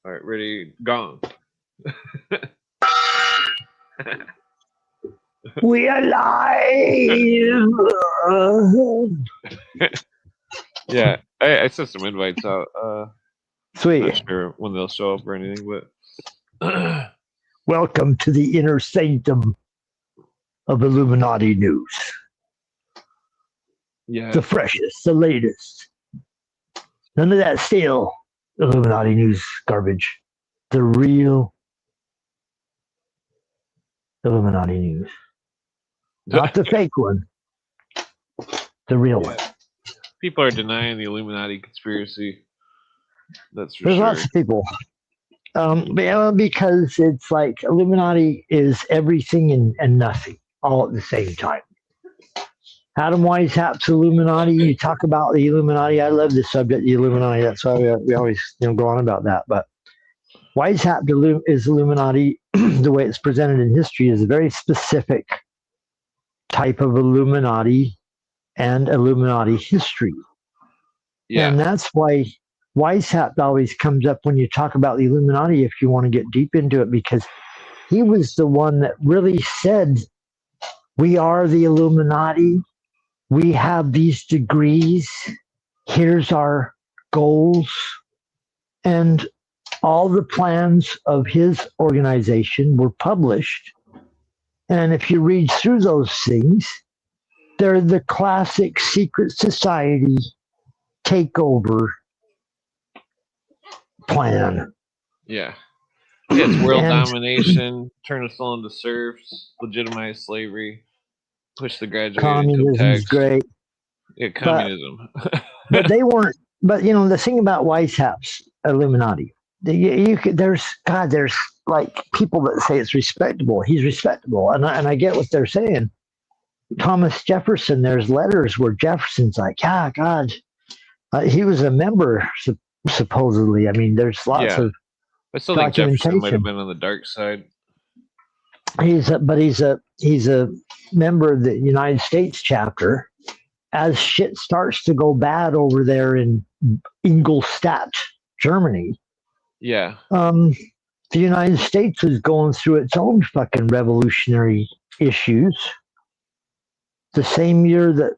All right, ready, gone. We are live. Yeah, I sent some invites out. Sweet. Not sure when they'll show up or anything, but Welcome to the inner sanctum of Illuminati news. yeah, The freshest, the latest. None of that stale Illuminati news garbage. The real Illuminati news. Not the fake one. The real one. people are denying the Illuminati conspiracy. That's for There's sure. lots of people. Because it's like Illuminati is everything and nothing all at the same time. Adam Weishaupt's Illuminati. You talk about the Illuminati. I love this subject, the Illuminati. That's why we always go on about that. But Weishaupt is Illuminati. The way it's presented in history is a very specific type of Illuminati and Illuminati history. Yeah, And that's why Weishaupt always comes up when you talk about the Illuminati, if you want to get deep into it, because he was the one that really said, we are the Illuminati. We have these degrees. Here's our goals. And all the plans of his organization were published. And if you read through those things, they're the classic secret society takeover plan. yeah. It's world And- domination, turn us all into serfs, legitimize slavery, push the graduate income Communism tax. is great. Yeah, communism. But they weren't. But the thing about Weishaupt's Illuminati, there's like people that say it's respectable. He's respectable, and I get what they're saying. Thomas Jefferson, there's letters where Jefferson's like, God, he was a member supposedly. I mean, there's lots Yeah. of. I still think Jefferson might documentation. have been on the dark side. He's a member of the United States chapter. As shit starts to go bad over there in Ingolstadt, Germany, Yeah, the United States was going through its own fucking revolutionary issues. The same year that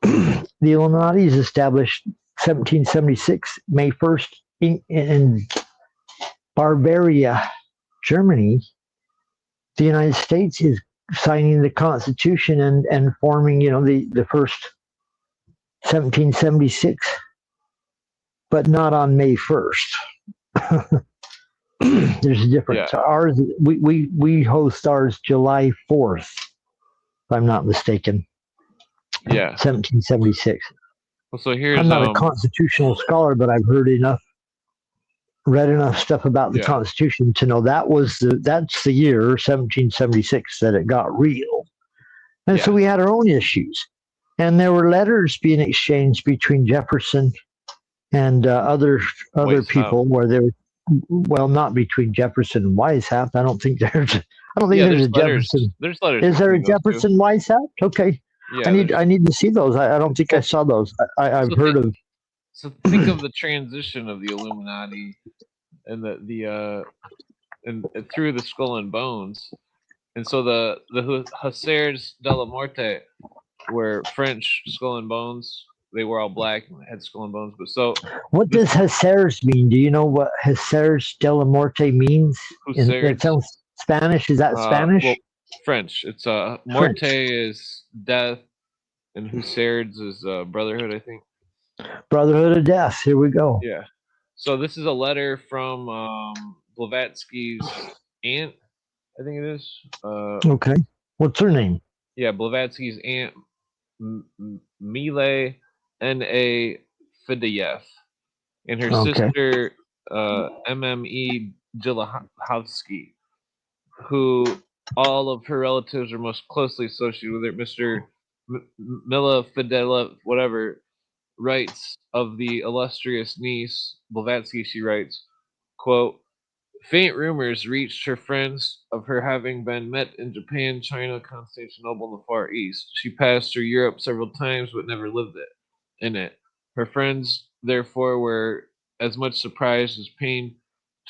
the Illuminati is established, 1776, May 1st, in Bavaria, Germany, the United States is signing the Constitution and forming, the first 1776, but not on May 1st. There's a difference. Yeah. Ours, we host ours July 4th, if I'm not mistaken, yeah. 1776. Well, so here's I'm not a constitutional scholar, but I've read enough stuff about the Yeah. Constitution to know that's the year 1776 that it got real. And so Yeah. we had our own issues. And there were letters being exchanged between Jefferson and other Weishaupt. people where there, well, not between Jefferson and Weishaupt. I don't think there's a letters. Jefferson. There's letters. Is there a between those two. Jefferson Weishaupt? Okay. Yeah. I need to see those. I don't think I saw those. I've So heard of. So think of the transition of the Illuminati and and through the Skull and Bones, and so the Hussars de la Morte were French Skull and Bones. They were all black and had Skull and Bones, but so What does Hussars mean? Do you know what Hussars de la Morte means? It Hussars, sounds Spanish. Is that Spanish? well, French. It's Morte is death, and Hussars is brotherhood, I think. Brotherhood of Death. Here we go. Yeah. So this is a letter from Blavatsky's aunt, I think it is. Okay. What's her name? Yeah, Blavatsky's aunt, Mile N.A. Fideyev, and her Okay. sister, M.M.E. Jilahovsky, who all of her relatives are most closely associated with her. Mr. Mila Fidela, whatever, writes of the illustrious niece, Blavatsky, she writes, quote, faint rumors reached her friends of her having been met in Japan, China, Constantinople, and the Far East. She passed through Europe several times but never lived in it. Her friends, therefore, were as much surprised as pained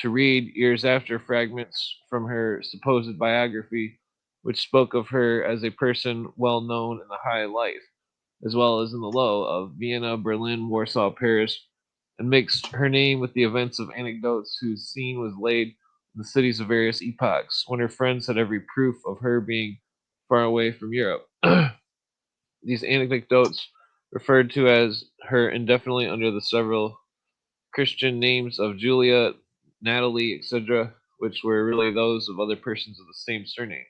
to read years after fragments from her supposed biography, which spoke of her as a person well known in the high life, as well as in the low, of Vienna, Berlin, Warsaw, Paris, and mixed her name with the events of anecdotes whose scene was laid in the cities of various epochs, when her friends had every proof of her being far away from Europe. These anecdotes, referred to as her indefinitely under the several Christian names of Julia, Natalie, etc., which were really those of other persons of the same surname,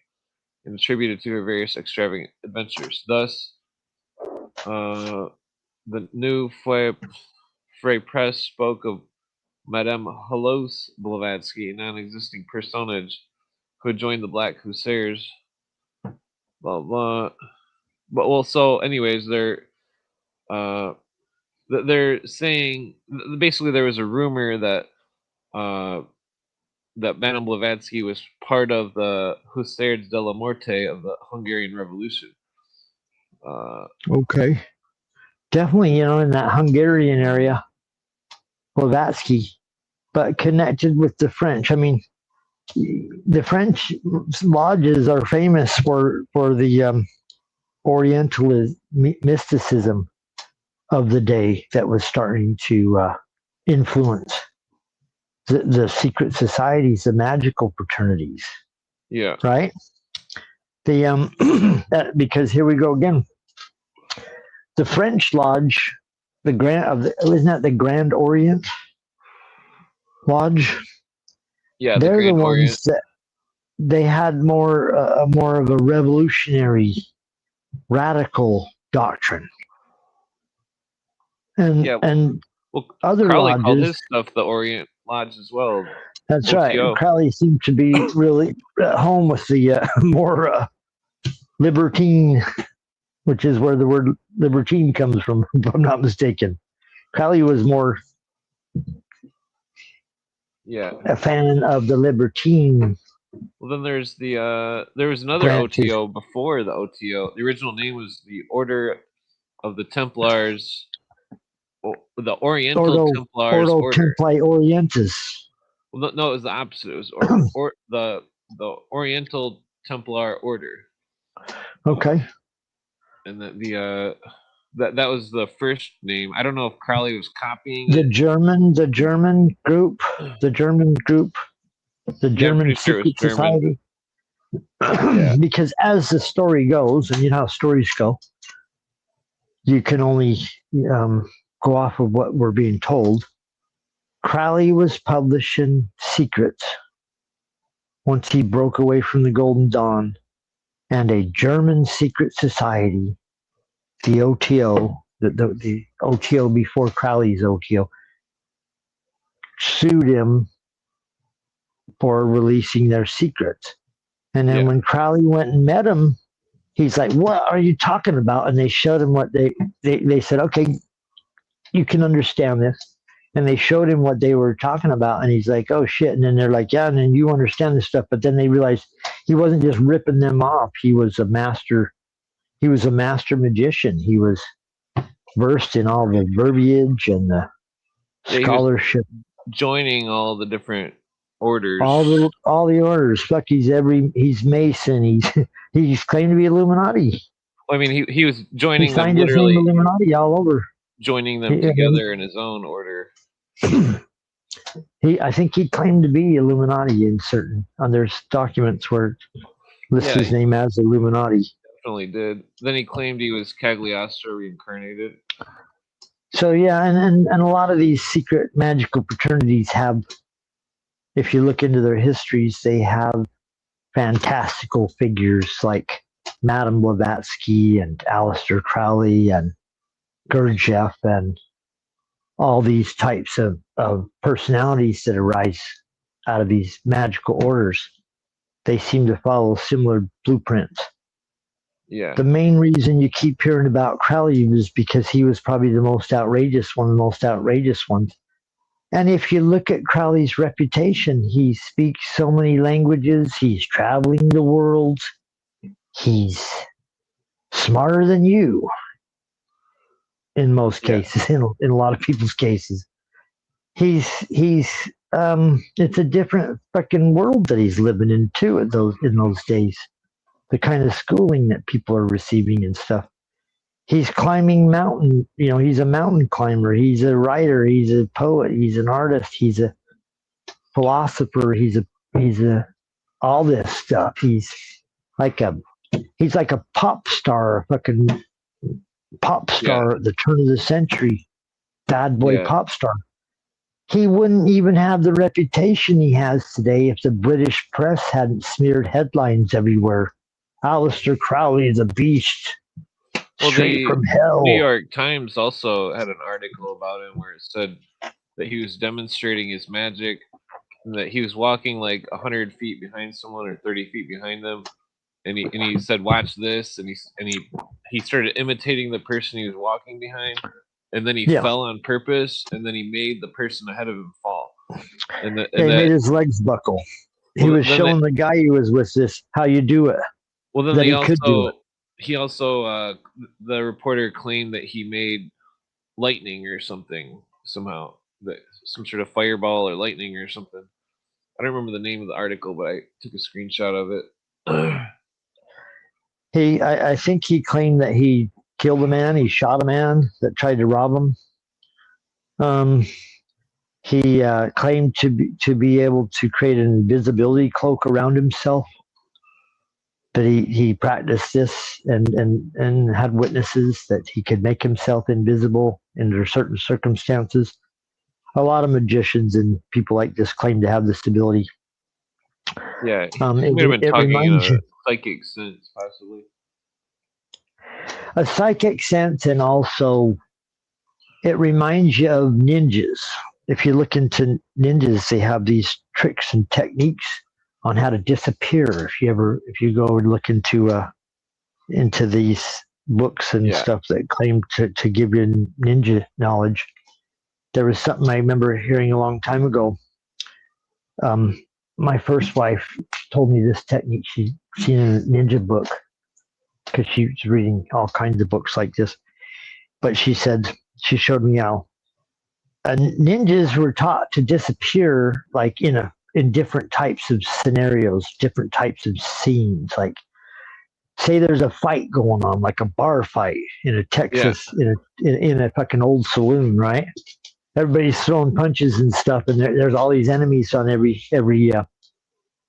and attributed to her various extravagant adventures. Thus, the new Frey Press spoke of Madame Holos Blavatsky, a non-existing personage who had joined the Black Hussars. Blah blah. But well, so anyways, uh, they're saying basically there was a rumor that that Madame Blavatsky was part of the Hussars de la Morte of the Hungarian Revolution. Okay. Definitely, in that Hungarian area, Blavatsky, but connected with the French. I mean, the French lodges are famous for the Oriental mysticism of the day that was starting to influence the secret societies, the magical fraternities. Yeah. Right. The because here we go again. The French lodge, isn't that the Grand Orient Lodge? Yeah, they're the ones Orient. that they had more of a revolutionary, radical doctrine, and other Crowley lodges called his stuff the Orient Lodge as well. That's OTO. right. Crowley seemed to be really at home with the more libertine, which is where the word libertine comes from, if I'm not mistaken. Crowley was more a fan of the libertine. Well, then there's there was another branches. OTO before the OTO. The original name was the Order of the Templars, the Oriental Templars Ordo Order. Templi Orientis. Well, no, it was the opposite. It was the Oriental Templar Order. Okay. And that was the first name. I don't know if Crowley was copying the German group, the German secret society. Because as the story goes, and you know how stories go, you can only go off of what we're being told. Crowley was publishing secrets once he broke away from the Golden Dawn, and a German secret society, the OTO, the OTO before Crowley's OTO, sued him for releasing their secrets. And then when Crowley went and met him, he's like, "What are you talking about?" And they showed him what they said, "Okay, you can understand this." And they showed him what they were talking about, and he's like, "Oh shit!" And then they're like, "Yeah," and then you understand this stuff. But then they realized he wasn't just ripping them off; he was a master. He was a master magician. He was versed in all the verbiage and the scholarship. Joining all the different orders. All the orders. Fuck, he's Mason. He's claimed to be Illuminati. I mean, he was joining them literally. His name Illuminati all over. Joining them together in his own order. I think he claimed to be Illuminati on there's documents where it lists his name as Illuminati. Definitely did. Then he claimed he was Cagliostro reincarnated. So and a lot of these secret magical fraternities have, if you look into their histories, they have fantastical figures like Madame Blavatsky and Aleister Crowley and Gurdjieff and all these types of personalities that arise out of these magical orders. They seem to follow similar blueprints. Yeah. The main reason you keep hearing about Crowley is because he was probably the most outrageous ones. And if you look at Crowley's reputation, he speaks so many languages. He's traveling the world. He's smarter than you in most cases, in a lot of people's cases. He's it's a different fucking world that he's living in too in those days. The kind of schooling that people are receiving and stuff. He's climbing mountain. He's a mountain climber. He's a writer. He's a poet. He's an artist. He's a philosopher. He's a all this stuff. He's like a pop star, a fucking pop star at the turn of the century, bad boy pop star. He wouldn't even have the reputation he has today if the British press hadn't smeared headlines everywhere. Aleister Crowley is a beast. Straight from hell. New York Times also had an article about him where it said that he was demonstrating his magic and that he was walking like 100 feet behind someone or 30 feet behind them. And he said, "Watch this," and he started imitating the person he was walking behind, and then he fell on purpose, and then he made the person ahead of him fall. And made his legs buckle. He was showing the guy he was with this how you do it. Well, then he also the reporter claimed that he made lightning or something somehow, that some sort of fireball or lightning or something. I don't remember the name of the article, but I took a screenshot of it. I think he claimed that he killed a man. He shot a man that tried to rob him. He claimed to be able to create an invisibility cloak around himself. But he practiced this and had witnesses that he could make himself invisible under certain circumstances. A lot of magicians and people like this claim to have this ability. Yeah, he may have been talking in a psychic sense, possibly. A psychic sense, and also it reminds you of ninjas. If you look into ninjas, they have these tricks and techniques on how to disappear. If you go and look into these books and stuff that claim to give you ninja knowledge. There was something I remember hearing a long time ago. My first wife told me this technique she'd seen in a ninja book, because she was reading all kinds of books like this. But she showed me how ninjas were taught to disappear like in different types of scenarios, different types of scenes. Like, say there's a fight going on, like a bar fight in a Texas, in a fucking old saloon, right? Everybody's throwing punches and stuff, and there's all these enemies on every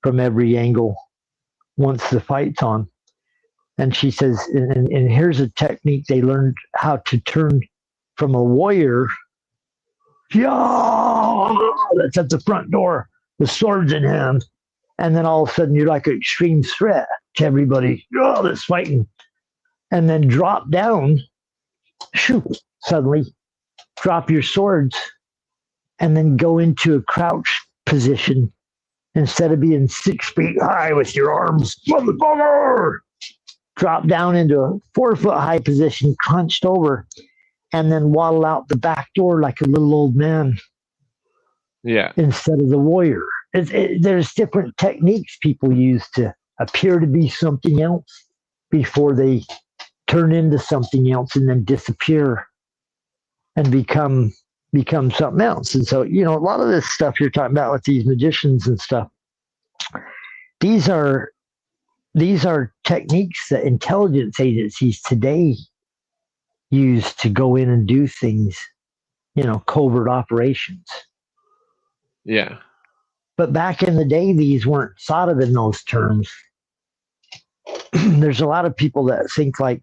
from every angle once the fight's on. And she says, and here's a technique they learned how to turn from a warrior, that's at the front door, the sword's in hand, and then all of a sudden you're like an extreme threat to everybody that's fighting, and then drop down, suddenly drop your swords, and then go into a crouch position instead of being 6 feet high with your arms, drop down into a 4 foot high position, crunched over, and then waddle out the back door like a little old man. Yeah. Instead of the warrior. There's different techniques people use to appear to be something else before they turn into something else and then disappear and become something else. And so, a lot of this stuff you're talking about with these magicians and stuff, these are techniques that intelligence agencies today use to go in and do things, covert operations. Yeah. But back in the day, these weren't thought of in those terms. There's a lot of people that think like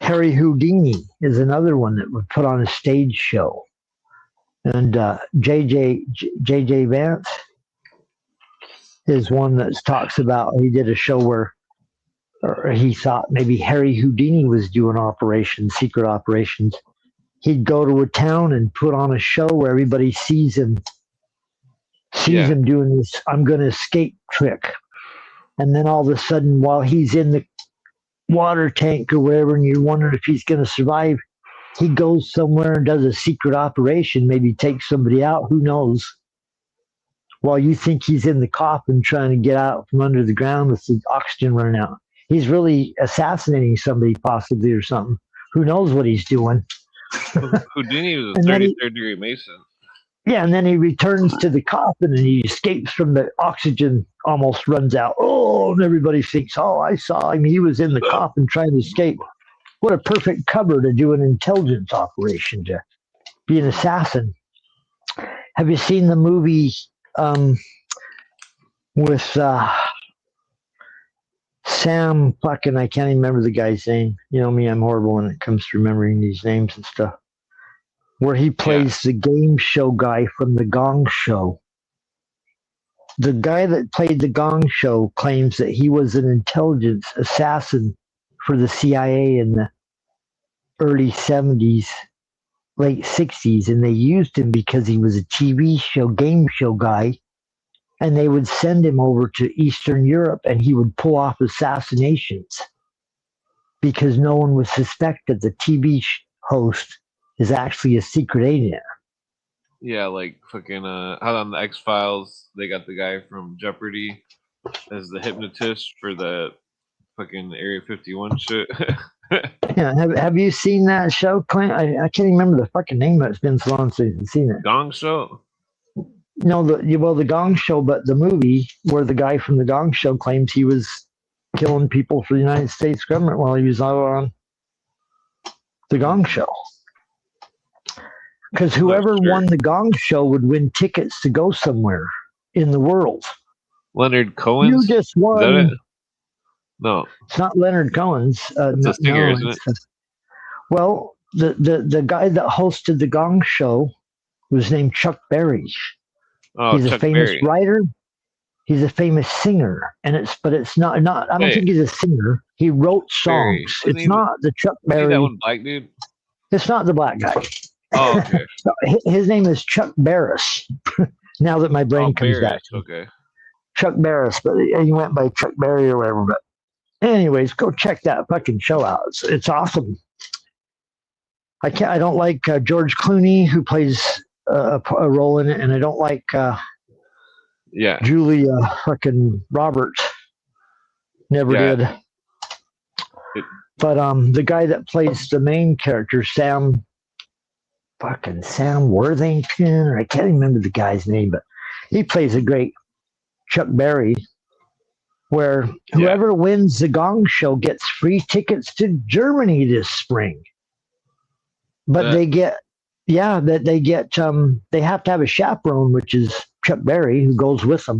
Harry Houdini is another one that would put on a stage show. And J.J. Vance is one that talks about, he did a show where he thought maybe Harry Houdini was doing secret operations. He'd go to a town and put on a show where everybody sees him doing this I'm going to escape trick. And then all of a sudden, while he's in the water tank or wherever, and you're wondering if he's going to survive, he goes somewhere and does a secret operation, maybe takes somebody out, who knows, while you think he's in the coffin trying to get out from under the ground with the oxygen running out. He's really assassinating somebody possibly or something. Who knows what he's doing? Houdini was a 33rd degree Mason. Yeah, and then he returns to the coffin and he escapes from the oxygen, almost runs out. Oh, and everybody thinks, oh, I saw him. He was in the coffin trying to escape. What a perfect cover to do an intelligence operation, to be an assassin. Have you seen the movie with Sam fucking, I can't even remember the guy's name. You know me, I'm horrible when it comes to remembering these names and stuff. Where he plays the game show guy from the Gong Show. The guy that played the Gong Show claims that he was an intelligence assassin for the CIA in the early 70s, late 60s, and they used him because he was a TV show, game show guy, and they would send him over to Eastern Europe and he would pull off assassinations because no one would suspect that the TV host is actually a secret agent. Yeah, like fucking how on the X-Files they got the guy from Jeopardy as the hypnotist for the fucking Area 51 shit. Yeah, have you seen that show, Clint? I can't even remember the fucking name, but it's been so long since I've seen it. Gong Show? No, the Gong Show, but the movie where the guy from the Gong Show claims he was killing people for the United States government while he was out on the Gong Show. Because whoever won the Gong Show would win tickets to go somewhere in the world. Leonard Cohen? You just won. Is that it? No. It's not Leonard Cohen's. It's a singer, isn't it? Well, the guy that hosted the Gong Show was named Chuck Berry. Oh, he's Chuck a famous Berry. writer. He's a famous singer, and it's not. I don't think he's a singer. He wrote songs. It's not the Chuck Berry. That one black dude. It's not the black guy. Oh, okay. His name is Chuck Barris. Now that my brain comes back. Okay. Chuck Barris, but he went by Chuck Berry or whatever. But anyways, go check that fucking show out. It's awesome. I don't like George Clooney, who plays a role in it, and I don't like Julia fucking Roberts. Never did. But the guy that plays the main character, Sam Worthington, or I can't remember the guy's name, but he plays a great Chuck Berry, where whoever wins the Gong Show gets free tickets to Germany this spring. But they have to have a chaperone, which is Chuck Berry, who goes with them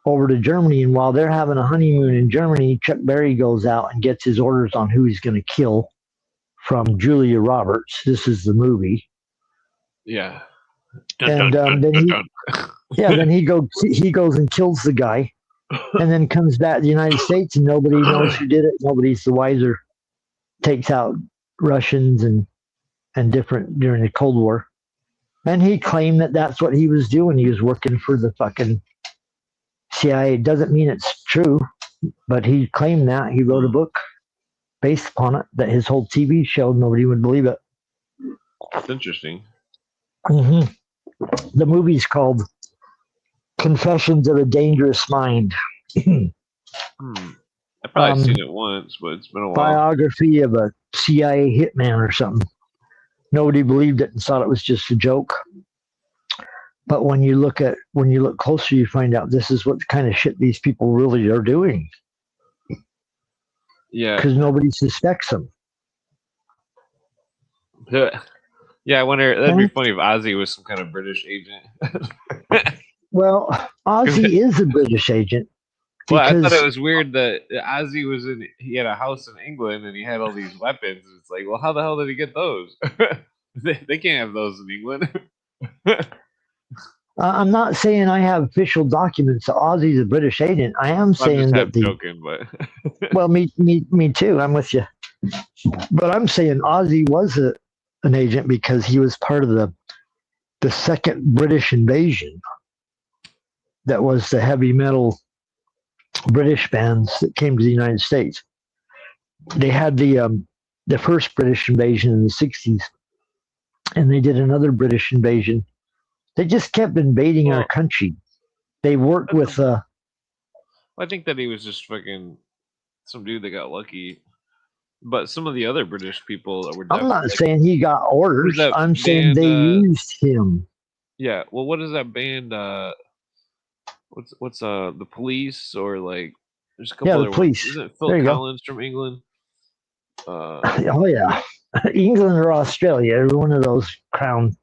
over to Germany. And while they're having a honeymoon in Germany, Chuck Berry goes out and gets his orders on who he's going to kill from Julia Roberts. This is the movie. Yeah. And then he goes and kills the guy, and then comes back to the United States, and nobody knows who did it. Nobody's the wiser. Takes out Russians and different during the Cold War, and he claimed that that's what he was doing. He was working for the fucking CIA. It doesn't mean it's true, but he claimed that. He wrote a book based upon it, that his whole TV show, nobody would believe it. That's interesting. Mm-hmm. The movie's called Confessions of a Dangerous Mind. I've probably seen it once, but it's been a while. Biography of a CIA hitman or something. Nobody believed it and thought it was just a joke. But when you look closer, you find out this is what kind of shit these people really are doing. Yeah. Because nobody suspects them. Yeah, I wonder, that'd be funny if Ozzy was some kind of British agent. Well, Ozzy is a British agent. Well, I thought it was weird that Ozzy he had a house in England and he had all these weapons. It's like, well, how the hell did he get those? They can't have those in England. I'm not saying I have official documents that Ozzy's a British agent. I am saying that joking, but well, me too. I'm with you. But I'm saying Ozzy was an agent because he was part of the second British invasion. That was the heavy metal British bands that came to the United States. They had the first British invasion in the 60s, and they did another British invasion. They just kept invading our country. They worked with... I think that he was just fucking some dude that got lucky. But some of the other British people that were... I'm not saying he got orders. I'm saying they used him. Yeah. Well, what is that band? What's the Police or like? There's a couple Yeah, the other ones. Police. Isn't There Phil you go. Collins from England? Oh yeah, England or Australia, every one of those crown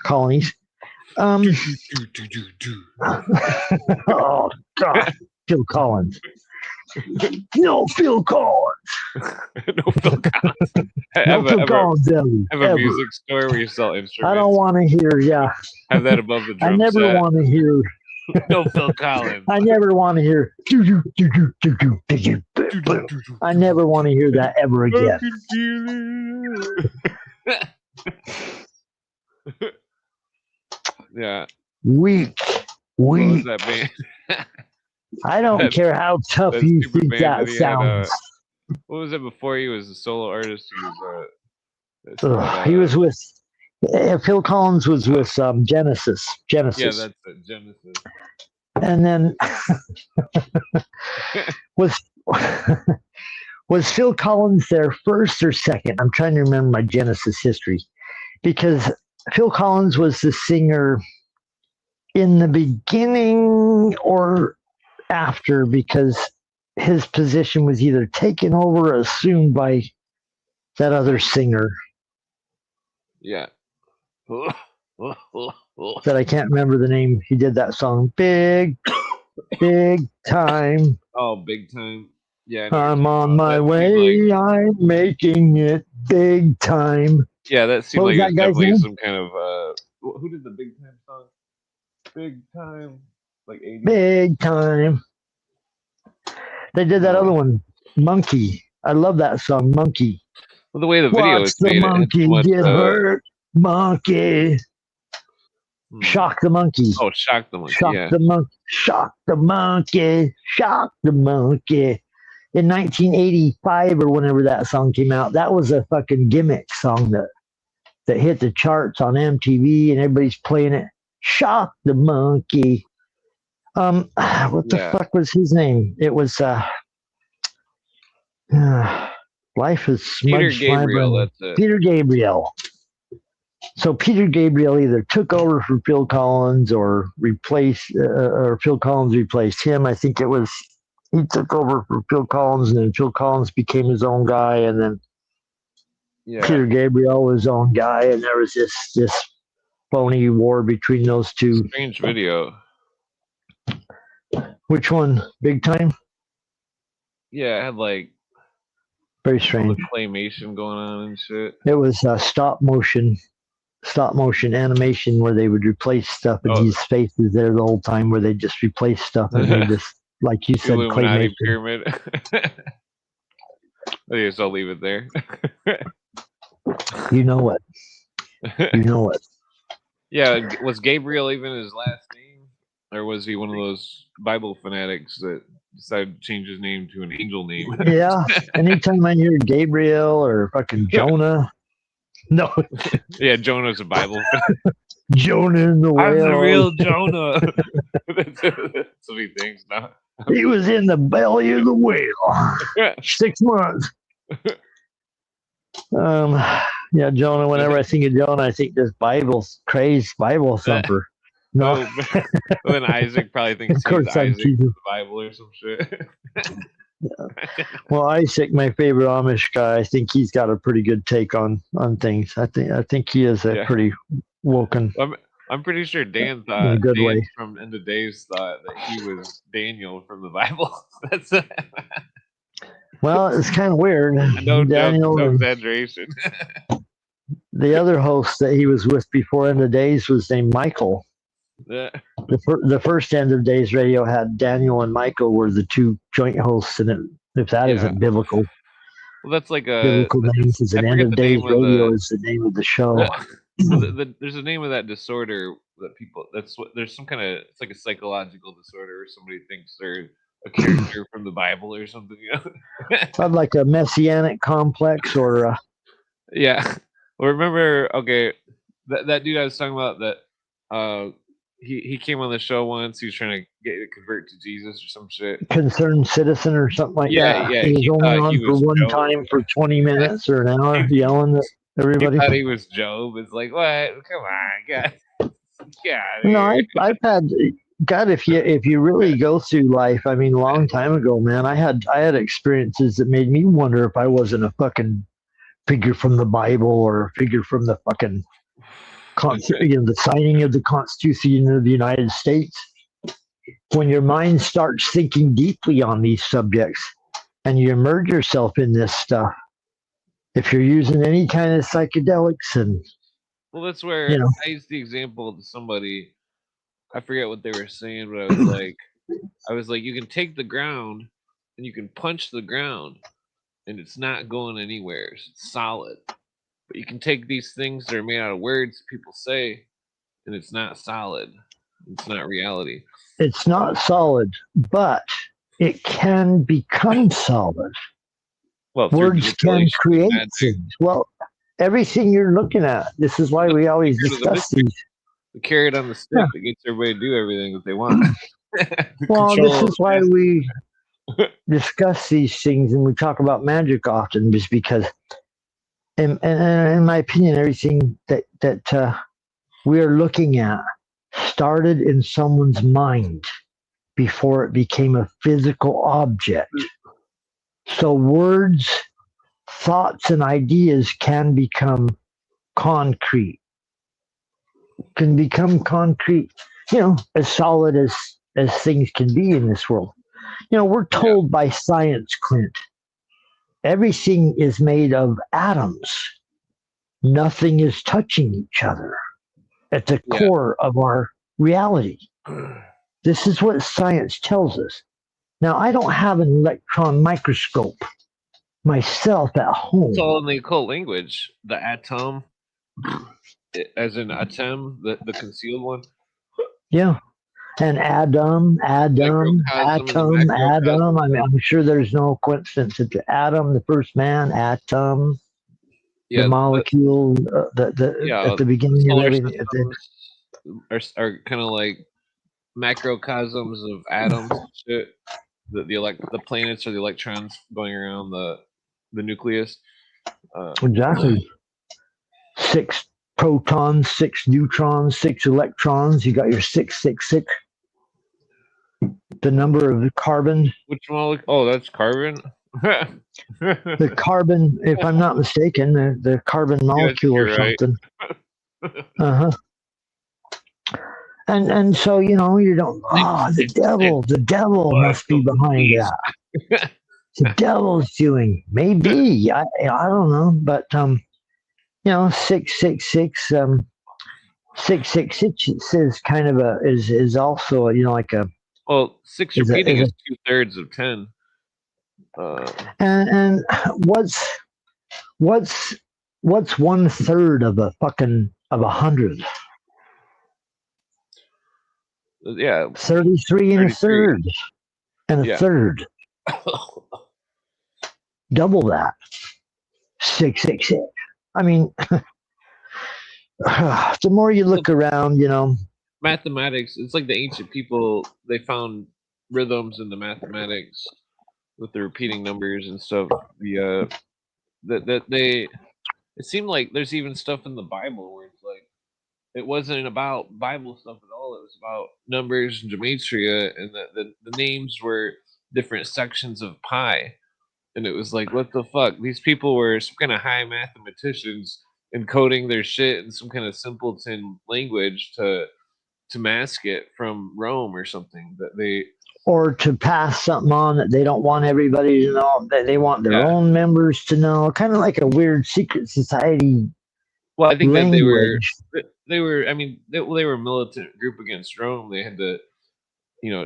colonies. Oh God, Phil Collins. No, Phil Collins. No Phil Collins. No Phil Collins have a music store where you sell instruments. I don't want to hear. Yeah, have that above the drum I never set. want to hear. No Phil Collins. I never want to hear. I never want to hear that ever again. Yeah. Weak. What was that band? I don't care how tough you think that sounds. What was it before he was a solo artist? He was with Phil Collins was with Genesis. Yeah, that's it, Genesis. And then was Phil Collins there first or second? I'm trying to remember my Genesis history, because Phil Collins was the singer in the beginning or after, because his position was either taken over or assumed by that other singer. Yeah. That I can't remember the name. He did that song, Big Time. Oh, Big Time. Yeah. I'm on my way. I'm making it big time. Yeah, that seemed like it was definitely some kind of who did the Big Time song? Big Time, like 80s. Big Time. They did that other one, Monkey. I love that song, Monkey. Well, the way the video is made, monkey get hurt, monkey. Shock the monkey. Oh, shock the monkey. Shock the monkey. Shock the monkey. Shock the monkey. In 1985 or whenever that song came out, that was a fucking gimmick song that hit the charts on MTV and everybody's playing it. Shock the monkey. What the fuck was his name? It was Life is Smudged Peter Gabriel. That's it. Peter Gabriel. So Peter Gabriel either took over for Phil Collins or Phil Collins replaced him. I think it was he took over for Phil Collins, and then Phil Collins became his own guy, and then Peter Gabriel was his own guy, and there was this phony war between those two. Strange video. Which one? Big Time? Yeah, it had like very strange claymation going on and shit. It was stop motion animation where they would replace stuff, and these faces there the whole time where they just replace stuff, and they just, like you said, Illuminati pyramid. I guess I'll leave it there. You know what? Yeah, was Gabriel even his last name, or was he one of those Bible fanatics that decided to change his name to an angel name? Yeah. Anytime I hear Gabriel or fucking Jonah. No. Yeah, Jonah's a Bible. Jonah in the whale. I'm the real Jonah. That's what he thinks now. He was in the belly of the whale. 6 months. Yeah, Jonah. Whenever I think of Jonah, I think this Bible thumper. No. Well, then Isaac probably thinks he's Isaac from the Bible or some shit. Yeah. Well, Isaac, my favorite Amish guy, I think he's got a pretty good take on things. I think he is a pretty woken. I'm pretty sure Dan thought from End of Days thought that he was Daniel from the Bible. That's it. Well, it's kind of weird. No exaggeration. The other host that he was with before End of Days was named Michael. Yeah. The first End of Days radio had Daniel and Michael were the two joint hosts, and if that isn't biblical. Well, that's like a biblical name, because an End of Days radio is the name of the show. There's a name of that disorder that people. There's some kind of, it's like a psychological disorder where somebody thinks they're a character from the Bible or something. Like a messianic complex, or yeah. Well, remember, that dude I was talking about that. He came on the show once. He was trying to get to convert to Jesus or some shit. Concerned citizen or something like that. Yeah. He was only on for one time for 20 minutes or an hour yelling that everybody. thought he was Job. It's like, what? Come on, guys. Yeah. No, I've had God. If you really go through life, I mean, a long time ago, man, I had experiences that made me wonder if I wasn't a fucking figure from the Bible or a figure from the fucking the signing of the Constitution of the United States. When your mind starts thinking deeply on these subjects and you immerse yourself in this stuff, if you're using any kind of psychedelics and well, that's where I used the example to somebody. I forget what they were saying, but I was like, you can take the ground and you can punch the ground, and it's not going anywhere. It's solid. But you can take these things that are made out of words people say, and it's not solid. It's not reality. It's not solid, but it can become solid. Well, words can create things. Well, everything you're looking at. This is why we always discuss these. The carrot on the stick that gets everybody to do everything that they want. Well, this is why we discuss these things and we talk about magic often, just because, in my opinion, everything that we are looking at started in someone's mind before it became a physical object. So words, thoughts, and ideas can become concrete. As solid as things can be in this world. We're told by science, Clint, everything is made of atoms. Nothing is touching each other at the core of our reality. This is what science tells us. Now, I don't have an electron microscope myself at home. It's all in the occult language. The atom, as in atom, the concealed one. Yeah. And Adam. I mean, I'm sure there's no coincidence. It's Adam, the first man, atom, the molecule, at the beginning of everything. Are kind of like macrocosms of atoms and shit. The planets or the electrons going around the nucleus. Exactly. 6 protons, 6 neutrons, 6 electrons. You got your 666. The number of the carbon. Which molecule? Oh, that's carbon. The carbon, if I'm not mistaken, the carbon molecule or something. And so you don't. Oh, the devil must be behind that. The devil's doing maybe. I don't know, but 666. 666 is kind of is also like a. Well, 6 repeating is 2/3 of 10. And what's 1/3 of a 100? Yeah. 33 and a third. And a third. Double that. 666. I mean, the more you look around, mathematics, it's like the ancient people, they found rhythms in the mathematics with the repeating numbers and stuff. It seemed like there's even stuff in the Bible where it's like it wasn't about Bible stuff at all. It was about numbers and gematria, and the names were different sections of pi. And it was like, what the fuck? These people were some kind of high mathematicians encoding their shit in some kind of simpleton language to mask it from Rome or something that they. Or to pass something on that they don't want everybody to know, that they want their own members to know, kind of like a weird secret society. Well, I think language. that they were. I mean, they were a militant group against Rome. They had to,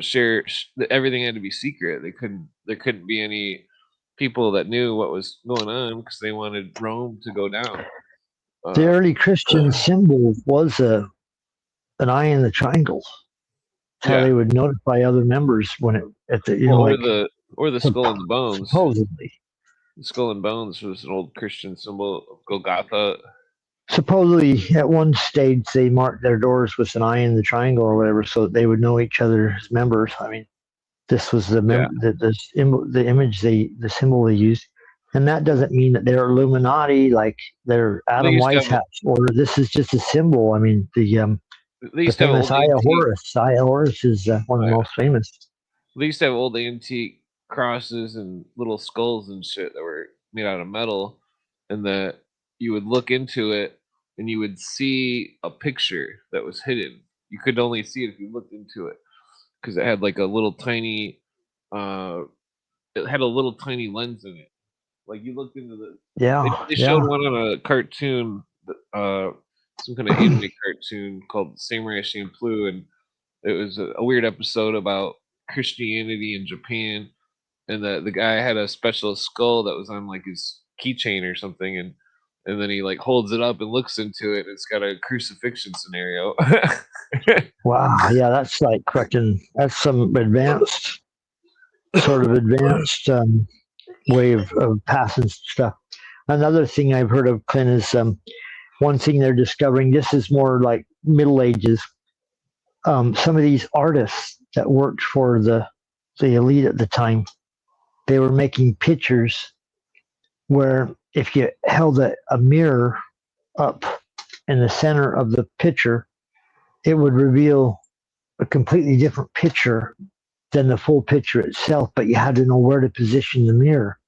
share. Everything had to be secret. There couldn't be any people that knew what was going on because they wanted Rome to go down. The early Christian symbol was an eye in the triangle. That's how they would notify other members when or the skull and the bones. Supposedly, the skull and bones was an old Christian symbol of Golgotha. Supposedly, at one stage, they marked their doors with an eye in the triangle or whatever, so that they would know each other as members. I mean, this was the image the symbol they used. And that doesn't mean that they're Illuminati, like they're They Adam used to have Weishaupt, or this is just a symbol. I mean, they the used to have famous old Aya antique. Horus. Aya Horus is one of the most famous. They used to have old antique crosses and little skulls and shit that were made out of metal, and that you would look into it and you would see a picture that was hidden. You could only see it if you looked into it because it had like a little tiny, uh, it had a little tiny lens in it. Like you looked into the, Yeah, they showed yeah. one on a cartoon, some kind of anime cartoon called Samurai Champloo, and it was a weird episode about Christianity in Japan, and the guy had a special skull that was on like his keychain or something, and then he like holds it up and looks into it. And it's got a crucifixion scenario. Wow, yeah, that's like fucking. That's some advanced, sort of advanced way of passing stuff. Another thing I've heard of, Clint, is one thing they're discovering. This is more like Middle Ages. Some of these artists that worked for the elite at the time, they were making pictures where if you held a mirror up in the center of the picture, it would reveal a completely different picture than the full picture itself, but you had to know where to position the mirror,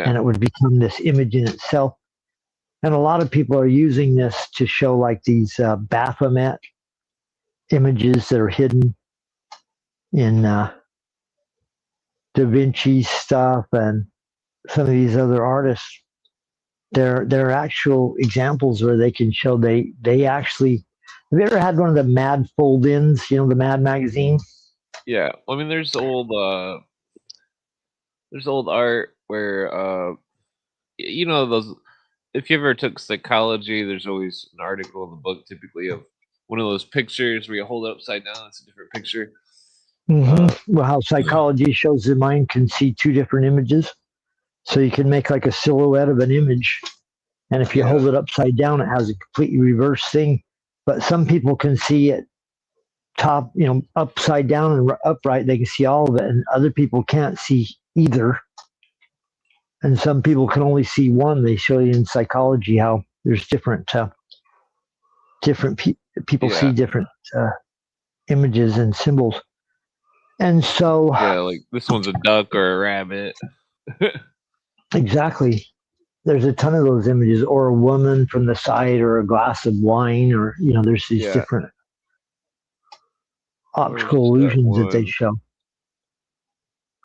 and Yeah, it would become this image in itself. And a lot of people are using this to show like these Baphomet images that are hidden in Da Vinci stuff and some of these other artists. They're actual examples where they can show they actually. Have you ever had one of the Mad fold-ins? You know, the Mad magazine. yeah. I mean, there's old art where you know those. If you ever took psychology, there's always an article in the book, typically of one of those pictures where you hold it upside down. It's a different picture. Well, how psychology shows the mind can see two different images. So you can make like a silhouette of an image. And if you Yeah, hold it upside down, it has a completely reverse thing. But some people can see it top, upside down and upright. They can see all of it. And other people can't see either. And some people can only see one. They show you in psychology how there's different people see yeah, different images and symbols. And so, yeah. Like this one's a duck or a rabbit. exactly, there's a ton of those images, or a woman from the side, or a glass of wine, or there's these Yeah. different Or was optical that illusions that they one? show.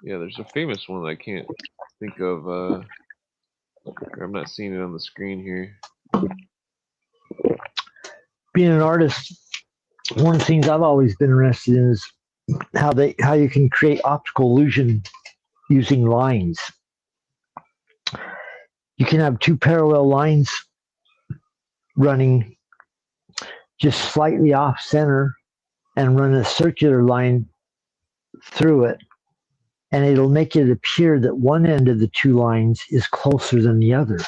Yeah, there's a famous one that I can't think of. I'm not seeing it on the screen here. Being an artist, one of the things I've always been interested in is how you can create optical illusion using lines. You can have two parallel lines running just slightly off center and run a circular line through it, and it'll make it appear that one end of the two lines is closer than the other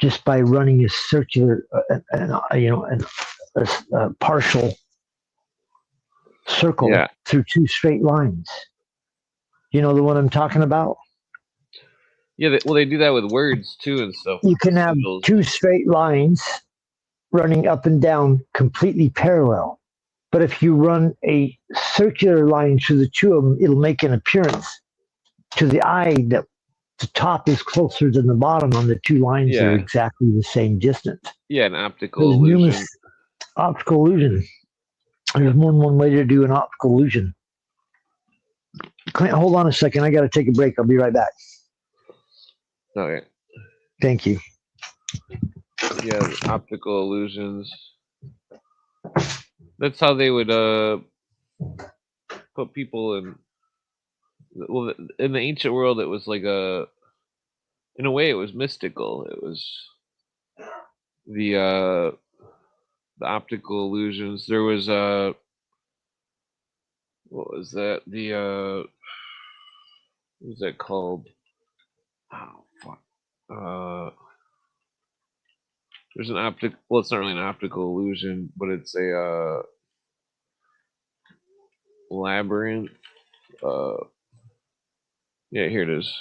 just by running a circular, a partial circle Yeah, through two straight lines. You know the one I'm talking about? yeah. Well, they do that with words too and stuff You with can have sigils. two straight lines running up and down completely parallel. But if you run a circular line through the two of them, it'll make an appearance to the eye that the top is closer than the bottom on the two lines that are Yeah, exactly the same distance. yeah. An optical There's numerous illusion. optical illusion. There's more than one way to do an optical illusion. Clint, hold on a second. I got to take a break. I'll be right back. Okay. Thank you. Yeah, optical illusions. That's how they would put people in. Well, in the ancient world, it was like in a way, it was mystical. It was the uh the optical illusions. There was what was that? What was that called? Oh fuck. There's an optic. Well, it's not really an optical illusion, but it's a labyrinth. Uh, yeah, here it is.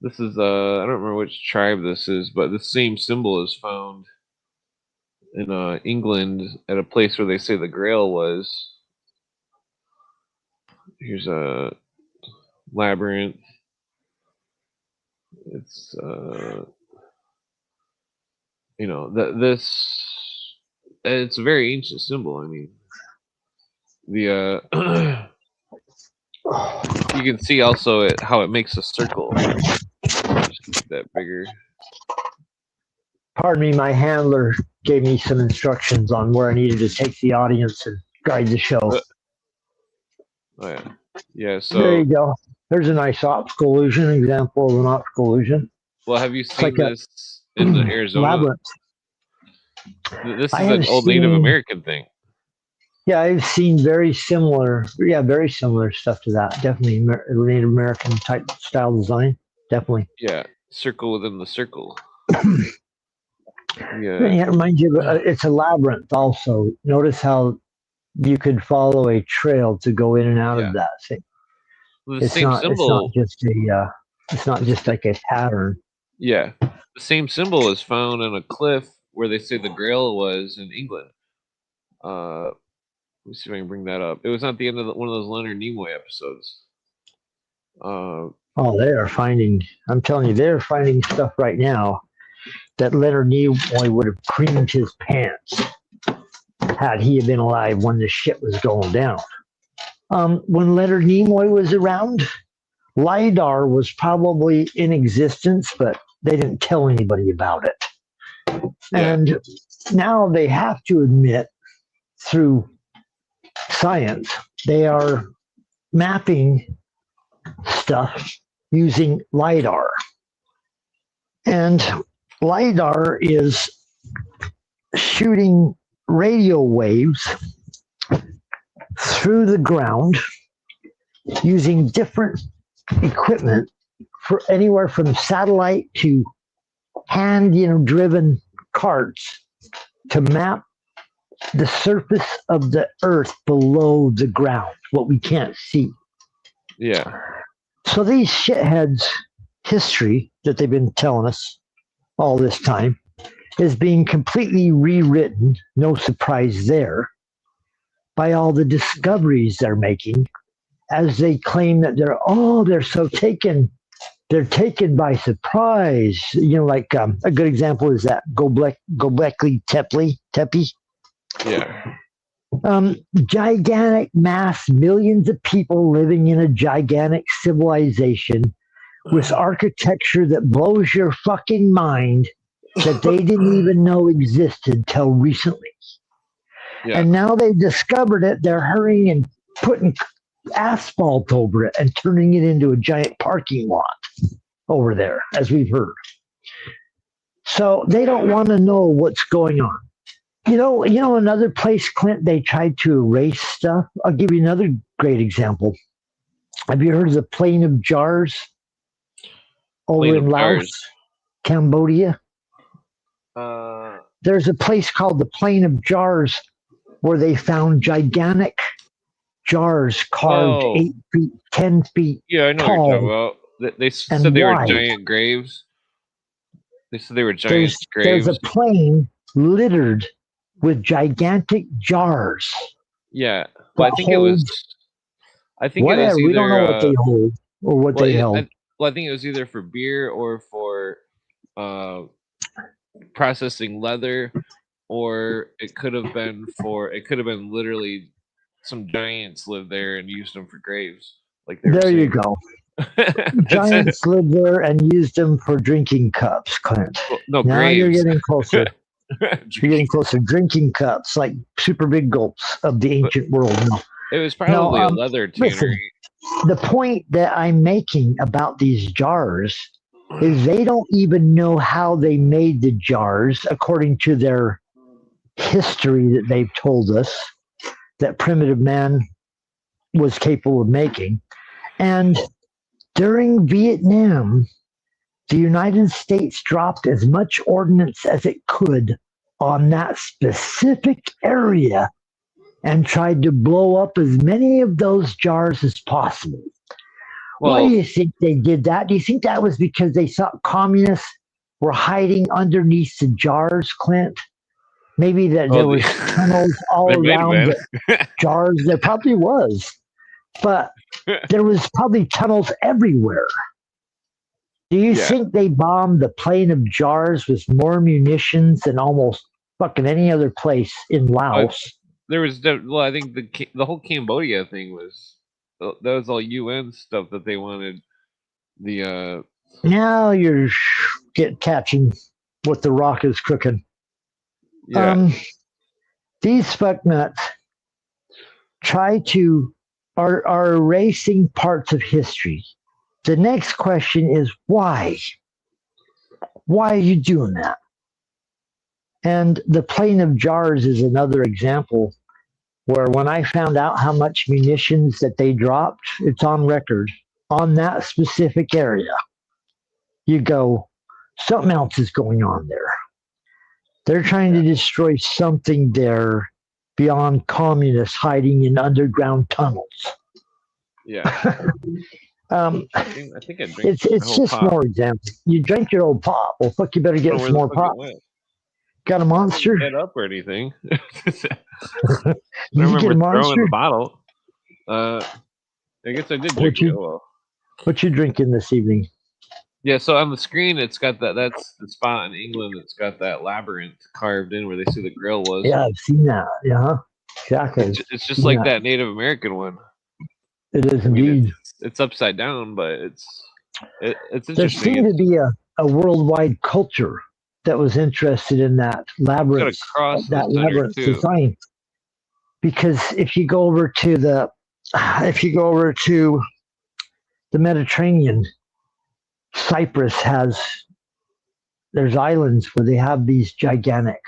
This is I don't remember which tribe this is, but the same symbol is found in England at a place where they say the Grail was. Here's a labyrinth. It's this it's a very ancient symbol. I mean, the you can see also how it makes a circle. Just keep that bigger. Pardon me, my handler gave me some instructions on where I needed to take the audience and guide the show. Oh yeah, yeah. So there you go. There's a nice optical illusion, example of an optical illusion. Well, have you seen this in Arizona? Labyrinth. This is an old Native American thing. Yeah, I've seen very similar stuff to that. Definitely Native American type style design. Definitely. Yeah, circle within the circle. Yeah. It reminds you of, it's a labyrinth also. Notice how you could follow a trail to go in and out of that thing. Well, the same symbol. It's not just like a pattern. Yeah. The same symbol is found on a cliff where they say the Grail was in England. Let me see if I can bring that up. It was at the end of one of those Leonard Nimoy episodes. They are finding, I'm telling you, they're finding stuff right now that Leonard Nimoy would have creamed his pants had he been alive when the shit was going down. When Leonard Nimoy was around, LiDAR was probably in existence, but they didn't tell anybody about it. Yeah. And now they have to admit through science, they are mapping stuff using LiDAR. And LiDAR is shooting radio waves through the ground using different equipment for anywhere from satellite to hand-driven carts to map the surface of the earth below the ground, what we can't see. Yeah. So these shitheads' history that they've been telling us all this time is being completely rewritten, no surprise there, by all the discoveries they're making as they claim that they're so taken by surprise. Like a good example is that Göbekli Tepe. Yeah. Gigantic mass, millions of people living in a gigantic civilization with architecture that blows your fucking mind that they didn't even know existed till recently. Yeah. And now they've discovered it. They're hurrying and putting asphalt over it and turning it into a giant parking lot over there, as we've heard. So they don't want to know what's going on. You know, another place, Clint, they tried to erase stuff. I'll give you another great example. Have you heard of the Plain of Jars over in Laos, Cambodia? There's a place called the Plain of Jars where they found gigantic jars carved 8 feet, 10 feet Yeah, I know tall. what you're talking about. They said they were giant graves. They said they were giant graves. There's a plain littered with gigantic jars. Yeah, but I think it was either, we don't know what they hold or what they held. I think it was either for beer or for processing leather, or it could have been literally some giants lived there and used them for graves. Like there you go. Giants lived there and used them for drinking cups, Clint. Well, no, now graves. You're getting closer. You're getting closer. Drinking cups, like super big gulps of the ancient world. No. It was probably a leather tannery. Listen, the point that I'm making about these jars is they don't even know how they made the jars according to their history that they've told us that primitive man was capable of making. And during Vietnam, the United States dropped as much ordnance as it could on that specific area and tried to blow up as many of those jars as possible. Why do Well, you think they did that? Do you think that was because they thought communists were hiding underneath the jars, Clint? Maybe that there oh, was tunnels all there might around have the jars. There probably was, but been. there was probably tunnels everywhere. Do you Yeah. think they bombed the plain of jars with more munitions than almost fucking any other place in Laos? There was well, I think the whole Cambodia thing was that was all UN stuff that they wanted. The Now you're catching what the rock is cooking. yeah, These fucknuts are erasing parts of history. The next question is why? Why are you doing that? And the plain of jars is another example where when I found out how much munitions that they dropped, it's on record on that specific area. You go, something else is going on there. They're trying to destroy something there beyond communists hiding in underground tunnels. yeah. I think I drank It's just pop. more examples. You drank your old pop. Well, fuck, you better get some more pop. Got a monster? Get up or anything? I You get a remember throwing monster? the bottle. I guess I did drink it. Well, What you drinking this evening? yeah. So on the screen, it's got that. That's the spot in England that's got that labyrinth carved in where they see the grill was. Yeah, I've seen that. Yeah, exactly. It's just like that Native American one. It is indeed. It's upside down, but it's interesting. There seemed to be a worldwide culture that was interested in that labyrinth, design. Because if you go over to the Mediterranean, Cyprus there's islands where they have these gigantic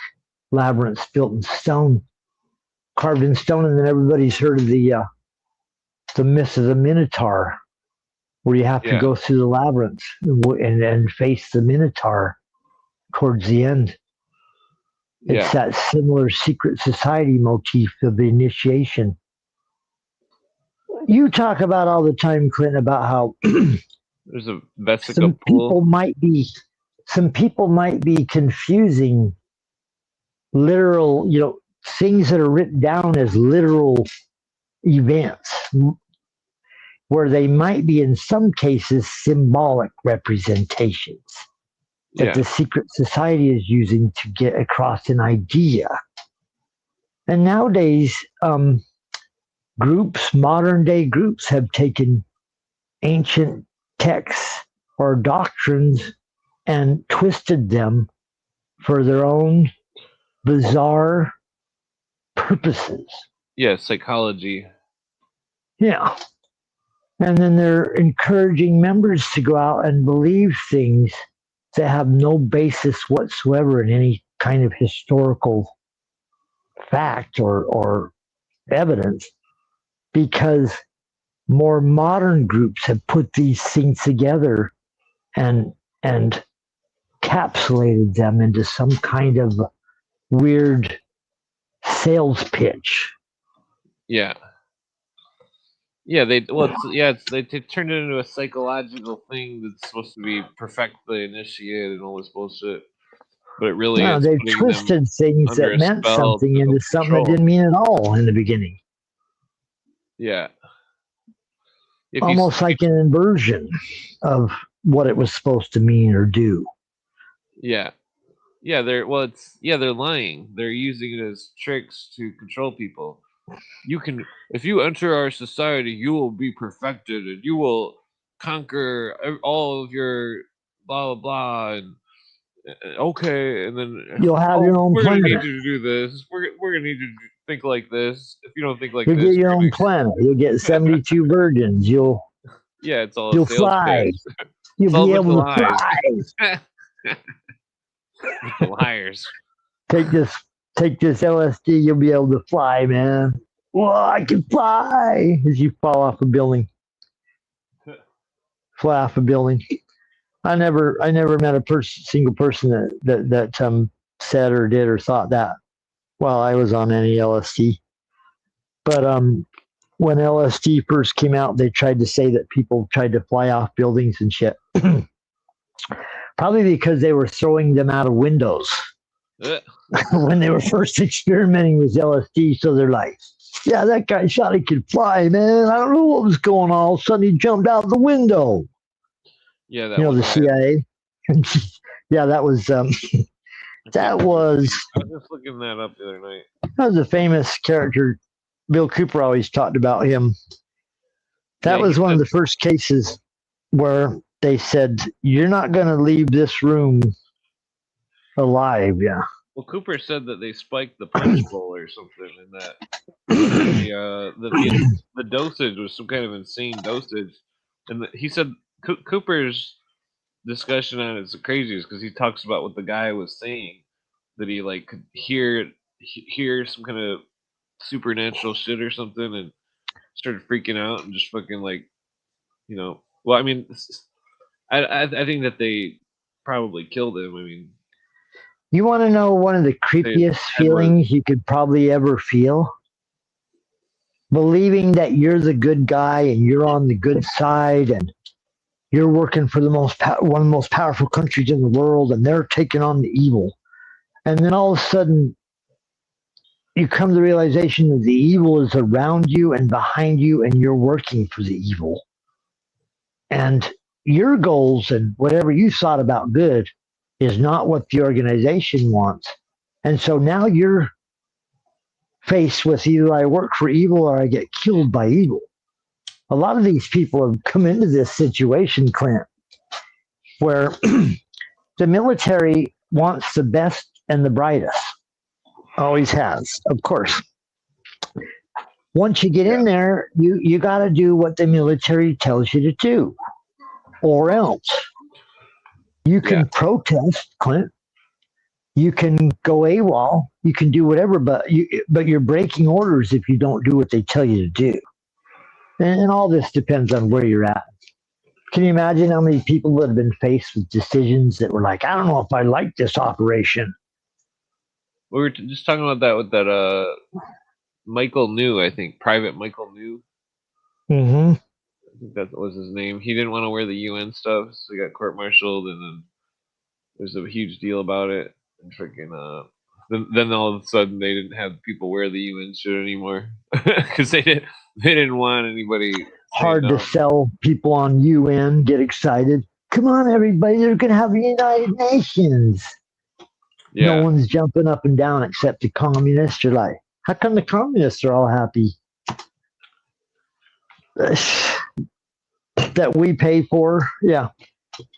labyrinths built in stone, carved in stone, and then everybody's heard of the myth of the Minotaur, where you have to go through the labyrinth and face the Minotaur towards the end. It's that similar secret society motif of the initiation. You talk about all the time, Clint, about how there's a vesica pool. Some people might be confusing literal, things that are written down as literal events, where they might be in some cases symbolic representations that the secret society is using to get across an idea. And nowadays, modern day groups have taken ancient texts or doctrines and twisted them for their own bizarre purposes. Yeah, psychology. Yeah. And then they're encouraging members to go out and believe things that have no basis whatsoever in any kind of historical fact or evidence, because more modern groups have put these things together and encapsulated them into some kind of weird sales pitch. Yeah. Yeah, they turned it into a psychological thing that's supposed to be perfect the initiate and all this bullshit. But it really is. They've twisted things that meant something into something that didn't mean at all in the beginning. Yeah. Almost like an inversion of what it was supposed to mean or do. Yeah. Yeah, they're lying. They're using it as tricks to control people. If you enter our society, you will be perfected and you will conquer all of your blah blah blah, and okay, and then you'll have your own planet. We're gonna need you to do this. We're gonna need you to think like this. If you don't think like you'll this, get your own planet. You'll get 72 virgins. You'll fly. You'll be able to fly. With the liars. Take this LSD. You'll be able to fly, man. Whoa, I can fly as you fall off a building. Fly off a building. I never met a single person that said or did or thought that while I was on any LSD. But when LSD first came out, they tried to say that people tried to fly off buildings and shit. Probably because they were throwing them out of windows when they were first experimenting with LSD. So they're like, yeah, that guy thought he could fly, man. I don't know what was going on. All of a sudden, he jumped out the window. Yeah, that the CIA. Yeah, that was that was. I was just looking that up the other night. That was a famous character. Bill Cooper always talked about him. That was one of the first cases where they said, "You're not going to leave this room alive." Yeah. Well, Cooper said that they spiked the punch bowl or something, and that the dosage was some kind of insane dosage. And he said Cooper's discussion on it is the craziest because he talks about what the guy was saying, that he like could hear some kind of supernatural shit or something, and started freaking out and just fucking like, Well, I mean, I think that they probably killed him. I mean. You want to know one of the creepiest feelings you could probably ever feel? Believing that you're the good guy and you're on the good side and you're working for one of the most powerful countries in the world and they're taking on the evil. And then all of a sudden, you come to the realization that the evil is around you and behind you and you're working for the evil. And your goals and whatever you thought about good is not what the organization wants. And so now you're faced with either I work for evil or I get killed by evil. A lot of these people have come into this situation, Clint, where the military wants the best and the brightest. Always has, of course. Once you get in there, you got to do what the military tells you to do, or else. You can protest, Clint. You can go AWOL. You can do whatever, but you're breaking orders if you don't do what they tell you to do. And all this depends on where you're at. Can you imagine how many people would have been faced with decisions that were like, I don't know if I like this operation? We were just talking about that with that Michael New, I think, Private Michael New. Mm-hmm. I think that was his name. He didn't want to wear the UN stuff, so he got court-martialed, and then there's a huge deal about it. And freaking, then all of a sudden they didn't have people wear the UN shit anymore because they didn't want anybody. Hard to sell people on UN. Get excited! Come on, everybody! They're gonna have the United Nations. Yeah. No one's jumping up and down except the communists. Are like, how come the communists are all happy? That we pay for. Yeah.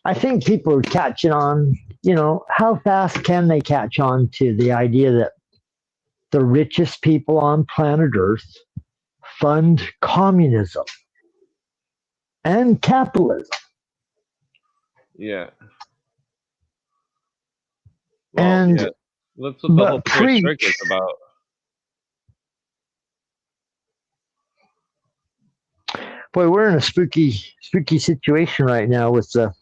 I think people are catching on. How fast can they catch on to the idea that the richest people on planet Earth fund communism and capitalism? Yeah. Well, and that's what the whole trick is about. Boy, we're in a spooky situation right now with the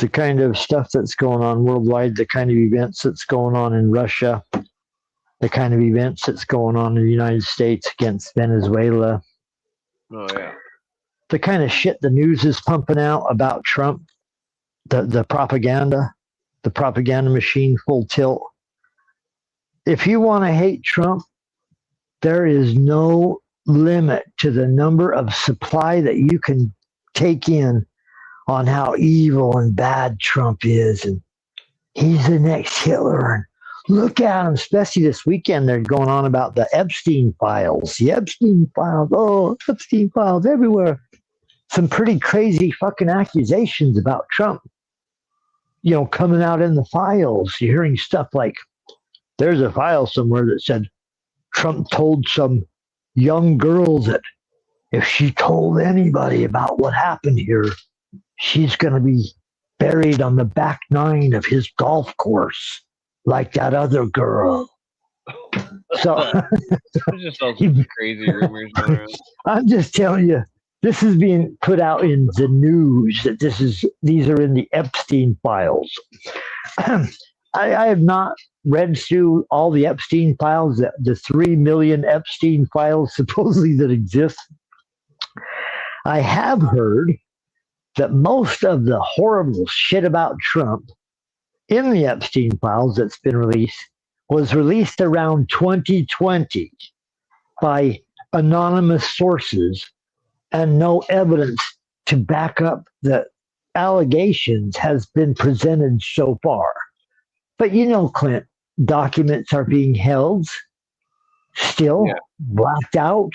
kind of stuff that's going on worldwide, the kind of events that's going on in Russia, the kind of events that's going on in the United States against Venezuela. Oh, yeah. The kind of shit the news is pumping out about Trump, the propaganda machine full tilt. If you want to hate Trump, there is no limit to the number of supply that you can take in on how evil and bad Trump is, and he's the next Hitler. And look at him, especially this weekend. They're going on about the Epstein files. The Epstein files. Oh, Epstein files everywhere. Some pretty crazy fucking accusations about Trump, coming out in the files. You're hearing stuff like, there's a file somewhere that said Trump told some young girl that if she told anybody about what happened here, she's going to be buried on the back nine of his golf course like that other girl. So there's just all sorts of crazy rumors going around. I'm just telling you, this is being put out in the news that these are in the Epstein files. I have not read through all the Epstein files, the 3 million Epstein files supposedly that exist, I have heard that most of the horrible shit about Trump in the Epstein files that's been released was released around 2020 by anonymous sources, and no evidence to back up the allegations has been presented so far. But Clint, documents are being held, still blacked out.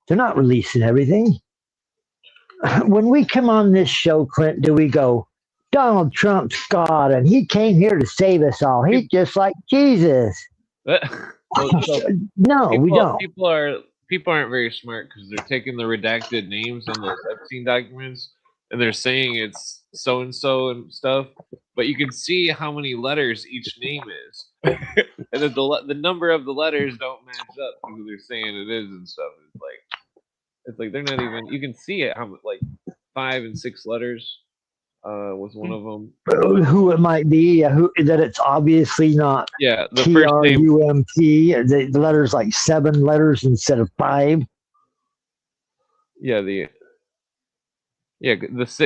They're not releasing everything. When we come on this show, Clint, do we go, Donald Trump's God and he came here to save us all? He's just like Jesus. No, we don't. People aren't very smart because they're taking the redacted names on those Epstein documents and they're saying it's so and so and stuff, but you can see how many letters each name is, and the number of the letters don't match up to who they're saying it is and stuff. It's like they're not even. You can see it how like 5 and 6 letters was one of them. Who it might be? That it's obviously not. Yeah, the first name T-R-U-M-P. The letters like 7 letters instead of 5. Yeah, the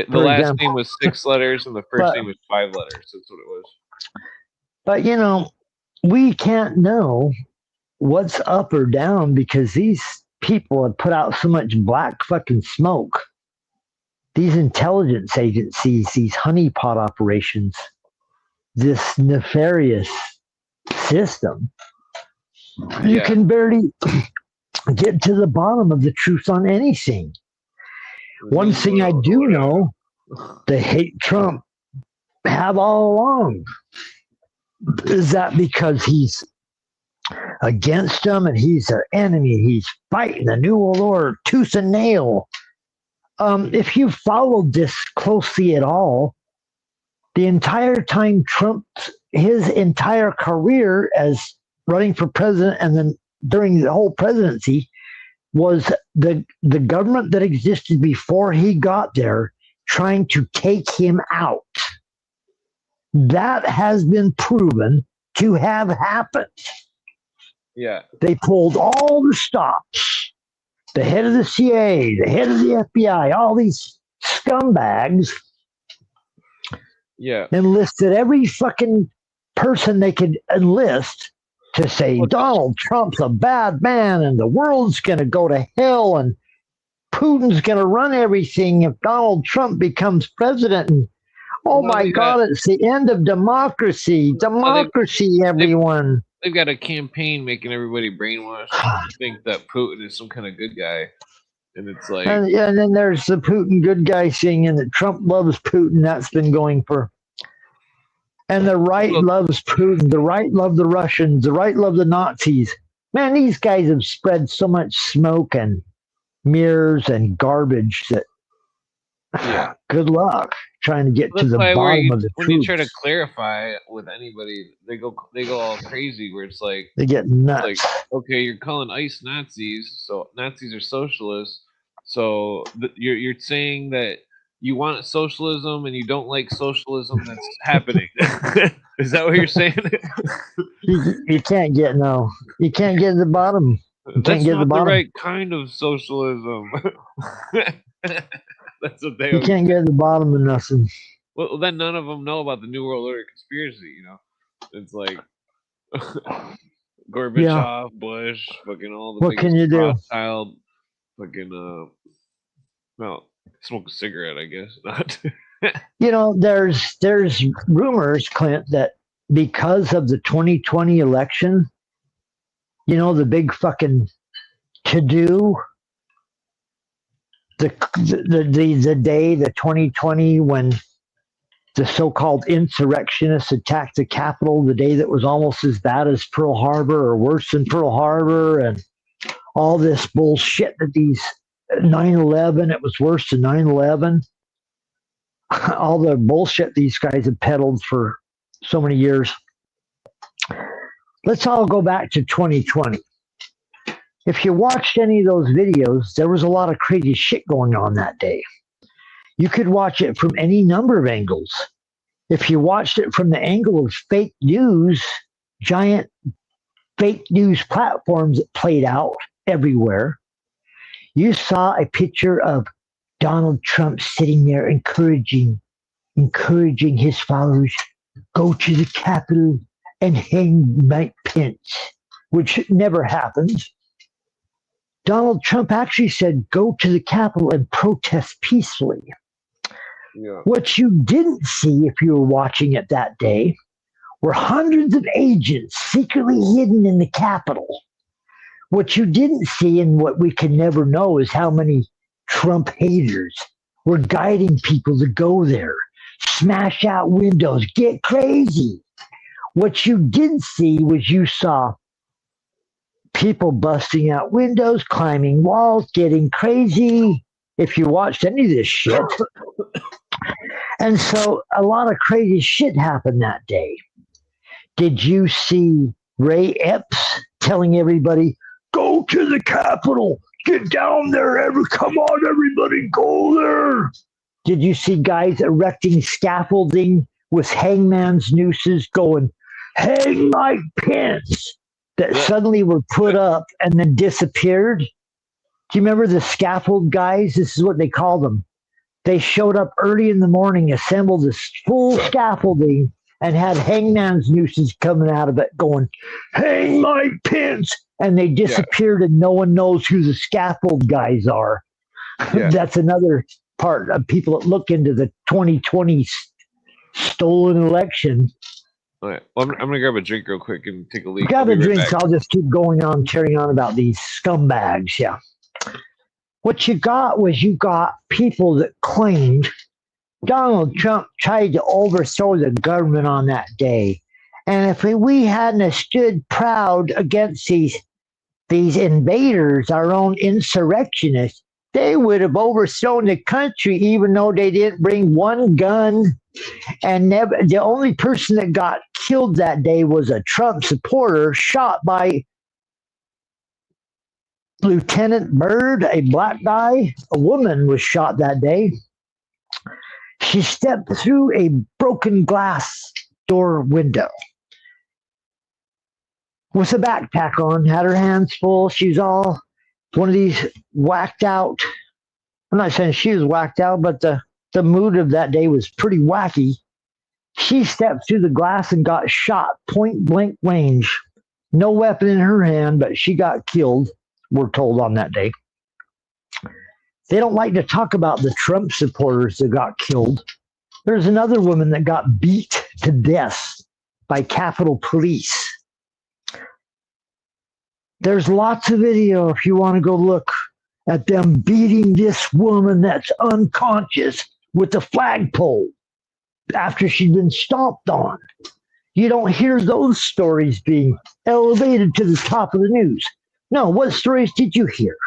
last name was 6 letters and the first name was 5 letters. That's what it was. But we can't know what's up or down because these people have put out so much black fucking smoke. These intelligence agencies, these honeypot operations, this nefarious system, you can barely get to the bottom of the truth on anything. One thing I do know, they hate Trump have all along. Is that because he's against them and he's their enemy? He's fighting the New World Order tooth and nail. If you followed this closely at all, the entire time his entire career as running for president and then during the whole presidency was the government that existed before he got there trying to take him out. That has been proven to have happened. Yeah. They pulled all the stops. The head of the CIA, the head of the FBI, all these scumbags enlisted every fucking person they could enlist to say Donald Trump's a bad man and the world's going to go to hell and Putin's going to run everything if Donald Trump becomes president. And my God, it's the end of democracy. Democracy, everyone. They've got a campaign making everybody brainwashed to think that Putin is some kind of good guy. And it's like... And then there's the Putin good guy singing that Trump loves Putin. That's been going for... And the right loves Putin. The right love the Russians. The right love the Nazis. Man, these guys have spread so much smoke and mirrors and garbage that... Good luck trying to get to the bottom of the truth. When you try to clarify with anybody, they go all crazy. Where it's like they get nuts. Like, okay, you're calling ICE Nazis, so Nazis are socialists. So you're saying that you want socialism and you don't like socialism that's happening. Is that what you're saying? you can't get You can't get to the bottom. That's not the right kind of socialism. That's what they. You can't get to the bottom of nothing. Well, then none of them know about the New World Order conspiracy. It's like Gorbachev, Bush, fucking all the. What can you do? Rothschild, fucking well, smoke a cigarette, I guess not. There's rumors, Clint, that because of the 2020 election, the big fucking to-do. The day, the 2020, when the so-called insurrectionists attacked the Capitol, the day that was almost as bad as Pearl Harbor or worse than Pearl Harbor, and all this bullshit that these 9/11, it was worse than 9/11. All the bullshit these guys have peddled for so many years. Let's all go back to 2020. If you watched any of those videos, there was a lot of crazy shit going on that day. You could watch it from any number of angles. If you watched it from the angle of fake news, giant fake news platforms that played out everywhere. You saw a picture of Donald Trump sitting there encouraging his followers, go to the Capitol and hang Mike Pence, which never happened. Donald Trump actually said, go to the Capitol and protest peacefully. Yeah. What you didn't see if you were watching it that day were hundreds of agents secretly hidden in the Capitol. What you didn't see and what we can never know is how many Trump haters were guiding people to go there, smash out windows, get crazy. What you did see was you saw people busting out windows, climbing walls, getting crazy. If you watched any of this shit. And so a lot of crazy shit happened that day. Did you see Ray Epps telling everybody, go to the Capitol, get down there, come on, everybody, go there? Did you see guys erecting scaffolding with hangman's nooses going, hang Mike Pence, that suddenly were put up and then disappeared? Do you remember the scaffold guys? This is what they called them. They showed up early in the morning, assembled this full scaffolding, and had hangman's nooses coming out of it going, hang Mike Pence! And they disappeared and no one knows who the scaffold guys are. Yeah. That's another part of people that look into the 2020 stolen election. All right. Well, I'm going to grab a drink real quick and take a leak. Grab a drink. I'll just keep carrying on about these scumbags. Yeah. What you got was people that claimed Donald Trump tried to overthrow the government on that day. And if we hadn't stood proud against these invaders, our own insurrectionists, they would have overthrown the country even though they didn't bring one gun. And the only person that got killed that day was a Trump supporter shot by Lieutenant Byrd, a black guy. A woman was shot that day. She stepped through a broken glass door window with a backpack on, had her hands full. She's all one of these whacked out. I'm not saying she was whacked out, but the mood of that day was pretty wacky. She stepped through the glass and got shot point blank range. No weapon in her hand, but she got killed, we're told, on that day. They don't like to talk about the Trump supporters that got killed. There's another woman that got beat to death by Capitol Police. There's lots of video if you want to go look at them beating this woman that's unconscious with the flagpole after she'd been stomped on. You don't hear those stories being elevated to the top of the news. No, what stories did you hear?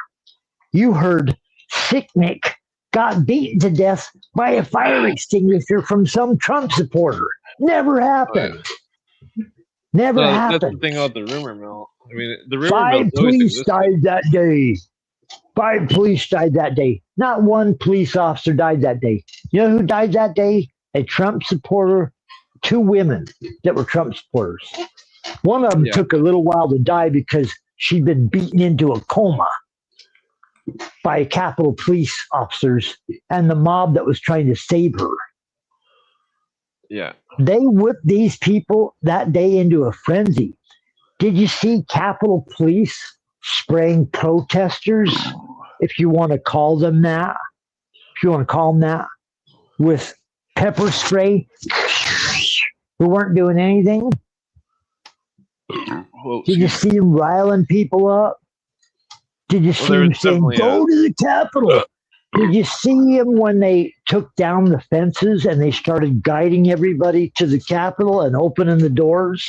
You heard Sick Nick got beaten to death by a fire extinguisher from some Trump supporter. Never happened. Never happened. That's the thing about the rumor mill. I mean, the rumor 5 police died that day. 5 police died that day. Not one police officer died that day. You know who died that day? A Trump supporter. 2 women that were Trump supporters. One of them took a little while to die because she'd been beaten into a coma by Capitol Police officers and the mob that was trying to save her. Yeah. They whipped these people that day into a frenzy. Did you see Capitol Police spraying protesters, if you want to call them that, with pepper spray, who weren't doing anything? Did you see them riling people up? Did you see them saying, go to the Capitol? Did you see them when they took down the fences and they started guiding everybody to the Capitol and opening the doors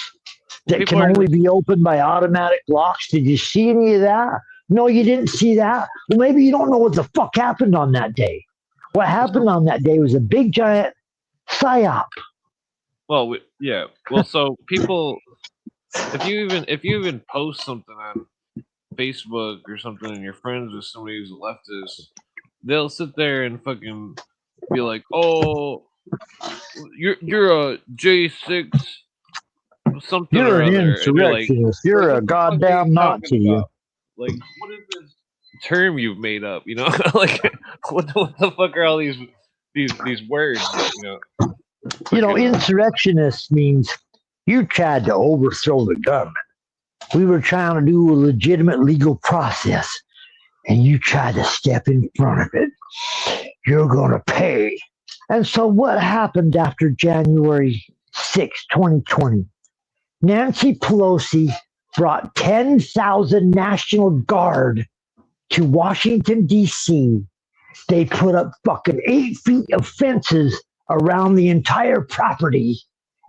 that can only be opened by automatic locks? Did you see any of that? No, you didn't see that. Well, maybe you don't know what the fuck happened on that day. What happened on that day was a big giant psyop. Well, yeah. Well, so people, if you even post something on Facebook or something and you're friends with somebody who's a leftist, they'll sit there and fucking be like, "Oh, you're a J6 something You're or an other, and you're like, insurrectionist. You're a what the fuck are you goddamn talking Nazi. about? Like, what is this term you've made up? You know, like, what the fuck are all these words? You know, You know, fucking, insurrectionist means you tried to overthrow the government. We were trying to do a legitimate legal process, and you tried to step in front of it. You're going to pay. And so, what happened after January 6, 2020? Nancy Pelosi brought 10,000 National Guard to Washington, D.C. They put up fucking 8 feet of fences around the entire property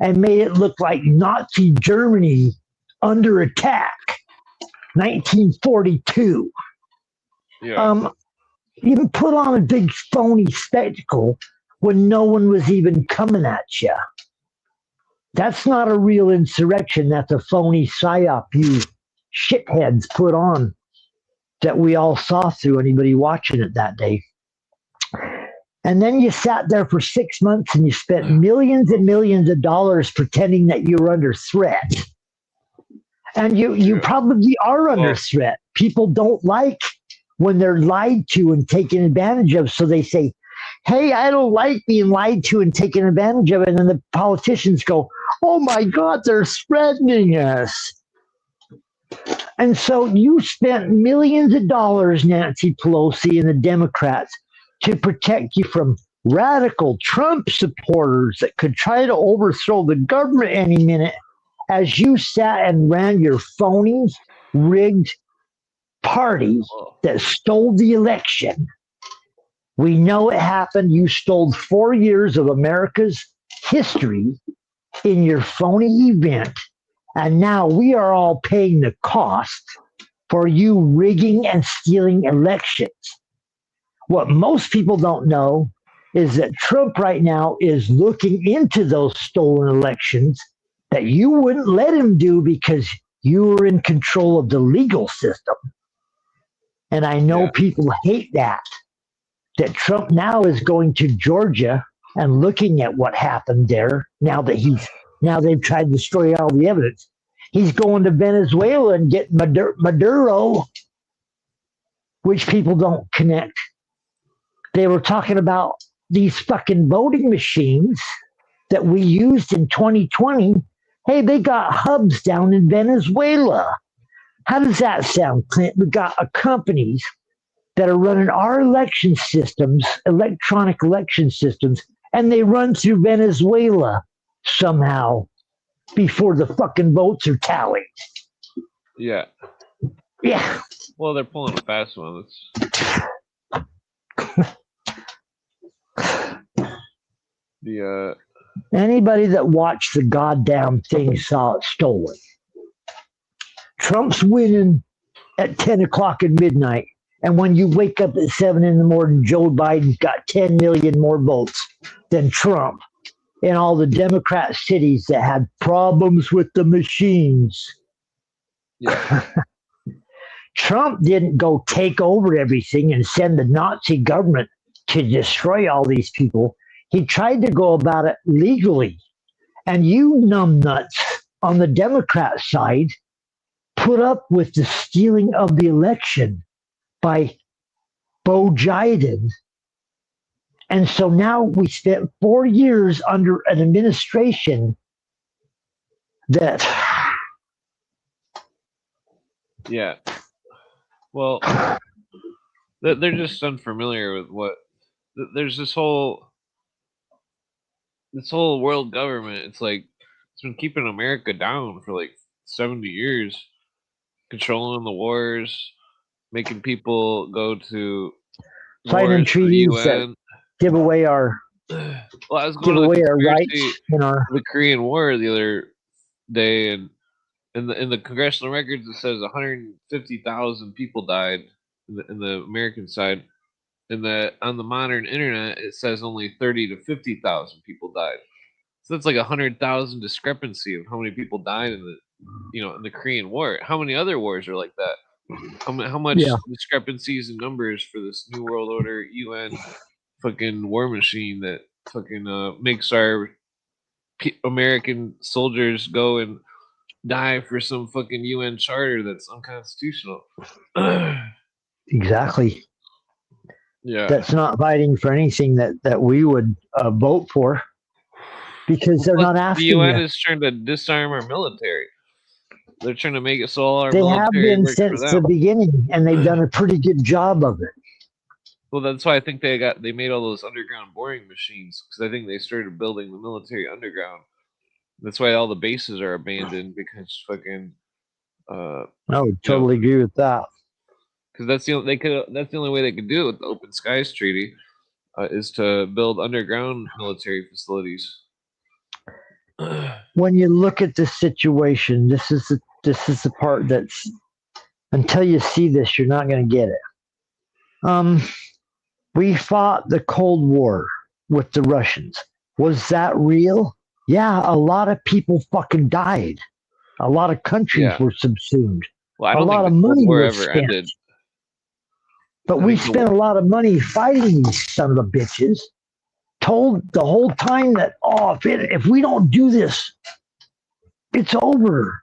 and made it look like Nazi Germany under attack. 1942. yeah, You put on a big phony spectacle when no one was even coming at you. That's not a real insurrection. That's a phony psyop you shitheads put on that we all saw through anybody watching it that day. And then you sat there for 6 months and you spent millions and millions of dollars pretending that you were under threat. And you probably are under threat. People don't like when they're lied to and taken advantage of. So they say, hey, I don't like being lied to and taken advantage of. And then the politicians go, oh my God, they're threatening us. And so you spent millions of dollars, Nancy Pelosi and the Democrats, to protect you from radical Trump supporters that could try to overthrow the government any minute as you sat and ran your phony, rigged party that stole the election. We know it happened. You stole 4 years of America's history in your phony event. And now we are all paying the cost for you rigging and stealing elections. What most people don't know is that Trump right now is looking into those stolen elections that you wouldn't let him do because you were in control of the legal system. And I know people hate that Trump now is going to Georgia and looking at what happened there now they've tried to destroy all the evidence. He's going to Venezuela and getting Maduro, which people don't connect. They were talking about these fucking voting machines that we used in 2020. Hey, they got hubs down in Venezuela. How does that sound, Clint? We got companies that are running our election systems, electronic election systems, and they run through Venezuela somehow before the fucking votes are tallied. yeah. Yeah. Well, they're pulling a fast one. Anybody that watched the goddamn thing saw it stolen. Trump's winning at 10 o'clock at midnight. And when you wake up at 7 in the morning, Joe Biden's got 10 million more votes than Trump in all the Democrat cities that had problems with the machines. Yeah. Trump didn't go take over everything and send the Nazi government to destroy all these people. He tried to go about it legally. And you numbnuts on the Democrat side put up with the stealing of the election by Bo Biden. And so now we spent 4 years under an administration that... Yeah. Well, they're just unfamiliar with what... There's this whole world government. It's like, it's been keeping America down for like 70 years. Controlling the wars, making people go to signing treaties that give away our well, I was going to our rights in the Korean War the other day, and in the congressional records it says 150,000 people died in the American side, and on the modern internet it says only 30 to 50,000 people died. So that's like 100,000 discrepancy of how many people died in the Korean War. How many other wars are like that? How much discrepancies in numbers for this New World Order UN fucking war machine that fucking makes our American soldiers go and die for some fucking UN charter that's unconstitutional. Exactly. Yeah. That's not fighting for anything that we would vote for, because they're not The asking UN you. is trying to disarm our military. They're trying to make it so all our They have military been works for since the them. beginning, and they've done a pretty good job of it. Well, that's why I think they made all those underground boring machines, because I think they started building the military underground. That's why all the bases are abandoned, because fucking. I would totally agree with that. Because that's the only way they could do it with the Open Skies Treaty, is to build underground military facilities. When you look at the situation, this is the part that's, until you see this, you're not going to get it. We fought the Cold War with the Russians. Was that real? Yeah, a lot of people fucking died. A lot of countries were subsumed. Well, I don't a lot think of the Cold money War was ever spent. ended. But we spent a lot of money fighting these son of the bitches. Told the whole time that, if we don't do this, it's over.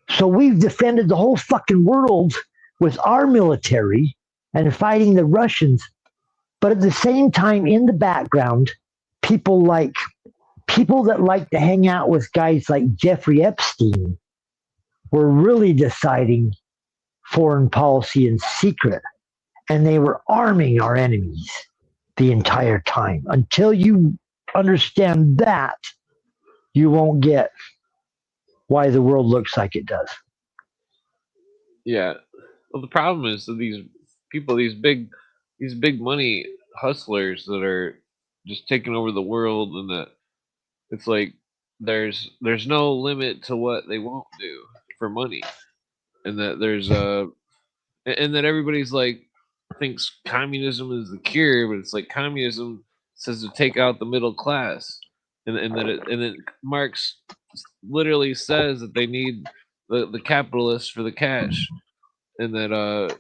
So we've defended the whole fucking world with our military and fighting the Russians. But at the same time, in the background, people that like to hang out with guys like Jeffrey Epstein were really deciding foreign policy in secret. And they were arming our enemies the entire time. Until you understand that, you won't get why the world looks like it does. Yeah. Well, the problem is that these people, these big money hustlers that are just taking over the world, and that it's like there's no limit to what they won't do for money, and that there's and that everybody's like thinks communism is the cure, but it's like communism says to take out the middle class, and that Marx literally says that they need the capitalists for the cash, and that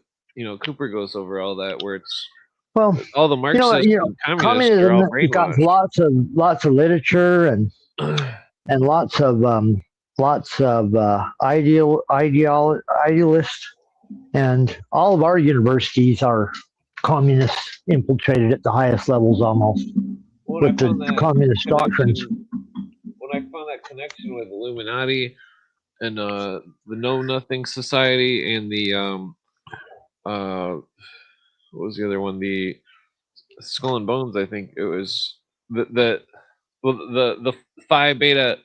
Cooper goes over all that, where it's all the Marxists and communists are all brainwashed. Got lots of literature and lots of idealists, and all of our universities are communists infiltrated at the highest levels almost with the communist doctrines. When I found that connection with Illuminati and the Know Nothing Society and the what was the other one? The Skull and Bones, I think it was the Phi Beta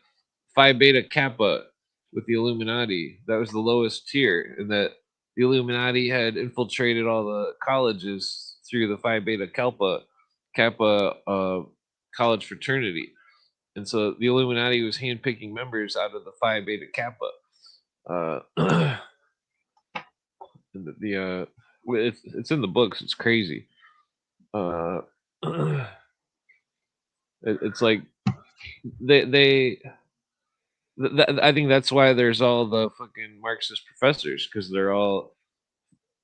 Kappa with the Illuminati. That was the lowest tier, and that the Illuminati had infiltrated all the colleges through the Phi Beta Kappa college fraternity, and so the Illuminati was handpicking members out of the Phi Beta Kappa. It's in the books. It's crazy. It's like I think that's why there's all the fucking Marxist professors, because they're all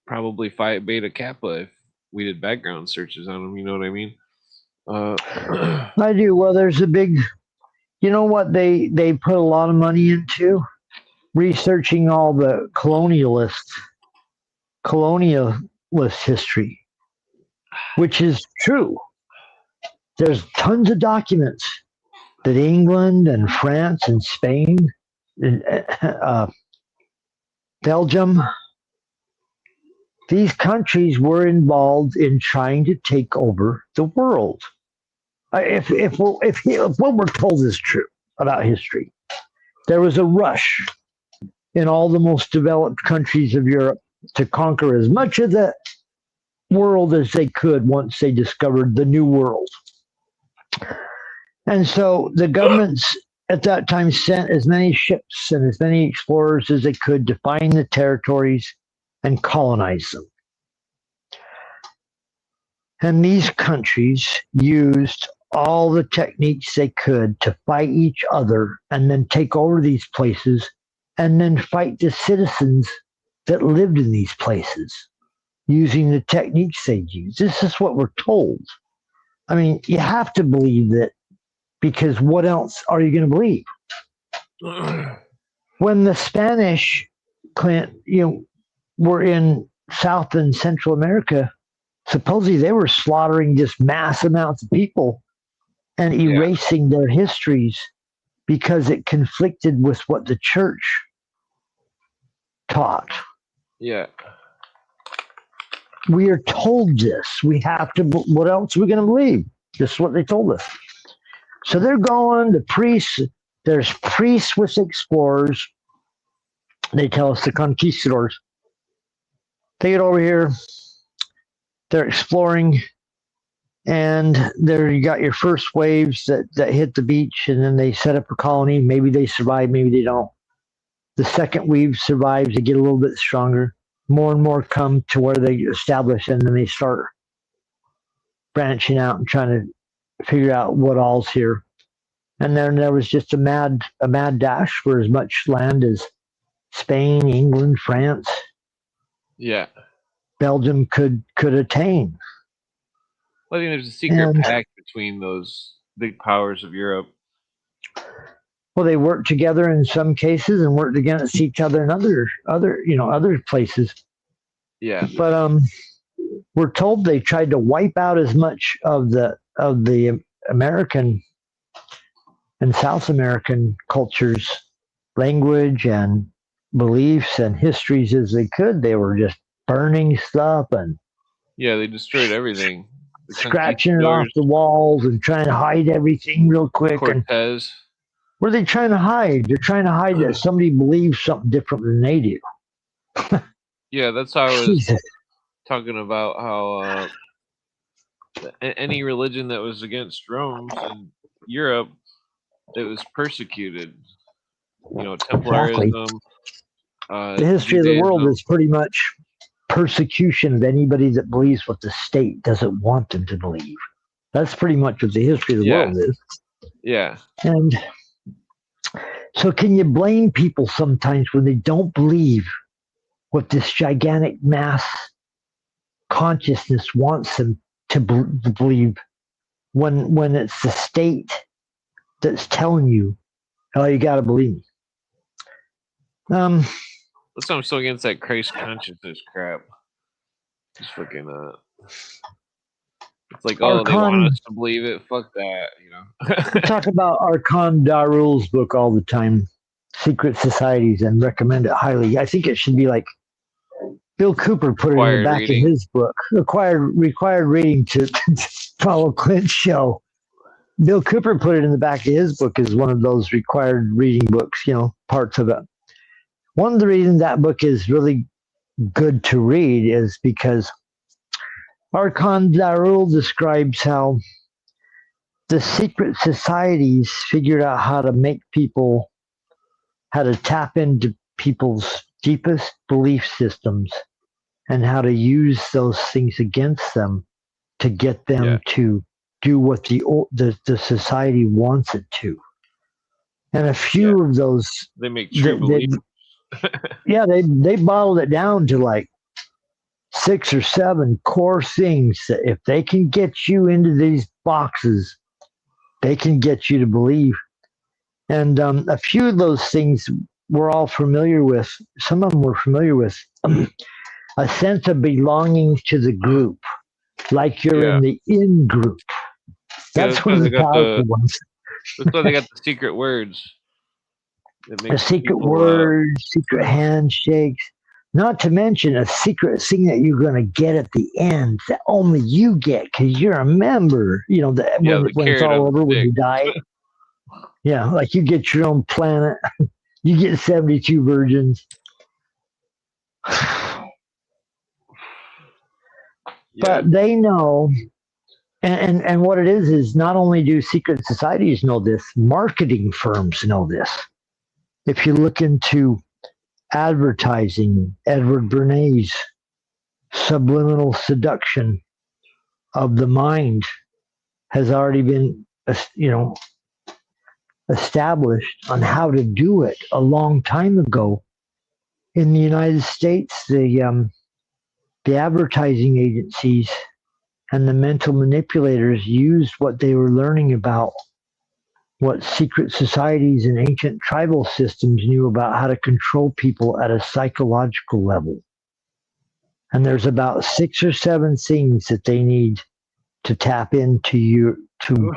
probably Phi Beta Kappa if we did background searches on them. You know what I mean? I do. Well, there's a big, you know what they put a lot of money into? Researching all the colonialist history, which is true. There's tons of documents that England and France and Spain, Belgium, these countries were involved in trying to take over the world. If what we're told is true about history, there was a rush in all the most developed countries of Europe to conquer as much of the world as they could once they discovered the New World. And so the governments at that time sent as many ships and as many explorers as they could to find the territories and colonize them. And these countries used all the techniques they could to fight each other and then take over these places and then fight the citizens that lived in these places using the techniques they'd use. This is what we're told. I mean, you have to believe that, because what else are you going to believe? when the Spanish, were in South and Central America, supposedly they were slaughtering just mass amounts of people and erasing their histories because it conflicted with what the church taught. Yeah. We are told this. We have to. What else are we going to believe? This is what they told us. So they're going. The priests. There's priests with explorers. They tell us the conquistadors. They get over here. They're exploring, and there you got your first waves that hit the beach, and then they set up a colony. Maybe they survive. Maybe they don't. The second wave survives. They get a little bit stronger. More and more come to where they establish, and then they start branching out and trying to figure out what all's here. And then there was just a mad dash for as much land as Spain, England, France, Belgium could attain. Well, I think there's a secret pact between those big powers of Europe. Well, they work together in some cases and work against each other in other places. Yeah. But we're told they tried to wipe out as much of the American and South American cultures, language and beliefs and histories as they could. They were just burning stuff and they destroyed everything. Scratching it off the walls and trying to hide everything real quick. Cortez. What are they trying to hide? They're trying to hide that somebody believes something different than they do. Yeah, that's how I was talking about how any religion that was against Rome in Europe, it was persecuted. Templarism. Exactly. The history Judaism. Of the world is pretty much persecution of anybody that believes what the state doesn't want them to believe. That's pretty much what the history of the world is. Yeah. And so can you blame people sometimes when they don't believe what this gigantic mass consciousness wants them to believe when it's the state that's telling you, oh, you got to believe me. That's why I'm so against that Christ consciousness crap. Just fucking it's like, they want us to believe it. Fuck that, I talk about Archon Darul's book all the time, Secret Societies, and recommend it highly. I think it should be like Bill Cooper put it in the back of his book. Required reading to follow Clint's show. Bill Cooper put it in the back of his book as one of those required reading books, parts of it. One of the reasons that book is really good to read is because Archon Darul describes how the secret societies figured out how to tap into people's deepest belief systems and how to use those things against them to get them to do what the society wants it to. And a few of those... They make true believers. They bottled it down to like 6 or 7 core things that if they can get you into these boxes, they can get you to believe. And a few of those things we're all familiar with. Some of them we're familiar with. A sense of belonging to the group, like you're in the in group. That's one of the powerful ones. That's why they got the secret words. The secret words, secret handshakes. Not to mention a secret thing that you're going to get at the end that only you get because you're a member. When it's all over, when you die. Like you get your own planet. You get 72 virgins. But they know, and what it is not only do secret societies know this, marketing firms know this. If you look into advertising, Edward Bernays' subliminal seduction of the mind has already been, established on how to do it a long time ago. In the United States, the advertising agencies and the mental manipulators used what they were learning about what secret societies and ancient tribal systems knew about how to control people at a psychological level. And there's about 6 or 7 things that they need to tap into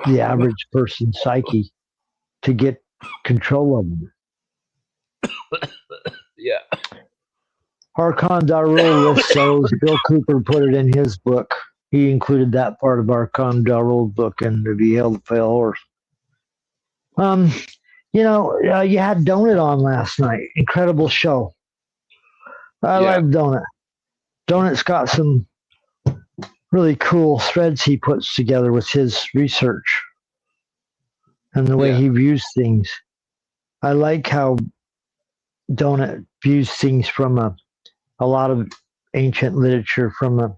the average person's psyche to get control of them. Yeah. Archon Darul lists those. Bill Cooper put it in his book. He included that part of Archon Darul's book in The Beheld the Pale Horse. You had Donut on last night. Incredible show. I love Donut. Donut's got some really cool threads he puts together with his research and the way he views things. I like how Donut views things from a lot of ancient literature from a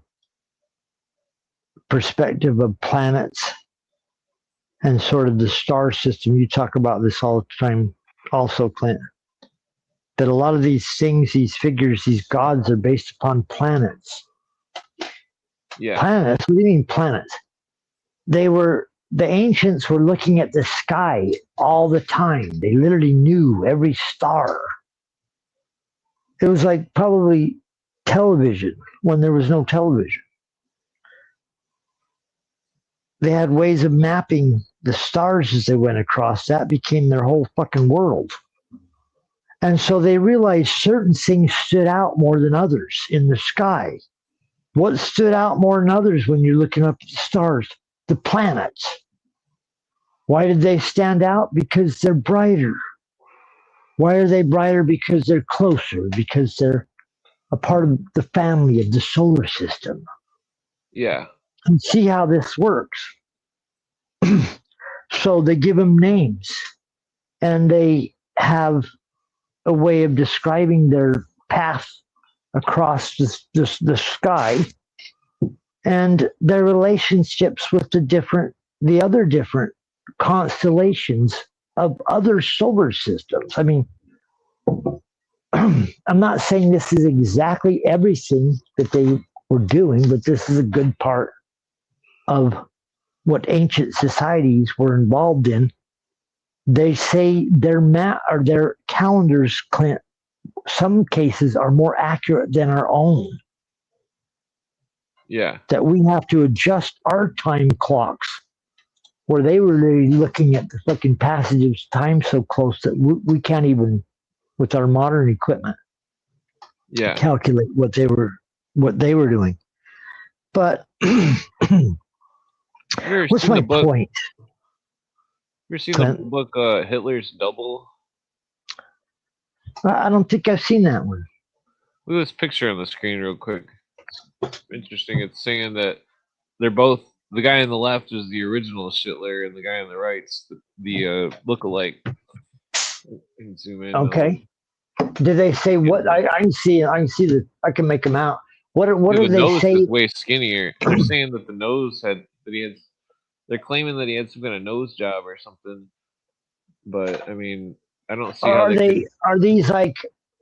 perspective of planets and sort of the star system. You talk about this all the time also, Clint, that a lot of these things, these figures, these gods are based upon planets. Yeah. Planets? What do you mean planets? The ancients were looking at the sky all the time. They literally knew every star. It was like probably television when there was no television. They had ways of mapping the stars as they went across. That became their whole fucking world. And so they realized certain things stood out more than others in the sky. What stood out more than others when you're looking up at the stars? The planets. Why did they stand out? Because they're brighter. Why are they brighter? Because they're closer, because they're a part of the family of the solar system. Yeah. And see how this works. So they give them names, and they have a way of describing their path across the sky and their relationships with the other different constellations of other solar systems. I mean, I'm not saying this is exactly everything that they were doing, but this is a good part of what ancient societies were involved in. They say their calendars, Clint, some cases are more accurate than our own. Yeah. That we have to adjust our time clocks, where they were really looking at the fucking passage of time so close that we can't even, with our modern equipment, calculate what they were doing. But what's my point? You ever seen the book Hitler's Double? I don't think I've seen that one. Look at this picture on the screen real quick. It's interesting. It's saying that they're both, the guy on the left is the original Hitler, and the guy on the right's the look-alike. can zoom in. Okay. Did they say what? I can see. I can see that. I can make them out. What do they say? Is way skinnier. They're saying that the nose had that he had. They're claiming that he had some kind of nose job or something. But I mean, I don't see how are these like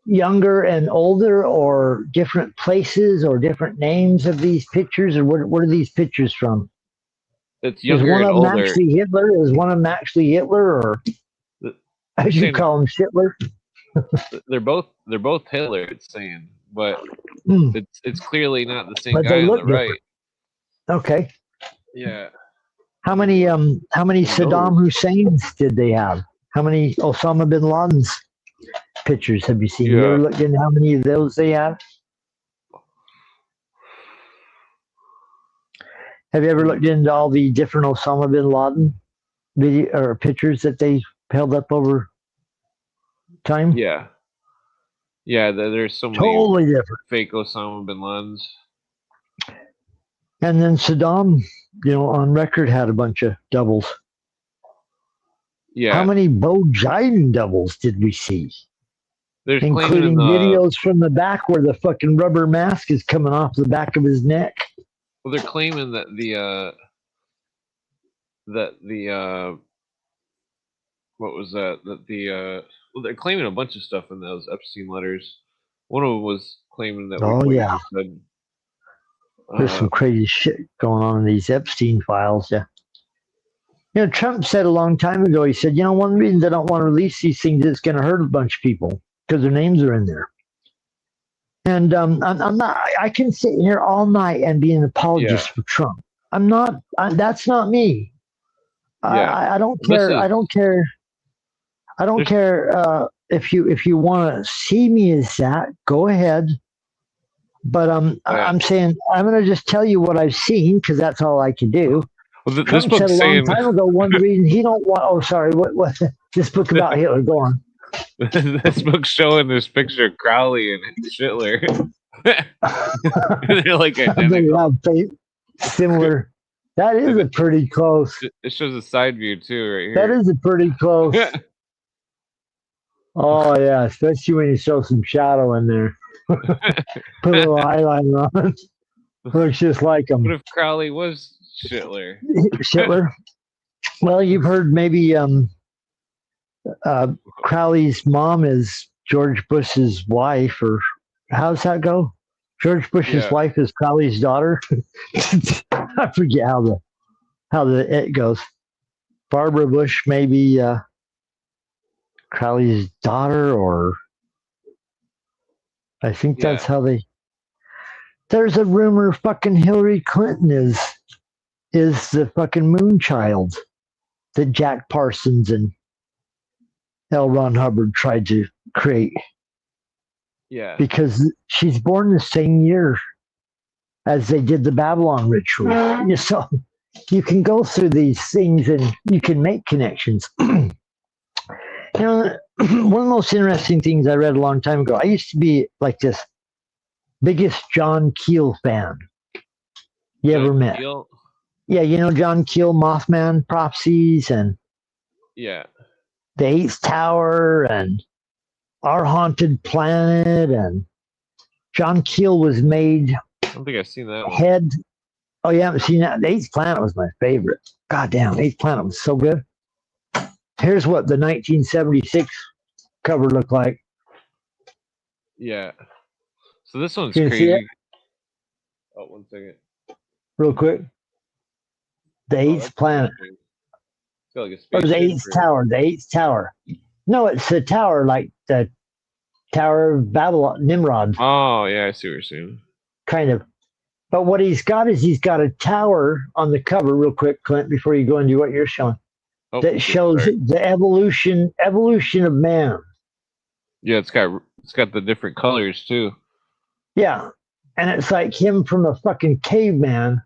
younger and older, or different places, or different names of these pictures, or what are these pictures from? It's younger and older. Is one of them actually Hitler? Is one of them actually Hitler, or as you call him, Hitler? They're both Hitler. It's saying, but it's clearly not the same guy on the right. Okay. Yeah. How many Saddam Husseins did they have? How many Osama bin Laden's pictures have you seen? You ever looked into how many of those they have? Have you ever looked into all the different Osama bin Laden video or pictures that they held up over time? Yeah. Yeah, there's so many totally different fake Osama bin Ladens. And then Saddam, on record had a bunch of doubles. Yeah. How many Bo Jiden doubles did we see? There's including videos from the back where the fucking rubber mask is coming off the back of his neck. Well, they're claiming that what was that? Well, they're claiming a bunch of stuff in those Epstein letters. One of them was claiming that. Oh yeah. There's some crazy shit going on in these Epstein files. Yeah. Trump said a long time ago, he said, one reason they don't want to release these things is it's going to hurt a bunch of people because their names are in there. And I'm not, I can sit here all night and be an apologist for Trump. I'm not, that's not me. I don't care. I don't care. I don't care if you want to see me as that, go ahead. But I'm saying I'm going to just tell you what I've seen because that's all I can do. Well, Trump said a long time ago one reason he don't want. Oh, sorry. What this book about Hitler? Go on. This book's showing this picture of Crowley and Hitler. They're like identical. Similar. That is a pretty close. It shows a side view too, right here. That is a pretty close. Oh yeah, especially when you show some shadow in there. Put a little eyeliner on. Looks just like him. What if Crowley was Hitler? Hitler? Well, you've heard maybe Crowley's mom is George Bush's wife, or how's that go? George Bush's wife is Crowley's daughter. I forget how it goes. Barbara Bush maybe Crowley's daughter, or I think that's how they. There's a rumor fucking Hillary Clinton is the fucking moon child that Jack Parsons and L. Ron Hubbard tried to create. Yeah. Because she's born the same year as they did the Babylon ritual. So you can go through these things and you can make connections. One of the most interesting things I read a long time ago, I used to be like this biggest John Keel fan you ever met. Keel? Yeah, John Keel, Mothman Prophecies, and the Eighth Tower, and Our Haunted Planet, and John Keel was made. I don't think I've seen that one. Head. Oh, you haven't seen that? The Eighth Planet was my favorite. God damn, Eighth Planet was so good. Here's what the 1976 cover looked like. Yeah. So this one's crazy. Oh, 1 second. Real quick. The Eighth Planet. Or the Eighth Tower. The Eighth Tower. No, it's the tower, like the Tower of Babylon, Nimrod. Oh, yeah, I see what you're saying. Kind of. But what he's got is he's got a tower on the cover, real quick, Clint, before you go into what you're showing. That shows the evolution of man. Yeah, it's got the different colors too. Yeah. And it's like him from a fucking caveman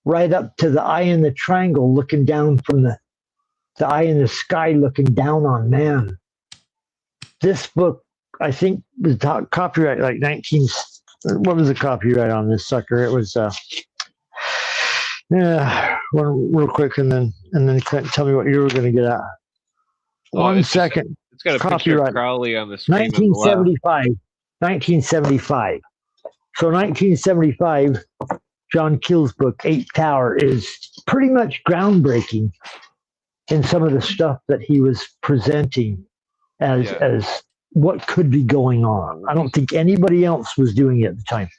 right up to the eye in the triangle looking down from the eye in the sky looking down on man. This book, I think, was copyright like what was the copyright on this sucker? It was one real quick and then tell me what you were going to get at. One second. It's got a picture of Crowley on the screen. 1975. So 1975, John Keel's book, Eighth Tower, is pretty much groundbreaking in some of the stuff that he was presenting as what could be going on. I don't think anybody else was doing it at the time.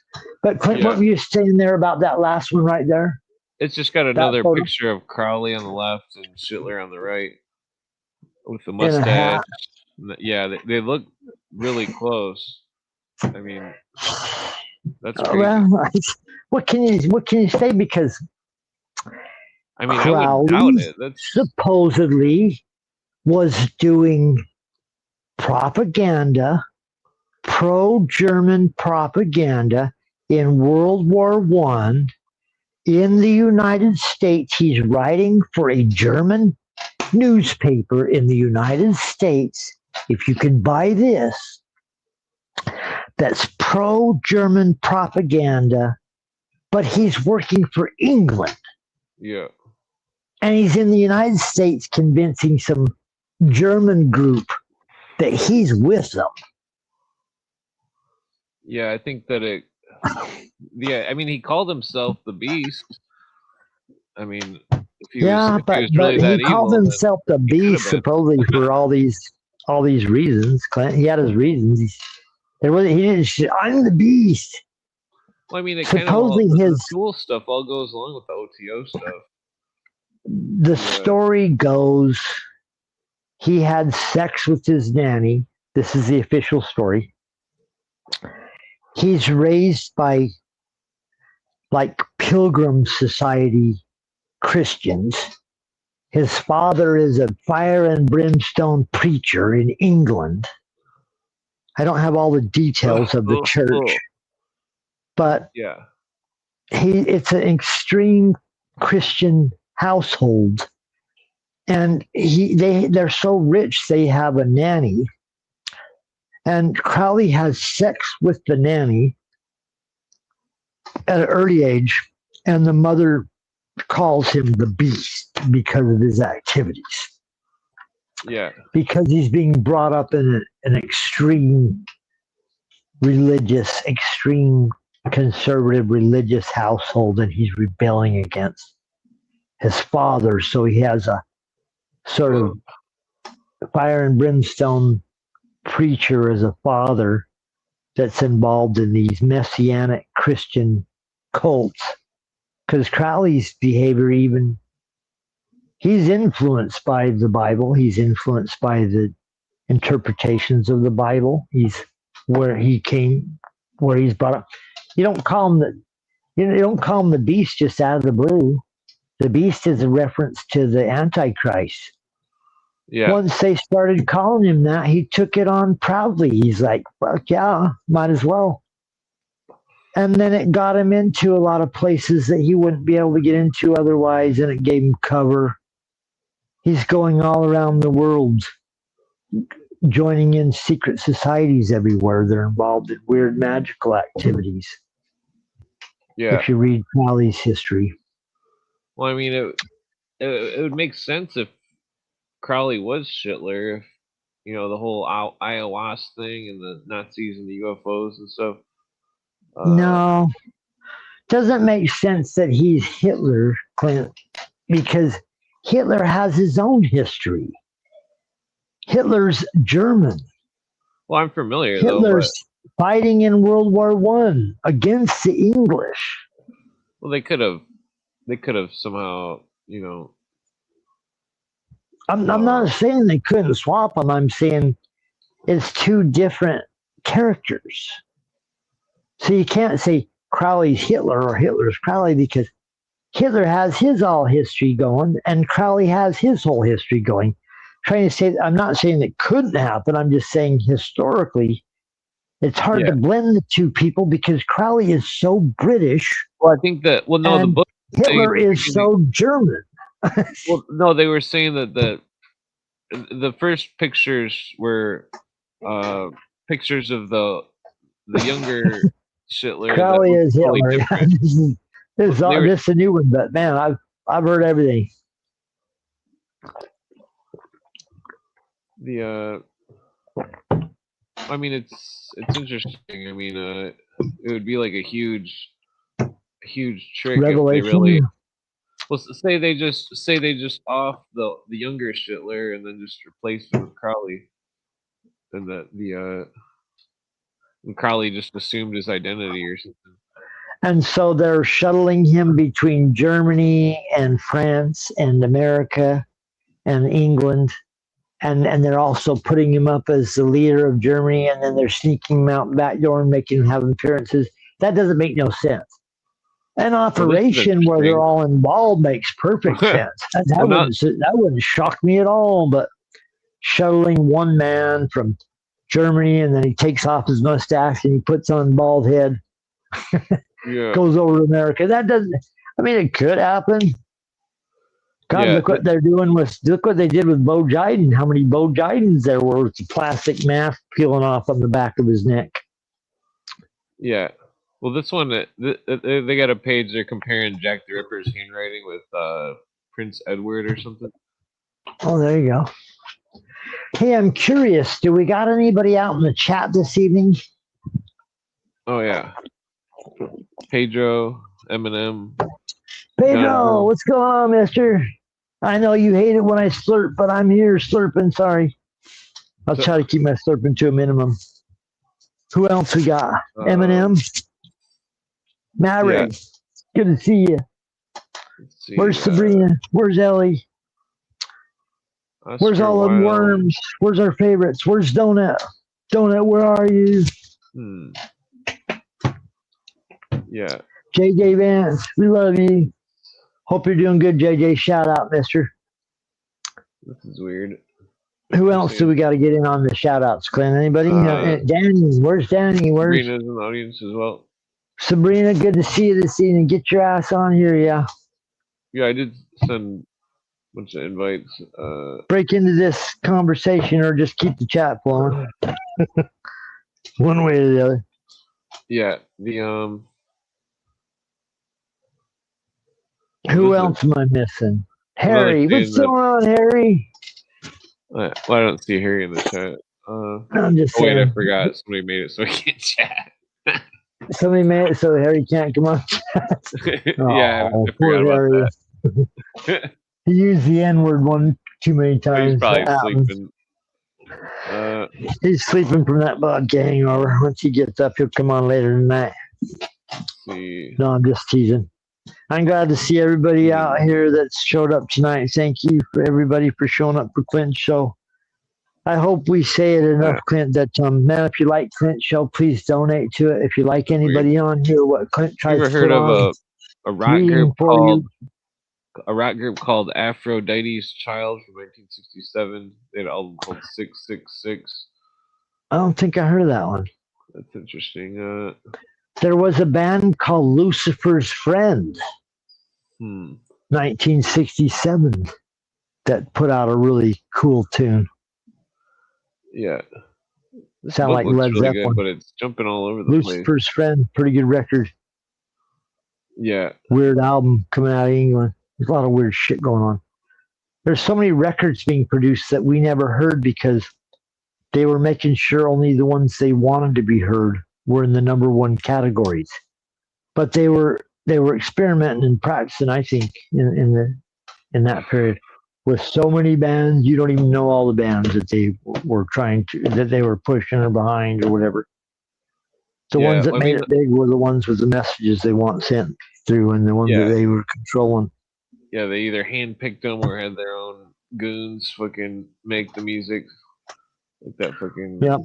But Clint, what were you saying there about that last one right there? It's just got another picture of Crowley on the left and Hitler on the right with the mustache. Yeah, they look really close. I mean, that's crazy. Well, what can you say? Because I mean, Crowley I wouldn't doubt it. Supposedly was doing propaganda, pro-German propaganda in World War I. In the United States, he's writing for a German newspaper in the United States. If you can buy this, that's pro-German propaganda, but he's working for England. Yeah. And he's in the United States convincing some German group that he's with them. Yeah, I think that I mean, he called himself the Beast. I mean, if he was really that he called evil, himself the Beast supposedly for all these reasons. Clint, he had his reasons. He didn't. I'm the Beast. Well, I mean, supposedly the dual stuff all goes along with the OTO stuff. The story goes he had sex with his nanny. This is the official story. He's raised by like Pilgrim Society Christians. His father is a fire and brimstone preacher in England. I don't have all the details of the church, but yeah, it's an extreme Christian household, and they're so rich they have a nanny, and Crowley has sex with the nanny at an early age, and the mother calls him the beast because of his activities. Yeah. Because he's being brought up in an extreme religious, extreme conservative religious household, and he's rebelling against his father. So he has a sort of fire and brimstone preacher as a father that's involved in these messianic Christian cults. Because Crowley's behavior, even he's influenced by the Bible. He's influenced by the interpretations of the Bible. He's where he came, where he's brought up. You don't call him the beast just out of the blue. The beast is a reference to the Antichrist. Yeah. Once they started calling him that, he took it on proudly. He's like, well, yeah, might as well. And then it got him into a lot of places that he wouldn't be able to get into otherwise, and it gave him cover. He's going all around the world, joining in secret societies everywhere. They're involved in weird magical activities. Yeah. If you read Crowley's history. Well, I mean, it would make sense if Crowley was Hitler, if, you know, the whole ayahuasca thing and the Nazis and the UFOs and stuff. No, doesn't make sense that he's Hitler, Clint, because Hitler has his own history. Hitler's German. Well, I'm familiar. Hitler's fighting in World War I against the English. Well, they could have somehow, you know. I'm not saying they couldn't swap them. I'm saying it's two different characters. So you can't say Crowley's Hitler or Hitler's Crowley, because Hitler has his all history going and Crowley has his whole history going. Trying to say, I'm not saying it couldn't happen. I'm just saying historically, it's hard to blend the two people because Crowley is so British. Well, I think that, the book. Hitler is so German. Well, no, they were saying that the first pictures were pictures of the younger Hitler. Crowley is Hitler. This is a new one, but man, I've heard everything. I mean, it's interesting. I mean, it would be like a huge trick revelation. If they really. Well, say they just off the younger Hitler and then just replace him with Crowley, and and Crowley just assumed his identity or something. And so they're shuttling him between Germany and France and America and England. And they're also putting him up as the leader of Germany, and then they're sneaking him out back door and making him have appearances. That doesn't make no sense. An operation where they're all involved makes perfect sense. That wouldn't shock me at all, but shuttling one man from Germany, and then he takes off his mustache and he puts on a bald head, goes over to America. That doesn't, I mean, it could happen. God, look what they're doing look what they did with Bo Jiden. How many Bo Jidens there were with the plastic mask peeling off on the back of his neck. Yeah. Well, this one, they got a page, they're comparing Jack the Ripper's handwriting with Prince Edward or something. Oh, there you go. Hey, I'm curious. Do we got anybody out in the chat this evening? Oh, yeah. Pedro, Eminem. Pedro, what's going on, mister? I know you hate it when I slurp, but I'm here slurping. Sorry. I'll try to keep my slurping to a minimum. Who else we got? Eminem. Maverick. Good to see you. Let's see. Where's Sabrina? Where's Ellie? Where's Oscar all them Wilde. worms? Where's our favorites? Where's Donut? Donut, where are you? Yeah. JJ Vance, we love you. Hope you're doing good, JJ. Shout out, mister. This is weird. Who else do we got to get in on the shout outs, Clint? Anybody? Danny. Where's Danny? Where's Sabrina's in the audience as well. Sabrina? Good to see you this evening. Get your ass on here, yeah. Yeah, I did send a bunch of invites. Break into this conversation or just keep the chat flowing. One way or the other. Yeah, the Who else am I missing? Harry. What's going on, Harry? Well, I don't see Harry in the chat. I'm just saying. Wait, I forgot. Somebody made it so I can't chat. Somebody made it so Harry can't come on chat. Yeah, I forgot about that. He used the N-word one too many times. He's probably sleeping. He's sleeping from that vodka hangover. Once he gets up, he'll come on later tonight. See. No, I'm just teasing. I'm glad to see everybody out here that showed up tonight. Thank you for everybody for showing up for Clint's show. I hope we say it enough, Clint, that man, if you like Clint's show, please donate to it. If you like anybody on here, what Clint tries to heard of a rock group called Aphrodite's Child from 1967? They had an album called 666. I don't think I heard of that one. That's interesting. There was a band called Lucifer's Friend, 1967, that put out a really cool tune. Yeah. Sound like Led really Zeppelin. Good, but it's jumping all over the place. Lucifer's Friend, pretty good record. Yeah. Weird album coming out of England. There's a lot of weird shit going on. There's so many records being produced that we never heard because they were making sure only the ones they wanted to be heard were in the number one categories. But they were experimenting and practicing, I think, in that period. With so many bands, you don't even know all the bands that they were pushing or behind or whatever. The ones that made it big were the ones with the messages they want sent through, and the ones that they were controlling. Yeah, they either handpicked them or had their own goons fucking make the music. Like that fucking. Yeah.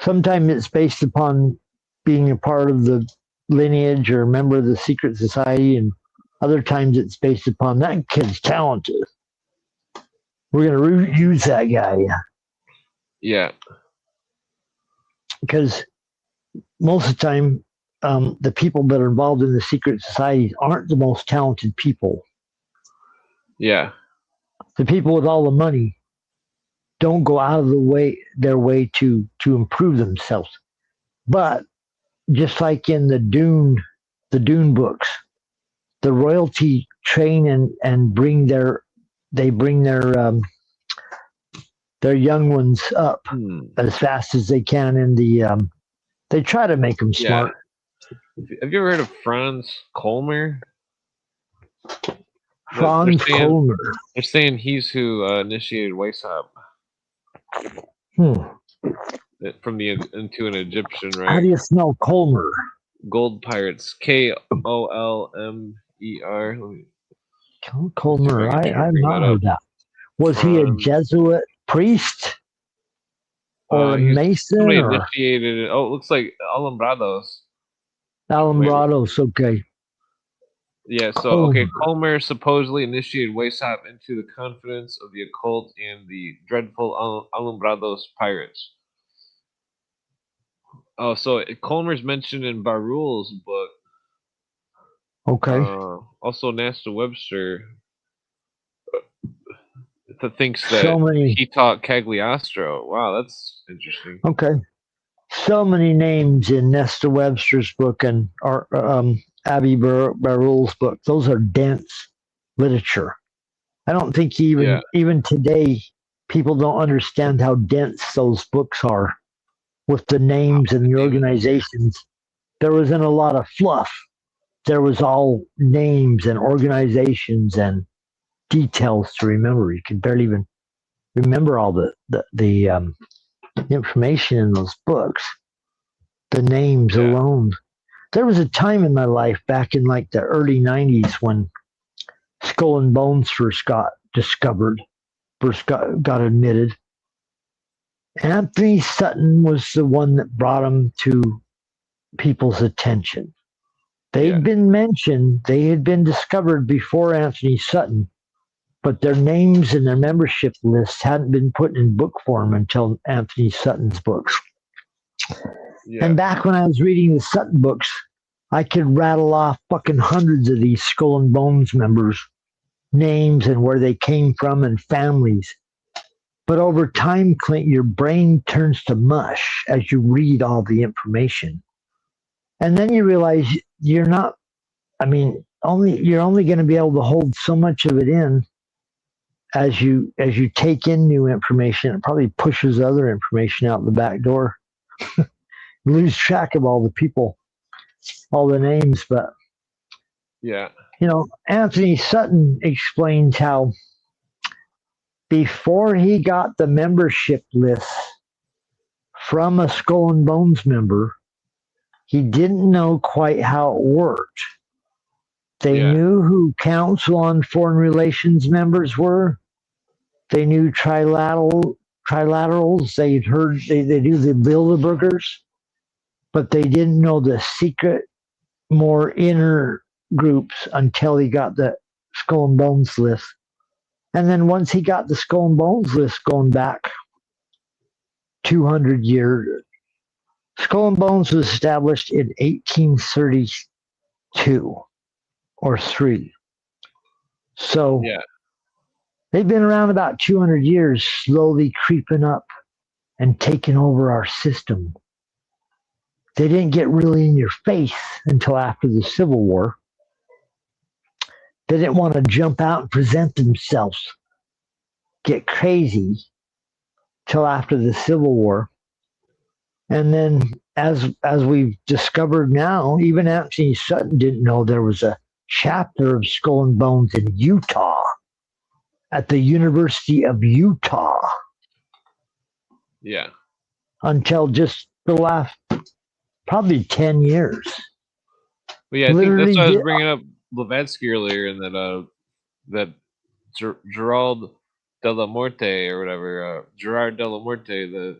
Sometimes it's based upon being a part of the lineage or a member of the secret society, and other times it's based upon that kid's talented. We're going to use that guy. Yeah. Because most of the time, the people that are involved in the secret societies aren't the most talented people. Yeah. The people with all the money don't go out of their way to improve themselves. But just like in the Dune books, the royalty train and bring their young ones up as fast as they can in the they try to make them smart. Have you ever heard of Franz Kolmer? Franz Kolmer. They're saying he's who initiated Weishaupt. From into an Egyptian, right? How do you spell Kolmer? Gold Pirates. Kolmer. Kolmer. I've not heard that. Was he a Jesuit priest or a Mason? Somebody initiated it. Oh, it looks like Alumbrados. Alumbrados, okay. Yeah, so, Kolmer supposedly initiated Weishaupt into the confidence of the occult and the dreadful Alumbrados pirates. Oh, so Kolmer's mentioned in Barul's book. Okay. Also, Nasta Webster thinks that he taught Cagliostro. Wow, that's interesting. Okay. So many names in Nesta Webster's book and Abby Barul's book. Those are dense literature. I don't think even today people don't understand how dense those books are with the names and the organizations. There wasn't a lot of fluff. There was all names and organizations and details to remember. You could barely even remember all the information in those books. The names alone. There was a time in my life back in like the early 90s when Skull and Bones first got discovered, first got admitted. Anthony Sutton was the one that brought them to people's attention. They'd been mentioned, they had been discovered before Anthony Sutton, but their names and their membership lists hadn't been put in book form until Anthony Sutton's books. Yeah. And back when I was reading the Sutton books, I could rattle off fucking hundreds of these Skull and Bones members' names and where they came from and families. But over time, Clint, your brain turns to mush as you read all the information. And then you realize you're not, you're only going to be able to hold so much of it in as you take in new information. It probably pushes other information out the back door. You lose track of all the people, all the names. But, Anthony Sutton explains how before he got the membership list from a Skull and Bones member, he didn't know quite how it worked. They knew who Council on Foreign Relations members were. They knew trilaterals. They'd heard they knew the Bilderbergers, but they didn't know the secret, more inner groups until he got the Skull and Bones list. And then once he got the Skull and Bones list going back 200 years, Skull and Bones was established in 1832 or 3. So they've been around about 200 years, slowly creeping up and taking over our system. They didn't get really in your face until after the Civil War. They didn't want to jump out and present themselves, get crazy, till after the Civil War. And then, as we've discovered now, even Anthony Sutton didn't know there was a chapter of Skull and Bones in Utah, at the University of Utah. Yeah. Until just the last probably 10 years. Well, yeah, I think that's why I was bringing up Blavatsky earlier, and that Gerald de la Morte or whatever, Gerard de la Morte,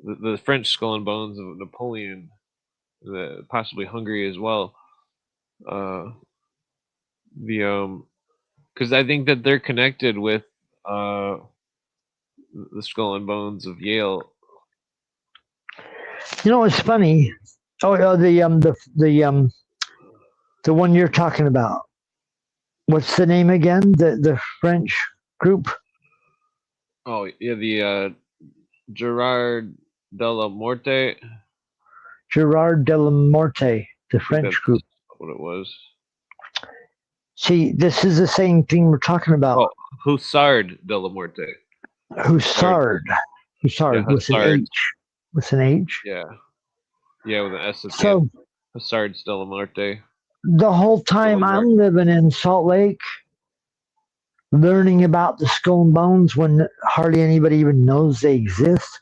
the French Skull and Bones of Napoleon, possibly Hungary as well. Because I think that they're connected with the Skull and Bones of Yale. You know, it's funny. The one you're talking about. What's the name again? The French group. Oh yeah, the Gerard de la Morte. Gerard de la Morte, the French group. What it was. See, this is the same thing we're talking about. Oh, Hussard de la Morte. Hussard. Yeah, with an H. With an H? Yeah. Yeah, with an S at the So, end. Hussard de la Morte. the whole time I'm living in Salt Lake, learning about the Skull and Bones when hardly anybody even knows they exist,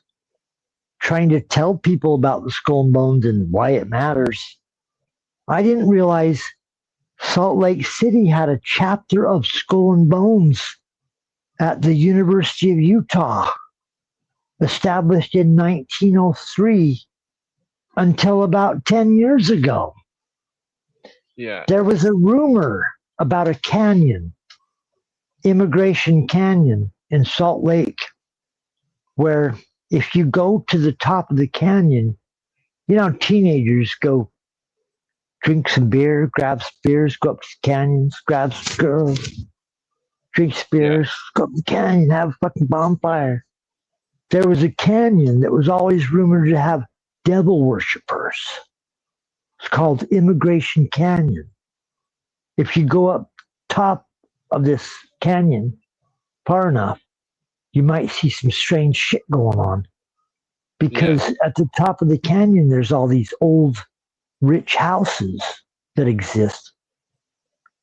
trying to tell people about the Skull and Bones and why it matters, I didn't realize Salt Lake City had a chapter of Skull and Bones at the University of Utah, established in 1903 until about 10 years ago. Yeah. There was a rumor about a canyon, Immigration Canyon in Salt Lake, where if you go to the top of the canyon, you know, teenagers go drink some beer, grab spears, go up to the canyons, grab some girls, drink spears, go up the canyon, have a fucking bonfire. There was a canyon that was always rumored to have devil worshippers. It's called Immigration Canyon. If you go up top of this canyon far enough, you might see some strange shit going on. Because at the top of the canyon, there's all these old rich houses that exist.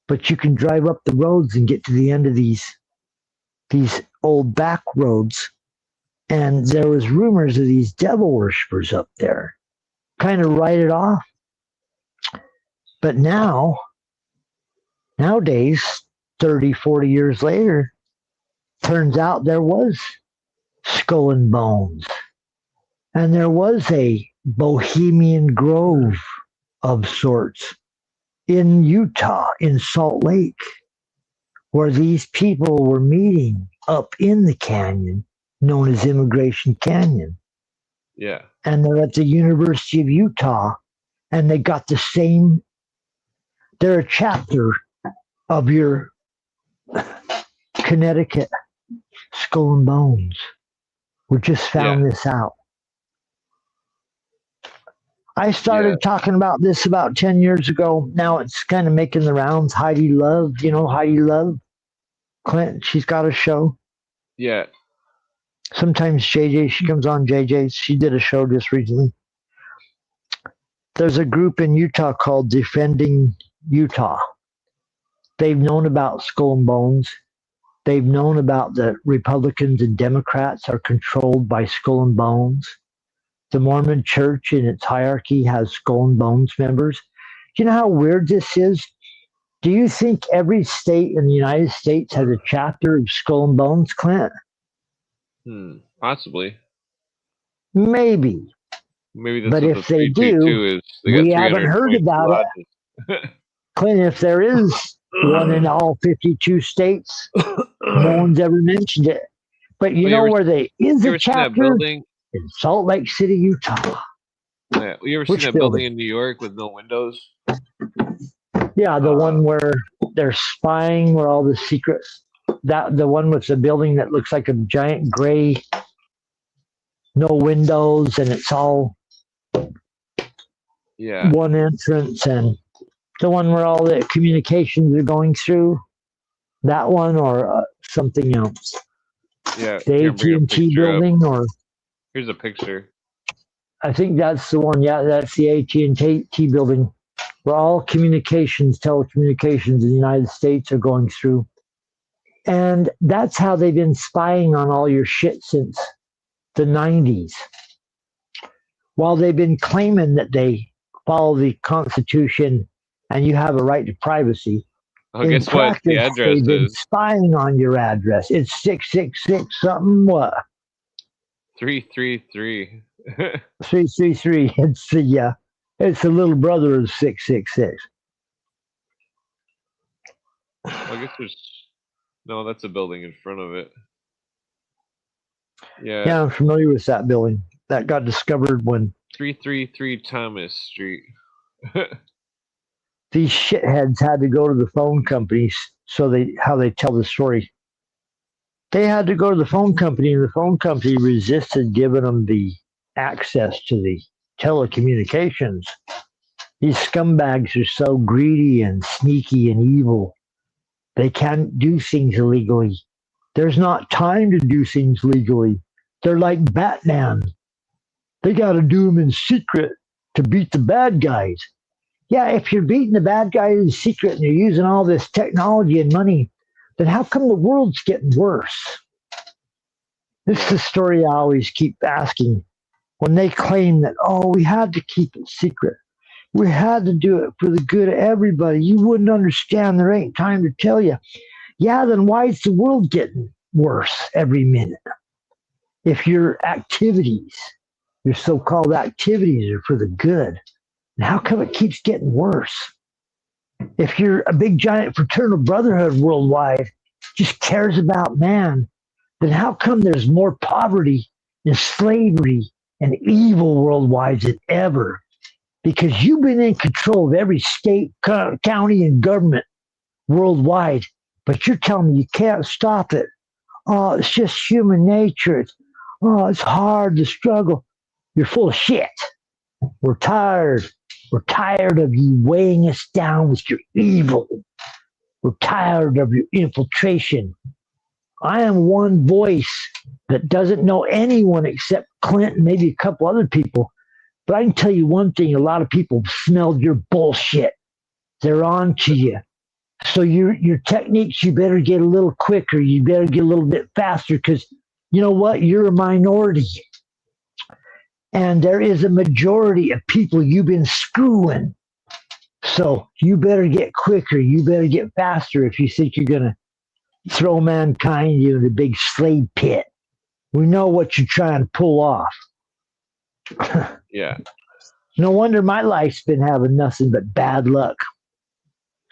But you can drive up the roads and get to the end of these old back roads. And there was rumors of these devil worshippers up there. Kind of write it off. But nowadays, 30, 40 years later, turns out there was Skull and Bones. And there was a Bohemian Grove of sorts in Utah, in Salt Lake, where these people were meeting up in the canyon known as Immigration Canyon. Yeah. And they're at the University of Utah, and they got the same, they're a chapter of your Connecticut Skull and Bones. We just found this out. I started talking about this about 10 years ago. Now it's kind of making the rounds. Heidi Love, you know Heidi Love? Clint, she's got a show. Yeah. Sometimes JJ, she comes on JJ's. She did a show just recently. There's a group in Utah called Defending Utah. They've known about Skull and Bones. They've known about the Republicans and Democrats are controlled by Skull and Bones. The Mormon Church in its hierarchy has Skull and Bones members. Do you know how weird this is? Do you think every state in the United States has a chapter of Skull and Bones, Clint? Possibly. Maybe. Maybe that's but what if the they do, is. They we haven't heard about it. Clint, if there is one in all 52 states, no one's ever mentioned it. But you know where there is a chapter? In Salt Lake City, Utah. Yeah. You ever seen that building in New York with no windows? Yeah, the one where they're spying, where all the secrets. The one with the building that looks like a giant gray, no windows, and it's all one entrance, and the one where all the communications are going through. That one or something else. Yeah. The AT&T building or. Here's a picture. I think that's the one. Yeah, that's the AT&T building where all telecommunications in the United States are going through. And that's how they've been spying on all your shit since the 90s. While they've been claiming that they follow the Constitution and you have a right to privacy. Oh, guess what? The address they've been spying on your address. It's 666 something what? 333. 333. It's the little brother of 666. I guess that's a building in front of it. Yeah, I'm familiar with that building. That got discovered when 333 Thomas Street. These shitheads had to go to the phone companies how they tell the story. They had to go to the phone company, and the phone company resisted giving them the access to the telecommunications. These scumbags are so greedy and sneaky and evil. They can't do things illegally. There's not time to do things legally. They're like Batman. They got to do them in secret to beat the bad guys. Yeah, if you're beating the bad guys in secret and you're using all this technology and money, then how come the world's getting worse? This is the story I always keep asking. When they claim that, we had to keep it secret. We had to do it for the good of everybody. You wouldn't understand. There ain't time to tell you. Yeah, then why is the world getting worse every minute? If your so-called activities are for the good, and how come it keeps getting worse? If you're a big giant fraternal brotherhood worldwide just cares about man, then how come there's more poverty and slavery and evil worldwide than ever? Because you've been in control of every state, county, and government worldwide, but you're telling me you can't stop it. Oh, it's just human nature. It's hard to struggle. You're full of shit. We're tired. We're tired of you weighing us down with your evil. We're tired of your infiltration. I am one voice that doesn't know anyone except Clint and maybe a couple other people. But I can tell you one thing, a lot of people smelled your bullshit. They're on to you. So your techniques, you better get a little quicker. You better get a little bit faster because you know what? You're a minority. And there is a majority of people you've been screwing. So you better get quicker. You better get faster if you think you're going to throw mankind into the big slave pit. We know what you're trying to pull off. Yeah. No wonder my life's been having nothing but bad luck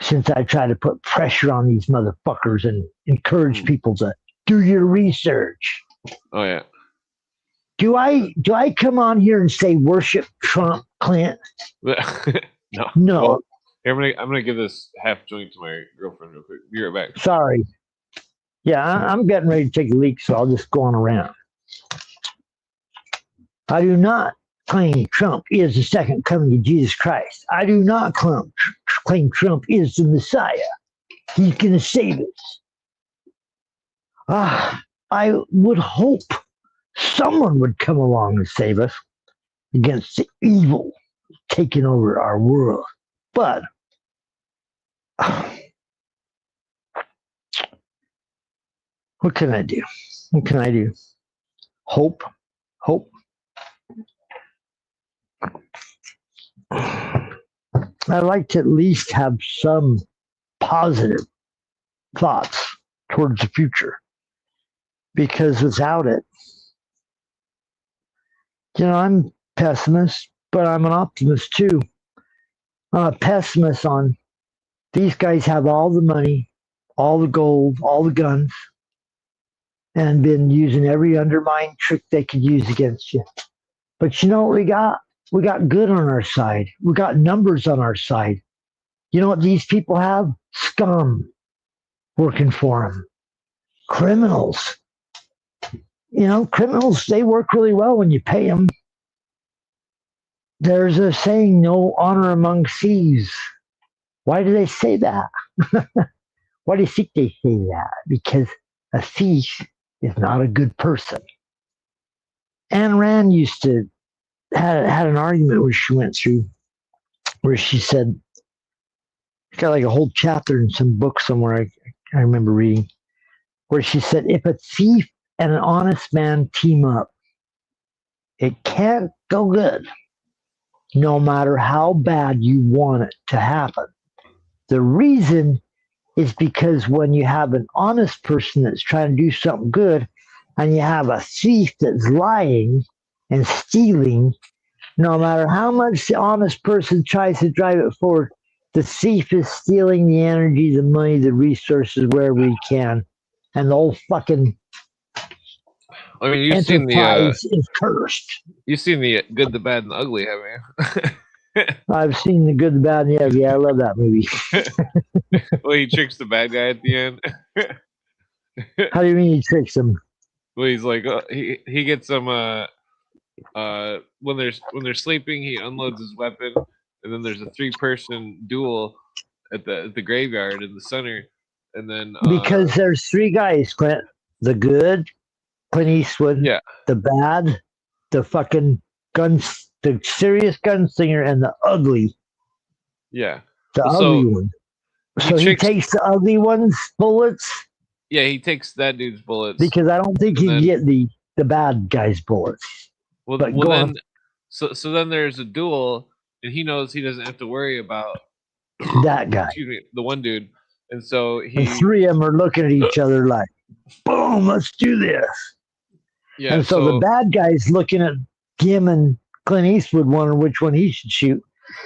since I try to put pressure on these motherfuckers and encourage people to do your research. Oh yeah. Do I come on here and say worship Trump, Clint? No. No. Well, here, I'm gonna give this half joint to my girlfriend real quick. Be right back. Sorry. Yeah, I'm getting ready to take a leak, so I'll just go on around. I do not claim Trump is the second coming of Jesus Christ. I do not claim Trump is the Messiah. He's going to save us. I would hope someone would come along and save us against the evil taking over our world. But what can I do? What can I do? Hope. I like to at least have some positive thoughts towards the future, because without it, I'm a pessimist, but I'm an optimist too. I'm a pessimist on these guys have all the money, all the gold, all the guns, and been using every undermine trick they could use against you. But you know what we got? We got good on our side. We got numbers on our side. You know what these people have? Scum working for them. Criminals. Criminals, they work really well when you pay them. There's a saying, no honor among thieves. Why do they say that? Why do you think they say that? Because a thief is not a good person. Ayn Rand used to had an argument where she went through, where she said, it's got like a whole chapter in some book somewhere I remember reading, where she said, if a thief and an honest man team up, it can't go good, no matter how bad you want it to happen. The reason is because when you have an honest person that's trying to do something good, and you have a thief that's lying and stealing, no matter how much the honest person tries to drive it forward, the thief is stealing the energy, the money, the resources wherever he can. And the whole fucking you've seen is cursed. You've seen the Good, the Bad, and the Ugly, haven't you? I've seen the Good, the Bad, and the Ugly. I love that movie. Well, he tricks the bad guy at the end. How do you mean he tricks him? Well, he's like, he gets them when they're sleeping, he unloads his weapon, and then there's a 3-person duel at the graveyard in the center, and then because there's 3 guys, Clint. The good, Clint Eastwood. Yeah. The bad, the fucking the serious gunslinger, and the ugly. Yeah. The ugly one. So he takes the ugly one's bullets. Yeah, he takes that dude's bullets. Because I don't think he'd get the bad guy's bullets. Well, then, so then there's a duel, and he knows he doesn't have to worry about that guy. Excuse me, the one dude. And so the 3 of them are looking at each other like, boom, let's do this. Yeah. And so the bad guy's looking at him and Clint Eastwood, wondering which one he should shoot.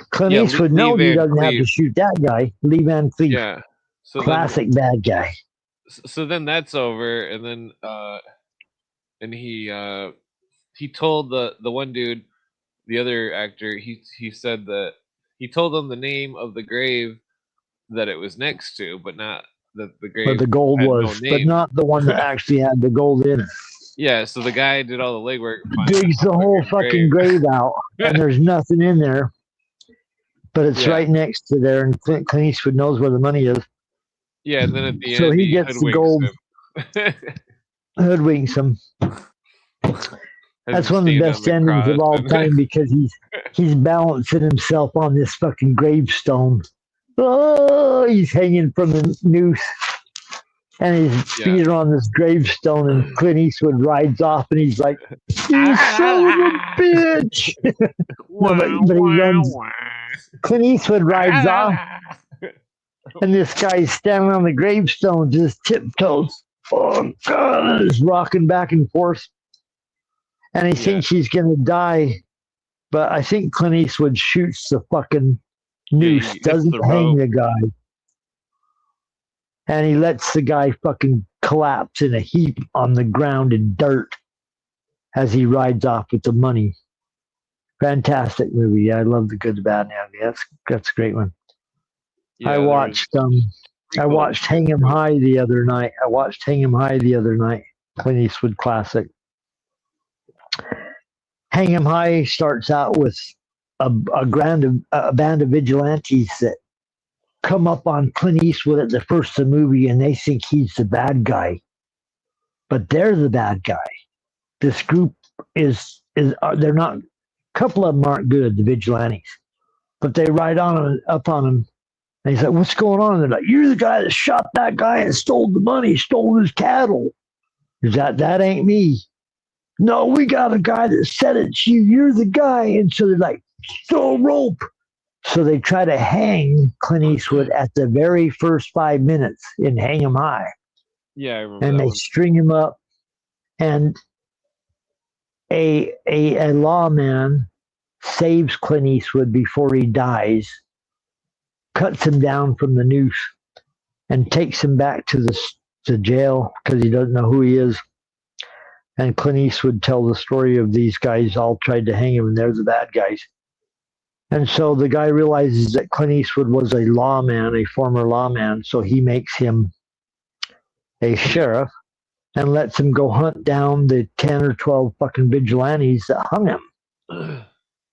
Clint Eastwood knows he doesn't have to shoot that guy. Lee Van Cleef. Yeah. So classic bad guy. So then that's over, and then and he told the one dude, the other actor, he said that he told him the name of the grave that it was next to, but not that the grave. But the gold was, but not the one that actually had the gold in it. Yeah, so the guy did all the legwork. Digs the whole fucking grave out, and there's nothing in there. But it's right next to there, and Clint Eastwood knows where the money is. Yeah, and then at the end, so he gets the gold. Hoodwinks him. That's one of the best endings of all time because he's balancing himself on this fucking gravestone. Oh, he's hanging from the noose. And his feet are on this gravestone, and Clint Eastwood rides off, and he's like, "You son of a bitch!" No, but he runs. Clint Eastwood rides off, and this guy's standing on the gravestone, just tiptoes. Oh God! Is rocking back and forth, and he thinks he's gonna die, but I think Clint Eastwood shoots the fucking noose, doesn't hang the guy. And he lets the guy fucking collapse in a heap on the ground in dirt as he rides off with the money. Fantastic movie. I love The Good, the Bad, and the Ugly. That's a great one. Yeah, I watched Hang 'Em High the other night. Clint Eastwood classic. Hang 'Em High starts out with a band of vigilantes that come up on Clint Eastwood at the first of the movie, and they think he's the bad guy, but they're the bad guy. This group they're not. A couple of them aren't good, the vigilantes, but they ride up on him, and he's like, "What's going on?" And they're like, "You're the guy that shot that guy and stole the money, stole his cattle." That ain't me. No, we got a guy that said it's you. You're the guy. And so they're like, "Throw a rope." So they try to hang Clint Eastwood at the very first 5 minutes in Hang 'Em High. Yeah, I remember. And they string him up, and a lawman saves Clint Eastwood before he dies, cuts him down from the noose, and takes him back to the jail because he doesn't know who he is. And Clint Eastwood tells the story of these guys all tried to hang him, and they're the bad guys. And so the guy realizes that Clint Eastwood was a lawman, a former lawman, so he makes him a sheriff and lets him go hunt down the 10 or 12 fucking vigilantes that hung him.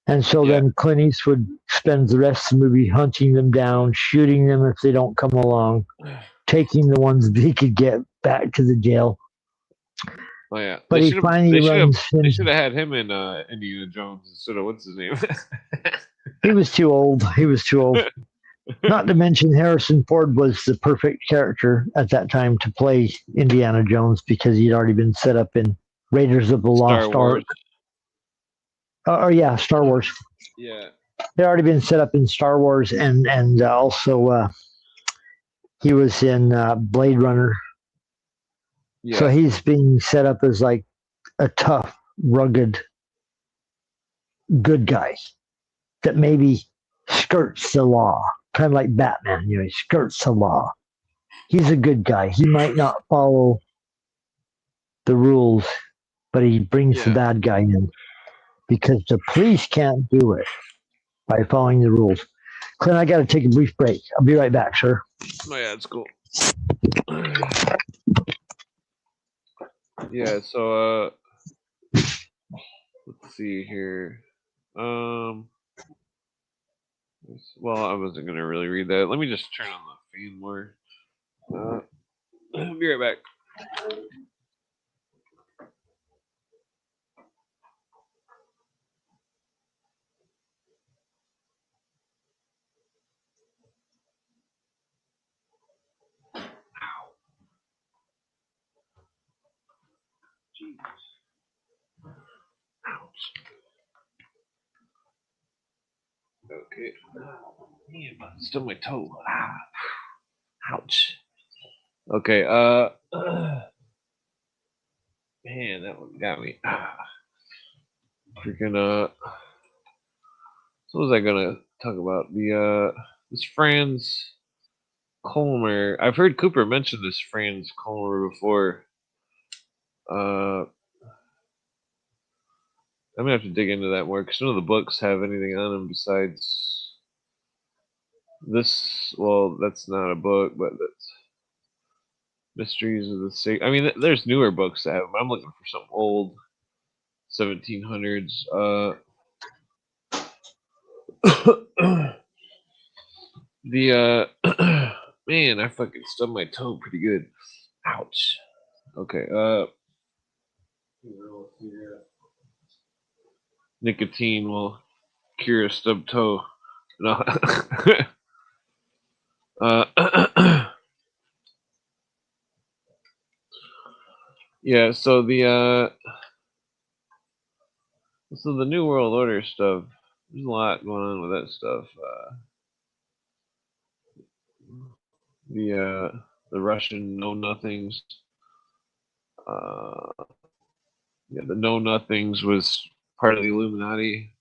And so then Clint Eastwood spends the rest of the movie hunting them down, shooting them if they don't come along, taking the ones that he could get back to the jail. Oh yeah, but he finally runs. They should have had him in Indiana Jones instead of what's his name. He was too old. Not to mention Harrison Ford was the perfect character at that time to play Indiana Jones because he'd already been set up in Raiders of the Lost Ark. Star Wars. Yeah. They'd already been set up in Star Wars, and also he was in Blade Runner. Yeah. So he's being set up as like a tough, rugged, good guy that maybe skirts the law, kind of like Batman. He skirts the law. He's a good guy. He might not follow the rules, but he brings the bad guy in because the police can't do it by following the rules. Clint, I got to take a brief break. I'll be right back, sir. Oh, yeah, that's cool. Yeah, so let's see here. Well, I wasn't gonna really read that. Let me just turn on the fan more. I'll be right back. Okay. Man, still my toe. Ouch. Okay. Man, that one got me. Freaking. So what was I gonna talk about? This Franz Kolmer. I've heard Cooper mention this Franz Kolmer before. I'm gonna have to dig into that more because none of the books have anything on them besides this. Well, that's not a book, but that's Mysteries of the Sacred. I mean, there's newer books that have them. I'm looking for some old 1700s. Man, I fucking stubbed my toe pretty good. Ouch. Okay. Nicotine will cure a stubbed toe. No. Yeah, so the New World Order stuff. There's a lot going on with that stuff. The Russian know nothings. Uh, yeah, the know nothings was part of the Illuminati,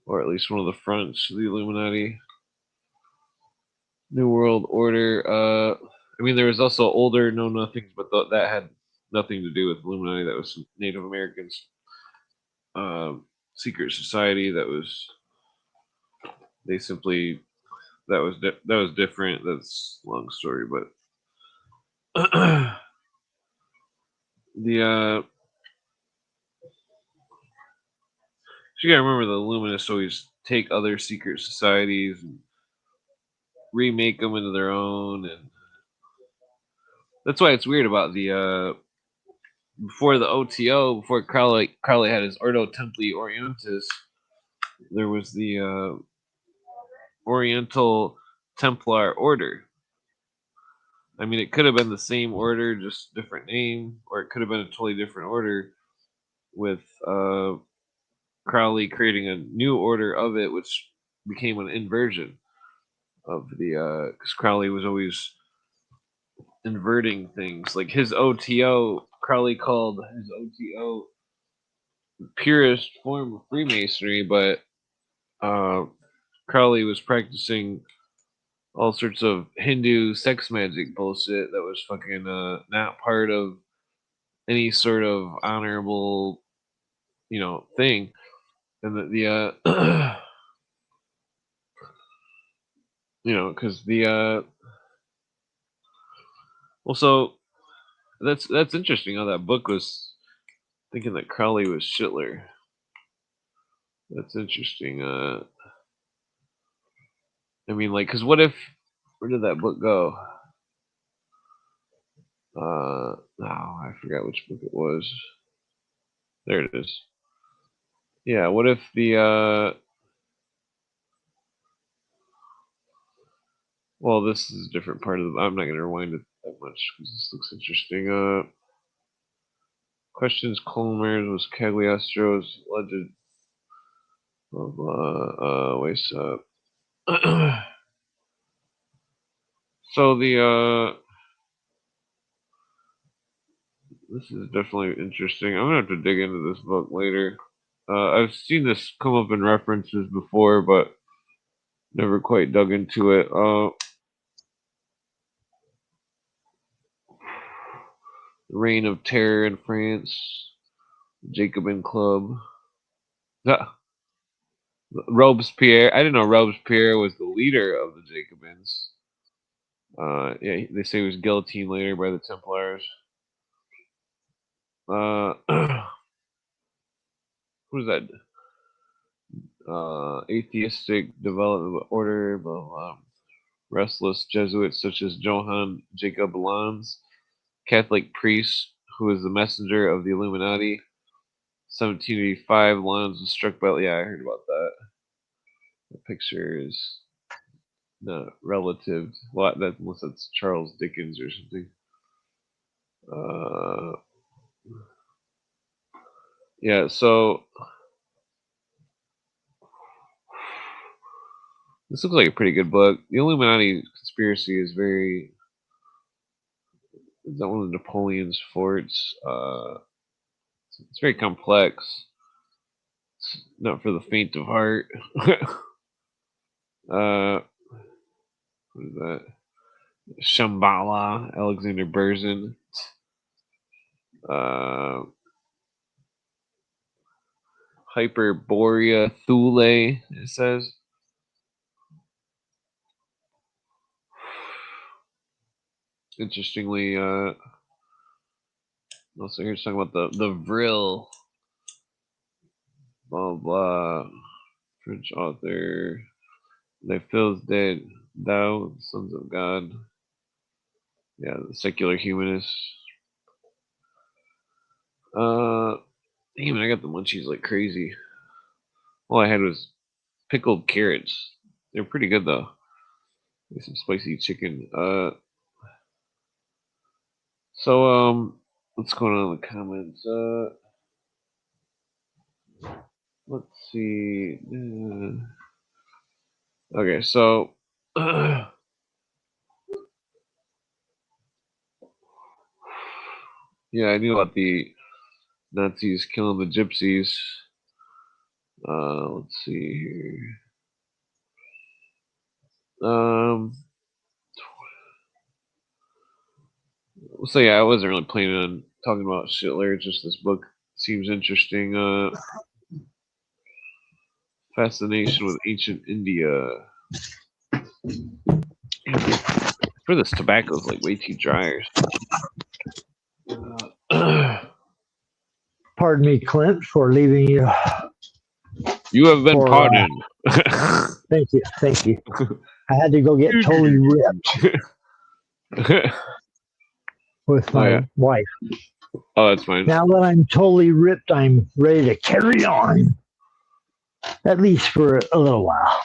or at least one of the fronts of the Illuminati. New World Order. I mean, there was also older know nothings, but that had nothing to do with Illuminati. That was Native Americans. Secret society that was they simply that was different. That's a long story, but the you gotta remember the Illuminists always take other secret societies and remake them into their own, and that's why it's weird about the before the OTO, before Crowley had his Ordo Templi Orientis, there was the Oriental Templar Order. I mean, it could have been the same order, just different name, or it could have been a totally different order with Crowley creating a new order of it, which became an inversion of the because Crowley was always inverting things. Like his OTO, Crowley called his OTO purest form of Freemasonry, but Crowley was practicing all sorts of Hindu sex magic bullshit that was fucking not part of any sort of honorable, thing. And the because so that's interesting how that book was thinking that Crowley was Schindler. That's interesting. I mean, like, because what if where did that book go? No, I forgot which book it was. There it is. Yeah, what if well, this is a different part of the. I'm not going to rewind it that much because this looks interesting. Questions Colmers was Cagliostro's alleged. Blah blah. Wait. So this is definitely interesting. I'm gonna have to dig into this book later. I've seen this come up in references before, but never quite dug into it. Reign of Terror in France, Jacobin Club. Robespierre. I didn't know Robespierre was the leader of the Jacobins. Yeah, they say he was guillotined later by the Templars. Who's that? Atheistic development order, blah, blah. Restless Jesuits such as Johann Jacob Lanz, Catholic priest who was the messenger of the Illuminati. 1785, Lanz was struck by. Yeah, I heard about that. The picture is not relative. Well, unless that's Charles Dickens or something. Yeah, so this looks like a pretty good book. The Illuminati conspiracy is very. Is that one of Napoleon's forts? It's very complex. It's not for the faint of heart. What is that? Shambhala, Alexander Berzin. Hyperborea Thule, it says. Interestingly, also here's talking about the Vril, blah blah, French author. Les Fils de Thou, Sons of God. Yeah, the secular humanists. Damn, I got the munchies like crazy. All I had was pickled carrots. They're pretty good though. Some spicy chicken. So what's going on in the comments? Let's see. Okay, so yeah, I knew about the Nazis killing the gypsies. Let's see here. So yeah, I wasn't really planning on talking about Hitler. Just this book seems interesting. Fascination with ancient India. For this tobacco is like way too dry or something. Pardon me, Clint, for leaving you. You have been pardoned. Thank you. Thank you. I had to go get totally ripped with my wife. Oh, that's fine. Now that I'm totally ripped, I'm ready to carry on. At least for a little while.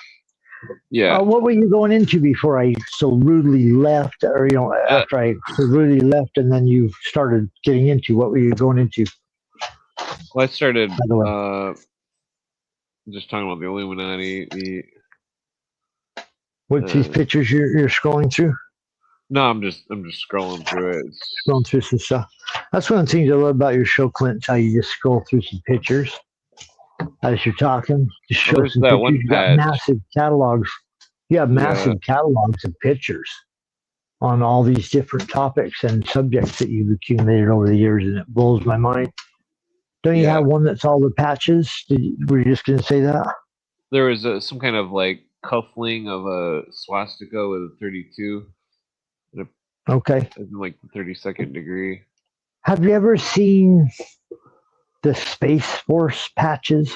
Yeah. What were you going into before I so rudely left? Or, after I so rudely left and then you started getting into, what were you going into? Well, I started just talking about the Illuminati. What's these pictures you're scrolling through? No, I'm just scrolling through it. Scrolling through some stuff. That's one of the things I love about your show, Clint, how you just scroll through some pictures as you're talking. Just show some pictures. You got massive catalogs. You have massive catalogs of pictures on all these different topics and subjects that you've accumulated over the years, and it blows my mind. Don't you have one that's all the patches? Were you just going to say that? There was some kind of like cuffling of a swastika with a 32. Okay. Like the 32nd degree. Have you ever seen the Space Force patches?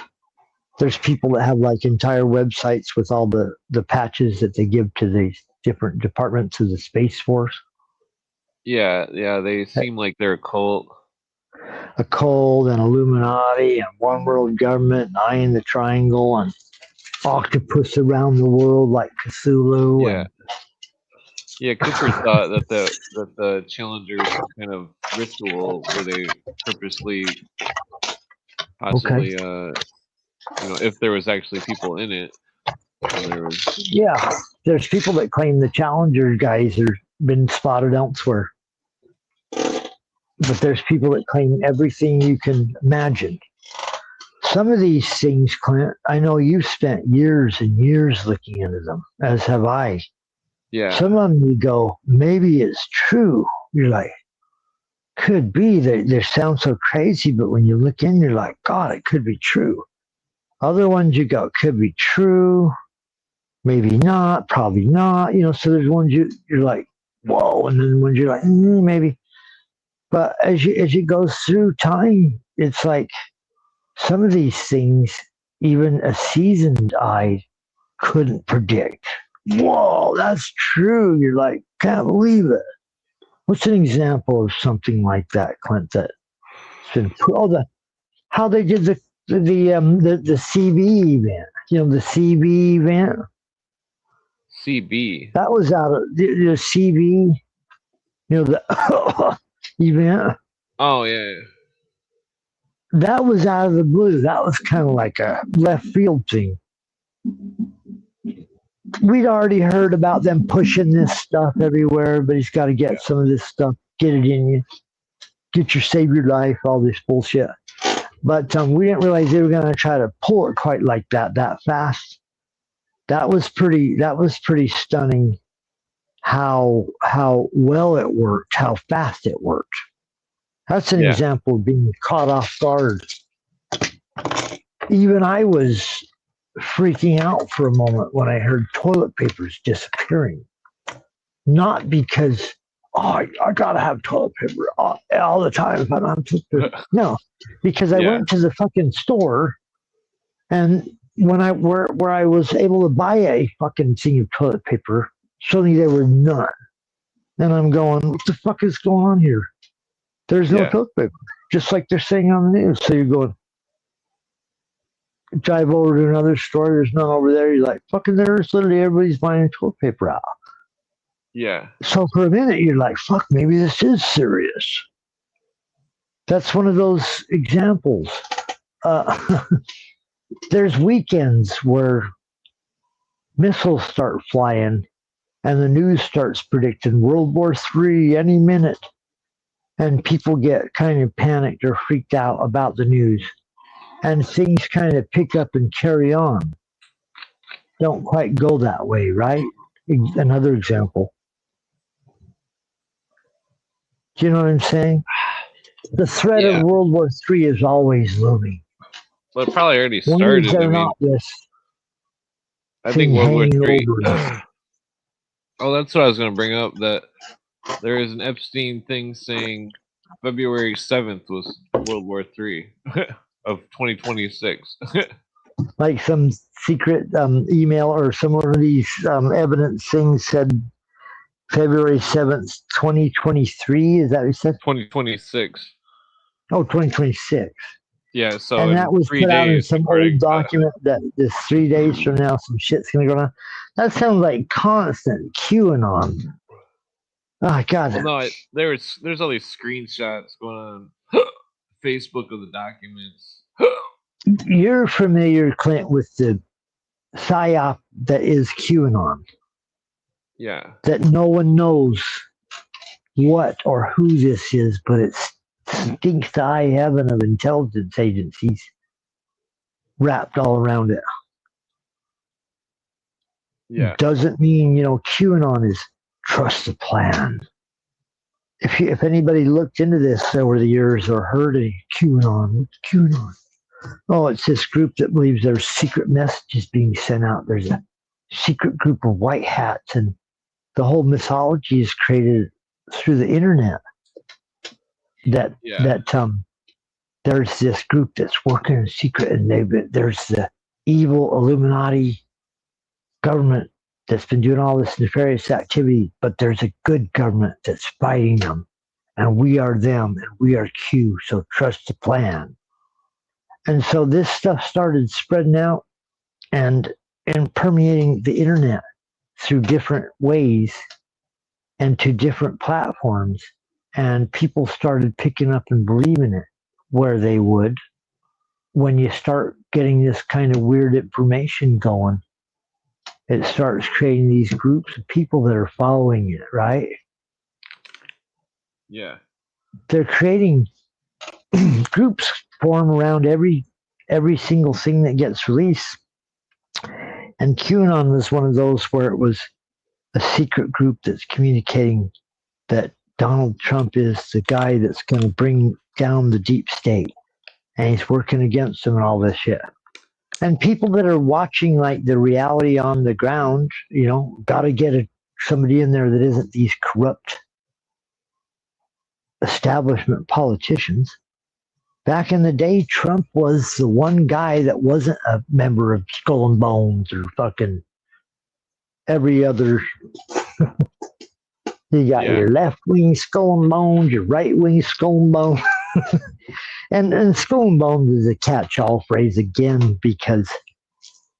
There's people that have like entire websites with all the patches that they give to the different departments of the Space Force. Yeah, they seem like they're a cult. A cult and Illuminati and one world government and Eye in the Triangle and octopus around the world like Cthulhu. Yeah. Yeah, Cooper thought that the Challenger was some kind of ritual where they purposely, possibly, if there was actually people in it. Yeah, there's people that claim the Challenger guys are been spotted elsewhere. But there's people that claim everything you can imagine. Some of these things, Clint, I know you've spent years and years looking into them, as have I. Yeah. Some of them you go, maybe it's true. You're like, could be. They sound so crazy, but when you look in, you're like, God, it could be true. Other ones you go, could be true, maybe not, probably not. So there's ones you're like, whoa, and then ones you're like, maybe. But as you go through time, it's like some of these things, even a seasoned eye couldn't predict. Whoa, that's true. You're like, can't believe it. What's an example of something like that, Clint? That's been how they did the CB event. The CB event. CB. That was out of the CB. The event. Oh yeah. That was out of the blue. That was kind of like a left field thing. We'd already heard about them pushing this stuff everywhere. Everybody's got to get some of this stuff, get it in you, get your save your life, all this bullshit. But we didn't realize they were going to try to pull it quite like that fast. That was pretty stunning. How well it worked, how fast it worked. That's an example of being caught off guard. Even I was freaking out for a moment when I heard toilet papers disappearing. Not because, I gotta have toilet paper all the time if I don't have toilet paper. No, because I went to the fucking store, and when where I was able to buy a fucking thing of toilet paper, suddenly there were none. And I'm going, what the fuck is going on here? There's no toilet paper, just like they're saying on the news. So you're going, drive over to another store, there's none over there. You're like, fucking there's literally everybody's buying toilet paper out. Yeah. So for a minute, you're like, fuck, maybe this is serious. That's one of those examples. There's weekends where missiles start flying and the news starts predicting World War III any minute. And people get kind of panicked or freaked out about the news. And things kind of pick up and carry on. Don't quite go that way, right? Another example. Do you know what I'm saying? The threat Yeah. of World War III is always looming. Well, it probably already When started. they're I mean, not this I thing think World War hanging III. over us. Oh, that's what I was going to bring up. That there is an Epstein thing saying February 7th was World War III of 2026. Like some secret email or some one of these evidence things said February 7th, 2023. Is that what you said? 2026. Oh, 2026. Yeah, so And in that was 3 put out in days, some according old to- document that this 3 days from now some shit's gonna go down. That sounds like constant QAnon. Oh God. Well, no, there's all these screenshots going on Facebook of the documents. You're familiar, Clint, with the psyop that is QAnon. Yeah. That no one knows what or who this is, but it stinks to high heaven of intelligence agencies wrapped all around it. Yeah. Doesn't mean, QAnon is trust the plan. If anybody looked into this over the years or heard of QAnon, oh, it's this group that believes there's secret messages being sent out. There's a secret group of white hats, and the whole mythology is created through the internet. That there's this group that's working in secret, and there's the evil Illuminati government that's been doing all this nefarious activity, but there's a good government that's fighting them, and we are them, and we are Q, so trust the plan. And so this stuff started spreading out and permeating the internet through different ways and to different platforms, and people started picking up and believing it where they would. When you start getting this kind of weird information going, it starts creating these groups of people that are following it, right? Yeah. They're creating groups form around every single thing that gets released. And QAnon was one of those where it was a secret group that's communicating that Donald Trump is the guy that's going to bring down the deep state, and he's working against them and all this shit. And people that are watching like the reality on the ground, got to get somebody in there that isn't these corrupt establishment politicians. Back in the day, Trump was the one guy that wasn't a member of Skull and Bones or fucking every other. You got your left wing Skull and Bones, your right wing Skull and Bones. And Skull and Bones is a catch-all phrase again because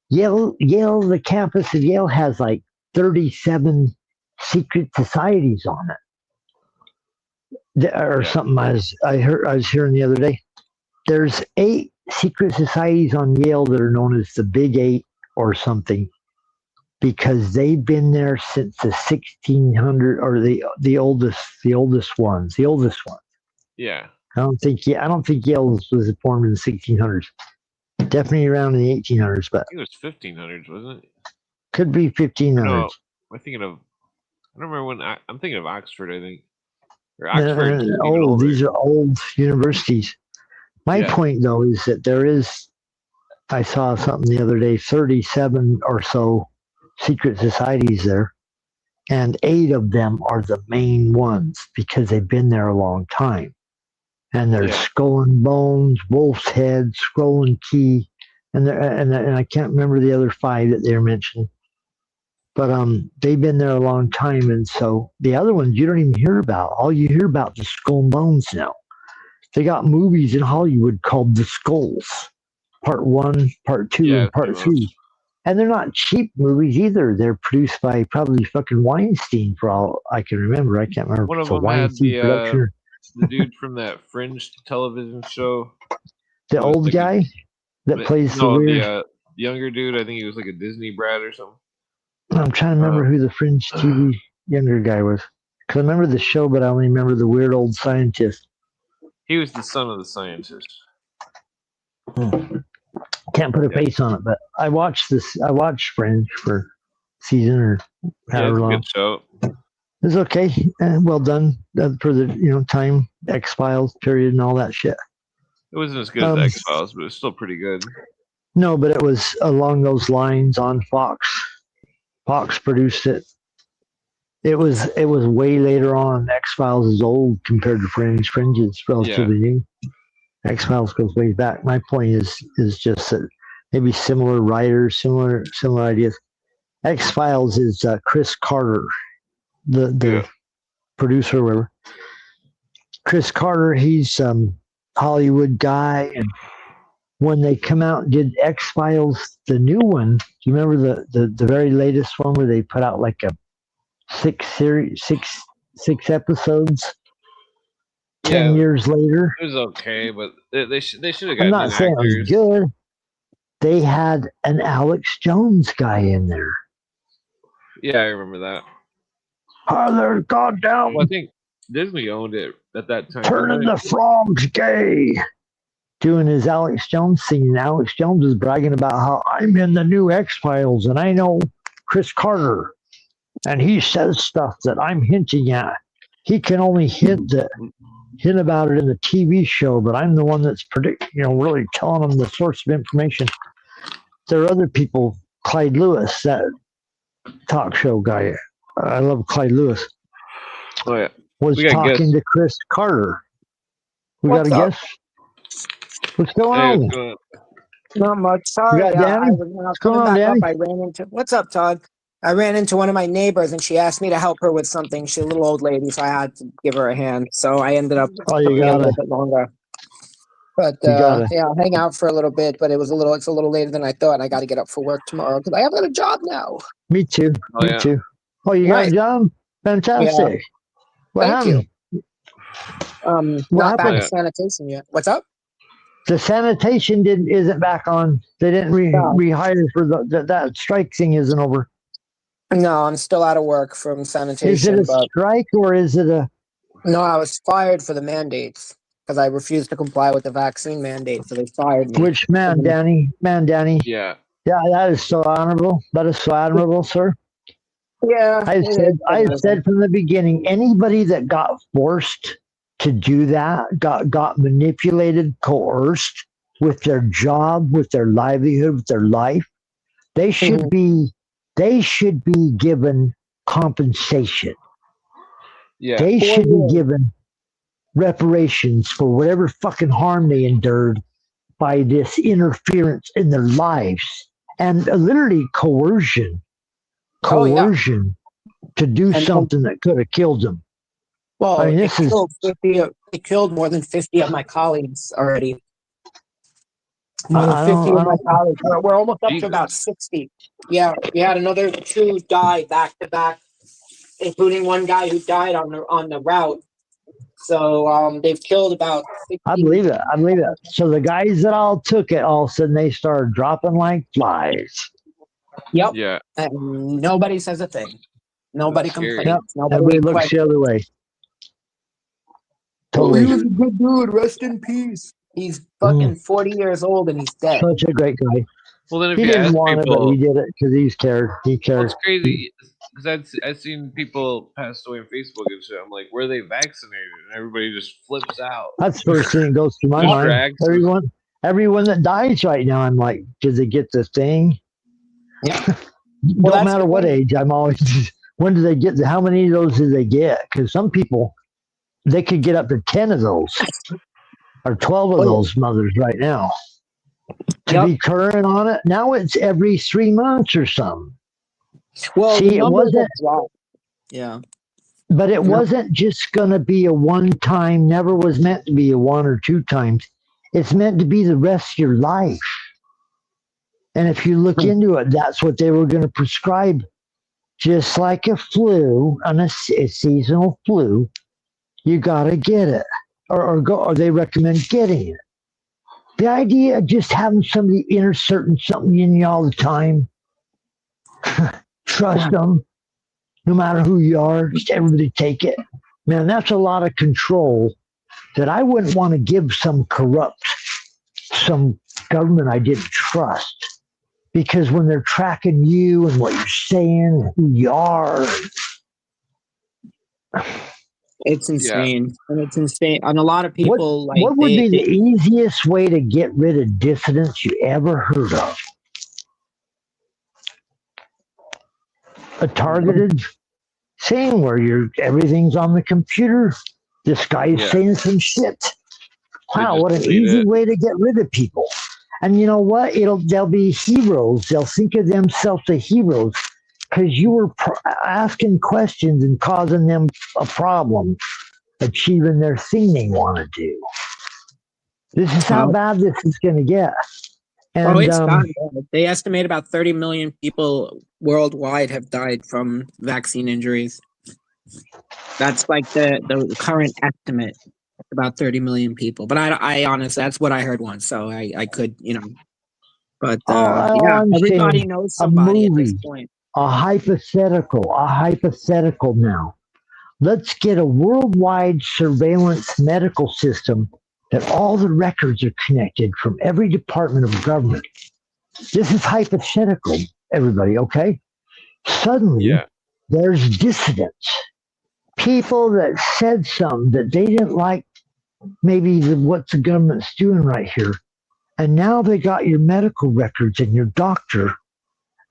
Yale, the campus of Yale has like 37 secret societies on it, or something. I was hearing the other day. There's 8 secret societies on Yale that are known as the Big 8 or something, because they've been there since the 1600 or the oldest ones. Yeah. I don't think Yale was formed in the 1600s. Definitely around in the 1800s, but I think it was 1500s, wasn't it? Could be 1500s. No, I don't remember when. I'm thinking of Oxford, I think. Or Oxford. These are old universities. My point, though, is that I saw something the other day, 37 or so secret societies there, and 8 of them are the main ones because they've been there a long time. And there's Skull and Bones, Wolf's Head, Scroll and Key, and I can't remember the other 5 that they mentioned. But they've been there a long time, and so the other ones you don't even hear about. All you hear about is Skull and Bones now. They got movies in Hollywood called The Skulls, Part 1, Part 2, and Part 3. And they're not cheap movies either. They're produced by probably fucking Weinstein, for all I can remember. I can't remember One if of it's a them had Weinstein production. the dude from that Fringe television show. The Who was old like guy that plays the no, weird. the younger dude. I think he was like a Disney brat or something. I'm trying to remember who the Fringe TV younger guy was. Because I remember the show, but I only remember the weird old scientist. He was the son of the scientist. Can't put a face on it, but I watched Fringe for season or however long. Good show. It's okay. Well done for the time X-Files period and all that shit. It wasn't as good as X-Files, but it was still pretty good. No, but it was along those lines on Fox. Fox produced it. It was way later on. X-Files is old compared to Fringe. Fringe is relatively new. X-Files goes way back. My point is just that maybe similar writers, similar ideas. X-Files is Chris Carter, the producer or whatever. Chris Carter, he's Hollywood guy, and when they come out and did X-Files, the new one, do you remember the very latest one where they put out like a six episodes 10 years later? It was okay, but they should have gotten I'm not saying actors. it was good. They had an Alex Jones guy in there. Yeah, I remember that. They're goddamn. Well, I think Disney owned it at that time. Turning the frogs gay. Doing his Alex Jones singing. Alex Jones is bragging about how I'm in the new X-Files and I know Chris Carter. And he says stuff that I'm hinting at. He can only hint about it in the TV show, but I'm the one that's really telling them the source of information. There are other people, Clyde Lewis, that talk show guy. I love Clyde Lewis. Oh, yeah. Was talking to Chris Carter. We got a guess? What's going on? Not much. Sorry. You got Danny? What's going on, Danny? What's up, Todd? I ran into one of my neighbors and she asked me to help her with something. She's a little old lady, so I had to give her a hand. So I ended up a little bit longer. But I'll hang out for a little bit, but it's a little later than I thought. I got to get up for work tomorrow because I have a job now. Me too. Me too. Oh, you got a job? Fantastic. Yeah. Thank you. Not back to sanitation yet. What's up? The sanitation isn't back on. They didn't rehire for that strike thing isn't over. No, I'm still out of work from sanitation. Is it a strike or is it a? No, I was fired for the mandates because I refused to comply with the vaccine mandate, so they fired me. Which man, Danny? Yeah. Yeah, that is so honorable. That is so admirable, sir. Yeah. I've said from the beginning, anybody that got forced to do that, got manipulated, coerced with their job, with their livelihood, with their life, they should be given compensation. Yeah. They should be given reparations for whatever fucking harm they endured by this interference in their lives and literally coercion to do something that could have killed them. Well, I mean, it killed more than 50 of my colleagues already. More than 50 of my colleagues. We're almost up to about 60. Yeah, we had another 2 die back to back, including one guy who died on the route. So they've killed about 60. I believe it. So the guys that all took it, all of a sudden they started dropping like flies. Yep. Yeah. And nobody says a thing. Nobody complains. Yep. Nobody looks the other way. Totally. Oh, he was a good dude. Rest in peace. He's fucking 40 years old and he's dead. Such a great guy. Well, then if he you didn't ask want people, it, but he did it because he cared. He cared. Well, it's crazy because I've seen people passed away on Facebook and shit. I'm like, were they vaccinated? And everybody just flips out. That's the first thing that goes through my mind. Everyone that dies right now, I'm like, did they get the thing? Yeah. No matter what age, I'm always. When do they get? How many of those do they get? Because some people, they could get up to 10 of those or 12 of those mothers right now. To be current on it, now it's every 3 months or something. Well, see, it wasn't. Yeah. But it wasn't just going to be a one time. Never was meant to be a 1 or 2 times. It's meant to be the rest of your life. And if you look into it, that's what they were going to prescribe. Just like a flu, a seasonal flu, you got to get it. or they recommend getting it. The idea of just having somebody inserting something in you all the time, trust them, no matter who you are, just everybody take it. Man, that's a lot of control that I wouldn't want to give some government I didn't trust. Because when they're tracking you and what you're saying, who you are, it's insane. And it's insane. And a lot of people what would be the easiest way to get rid of dissidents you ever heard of? A targeted thing where everything's on the computer. This guy's saying some shit. Wow, what an easy way to get rid of people. And you know what? They'll be heroes. They'll think of themselves as heroes because you were asking questions and causing them a problem, achieving their thing they want to do. This is how bad this is going to get. And, it's bad. They estimate about 30 million people worldwide have died from vaccine injuries. That's like the current estimate. About 30 million people, but I honestly, that's what I heard once. So I could, but everybody knows somebody at this point. A hypothetical now. Let's get a worldwide surveillance medical system that all the records are connected from every department of government. This is hypothetical, everybody, okay? Suddenly, there's dissidents. People that said something that they didn't like, maybe what the government's doing right here. And now they got your medical records and your doctor.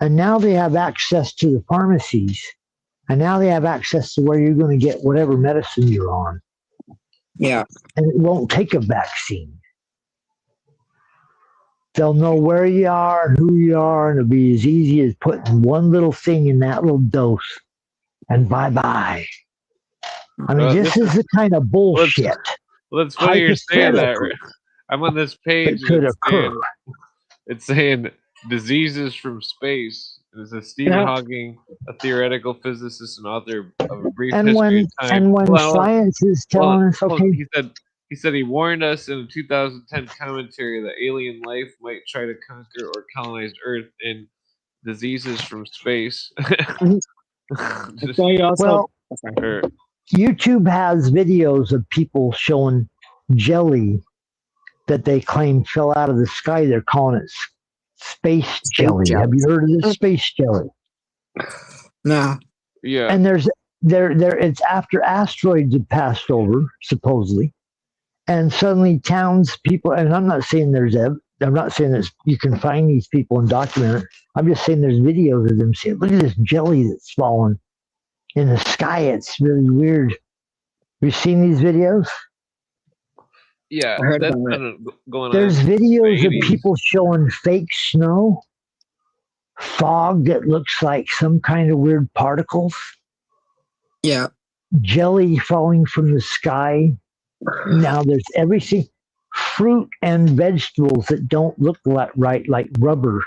And now they have access to the pharmacies. And now they have access to where you're going to get whatever medicine you're on. Yeah. And it won't take a vaccine. They'll know where you are and who you are. And it'll be as easy as putting one little thing in that little dose. And bye-bye. I mean, this is the kind of bullshit. Well, that's funny you're saying that. I'm on this page. It's saying diseases from space. It says Stephen Hawking, a theoretical physicist and author of A Brief History of Time. And when science is telling us, okay. He said he warned us in a 2010 commentary that alien life might try to conquer or colonize Earth in diseases from space. YouTube has videos of people showing jelly that they claim fell out of the sky. They're calling it space jelly. Have you heard of this space jelly? No. Yeah. And it's after asteroids have passed over, supposedly. And suddenly townspeople, and I'm not saying I'm not saying that you can find these people and document it. I'm just saying there's videos of them saying, look at this jelly that's fallen in the sky. It's really weird. Have you seen these videos? Yeah, that's kind of going on. There's videos of people showing fake snow, fog that looks like some kind of weird particles. Yeah. Jelly falling from the sky. Now there's everything, fruit and vegetables that don't look right, like rubber,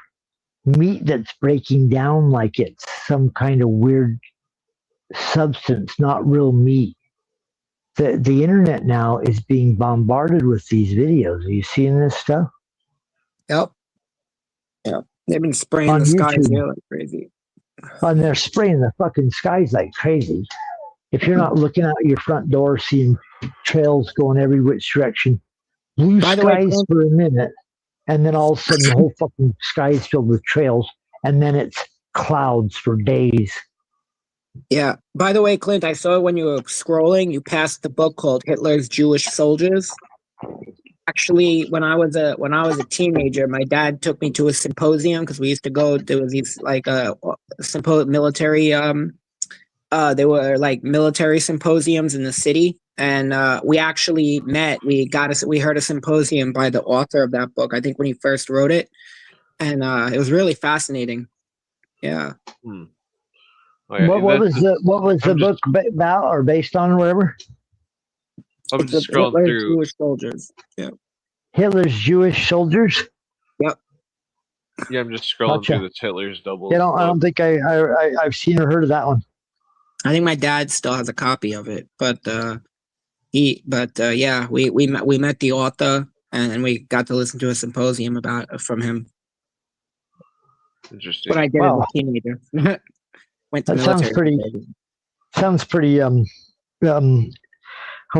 meat that's breaking down like it's some kind of weird substance, not real meat. The internet now is being bombarded with these videos. Are you seeing this stuff? Yep. They've been spraying on the skies here like crazy. And they're spraying the fucking skies like crazy. If you're not looking out your front door, seeing trails going every which direction, blue skies for a minute, and then all of a sudden the whole fucking sky is filled with trails, and then it's clouds for days. Yeah. By the way, Clint, I saw when you were scrolling, you passed the book called Hitler's Jewish Soldiers. Actually, when I was a teenager, my dad took me to a symposium because we used to go. There was these like military. They were like military symposiums in the city, and we actually met. We heard a symposium by the author of that book. I think when he first wrote it, and it was really fascinating. Yeah. What was the book about or based on or whatever? I'm just scrolling through. Jewish soldiers. Yeah. Hitler's Jewish soldiers. Yep. Yeah, I'm just scrolling through the Hitler's double. I don't think I've seen or heard of that one. I think my dad still has a copy of it, but Yeah, we met the author and we got to listen to a symposium from him. Interesting. What I did Wow. as a teenager. Went to That sounds military. pretty how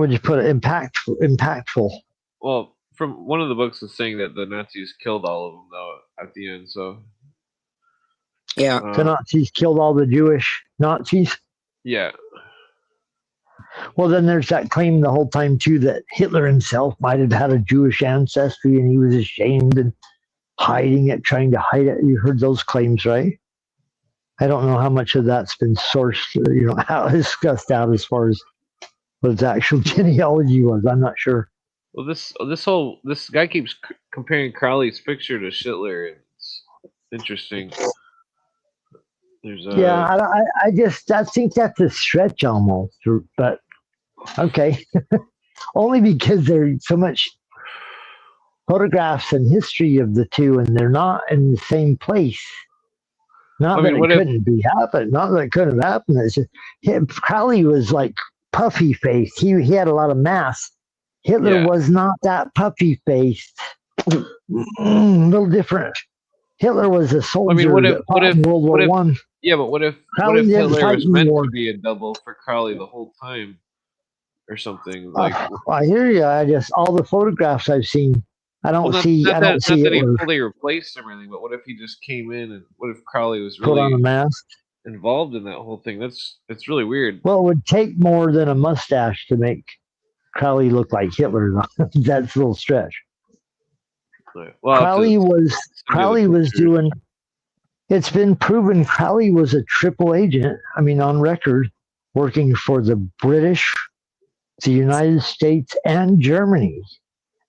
would you put it, impactful. Well, from one of the books is saying that the Nazis killed all of them though at the end. So Yeah. The Nazis killed all the Jewish Nazis. Yeah. Well, then there's that claim the whole time too that Hitler himself might have had a Jewish ancestry and he was ashamed and hiding it, trying to hide it. You heard those claims, right? I don't know how much of that's been sourced, discussed out as far as what his actual genealogy was. I'm not sure. Well, this guy keeps comparing Crowley's picture to Schindler. It's interesting. There's I think that's a stretch almost, but okay. Only because there's so much photographs and history of the two, and they're not in the same place. Not that it couldn't have happened. It's just, Crowley was like puffy faced. He had a lot of mass. Hitler was not that puffy faced. A little different. Hitler was a soldier. What if World War I. Yeah, but what if Hitler was meant to be a double for Crowley the whole time, or something? Like I hear you. I just all the photographs I've seen. I don't see. Not that he Hitler fully replaced him or anything, but what if he just came in and what if Crowley was put on a really mask? involved in that whole thing? It's really weird. Well, it would take more than a mustache to make Crowley look like Hitler. That's a little stretch. Well, Crowley was doing. It's been proven Crowley was a triple agent. I mean, on record, working for the British, the United States, and Germany.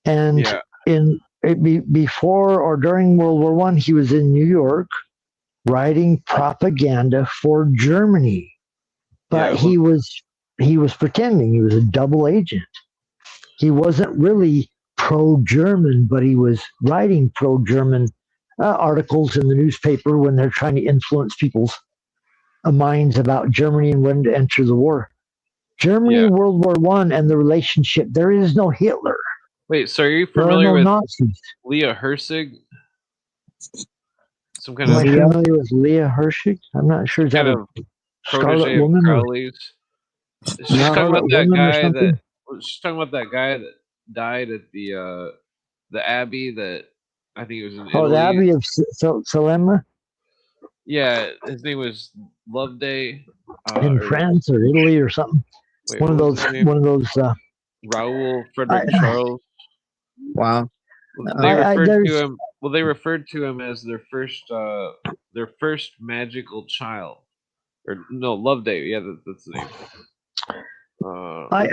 And before or during World War I, he was in New York writing propaganda for Germany. But he was pretending he was a double agent. He wasn't really pro-German, but he was writing pro-German articles in the newspaper when they're trying to influence people's minds about Germany and when to enter the war. Germany, World War I, and the relationship. There is no Hitler. Wait, so are you familiar with Nazis. Leah Herzig? Some kind Am of I familiar with Leah Herzig? I'm not sure. Is that a Scarlet Woman? Crowley's. She's talking about that guy she's talking about that guy that died at the Abbey that I think it was in Italy. The Abbey of Salemme? Yeah, his name was Loveday. In France or Italy or something. Wait, one of those. Raoul Frederick Charles. Wow. They referred to him as their first magical child. Or no, Loveday. Yeah, that's the name.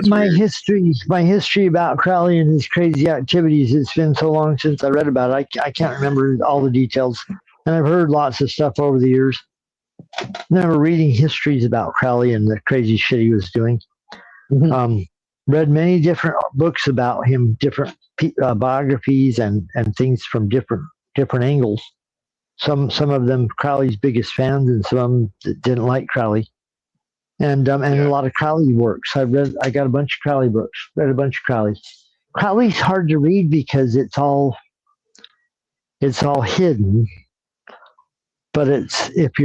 My history about Crowley and his crazy activities, it's been so long since I read about it. I can't remember all the details. And I've heard lots of stuff over the years. Never reading histories about Crowley and the crazy shit he was doing. Mm-hmm. Read many different books about him, different biographies and things from different angles. Some of them Crowley's biggest fans, and some of them that didn't like Crowley. And a lot of Crowley works. I got a bunch of Crowley books. Read a bunch of Crowley. Crowley's hard to read because it's all hidden. But if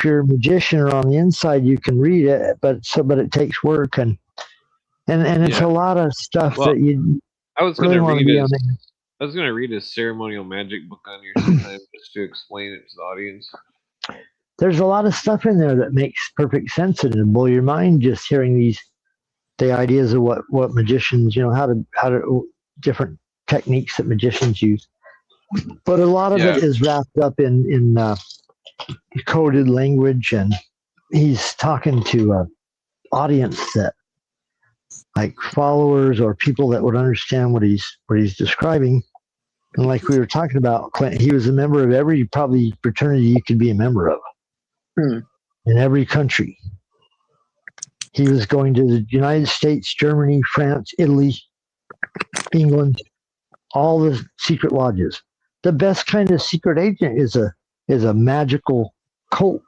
you're a magician or on the inside, you can read it. But it takes work and it's a lot of stuff that you. I was going to read his ceremonial magic book on here sometime just to explain it to the audience. There's a lot of stuff in there that makes perfect sense and it'll blow your mind just hearing the ideas of what magicians, how to different techniques that magicians use. But a lot of it is wrapped up in coded language, and he's talking to an audience that like followers or people that would understand what he's describing. And like we were talking about, Clint, he was a member of every probably fraternity you could be a member of. In every country. He was going to the United States, Germany, France, Italy, England, all the secret lodges. The best kind of secret agent is a magical cult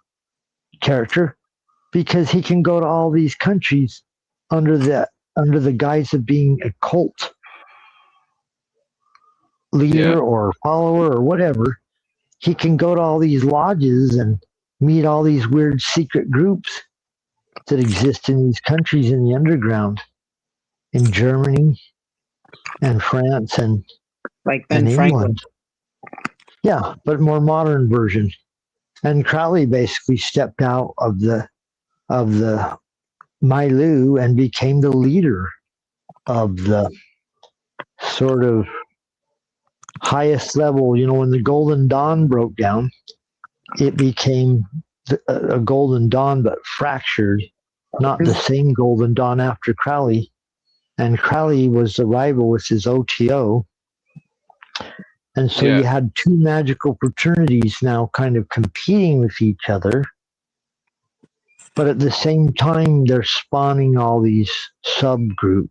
character because he can go to all these countries under the under the guise of being a cult leader or follower or whatever, he can go to all these lodges and meet all these weird secret groups that exist in these countries in the underground, in Germany and France and Like Ben and Franklin. England. Yeah, but more modern version. And Crowley basically stepped out of the Milieu and became the leader of the sort of highest level. You know, when the Golden Dawn broke down, it became a Golden Dawn but fractured, not the same Golden Dawn after Crowley. And Crowley was the rival with his OTO. And so you had two magical fraternities now kind of competing with each other. But at the same time, they're spawning all these subgroups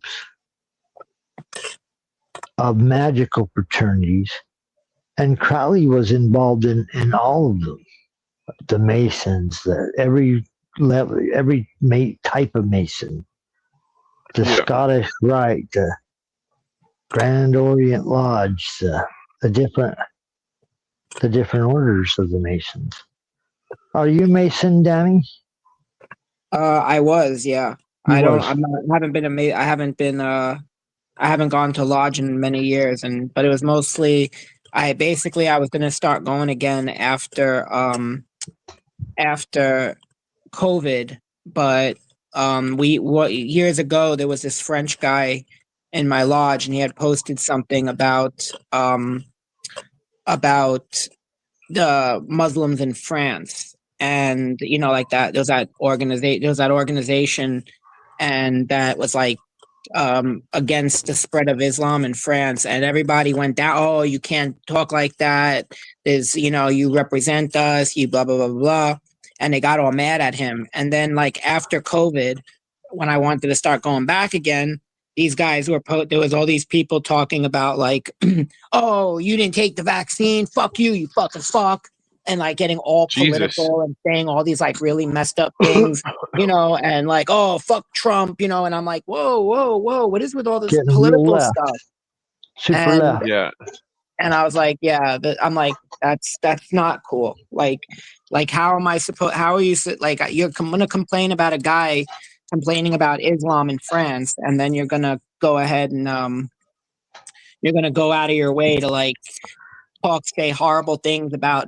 of magical fraternities. And Crowley was involved in all of them. The Masons, every level, every type of Mason. The Scottish Rite, the Grand Orient Lodge, the different orders of the Masons. Are you Mason, Danny? I was, yeah. I haven't gone to lodge in many years, but it was mostly I was gonna start going again after COVID, but years ago there was this French guy in my lodge, and he had posted something about the Muslims in France, and like that. There was that organization, and that was like against the spread of Islam in France, and everybody went down. Oh, you can't talk like that. There's, you represent us. You blah blah blah blah. And they got all mad at him. And then, like after COVID, when I wanted to start going back again, these guys there was all these people talking about like, oh, you didn't take the vaccine. Fuck you, you fucking fuck. And like getting all political and saying all these like really messed up things, and like, oh, fuck Trump, and I'm like, whoa, what is with all this political stuff? Super left. Yeah. And I was like, I'm like, that's not cool. Like how am I supposed? How are you like? You're gonna complain about a guy complaining about Islam in France, and then you're gonna go ahead and you're gonna go out of your way to like say horrible things about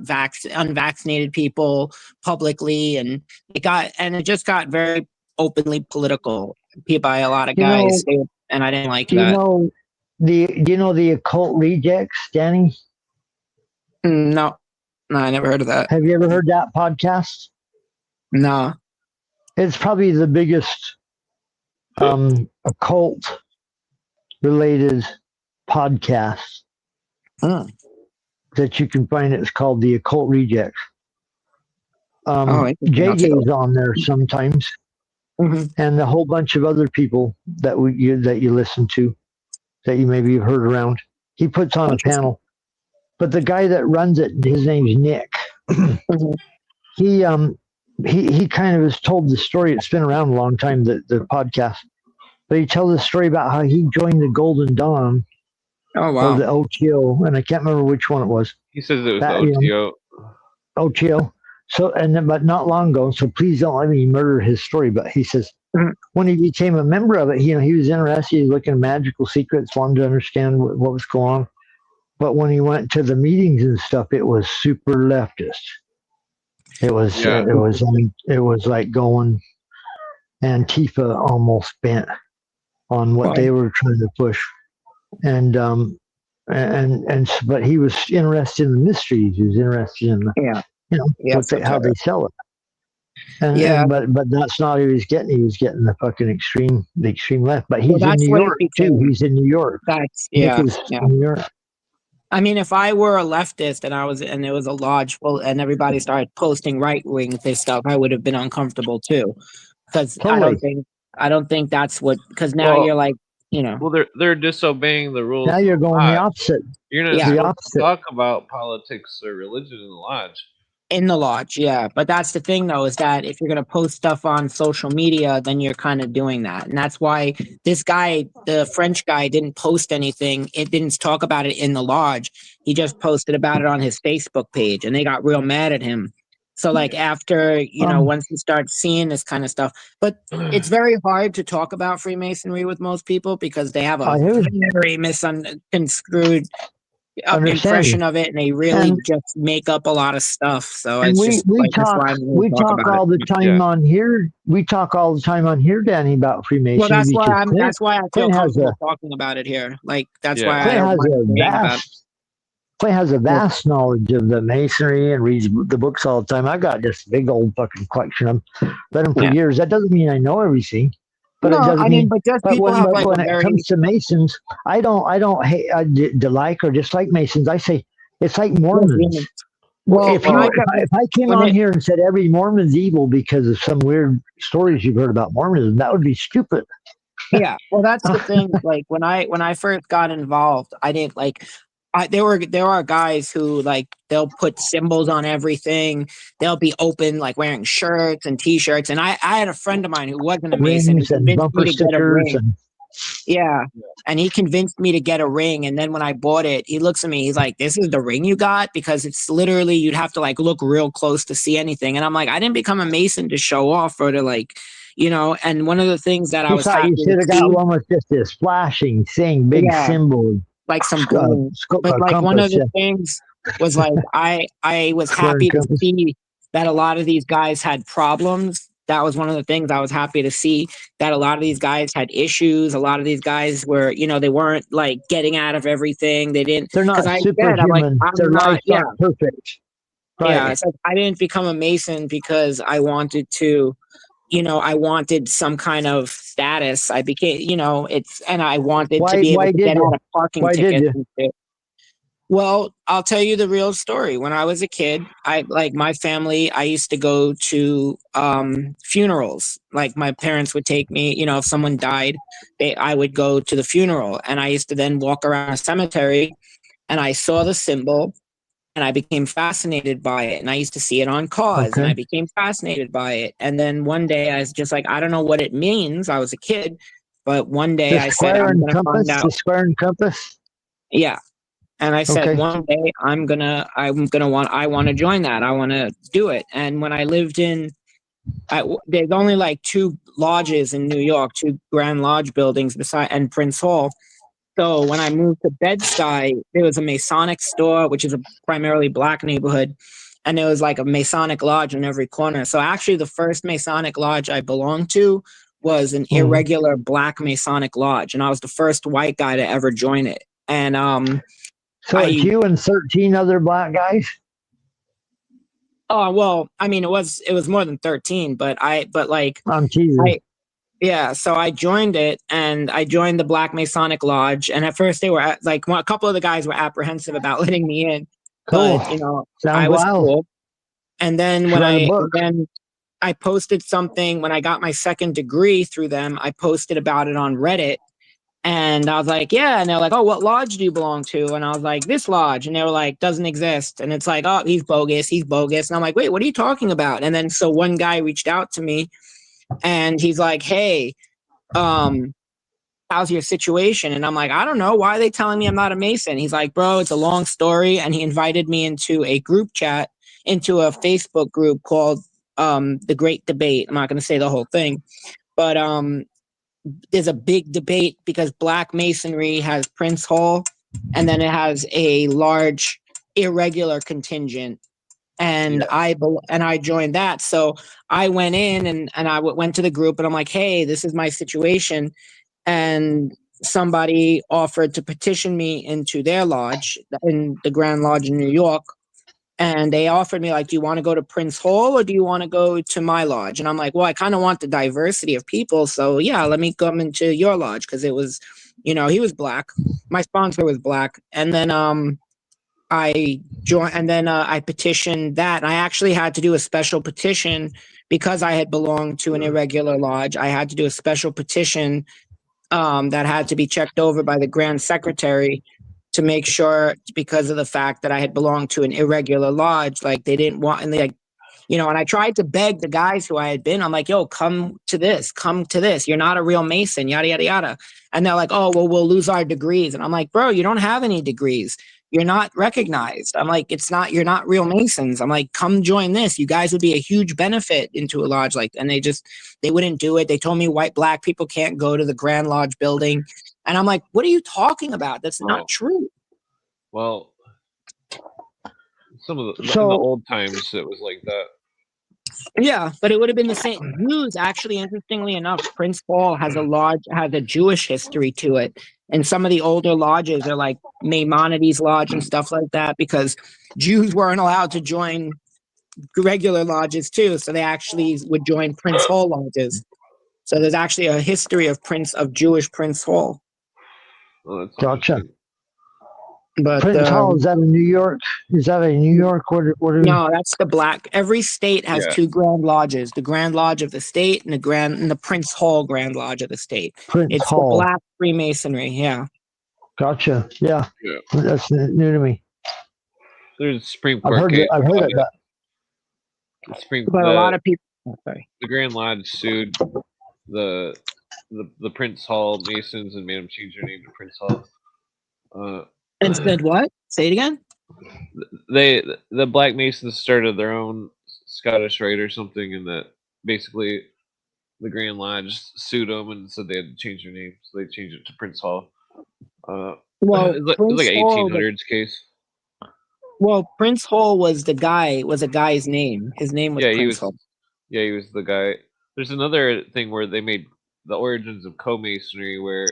unvaccinated people publicly, and it just got very openly political by a lot of guys, and I didn't like that. Do you know the Occult Rejects, Danny? No, I never heard of that. Have you ever heard that podcast? No. It's probably the biggest occult related podcast that you can find. It's called the Occult Rejects. JJ's on there sometimes, and a whole bunch of other people that you listen to, that you maybe have heard around. He puts on a panel, but the guy that runs it, his name's Nick. He kind of has told the story. It's been around a long time, the podcast, but he tells the story about how he joined the Golden Dawn. Oh wow! Or the OTO, and I can't remember which one it was. He says it was the OTO. OTO. So, but not long ago. So please don't let me murder his story. But he says when he became a member of it, he was interested. He was looking at magical secrets, wanted to understand what was going on. But when he went to the meetings and stuff, it was super leftist. It was it was like going Antifa almost bent on what they were trying to push. And but he was interested in the mysteries. He was interested in how they sell it. But that's not what he was getting. He was getting the fucking extreme left. But he's in New York too. He's in New York. In New York. I mean, if I were a leftist and there was a lodge full and everybody started posting right wing stuff, I would have been uncomfortable too. Because I don't think that's what. Because now you're like. Well, they're disobeying the rules. Now you're going the opposite. You're not supposed to talk about politics or religion in the lodge. In the lodge, yeah. But that's the thing, though, is that if you're going to post stuff on social media, then you're kind of doing that. And that's why this guy, the French guy, didn't post anything. It didn't talk about it in the lodge. He just posted about it on his Facebook page, and they got real mad at him. So, like, after, once you start seeing this kind of stuff, but it's very hard to talk about Freemasonry with most people because they have a very misconstrued impression of it, and they really just make up a lot of stuff. So it's we talk all the time on here. We talk all the time on here, Danny, about Freemasonry. Well, that's why I feel comfortable talking about it here. Like that's why Clay has a vast knowledge of the Masonry and reads the books all the time. I've got this big old fucking collection. I've read them for years. That doesn't mean I know everything. But it doesn't mean. But when it comes to Masons, I don't hate, like or dislike Masons. I say it's like Mormons. Well, if I came on here and said every Mormon's evil because of some weird stories you've heard about Mormonism, that would be stupid. Yeah, well, that's the thing. Like when I first got involved, I didn't like. There are guys who like they'll put symbols on everything. They'll be open, like wearing shirts and T-shirts. And I had a friend of mine who wasn't a Mason. Rings and bumper stickers. Yeah, and he convinced me to get a ring. And then when I bought it, he looks at me. He's like, "This is the ring you got?" Because it's literally you'd have to like look real close to see anything. And I'm like, I didn't become a Mason to show off or to like, And one of the things that I was happy you should have got one with just this flashing thing, big symbol. Like some but like one of the things was like I was happy to see that a lot of these guys had problems. That was one of the things I was happy to see, that a lot of these guys had issues. A lot of these guys were, they weren't like getting out of everything. They're not superhuman. Their lives aren't perfect. Right. Yeah, it's like I didn't become a Mason because I wanted to. I wanted some kind of status. I became, and I wanted to be able to get out of parking tickets. Well, I'll tell you the real story. When I was a kid, my family, I used to go to funerals. Like my parents would take me, if someone died, I would go to the funeral, and I used to then walk around a cemetery, and I saw the symbol. And I became fascinated by it. And I used to see it on cars, and I became fascinated by it. And then one day I was just like, I don't know what it means. I was a kid, but one day I said, I'm going to find out. The square and compass? Yeah. And I said, one day I want to join that. I want to do it. And when I lived there's only like 2 lodges in New York, 2 Grand Lodge buildings and Prince Hall. So when I moved to Bed-Stuy, there was a Masonic store, which is a primarily Black neighborhood, and there was like a Masonic lodge in every corner. So actually the first Masonic lodge I belonged to was an irregular Black Masonic lodge, and I was the first white guy to ever join it. And so it's you and 13 other Black guys? Oh, well, I mean, it was more than 13, but I'm teasing. Yeah, so I joined it, and I joined the Black Masonic Lodge. And at first, they were a couple of the guys were apprehensive about letting me in. Cool. But I was cool. And then I posted something when I got my second degree through them. I posted about it on Reddit, and I was like, "Yeah." And they're like, "Oh, what lodge do you belong to?" And I was like, "This lodge." And they were like, "Doesn't exist." And it's like, "Oh, he's bogus. He's bogus." And I'm like, "Wait, what are you talking about?" And then so one guy reached out to me. And he's like, "Hey, how's your situation?" And I'm like, "I don't know. Why are they telling me I'm not a Mason?" He's like, "Bro, it's a long story." And he invited me into a group chat, into a Facebook group called The Great Debate. I'm not going to say the whole thing, but there's a big debate because Black Masonry has Prince Hall, and then it has a large irregular contingent. And I joined that. So I went in and I went to the group, and I'm like, "Hey, this is my situation." And somebody offered to petition me into their lodge, in the Grand Lodge in New York. And they offered me like, "Do you want to go to Prince Hall or do you want to go to my lodge?" And I'm like, "Well, I kind of want the diversity of people. So yeah, let me come into your lodge." Cause it was, he was Black. My sponsor was Black. And then, I joined, and then I petitioned that. And I actually had to do a special petition because I had belonged to an irregular lodge. I had to do a special petition that had to be checked over by the Grand Secretary to make sure, because of the fact that I had belonged to an irregular lodge, like they didn't want, and they like, you know, and I tried to beg the guys who I had been, I'm like, yo, come to this. You're not a real Mason, yada, yada, yada. And they're like, oh, well, we'll lose our degrees. And I'm like, bro, you don't have any degrees. You're not recognized. I'm like, you're not real Masons. I'm like, come join this. You guys would be a huge benefit into a lodge like that. And they wouldn't do it. They told me black people can't go to the Grand Lodge building. And I'm like, what are you talking about? That's not true. Well, in the old times, it was like that. Yeah, but it would have been the same. Jews, actually, interestingly enough, Prince Hall has a Jewish history to it. And some of the older lodges are like Maimonides Lodge and stuff like that, because Jews weren't allowed to join regular lodges too. So they actually would join Prince Hall lodges. So there's actually a history of Jewish Prince Hall. Oh, gotcha. But Prince Hall, is that in New York? Is that in New York? No, that's the black. Every state has two Grand Lodges: the Grand Lodge of the state and the Prince Hall Grand Lodge of the state. It's Hall. The black Freemasonry. Yeah. Gotcha. Yeah. That's new to me. There's a Supreme Court case. I've heard of that. But a lot of people. Sorry. The Grand Lodge sued the Prince Hall Masons and made them change their name to Prince Hall. And said what? Say it again. The Black Masons started their own Scottish Rite or something, and that basically the Grand Lodge sued them and said they had to change their name, so they changed it to Prince Hall. Well, it was like an 1800s case. Well, Prince Hall was a guy's name. His name was Prince Hall. Yeah, he was the guy. There's another thing where they made the origins of co-masonry, where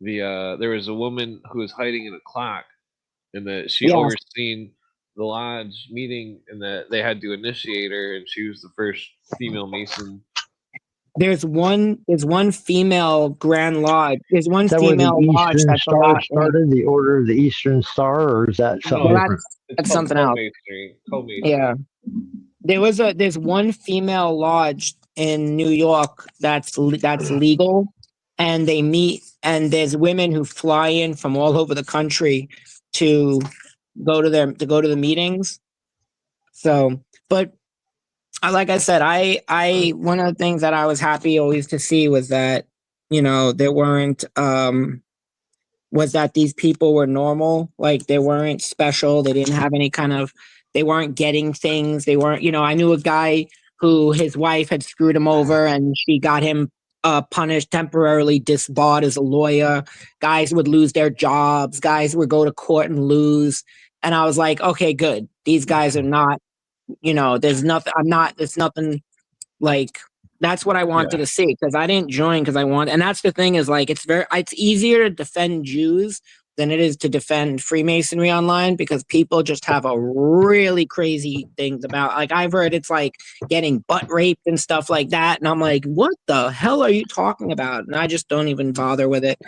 there was a woman who was hiding in a clock, and that she overseen the lodge meeting, and that they had to initiate her, and she was the first female Mason. There's one female Grand Lodge. There's one female lodge that's started the Order of the Eastern Star, or is that something different? That's something else. Yeah. There's one female lodge in New York that's legal, and they meet, and there's women who fly in from all over the country to go to the meetings. So, but like I said, I one of the things that I was happy always to see was that, you know, there weren't was that these people were normal, like they weren't special, they didn't have any they weren't getting things, they weren't, you know, I knew a guy who his wife had screwed him over and she got him punished, temporarily disbarred as a lawyer. Guys would lose their jobs, guys would go to court and lose, and I was like, okay, good, these guys are not, you know, there's nothing like, that's what I wanted to see, because I didn't join because I want, and that's the thing is, like, it's easier to defend Jews than it is to defend Freemasonry online, because people just have a really crazy things about, like, I've heard it's like getting butt raped and stuff like that, and I'm like, what the hell are you talking about? And I just don't even bother with it.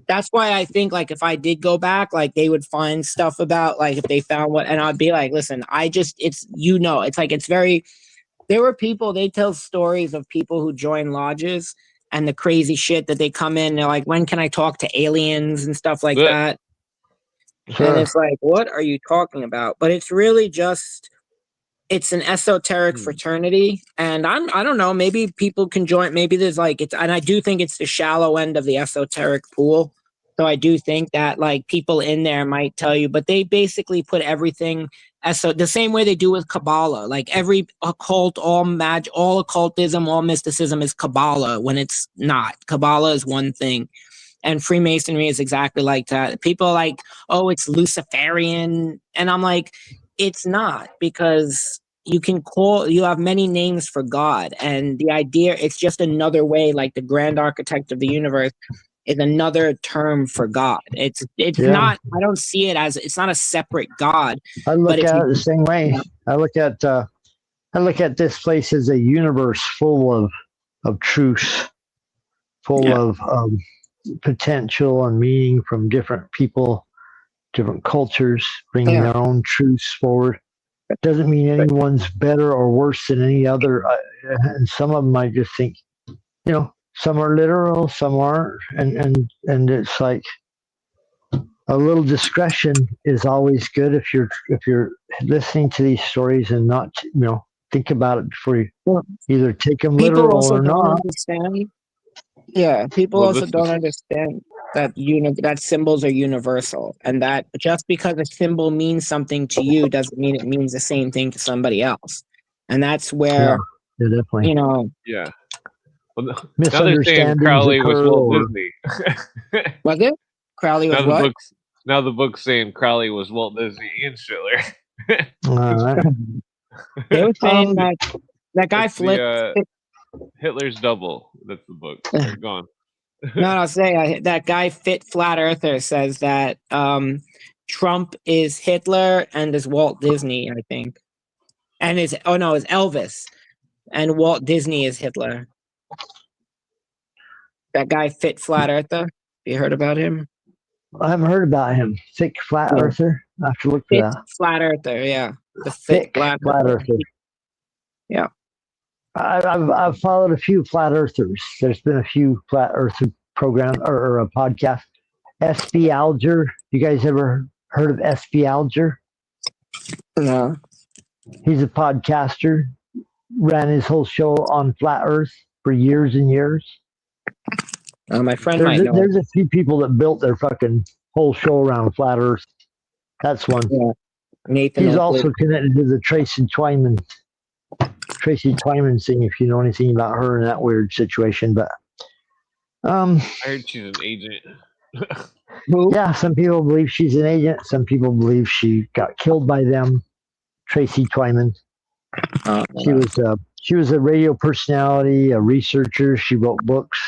That's why I think, like, if I did go back, like, they would find stuff about, like, if they found what, and I'd be like, listen, it's, you know, it's like, it's very, there were people, they tell stories of people who join lodges and the crazy shit that they come in, they're like, when can I talk to aliens and stuff like that? Sure. And it's like, what are you talking about? But it's really just, it's an esoteric fraternity, and I don't know, maybe people can join, maybe there's like, and I do think it's the shallow end of the esoteric pool. So I do think that, like, people in there might tell you, but they basically put everything the same way they do with Kabbalah. Like, every occult, all occultism, all mysticism is Kabbalah, when it's not. Kabbalah is one thing. And Freemasonry is exactly like that. People are like, oh, it's Luciferian. And I'm like, it's not, because you have many names for God. And the idea, it's just another way, like the grand architect of the universe is another term for God. It's not, I don't see it as, it's not a separate God. I look at it the same way. I look at this place as a universe full of truth, full of potential and meaning from different people, different cultures, bringing their own truths forward. It doesn't mean anyone's better or worse than any other. And some of them I just think, you know, some are literal, some aren't, and it's like, a little discretion is always good if you're listening to these stories and not think about it before you either take them People literal also or don't not. understand. Yeah, people Well, also this don't is understand that that symbols are universal, and that just because a symbol means something to you doesn't mean it means the same thing to somebody else. And that's Yeah, where definitely yeah. Well, now they're saying misunderstandings Crowley was occur. Walt Or Disney. was it Crowley was what? Now the book's saying Crowley was Walt Disney and Hitler. all right. They were saying Um, that guy It's flipped. Hitler's double. That's the book. They're gone. No, I'll say that guy Fit Flat Earther says that Trump is Hitler and is Walt Disney, I think, and is Elvis, and Walt Disney is Hitler. That guy Fit Flat Earther. You heard about him? I haven't heard about him. Thick Flat Yeah. Earther. I have to look for Fit that. Flat Earther, yeah, the Thick Flat Earther. Yeah. I've followed a few flat earthers. There's been a few flat earther program or a podcast. SB Alger. You guys ever heard of SB Alger? No. He's a podcaster. Ran his whole show on flat Earth for years and years. My friend might know. There's a few people that built their fucking whole show around flat Earth. That's one. Yeah. Nathan. He's Oakley. also connected to the Tracy Twyman thing, if you know anything about her in that weird situation. But I heard she's an agent. Who? yeah, some people believe she's an agent. Some people believe she got killed by them. Tracy Twyman. She was a radio personality, a researcher. She wrote books,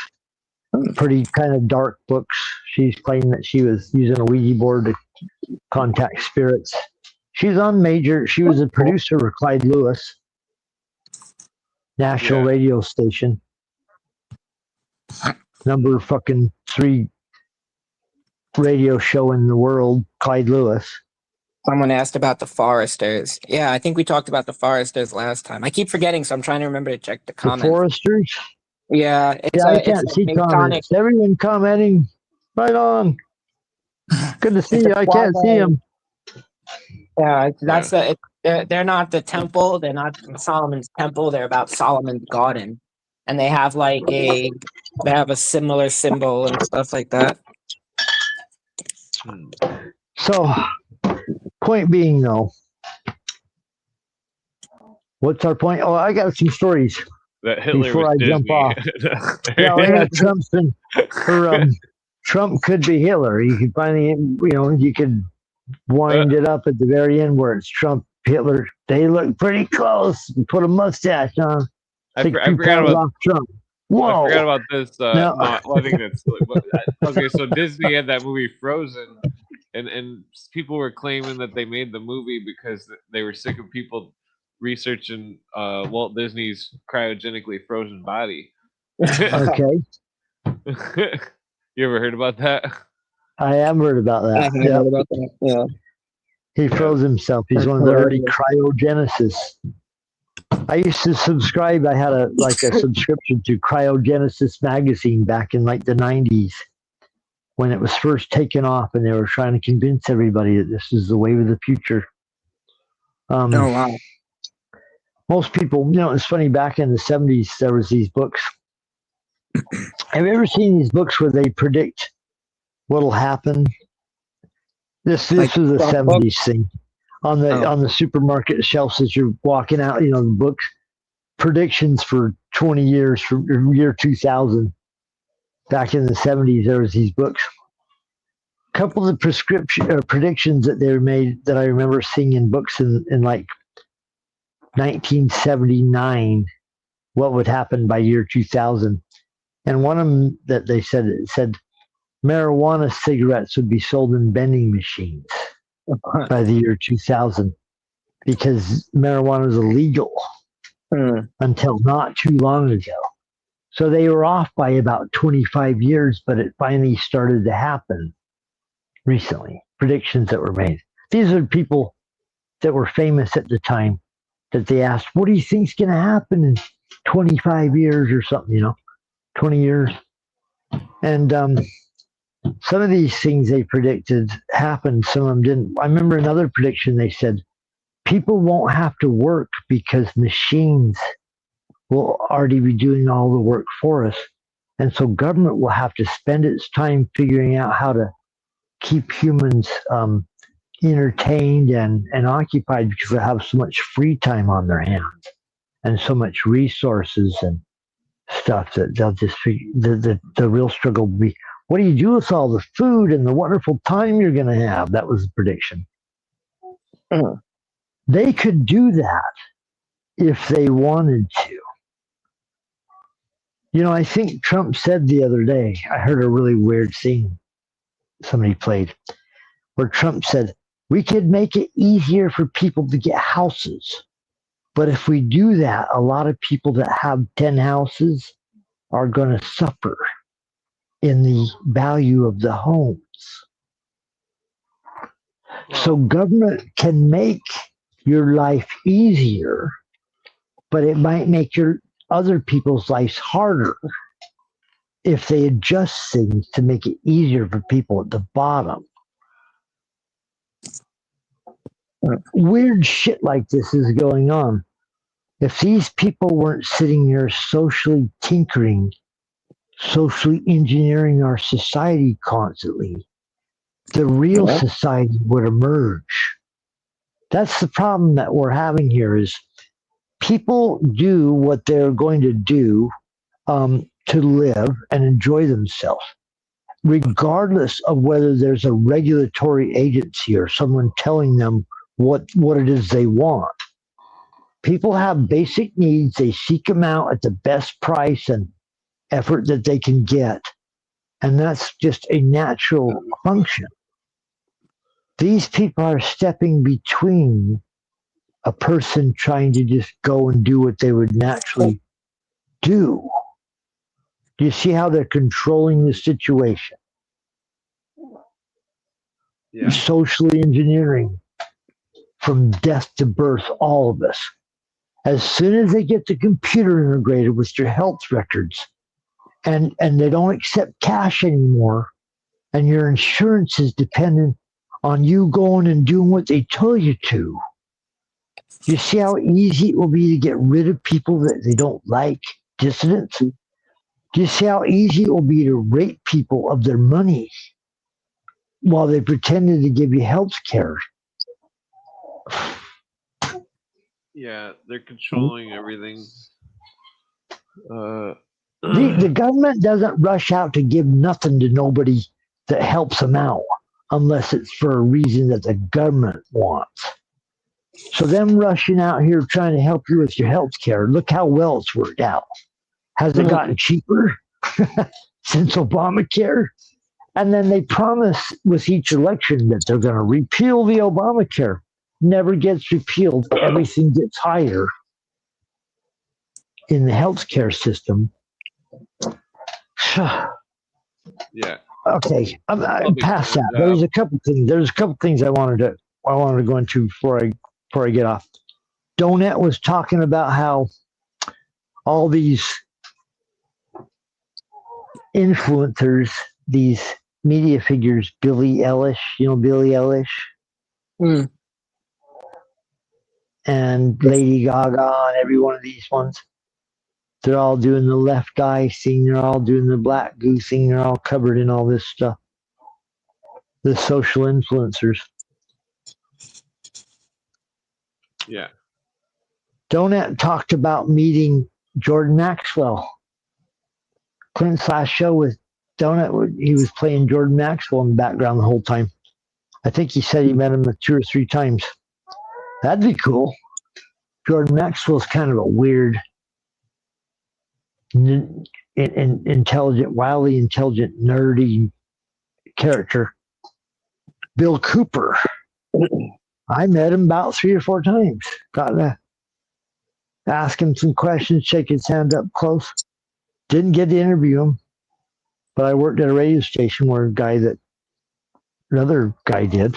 pretty kind of dark books. She's claimed that she was using a Ouija board to contact spirits. She was a producer for Clyde Lewis national radio station. Number fucking 3 radio show in the world, Clyde Lewis. Someone asked about the Foresters. Yeah, I think we talked about the Foresters last time. I keep forgetting, so I'm trying to remember to check the comments. The Foresters? Yeah, I can't see comments. Everyone commenting. Right on. Good to see you. I can't see them. Yeah, they're not the temple. They're not Solomon's temple. They're about Solomon's garden, and they have a similar symbol and stuff like that. So, point being, though, what's our point? Oh, I got some stories That Hitler before was I jump off. Trump could be Hitler. You could finally, you could wind it up at the very end where it's Trump, Hitler. They look pretty close. Put a mustache on. I forgot about Trump. Whoa! I forgot about this. I think that's silly. But, okay, so Disney had that movie Frozen, and people were claiming that they made the movie because they were sick of people researching Walt Disney's cryogenically frozen body. Okay. You ever heard about that? I have heard about that. I haven't heard about that. Yeah. He froze himself. He's one of the early cryogenesis. I used to subscribe. I had a subscription to Cryogenesis magazine back in the 90s when it was first taken off, and they were trying to convince everybody that this is the wave of the future. Oh wow! Most people, it's funny. Back in the 70s, there was these books. Have you ever seen these books where they predict what'll happen? This was a 70s thing. On the supermarket shelves as you're walking out, the books, predictions for 20 years from year 2000. Back in the 70s, there was these books. A couple of predictions that they made that I remember seeing in books in 1979, what would happen by year 2000. And one of them that they said marijuana cigarettes would be sold in vending machines by the year 2000 because marijuana was illegal until not too long ago. So they were off by about 25 years, but it finally started to happen recently. Predictions that were made. These are people that were famous at the time that they asked, what do you think's going to happen in 25 years or something, 20 years? And some of these things they predicted happened, some of them didn't. I remember another prediction they said people won't have to work because machines will already be doing all the work for us. And so government will have to spend its time figuring out how to keep humans entertained and occupied because they have so much free time on their hands and so much resources and stuff that they'll just figure the real struggle will be, what do you do with all the food and the wonderful time you're going to have? That was the prediction. Uh-huh. They could do that if they wanted to. You know, I think Trump said the other day, I heard a really weird scene somebody played, where Trump said, we could make it easier for people to get houses. But if we do that, a lot of people that have 10 houses are going to suffer in the value of the homes. So government can make your life easier, but it might make your other people's lives harder if they adjust things to make it easier for people at the bottom. Weird shit like this is going on. If these people weren't sitting here socially tinkering, socially engineering our society constantly, the real society would emerge. That's the problem that we're having here is people do what they're going to do to live and enjoy themselves, regardless of whether there's a regulatory agency or someone telling them what it is they want. People have basic needs. They seek them out at the best price and effort that they can get. And that's just a natural function. These people are stepping between a person trying to just go and do what they would naturally do. Do you see how they're controlling the situation? Yeah. Socially engineering from death to birth, all of us. As soon as they get the computer integrated with your health records and they don't accept cash anymore, and your insurance is dependent on you going and doing what they tell you to, you see how easy it will be to get rid of people that they don't like, dissidents? Do you see how easy it will be to rape people of their money while they pretended to give you health care? Yeah, they're controlling everything. The government doesn't rush out to give nothing to nobody that helps them out unless it's for a reason that the government wants. So them rushing out here trying to help you with your health care, look how well it's worked out. Has it gotten cheaper since Obamacare? And then they promise with each election that they're going to repeal the Obamacare. Never gets repealed. Everything gets higher in the healthcare system. Yeah. Okay, I'm past that. There's a couple things I wanted to go into before I get off. Donut was talking about how all these influencers, these media figures, Billie Eilish, Billie Eilish, and Lady Gaga, and every one of these ones, they're all doing the left eye thing, they're all doing the black goo thing, they're all covered in all this stuff. The social influencers. Yeah. Donut talked about meeting Jordan Maxwell. Clint's last show with Donut, he was playing Jordan Maxwell in the background the whole time. I think he said he met him 2 or 3 times. That'd be cool. Jordan Maxwell's kind of a weird, intelligent, wildly intelligent, nerdy character. Bill Cooper. I met him about 3 or 4 times. Got to ask him some questions, shake his hand up close. Didn't get to interview him, but I worked at a radio station where another guy did.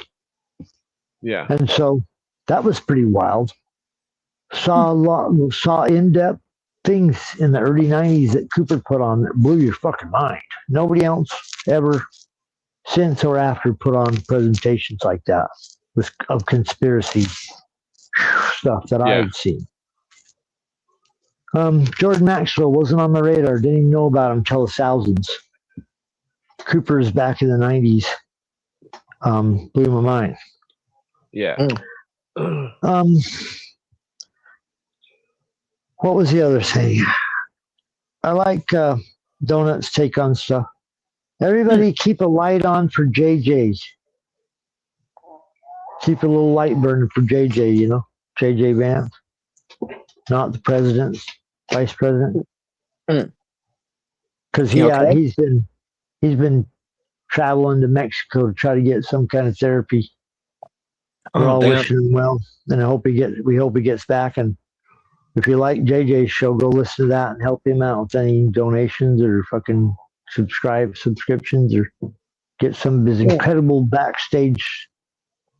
Yeah. And so that was pretty wild. Saw in-depth things in the early 90s that Cooper put on that blew your fucking mind. Nobody else ever since or after put on presentations like that of conspiracy stuff that I had seen. Jordan Maxwell wasn't on the radar. Didn't even know about him until the thousands. Cooper's back in the 90s. Blew my mind. Yeah. What was the other thing? I like Donut's take on stuff. Everybody keep a light on for JJ's. Keep a little light burning for JJ, you know, JJ Vance. Not the president, vice president. Because he's been traveling to Mexico to try to get some kind of therapy. We're all wishing him well, and we hope he gets back. And if you like JJ's show, go listen to that and help him out with any donations or fucking subscriptions or get some of his incredible backstage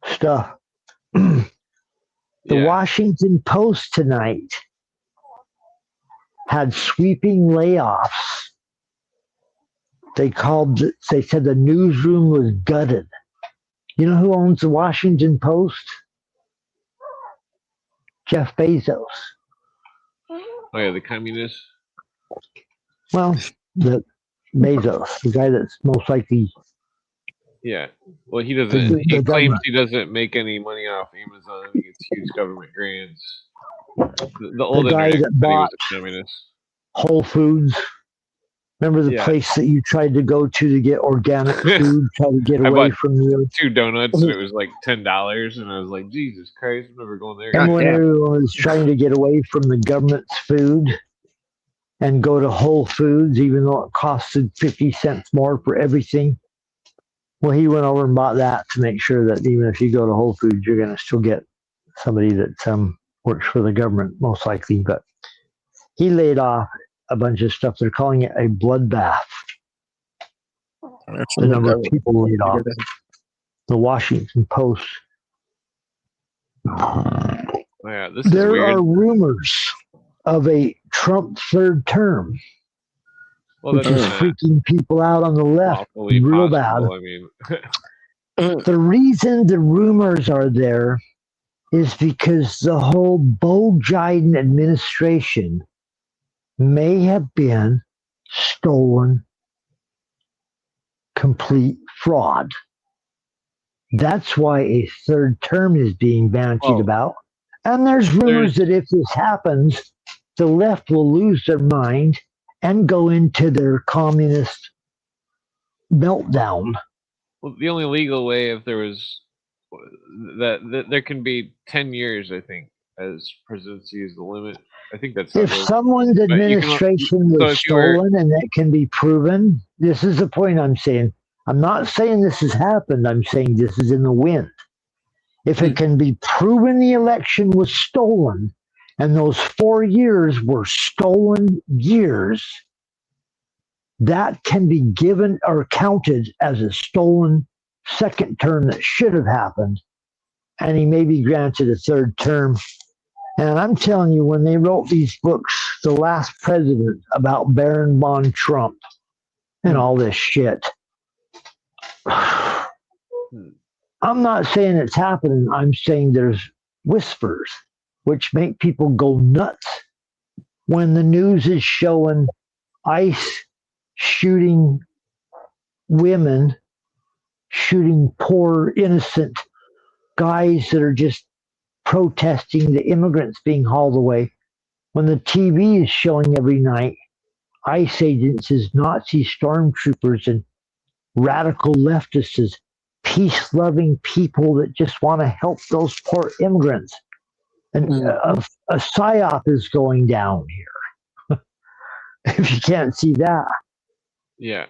stuff. The Washington Post tonight had sweeping layoffs. They said the newsroom was gutted. You know who owns the Washington Post? Jeff Bezos. Oh yeah, the communist. Well, the Bezos, the guy that's most likely. Yeah. Well, he doesn't. He claims he doesn't make any money off Amazon. He gets huge government grants. The old guy that bought Whole Foods. Remember the place that you tried to go to get organic food, try to get away from the 2 donuts, and it was like $10, and I was like, Jesus Christ, I'm never going there. And when everyone was trying to get away from the government's food and go to Whole Foods, even though it costed 50 cents more for everything, well, he went over and bought that to make sure that even if you go to Whole Foods, you're going to still get somebody that works for the government, most likely. But he laid off a bunch of stuff. They're calling it a bloodbath. The number of people laid off. The Washington Post. Yeah, this there is weird. Are rumors of a Trump third term, which is freaking people out on the left real bad. I mean, the reason the rumors are there is because the whole Beau Biden administration may have been stolen, complete fraud. That's why a third term is being bandied about. And there's rumors that if this happens, the left will lose their mind and go into their communist meltdown. Well, the only legal way, if there was that there can be 10 years, I think, as presidency is the limit. I think that's if someone's administration was stolen and that can be proven. This is the point I'm saying. I'm not saying this has happened. I'm saying this is in the wind. If it can be proven the election was stolen and those 4 years were stolen years, that can be given or counted as a stolen second term that should have happened, and he may be granted a third term. And I'm telling you, when they wrote these books, The Last President, about Baron von Trump and all this shit, I'm not saying it's happening. I'm saying there's whispers which make people go nuts when the news is showing ICE shooting women, shooting poor, innocent guys that are just protesting the immigrants being hauled away. When the TV is showing every night ICE agents as Nazi stormtroopers and radical leftists as peace-loving people that just want to help those poor immigrants. And a psyop is going down here. If you can't see that. Yeah.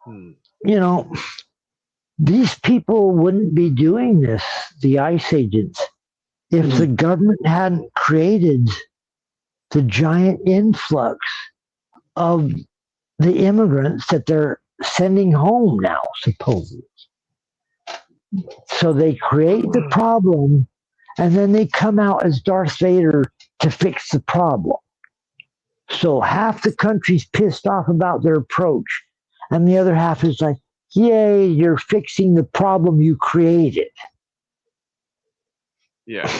You know, these people wouldn't be doing this, the ICE agents, if the government hadn't created the giant influx of the immigrants that they're sending home now, supposedly. So they create the problem, and then they come out as Darth Vader to fix the problem. So half the country's pissed off about their approach, and the other half is like, yay, you're fixing the problem you created. Yeah.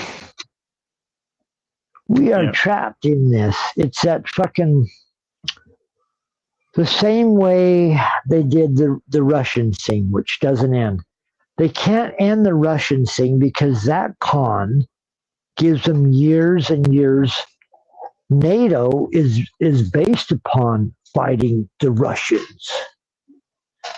We are trapped in this. It's that fucking the same way they did the Russian thing, which doesn't end. They can't end the Russian thing because that con gives them years and years. NATO is based upon fighting the Russians.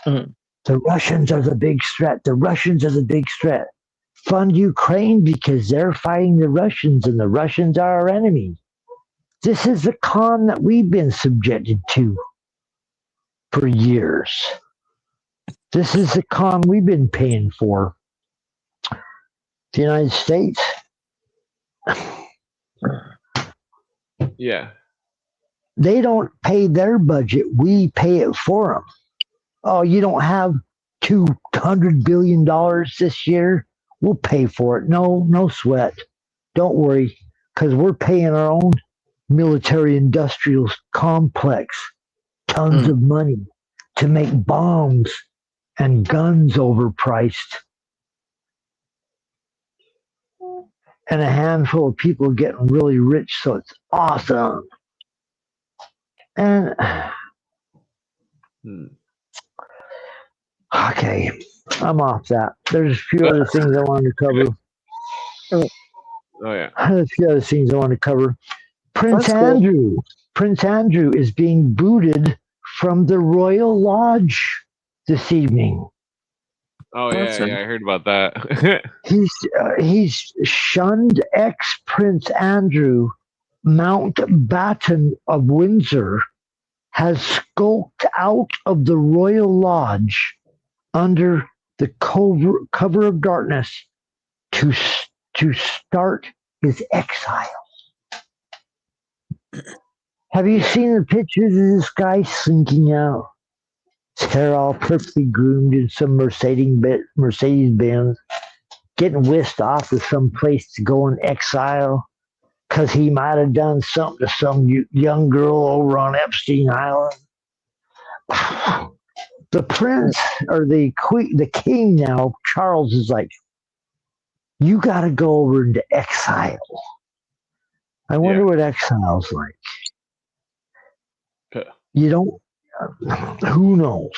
Mhm. The Russians are the big threat. The Russians are the big threat. Fund Ukraine because they're fighting the Russians and the Russians are our enemy. This is the con that we've been subjected to for years. This is the con we've been paying for. The United States. Yeah. They don't pay their budget. We pay it for them. Oh, you don't have $200 billion this year? We'll pay for it. No sweat. Don't worry, because we're paying our own military industrial complex tons of money to make bombs and guns overpriced. And a handful of people getting really rich, so it's awesome. And okay, I'm off that. There's a few other things I wanted to cover. Oh yeah. There's a few other things I want to cover. Prince Andrew is being booted from the Royal Lodge this evening. Oh yeah, I heard about that. He's shunned ex-Prince Andrew. Mountbatten of Windsor has skulked out of the Royal Lodge under the cover of darkness to start his exile. Have you seen the pictures of this guy slinking out? His hair all perfectly groomed in some Mercedes-Benz, getting whisked off to some place to go in exile because he might have done something to some young girl over on Epstein Island. The prince or the queen, the king now, Charles, is like, you got to go over into exile. I wonder what exile's like. You don't. Who knows?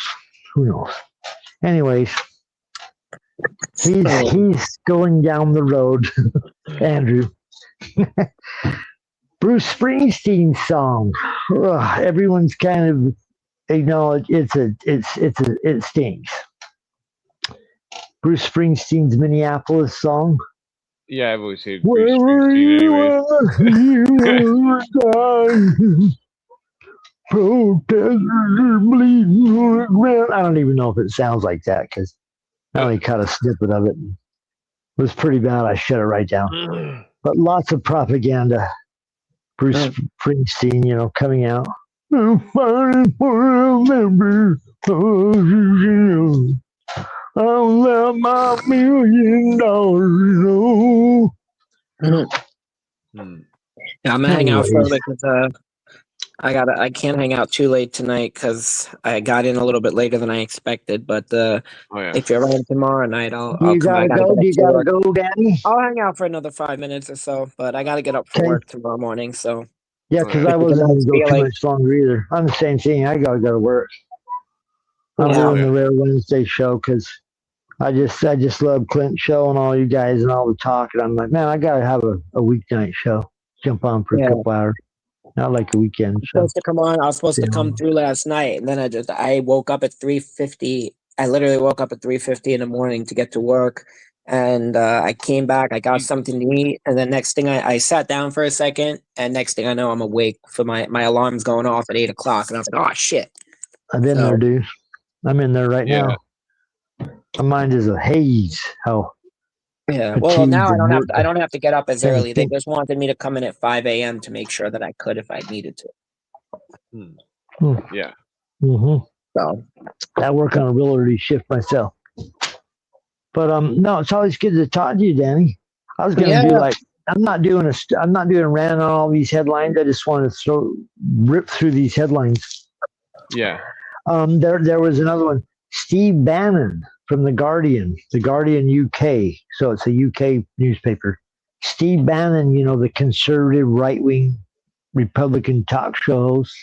Anyways, he's going down the road, Andrew. Bruce Springsteen's song. Ugh, everyone's kind of acknowledged it stinks. Bruce Springsteen's Minneapolis song. Yeah, I've always hated Bruce Springsteen. Protesters are bleeding. I don't even know if it sounds like that because I only cut a snippet of it. It was pretty bad. I shut it right down. But lots of propaganda. Bruce Springsteen, coming out. I'm fighting for a member. I'll let my $1 million. Yeah, I'm gonna hang out for a bit because I can't hang out too late tonight because I got in a little bit later than I expected. But if you're around tomorrow night, I'll come. You gotta go, Daddy? I'll hang out for another 5 minutes or so, but I gotta get up for work tomorrow morning. So yeah, because I wasn't going to go too much longer either. I'm the same thing. I gotta go to work. I'm doing the Rare Wednesday show because I just love Clint's show and all you guys and all the talk. And I'm like, man, I gotta have a weeknight show. Jump on for a couple hours. Not like a weekend show. I was supposed to come through last night, and then I woke up at 3:50. I literally woke up at 3:50 in the morning to get to work, and I came back. I got something to eat, and then next thing I sat down for a second, and next thing I know, I'm awake for my alarm's going off at 8 o'clock, and I was like, oh shit. I've been there, dude. I'm in there right now. My mind is a haze. Yeah, well, now I don't have to get up as early. They just wanted me to come in at 5 a.m. to make sure that I could if I needed to. Yeah. Mm-hmm. So I work on a real early shift myself. But no, it's always good to talk to you, Danny. I was gonna do I'm not doing a rant on all these headlines. I just want to rip through these headlines. Yeah. There was another one. Steve Bannon from the Guardian UK. So it's a UK newspaper. Steve Bannon, the conservative right-wing Republican talk show host,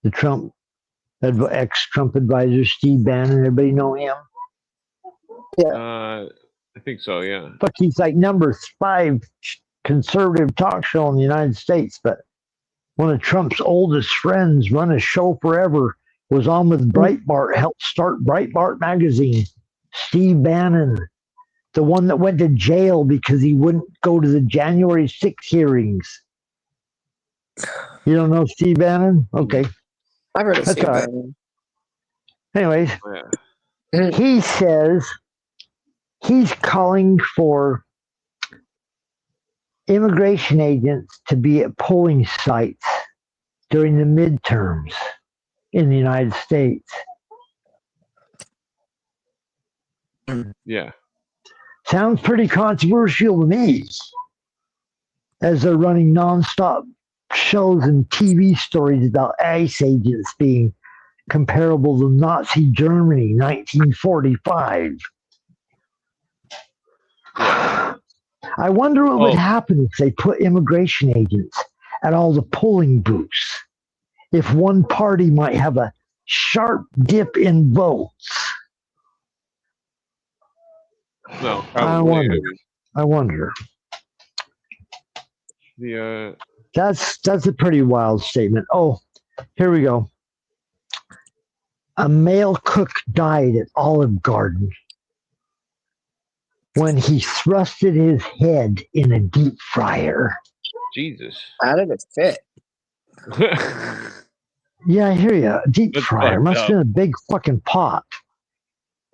the ex-Trump advisor Steve Bannon. Everybody know him? I think so. Yeah. But he's like number 5 conservative talk show in the United States. But one of Trump's oldest friends, run a show forever, was on with Breitbart, helped start Breitbart magazine. Steve Bannon, the one that went to jail because he wouldn't go to the January 6th hearings. You don't know Steve Bannon? Okay. I've heard of Steve right. Bannon. Anyways, he says he's calling for immigration agents to be at polling sites during the midterms in the United States. Yeah. Sounds pretty controversial to me, as they're running nonstop shows and TV stories about ICE agents being comparable to Nazi Germany, 1945. I wonder what would happen if they put immigration agents at all the polling booths. If one party might have a sharp dip in votes. No, probably. I wonder. That's a pretty wild statement. Oh, here we go. A male cook died at Olive Garden when he thrusted his head in a deep fryer. Jesus. How did it fit? Yeah, I hear you. A deep fryer. Must have been a big fucking pot.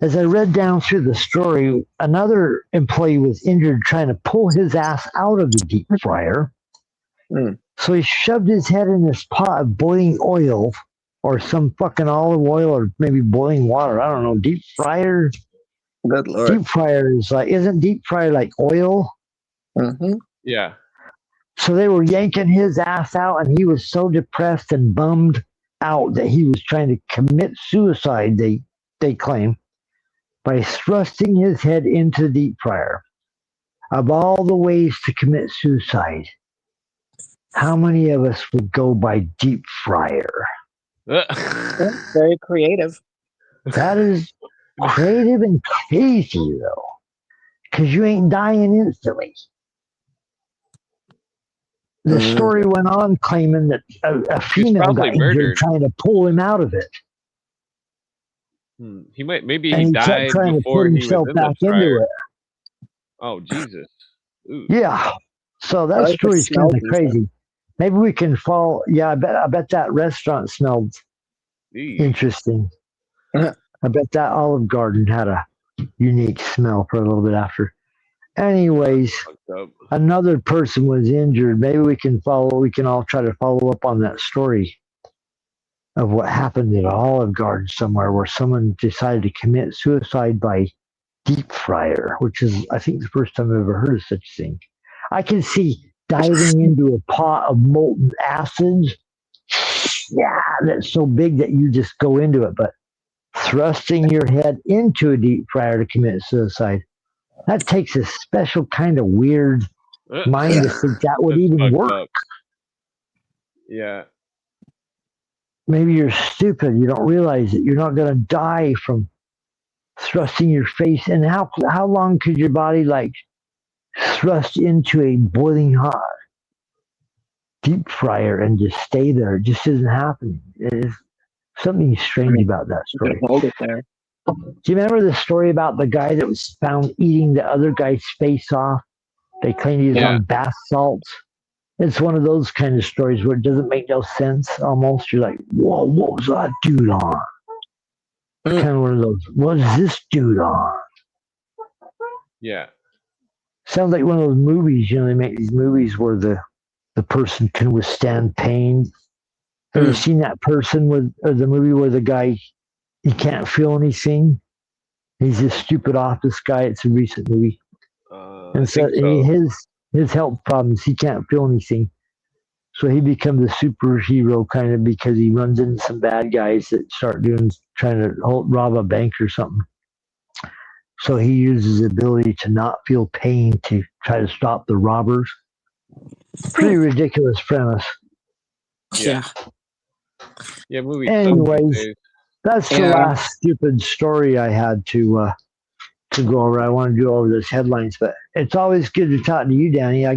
As I read down through the story, another employee was injured trying to pull his ass out of the deep fryer. So he shoved his head in this pot of boiling oil or some fucking olive oil or maybe boiling water. I don't know. Deep fryer. Good Lord. Deep fryer is like, isn't deep fryer like oil? Mm-hmm. Yeah. So they were yanking his ass out, and he was so depressed and bummed out that he was trying to commit suicide, they claim, by thrusting his head into the deep fryer. Of all the ways to commit suicide, how many of us would go by deep fryer? Very creative. That is creative and crazy, though, because you ain't dying instantly. The story went on claiming that a female got injured trying to pull him out of it. He maybe and he died kept trying before to put he himself was in back the fryer. into it. Oh, Jesus. Ooh. Yeah. So that story's kind of crazy. Maybe we can follow. Yeah, I bet that restaurant smelled interesting. I bet that Olive Garden had a unique smell for a little bit after. Anyways, another person was injured. Maybe we can all try to follow up on that story of what happened at Olive Garden somewhere where someone decided to commit suicide by deep fryer, which is, I think, the first time I've ever heard of such a thing. I can see diving into a pot of molten acids. Yeah, that's so big that you just go into it. But thrusting your head into a deep fryer to commit suicide, that takes a special kind of weird mind to think that would even work. Up. Yeah. Maybe you're stupid. You don't realize that you're not going to die from thrusting your face. And how long could your body thrust into a boiling hot deep fryer and just stay there? It just isn't happening. It is something strange about that story. Hold it there. Do you remember the story about the guy that was found eating the other guy's face off? They claimed he was on bath salts. It's one of those kind of stories where it doesn't make no sense almost. You're like, whoa, what was that dude on? Kind of one of those, what is this dude on? Yeah. Sounds like one of those movies, they make these movies where the person can withstand pain. Have you seen that person or the movie where the guy, he can't feel anything? He's this stupid office guy. It's a recent movie. And so his health problems, he can't feel anything. So he becomes a superhero kind of because he runs into some bad guys that start trying to rob a bank or something. So he uses the ability to not feel pain to try to stop the robbers. Pretty ridiculous premise. Yeah. Yeah, movie. Anyways, that's the Yeah. last stupid story I had to go over. I want to go over those headlines, but it's always good to talk to you, Danny. I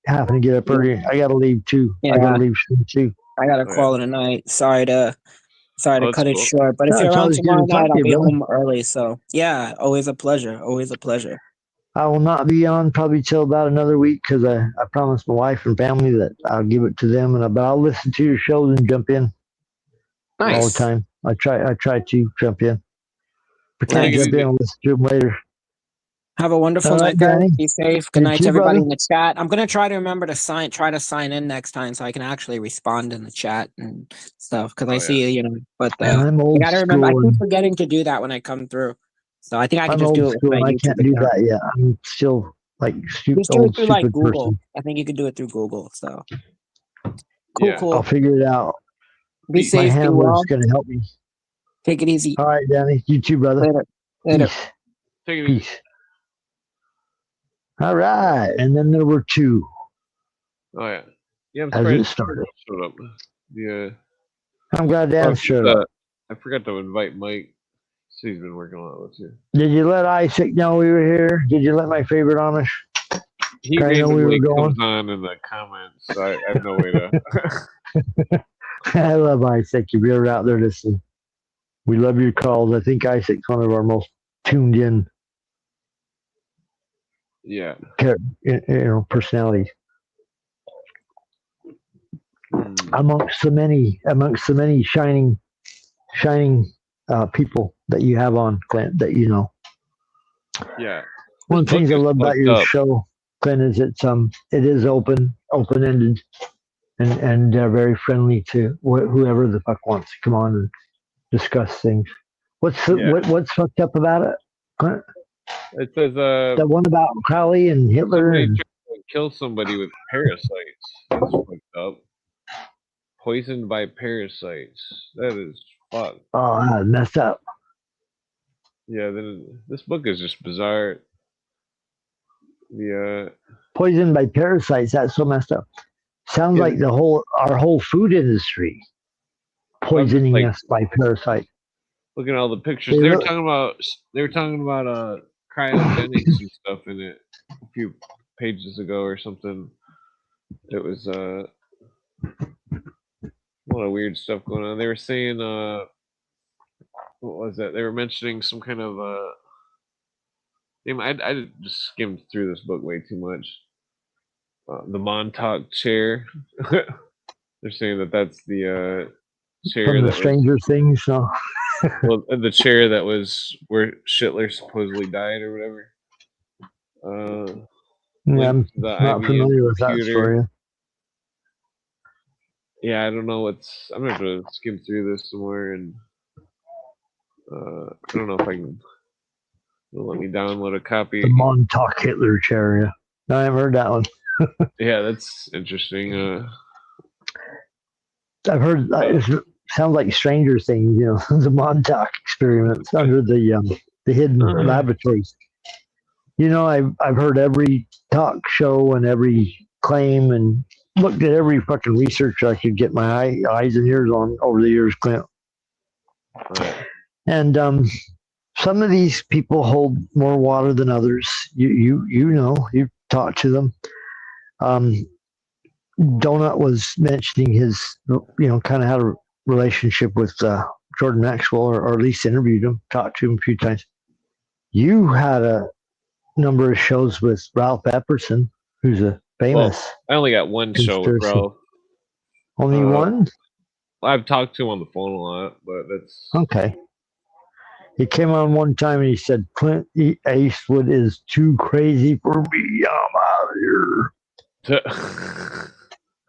happen to get up early. I got to leave too. Yeah. I got to leave soon too. I got to call it a night. Sorry to cut it short, but if No, you're it's around always good tomorrow to talk night, to I'll you, be brother. home early. So yeah, always a pleasure. Always a pleasure. I will not be on probably till about another week because I promised my wife and family that I'll give it to them, but I'll listen to your shows and jump in all the Nice. time. I try to jump in. If I can't Nice. jump in, I'll listen to them later. Have a wonderful All right, night, guys. Danny. Be safe. Good You night too, to everybody brother. in the chat. I'm gonna try to remember to try to sign in next time so I can actually respond in the chat and stuff because I see you know. But I'm I old gotta remember. I school. keep forgetting to do that when I come through. So I think I can I'm just old do it with school my and I YouTube can't do account. that yet. I'm still like Just do it old through like stupid Google. person. I think you can do it through Google. So Yeah. cool. I'll figure it out. Be Peace. My safe. Be handler's well. gonna help me. Take it easy. All right, Danny. You too, brother. Later. Peace. Take it easy. Peace. All right, and then there were two Oh yeah. Yeah, I'm as surprised it started. showed up. Yeah. I'm glad Dan showed up. I forgot to invite Mike. So he's been working a lot with you. Did you let Isaac know we were here? Did you let my favorite Amish? He I know we randomly were going. comes on in the comments, so I have no way to. I love Isaac. If you're out there listening, we love your calls. I think Isaac's one of our most tuned in, Yeah. personalities amongst the many shining people that you have on, Clint. That you know. Yeah. One of the things I love about your up. show, Clint, is it is open ended, and very friendly to whoever the fuck wants to come on and discuss things. What's fucked up about it, Clint? It says The one about Crowley and Hitler somebody and tried to kill somebody with parasites. That's fucked up. Poisoned by parasites. That is fucked. oh, messed up. Yeah, then this book is just bizarre. Yeah. Poisoned by parasites. That's so messed up. Sounds like our whole food industry poisoning us by parasites. Looking at all the pictures, they were talking about cryogenics and stuff in it a few pages ago or something. It was a lot of weird stuff going on. They were saying what was that? They were mentioning some kind of I just skimmed through this book way too much. The Montauk chair. They're saying that's the chair from the Stranger Things. No. Well, the chair that was where Hitler supposedly died or whatever. Yeah, I'm not familiar with that story. Yeah, I don't know I'm gonna have to skim through this some more, and I don't know if I can. It'll let me download a copy. The Montauk Hitler chair. Yeah. No, I haven't heard that one. Yeah, that's interesting. I've heard it sounds like Stranger Things, the Montauk experiments under the hidden laboratories. I've heard every talk show and every claim and looked at every fucking research I could get my eyes and ears on over the years, Clint. And some of these people hold more water than others. You've talked to them. Donut was mentioning his, kind of had a relationship with Jordan Maxwell, or at least interviewed him, talked to him a few times. You had a number of shows with Ralph Epperson, who's a famous. Well, I only got one show with Ralph. Only one? I've talked to him on the phone a lot, but that's okay. He came on one time and he said, Clint Eastwood is too crazy for me. I'm out of here.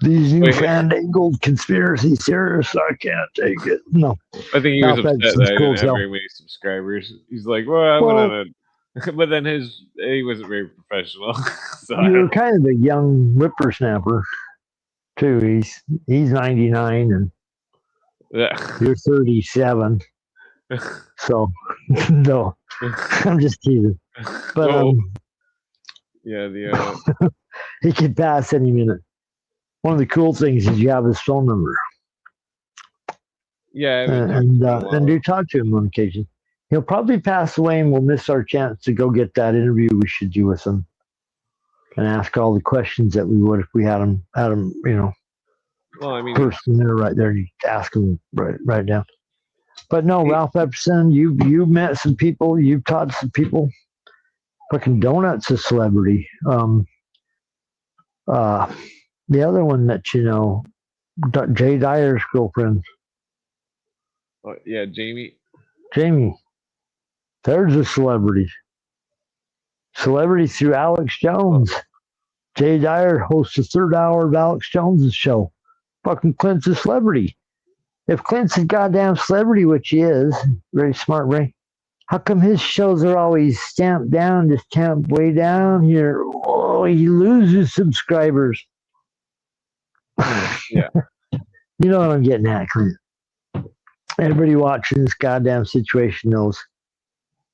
These newfangled conspiracy theorists, I can't take it. No. I think he was upset that I didn't have very many subscribers. He's like, well, I went on a... But then he wasn't very professional. So you were kind of a young whippersnapper, too. He's 99 and Yeah. you're 37. So no, I'm just teasing. But Oh, yeah, he could pass any minute. One of the cool things is you have his phone number, yeah, I haven't talked to him in a and while. do talk to him on occasion. He'll probably pass away, and we'll miss our chance to go get that interview we should do with him, and ask all the questions that we would if we had him, Well, I mean, person there right there. You ask him right down. But no, Ralph Epperson, you met some people, you've taught some people. Fucking Donut's a celebrity. The other one that you know, Jay Dyer's girlfriend, yeah, Jamie. Jamie. There's a celebrity. Celebrity through Alex Jones. Jay Dyer hosts the third hour of Alex Jones's show. Fucking Clint's a celebrity. If Clint's a goddamn celebrity, which he is, very smart brain, how come his shows are always stamped down, just tamped way down here? Oh, he loses subscribers. Yeah. You know what I'm getting at, Clint. Everybody watching this goddamn situation knows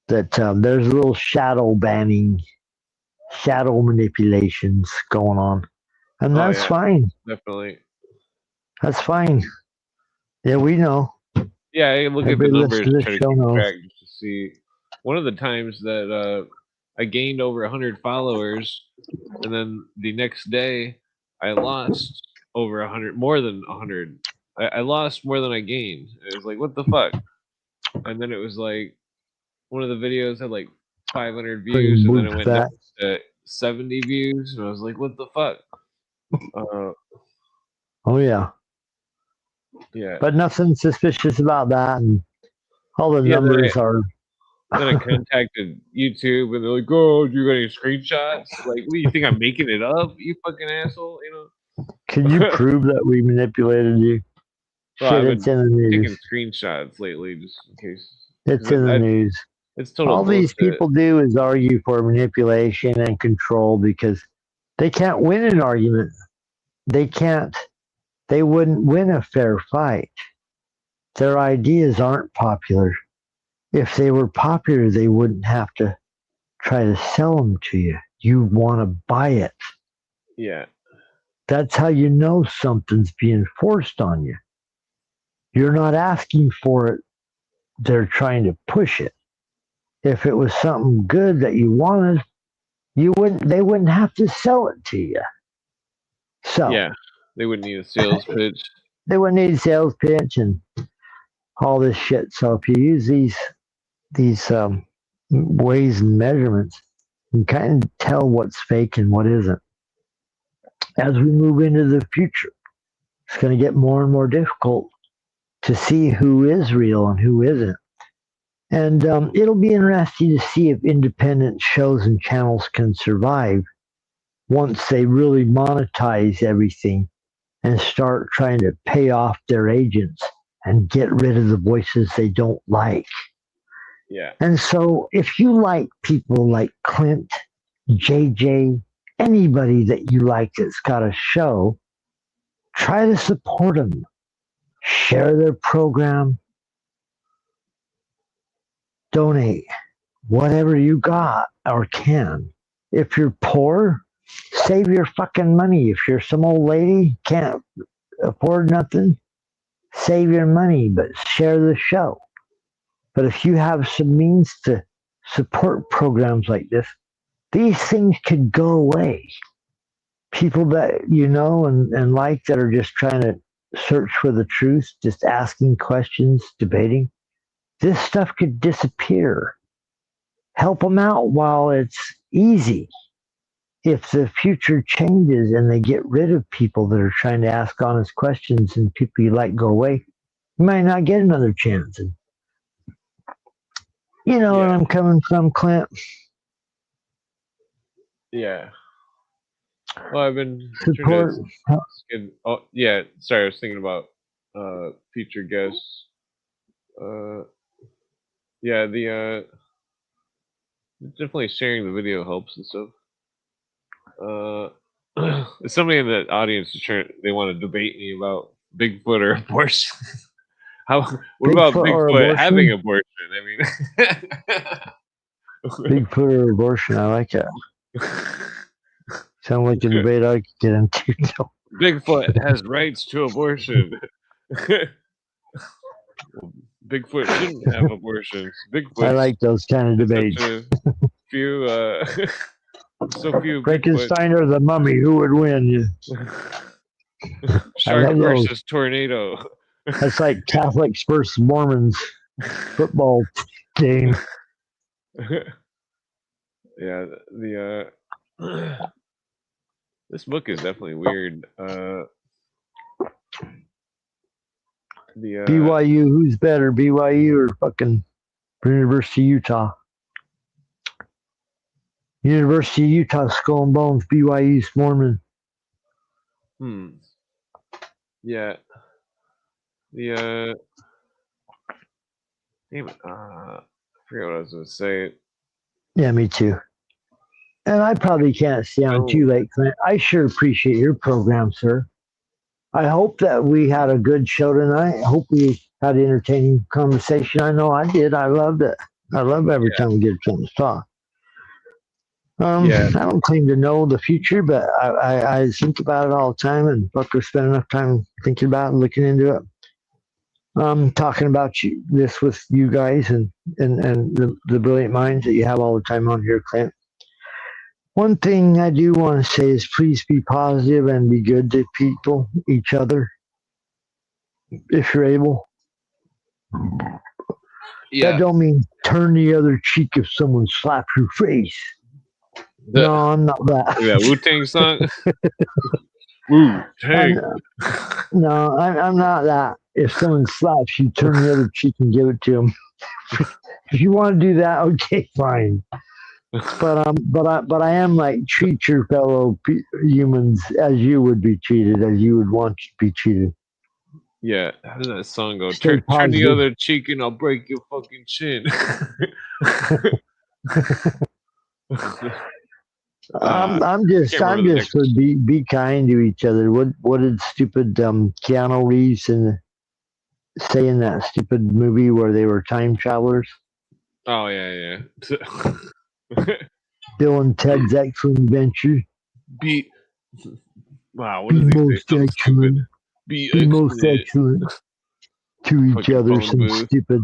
that there's a little shadow banning, shadow manipulations going on. And that's fine. Definitely. That's fine. Yeah, we know. Yeah, I look Everybody at the numbers listen to and this try to show keep knows. track just to see. One of the times that I gained over 100 followers, and then the next day I lost over 100, more than 100. I lost more than I gained. It was like, what the fuck? And then it was like one of the videos had like 500 views, and then it went down to 70 views, and I was like, what the fuck? Oh yeah. Yeah. But nothing suspicious about that, and all the numbers are. Then I contacted YouTube, and they're like, "Oh, do you got any screenshots? Like, what do you think I'm making it up? You fucking asshole!" You know. Can you prove that we manipulated you? Well, Shit, I've it's in the news. taking screenshots lately, just in case. It's in the news. It's total All bullshit. these people do is argue for manipulation and control because they can't win an argument. They wouldn't win a fair fight. Their ideas aren't popular. If they were popular, they wouldn't have to try to sell them to you. You want to buy it. Yeah. That's how you know something's being forced on you. You're not asking for it. They're trying to push it. If it was something good that you wanted, they wouldn't have to sell it to you. So yeah, they wouldn't need a sales pitch. They wouldn't need a sales pitch and all this shit. So if you use these ways and measurements, you can kind of tell what's fake and what isn't. As we move into the future, it's going to get more and more difficult to see who is real and who isn't. And it'll be interesting to see if independent shows and channels can survive once they really monetize everything and start trying to pay off their agents and get rid of the voices they don't like. Yeah. And so if you like people like Clint, JJ, anybody that you like that's got a show, try to support them. Share their program. Donate whatever you got or can. If you're poor, save your fucking money. If you're some old lady, can't afford nothing, save your money, but share the show. But if you have some means to support programs like this, these things could go away. People that you know and like that are just trying to search for the truth, just asking questions, debating, this stuff could disappear. Help them out while it's easy. If the future changes and they get rid of people that are trying to ask honest questions and people you like go away, you might not get another chance. And you know where I'm coming from, Clint? Yeah. Well, I've been support. Oh, yeah. Sorry, I was thinking about future guests. Yeah, definitely sharing the video helps and stuff. somebody in the audience is they want to debate me about Bigfoot or abortion. What about Bigfoot or Bigfoot having abortion? abortion? Bigfoot or abortion? I like that. Sound like a debate I could get into. Bigfoot has rights to abortion. Bigfoot shouldn't have abortions. Bigfoot. I like those kind of debates. Few, so few. Frankenstein or the Mummy? Who would win? Shark versus tornado. That's like Catholics versus Mormons football game. Yeah, this book is definitely weird. BYU, who's better, BYU or fucking University of Utah? University of Utah, Skull and Bones. BYU's Mormon. Yeah. Damn it. I forget what I was going to say. Yeah, me too. And I probably can't stay on too late, Clint. I sure appreciate your program, sir. I hope that we had a good show tonight. I hope we had an entertaining conversation. I know I did. I loved it. I love every time we get a chance to talk. I don't claim to know the future, but I think about it all the time, and Bucker spent enough time thinking about it and looking into it. Talking about this with you guys and the brilliant minds that you have all the time on here, Clint. One thing I do want to say is please be positive and be good to people, each other, if you're able. Yeah. That don't mean turn the other cheek if someone slaps your face. No, I'm not that. Yeah, Wu-Tang song? Wu-Tang. No, I'm not that. If someone slaps you, turn the other cheek and give it to them. If you want to do that, okay, fine. But I am like, treat your fellow humans as you would be treated, as you would want to be treated. Yeah, how does that song go? Turn the other cheek and I'll break your fucking chin. I'm just for be kind to each other. What did stupid Keanu Reeves say in that stupid movie where they were time travelers? Oh yeah. Bill and Ted's Excellent Adventure. Wow, what is most excellent. Be most excellent to each fucking other. Some booth. Stupid.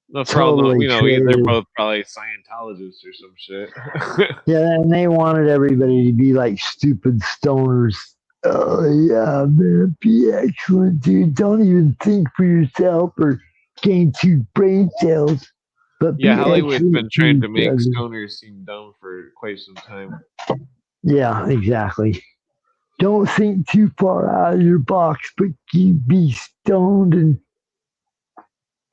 No problem. They're both probably Scientologists or some shit. Yeah, and they wanted everybody to be like stupid stoners. Oh yeah, man, be excellent, dude. Don't even think for yourself or gain 2 brain cells. But yeah, Hollywood's been trying to make stoners seem dumb for quite some time. Yeah, exactly. Don't think too far out of your box, but you be stoned and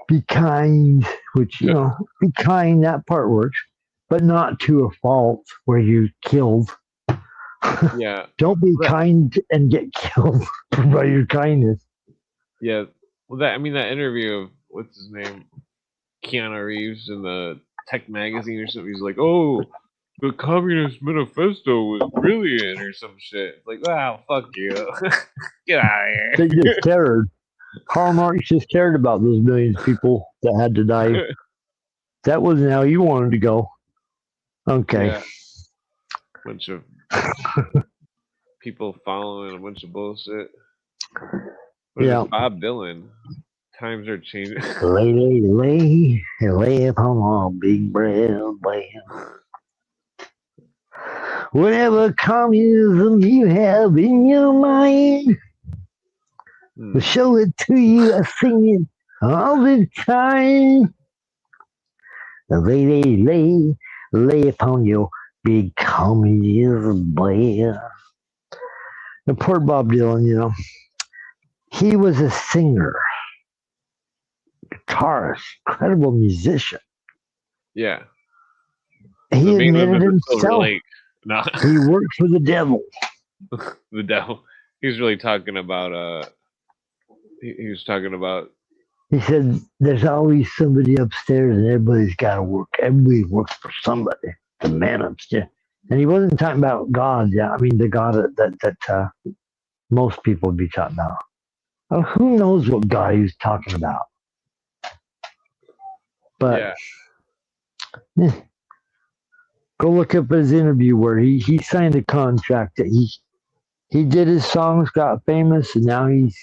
be kind, which, be kind, that part works, but not to a fault where you killed. Yeah. Don't be kind and get killed by your kindness. Yeah. Well, that interview of, what's his name? Keanu Reeves in the Tech Magazine or something. He's like, oh, the Communist Manifesto was brilliant or some shit. It's like, wow, fuck you. Get out of here. They just cared. Karl Marx just cared about those millions of people that had to die. That wasn't how you wanted to go. Okay. Yeah. Bunch of people following a bunch of bullshit. Yeah. Bob Dylan. Times are changing. Lay upon a big brown band. Whatever communism you have in your mind, we'll show it to you. I sing it all the time. Lay upon your big communism band. And poor Bob Dylan, he was a singer, guitarist, incredible musician. Yeah. He admitted himself. No. He worked for the devil. The devil. He was really talking about. He was talking about. He said, "There's always somebody upstairs, and everybody's got to work. Everybody works for somebody. The man upstairs. And he wasn't talking about God. Yeah, I mean the God that most people would be talking about. Oh, who knows what God he was talking about? But go look up his interview where he signed a contract that he did his songs, got famous, and now he's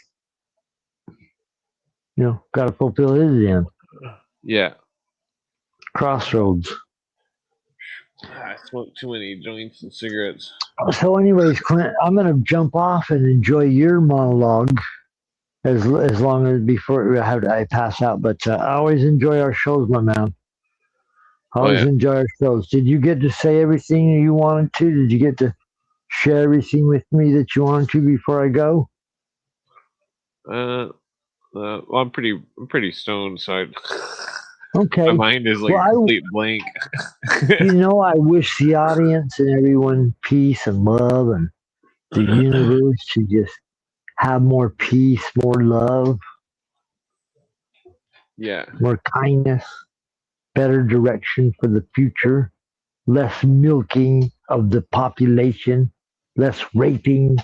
got to fulfill his end. Yeah. Crossroads. I smoked too many joints and cigarettes. So, anyways, Clint, I'm gonna jump off and enjoy your monologue as long as before I pass out. But I always enjoy our shows, my man. I always enjoy our shows. Did you get to say everything you wanted to? Did you get to share everything with me that you wanted to before I go? Well, I'm pretty stoned, so okay. My mind is like complete blank. I wish the audience and everyone peace and love, and the universe to just have more peace, more love, more kindness, better direction for the future, less milking of the population, less raping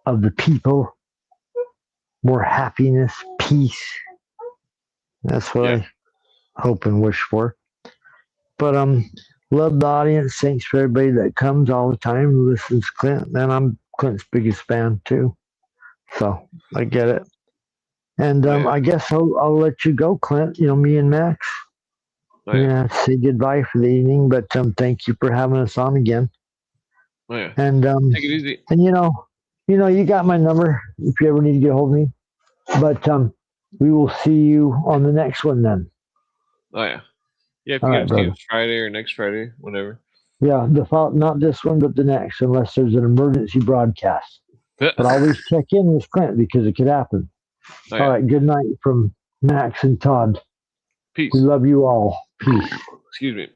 of the people, more happiness, peace. That's what I hope and wish for. But love the audience. Thanks for everybody that comes all the time who listens to Clint. And I'm Clint's biggest fan too. So I get it. And I guess I'll let you go, Clint. Me and Max. We're gonna have to say goodbye for the evening, but thank you for having us on again. And take it easy. And you got my number if you ever need to get a hold of me. But we will see you on the next one then. Oh yeah. Yeah, if you get a chance Friday or next Friday, whatever. Yeah, not this one, but the next, unless there's an emergency broadcast. But always check in with Clint because it could happen. All right, good night from Max and Todd. Peace. We love you all. Peace. Excuse me.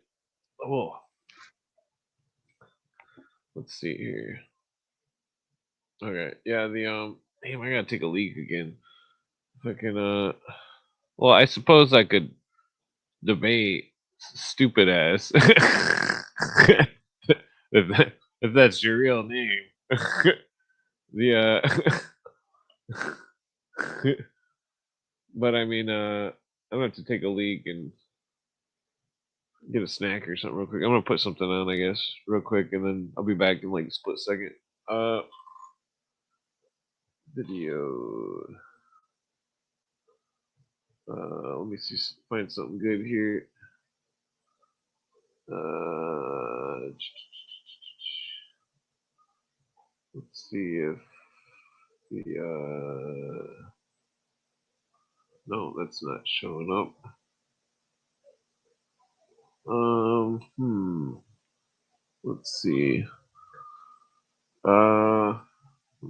Oh. Let's see here. Okay, yeah, damn, I gotta take a leak again. Fucking well, I suppose I could debate stupid ass if that's your real name. But I mean, I'm gonna have to take a leak and get a snack or something real quick. I'm gonna put something on, I guess, real quick, and then I'll be back in like a split second. Video. Let me see, find something good here. Let's see if the no, that's not showing up. Let's see. 1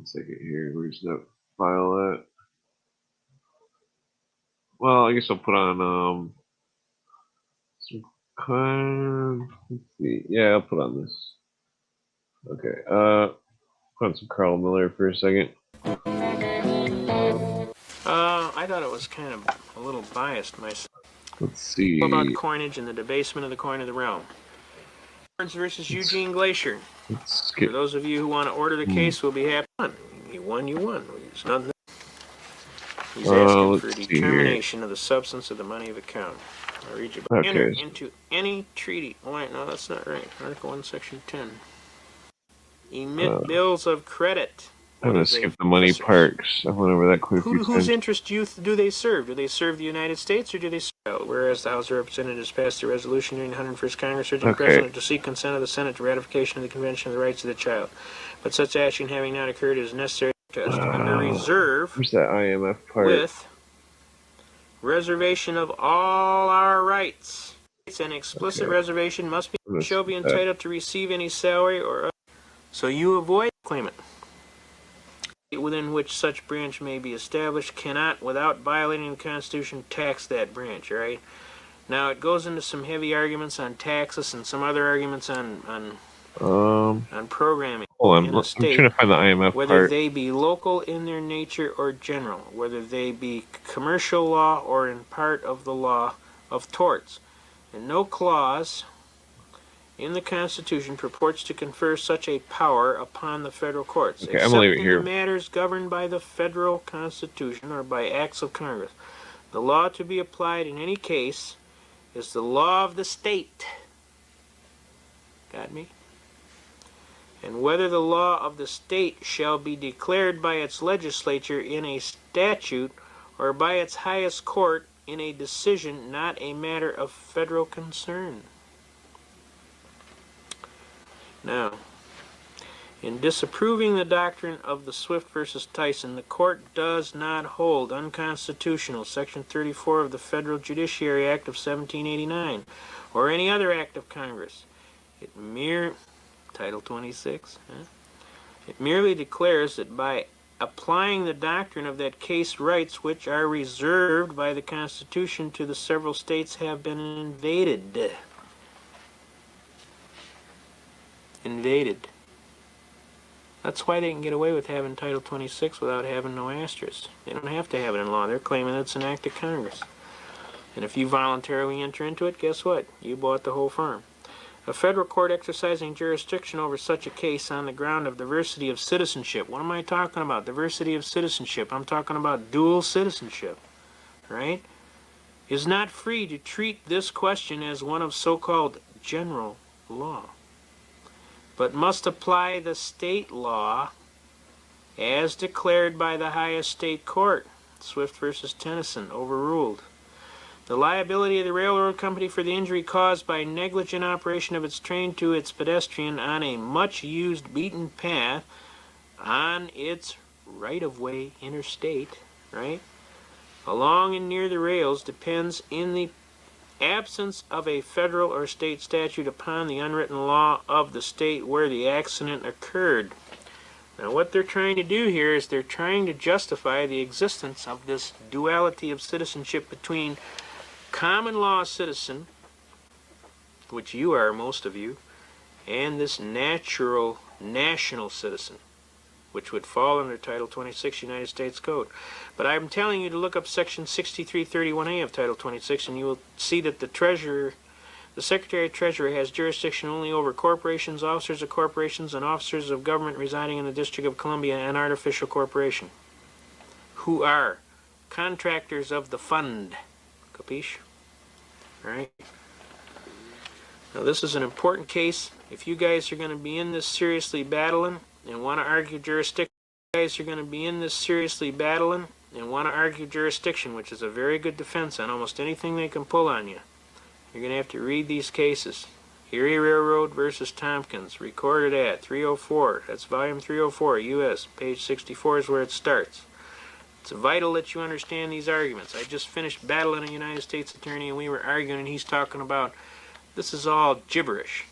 second here. Where's that file at? Well, I guess I'll put on some kind. Let's see. Yeah, I'll put on this. Okay. Put on some Carl Miller for a second. I thought it was kind of a little biased myself. Let's see. What about coinage and the debasement of the coin of the realm? Versus Eugene Glacier. For those of you who want to order the case, we'll be happy. You won. There's nothing. He's asking for a determination of the substance of the money of account. I'll read you. Enter into any treaty. Oh wait, no, that's not right. Article 1, Section 10. Emit bills of credit. I'm going to skip the money parks. I went over that quickly. Whose interest do they serve? Do they serve the United States or do they serve? Whereas the House of Representatives passed a resolution during the 101st Congress urging the President to seek consent of the Senate to ratification of the Convention of the Rights of the Child. But such action having not occurred is necessary to under reserve. Where's that IMF part? With reservation of all our rights. It's an explicit reservation must be entitled to receive any salary or other. So you avoid claimant. Within which such branch may be established cannot, without violating the Constitution, tax that branch, right? Now, it goes into some heavy arguments on taxes and some other arguments on programming in the state, I'm trying to find the IMF whether part. they be local in their nature or general, whether they be commercial law or in part of the law of torts. And no clause in the Constitution purports to confer such a power upon the federal courts, Okay, I'm except gonna leave it in here. the matters governed by the federal Constitution or by acts of Congress. The law to be applied in any case is the law of the state. Got me? And whether the law of the state shall be declared by its legislature in a statute or by its highest court in a decision, not a matter of federal concern. Now, in disapproving the doctrine of the Swift versus Tyson, the court does not hold unconstitutional Section 34 of the Federal Judiciary Act of 1789 or any other act of Congress. Title 26. It merely declares that by applying the doctrine of that case, rights which are reserved by the Constitution to the several states have been invaded. That's why they can get away with having Title 26 without having no asterisk. They don't have to have it in law. They're claiming it's an act of Congress. And if you voluntarily enter into it, guess what? You bought the whole farm. A federal court exercising jurisdiction over such a case on the ground of diversity of citizenship. What am I talking about? Diversity of citizenship. I'm talking about dual citizenship, right? Is not free to treat this question as one of so-called general law, but must apply the state law as declared by the highest state court. Swift versus Tennyson, overruled. The liability of the railroad company for the injury caused by negligent operation of its train to its pedestrian on a much-used beaten path on its right-of-way interstate, right, along and near the rails depends in the absence of a federal or state statute upon the unwritten law of the state where the accident occurred. Now what they're trying to do here is they're trying to justify the existence of this duality of citizenship between common law citizen, which you are, most of you, and this natural national citizen, which would fall under Title 26 United States Code. But I'm telling you to look up Section 6331A of Title 26, and you will see that the Secretary of Treasury has jurisdiction only over corporations, officers of corporations, and officers of government residing in the District of Columbia and artificial corporation, who are contractors of the fund. Capiche? All right. Now this is an important case. If you guys are going to be in this seriously battling and want to argue jurisdiction, which is a very good defense on almost anything they can pull on you, you're going to have to read these cases. Erie Railroad versus Tompkins, recorded at 304. That's volume 304, U.S. Page 64 is where it starts. It's vital that you understand these arguments. I just finished battling a United States attorney and we were arguing and he's talking about this is all gibberish.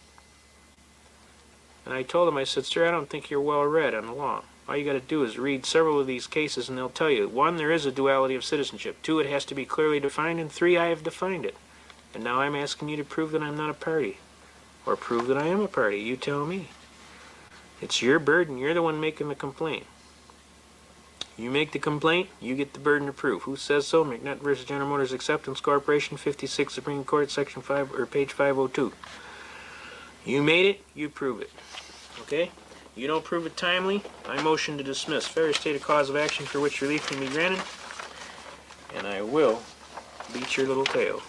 And I told him, I said, sir, I don't think you're well read on the law. All you got to do is read several of these cases and they'll tell you, 1, there is a duality of citizenship. 2, it has to be clearly defined. And 3, I have defined it. And now I'm asking you to prove that I'm not a party. Or prove that I am a party. You tell me. It's your burden. You're the one making the complaint. You make the complaint, you get the burden of proof. Who says so? McNutt versus General Motors Acceptance Corporation, 56 Supreme Court, Section 5 or page 502. You made it, you prove it. Okay? You don't prove it timely, I motion to dismiss. Failure to state a cause of action for which relief can be granted, and I will beat your little tail.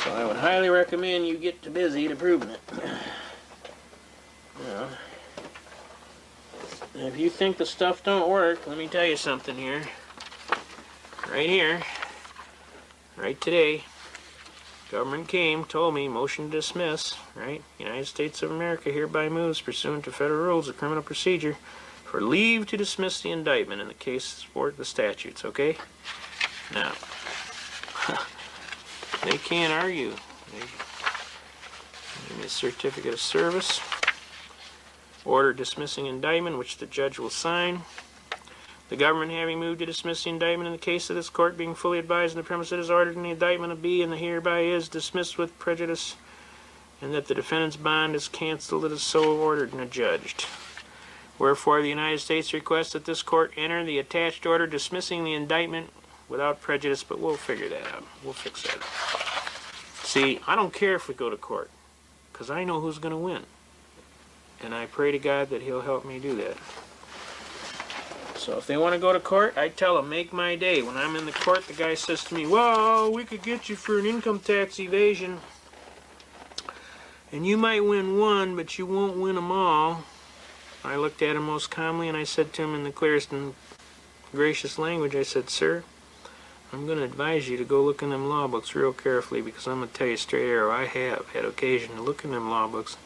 So I would highly recommend you get to busy to proving it. Now, if you think the stuff don't work, let me tell you something here. Right here, right today, government came, told me, motion to dismiss, right? United States of America hereby moves, pursuant to federal rules of criminal procedure, for leave to dismiss the indictment in the case for the statutes, okay? Now, they can't argue. They give me a certificate of service. Order dismissing indictment, which the judge will sign. The government having moved to dismiss the indictment in the case of this court being fully advised in the premise it is ordered in the indictment of B and the hereby is dismissed with prejudice and that the defendant's bond is canceled, it is so ordered and adjudged. Wherefore the United States requests that this court enter the attached order dismissing the indictment without prejudice, but we'll figure that out. We'll fix that. See, I don't care if we go to court. because I know who's going to win. And I pray to God that he'll help me do that. So if they want to go to court, I tell them, make my day. When I'm in the court, the guy says to me, well, we could get you for an income tax evasion. And you might win one, but you won't win them all. I looked at him most calmly and I said to him in the clearest and gracious language, I said, sir, I'm going to advise you to go look in them law books real carefully, because I'm going to tell you straight arrow, I have had occasion to look in them law books.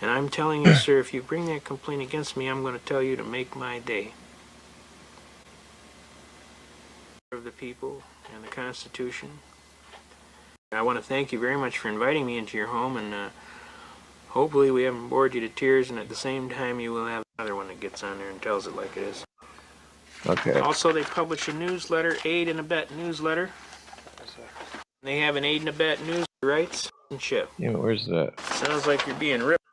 And I'm telling you, sir, if you bring that complaint against me, I'm going to tell you to make my day. Of the people and the Constitution. I want to thank you very much for inviting me into your home, and hopefully we haven't bored you to tears, and at the same time you will have another one that gets on there and tells it like it is. Okay. Also, they publish a newsletter, Aid and Abet newsletter. They have an Aid and Abet news rights and ship. Yeah, where's that? Sounds like you're being ripped.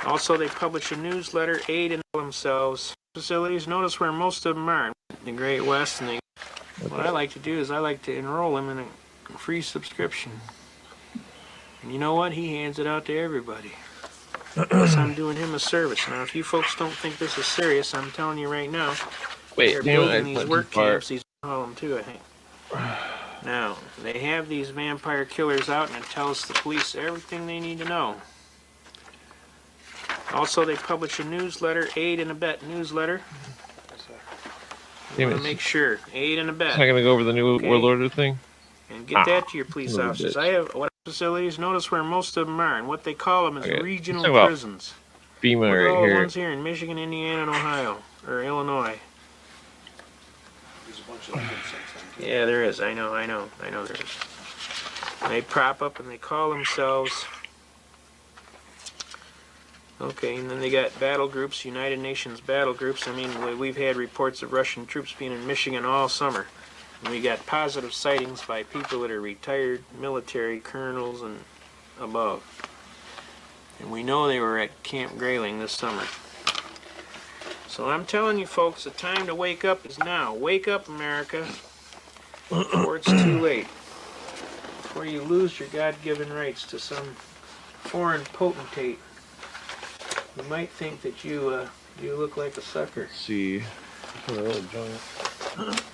Also, they publish a newsletter, Aid and themselves. Facilities, notice where most of them are in the Great West, and what I like to do is I like to enroll them in a free subscription. And you know what? He hands it out to everybody. Plus, I'm doing him a service. Now, if you folks don't think this is serious, I'm telling you right now, they're building these work camps. These call them too, I think. Now, they have these vampire killers out, and it tells the police everything they need to know. Also, they publish a newsletter, Aid and Abet newsletter. You want to make sure, Aid and Abet. It's not going to go over the new World Order thing? And get that to your police officers. I have what facilities. Notice where most of them are, and what they call them is regional prisons. FEMA Look at right all here. The ones here in Michigan, Indiana, and Ohio, or Illinois. There's a bunch of them. Yeah, there is. I know there is. They prop up and they call themselves. Okay, and then they got battle groups, United Nations battle groups. I mean, we've had reports of Russian troops being in Michigan all summer. And we got positive sightings by people that are retired military colonels and above. And we know they were at Camp Grayling this summer. So I'm telling you folks, the time to wake up is now. Wake up, America, before it's too late. Before you lose your God-given rights to some foreign potentate. You might think that you look like a sucker. Let's see.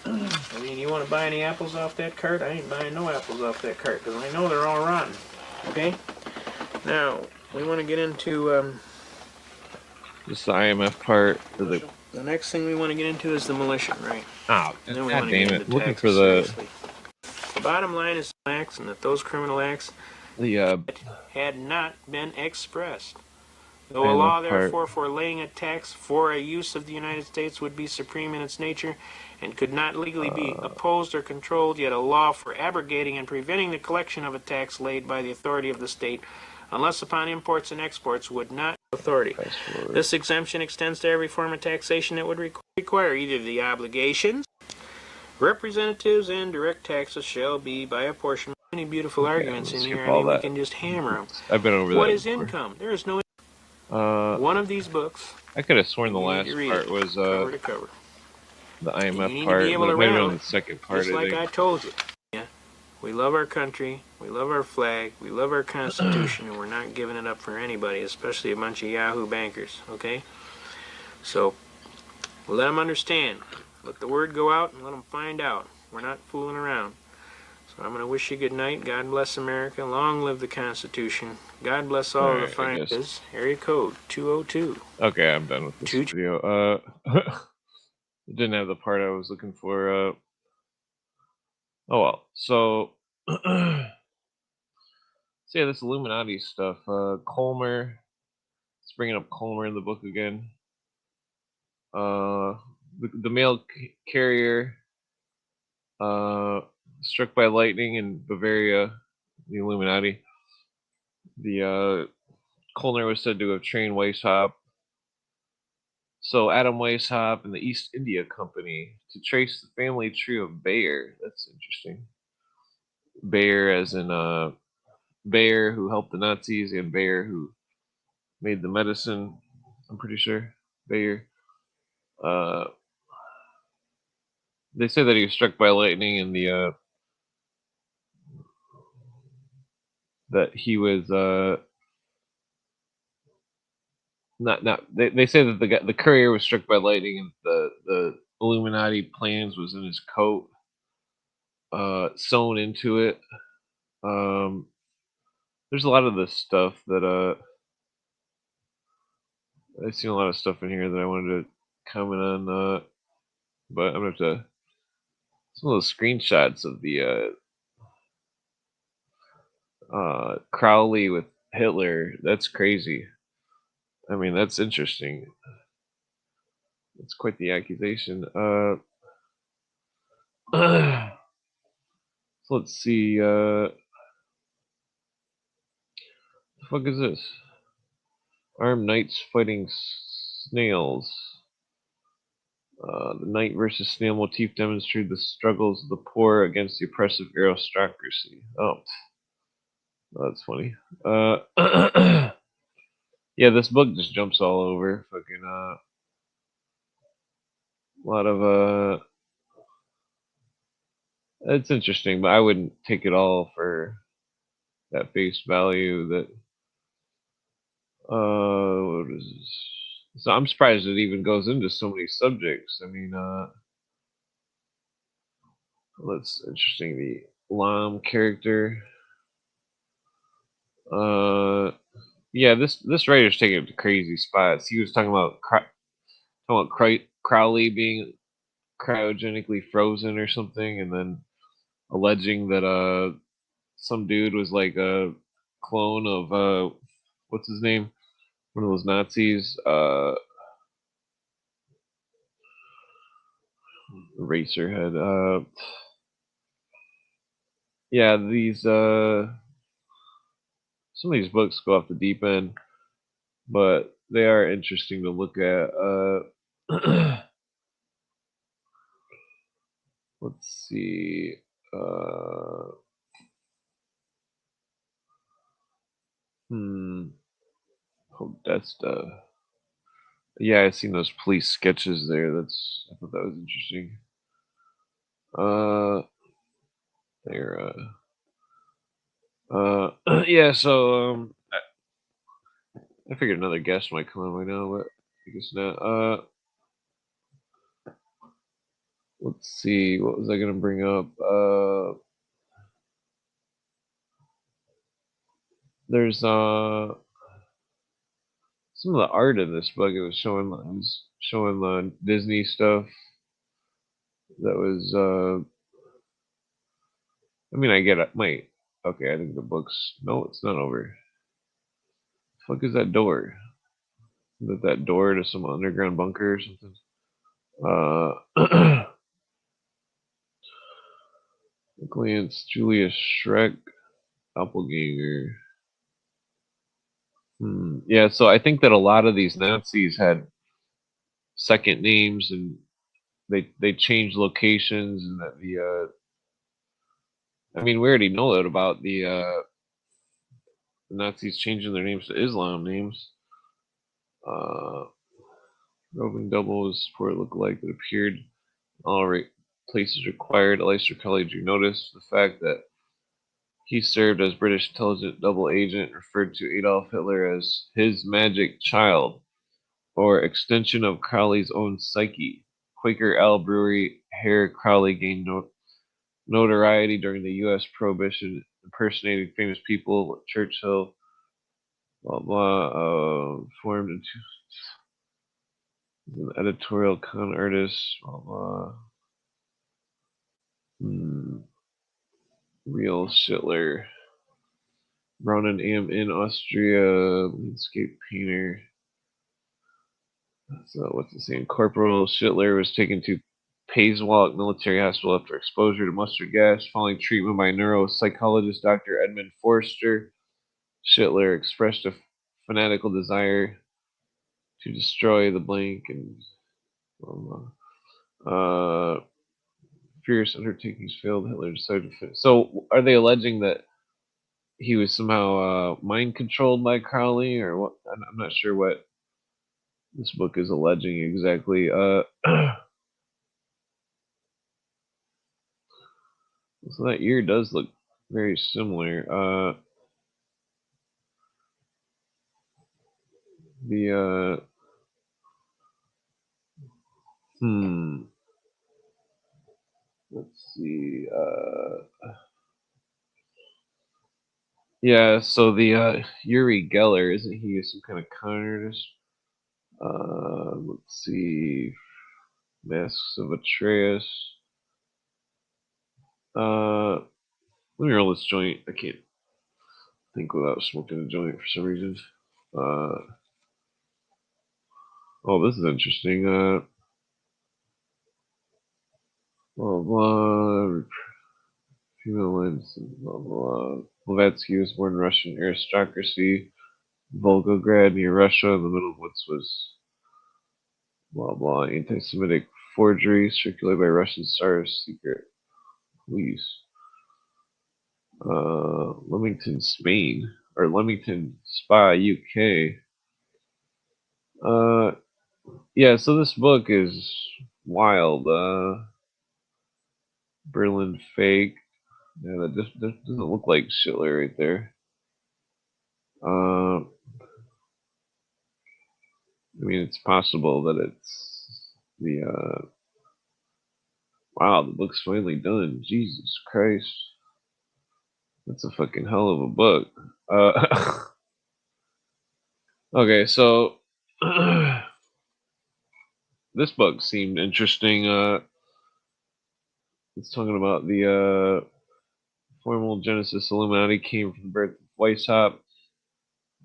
I mean, you want to buy any apples off that cart? I ain't buying no apples off that cart, because I know they're all rotten. Okay? Now, we want to get into... Just the IMF part. The next thing we want to get into is the militia, right? Oh, and then we God damn it. Looking for seriously. The bottom line is acts, and that those criminal acts had not been expressed. Though a law, therefore, for laying a tax for a use of the United States would be supreme in its nature and could not legally be opposed or controlled, yet a law for abrogating and preventing the collection of a tax laid by the authority of the state, unless upon imports and exports, would not authority. This exemption extends to every form of taxation that would require either the obligations, representatives, and direct taxes shall be by apportionment. Many beautiful arguments in here. I mean, we can just hammer them. I've been over that. What is income? There is no. One of these books. I could have sworn the last part was cover to cover. The IMF you need part. To be able to maybe on the second part. Just like I told you. Yeah, we love our country. We love our flag. We love our Constitution, and we're not giving it up for anybody, especially a bunch of Yahoo bankers. Okay. So let them understand. Let the word go out and let them find out. We're not fooling around. So I'm going to wish you good night. God bless America. Long live the Constitution. God bless all of the finances. Area code 202. Okay, I'm done with this video. It didn't have the part I was looking for. Oh well. So, yeah, this Illuminati stuff. Colmer. It's bringing up Colmer in the book again. The mail carrier struck by lightning in Bavaria, the Illuminati. The Colner was said to have trained Weishaupt. So Adam Weishaupt and the East India Company to trace the family tree of Bayer. That's interesting. Bayer as in Bayer who helped the Nazis and Bayer who made the medicine. I'm pretty sure. Bayer. They say that he was struck by lightning and that he was not they say that the courier was struck by lightning and the Illuminati plans was in his coat, sewn into it. There's a lot of this stuff that I've seen a lot of stuff in here that I wanted to comment on, but I'm gonna have to some of those screenshots of the Crowley with Hitler. That's crazy. I mean, that's interesting. It's quite the accusation. So let's see. The fuck is this? Armed knights fighting snails. The knight versus snail motif demonstrated the struggles of the poor against the oppressive aristocracy. Oh, that's funny. Yeah, this book just jumps all over. Fucking a lot of it's interesting, but I wouldn't take it all for that face value. That what is this? So I'm surprised it even goes into so many subjects. I mean, that's interesting. The Lam character. Yeah, this writer's taking it to crazy spots. He was talking about Crowley being cryogenically frozen or something, and then alleging that some dude was like a clone of what's his name, one of those Nazis, Eraserhead. Yeah, these some of these books go off the deep end, but they are interesting to look at. Let's see. Podesta. Yeah, I've seen those police sketches there. I thought that was interesting. There. Yeah. So I figured another guest might come on by now, but I guess not. Let's see. What was I gonna bring up? There's some of the art in this book. It was showing the Disney stuff. That was I mean, I get it. Wait. Okay, I think the book's no, it's not over. The fuck is that door? Is that door to some underground bunker or something? Glance, Julius Shrek, Doppelganger. Yeah, so I think that a lot of these Nazis had second names and they changed locations and that I mean we already know that about the Nazis changing their names to Islam names. Roving double is a sport lookalike that appeared in all places required. Aleister Crowley drew notice the fact that he served as British intelligence double agent, referred to Adolf Hitler as his magic child, or extension of Crowley's own psyche. Quaker Ale Brewery Herr Crowley gained notoriety during the U.S. Prohibition, impersonating famous people. Churchill, blah blah, formed into an editorial con artist, blah blah. Real Schittler. Ronan Am in Austria, landscape painter. So what's it saying? Corporal Schittler was taken to Payswalk Military Hospital after exposure to mustard gas, following treatment by neuropsychologist Dr. Edmund Forster. Schittler expressed a fanatical desire to destroy the blank and fierce undertakings failed. Hitler decided to finish. So are they alleging that he was somehow mind controlled by Crowley, or what? I'm not sure what this book is alleging exactly. So that ear does look very similar. The let's see. Yeah, so the Uri Geller, isn't he some kind of con artist? Let's see. Masks of Atreus. Let me roll this joint. I can't think without smoking a joint for some reason. Oh, this is interesting. Blah blah. Female lens. Blah blah. Blavatsky was born in Russian aristocracy, Volgograd near Russia. In the middle of which was blah blah. Anti-Semitic forgery circulated by Russian Tsar's secret police. Leamington, Spain, or Leamington Spa, UK. Yeah, so this book is wild. Berlin fake. Yeah, that just doesn't look like Schiller right there. I mean, it's possible that it's the. Wow, the book's finally done. Jesus Christ. That's a fucking hell of a book. Okay, so this book seemed interesting. It's talking about the formal Genesis Illuminati came from the birth of Weishaupt,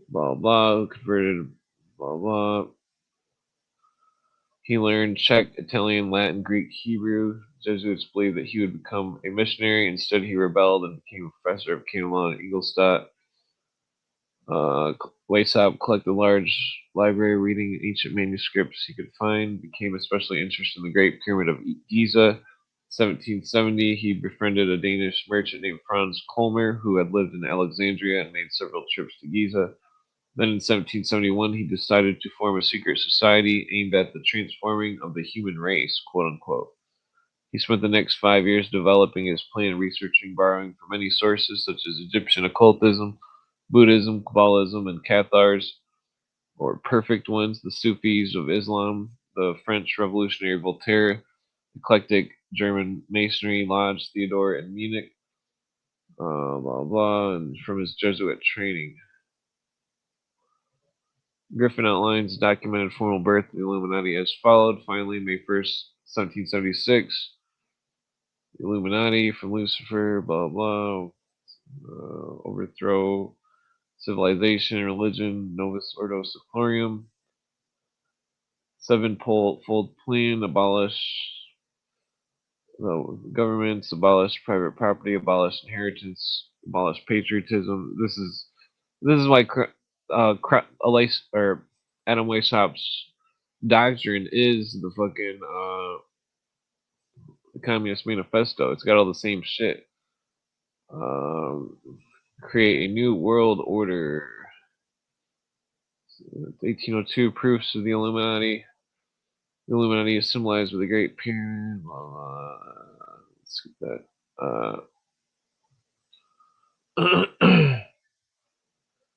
blah blah, converted, blah blah. He learned Czech, Italian, Latin, Greek, Hebrew. Jesuits believed that he would become a missionary. Instead, he rebelled and became a professor of Canon at Ingolstadt. Weishaupt collected a large library, reading ancient manuscripts he could find. Became especially interested in the Great Pyramid of Giza. 1770, he befriended a Danish merchant named Franz Kolmer, who had lived in Alexandria and made several trips to Giza. Then in 1771, he decided to form a secret society aimed at the transforming of the human race, quote unquote. He spent the next 5 years developing his plan, researching, borrowing from many sources such as Egyptian occultism, Buddhism, Kabbalism, and Cathars, or perfect ones, the Sufis of Islam, the French revolutionary Voltaire, eclectic German Masonry Lodge Theodore in Munich, blah blah, and from his Jesuit training. Griffin outlines the documented formal birth of the Illuminati as followed. Finally, May 1st, 1776, the Illuminati from Lucifer, blah blah, overthrow civilization, religion, Novus Ordo Seclorum, sevenfold plan, abolish the governments, abolish private property, abolish inheritance, abolish patriotism. This is why Adam Weishaupt's doctrine is the fucking the Communist Manifesto. It's got all the same shit. Create a new world order. 1802 proofs of the Illuminati. The Illuminati is symbolized with a great pyramid. Let's skip that.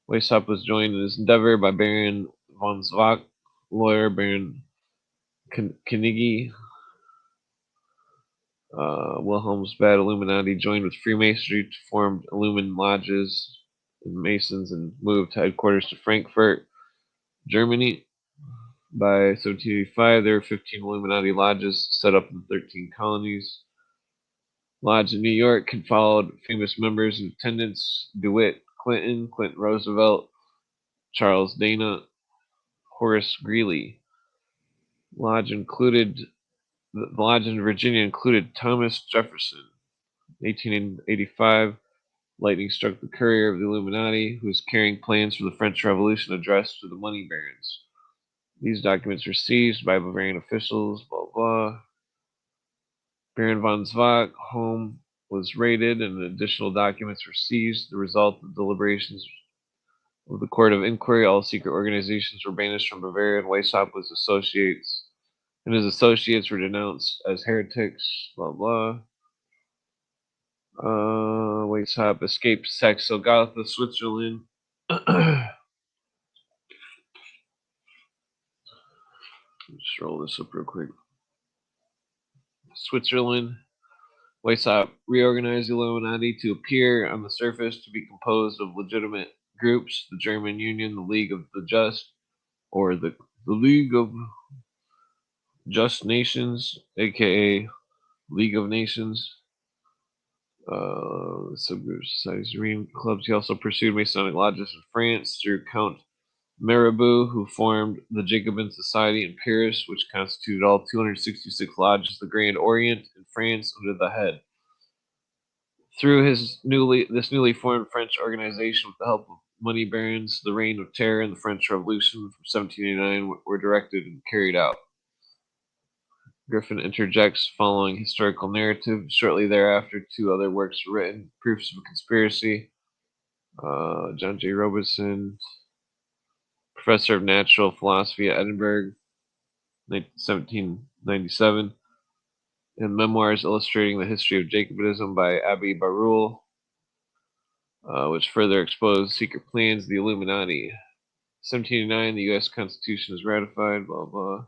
Weishaupt was joined in his endeavor by Baron von Zwack, lawyer Baron Knigge, Wilhelmsbad Illuminati joined with Freemasonry to form Illumin lodges and Masons and moved headquarters to Frankfurt, Germany. By 1785, there were 15 Illuminati lodges set up in 13 colonies. Lodge in New York had followed famous members in attendance: DeWitt Clinton, Clinton Roosevelt, Charles Dana, Horace Greeley. The lodge in Virginia included Thomas Jefferson. In 1885, lightning struck the courier of the Illuminati, who was carrying plans for the French Revolution addressed to the money barons. These documents were seized by Bavarian officials, blah blah. Baron von Zwack home was raided and additional documents were seized. The result of deliberations of the Court of Inquiry, all secret organizations were banished from Bavaria, and Weishaupt his associates were denounced as heretics, blah blah. Weishaupt escaped Saxe-Gotha, Switzerland. Just roll this up real quick. Switzerland. Weishaupt reorganized the Illuminati to appear on the surface to be composed of legitimate groups: the German Union, the League of the Just, or the League of Just Nations, aka League of Nations. Subgroup societies, reading clubs. He also pursued Masonic lodges in France through Count Mirabeau, who formed the Jacobin Society in Paris, which constituted all 266 lodges of the Grand Orient in France under the head. Through this newly formed French organization, with the help of money barons, the Reign of Terror and the French Revolution from 1789 were directed and carried out. Griffin interjects following historical narrative. Shortly thereafter, 2 other works were written: Proofs of a Conspiracy. John J. Robinson, professor of natural philosophy at Edinburgh, 1797, and Memoirs Illustrating the History of Jacobinism by Abbe Barruel, which further exposed secret plans of the Illuminati. 1789, the U.S. Constitution is ratified, blah, blah.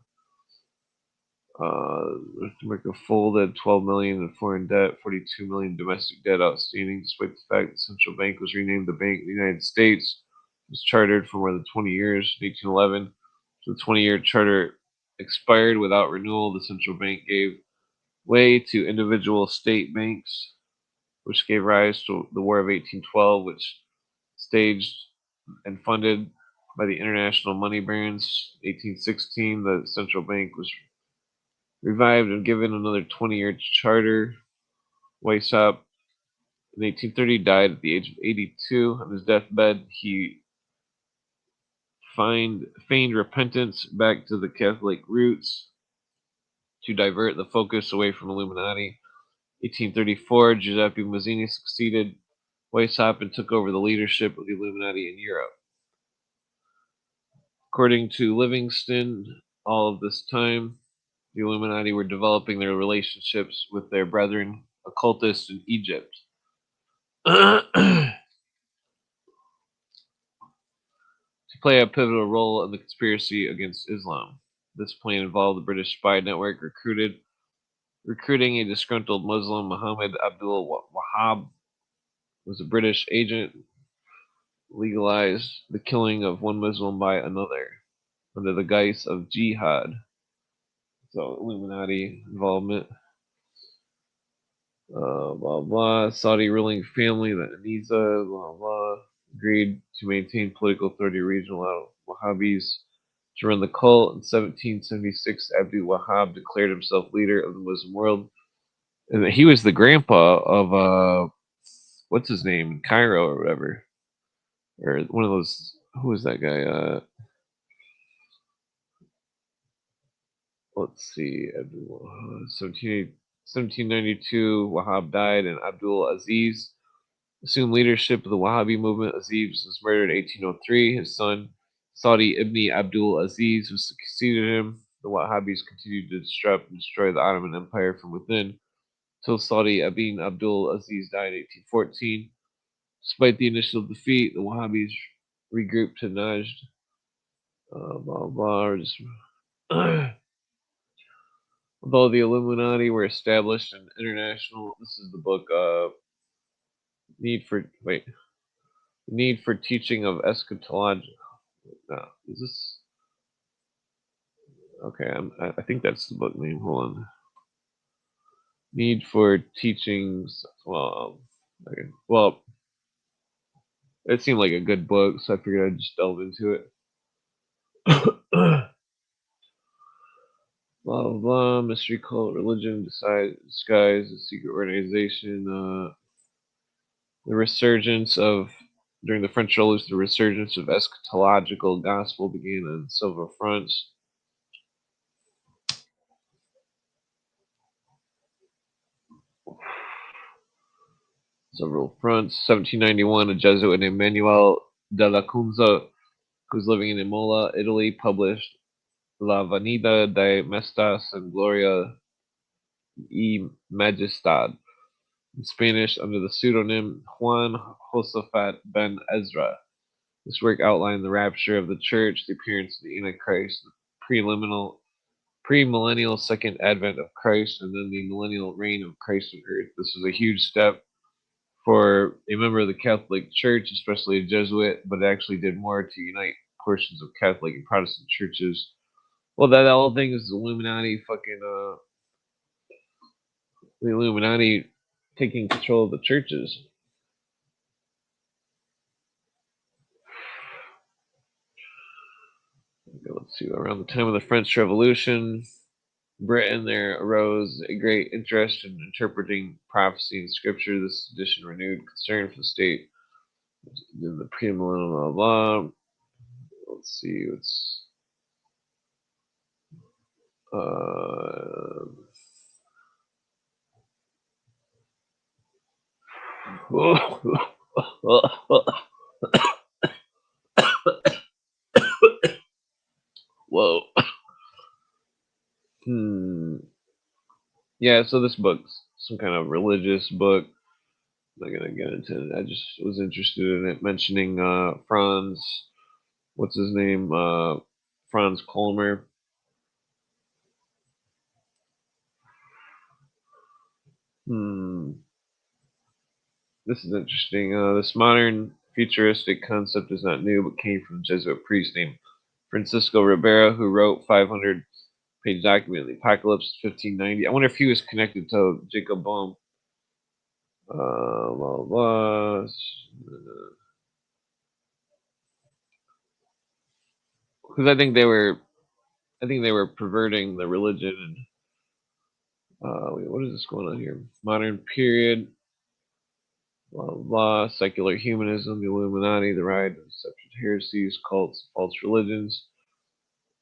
North America folded, 12 million in foreign debt, 42 million domestic debt outstanding, despite the fact that the central bank was renamed the Bank of the United States. It was chartered for more than 20 years. In 1811, so the 20-year charter expired without renewal. The central bank gave way to individual state banks, which gave rise to the War of 1812, which staged and funded by the international money barons. 1816, the central bank was revived and given another 20-year charter. Weishaupt, in 1830, died at the age of 82. On his deathbed, he feigned repentance back to the Catholic roots to divert the focus away from Illuminati. 1834, Giuseppe Mazzini succeeded Weishaupt and took over the leadership of the Illuminati in Europe. According to Livingston, all of this time, the Illuminati were developing their relationships with their brethren occultists in Egypt. To play a pivotal role in the conspiracy against Islam. This plan involved the British spy network recruiting a disgruntled Muslim. Muhammad Abdul Wahab was a British agent, legalized the killing of one Muslim by another under the guise of jihad. So Illuminati involvement. Blah blah. Saudi ruling family, the Aniza, blah blah, agreed to maintain political authority regional Wahhabis to run the cult. In 1776, Abdul Wahab declared himself leader of the Muslim world, and he was the grandpa of what's his name, Cairo or whatever, or one of those. Who was that guy? Let's see. 1792, Wahab died, and Abdul Aziz assumed leadership of the Wahhabi movement. Aziz was murdered in 1803. His son, Saudi ibn Abdul Aziz, who succeeded him. The Wahhabis continued to disrupt and destroy the Ottoman Empire from within until Saudi ibn Abdul Aziz died in 1814. Despite the initial defeat, the Wahhabis regrouped to Najd. Although the Illuminati were established in international, this is the book, Need for Teaching of Eschatology. No, is this? Okay, I think that's the book name. Hold on. Need for Teachings. Well, okay. Well, it seemed like a good book, so I figured I'd just delve into it. Blah blah blah. Mystery cult, religion, disguise, a secret organization. The resurgence of during the French Revolution, the resurgence of eschatological gospel began on several fronts. Several fronts. 1791, a Jesuit named Manuel de la Cunza, who was living in Imola, Italy, published La Vanidad de Mestas and Gloria y Majestad in Spanish under the pseudonym Juan Josafat ben Ezra. This work outlined the rapture of the church, the appearance of the Antichrist, the pre-millennial second advent of Christ, and then the millennial reign of Christ on earth. This was a huge step for a member of the Catholic Church, especially a Jesuit, but it actually did more to unite portions of Catholic and Protestant churches. Well, that whole thing is the Illuminati the Illuminati taking control of the churches. Let's see, around the time of the French Revolution, Britain, there arose a great interest in interpreting prophecy and scripture. This edition renewed concern for the state in the premillennial law. Let's see, it's whoa. Yeah, so this book's some kind of religious book. I'm not gonna get into it. I just was interested in it, mentioning Franz, what's his name? Franz Kolmer. This is interesting. This modern futuristic concept is not new, but came from a Jesuit priest named Francisco Ribera, who wrote 500-page document, The Apocalypse, 1590. I wonder if he was connected to Jacob Bohm. Because I think they were perverting the religion and wait, what is this going on here? Modern period, secular humanism, the Illuminati, the rise of deceptive heresies, cults, false religions.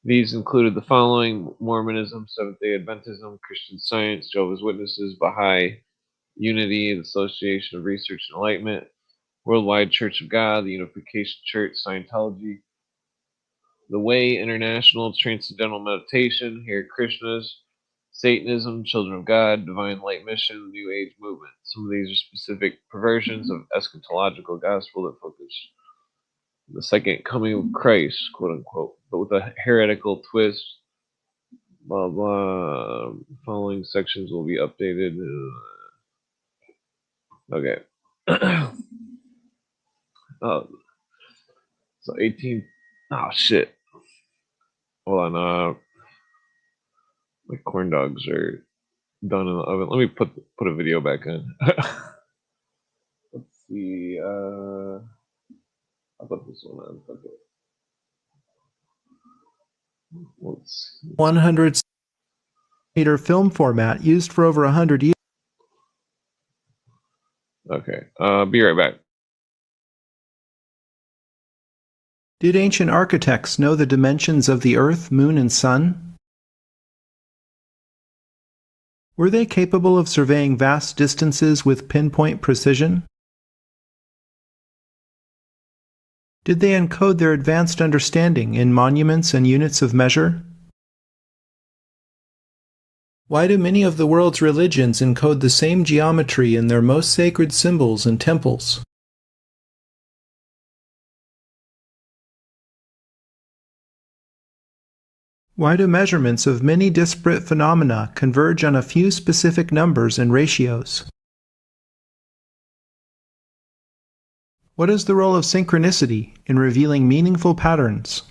These included the following: Mormonism, Seventh-day Adventism, Christian Science, Jehovah's Witnesses, Baha'i Unity, the Association of Research and Enlightenment, Worldwide Church of God, the Unification Church, Scientology, the Way International, Transcendental Meditation, Hare Krishnas, Satanism, Children of God, Divine Light Mission, New Age Movement. Some of these are specific perversions of eschatological gospel that focus on the second coming of Christ, quote unquote, but with a heretical twist. Blah blah. Following sections will be updated. Okay. So 18. Oh shit. Hold on. My corn dogs are done in the oven. Let me put a video back in. Let's see. I'll put this one on. Okay. Let's 100 meter film format used for over 100 years. Okay. Be right back. Did ancient architects know the dimensions of the Earth, Moon, and Sun? Were they capable of surveying vast distances with pinpoint precision? Did they encode their advanced understanding in monuments and units of measure? Why do many of the world's religions encode the same geometry in their most sacred symbols and temples? Why do measurements of many disparate phenomena converge on a few specific numbers and ratios? What is the role of synchronicity in revealing meaningful patterns?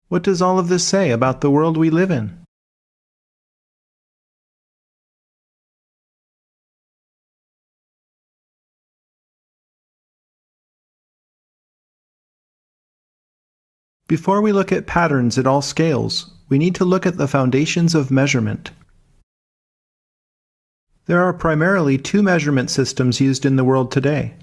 What does all of this say about the world we live in? Before we look at patterns at all scales, we need to look at the foundations of measurement. There are primarily two measurement systems used in the world today.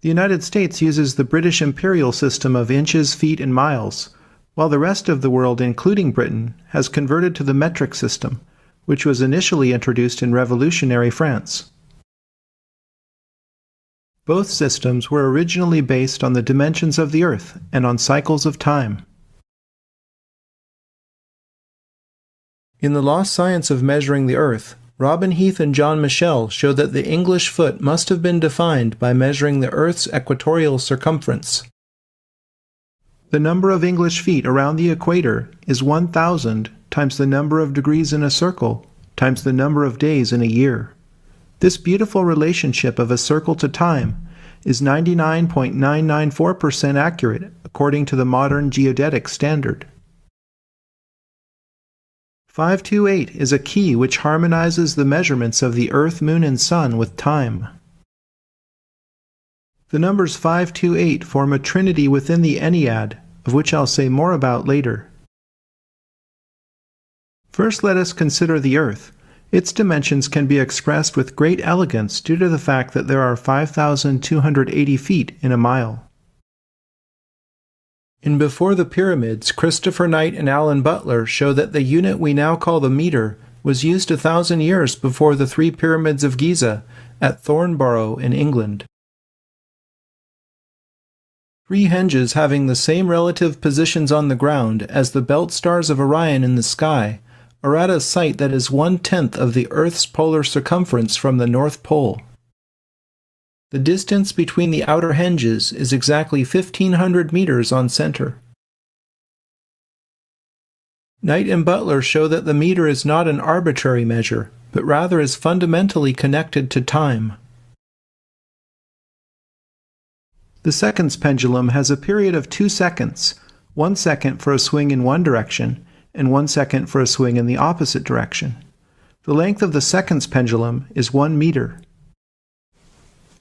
The United States uses the British imperial system of inches, feet, and miles, while the rest of the world, including Britain, has converted to the metric system, which was initially introduced in revolutionary France. Both systems were originally based on the dimensions of the Earth and on cycles of time. In The Lost Science of Measuring the Earth, Robin Heath and John Michell show that the English foot must have been defined by measuring the Earth's equatorial circumference. The number of English feet around the equator is 1,000 times the number of degrees in a circle times the number of days in a year. This beautiful relationship of a circle to time is 99.994% accurate according to the modern geodetic standard. 528 is a key which harmonizes the measurements of the Earth, Moon, and Sun with time. The numbers 528 form a trinity within the Ennead, of which I'll say more about later. First, let us consider the Earth. Its dimensions can be expressed with great elegance due to the fact that there are 5,280 feet in a mile. In Before the Pyramids, Christopher Knight and Alan Butler show that the unit we now call the meter was used 1,000 years before the 3 pyramids of Giza at Thornborough in England. 3 henges having the same relative positions on the ground as the belt stars of Orion in the sky are at a site that is 1/10 of the Earth's polar circumference from the North Pole. The distance between the outer henges is exactly 1,500 meters on center. Knight and Butler show that the meter is not an arbitrary measure, but rather is fundamentally connected to time. The seconds pendulum has a period of 2 seconds, 1 second for a swing in one direction, and 1 second for a swing in the opposite direction. The length of the seconds pendulum is 1 meter.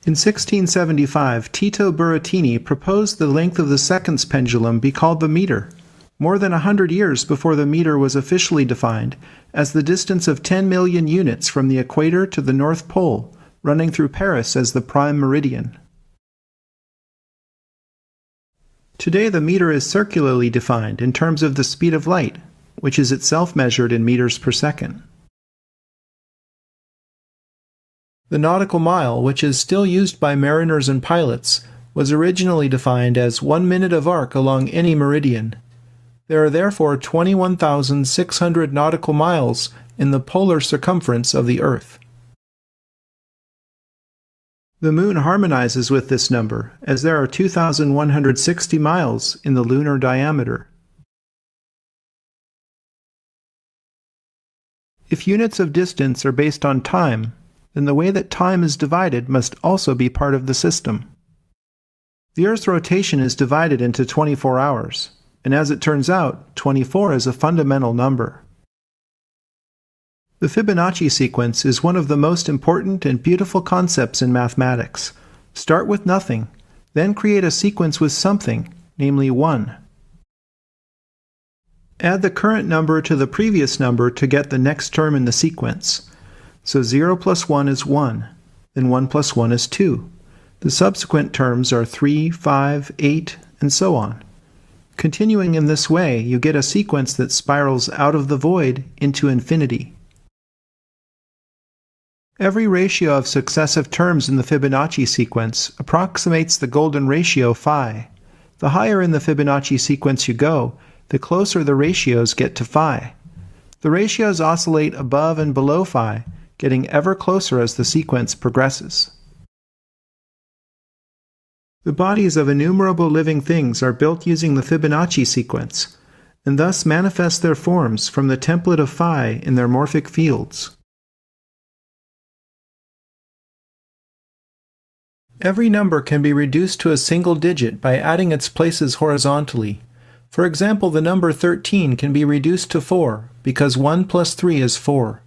In 1675, Tito Burattini proposed the length of the seconds pendulum be called the meter, more than 100 years before the meter was officially defined as the distance of 10 million units from the equator to the North Pole, running through Paris as the prime meridian. Today the meter is circularly defined in terms of the speed of light, which is itself measured in meters per second. The nautical mile, which is still used by mariners and pilots, was originally defined as 1 minute of arc along any meridian. There are therefore 21,600 nautical miles in the polar circumference of the Earth. The Moon harmonizes with this number, as there are 2,160 miles in the lunar diameter. If units of distance are based on time, then the way that time is divided must also be part of the system. The Earth's rotation is divided into 24 hours, and as it turns out, 24 is a fundamental number. The Fibonacci sequence is one of the most important and beautiful concepts in mathematics. Start with nothing, then create a sequence with something, namely 1. Add the current number to the previous number to get the next term in the sequence. So 0 plus 1 is 1, then 1 plus 1 is 2. The subsequent terms are 3, 5, 8, and so on. Continuing in this way, you get a sequence that spirals out of the void into infinity. Every ratio of successive terms in the Fibonacci sequence approximates the golden ratio phi. The higher in the Fibonacci sequence you go, the closer the ratios get to phi. The ratios oscillate above and below phi, getting ever closer as the sequence progresses. The bodies of innumerable living things are built using the Fibonacci sequence, and thus manifest their forms from the template of phi in their morphic fields. Every number can be reduced to a single digit by adding its places horizontally. For example, the number 13 can be reduced to 4 because 1 plus 3 is 4.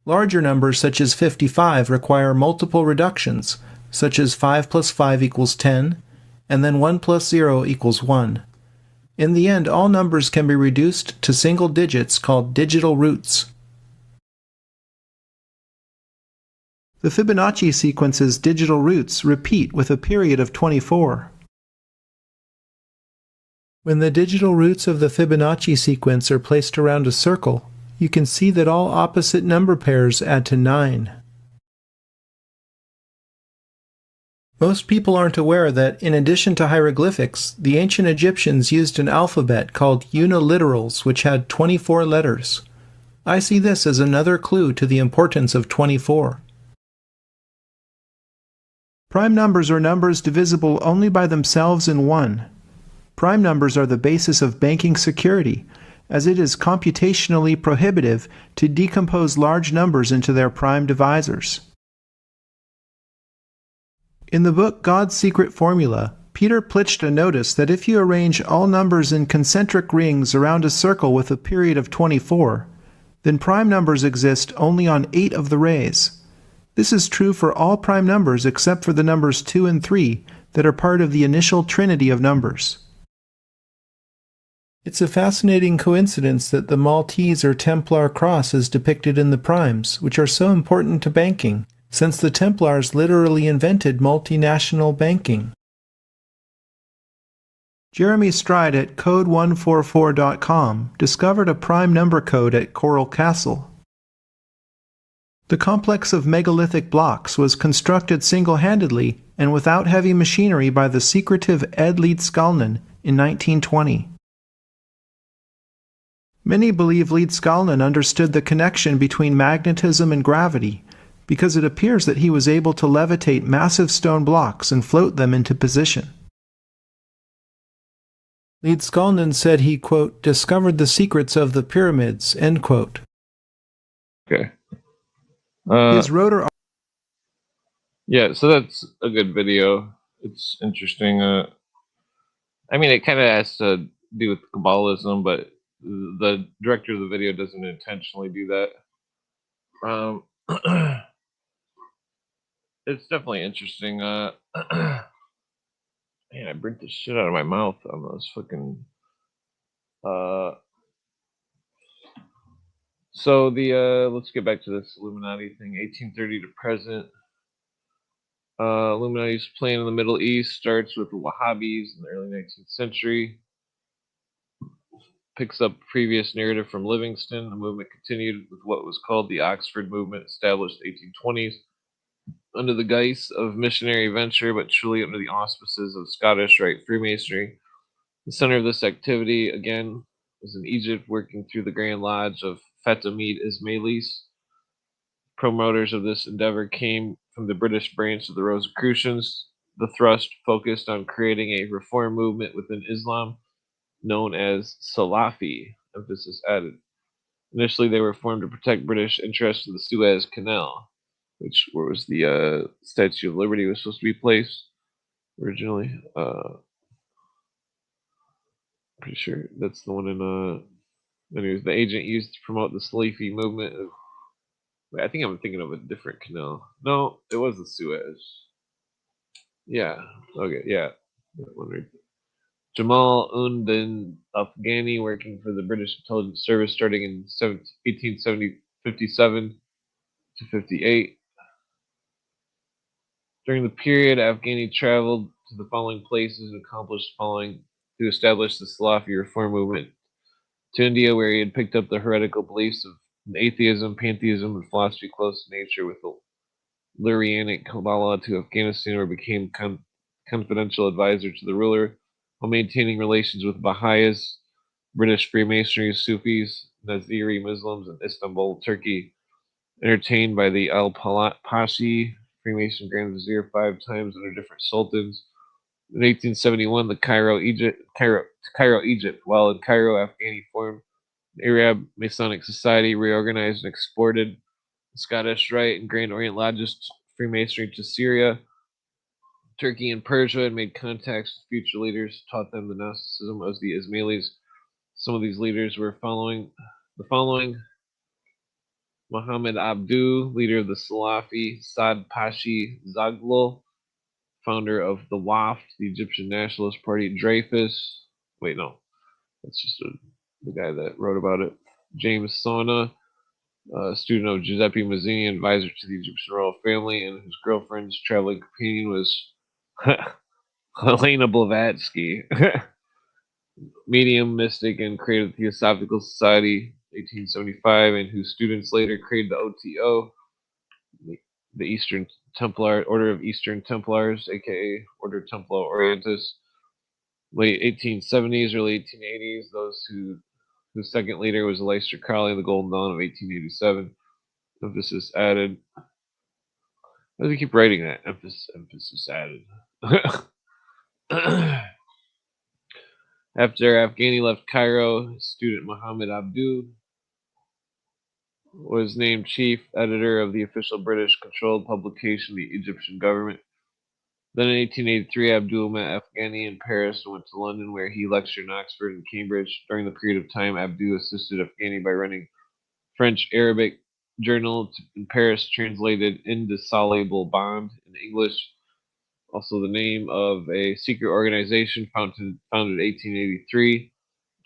Larger numbers such as 55 require multiple reductions, such as 5 plus 5 equals 10, and then 1 plus 0 equals 1. In the end, all numbers can be reduced to single digits called digital roots. The Fibonacci sequence's digital roots repeat with a period of 24. When the digital roots of the Fibonacci sequence are placed around a circle, you can see that all opposite number pairs add to 9. Most people aren't aware that, in addition to hieroglyphics, the ancient Egyptians used an alphabet called uniliterals which had 24 letters. I see this as another clue to the importance of 24. Prime numbers are numbers divisible only by themselves in 1. Prime numbers are the basis of banking security, as it is computationally prohibitive to decompose large numbers into their prime divisors. In the book God's Secret Formula, Peter Plichta noticed that if you arrange all numbers in concentric rings around a circle with a period of 24, then prime numbers exist only on 8 of the rays. This is true for all prime numbers except for the numbers 2 and 3 that are part of the initial trinity of numbers. It's a fascinating coincidence that the Maltese or Templar cross is depicted in the primes, which are so important to banking, since the Templars literally invented multinational banking. Jeremy Stride at Code144.com discovered a prime number code at Coral Castle. The complex of megalithic blocks was constructed single-handedly and without heavy machinery by the secretive Ed Leedskalnin in 1920. Many believe Leedskalnin understood the connection between magnetism and gravity, because it appears that he was able to levitate massive stone blocks and float them into position. Leedskalnin said he, quote, discovered the secrets of the pyramids, end quote. Okay. His rotor... Yeah, so that's a good video. It's interesting. I mean, it kind of has to do with Kabbalism, but the director of the video doesn't intentionally do that. It's definitely interesting. Man, I burnt the shit out of my mouth on those fucking. So let's get back to this Illuminati thing. 1830 to present. Illuminati's plan in the Middle East starts with the Wahhabis in the early 19th century. Picks up previous narrative from Livingston. The movement continued with what was called the Oxford Movement, established in the 1820s. Under the guise of missionary venture, but truly under the auspices of Scottish Rite Freemasonry. The center of this activity, again, was in Egypt, working through the Grand Lodge of Fatimid Ismailis. Promoters of this endeavor came from the British branch of the Rosicrucians. The thrust focused on creating a reform movement within Islam, known as Salafi, emphasis added. Initially, they were formed to protect British interests in the Suez Canal, which where was the Statue of Liberty was supposed to be placed originally. Pretty sure that's the one in anyways, the agent used to promote the Salafi movement. Wait, I think I'm thinking of a different canal. No, it was the Suez. Yeah. Okay. Yeah. Jamal Undin Afghani, working for the British Intelligence Service starting in 1857 to 58. During the period, Afghani traveled to the following places and accomplished following to establish the Salafi reform movement. To India, where he had picked up the heretical beliefs of atheism, pantheism, and philosophy close to nature with the Lurianic Kabbalah. To Afghanistan, where he became confidential advisor to the ruler, while maintaining relations with Baha'is, British Freemasonry, Sufis, Naziri Muslims in Istanbul, Turkey. Entertained by the Al-Pashi Freemason Grand Vizier 5 times under different sultans. In 1871, the Cairo, Egypt, while in Cairo, Afghani formed an Arab Masonic Society, reorganized and exported the Scottish Rite and Grand Orient Lodges Freemasonry to Syria, Turkey, and Persia, and made contacts with future leaders, taught them the Gnosticism of the Ismailis. Some of these leaders were the following: Muhammad Abdu, leader of the Salafi, Saad Pashi Zaghloul, founder of the WAFT, the Egyptian Nationalist Party, Dreyfus. Wait, no, that's just the guy that wrote about it. James Sauna, student of Giuseppe Mazzini, advisor to the Egyptian royal family, and whose girlfriend's traveling companion was Helena Blavatsky, medium, mystic, and created the Theosophical Society, 1875, and whose students later created the OTO, the Eastern Templar Order of Eastern Templars, aka Order Templar Orientis. Late 1870s, early 1880s, whose second leader was Aleister Crowley in the Golden Dawn of 1887. Emphasis added. Why do we keep writing that? Emphasis added. After Afghani left Cairo, his student Muhammad Abdu was named chief editor of the official British-controlled publication, the Egyptian Government. Then in 1883, Abdul met Afghani in Paris and went to London, where he lectured in Oxford and Cambridge. During the period of time, Abdul assisted Afghani by running French-Arabic journal in Paris, translated Indissoluble Bond in English. Also the name of a secret organization founded in 1883,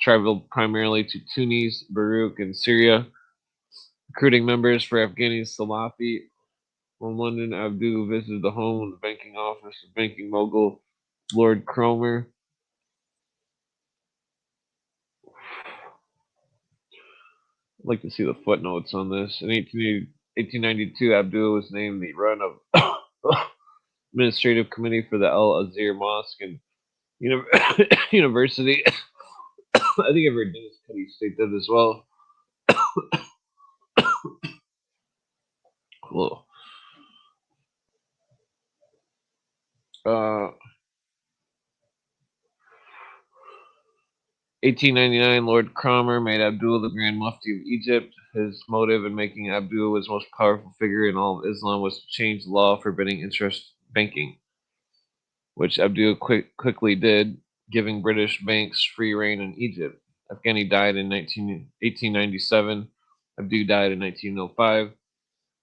traveled primarily to Tunis, Barouk, and Syria, recruiting members for Afghani Salafi. From London, Abdul visited the home of the banking office of banking mogul Lord Cromer. I'd like to see the footnotes on this. In 1892, Abdul was named the run of administrative committee for the Al Azhar Mosque and University. I think I've heard Dennis Cuddy state that as well. Cool. 1899, Lord Cromer made Abdul the Grand Mufti of Egypt. His motive in making Abdul his most powerful figure in all of Islam was to change the law forbidding interest banking, which Abdul quickly did, giving British banks free rein in Egypt. Afghani died in 1897. Abdul died in 1905.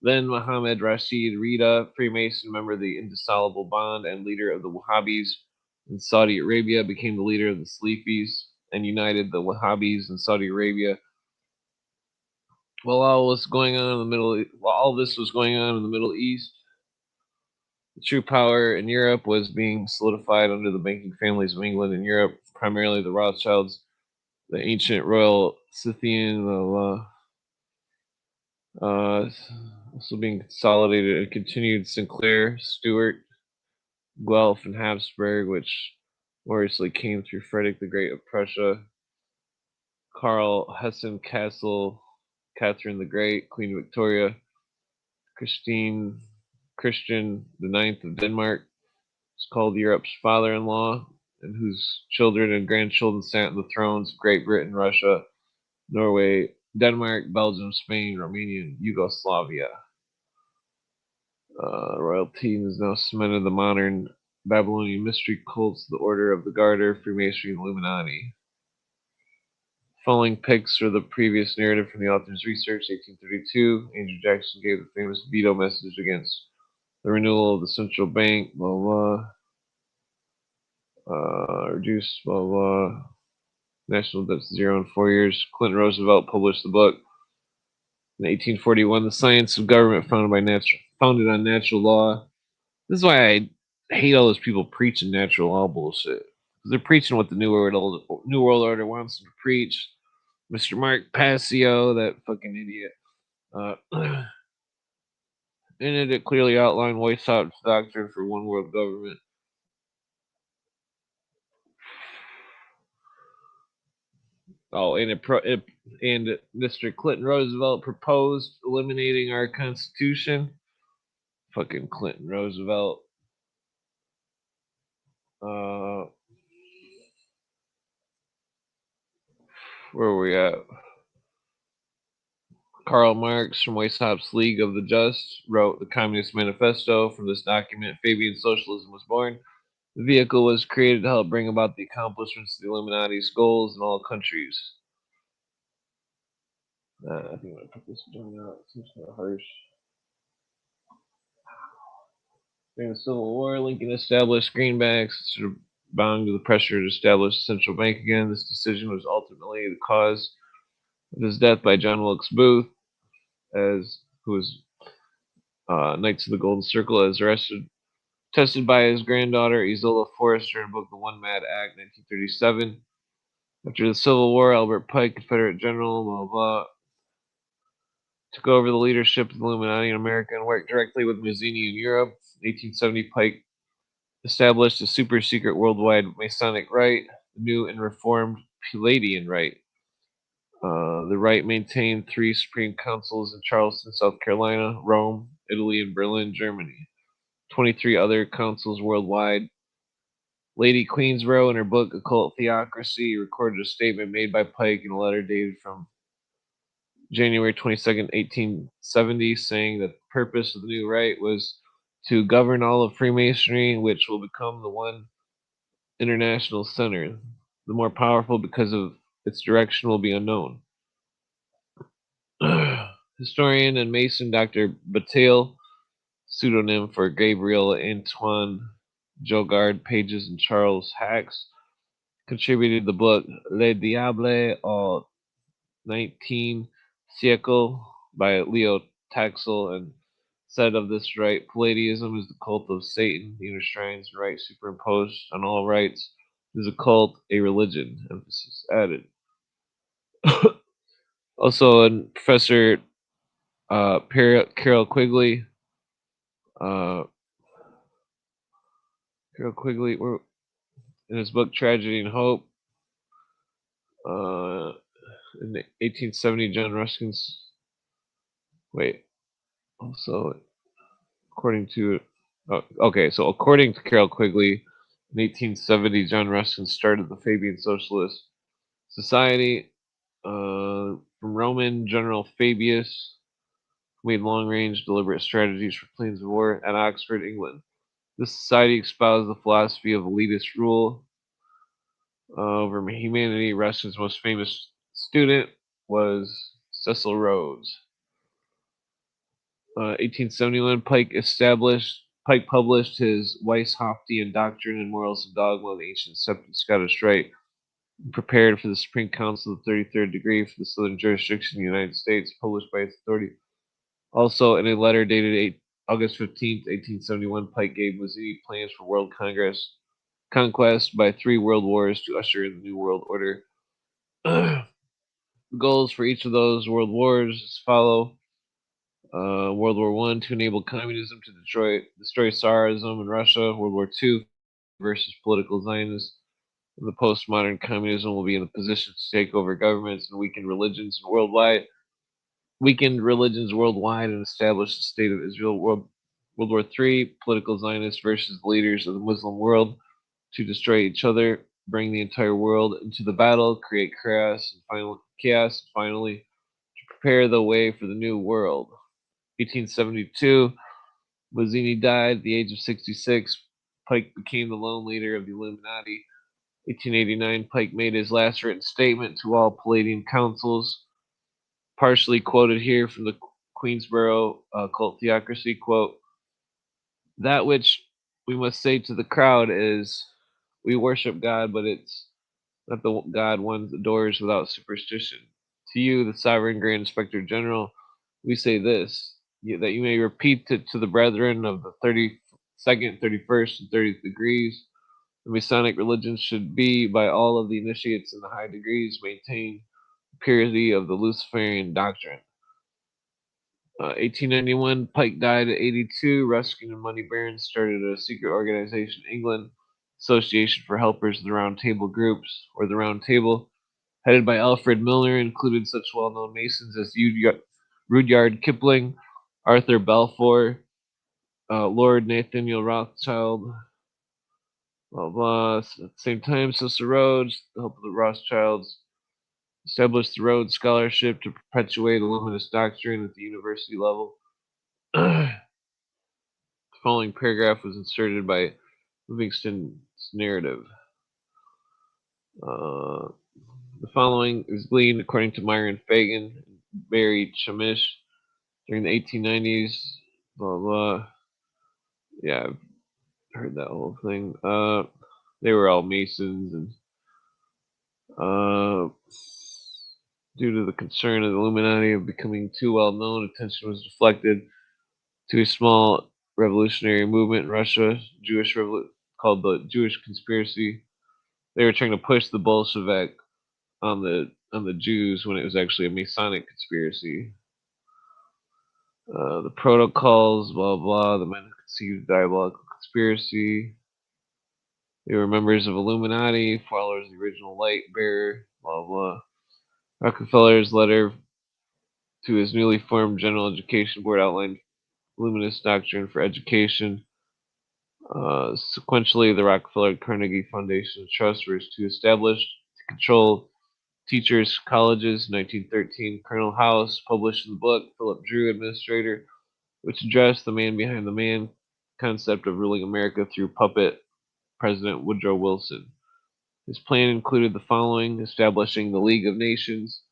Then Muhammad Rashid Rida, Freemason member of the Indissoluble Bond and leader of the Wahhabis in Saudi Arabia, became the leader of the Salafis and united the Wahhabis in Saudi Arabia. While all this was going on in the Middle East, the true power in Europe was being solidified under the banking families of England and Europe, primarily the Rothschilds, the ancient royal Scythian, also being consolidated and continued Sinclair, Stuart, Guelph, and Habsburg, which gloriously came through Frederick the Great of Prussia, Karl Hessen-Kassel, Catherine the Great, Queen Victoria, Christian IX of Denmark, is called Europe's father-in-law, and whose children and grandchildren sat on the thrones of Great Britain, Russia, Norway, Denmark, Belgium, Spain, Romania, and Yugoslavia. Royalty is now cemented the modern Babylonian mystery cults, the Order of the Garter, Freemasonry, and Illuminati. Following pics are the previous narrative from the author's research. 1832, Andrew Jackson gave the famous veto message against the renewal of the central bank, blah, blah. Reduce, blah, blah. National debt to zero in 4 years. Clinton Roosevelt published the book. In 1841, The Science of Government, founded on natural law. This is why I hate all those people preaching natural law bullshit. Because they're preaching what the New World Order wants them to preach. Mr. Mark Passio, that fucking idiot. In it clearly outlined Weishaupt's doctrine for one world government. Oh, and Mr. Clinton Roosevelt proposed eliminating our Constitution. Fucking Clinton Roosevelt. Where are we at? Karl Marx from Weishaupt's League of the Just wrote the Communist Manifesto. From this document, Fabian Socialism was born. The vehicle was created to help bring about the accomplishments of the Illuminati's goals in all countries. I think I'm going to put this down out. It seems kind of harsh. During the Civil War, Lincoln established greenbacks to respond to the pressure to establish a central bank again. This decision was ultimately the cause of his death by John Wilkes Booth, who was Knights of the Golden Circle, as arrested, tested by his granddaughter Isola Forrester in book The One Mad Act, 1937. After the Civil War, Albert Pike, Confederate general, blah, blah, took over the leadership of the Illuminati in America and worked directly with Mazzini in Europe. In 1870, Pike established a super secret worldwide Masonic Rite, the new and reformed Palladian Rite. The Rite maintained 3 supreme councils in Charleston, South Carolina, Rome, Italy, and Berlin, Germany. 23 other councils worldwide. Lady Queensborough, in her book Occult Theocracy, recorded a statement made by Pike in a letter dated from January 22nd, 1870, saying that the purpose of the new rite was to govern all of Freemasonry, which will become the one international center. The more powerful because of its direction will be unknown. Historian and Mason Dr. Bataille, pseudonym for Gabriel Antoine Jogard Pages and Charles Hacks, contributed the book Le Diable au 19th Siècle by Leo Taxil, and said of this rite, Palladianism is the cult of Satan, the inner shrines and rites superimposed on all rites. It is a cult, a religion, emphasis added. Also, and Professor Carol Quigley, in his book Tragedy and Hope, in 1870, John Ruskin's. Also, according to Carol Quigley, in 1870, John Ruskin started the Fabian Socialist Society from Roman General Fabius, who made long-range, deliberate strategies for plans of war at Oxford, England. This society espoused the philosophy of elitist rule over humanity. Ruskin's most famous student was Cecil Rhodes. 1871, Pike published his Weisshoftian Doctrine and Morals and Dogma of the Ancient Scottish Rite, and prepared for the Supreme Council of the 33rd degree for the Southern Jurisdiction of the United States, published by its authority. Also, in a letter dated August 15th, 1871, Pike gave Mazzini plans for world conquest by 3 world wars to usher in the New World Order. The goals for each of those world wars as follow. World War I, to enable communism to destroy Tsarism in Russia. World War II versus political Zionists. The postmodern communism will be in a position to take over governments and weaken religions worldwide and establish the state of Israel. World War III, political Zionists versus the leaders of the Muslim world to destroy each other, bring the entire world into the battle, create chaos, and finally to prepare the way for the new world. 1872, Mazzini died at the age of 66. Pike became the lone leader of the Illuminati. 1889, Pike made his last written statement to all Palladian councils, partially quoted here from the Queensborough Cult Theocracy, quote, "That which we must say to the crowd is, we worship God, but it's not the God one adores without superstition. To you, the Sovereign Grand Inspector General, we say this, that you may repeat it to the brethren of the 32nd, 31st, and 30th degrees. The Masonic religion should be, by all of the initiates in the high degrees, maintain the purity of the Luciferian doctrine." 1891, Pike died at 82. Ruskin and money barons started a secret organization in England, Association for Helpers of the Round Table Groups, or the Round Table, headed by Alfred Milner, included such well-known Masons as Rudyard Kipling, Arthur Balfour, Lord Nathaniel Rothschild, blah blah. At the same time, Cecil Rhodes, the help of the Rothschilds, established the Rhodes Scholarship to perpetuate Illuminist doctrine at the university level. The following paragraph was inserted by Livingston's narrative. The following is gleaned according to Myron Fagan and Barry Chamish during the 1890s. Blah blah. Yeah, I've heard that whole thing. They were all Masons, and due to the concern of the Illuminati of becoming too well known, attention was deflected to a small revolutionary movement in Russia, called the Jewish Conspiracy. They were trying to push the Bolshevik on the Jews when it was actually a Masonic conspiracy. The protocols, blah blah. The men who conceived diabolical conspiracy. They were members of Illuminati, followers of the original light bearer, blah blah. Rockefeller's letter to his newly formed General Education Board outlined Illuminist doctrine for education. Sequentially, the Rockefeller Carnegie Foundation Trust was established to control teachers' colleges. 1913, Colonel House published the book Philip Drew, Administrator, which addressed the man behind the man concept of ruling America through puppet President Woodrow Wilson. His plan included the following: establishing the League of Nations,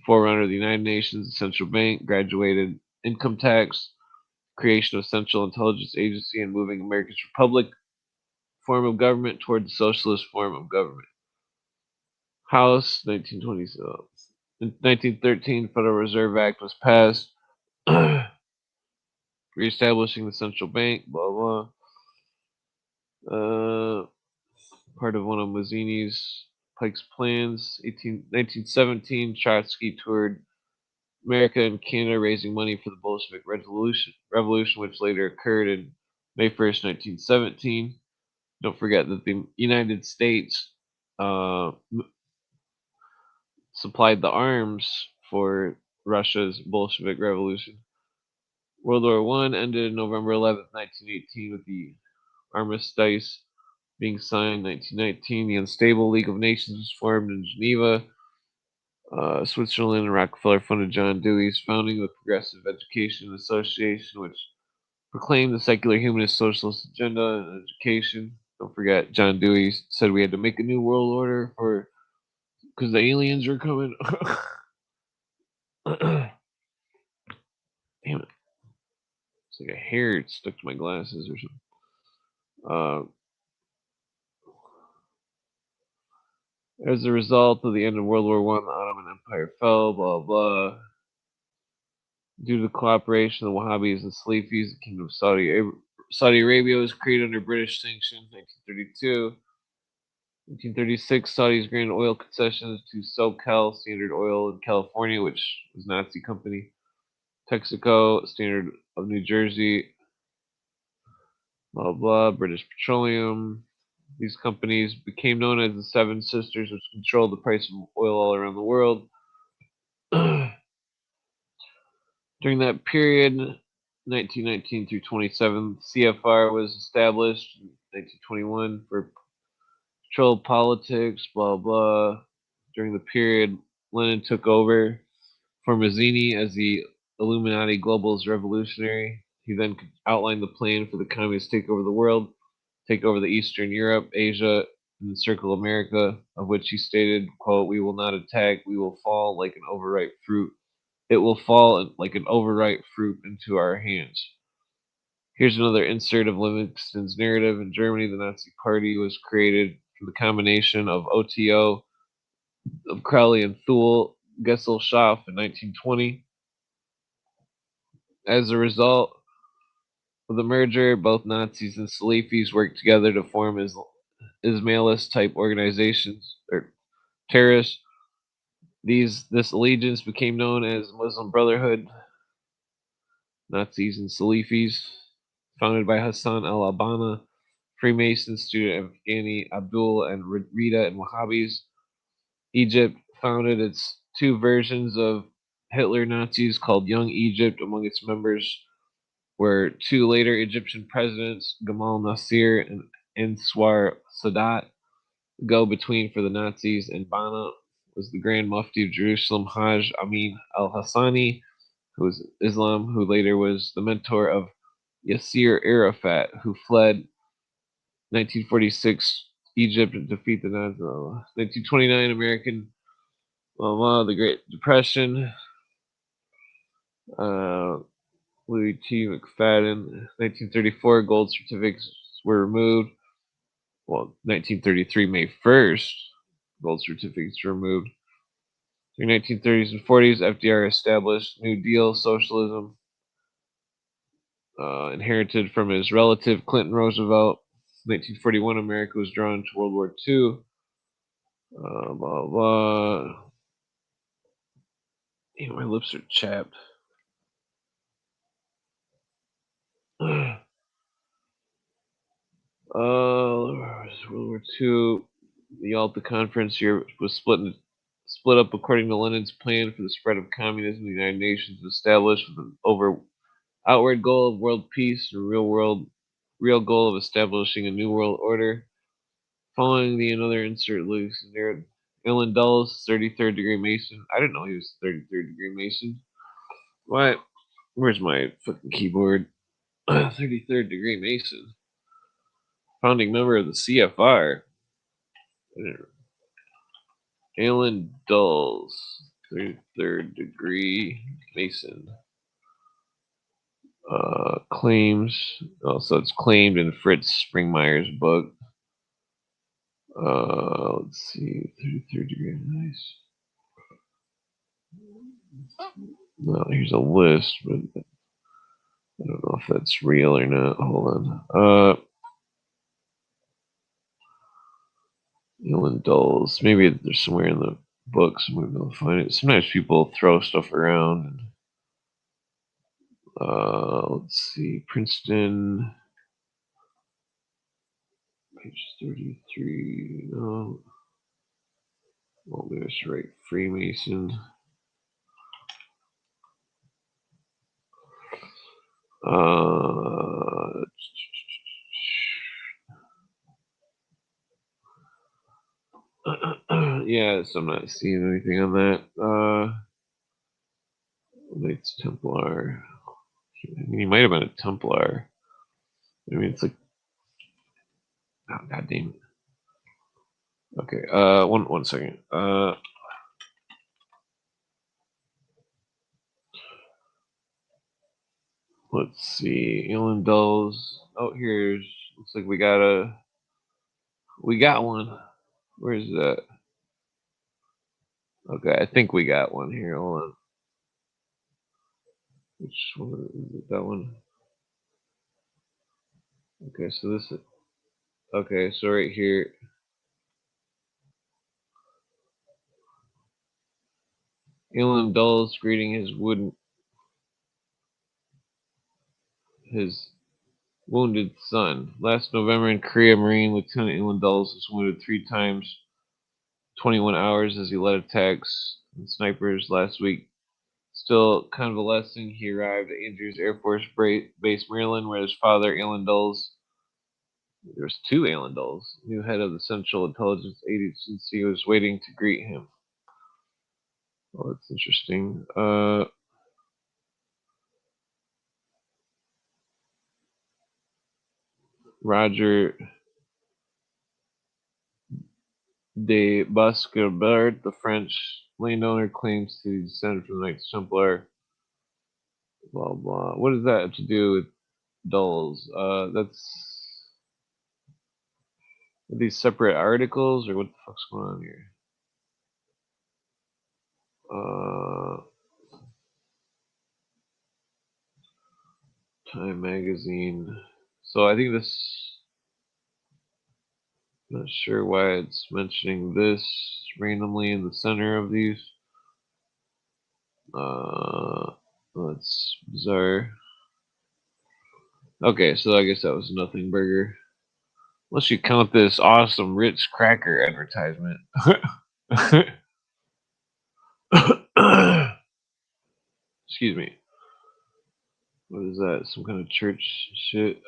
forerunner of the United Nations, the central bank, graduated income tax, creation of Central Intelligence Agency, and moving America's republic form of government toward the socialist form of government. House, 1927. In 1913, Federal Reserve Act was passed, reestablishing the central bank, blah, blah. Part of one of Mazzini's Pike's plans. 1917, Trotsky toured America and Canada raising money for the Bolshevik Revolution, which later occurred in May 1st, 1917. Don't forget that the United States supplied the arms for Russia's Bolshevik Revolution. World War I ended November 11th, 1918, with the armistice being signed. 1919, the Unstable League of Nations was formed in Geneva, Switzerland, and Rockefeller funded John Dewey's founding of the Progressive Education Association, which proclaimed the secular humanist socialist agenda in education. Don't forget, John Dewey said we had to make a new world order because the aliens are coming. Damn it. It's like a hair stuck to my glasses or something. As a result of the end of World War I, the Ottoman Empire fell, blah, blah. Due to the cooperation of the Wahhabis and Salafis, the Kingdom of Saudi Arabia was created under British sanctions. 1932. 1936, Saudi's granted oil concessions to SoCal, Standard Oil in California, which was a Nazi company. Texaco, Standard of New Jersey, blah, blah, British Petroleum. These companies became known as the Seven Sisters, which controlled the price of oil all around the world. During that period, 1919 through 27, CFR was established in 1921 for control politics, blah, blah. During the period, Lenin took over for Mazzini as the Illuminati Globalist Revolutionary. He then outlined the plan for the communists to take over the world, take over the Eastern Europe, Asia, and encircle America, of which he stated, quote, "We will not attack, we will fall like an overripe fruit. It will fall like an overripe fruit into our hands." Here's another insert of Livingston's narrative. In Germany, the Nazi Party was created from the combination of OTO, of Crowley and Thule, Gesellschaft in 1920. As a result of the merger, both Nazis and Salafis worked together to form Ismailist-type organizations, or terrorists. This allegiance became known as Muslim Brotherhood, Nazis and Salafis, founded by Hassan al-Banna, Freemason student Afghani Abdul and Rita, and Wahhabis. Egypt founded its two versions of Hitler Nazis called Young Egypt. Among its members were two later Egyptian presidents, Gamal Nasser and Anwar Sadat. Go-between for the Nazis, and Banna was the Grand Mufti of Jerusalem, Hajj Amin al-Hassani, who was Islam, who later was the mentor of Yasser Arafat, who fled 1946 Egypt to defeat the Nazis. 1929 American the Great Depression. Louis T. McFadden. 1934 gold certificates were removed. Well, 1933 May 1st, gold certificates were removed. During 1930s and 40s, FDR established New Deal socialism, inherited from his relative Clinton Roosevelt. 1941, America was drawn to World War II. Blah, blah. Damn, my lips are chapped. World War II. The Yalta Conference here was split up according to Lenin's plan for the spread of communism. The United Nations was established with an outward goal of world peace and real real goal of establishing a new world order. Following the another insert Luke's there. Alan Dulles, 33rd degree Mason. I didn't know he was 33rd degree Mason. What? Where's my fucking keyboard? 33rd degree Mason. Founding member of the CFR. Alan Dulles, 33rd degree Mason. Claims. Oh, so it's claimed in Fritz Springmeier's book. Let's see. 33rd degree. Nice. Well, here's a list, but I don't know if that's real or not. Hold on. Alan Dulles. Maybe there's somewhere in the books. I'm going to find it. Sometimes people throw stuff around. Let's see. Princeton. Page 33. No. Well, there's right. Freemason. Yeah, so I'm not seeing anything on that. Knights Templar. I mean, he might have been a Templar. I mean, it's like, oh, god damn it. Okay, one second. Let's see. Alan Dulles. Oh, here's. Looks like we got one. Where's that? Okay, I think we got one here. Hold on. Which one is it? That one? Okay, so this is. Okay, so right here. Alan Dulles greeting his wounded son. Last November in Korea, Marine Lieutenant Alan Dulles was wounded 3 times, 21 hours as he led attacks and snipers last week. Still convalescing, he arrived at Andrews Air Force Base, Maryland, where his father, Alan Dulles, there's 2 Alan Dulles, new head of the Central Intelligence Agency, was waiting to greet him. Oh, that's interesting. Roger de Baskerville, the French landowner, claims to be descended from the Knights Templar. Blah blah. What does that have to do with Dulles? That's are these separate articles, or what the fuck's going on here? Time magazine. So I think this. Not sure why it's mentioning this randomly in the center of these. That's bizarre. Okay, so I guess that was Nothing Burger. Unless you count this awesome Ritz cracker advertisement. Excuse me. What is that? Some kind of church shit?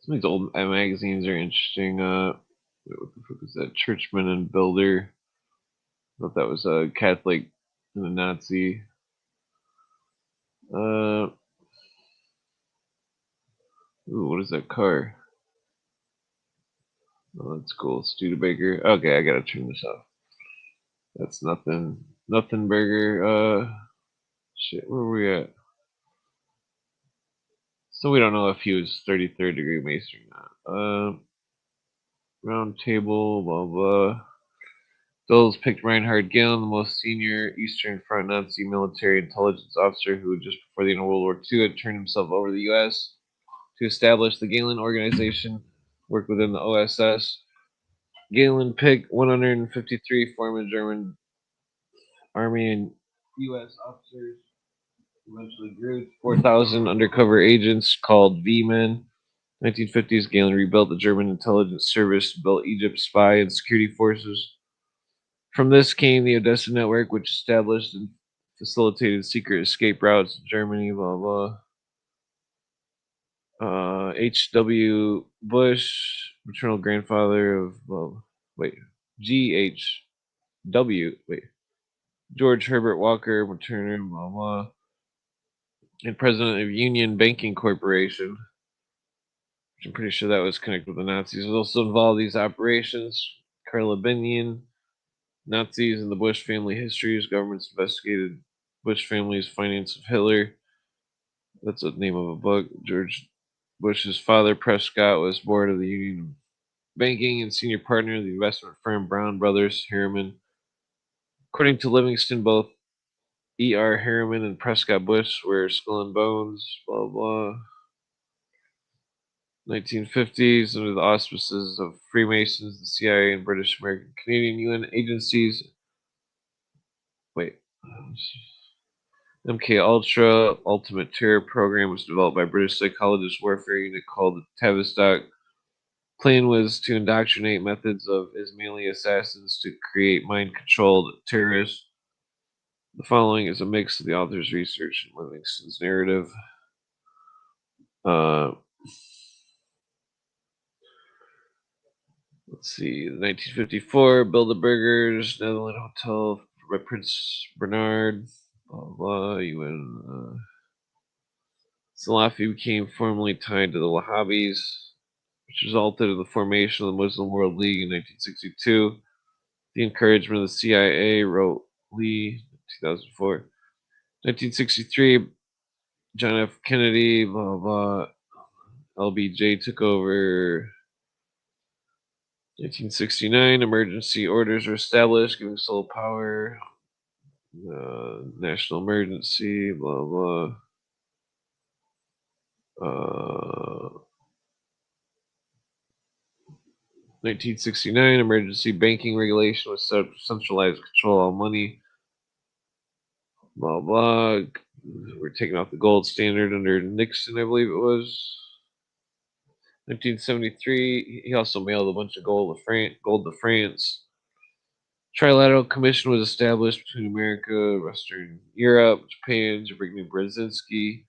Some of these old magazines are interesting. What the fuck is that? Churchman and Builder. I thought that was a Catholic and a Nazi. Ooh, what is that car? Oh, that's cool. Studebaker. Okay, I gotta turn this off. That's Nothing Burger. Shit, where were we at? So we don't know if he was 33rd degree Mason or not. Round table, blah blah. Dulles picked Reinhard Gehlen, the most senior Eastern Front Nazi military intelligence officer who, just before the end of World War II, had turned himself over to the U.S. to establish the Gehlen Organization, work within the OSS. Gehlen picked 153 former German Army and U.S. officers. Eventually grew to 4,000 undercover agents called V-Men. 1950s, Gehlen rebuilt the German intelligence service, built Egypt's spy and security forces. From this came the Odessa Network, which established and facilitated secret escape routes to Germany, blah, blah. H.W. Bush, maternal grandfather of George Herbert Walker, maternal, blah blah, and president of Union Banking Corporation, which I'm pretty sure that was connected with the Nazis. Was also involved in these operations. Carla Binion, Nazis and the Bush family histories. Governments investigated Bush family's finance of Hitler. That's the name of a book. George Bush's father, Prescott, was board of the Union Banking and senior partner of the investment firm Brown Brothers Harriman. According to Livingston, both E.R. Harriman and Prescott Bush were skull and bones, blah blah. 1950s, under the auspices of Freemasons, the CIA, and British, American, Canadian UN agencies. MK Ultra Ultimate Terror Program was developed by British psychologist warfare unit called the Tavistock. Plan was to indoctrinate methods of Ismaili assassins to create mind-controlled terrorists. The following is a mix of the author's research and Livingston's narrative. Let's see, 1954, Bilderbergers, Netherland Hotel by Prince Bernard, blah blah, UN. Salafi became formally tied to the Wahhabis, which resulted in the formation of the Muslim World League in 1962. The encouragement of the CIA, wrote Lee, 2004. 1963, John F. Kennedy, blah blah, LBJ took over. 1969, emergency orders were established, giving sole power. National emergency, blah blah. 1969, emergency banking regulation was set up to centralize control of money. Blah blah. We're taking off the gold standard under Nixon, I believe it was. 1973, he also mailed a bunch of gold to France. Trilateral Commission was established between America, Western Europe, Japan, Zbigniew Brzezinski.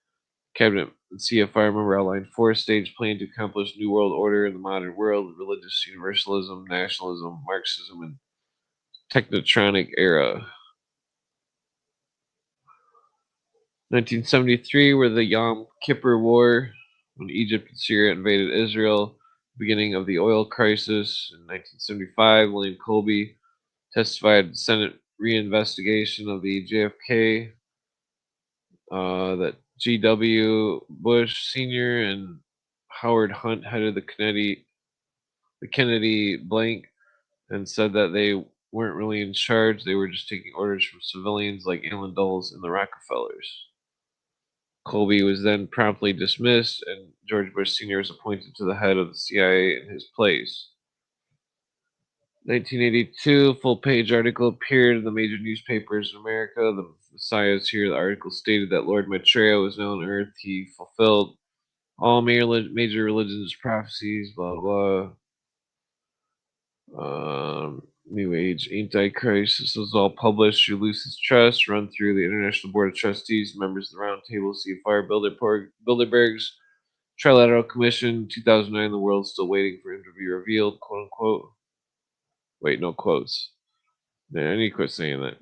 Cabinet and CFR member outlined 4-stage plan to accomplish New World Order in the modern world: religious universalism, nationalism, Marxism, and technotronic era. 1973 were the Yom Kippur War, when Egypt and Syria invaded Israel. Beginning of the oil crisis. In 1975, William Colby testified in Senate reinvestigation of the JFK, that G.W. Bush Sr. and Howard Hunt headed the Kennedy blank, and said that they weren't really in charge. They were just taking orders from civilians like Allen Dulles and the Rockefellers. Colby was then promptly dismissed, and George Bush Sr. was appointed to the head of the CIA in his place. 1982, a full-page article appeared in the major newspapers in America. The Messiah is here. The article stated that Lord Maitreya was now on Earth. He fulfilled all major religions' prophecies, blah blah. New Age Antichrist. This was all published through Lucis Trust, run through the International Board of Trustees, members of the Round Table, CFR, Bilderberg's Trilateral Commission, 2009. The world's still waiting for him to be revealed, quote unquote. Wait, no quotes. Man, I need to quit saying that.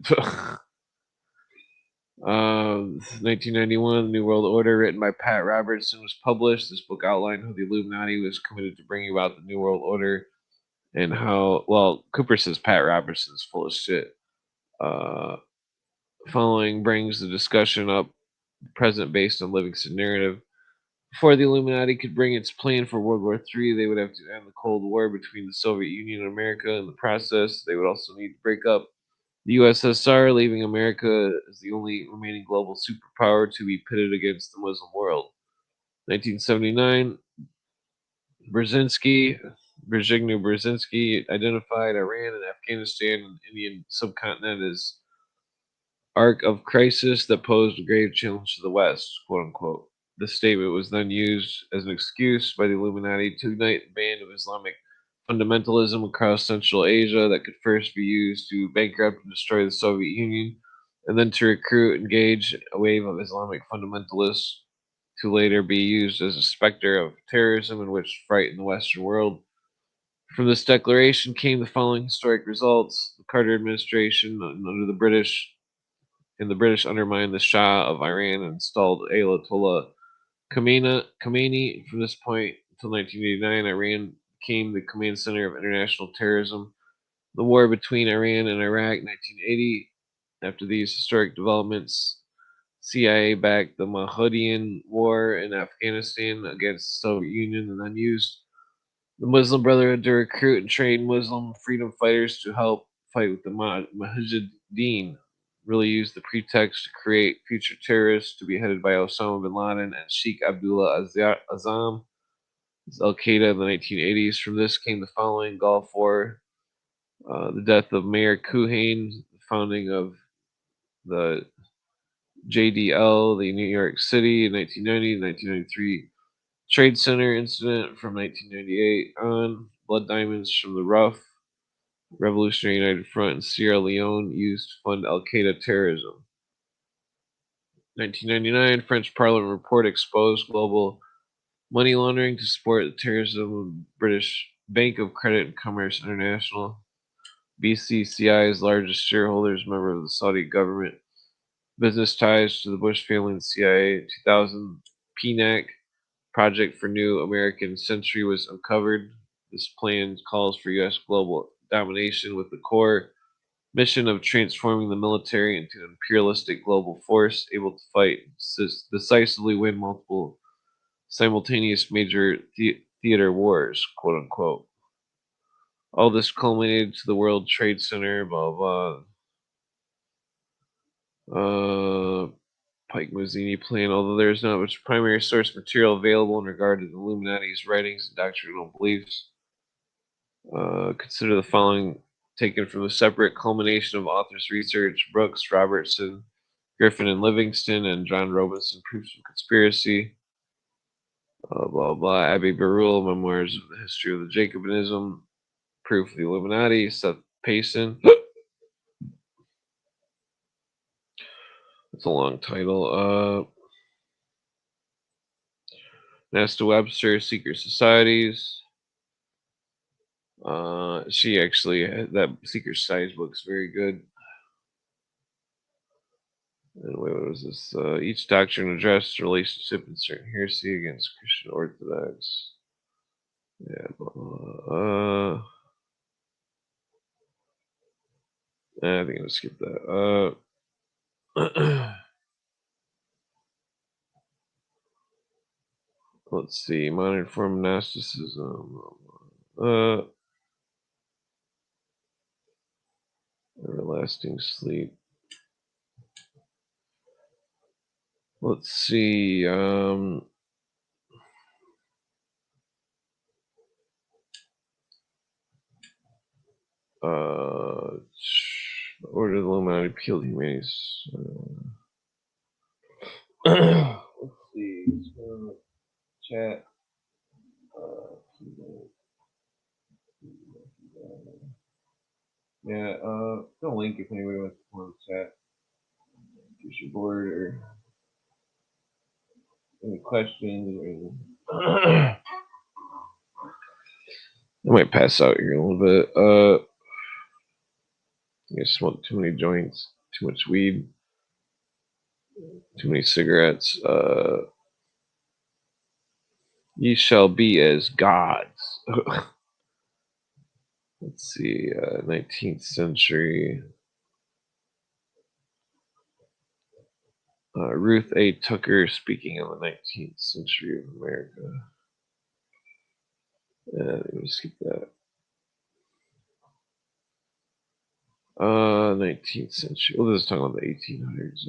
1991, The New World Order, written by Pat Robertson, was published. This book outlined how the Illuminati was committed to bringing about the New World Order, and how, well, Cooper says Pat Robertson's full of shit. Following brings the discussion up, present based on Livingston narrative. Before the Illuminati could bring its plan for World War III, they would have to end the Cold War between the Soviet Union and America. In the process, they would also need to break up the USSR, leaving America as the only remaining global superpower to be pitted against the Muslim world. 1979, Zbigniew Brzezinski identified Iran and Afghanistan and the Indian subcontinent as arc of crisis that posed a grave challenge to the West, quote unquote. This statement was then used as an excuse by the Illuminati to ignite a band of Islamic fundamentalism across Central Asia that could first be used to bankrupt and destroy the Soviet Union, and then to recruit and engage a wave of Islamic fundamentalists to later be used as a specter of terrorism in which frighten the Western world. From this declaration came the following historic results. The Carter administration, under the British undermined the Shah of Iran and installed Ayatollah Khomeini. From this point until 1989, Iran became the command center of international terrorism. The war between Iran and Iraq, 1980. After these historic developments, CIA backed the Mahdian War in Afghanistan against the Soviet Union and then used the Muslim Brotherhood to recruit and train Muslim freedom fighters to help fight with the Mujahideen. Really used the pretext to create future terrorists to be headed by Osama bin Laden and Sheikh Abdullah Azam. Al Qaeda in the 1980s. From this came the following: Gulf War, the death of Mayor Kuhane, the founding of the JDL, the New York City in 1990, 1993 Trade Center incident from 1998 on, blood diamonds from the Rough, Revolutionary United Front in Sierra Leone used to fund Al Qaeda terrorism. 1999 French Parliament report exposed global money laundering to support the terrorism of British Bank of Credit and Commerce International. BCCI's largest shareholders, member of the Saudi government. Business ties to the Bush family and CIA. 2000 PNAC, Project for New American Century, was uncovered. This plan calls for U.S. global domination with the core mission of transforming the military into an imperialistic global force able to fight decisively win multiple simultaneous major theater wars, quote unquote. All this culminated to the World Trade Center, blah blah. Pike Mazzini plan. Although there is not much primary source material available in regard to the Illuminati's writings and doctrinal beliefs, consider the following taken from a separate culmination of authors' research: Brooks, Robertson, Griffin and Livingston, and John Robinson, Proofs of Conspiracy. Blah blah. Abbé Barul, Memoirs of the History of the Jacobinism, Proof of the Illuminati. Seth Payson. That's a long title. Nesta Webster, Secret Societies. She actually that Secret Societies book's very good. Anyway, what was this? Each doctrine addressed relationship and certain heresy against Christian Orthodox. Yeah, I think I'm gonna skip that. Let's see. Modern form of Gnosticism. Everlasting sleep. Let's see. Order of the Illuminati appeal to humanities. Let's see. Chat. Yeah, no link if anybody wants to come on the chat. If you're bored or any questions. I might pass out here a little bit. I smoked too many joints, too much weed, too many cigarettes. Ye shall be as gods. Let's see, 19th century. Ruth A. Tucker speaking in the 19th century of America. Let me skip that. 19th century. Well, this is talking about the 1800s.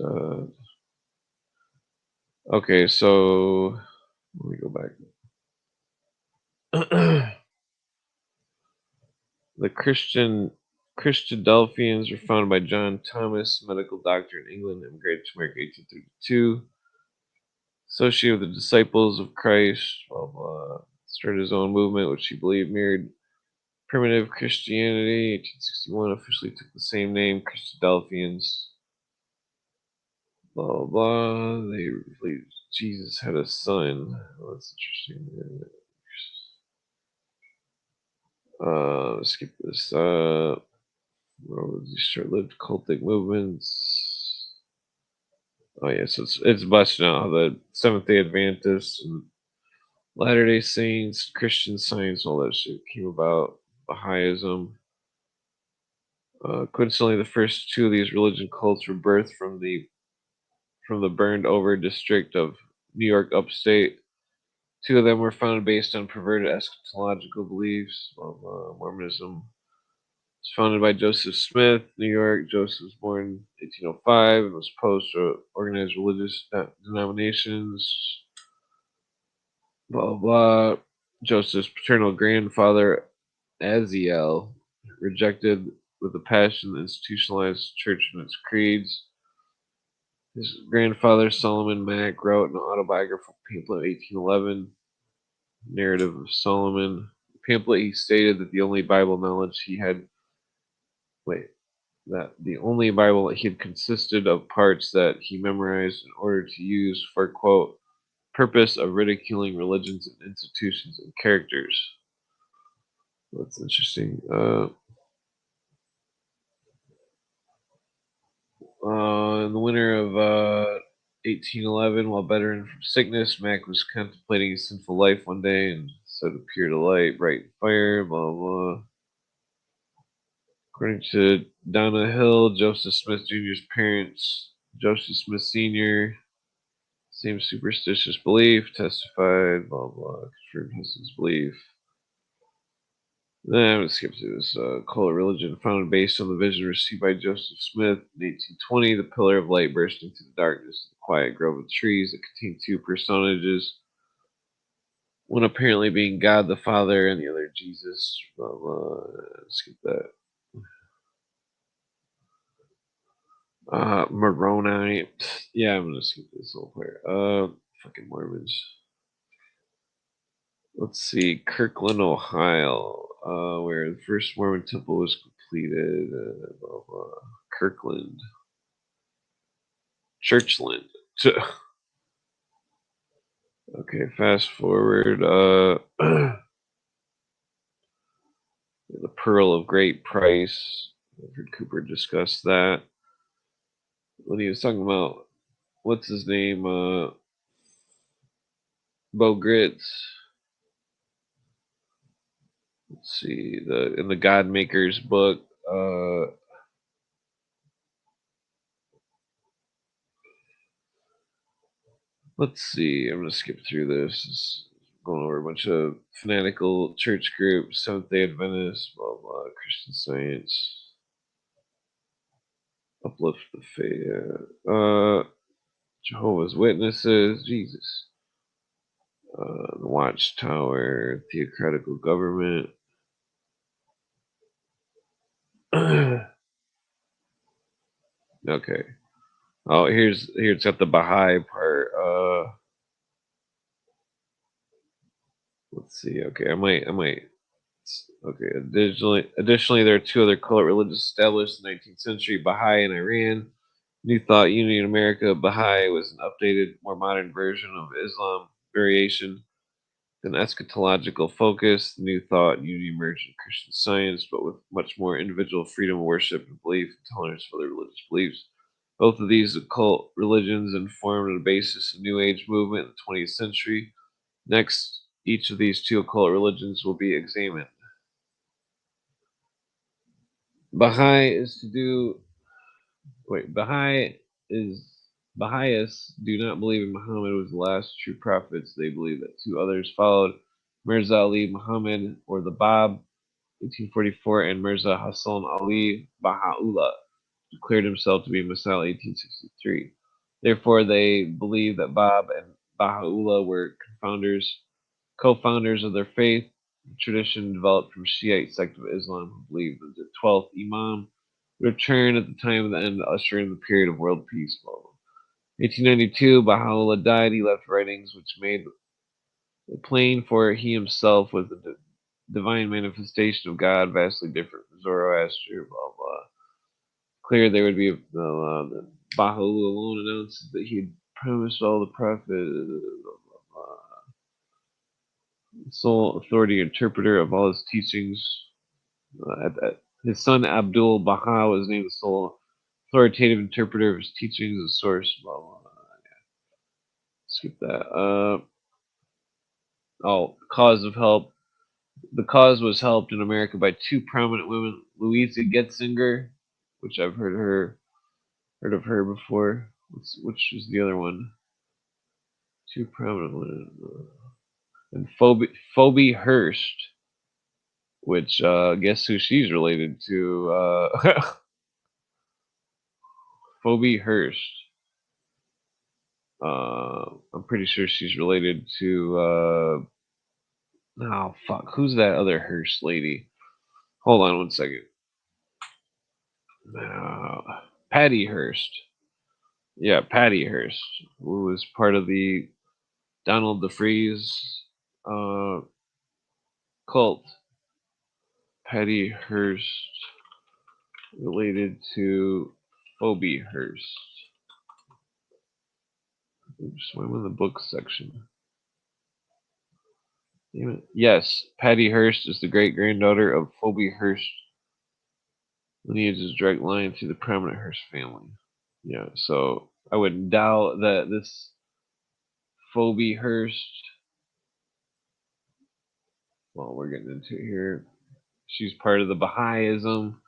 Okay, so let me go back. The Christadelphians were founded by John Thomas, medical doctor in England, immigrated to America in 1832. Associated with the Disciples of Christ, started his own movement, which he believed mirrored primitive Christianity. 1861 officially took the same name, Christadelphians. Blah blah blah. They released Jesus had a son. Oh, that's interesting. Skip this. These short-lived cultic movements. Oh yeah, so it's busting out how the Seventh-day Adventists and Latter-day Saints, Christian Science, all that shit came about. Baha'ism. Coincidentally, the first two of these religion cults were birthed from the burned over district of New York upstate. Two of them were founded based on perverted eschatological beliefs. Mormonism was founded by Joseph Smith, New York. Joseph was born in 1805 and was opposed to organized religious denominations. Blah, blah. Joseph's paternal grandfather, Aziel, rejected with a passion the institutionalized church and its creeds. His grandfather, Solomon Mack, wrote an autobiographical pamphlet in 1811, Narrative of Solomon. The pamphlet, he stated that the only Bible knowledge he had, consisted of parts that he memorized in order to use for, quote, purpose of ridiculing religions and institutions and characters. That's interesting. In the winter of 1811, while bedridden from sickness, Mack was contemplating his sinful life one day and said, appeared a light, bright fire, blah, blah. According to Donna Hill, Joseph Smith Jr.'s parents, Joseph Smith Sr., same superstitious belief, testified, blah, blah, confirmed his belief. Then I'm going to skip through this. Cult religion founded based on the vision received by Joseph Smith in 1820. The pillar of light burst into the darkness of the quiet grove of trees that contained two personages, one apparently being God the Father and the other Jesus. Blah, blah. Skip that. Moroni. Yeah, I'm going to skip this whole part. Fucking Mormons. Let's see. Kirkland, Ohio, where the first Mormon temple was completed. Blah, blah. Kirkland. Churchland. Okay, fast forward. The Pearl of Great Price. I've heard Cooper discuss that. When he was talking about, what's his name? Bo Gritz. Let's see. In the God Makers book. Let's see. I'm going to skip through this. It's going over a bunch of fanatical church groups, Seventh-day Adventists, blah, blah, Christian Science, Uplift the Faith, Jehovah's Witnesses, Jesus, the Watchtower, Theocratical Government. Okay. Oh, here's it's got the Baha'i part. Let's see. Okay, I might. Okay. Additionally, there are two other cult religions established in the 19th century: Baha'i in Iran, New Thought Unity in America. Baha'i was an updated, more modern version of Islam variation, with an eschatological focus. The New Thought Unity emerged in Christian Science, but with much more individual freedom of worship and belief and tolerance for other religious beliefs. Both of these occult religions informed the basis of New Age movement in the 20th century. Next, each of these two occult religions will be examined. Baha'is do not believe Muhammad was the last true prophet. They believe that two others followed: Mirza Ali Muhammad, or the Bab, 1844, and Mirza Hassan Ali Baha'u'llah, declared himself to be Messiah, 1863. Therefore, they believe that Bab and Baha'u'llah were co-founders of their faith. The tradition developed from Shiite sect of Islam, who believed that the 12th Imam would return at the time of the end to usher in the period of world peace. 1892, Baha'u'llah died. He left writings which made it plain for he himself was the divine manifestation of God, vastly different from Zoroaster, blah, blah. Clear there would be the Baha'u'llah alone announces that he had premise all the prophet, sole authority interpreter of all his teachings. His son Abdul Baha was named the sole authoritative interpreter of his teachings, the source. Blah, blah, blah. Skip that. Cause of help. The cause was helped in America by two prominent women, Louisa Getzinger, which I've heard of her before. Which is the other one? Two prominent women. And Phoebe Hearst, which guess who she's related to? Phoebe Hearst. I'm pretty sure she's related to oh fuck, who's that other Hearst lady? Hold on one second. Patty Hearst. Yeah, Patty Hearst, who was part of the Donald DeFreeze cult. Patty Hearst related to Phoebe Hearst. Oops, I'm in the books section. Yes, Patty Hearst is the great-granddaughter of Phoebe Hearst. Lineage is direct line to the prominent Hearst family. Yeah, so I would doubt that this Phoebe Hearst, well, we're getting into it here. She's part of the Baha'ism.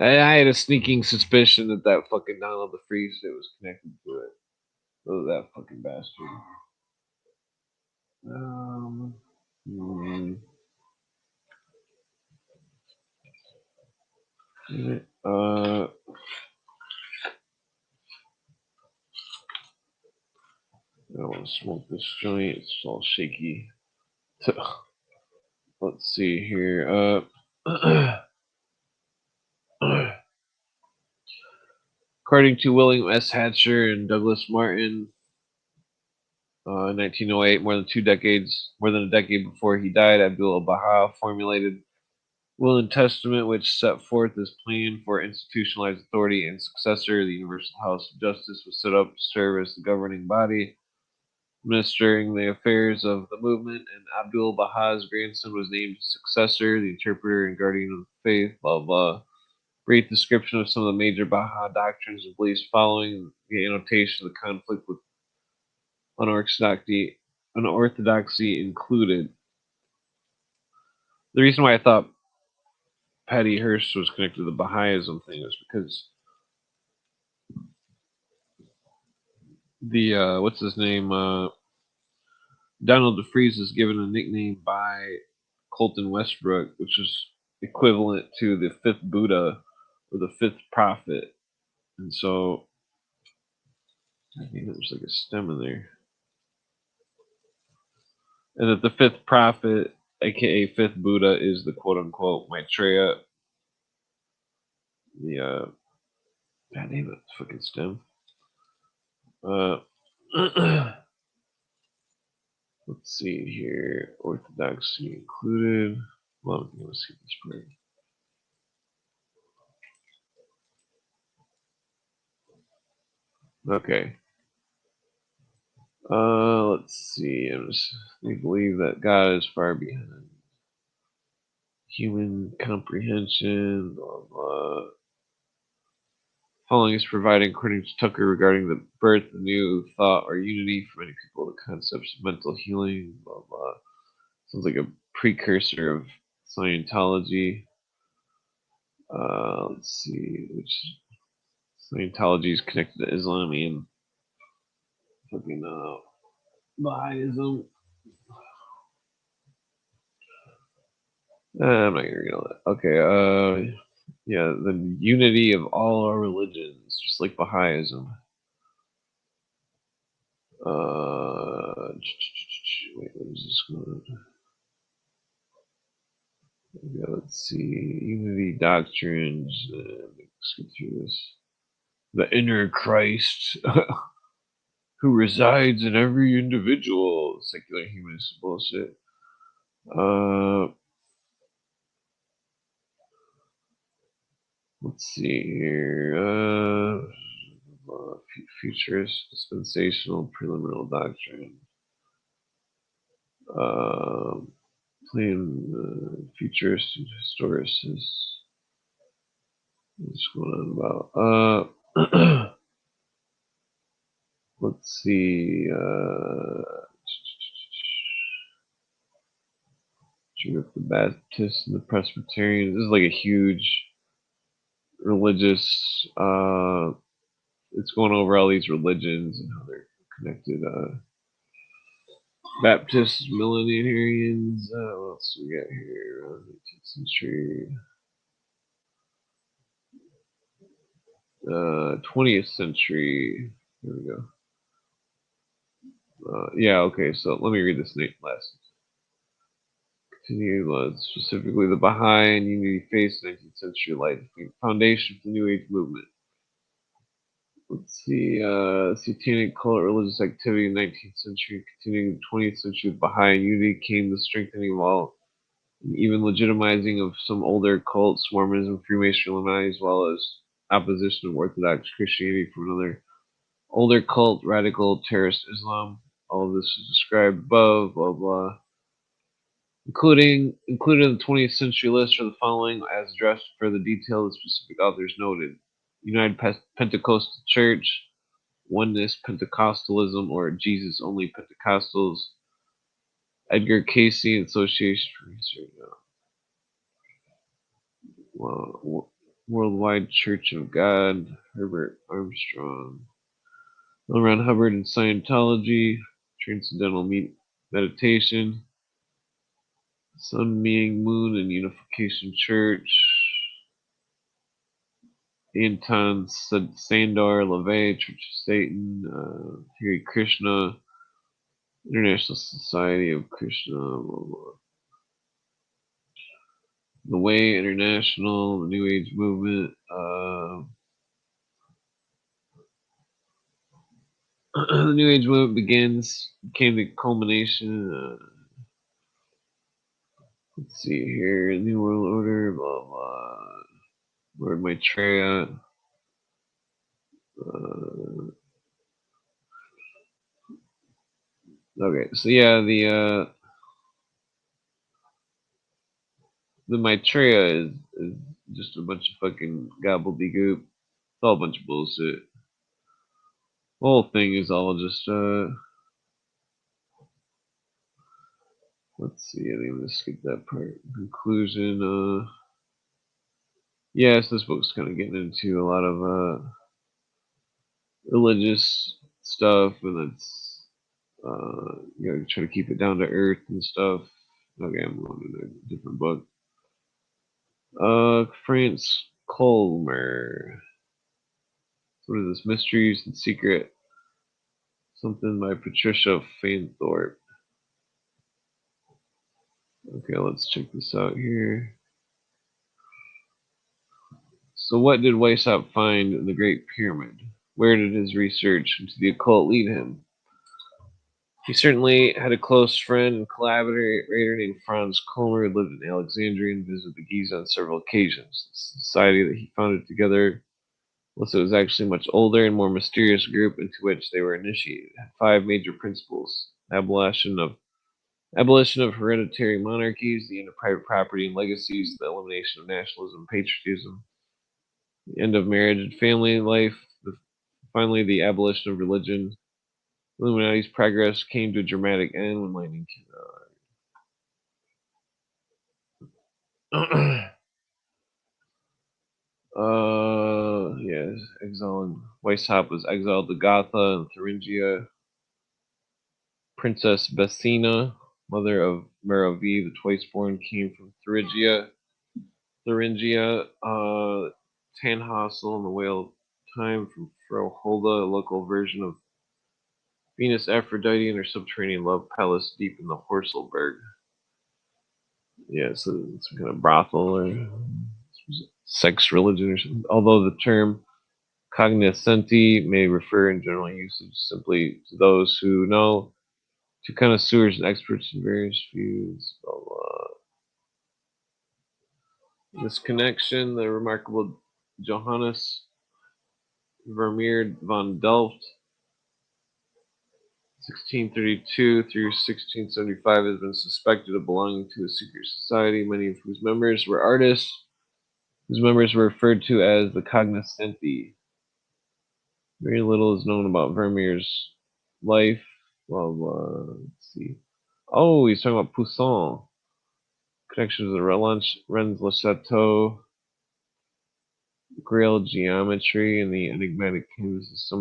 I had a sneaking suspicion that fucking Donald DeFreeze shit was connected to it. Oh, that fucking bastard. I don't want to smoke this joint. It's all shaky. Let's see here. According to William S. Hatcher and Douglas Martin, in 1908, more than a decade before he died, Abdul Baha formulated will and testament which set forth his plan for institutionalized authority and successor. The Universal House of Justice was set up to serve as the governing body, administering the affairs of the movement, and Abdul Baha's grandson was named successor, the interpreter and guardian of the faith, blah, blah. Brief description of some of the major Baha doctrines and beliefs following the annotation of the conflict with unorthodoxy included. The reason why I thought Patty Hearst was connected to the Baha'ism thing is because the what's his name? Donald DeFreeze is given a nickname by Colton Westbrook, which is equivalent to the fifth Buddha or the fifth prophet. And so I think there's like a stem in there. And that the fifth prophet, aka fifth Buddha, is the quote unquote Maitreya. The God damn it, fucking stem. Let's see here. Orthodoxy included. Well, let's see this part. Okay. Let's see. We believe that God is far behind human comprehension. Blah, blah. Following is providing, according to Tucker, regarding the birth of new thought or unity for many people, the concepts of mental healing. Blah blah. Sounds like a precursor of Scientology. Let's see, which Scientology is connected to Islam and fucking Bahaism. I'm not gonna read all that. Okay, yeah, the unity of all our religions, just like Bahaism. Wait, what is this one? Yeah, let's see. Unity doctrines. Let's get through this. The inner Christ who resides in every individual. Secular humanist bullshit. Let's see here. futurist, dispensational, preliminary doctrine. Plain futurist and historicist. What's going on about? Let's see. The Baptists and the Presbyterians. This is like a huge religious. It's going over all these religions and how they're connected. Baptists, millenarians. What else we got here? 18th century. 20th century. Here we go. Yeah, okay, so let me read this last. Continue, specifically the Baha'i and Unity Faith, 19th century light foundation for the New Age movement. Let's see, satanic cult religious activity in the 19th century, continuing the 20th century with Baha'i and Unity came the strengthening of all, and even legitimizing of some older cults, Mormonism, Freemasonry, Illuminati, as well as opposition of Orthodox Christianity from another older cult, radical terrorist Islam. All of this is described above, blah blah. Included in the 20th century list are the following, as addressed for the detail of specific authors noted: United Pentecostal Church, Oneness Pentecostalism, or Jesus Only Pentecostals, Edgar Cayce Association for Research, Worldwide Church of God, Herbert Armstrong, L. Ron Hubbard and Scientology, Transcendental Meditation, Sun Myung Moon and Unification Church, Anton Sandor LaVey, Church of Satan, Hare Krishna, International Society of Krishna, blah, blah. The Way International, the New Age Movement, the New Age Movement became the culmination. Let's see here, New World Order, blah blah. Lord Maitreya. Okay, so yeah, the Maitreya is just a bunch of fucking gobbledygook. It's all a bunch of bullshit. The whole thing is all just let's see, I think I'm gonna skip that part. Conclusion, yes, this book's kinda getting into a lot of religious stuff, and it's you know, try to keep it down to earth and stuff. Okay, I'm going to a different book. France Colmer. What is this? Mysteries and Secret. Something by Patricia Fainthorpe. Okay, let's check this out here. So what did Weishaupt find in the Great Pyramid? Where did his research into the occult lead him? He certainly had a close friend and collaborator named Franz Kolmer, who lived in Alexandria and visited the Giza on several occasions. The society that he founded together was actually a much older and more mysterious group into which they were initiated. It had 5 major principles: abolition of hereditary monarchies, the end of private property and legacies, the elimination of nationalism and patriotism, the end of marriage and family life, finally the abolition of religion. Illuminati's progress came to a dramatic end when lightning came out. Yes, exiled. Weishaupt was exiled to Gotha and Thuringia. Princess Bessina, mother of Merovi, the twice-born, came from Thuringia. Tannhäuser and the Whale of Time from Frau Hulda, a local version of Venus Aphrodite and her subterranean love palace deep in the Horselberg. Yeah, so it's some kind of brothel or sex religion or something. Although the term cognoscenti may refer in general usage simply to those who know, to connoisseurs and experts in various views. Blah, blah. This connection, the remarkable Johannes Vermeer von Delft, 1632 through 1675, has been suspected of belonging to a secret society, many of whose members were artists, whose members were referred to as the cognoscenti. Very little is known about Vermeer's life. Well, let's see. Oh, he's talking about Poussin. Connections with Rennes le Chateau, Grail geometry, and the enigmatic canvases.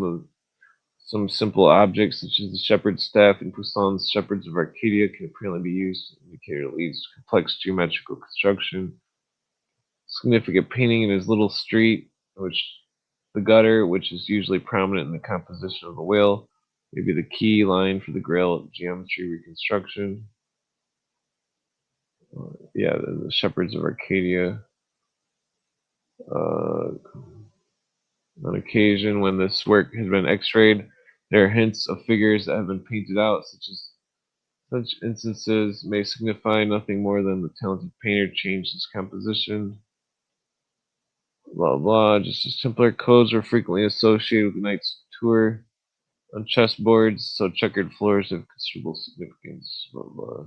Some simple objects, such as the shepherd's staff in Poussin's Shepherds of Arcadia, can apparently be used to indicate at least complex geometrical construction. Significant painting in his little street, the gutter, which is usually prominent in the composition of the whale, may be the key line for the Grail geometry reconstruction. The Shepherds of Arcadia. On occasion, when this work has been x-rayed, there are hints of figures that have been painted out. Such instances may signify nothing more than the talented painter changed his composition. Blah blah. Just as simpler codes were frequently associated with the knight's tour on chessboards, so checkered floors have considerable significance. Blah blah.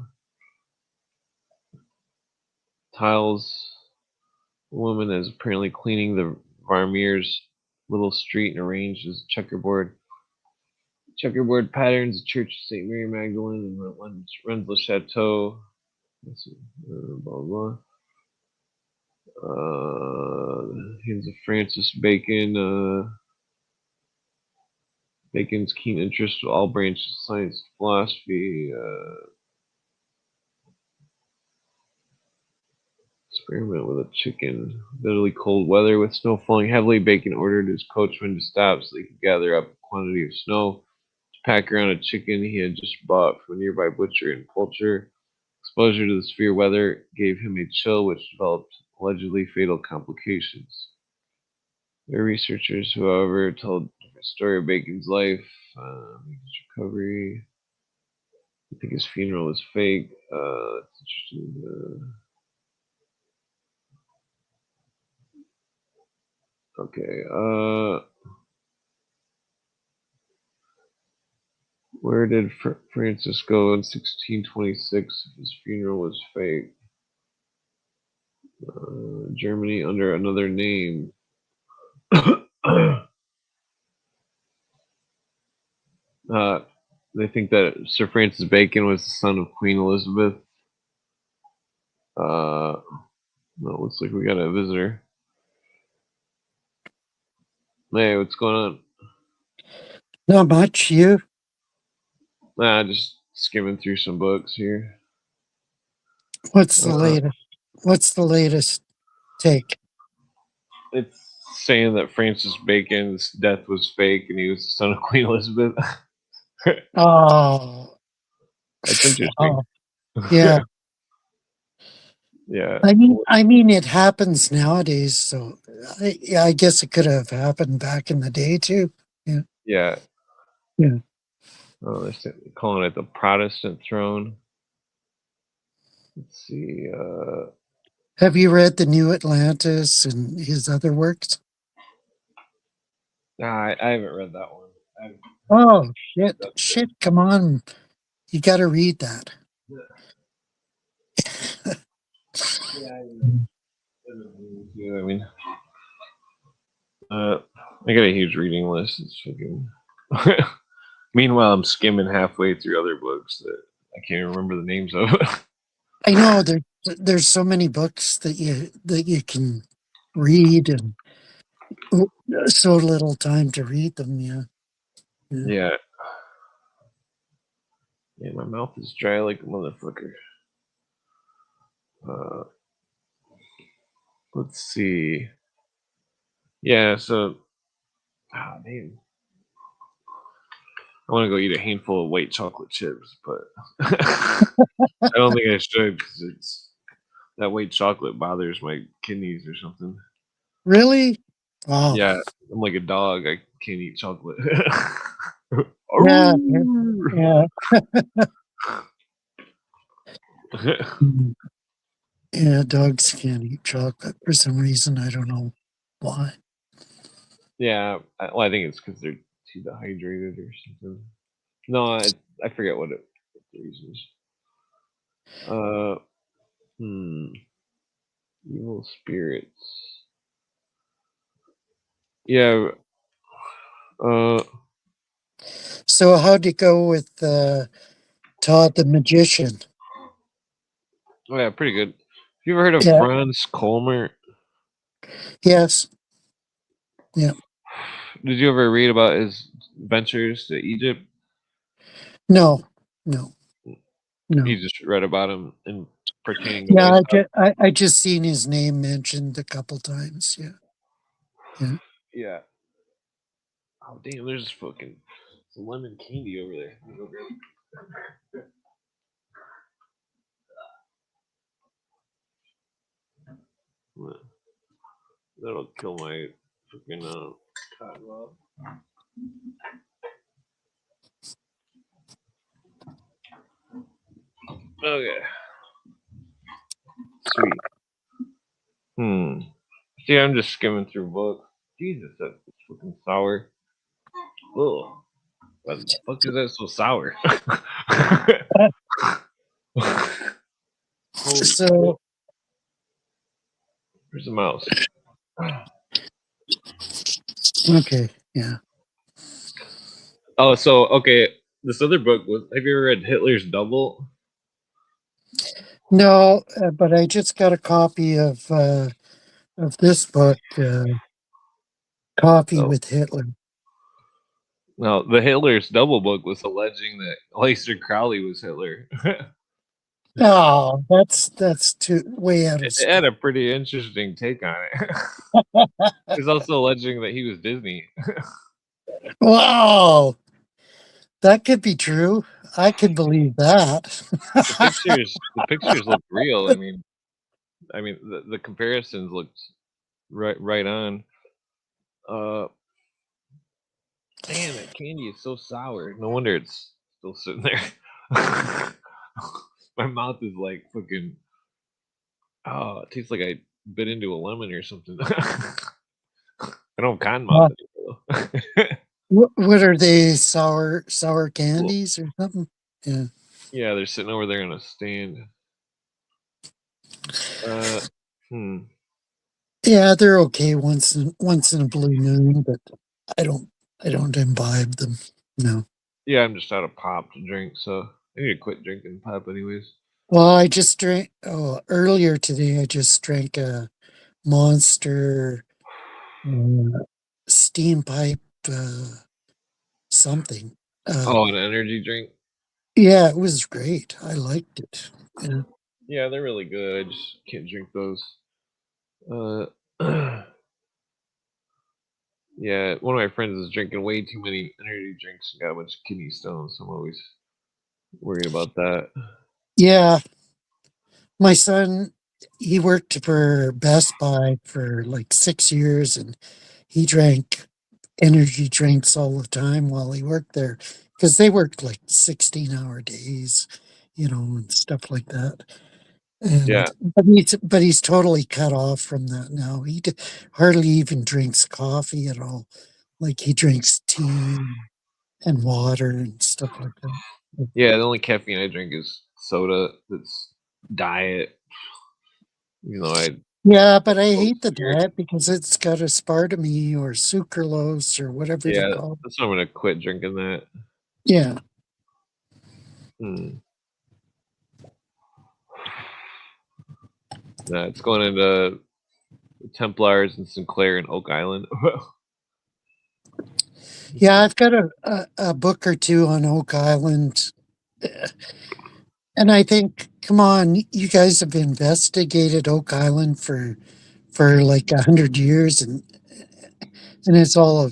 Tiles. A woman is apparently cleaning the Vermeer's little street and arranged as checkerboard patterns, the Church of St. Mary Magdalene and Rennes le Chateau. Blah blah. Hands of Francis Bacon. Bacon's keen interest in all branches of science and philosophy. Experiment with a chicken. Bitterly cold weather with snow falling heavily. Bacon ordered his coachman to stop so they could gather up a quantity of snow to pack around a chicken he had just bought from a nearby butcher and poultry. Exposure to the severe weather gave him a chill which developed allegedly fatal complications. Their researchers, however, told the story of Bacon's life, his recovery. I think his funeral was fake. That's interesting. Okay. Where did Francis go in 1626 if his funeral was fake? Germany under another name. They think that Sir Francis Bacon was the son of Queen Elizabeth. No, looks like we got a visitor. Hey, what's going on? Not much, you? Just skimming through some books here. What's the latest? What's the latest take? It's saying that Francis Bacon's death was fake and he was the son of Queen Elizabeth. Oh, that's interesting. Yeah. Yeah. I mean, it happens nowadays, so I guess it could have happened back in the day too. Yeah. Yeah. Yeah. Oh, they're calling it the Protestant throne. Let's see. Have you read The New Atlantis and his other works? I haven't read that one. Oh, shit, come on. You got to read that. I mean, I got a huge reading list. It's fucking. Meanwhile, I'm skimming halfway through other books that I can't remember the names of. I know there's so many books that you can read and so little time to read them. Yeah. Yeah, my mouth is dry like a motherfucker. Let's see. Yeah, so man. I want to go eat a handful of white chocolate chips, but I don't think I should because that white chocolate bothers my kidneys or something. Really? Wow. Yeah, I'm like a dog. I can't eat chocolate. Yeah. Yeah, dogs can't eat chocolate for some reason. I don't know why. Yeah, well, I think it's because they're too dehydrated or something. No, I forget what the reason is. Evil spirits. Yeah. So how'd you go with Todd the Magician? Oh yeah, pretty good. Have you ever heard of Yeah. Franz Kolmer? Yes. Yeah. Did you ever read about his ventures to Egypt? No. You just read about him in pertaining to Yeah, White I just seen his name mentioned a couple times. Yeah. Yeah. Oh damn, there's fucking some lemon candy over there. Let me go grab it. What? That'll kill my fucking cotton love. Okay. Sweet. See, I'm just skimming through books. Jesus, that's fucking sour. Ugh. Why the fuck is that so sour? Holy So shit. Where's the mouse? okay. Yeah. Oh, so okay. This other book was. Have you ever read Hitler's Double? No, but I just got a copy of this book, Coffee with Hitler. No, the Hitler's Double book was alleging that Aleister Crowley was Hitler. Oh, that's too way out of It had a pretty interesting take on it. He's also alleging that he was Disney. Wow, that could be true. I could believe that. The pictures look real. I mean, the comparisons looked right on. Man, that candy is so sour. No wonder it's still sitting there. My mouth is like fucking. Oh, it tastes like I bit into a lemon or something. I don't cotton mouth anymore though. What are they? Sour candies or something? Yeah. Yeah, they're sitting over there on a stand. Yeah, they're okay once in a blue moon, but I don't imbibe them. No. Yeah, I'm just out of pop to drink, so I need to quit drinking pop anyways. Well, I just drank earlier today. I just drank a Monster steam pipe something. An energy drink. Yeah, it was great. I liked it. Yeah. Yeah, they're really good. I just can't drink those. Yeah, one of my friends is drinking way too many energy drinks and got a bunch of kidney stones. So I'm always worried about that. Yeah. My son, he worked for Best Buy for like 6 years and he drank energy drinks all the time while he worked there because they worked like 16-hour days, and stuff like that. And Yeah. but he's totally cut off from that now. He hardly even drinks coffee at all. Like he drinks tea and water and stuff like that. Yeah, the only caffeine I drink is soda that's diet. Yeah, but I hate the diet because it's got aspartame or sucralose or whatever they call it. That's why I'm gonna quit drinking that. Yeah. It's going into Templars and Sinclair and Oak Island. Yeah, I've got a book or two on Oak Island. And I think, come on, you guys have investigated Oak Island for like 100 years, and it's all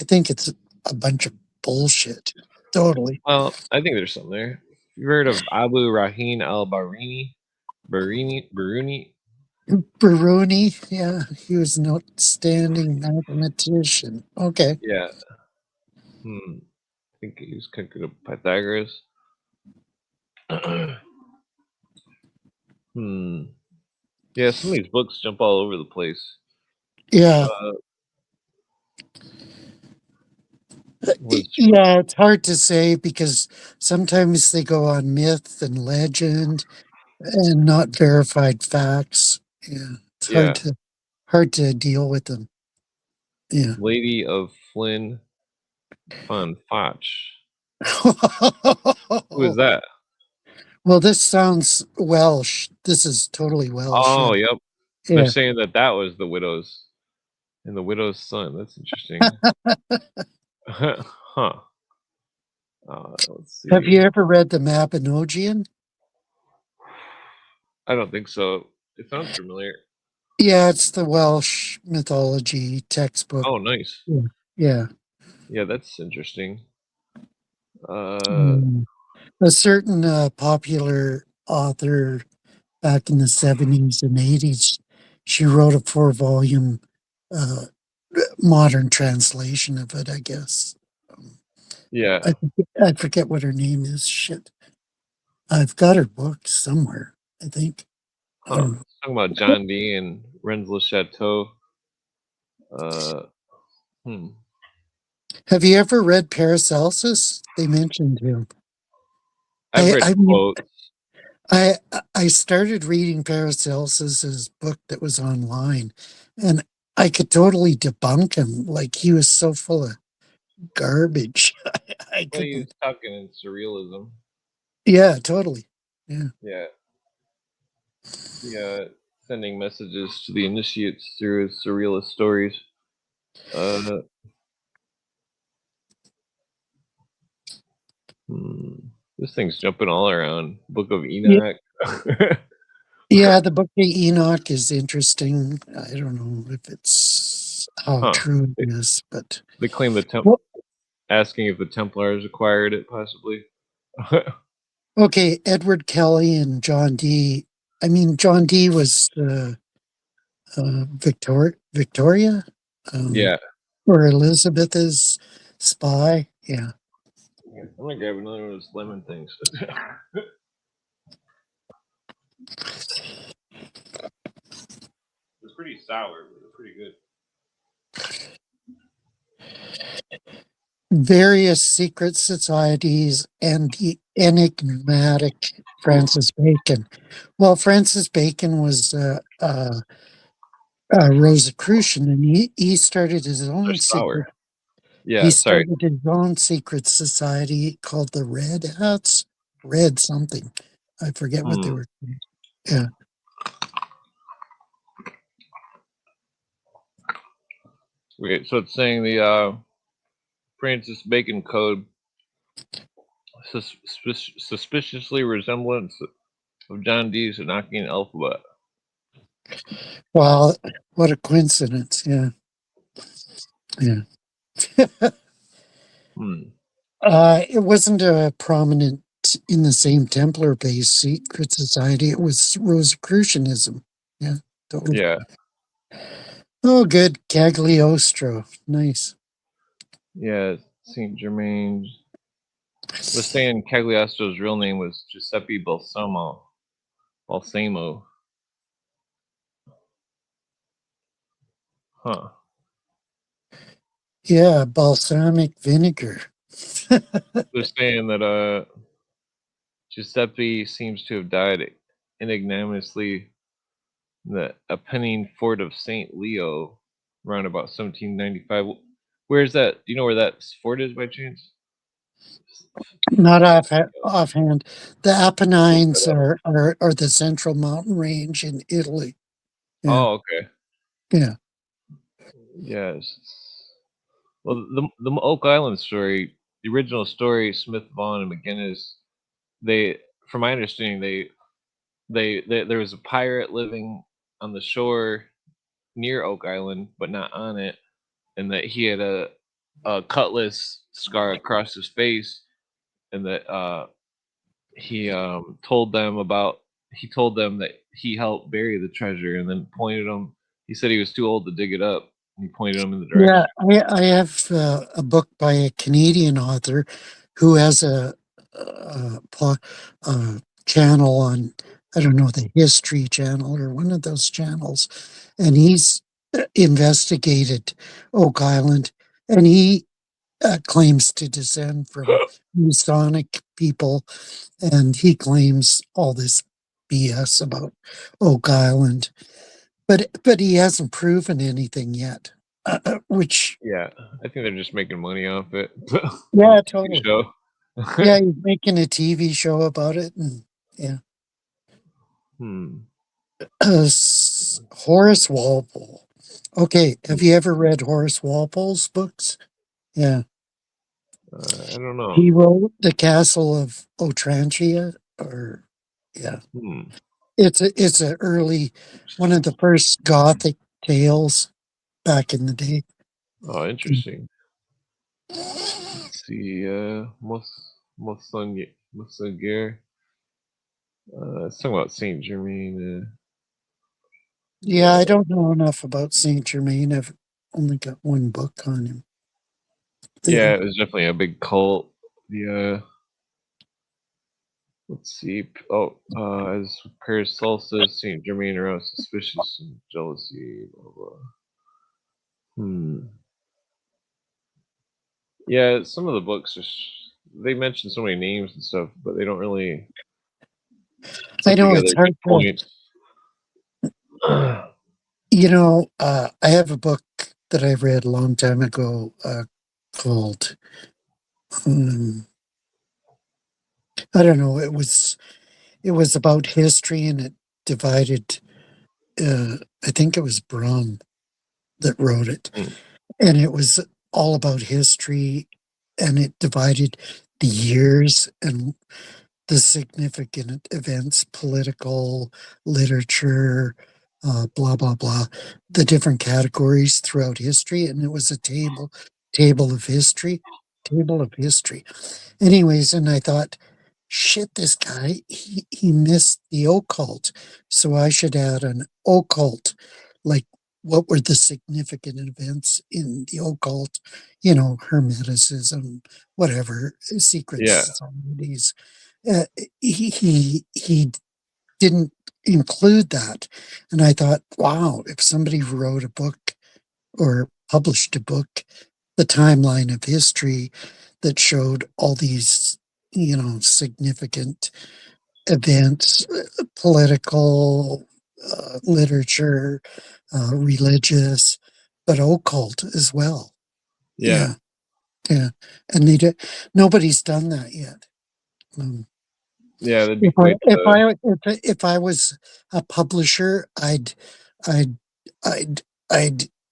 I think it's a bunch of bullshit. Totally. Well, I think there's something there. You heard of Abu Rahim al-Biruni? Biruni? Yeah, he was an outstanding mathematician. Okay. Yeah. I think he was connected to Pythagoras. Yeah, some of these books jump all over the place. Yeah. Yeah, it's hard to say because sometimes they go on myth and legend and not verified facts. Yeah, it's Yeah. hard to deal with them. Yeah. Lady of Flynn Von Foch. Who is that? Well, this sounds Welsh. This is totally Welsh. Oh, yep. Yeah. They're saying that was the widow's and the widow's son. That's interesting. Huh. Let's see. Have you ever read the Mabinogion? I don't think so. It sounds familiar. Yeah, it's the Welsh mythology textbook. Oh, nice. Yeah. Yeah, that's interesting. A certain popular author back in the 70s and 80s, she wrote a 4-volume modern translation of it, I guess. Yeah. I forget what her name is. Shit. I've got her book somewhere, I think. Talking about John Dee and Rennes le Chateau. Have you ever read Paracelsus? They mentioned him. I've read quotes. I started reading Paracelsus's book that was online, and I could totally debunk him. Like, he was so full of garbage. Well, he was talking in surrealism. Yeah, totally. Yeah. Yeah. Yeah, sending messages to the initiates through his surrealist stories. This thing's jumping all around. Book of Enoch. Yeah, the Book of Enoch is interesting. I don't know if it's how true it is, but they claim asking if the Templars acquired it, possibly. Okay, Edward Kelly and John Dee. I mean, John Dee was Victoria? Yeah. Or Elizabeth's spy. Yeah. I'm going to grab another one of those lemon things. It's pretty sour, but it's pretty good. Various secret societies and the enigmatic Francis Bacon. Well, Francis Bacon was Rosicrucian, and he started his own secret. Yeah, he started his own secret society called the Red Hats. Red something. I forget what they were. Yeah. Wait, so it's saying the Francis Bacon Code suspiciously resemblance of John Dee's Enochian alphabet. Wow, what a coincidence! Yeah, yeah. It wasn't a prominent in the same Templar-based secret society. It was Rosicrucianism. Yeah, totally. Yeah. Oh, good. Cagliostro. Nice. Yeah, St. Germain was saying Cagliostro's real name was Giuseppe Balsamo. Huh. Yeah, balsamic vinegar. They're saying that Giuseppe seems to have died ignominiously in the Apennine fort of St. Leo around about 1795. Where is that? Do you know where that fort is by chance? Not offhand. The Apennines are the central mountain range in Italy. Yeah. Oh, okay. Yeah. Yes. Well, the Oak Island story, the original story, Smith, Vaughn, and McGinnis, from my understanding, there was a pirate living on the shore near Oak Island, but not on it, and that he had a cutlass scar across his face, and that he told them that he helped bury the treasure, and then pointed him. He said he was too old to dig it up. And he pointed him in the direction. Yeah, I have a book by a Canadian author who has a channel on, I don't know, the History Channel or one of those channels, and he's investigated Oak Island and he claims to descend from Masonic people, and he claims all this BS about Oak Island, but he hasn't proven anything yet. Which Yeah, I think they're just making money off it. yeah, TV totally. show. Yeah, he's making a TV show about it, and yeah. Horace Walpole. Okay, have you ever read Horace Walpole's books? Yeah. I don't know. He wrote The Castle of Otrantia, or yeah. It's a early one of the first Gothic tales back in the day. Oh, interesting. Let's see, Monseigneur. It's talking about Saint Germain. Yeah, I don't know enough about Saint Germain. I've only got one book on him. Yeah, it was definitely a big cult. Yeah. Let's see. Oh, as Paracelsus, Saint Germain aroused suspicious and jealousy. Blah blah. Yeah, some of the books just they mention so many names and stuff, but they don't really. I know it's hard points. You know, I have a book that I read a long time ago called I don't know. It was about history, and it divided. I think it was Brom that wrote it, and it was all about history, and it divided the years and the significant events, political, literature, blah blah blah, the different categories throughout history, and it was a table of history, Anyways, and I thought, shit, this guy, he missed the occult, so I should add an occult, like what were the significant events in the occult, Hermeticism, whatever, secret societies. He didn't include that, and I thought, wow, if somebody wrote a book or published a book, the timeline of history that showed all these, significant events, political, literature, religious, but occult as well. Yeah. And nobody's done that yet. Yeah, that'd be if I was a publisher, I'd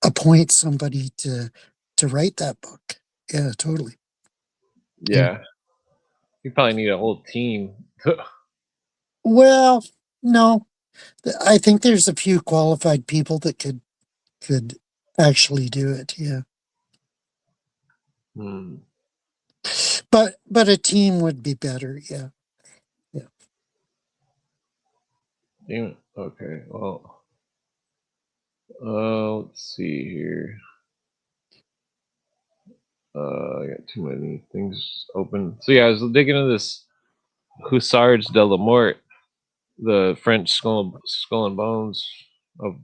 appoint somebody to write that book. Yeah, totally. Yeah. You probably need a whole team. Well, no. I think there's a few qualified people that could actually do it, yeah. But a team would be better, yeah. Yeah. Okay. Well, let's see here. I got too many things open. So yeah, I was digging into this Hussards de la Mort, the French skull and bones of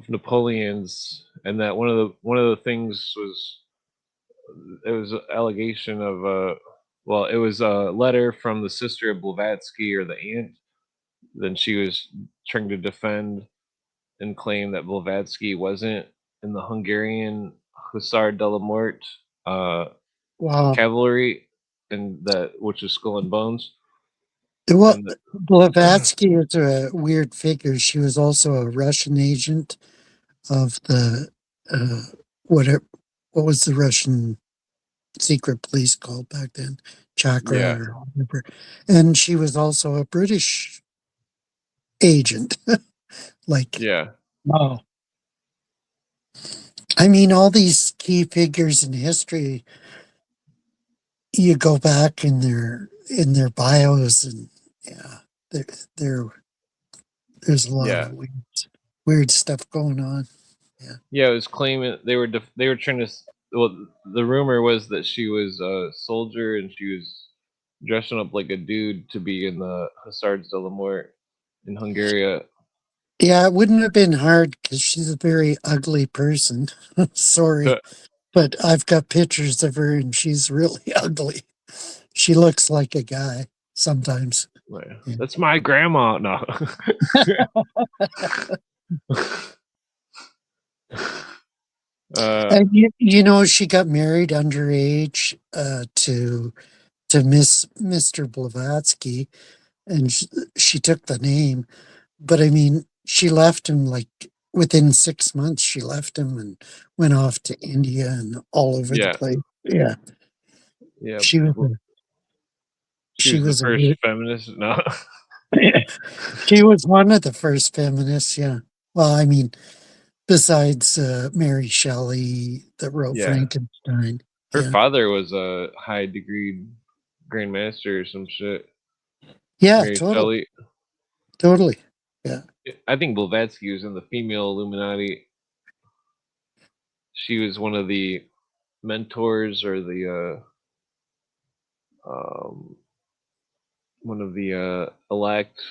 Napoleon's, and that one of the things was it was an allegation of it was a letter from the sister of Blavatsky, or the aunt. Then she was trying to defend and claim that Blavatsky wasn't in the Hungarian Hussard de la Mort cavalry, and that which is Skull and Bones. Well, Blavatsky is a weird figure. She was also a Russian agent of the what was the Russian secret police called back then? Chakra or whatever. And she was also a British agent. Wow. I mean, all these key figures in history, you go back in their bios, and there's a lot of weird stuff going on. Yeah, it was claiming they were trying to. Well, the rumor was that she was a soldier and she was dressing up like a dude to be in the Hussards de la Mort in Hungary. Yeah, it wouldn't have been hard because she's a very ugly person. Sorry, but I've got pictures of her and she's really ugly. She looks like a guy sometimes. That's my grandma. No. And she got married underage to Mr. Blavatsky, and she took the name. But I mean, she left him like within 6 months. She left him and went off to India and all over the place. Yeah, Yeah. she was. She was the first feminist. No. She was one of the first feminists. Yeah. Well, I mean, besides Mary Shelley that wrote Frankenstein. Her father was a high degree Grand Master or some shit. Yeah, Mary Shelley. Totally. Yeah. I think Blavatsky was in the female Illuminati. She was one of the mentors or the one of the elect,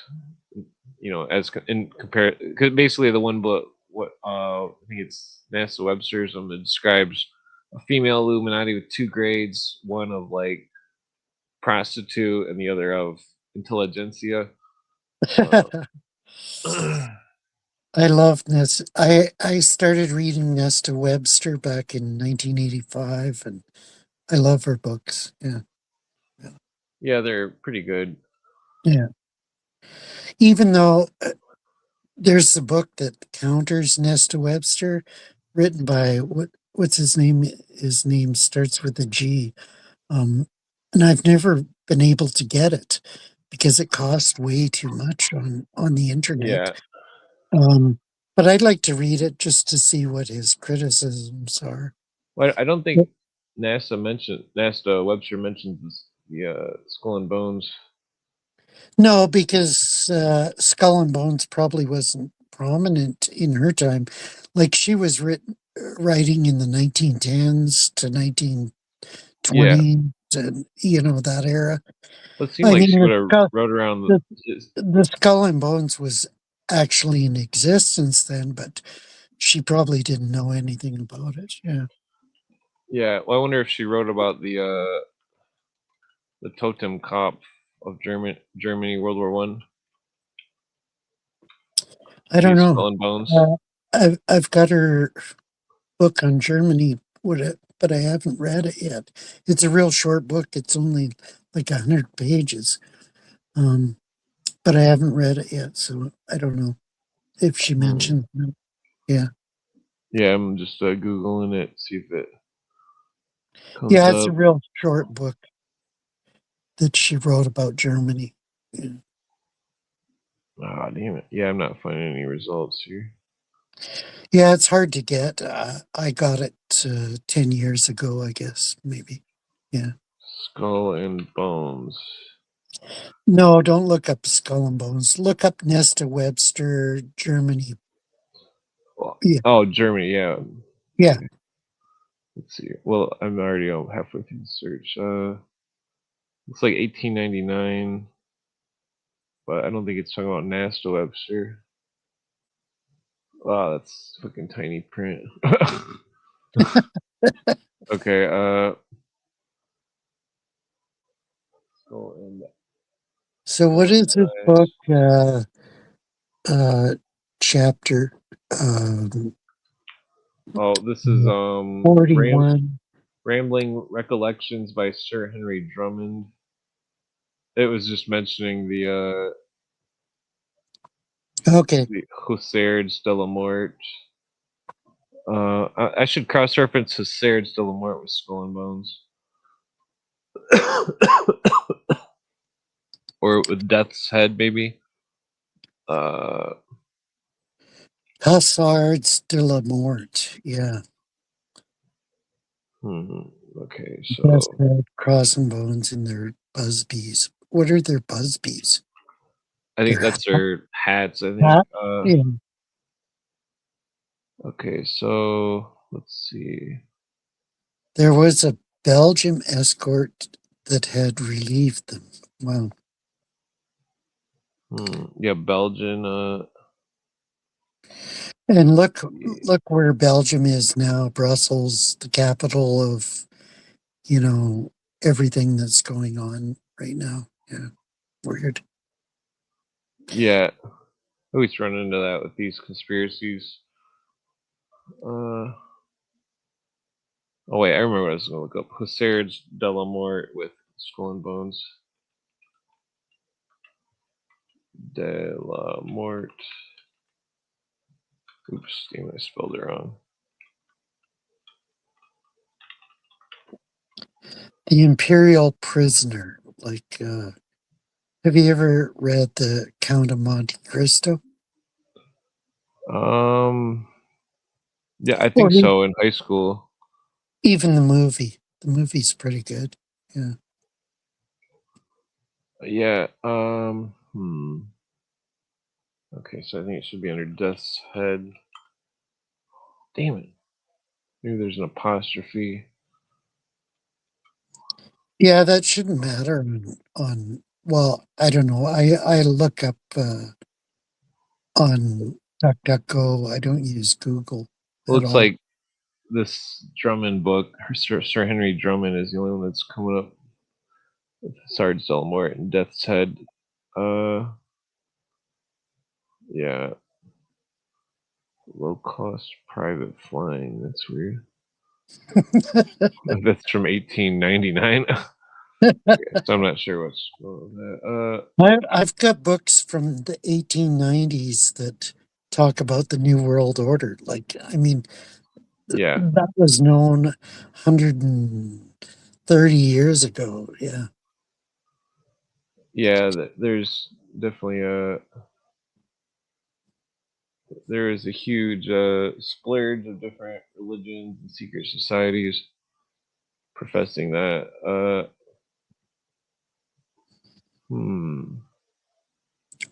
as in compare, because basically the one book, what I think it's NASA Webster's, it describes a female Illuminati with 2 grades, one of like prostitute and the other of intelligentsia. I love Nesta. I started reading Nesta Webster back in 1985, and I love her books. Yeah, they're pretty good. Yeah. Even though there's a book that counters Nesta Webster, written by what's his name? His name starts with a G, and I've never been able to get it because it costs way too much on the internet. But I'd like to read it just to see what his criticisms are. Well, I don't think Nesta Webster mentions the Skull and Bones. No, because Skull and Bones probably wasn't prominent in her time. Like she was writing in the 1910s to 1920s, and that era. Well, it seemed like she would have wrote around the Skull and Bones was actually in existence then, but she probably didn't know anything about it. Yeah. Yeah. Well, I wonder if she wrote about the Totem Kopf of Germany, World War One. I don't know. Skull and Bones. I've got her book on Germany, but I haven't read it yet. It's a real short book. It's only like 100 pages. But I haven't read it yet, so I don't know if she mentioned it. Yeah. Yeah, I'm just Googling it, see if it comes Yeah, it's up. a real short book that she wrote about Germany. Yeah. Oh, damn it. Yeah, I'm not finding any results here. Yeah, it's hard to get. I got it 10 years ago, I guess, maybe. Yeah. Skull and Bones. No, don't look up Skull and Bones. Look up Nesta Webster, Germany. Oh, Germany, yeah. Yeah. Let's see. Well, I'm already halfway through the search. Looks like 1899, but I don't think it's talking about Nesta Webster. Wow, that's fucking tiny print. Okay, so what is this book chapter? This is 41. Rambling Recollections by Sir Henry Drummond. It was just mentioning the Hussards de la Mort. I should cross-reference Hussards de la Mort with Skull and Bones. Or with Death's Head, maybe. Hussards de la Mort, yeah. Okay, so Death's Head, Cross and Bones, and their Busbies. What are their Busbies? I think that's their hats. I think. Yeah. Okay, so let's see. There was a Belgian escort that had relieved them. Wow. Yeah, Belgian. And look where Belgium is now. Brussels, the capital of, everything that's going on right now. Yeah, weird. Yeah, I always run into that with these conspiracies. Oh wait, I remember what I was going to look up. Hussards de la Mort with Skull and Bones. De la Mort. Oops, damn, I spelled it wrong. The Imperial Prisoner. Have you ever read The Count of Monte Cristo? Yeah, I think so, in high school. Even the movie. The movie's pretty good. Yeah. Yeah, okay, so I think it should be under Death's Head. Damn it. Maybe there's an apostrophe. Yeah, that shouldn't matter well, I don't know. I look up on DuckDuckGo. I don't use Google at Looks all. like this Drummond book, Sir Henry Drummond, is the only one that's coming up with Sarge de la Mort and Death's Head. Yeah. Low cost private flying. That's weird. That's from 1899. So I'm not sure what's going on with that. I've got books from the 1890s that talk about the New World Order. Yeah. That was known 130 years ago. Yeah. Yeah, there's definitely there is a huge splurge of different religions and secret societies professing that.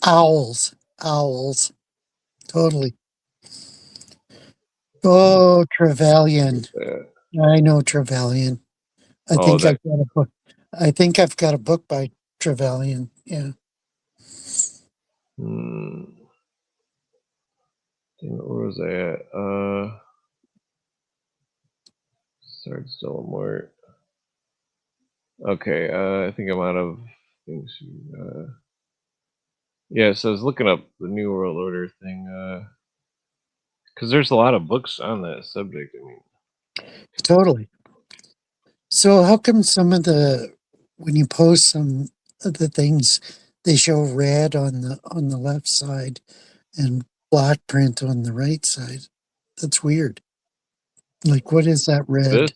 Owls. Totally. Oh, Trevelyan. I know Trevelyan. I think I've got a book. I think I've got a book by Trevelyan. Yeah. Where was I at? Sarge de la Mort. Okay, I think I'm out of things. Yeah, so I was looking up the New World Order thing, because there's a lot of books on that subject. I mean, Totally. So how come when you post some of the things, they show red on the left side and black print on the right side? That's weird. Like, what is that red?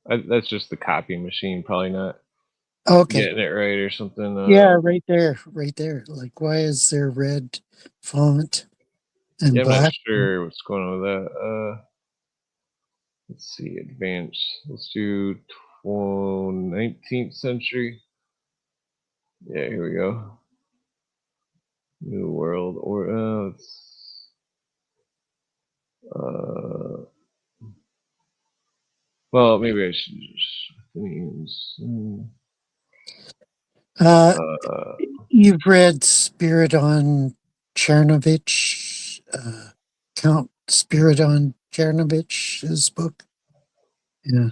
that's just the copy machine, probably not Okay. getting it right or something. Yeah, right there. Like, why is there red font and I'm not black? sure what's going on with that. Let's see, advance. Let's do 19th century. Yeah, here we go. New World or well, maybe I should just use. You've read Spiridon Chernovich, Count Spiridon Chernovich's book? Yeah.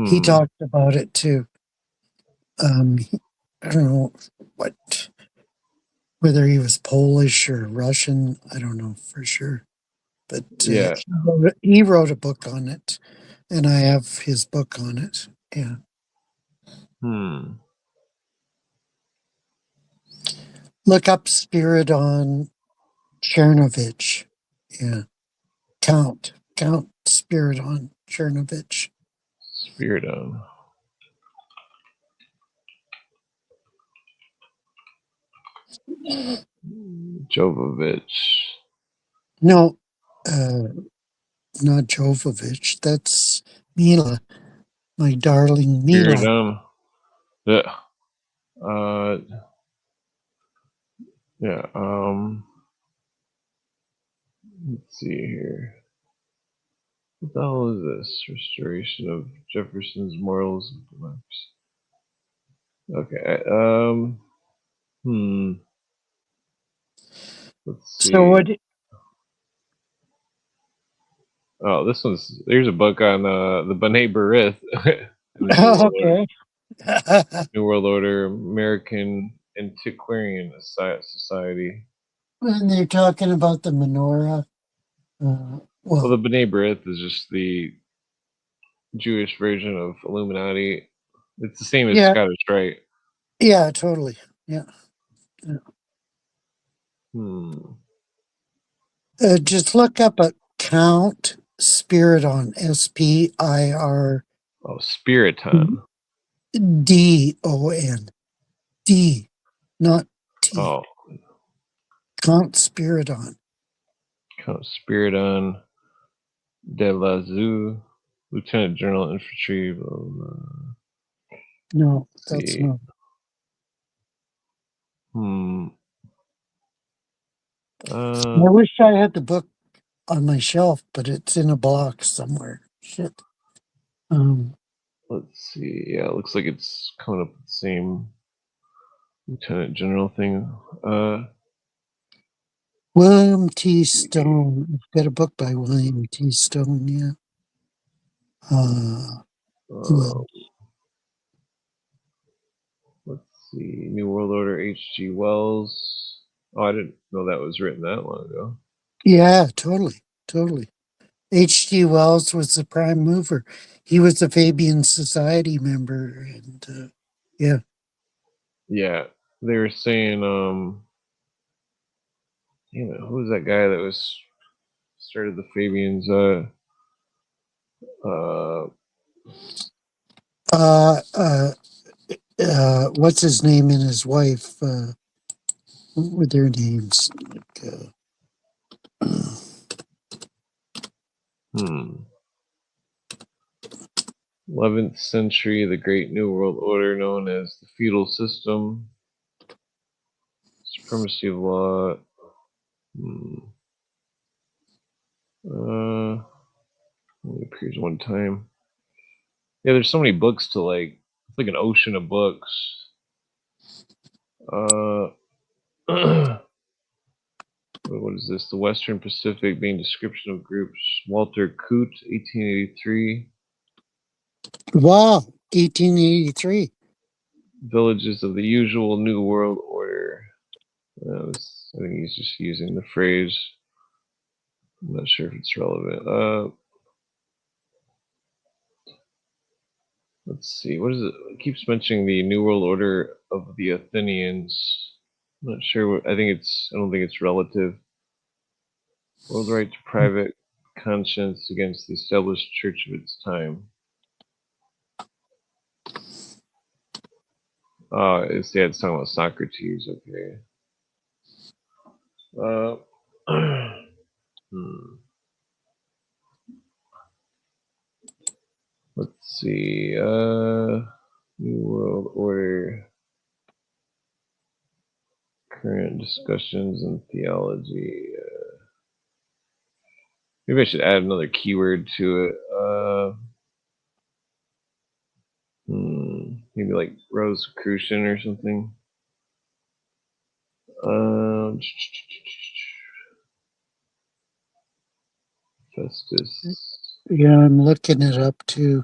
He talked about it too. I don't know whether he was Polish or Russian. I don't know for sure. But yeah, he wrote a book on it, and I have his book on it. Yeah. Look up Spiridon Chernovich. Yeah. Count Spiridon Chernovich. Spiridon. Jovovich. No, not Jovovich. That's Mila, my darling Mila. Spiridon. Yeah. Yeah. Let's see here. What the hell is this? Restoration of Jefferson's morals and democracy. Okay. Let's see. So Oh, there's a book on the B'nai B'rith. Okay. New World Order, American Antiquarian Society. When they're talking about the menorah, Well, the B'nai B'rith is just the Jewish version of Illuminati. It's the same as Scottish Rite. Yeah, totally. Yeah. Just look up a Count Spiridon, S-P-I-R. Oh, Spiriton. D-O-N. D, not T. Oh. Count Spiridon. Count Spiridon de la Zoo, Lieutenant General Infantry. No, that's not. I wish I had the book on my shelf, but it's in a box somewhere. Shit. Let's see. Yeah, it looks like it's coming up with the same Lieutenant General thing. William T. Stone. I've got a book by William T. Stone, yeah. Let's see. New World Order, H.G. Wells. Oh, I didn't know that was written that long ago. Yeah, totally. H.G. Wells was the prime mover. He was a Fabian Society member, and yeah. Yeah, they were saying, who was that guy that was started the Fabians? What's his name and his wife? What were their names? 11th century, the Great New World Order, known as the feudal system, supremacy of law. Only appears one time. Yeah, there's so many books to like. It's like an ocean of books. What is this? The Western Pacific being description of groups. Walter Coote, 1883. Wow, 1883. Villages of the usual New World Order. I think he's just using the phrase. I'm not sure if it's relevant. Let's see. What is it? It keeps mentioning the New World Order of the Athenians. I'm not sure what. I don't think it's relative. World right to private conscience against the established church of its time. It's talking about Socrates. Okay. Let's see. New World Order. Current discussions in theology. Maybe I should add another keyword to it. Maybe like Rosicrucian or something. Festus. Yeah, I'm looking it up too.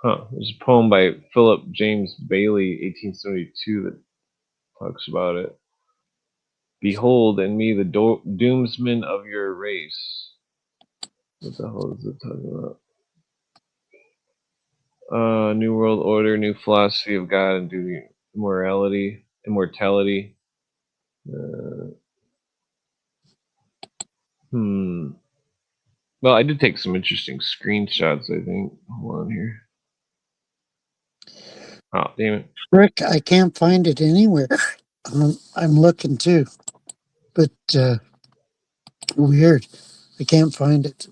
There's a poem by Philip James Bailey, 1872, that talks about it. Behold in me the doomsman of your race. What the hell is it talking about? New World Order, new philosophy of God and duty, immortality. Well, I did take some interesting screenshots, I think. Hold on here. Oh, damn it. Rick, I can't find it anywhere. I'm looking too. But weird. I can't find it.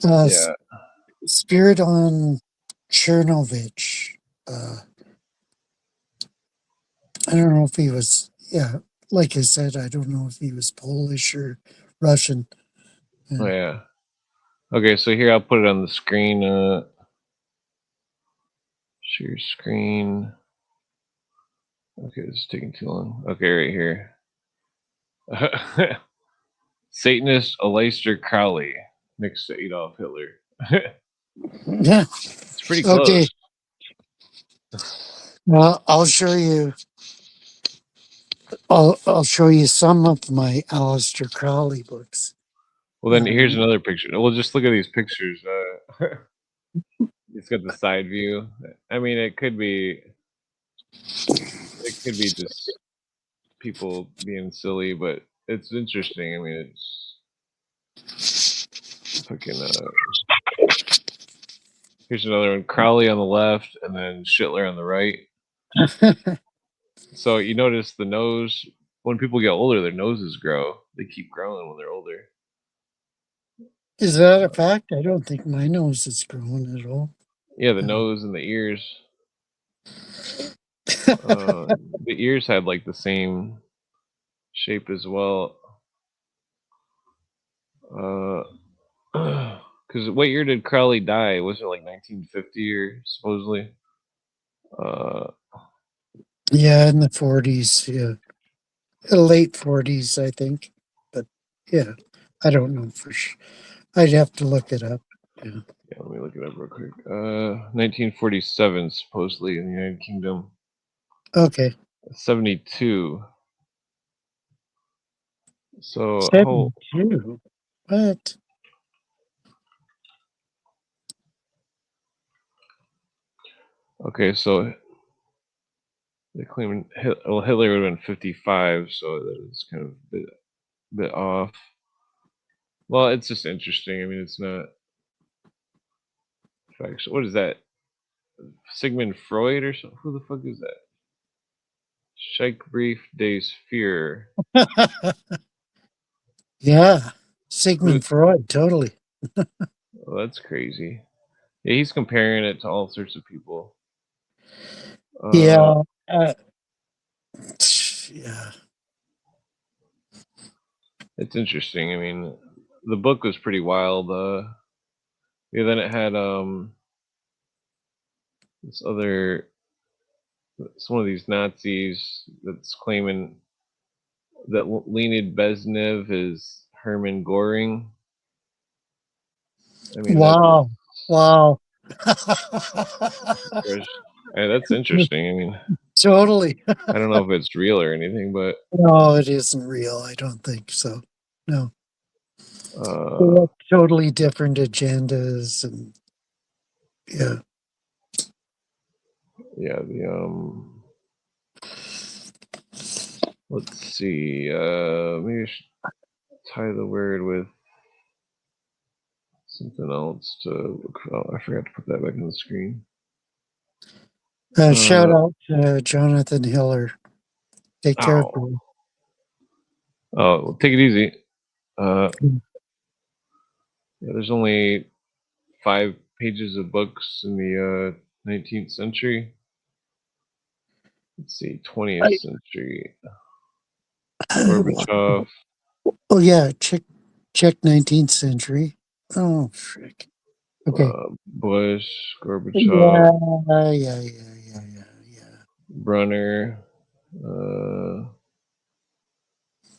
Yeah. Spiridon Chernovich. I don't know if he was, like I said, I don't know if he was Polish or Russian. Oh, yeah. Okay, so here I'll put it on the screen. Share screen. Okay, this is taking too long. Okay, right here. Satanist Aleister Crowley next to Adolf Hitler. Yeah. It's pretty close. Okay. Well, I'll show you. I'll show you some of my Aleister Crowley books. Well, then here's another picture. We'll just look at these pictures. It's got the side view. I mean, it could be just people being silly, but it's interesting. I mean, it's fucking. Here's another one: Crowley on the left, and then Schittler on the right. So you notice the nose. When people get older, their noses grow. They keep growing when they're older. Is that a fact? I don't think my nose is growing at all. Yeah, the nose and the ears. The ears had like the same shape as well. Because what year did Crowley die? Was it like 1950 or supposedly? Yeah, in the 40s. Yeah, late 40s, I think. But yeah, I don't know for sure. I'd have to look it up. Yeah. Yeah, let me look it up real quick. 1947 supposedly in the United Kingdom. Okay. 72. So 72. What? Okay, so they claim Hitler would have been 55, so it's kind of a bit off. Well, it's just interesting. I mean, it's not factual. What is that? Sigmund Freud or something? Who the fuck is that? Scheich des Führer. Yeah, Sigmund Freud, totally. Oh, that's crazy. Yeah, he's comparing it to all sorts of people. Yeah. Yeah. It's interesting. I mean, the book was pretty wild. Yeah, then it had this other, it's one of these Nazis that's claiming that Leonid Brezhnev is Hermann Goring. I mean, wow. that's interesting. I mean, totally. I don't know if it's real or anything, but no, it isn't real. I don't think so. No. Totally different agendas, and yeah. Yeah, let's see. Maybe I should tie the word with something else to look. Oh, I forgot to put that back on the screen. Shout out to Jonathan Hiller. Take care, bro. Oh, well, take it easy. Yeah, there's only 5 pages of books in the 19th century. Let's see, 20th century. Gorbachev. Oh yeah, check 19th century. Oh frick. Okay. Bush, Gorbachev. Yeah. Brunner.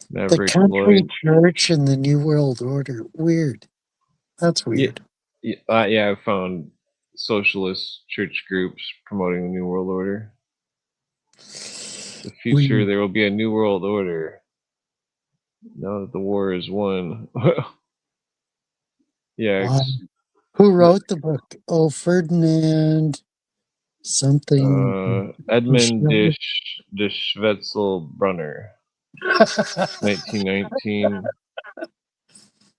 The country church and the New World Order. Weird. That's weird. Yeah, I found socialist church groups promoting the New World Order. The future, there will be a New World Order. Now that the war is won. Yeah. Wow. Who wrote the book? Oh, Ferdinand something. Edmund de Schwetzel Brunner. 1919.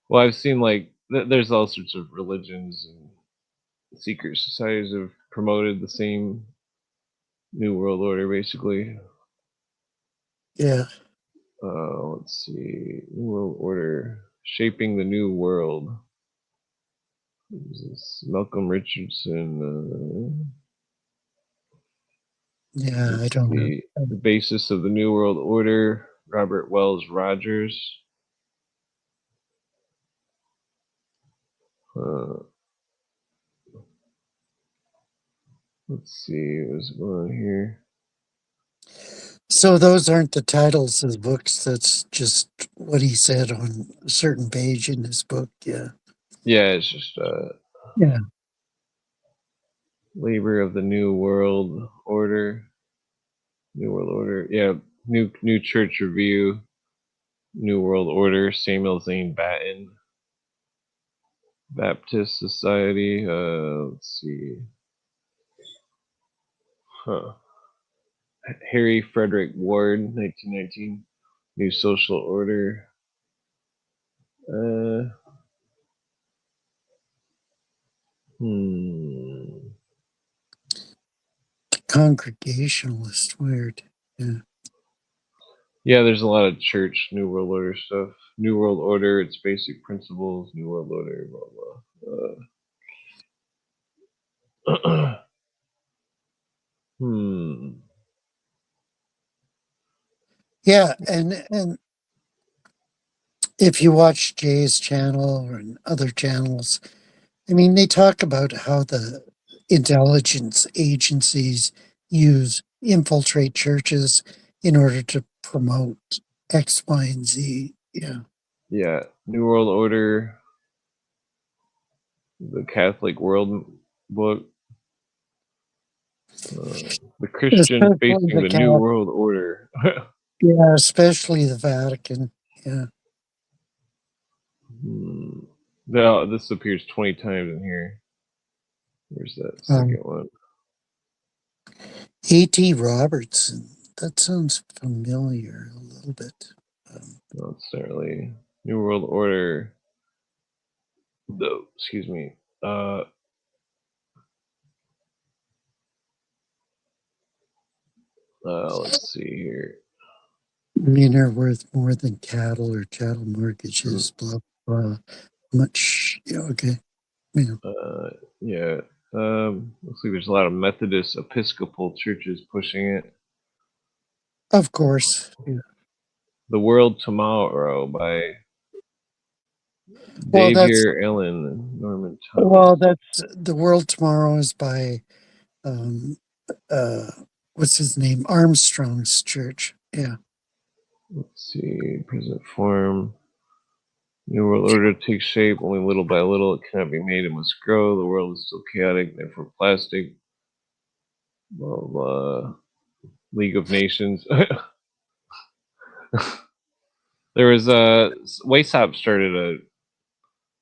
Well, I've seen like there's all sorts of religions and secret societies have promoted the same New World Order, basically. Yeah. Let's see. New World Order. Shaping the New World. This Malcolm Richardson. Yeah, I don't know. The basis of the New World Order. Robert Wells Rogers. Let's see what's going on here. So those aren't the titles of the books. That's just what he said on a certain page in his book. Yeah. Yeah, it's just Yeah. Labor of the New World Order. New World Order. Yeah, New Church Review. New World Order. Samuel Zane Batten. Baptist Society. Let's see. Huh. Harry Frederick Ward, 1919. New Social Order. Congregationalist. Weird. Yeah. Yeah, there's a lot of church New World Order stuff. New World Order, its basic principles. New World Order, blah blah. Yeah, and if you watch Jay's channel or other channels, I mean, they talk about how the intelligence agencies infiltrate churches in order to promote X, Y, and Z. Yeah. Yeah, New World Order, the Catholic World Book, the Christian Especially facing the New World Order. Yeah, especially the Vatican. Yeah. No, this appears 20 times in here. Where's that second one? A.T. Robertson. That sounds familiar a little bit. No, it's not really. New World Order. No, excuse me. Let's see here. Men are worth more than cattle or chattel mortgages, blah, blah. Much, yeah, okay. Yeah. Yeah. Looks like there's a lot of Methodist Episcopal churches pushing it. Of course. Yeah. The World Tomorrow by Xavier Allen and Norman Thomas. Well, that's The World Tomorrow is by what's his name? Armstrong's church. Yeah. Let's see. Present form. New World Order takes shape only little by little. It cannot be made. It must grow. The world is still chaotic, therefore plastic. Blah, blah. League of Nations. There was Waysop started I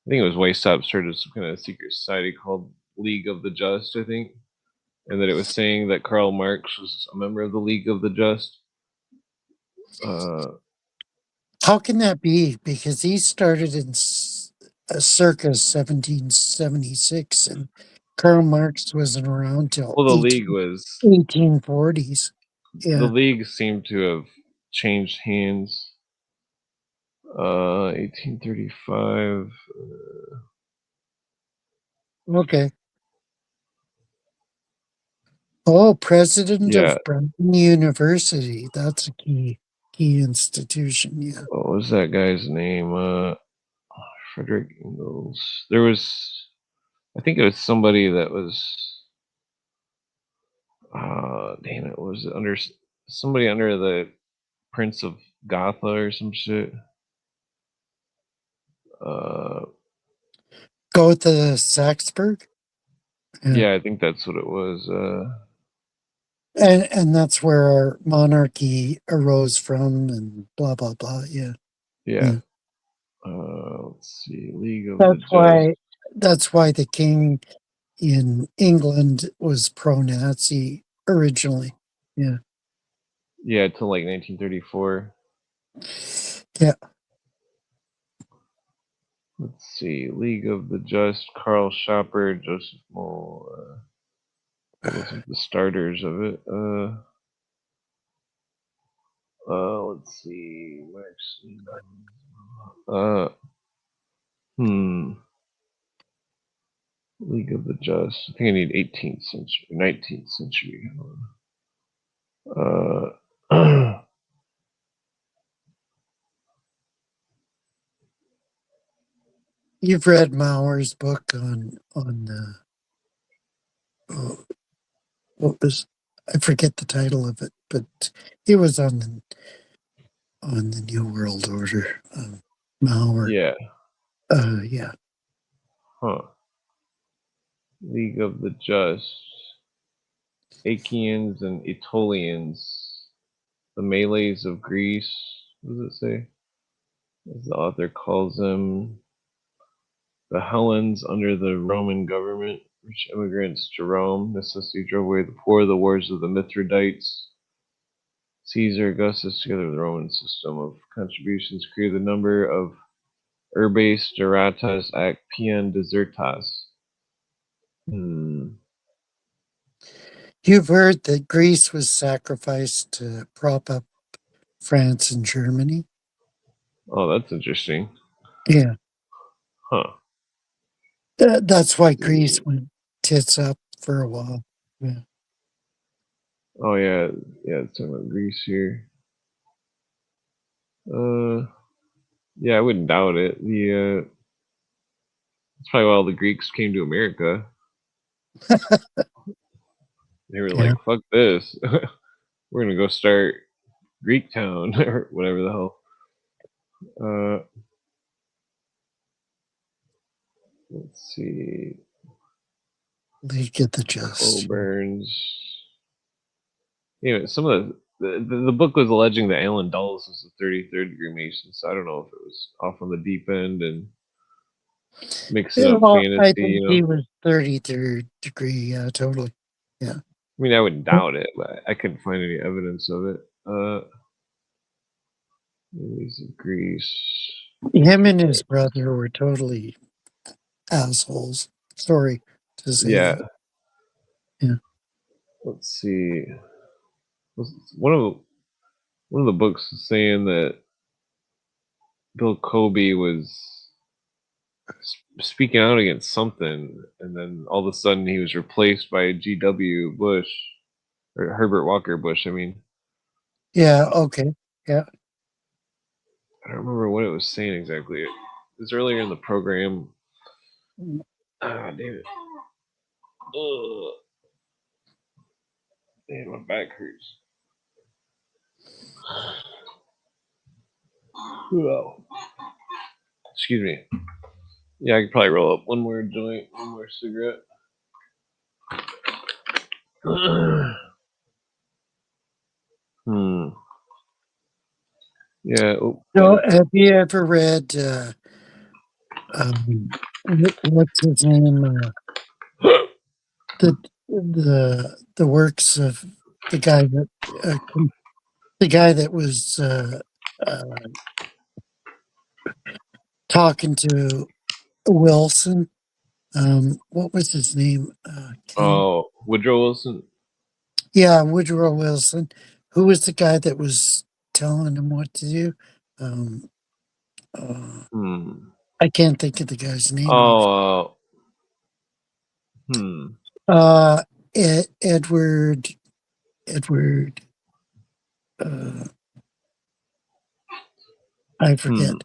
think it was Waysop started some kind of secret society called League of the Just, I think, and that it was saying that Karl Marx was a member of the League of the Just. How can that be? Because he started in circa 1776, and Karl Marx wasn't around till the League was 1840s. Yeah. The League seemed to have changed hands. 1835. Okay. Oh, president of Brown University. That's a key institution. Yeah. What was that guy's name? Frederick Engels. There was, I think it was somebody that was. Damn it! Was it under somebody under the Prince of Gotha or some shit? Gotha Saxburg. Yeah, I think that's what it was. And that's where our monarchy arose from, and blah blah blah. Yeah. Yeah. Let's see. League of That's why the king in England was pro-Nazi originally. Yeah. Yeah, till like 1934. Yeah. Let's see. League of the Just, Karl Schopper, Joseph Moll. Those are the starters of it. Let's see. League of the Just. I think I need 18th century, 19th century. You've read Mauer's book on what was, I forget the title of it. but it was on the New World Order. Mauer. Yeah. Yeah. Huh. League of the Just. Achaeans and Aetolians. The Malays of Greece. What does it say? As the author calls them, the Hellenes under the Roman government, rich immigrants to Rome, necessity drove away the poor, the wars of the Mithridates. Caesar Augustus, together with the Roman system of contributions, created the number of urbes duratas ac pien desertas. You've heard that Greece was sacrificed to prop up France and Germany? Oh, that's interesting. Yeah. Huh. That's why Greece went tits up for a while. Yeah. Oh, yeah. Yeah, it's talking about Greece here. Yeah, I wouldn't doubt it. That's probably why all the Greeks came to America. They were like, fuck this. We're going to go start Greek Town or whatever the hell. Let's see. League of the Just. Colburn's. Anyway, some of the book was alleging that Alan Dulles was a 33rd degree Mason, so I don't know if it was off on the deep end and mixing up fantasy. I think he was 33rd degree. Yeah, totally. Yeah. I mean, I wouldn't doubt it, but I couldn't find any evidence of it. Lilies of Greece. Him and his brother were totally assholes. Sorry to say. Yeah. That. Yeah. Let's see. One of the books is saying that Bill Cosby was speaking out against something, and then all of a sudden he was replaced by G.W. Bush, or Herbert Walker Bush, I mean. Yeah, okay. Yeah. I don't remember what it was saying exactly. It was earlier in the program. Ah, damn it. Ugh. Man, my back hurts. Whoa. Excuse me. Yeah, I could probably roll up one more joint, one more cigarette. Yeah. Oh. So, have you ever read what's his name? The works of the guy that was talking to Wilson. What was his name? Woodrow Wilson. Yeah, Woodrow Wilson. Who was the guy that was telling him what to do? I can't think of the guy's name. Edward. I forget.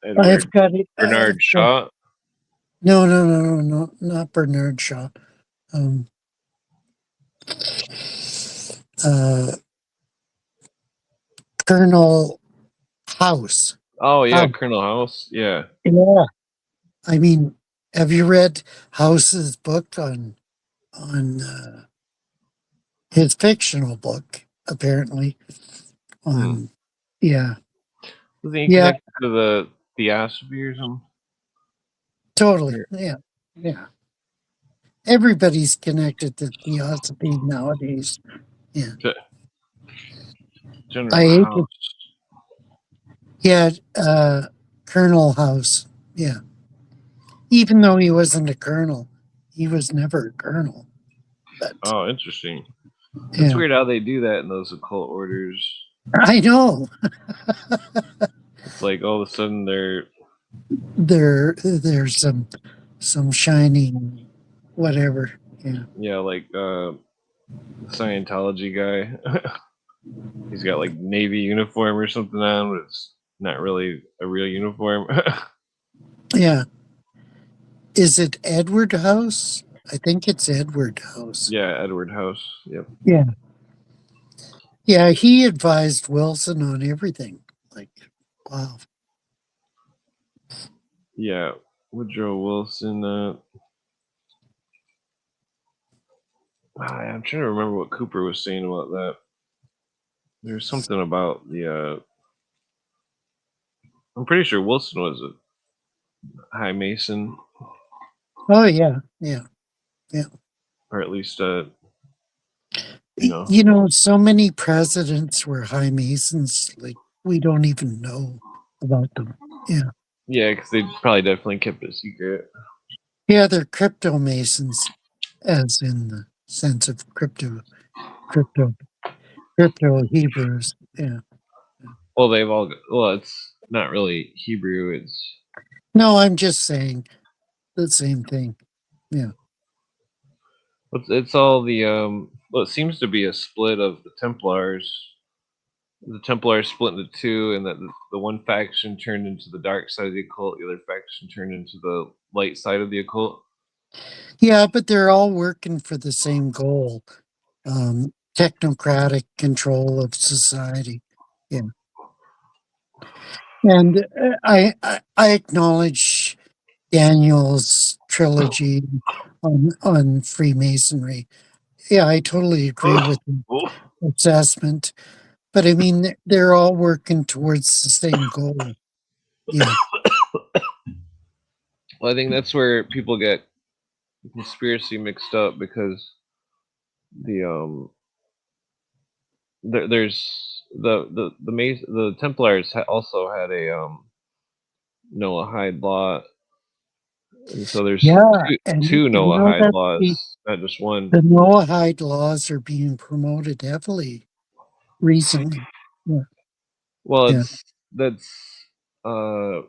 I've got it. Bernard Shaw. No, not Bernard Shaw. Colonel House. Oh yeah, Colonel House. Yeah. Yeah. I mean, have you read House's book on his fictional book? Apparently, yeah. Was he connected to the Theosophy or something? Totally. Yeah. Everybody's connected to Theosophy nowadays. Yeah. General House. Yeah, Colonel House. Yeah. Even though he wasn't a colonel, he was never a colonel. But, interesting. It's weird how they do that in those occult orders. I know. It's like all of a sudden there's some shining whatever. Yeah. Yeah, like Scientology guy. He's got like Navy uniform or something on, but it's not really a real uniform. Yeah. Is it Edward House? I think it's Edward House. Yeah, Edward House. Yep. Yeah. Yeah, he advised Wilson on everything. Like, wow. Yeah, Woodrow Wilson. I'm trying to remember what Cooper was saying about that. There's something about the. I'm pretty sure Wilson was a high Mason, Oh yeah. or at least You know, so many presidents were high Masons. Like we don't even know about them. Yeah. Yeah, because they probably definitely kept it secret. Yeah, they're crypto Masons, as in the sense of crypto Hebrews. Yeah. Well, they've all. Well, it's not really Hebrew. It's. No, I'm just saying the same thing. Yeah. It's all the. Well, it seems to be a split of the Templars. The Templars split into two, and that the one faction turned into the dark side of the occult. The other faction turned into the light side of the occult. Yeah, but they're all working for the same goal. Technocratic control of society. Yeah. And I acknowledge Daniel's trilogy on Freemasonry. Yeah, I totally agree with the assessment. But I mean, they're all working towards the same goal. Yeah. Well, I think that's where people get conspiracy mixed up, because there's the Templars also had a Noahide law, and so there's two Noahide laws, not just one. The Noahide laws are being promoted heavily recently. Yeah. Well, that's what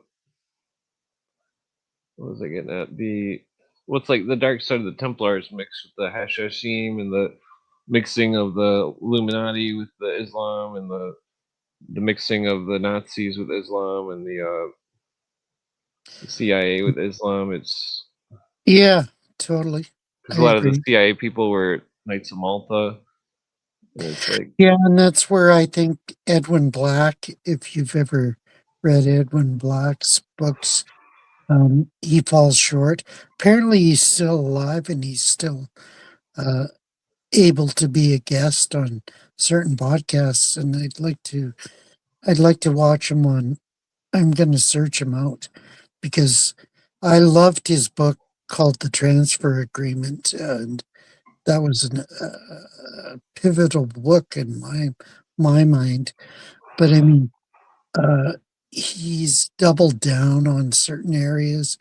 was I getting at? What's like the dark side of the Templars mixed with the Hashashim, and the mixing of the Illuminati with the Islam, and the mixing of the Nazis with Islam, and the CIA with Islam. It's totally. Because a lot of the CIA people were Knights of Malta. And it's like, yeah, and that's where I think Edwin Black, if you've ever read Edwin Black's books, he falls short. Apparently, he's still alive and he's still able to be a guest on certain podcasts. And I'd like to watch him on. I'm going to search him out because I loved his book called The Transfer Agreement, and that was a pivotal book in my mind. But I mean, he's doubled down on certain areas,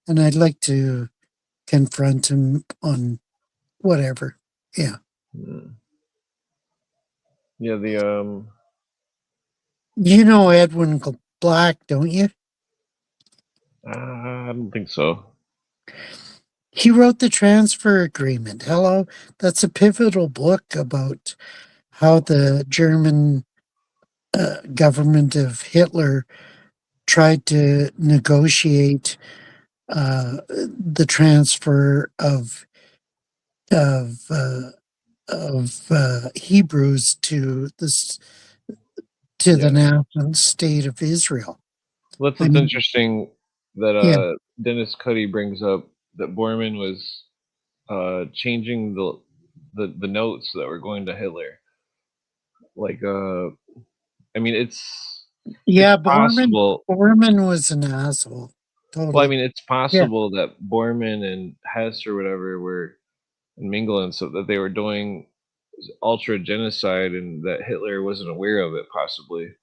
and I'd like to confront him on whatever. Yeah. Yeah, you know Edwin Black, don't you? I don't think so. He wrote The Transfer Agreement. Hello, that's a pivotal book about how the German government of Hitler tried to negotiate the transfer of Hebrews to the nascent state of Israel. Well, that's what's interesting that Dennis Cuddy brings up, that Bormann was changing the notes that were going to Hitler. Like, I mean, it's possible. Bormann was an asshole. Totally. Well, I mean, it's possible that Bormann and Hess or whatever were mingling, so that they were doing ultra genocide, and that Hitler wasn't aware of it, possibly.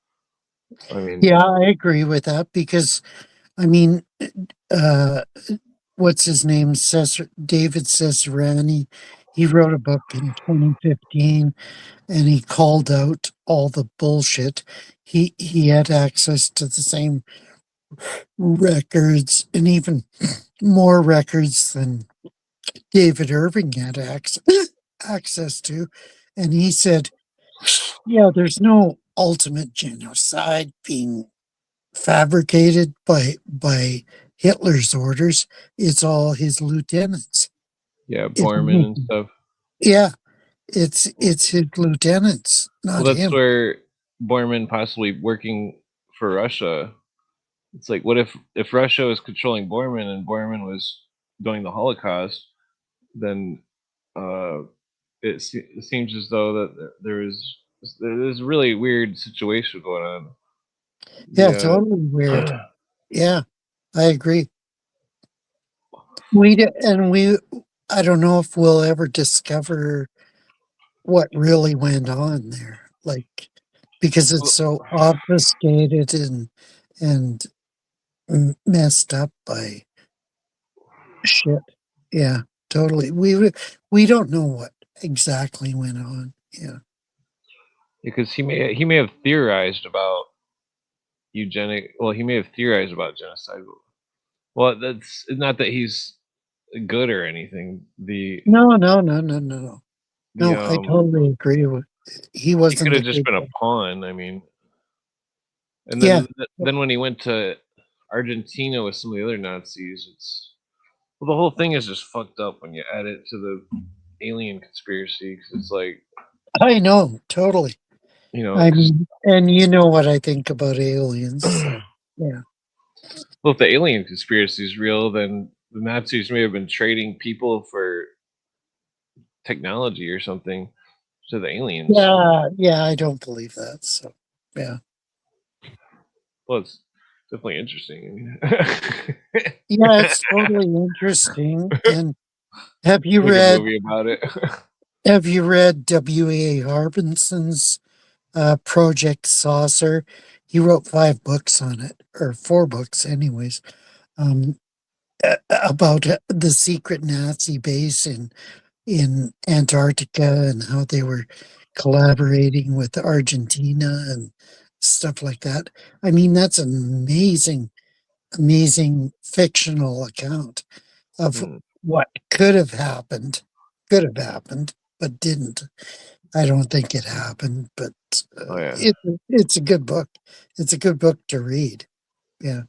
I mean, yeah, I agree with that, because I mean, what's his name? David Cesarani. He wrote a book in 2015, and he called out all the bullshit. He had access to the same records, and even more records than David Irving had access to. And he said, yeah, there's no ultimate genocide being fabricated by Hitler's orders. It's all his lieutenants. Yeah, Bormann and stuff. Yeah, it's his lieutenants not Well, that's him. where Borman possibly working for Russia. It's like, what if Russia was controlling Borman and Borman was doing the Holocaust, then it seems as though that there's a really weird situation going on. Yeah, Yeah. totally weird. Yeah, I agree. I don't know if we'll ever discover what really went on there, like, because it's so obfuscated and messed up by shit. Yeah, totally. We don't know what exactly went on. Yeah. Because he may have theorized about eugenic. Well, he may have theorized about genocide. Well, that's not that he's good or anything. No. The No, I totally agree with. He he wasn't could a have just good been a guy. pawn. I mean, and Yeah, then when he went to Argentina with some of the other Nazis, the whole thing is just fucked up when you add it to the alien conspiracy. 'Cause it's like, I know, totally. I 'cause, mean, and you know what I think about aliens, so yeah. well, if the alien conspiracy is real, then the Nazis may have been trading people for technology or something to the aliens. Yeah, I don't believe that. So yeah. Well, it's definitely interesting. Yeah, it's totally interesting. And have you Make a read movie about it. W.A. Harbinson's Project Saucer? He wrote 5 books on it, or 4 books, anyways, about the secret Nazi base in Antarctica and how they were collaborating with Argentina and stuff like that. I mean, that's an amazing fictional account of what could have happened, but didn't. I don't think it happened, but Oh yeah. it's a good book. It's a good book to read. Yeah.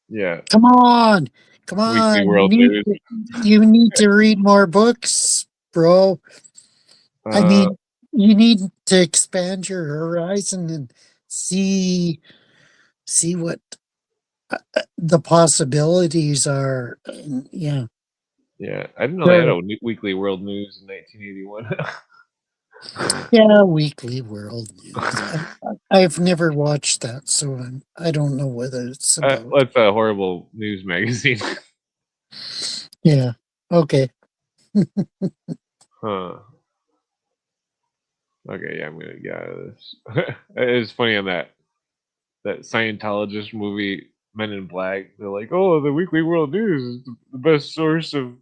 Yeah. Come on. Weekly World News. You need to read more books, bro. I mean, you need to expand your horizon and see what the possibilities are. Yeah. Yeah, I didn't know they had a Weekly World News in 1981. Yeah, Weekly World News. I've never watched that, so I don't know whether it's about. That's a horrible news magazine. Yeah. Okay. Huh. Okay, yeah, I'm gonna get out of this. It's funny on that Scientologist movie, Men in Black. They're like, "Oh, the Weekly World News is the best source of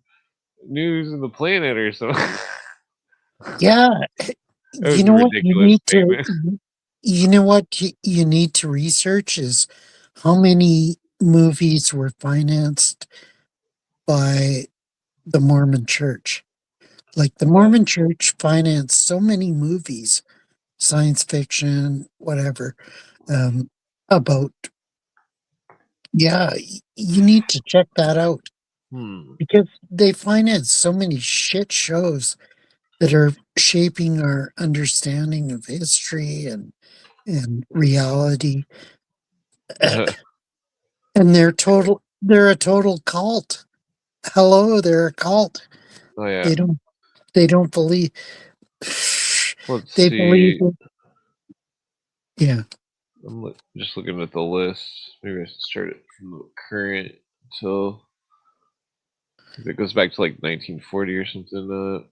news in the planet," or something. Yeah. You know what you need to. You know what you need to research is how many movies were financed by the Mormon Church. Like the Mormon Church financed so many movies, science fiction, whatever, about. Yeah, you need to check that out because they finance so many shit shows that are shaping our understanding of history and reality. And they're a total cult. Hello, they're a cult. Oh yeah. They don't believe. Let's They see. believe it. Yeah. I'm just looking at the list. Maybe I should start it from the current until it goes back to like 1940 or something.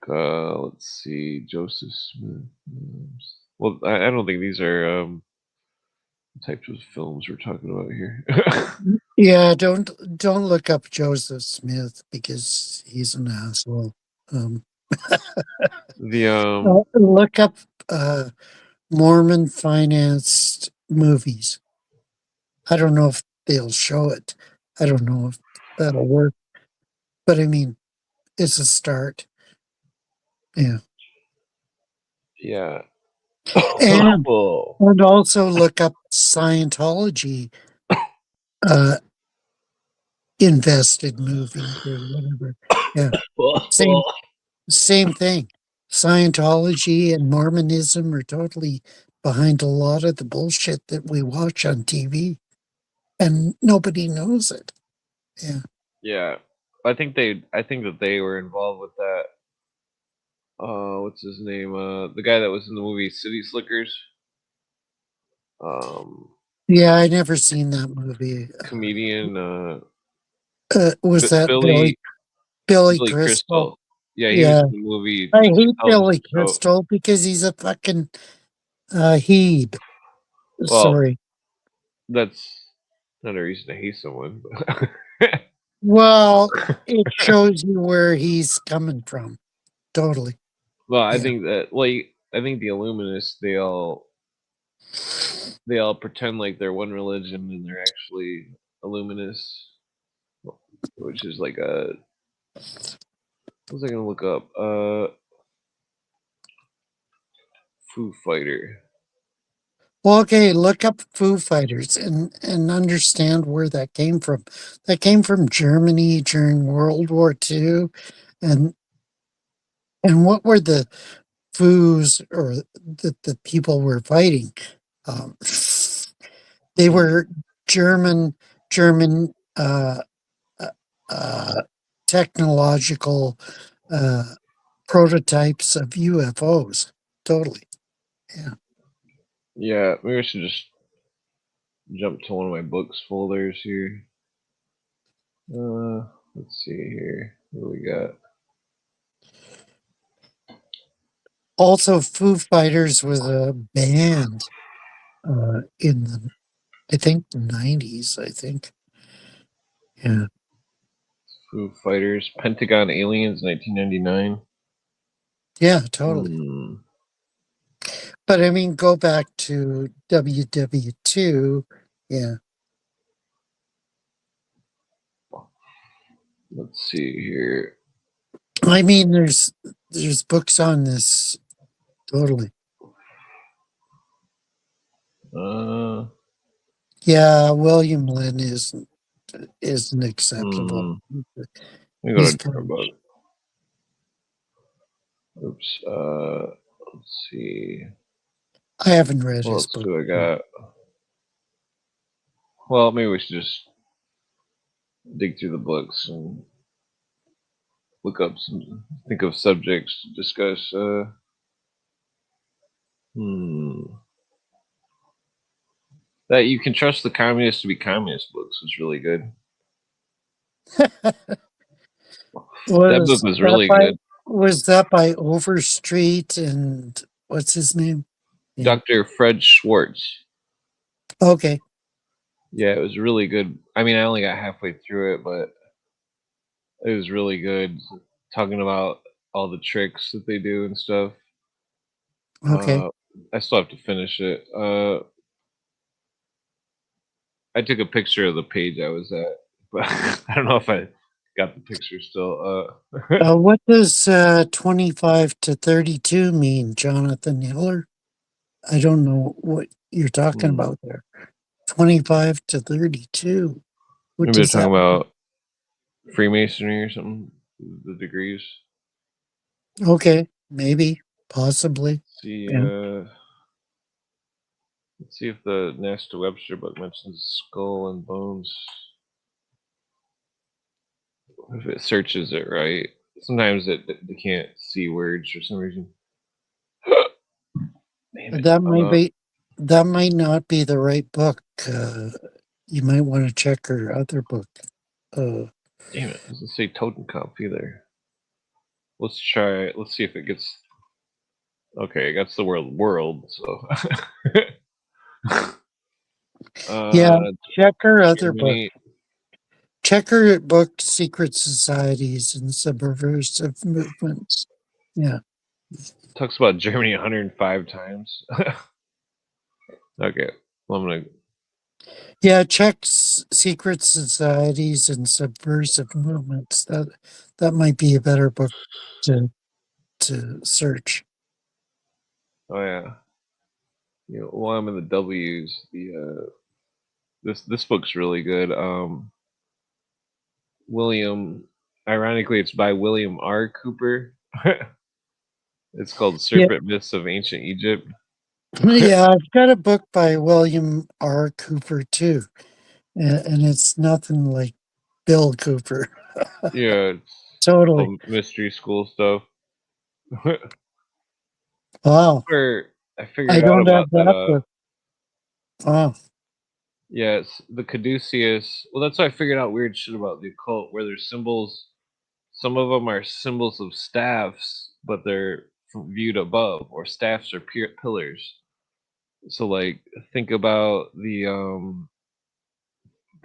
Let's see, Joseph Smith. Well, I don't think these are the types of films we're talking about here. Yeah, don't look up Joseph Smith because he's an asshole. Look up Mormon financed movies. I don't know if they'll show it. I don't know if that'll work. But I mean, it's a start. Yeah. Yeah. And also look up Scientology invested movie or whatever. Yeah. Same thing. Scientology and Mormonism are totally behind a lot of the bullshit that we watch on TV, and nobody knows it. Yeah. Yeah, I think that they were involved with that. What's his name? The guy that was in the movie City Slickers. Yeah, I never seen that movie. Comedian. Was that Billy Billy Crystal? Crystal? Yeah, he was Yeah. in the movie. I hate television Billy show. Crystal because he's a fucking Hebe. Well, Sorry. that's not a reason to hate someone. Well, it shows you where he's coming from. Totally. Well, I Yeah. think that I think the Illuminists they all pretend like they're one religion and they're actually Illuminists, which is like a what was I gonna look up? Foo Fighter. Well, okay, look up Foo Fighters and understand where that came from. That came from Germany during World War II, and what were the Foos or the people were fighting? Um, they were German uh, uh, technological prototypes of UFOs. Totally. Yeah. Yeah, maybe I should just jump to one of my books folders here. Let's see here. What do we got? Also, Foo Fighters was a band in the, I think, the 90s, I think. Yeah. Foo Fighters, Pentagon Aliens, 1999. Yeah, totally. But I mean, go back to WW2. Yeah. Let's see here. I mean, there's books on this. Totally. Yeah, William Lynn isn't acceptable. Let me go He's to different book. Oops. Let's see. I haven't read What his else book. do I got? Well, maybe we should just dig through the books and look up think of subjects to discuss. That You Can Trust the Communists to Be Communist books was really good. That book was really good. Was that by Overstreet and what's his name? Yeah. Dr. Fred Schwartz. Okay. Yeah, it was really good. I mean, I only got halfway through it, but it was really good. Talking about all the tricks that they do and stuff. Okay. I still have to finish it. I took a picture of the page I was at, but I don't know if I got the picture still. What does 25 to 32 mean, Jonathan Hiller? I don't know what you're talking about there. 25 to 32. What Maybe they're does that talking mean? about Freemasonry or something, the degrees. Okay, maybe, possibly. See, Yeah. let's see if the Nesta Webster book mentions skull and bones. If it searches it right, sometimes they can't see words for some reason. That might not be the right book. You might want to check her other book. Damn it! It doesn't say Totenkopf either. Let's try. Let's see if it gets. Okay, that's the word world. So. Yeah, check her other book. Check her book, Secret Societies and Subversive Movements. Yeah. Talks about Germany 105 times. Okay. Well, I'm gonna. Yeah, check Secret Societies and Subversive Movements. That might be a better book to search. Oh yeah. While I'm in the W's, this book's really good. William. Ironically, it's by William R. Cooper. It's called Yeah. Serpent Myths of Ancient Egypt. Yeah, I've got a book by William R. Cooper too, and it's nothing like Bill Cooper. Yeah, it's Totally. all mystery school stuff. Wow. Where I I figured out don't have about that. that book. Wow. Yeah, it's the Caduceus. Well, that's why I figured out weird shit about the occult, where there's symbols. Some of them are symbols of staffs, but they're viewed above, or staffs are pillars. So, like, think about the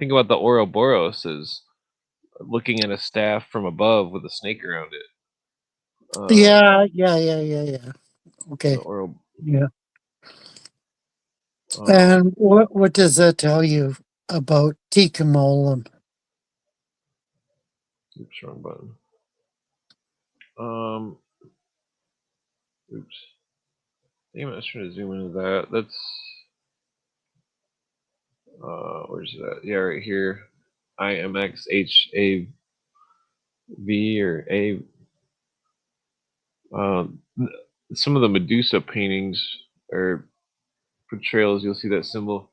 Ouroboros as looking at a staff from above with a snake around it. Yeah. Okay. Yeah. And what does that tell you about Tikka Olam? Oops, wrong button. Oops. Damn it, I was trying to zoom into that. That's where's that? Yeah, right here. IMXHAV or A. Some of the Medusa paintings or portrayals, you'll see that symbol.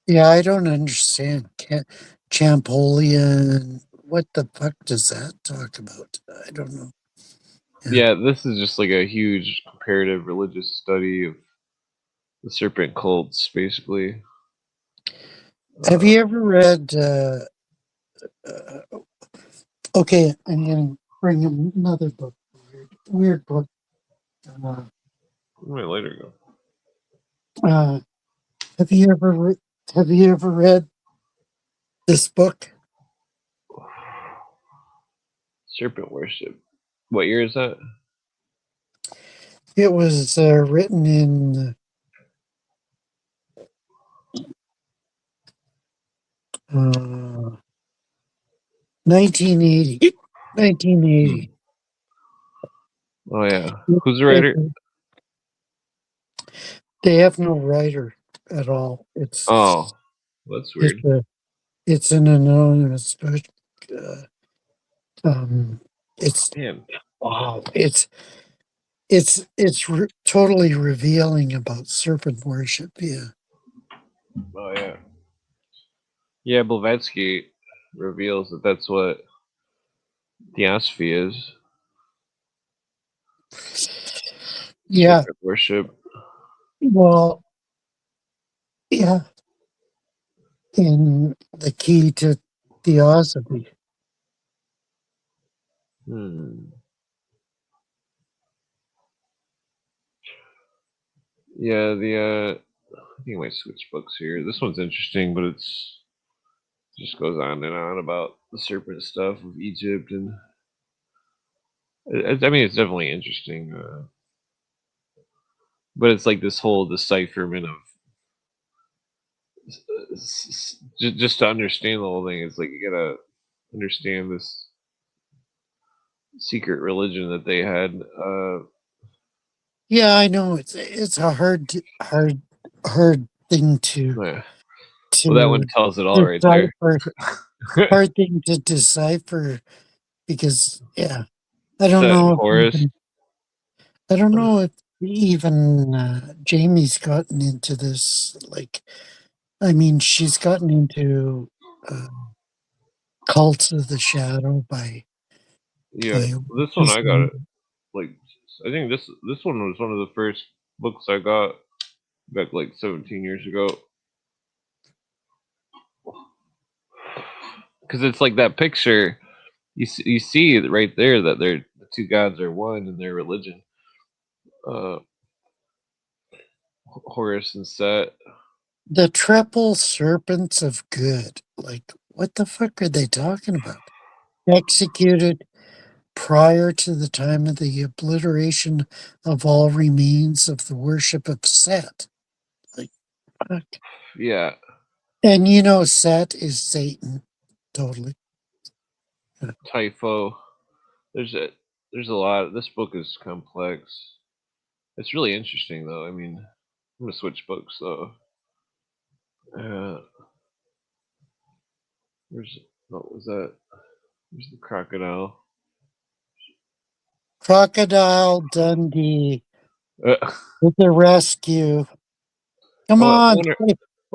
Yeah, I don't understand. Champollion. What the fuck does that talk about? I don't know. Yeah, this is just like a huge comparative religious study of the serpent cults, basically. Have you ever read? Okay, I'm gonna bring another book. Weird book. Where did my lighter go? Have you ever read this book? Serpent worship. What year is that? It was written in 1980. 1980. Oh yeah. Who's the writer? They have no writer at all. It's that's weird. It's an anonymous book. It's Damn. Wow. It's totally revealing about serpent worship. Yeah. Oh yeah. Yeah, Blavatsky reveals that that's what theosophy is. Yeah. Serpent worship. Well, yeah. In the key to theosophy. Yeah, I think I might switch books here. This one's interesting, but it's just goes on and on about the serpent stuff of Egypt, and I mean it's definitely interesting, but it's like this whole decipherment of just to understand the whole thing. It's like you gotta understand this secret religion that they had. Yeah, I know it's a hard thing to Well, that one tells it all right there. Hard thing to decipher because I don't Set know and Horus. I don't know if even Jamie's gotten into this. Like, I mean, she's gotten into Cults of the Shadow by this one I got it. Like, I think this one was one of the first books I got back like 17 years ago. Because it's like that picture, you see right there that the two gods are one in their religion. Horus and Set. The triple serpents of good. Like, what the fuck are they talking about? Executed prior to the time of the obliteration of all remains of the worship of Set. Like, fuck. Yeah. And you know, Set is Satan. Totally. Typho. There's a lot. This book is complex. It's really interesting though. I mean, I'm gonna switch books though. What was that? Where's the crocodile? Crocodile Dundee Uh, with the rescue. Come oh, on,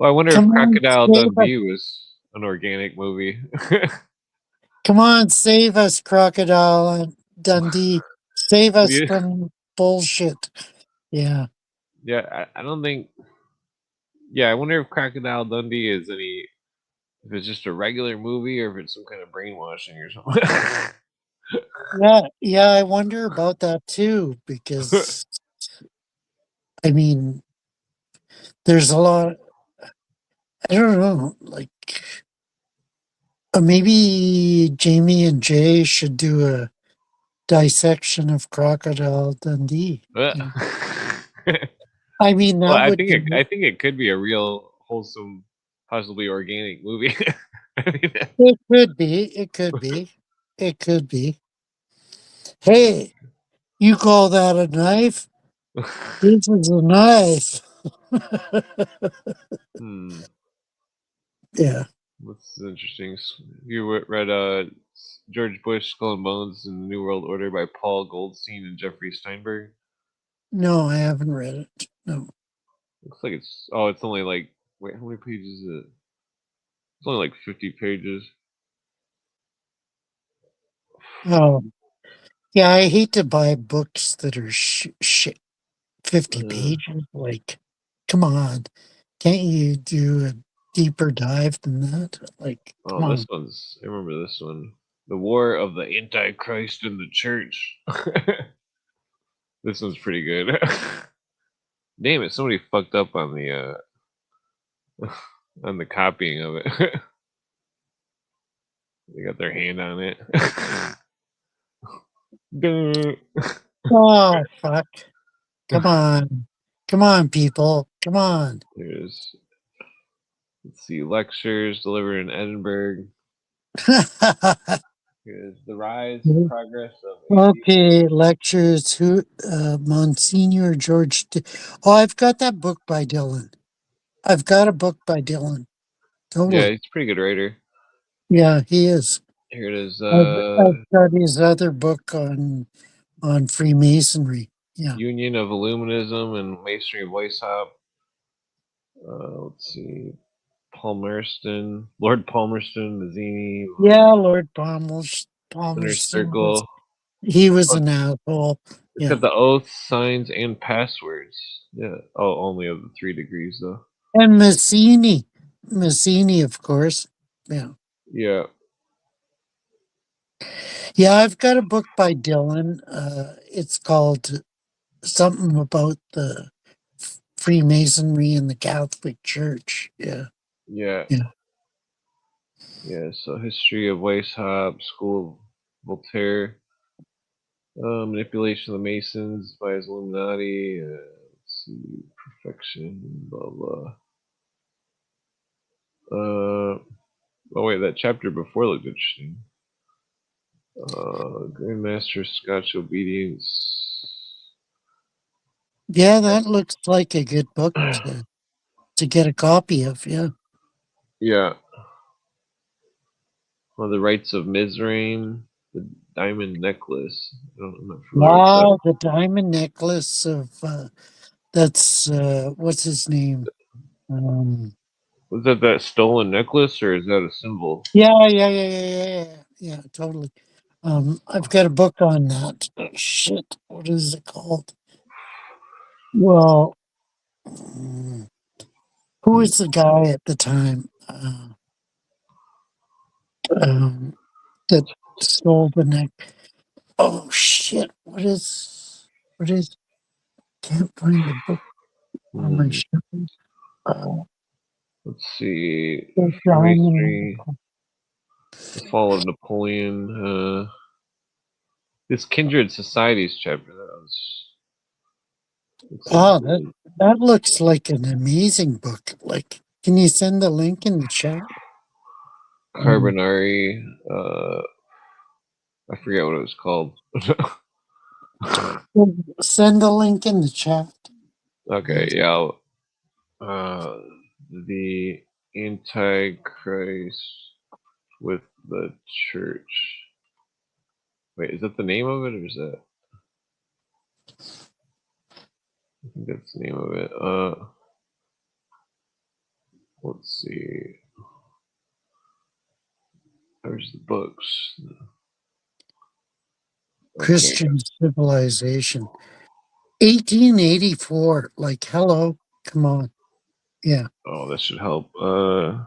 I wonder if come on, Crocodile save us. Dundee was an organic movie. Come on, save us, Crocodile Dundee. Save us Yeah. from bullshit. Yeah. Yeah, I don't think. Yeah, I wonder if Crocodile Dundee is if it's just a regular movie or if it's some kind of brainwashing or something. Yeah, I wonder about that too, because I mean, there's a lot. I don't know, like maybe Jamie and Jay should do a dissection of Crocodile Dundee. Yeah. I mean, Well, that would be. I think it could be a real wholesome, possibly organic movie. I mean, It could be. It could be. It could be. Hey, you call that a knife? This is a knife. hmm. Yeah. This is interesting. You read George Bush, Skull and Bones, and the New World Order by Paul Goldstein and Jeffrey Steinberg? No, I haven't read it. No. Looks like it's only like wait, how many pages is it? It's only like 50 pages. Oh, yeah. I hate to buy books that are 50 pages. Like, come on. Can't you do a deeper dive than that? Like, come This on. one's. I remember this one. The War of the Antichrist in the Church. This one's pretty good. Damn it! Somebody fucked up on the on the copying of it. They got their hand on it. Oh, fuck. Come on. Come on, people. Come on. There's let's see lectures delivered in Edinburgh. Here's the rise and progress of Okay, lectures. Who? Monsignor George. Oh, I've got that book by Dylan. I've got a book by Dylan. Yeah, Totally. he's a pretty good writer. Yeah, he is. Here it is. I've got his other book on Freemasonry. Yeah. Union of Illuminism and Masonry of Weishaupt. Let's see. Palmerston, Lord Palmerston, Mazzini. Yeah, Lord Inner Palmerston. Circle. He was an asshole. It's got the oaths, signs, and passwords. Yeah. Oh, only of the 3 degrees though. And Mazzini, of course. Yeah. Yeah. Yeah, I've got a book by Dylan. It's called something about the Freemasonry and the Catholic Church. Yeah. Yeah. Yeah. Yeah. So history of Weishaupt, School of Voltaire, manipulation of the Masons by his Illuminati. Let's see, perfection, blah blah. Oh wait, that chapter before looked interesting. Grandmaster Scotch Obedience. Yeah, that looks like a good book to get a copy of. Yeah. Yeah. Well, the Rights of Mizraim, the Diamond Necklace. I'm not familiar Wow, with the diamond necklace of that's what's his name? Was that stolen necklace or is that a symbol? Yeah, totally. I've got a book on that. Oh, shit, what is it called? Well, who was the guy at the time that stole the neck? Oh shit! What is? Can't find the book on my shelf. Let's see. The Freemasonry, diamond. the Fall of Napoleon. This Kindred Societies chapter. Oh, that looks like an amazing book. Like, can you send the link in the chat? Carbonari. I forget what it was called. Send the link in the chat. Okay, yeah. The Antichrist with the church. Wait, is that the name of it, or is that? I think that's the name of it. Let's see. There's the books. Okay. Christian Civilization. 1884. Like, hello. Come on. Yeah. Oh, that should help. Oops.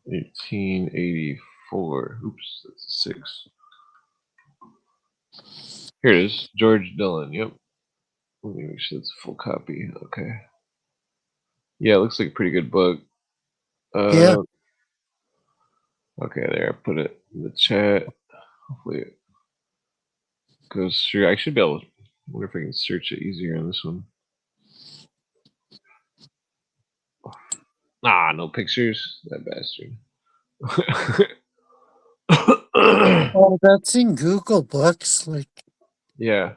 1884. Oops, that's a 6. Here it is. George Dillon. Yep. Let me make sure it's a full copy. Okay. Yeah, it looks like a pretty good book. Yeah. Okay, there. I put it in the chat. Hopefully it goes through. I should be able to. I wonder if I can search it easier on this one. Ah, no pictures. That bastard. Oh, that's in Google Books. Like, Yeah.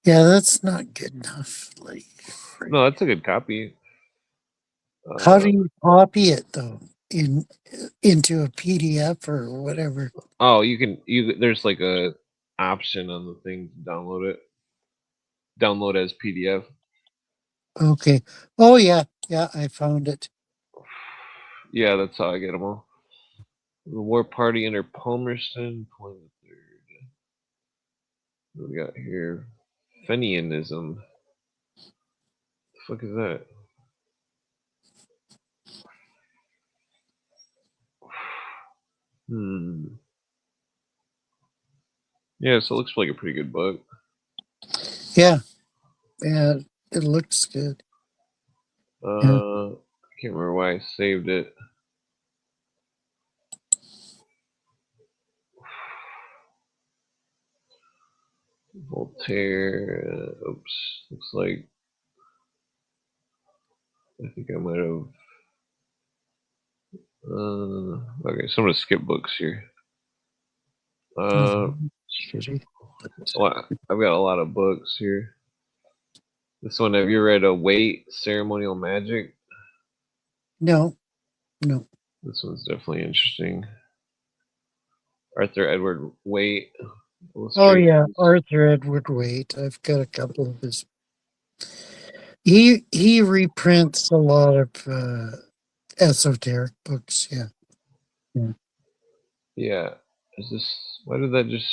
yeah, that's not good enough. Like, No, that's a good copy. how do you copy it though? Into a PDF or whatever. Oh, there's like a option on the thing to download it. Download as PDF. Okay. Oh yeah, yeah, I found it. Yeah, that's how I get them all. The War Party under Palmerston, Point the Third. What do we got here? Fenianism. The fuck is that? Yeah, so it looks like a pretty good book. Yeah. Yeah, it looks good. I can't remember why I saved it. Voltaire. Oops. Looks like I think I might have. Okay, so I'm gonna skip books here. Shitty. Well, I've got a lot of books here. This one, have you read Wait, Ceremonial Magic? No. This one's definitely interesting. Arthur Edward Waite. Oh yeah, Arthur Edward Waite. I've got a couple of his. He reprints a lot of esoteric books. Yeah. Yeah. Is this? Why did that just?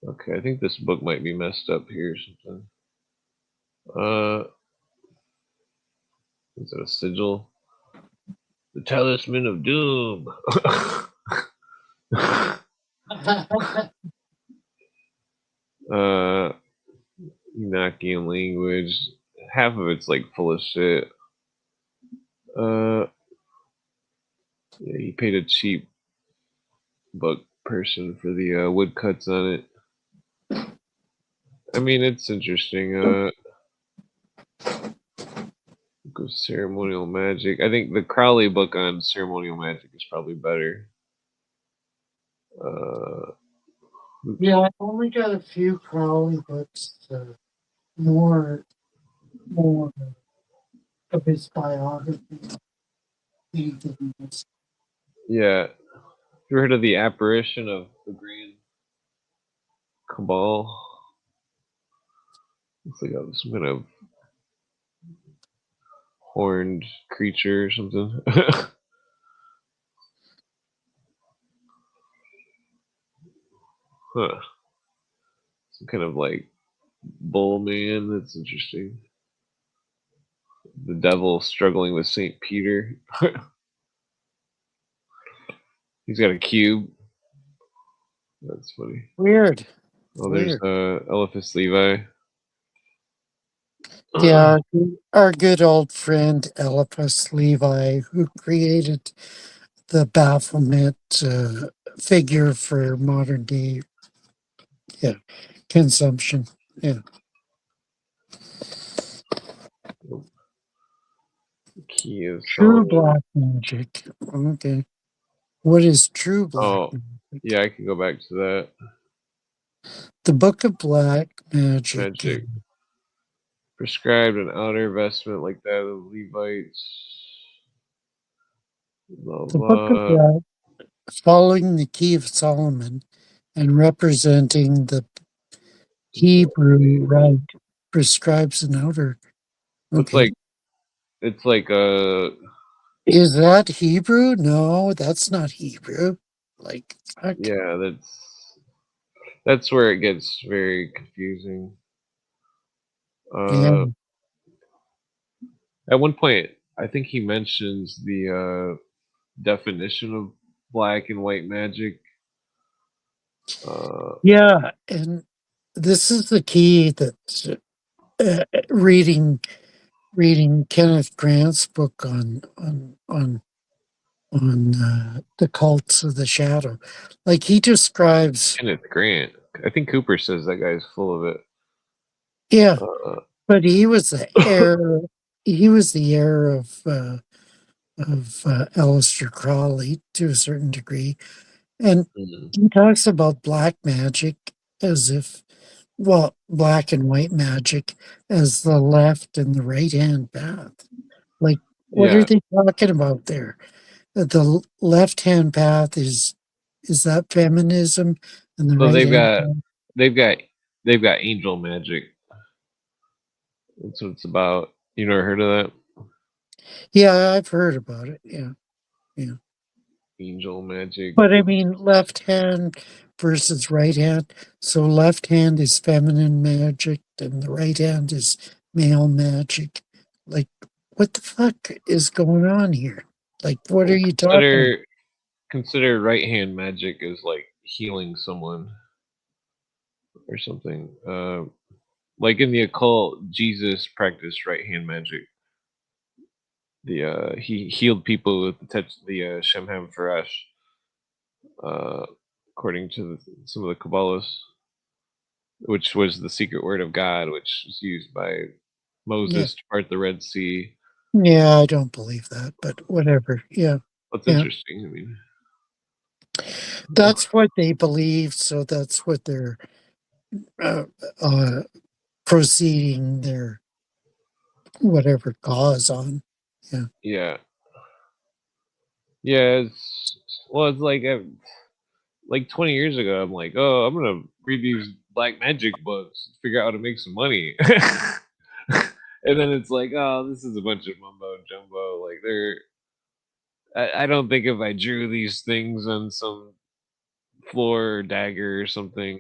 Okay, I think this book might be messed up here or something. Is it a sigil? The Talisman of Doom. Enochian language. Half of it's like full of shit. Yeah, he paid a cheap book person for the woodcuts on it. I mean, it's interesting. Book of Ceremonial Magic. I think the Crowley book on ceremonial magic is probably better. Yeah, I've only got a few Crowley books. More of his biography. Yeah. Have you heard of the apparition of the Grand Cabal? Looks like some kind of horned creature or something. Huh. Some kind of like bull man. That's interesting. The devil struggling with St. Peter. He's got a cube. That's funny. Weird. Oh, there's Eliphas Levi. Yeah, our good old friend Eliphas Levi, who created the Baphomet figure for modern day consumption. Yeah. Key of True black magic. Okay. What is true black magic? Yeah, I can go back to that. The Book of Black Magic. prescribed an outer vestment like that of the Levites. Blah, The book of blah. following the key of Solomon and representing the Hebrew rite prescribes an outer. Okay. It's like Is that Hebrew? No, that's not Hebrew. Like, fuck. yeah, that's where it gets very confusing. Yeah. At one point, I think he mentions the definition of black and white magic. Yeah, and this is the key that reading Kenneth Grant's book on the cults of the shadow, like he describes. Kenneth Grant. I think Cooper says that guy's full of it. Yeah, but he was the heir. He was the heir of Aleister Crowley to a certain degree, and he talks about black magic as if, well, black and white magic as the left and the right hand path. Like, what are they talking about there? The left hand path is that feminism, and the So right hand. they've got angel magic. That's what it's about. You never heard of that? Yeah, I've heard about it. Yeah. Angel magic. But I mean, left hand versus right hand. So left hand is feminine magic, and the right hand is male magic. Like, what the fuck is going on here? Like, what are you talking about? Consider right hand magic as like healing someone or something. Like in the occult, Jesus practiced right hand magic. He healed people with the Shemham Farash, according to some of the Kabbalists, which was the secret word of God, which was used by Moses to part the Red Sea. Yeah, I don't believe that, but whatever. Yeah. That's interesting. I mean, that's what they believe, so that's what they're proceeding their whatever cause on. Yeah. It's like 20 years ago. I'm like, oh, I'm gonna read these black magic books, figure out how to make some money. And then it's like, oh, this is a bunch of mumbo jumbo. Like I don't think if I drew these things on some floor or dagger or something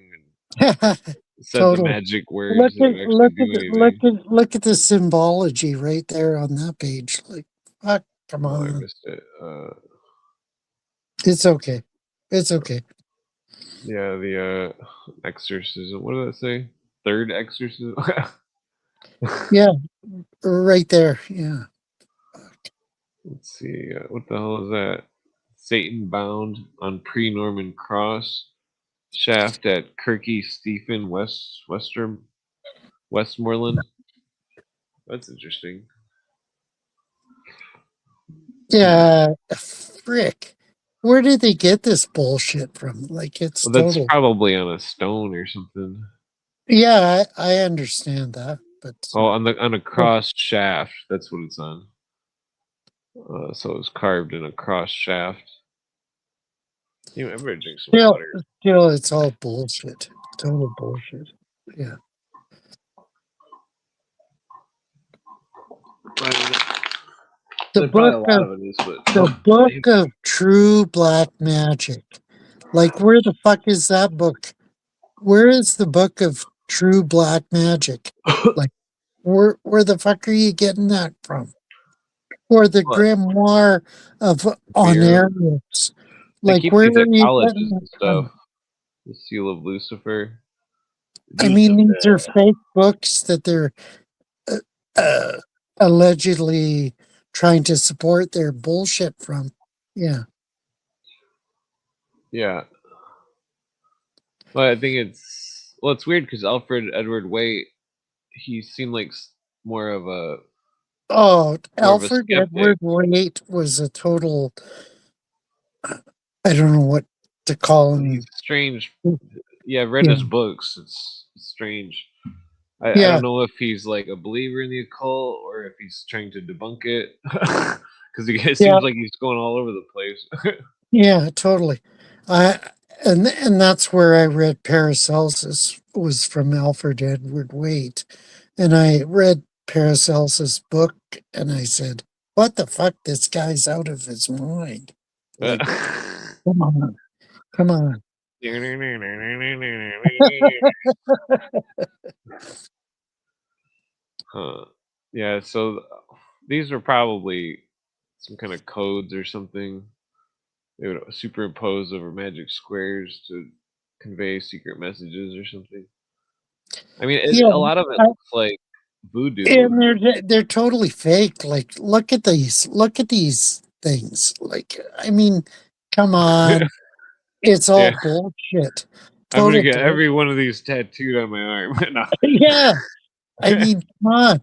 and said the magic words, Look at the symbology right there on that page. Like, fuck, come on. I missed it. It's okay. It's okay. Yeah, the exorcism. What did that say? Third exorcism. Yeah, right there. Yeah. Let's see. What the hell is that? Satan bound on pre-Norman cross, shaft at Kirky Stephen Westmoreland. That's interesting. Yeah, frick. Where did they get this bullshit from? Like, it's that's probably on a stone or something. Yeah, I understand that, but on a cross shaft. That's what it's on. So it was carved in a cross shaft. You know, I'm gonna drink some water. Still, it's all bullshit. Total bullshit. Yeah. The book of True Black Magic. Like, where the fuck is that book? Where is the book of True Black Magic? Like, where the fuck are you getting that from? Or the Grimoire of Honorius? Like, where are you getting that from? The Seal of Lucifer. I mean, these are fake books that they're allegedly trying to support their bullshit from. Yeah. Yeah. But I think it's weird because Alfred Edward Waite, he seemed like more of a. Oh, Alfred Edward Waite was a total. I don't know what to call him. He's strange. Yeah, I've read his books. It's strange. I Yeah. don't know if he's like a believer in the occult or if he's trying to debunk it, because it seems like he's going all over the place. Yeah, totally. I and that's where I read Paracelsus was from Alfred Edward Waite. And I read Paracelsus' book and I said, what the fuck? This guy's out of his mind. Like, come on. Come on. Yeah, so these were probably some kind of codes or something. They would superimpose over magic squares to convey secret messages or something. I mean, Yeah, a lot of it looks like voodoo. and they're totally fake. Like, look at these things. Like, I mean, come on. It's all Yeah. bullshit. I'm gonna Total get bullshit. every one of these tattooed on my arm. No. Yeah. I mean, come on.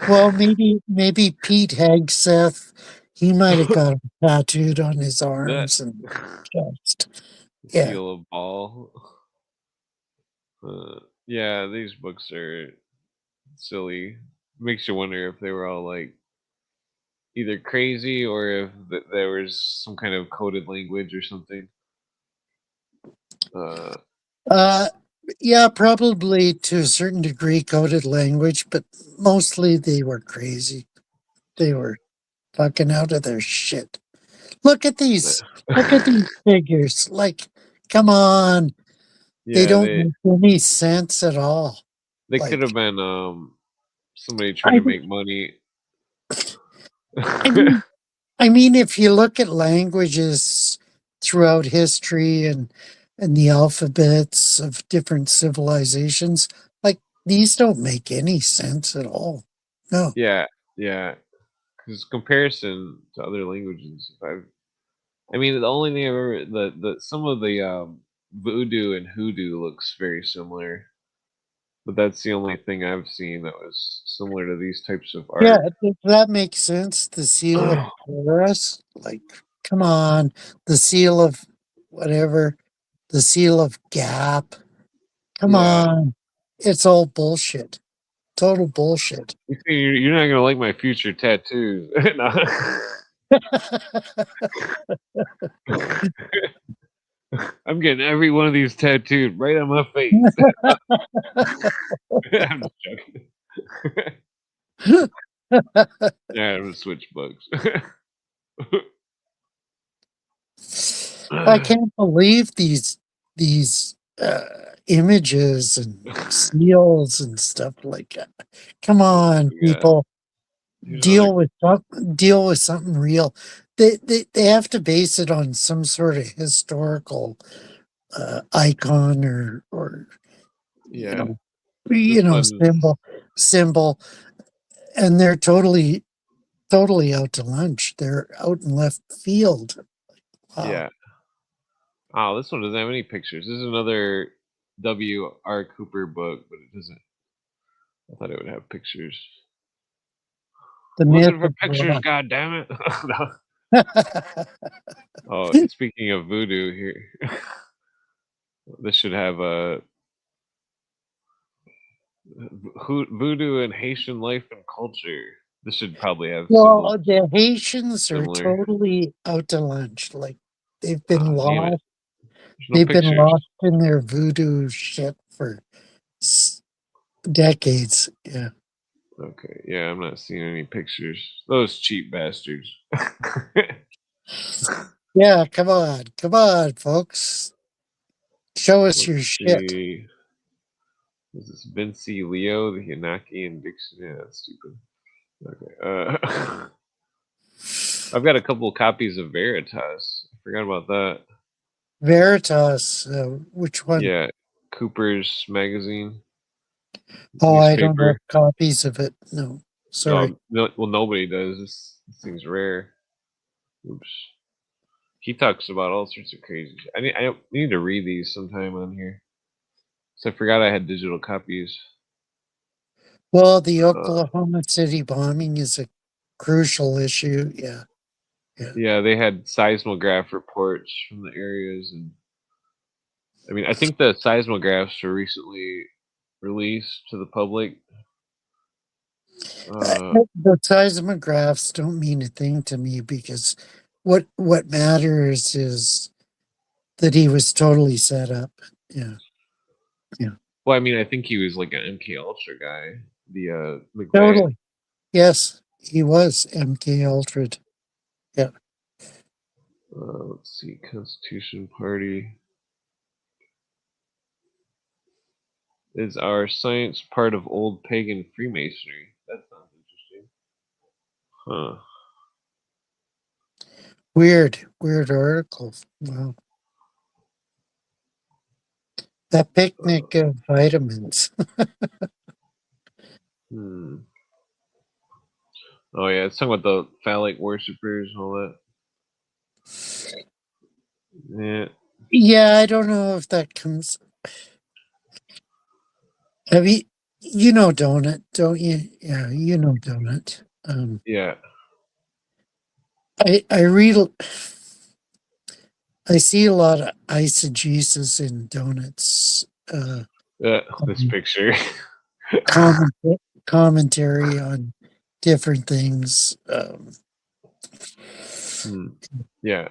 Well, maybe Pete Hegseth, he might have got them tattooed on his arms and chest. Yeah. Seal of ball. Yeah, these books are silly. Makes you wonder if they were all like either crazy or if there was some kind of coded language or something. Yeah, probably to a certain degree coded language, but mostly they were crazy. They were fucking out of their shit. Look at these figures. Like, come on. Yeah, They don't make any sense at all. They Like, could have been somebody trying to make money. I mean, if you look at languages throughout history and the alphabets of different civilizations, like these don't make any sense at all. No. Yeah. Because comparison to other languages, I mean, the only thing I've ever the some of the voodoo and hoodoo looks very similar, but that's the only thing I've seen that was similar to these types of art. Yeah, that makes sense. The seal of Paris, like, come on, the seal of whatever, the seal of Gap. Come on, it's all bullshit. Total bullshit. You're not gonna like my future tattoos. I'm getting every one of these tattooed right on my face. I'm just joking. Yeah, I'm gonna switch books. I can't believe these images and seals and stuff like that. Come on, people. Deal with something real. They have to base it on some sort of historical icon or symbol, and they're totally out to lunch. They're out in left field. Wow. Yeah. Oh, this one doesn't have any pictures. This is another W.R. Cooper book, but it doesn't. I thought it would have pictures. Looking for pictures, God damn it! Oh, speaking of voodoo, here, this should have a voodoo and Haitian life and culture. This should probably have. Well, the Haitians are totally out to lunch. Like they've been lost. They've been lost in their voodoo shit for decades. Yeah. Okay. Yeah, I'm not seeing any pictures. Those cheap bastards. Yeah, come on, folks. Show us your shit. This is Vinci Leo, the Yanaki and Dixon. Yeah, that's stupid. Okay. I've got a couple of copies of Veritas. I forgot about that. Veritas, which one? Yeah, Cooper's magazine. Oh, I don't have copies of it. No, sorry. Well, nobody does. This thing's rare. Oops. He talks about all sorts of crazy shit. I need to read these sometime on here. So I forgot I had digital copies. Well, the Oklahoma City bombing is a crucial issue. Yeah. Yeah, they had seismograph reports from the areas, and I mean, I think the seismographs were recently released to the public. The seismographs don't mean a thing to me because what matters is that he was totally set up. Yeah. Well, I mean, I think he was like an MK Ultra guy. The McVeigh. Totally. Yes, he was MK Ultra. Yeah. Let's see, Constitution Party. Is our science part of old pagan Freemasonry? That sounds interesting. Huh. Weird article. Wow. That picnic of vitamins. Oh yeah, it's talking about the phallic worshippers and all that. Yeah. Yeah, I don't know if that comes. Have you know Donut, don't you? Yeah, you know Donut. Yeah. I read. I see a lot of eisegesis in Donut's This picture. commentary on different things. Yeah.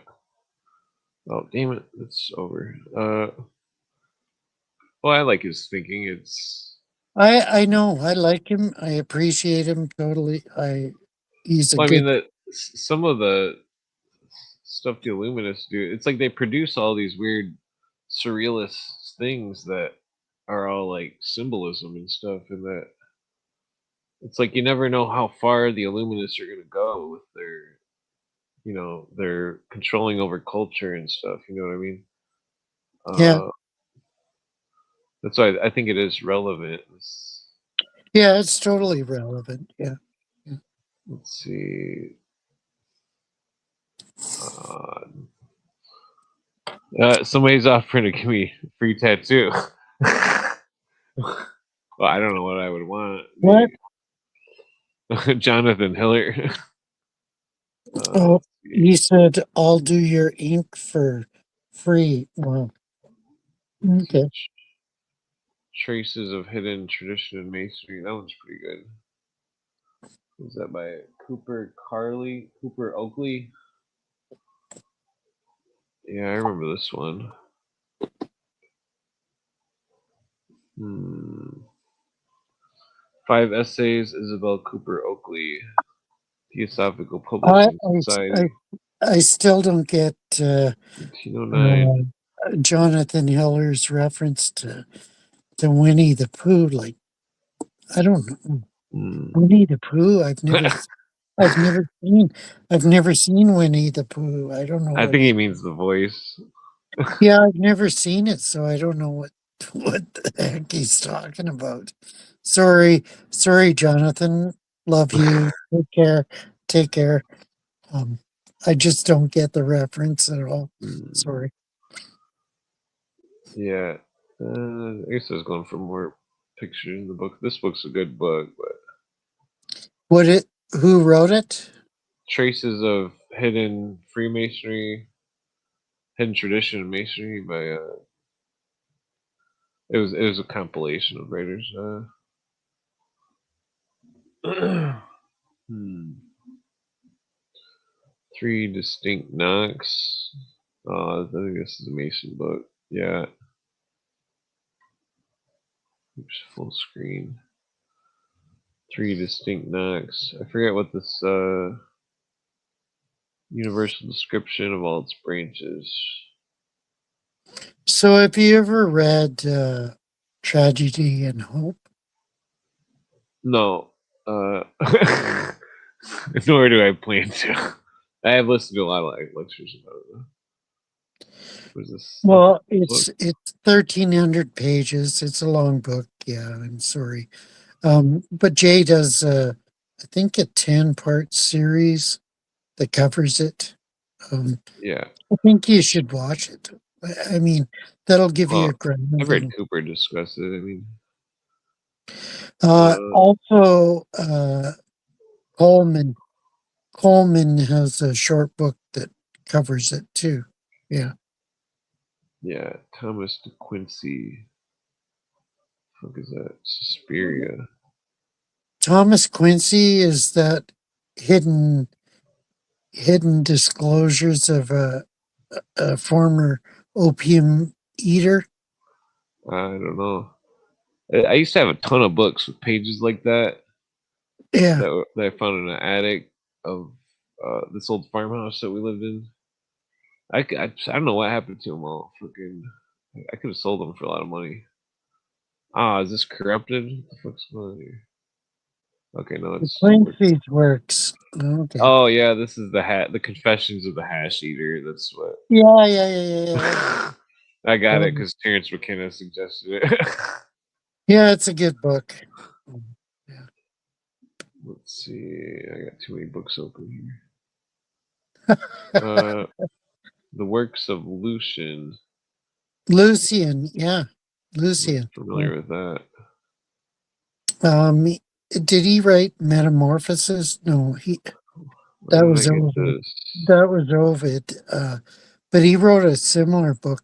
Oh damn it! It's over. Well, I like his thinking. It's. I know. I like him. I appreciate him totally. He's a Well, I good. mean that some of the stuff the Illuminists do. It's like they produce all these weird surrealist things that are all like symbolism and stuff, and that it's like you never know how far the Illuminists are going to go with their, their controlling over culture and stuff. You know what I mean? Yeah. That's why I think it is relevant. Yeah, it's totally relevant. Yeah. Let's see. Somebody's offering to give me a free tattoo. Well, I don't know what I would want. What? Jonathan Hiller. He said, "I'll do your ink for free." Wow. Okay. Traces of Hidden Tradition in Masonry. That one's pretty good. Was that by Cooper Oakley? Yeah, I remember this one. 5 essays, Isabel Cooper Oakley. Theosophical Publishing Society. I still don't get 1909. Jonathan Hiller's reference to Winnie the Pooh. Like, I don't know. Winnie the Pooh. I've never seen Winnie the Pooh. I don't know. I think he means the voice. Yeah, I've never seen it, so I don't know what the heck he's talking about. Sorry, Jonathan. Love you. Take care. I just don't get the reference at all. Sorry. Yeah, I guess I was going for more pictures in the book. This book's a good book, but who wrote it? Traces of Hidden Freemasonry, Hidden Tradition of Masonry by it was a compilation of writers. 3 Distinct Knocks. I think this is a Mason book. Yeah. Oops, full screen. 3 Distinct Knocks. I forget what this universal description of all its branches. So have you ever read Tragedy and Hope? No. Nor do I plan to. I have listened to a lot of lectures about it. What is this? Well, it's 1,300 pages. It's a long book. Yeah, I'm sorry. But Jay does, I think, a 10-part series that covers it. Yeah. I think you should watch it. I mean, that'll give you a ground. I've read Cooper discuss it. I mean, also, Coleman has a short book that covers it too. Yeah. Yeah, Thomas De Quincey. fuck is that? Suspiria. Thomas Quincy is that hidden disclosures of a former opium eater. I don't know. I used to have a ton of books with pages like that. Yeah. That I found in an attic of this old farmhouse that we lived in. I don't know what happened to them all. Fucking, I could have sold them for a lot of money. Is this corrupted? What the fuck's going on here? Okay, no, it's Quincy's works. Okay. Oh yeah, this is the Confessions of the Hash Eater. That's what. Yeah. I got it because Terrence McKenna suggested it. Yeah, it's a good book. Yeah. Let's see. I got too many books open here. The works of Lucian. Lucian, yeah. Lucian. I'm familiar with that. Did he write Metamorphosis? No, that was Ovid. But he wrote a similar book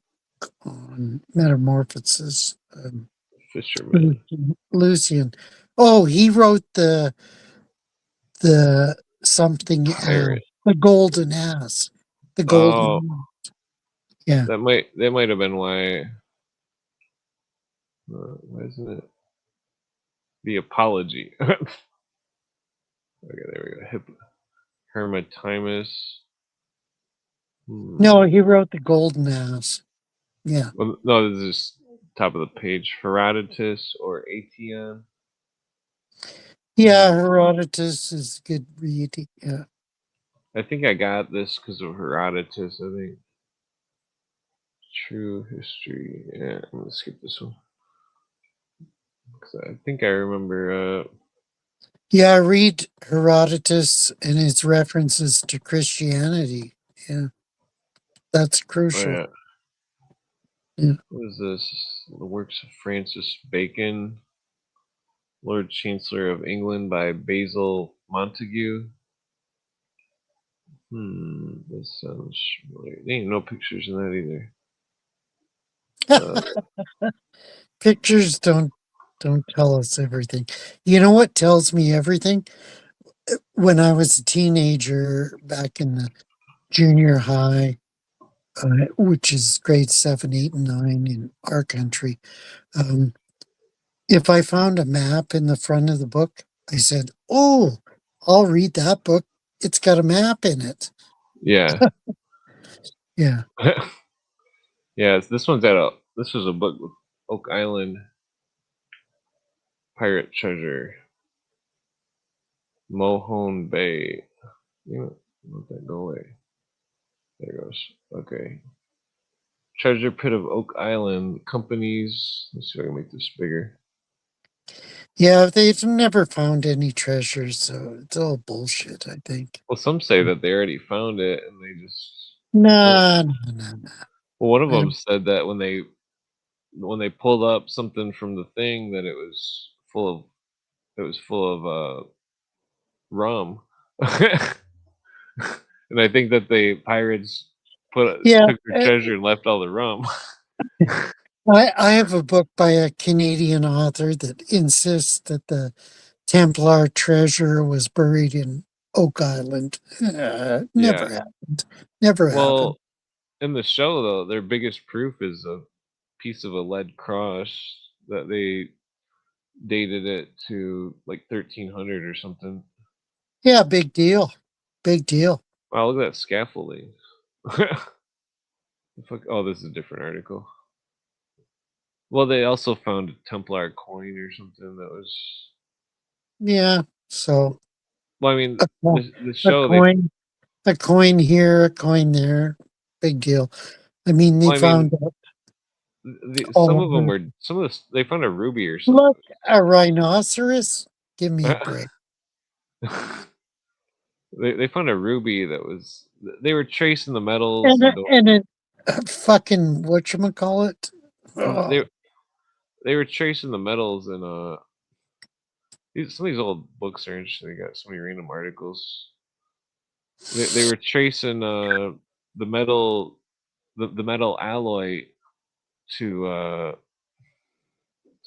on Metamorphosis. Fisherman. Lucian. Oh, he wrote the something else, the Golden Ass. The Golden Ass. Yeah. That might have been why. Why isn't it? The Apology. Okay, there we go. Hermotimus. No, he wrote the Golden Ass. Yeah. Well, no, this is top of the page. Herodotus or Aetion. Yeah, Herodotus is a good read. Yeah. I think I got this because of Herodotus. I think. True history. Yeah, I'm gonna skip this one. Because I think I remember. Yeah, read Herodotus and his references to Christianity. Yeah. That's crucial. Oh, yeah. What is this? The works of Francis Bacon, Lord Chancellor of England by Basil Montague. This sounds familiar. There ain't no pictures in that either. Pictures don't tell us everything. You know what tells me everything? When I was a teenager back in the junior high, which is grade 7, 8, and 9 in our country, if I found a map in the front of the book, I said, "Oh, I'll read that book. It's got a map in it." Yeah. Yeah. Yeah, this was a book with Oak Island pirate treasure. Mohone Bay. Let that go away. There it goes. Okay. Treasure Pit of Oak Island. Companies. Let's see if I can make this bigger. Yeah, they've never found any treasures, so it's all bullshit, I think. Well, some say that they already found it and they just. No. Well, one of them said that when they pulled up something from the thing, that it was full of rum. And I think that the pirates took their treasure and left all the rum. I have a book by a Canadian author that insists that the Templar treasure was buried in Oak Island. Never happened. Well, in the show, though, their biggest proof is a piece of a lead cross that they dated it to like 1300 or something. Yeah, big deal. Big deal. Wow, look at that scaffolding. Oh, this is a different article. Well, they also found a Templar coin or something that was. Yeah, so. Well, I mean, the show. A coin here, a coin there. Big deal. I mean, they found. Some of them were. They found a ruby or something. Look, a rhinoceros? Give me a break. They found a ruby that was. They were tracing the metals. And a fucking whatchamacallit? Oh. They were tracing the metals and some of these old books are interesting. They got so many random articles. They were tracing the metal alloy to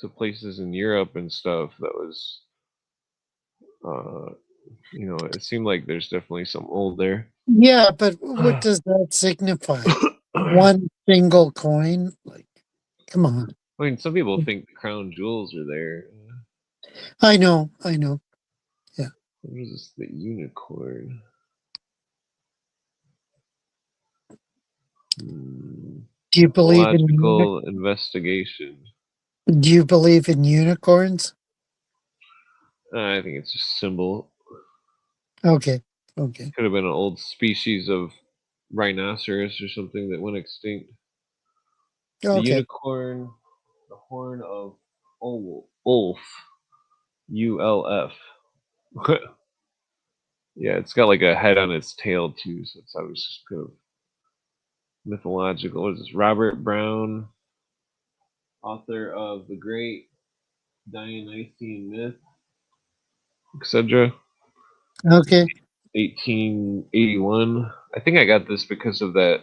to places in Europe and stuff that was, it seemed like there's definitely some old there. Yeah, but what does that signify? One single coin? Like, come on. I mean, some people think the crown jewels are there. I know. Yeah. What is this? The unicorn. Do you believe investigation? Do you believe in unicorns? I think it's just a symbol. Okay. Could have been an old species of rhinoceros or something that went extinct. The unicorn, the horn of Ulf, ULF. Yeah, it's got like a head on its tail too, so it's always just kind of mythological. What is this? Robert Brown, author of The Great Dionysian Myth, etc. Okay. 1881. I think I got this because of that.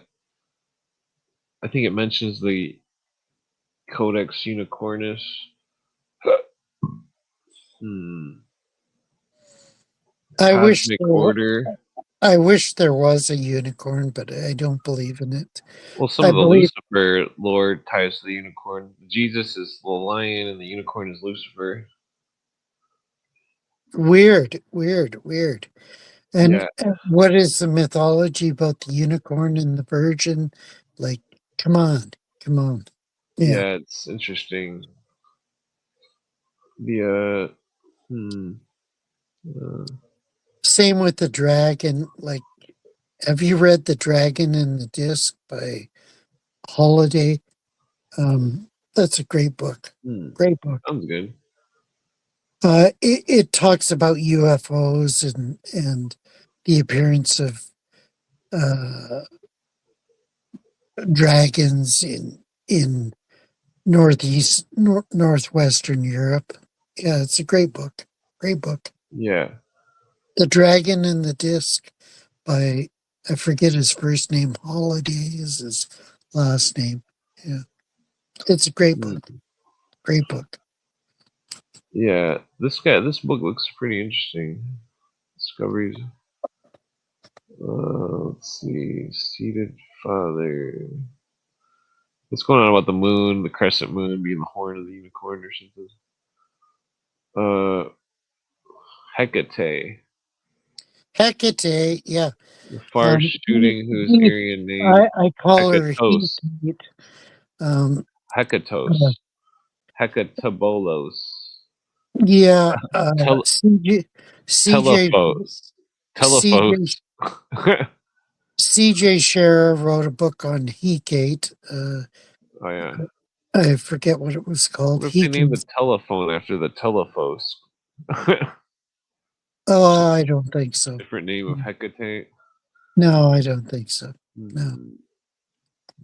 I think it mentions the Codex Unicornus. I wish there was a unicorn, but I don't believe in it. Well, some of the Lucifer lore ties to the unicorn. Jesus is the lion, and the unicorn is Lucifer. Weird. And what is the mythology about the unicorn and the virgin? Like, come on. Yeah, it's interesting. Same with the dragon. Like, have you read The Dragon and the Disc by Holiday? That's a great book. Great book. Sounds good. It talks about UFOs and the appearance of dragons in northwestern Europe. Yeah, it's a great book. Yeah. The Dragon and the Disc by, I forget his first name. Holiday is his last name. Yeah, it's a great book. Great book. Yeah, this book looks pretty interesting. Discoveries. Let's see. Seated Father. What's going on about the moon, the crescent moon being the horn of the unicorn or something? Hecate, yeah. The far shooting whose Aryan name. I call her Hecate. Hekatos. Hekatabolos. Yeah. Telephos. C.J. Scherer wrote a book on Hecate. Oh yeah. I forget what it was called. What if they named the telephone after the Telephos? Oh, I don't think so. Different name of Hecate? No, I don't think so. No.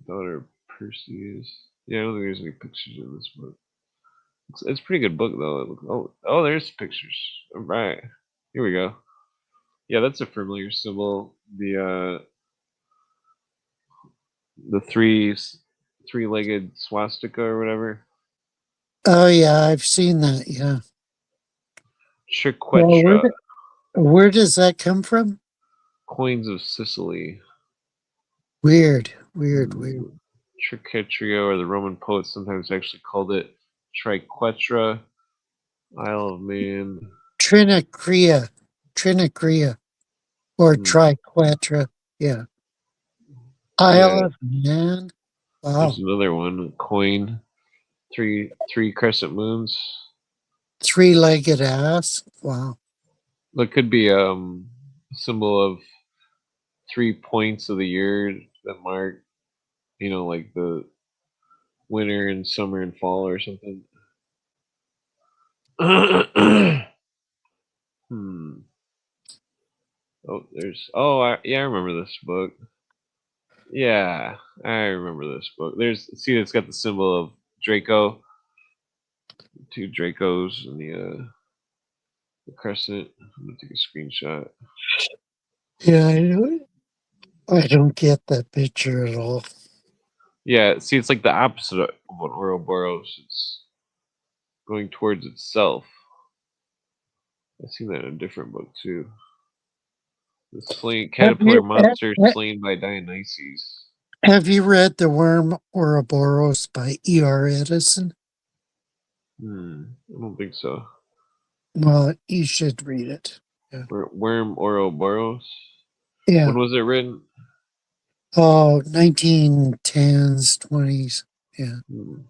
Daughter Perseus. Yeah, I don't think there's any pictures in this book. It's a pretty good book though. Oh, there's pictures. All right, here we go. Yeah, that's a familiar symbol. The three-legged swastika or whatever. Oh yeah, I've seen that. Yeah. Triquetra. Where does that come from? Coins of Sicily. Weird. Triquetria, or the Roman poets sometimes actually called it Triquetra. Isle of Man. Trinacria, or Triquetra. Yeah. Isle of Man. Wow. There's another one. Coin. Three crescent moons. Three-legged ass. Wow. That could be a symbol of 3 points of the year that mark, like the winter and summer and fall or something. I remember this book. Yeah, I remember this book. It's got the symbol of Draco. 2 Dracos and the crescent. I'm gonna take a screenshot. Yeah, I don't get that picture at all. Yeah, see, it's like the opposite of an Ouroboros. going towards itself. I've seen that in a different book too. The caterpillar monster slain by Dionysus. Have you read The Worm Ouroboros by E.R. Edison? I don't think so. Well, you should read it. Yeah. Worm Ouroboros? Yeah. When was it written? Oh, 1910s, 20s. Yeah. You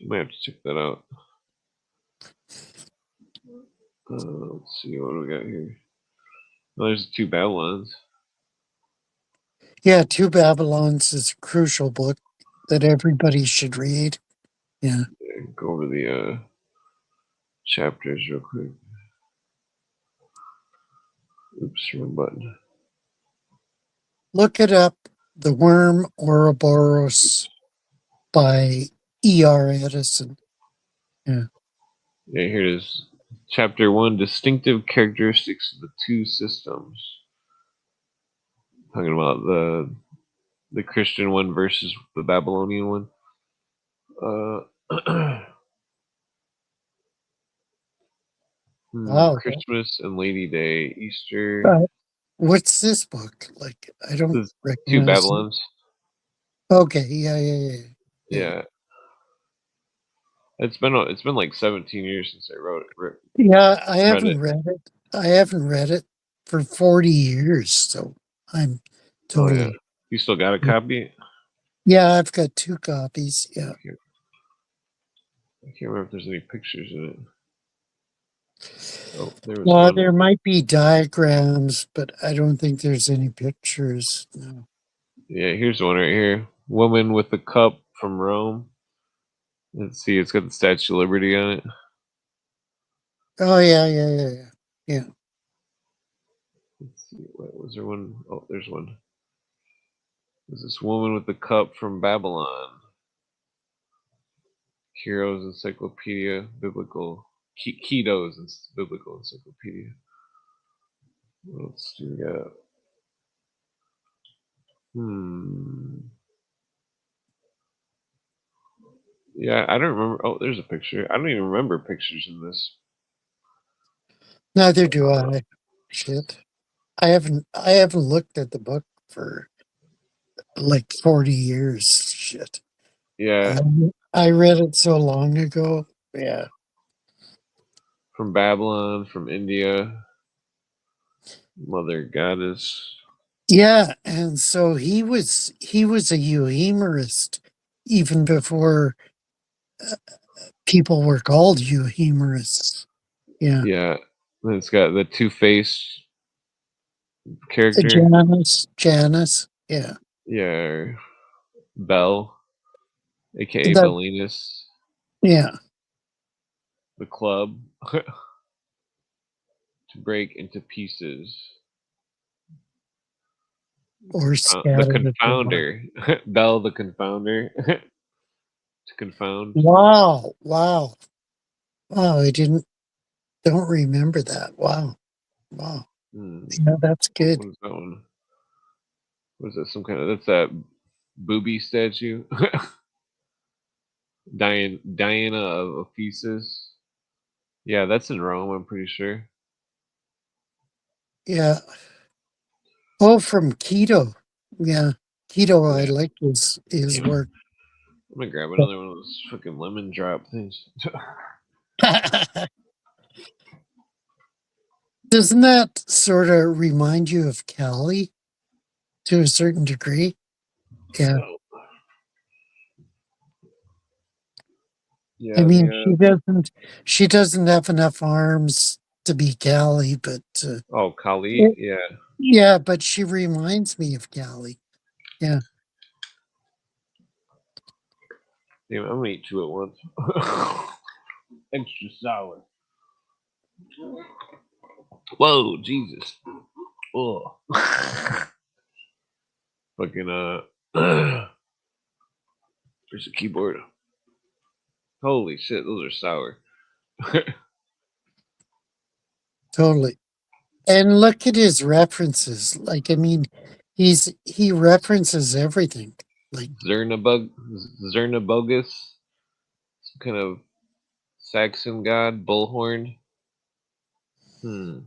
might have to check that out. Let's see what we got here. Well, there's 2 Babylons. Yeah, 2 Babylons is a crucial book that everybody should read. Yeah. Go over the chapters real quick. Oops, wrong button. Look it up. The Worm Ouroboros by E.R. Edison. Yeah. Yeah, here it is. Chapter 1, Distinctive Characteristics of the 2 Systems. Talking about the Christian one versus the Babylonian one. Wow. Christmas and Lady Day, Easter. What's this book? Like, I don't recognize 2 Babylons. Okay, yeah. It's been like 17 years since I wrote it. Yeah, I haven't read it. I haven't read it for 40 years, so I'm totally. Oh, yeah. You still got a copy? Yeah, I've got 2 copies. Yeah. I can't remember if there's any pictures in it. Oh, there might be diagrams, but I don't think there's any pictures. No. Yeah, here's one right here. Woman with the cup from Rome. Let's see, it's got the Statue of Liberty on it. Oh, yeah. Let's see, was there one? Oh, there's one. There's this woman with the cup from Babylon. Heroes Encyclopedia, Biblical. Keto's Biblical Encyclopedia. What else do we got? Yeah, I don't remember. Oh, there's a picture. I don't even remember pictures in this. Neither do I. Shit. I haven't looked at the book for like 40 years. Shit. Yeah. I read it so long ago. Yeah. From Babylon, from India. Mother Goddess. Yeah, and so he was a euhemerist even before people were called euhemerists. Yeah. Yeah. And it's got the Two-Faced character. Janus. Yeah. Yeah. Bell, aka Bellinus. Yeah. The club. To break into pieces. Or the confounder. Bell the confounder. To confound. Wow. I don't remember that. Wow. Yeah, that's good. What is that one? What is that? Some kind of, that's that booby statue. Diana of Ephesus. Yeah, that's in Rome, I'm pretty sure. Yeah. Oh, from Keto. Yeah. Keto, I like his work. I'm gonna grab another one of those fucking lemon drop things. Doesn't that sort of remind you of Callie to a certain degree? Yeah. Yeah. I mean, she doesn't have enough arms to be Callie, but Kali, yeah. Yeah, but she reminds me of Callie. Yeah. Damn, I'm gonna eat 2 at once. Extra sour. Whoa, Jesus. Oh. Fucking there's a keyboard. Holy shit, those are sour. Totally. And look at his references. Like, I mean, he references everything. Like Zernabogus, some kind of Saxon god, bullhorn. Hmm.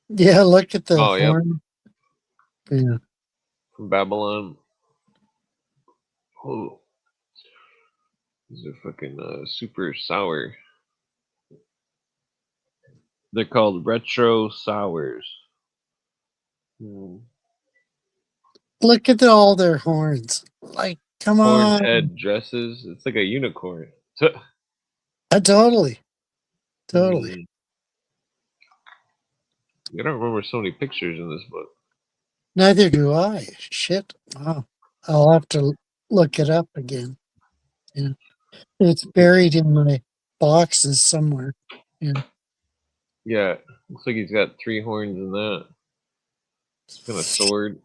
Yeah, look at the Oh, yep. horn. Yeah. From Babylon. Oh. These are fucking super sour. They're called retro sours. Hmm. Look at all their horns. Like, come Horned on. head dresses. It's like a unicorn. Totally. Totally. Hmm. I don't remember so many pictures in this book. Neither do I. Shit. Wow. I'll have to look it up again. Yeah. It's buried in my boxes somewhere. Yeah. Yeah, looks like he's got 3 horns in that. It's kind of sword.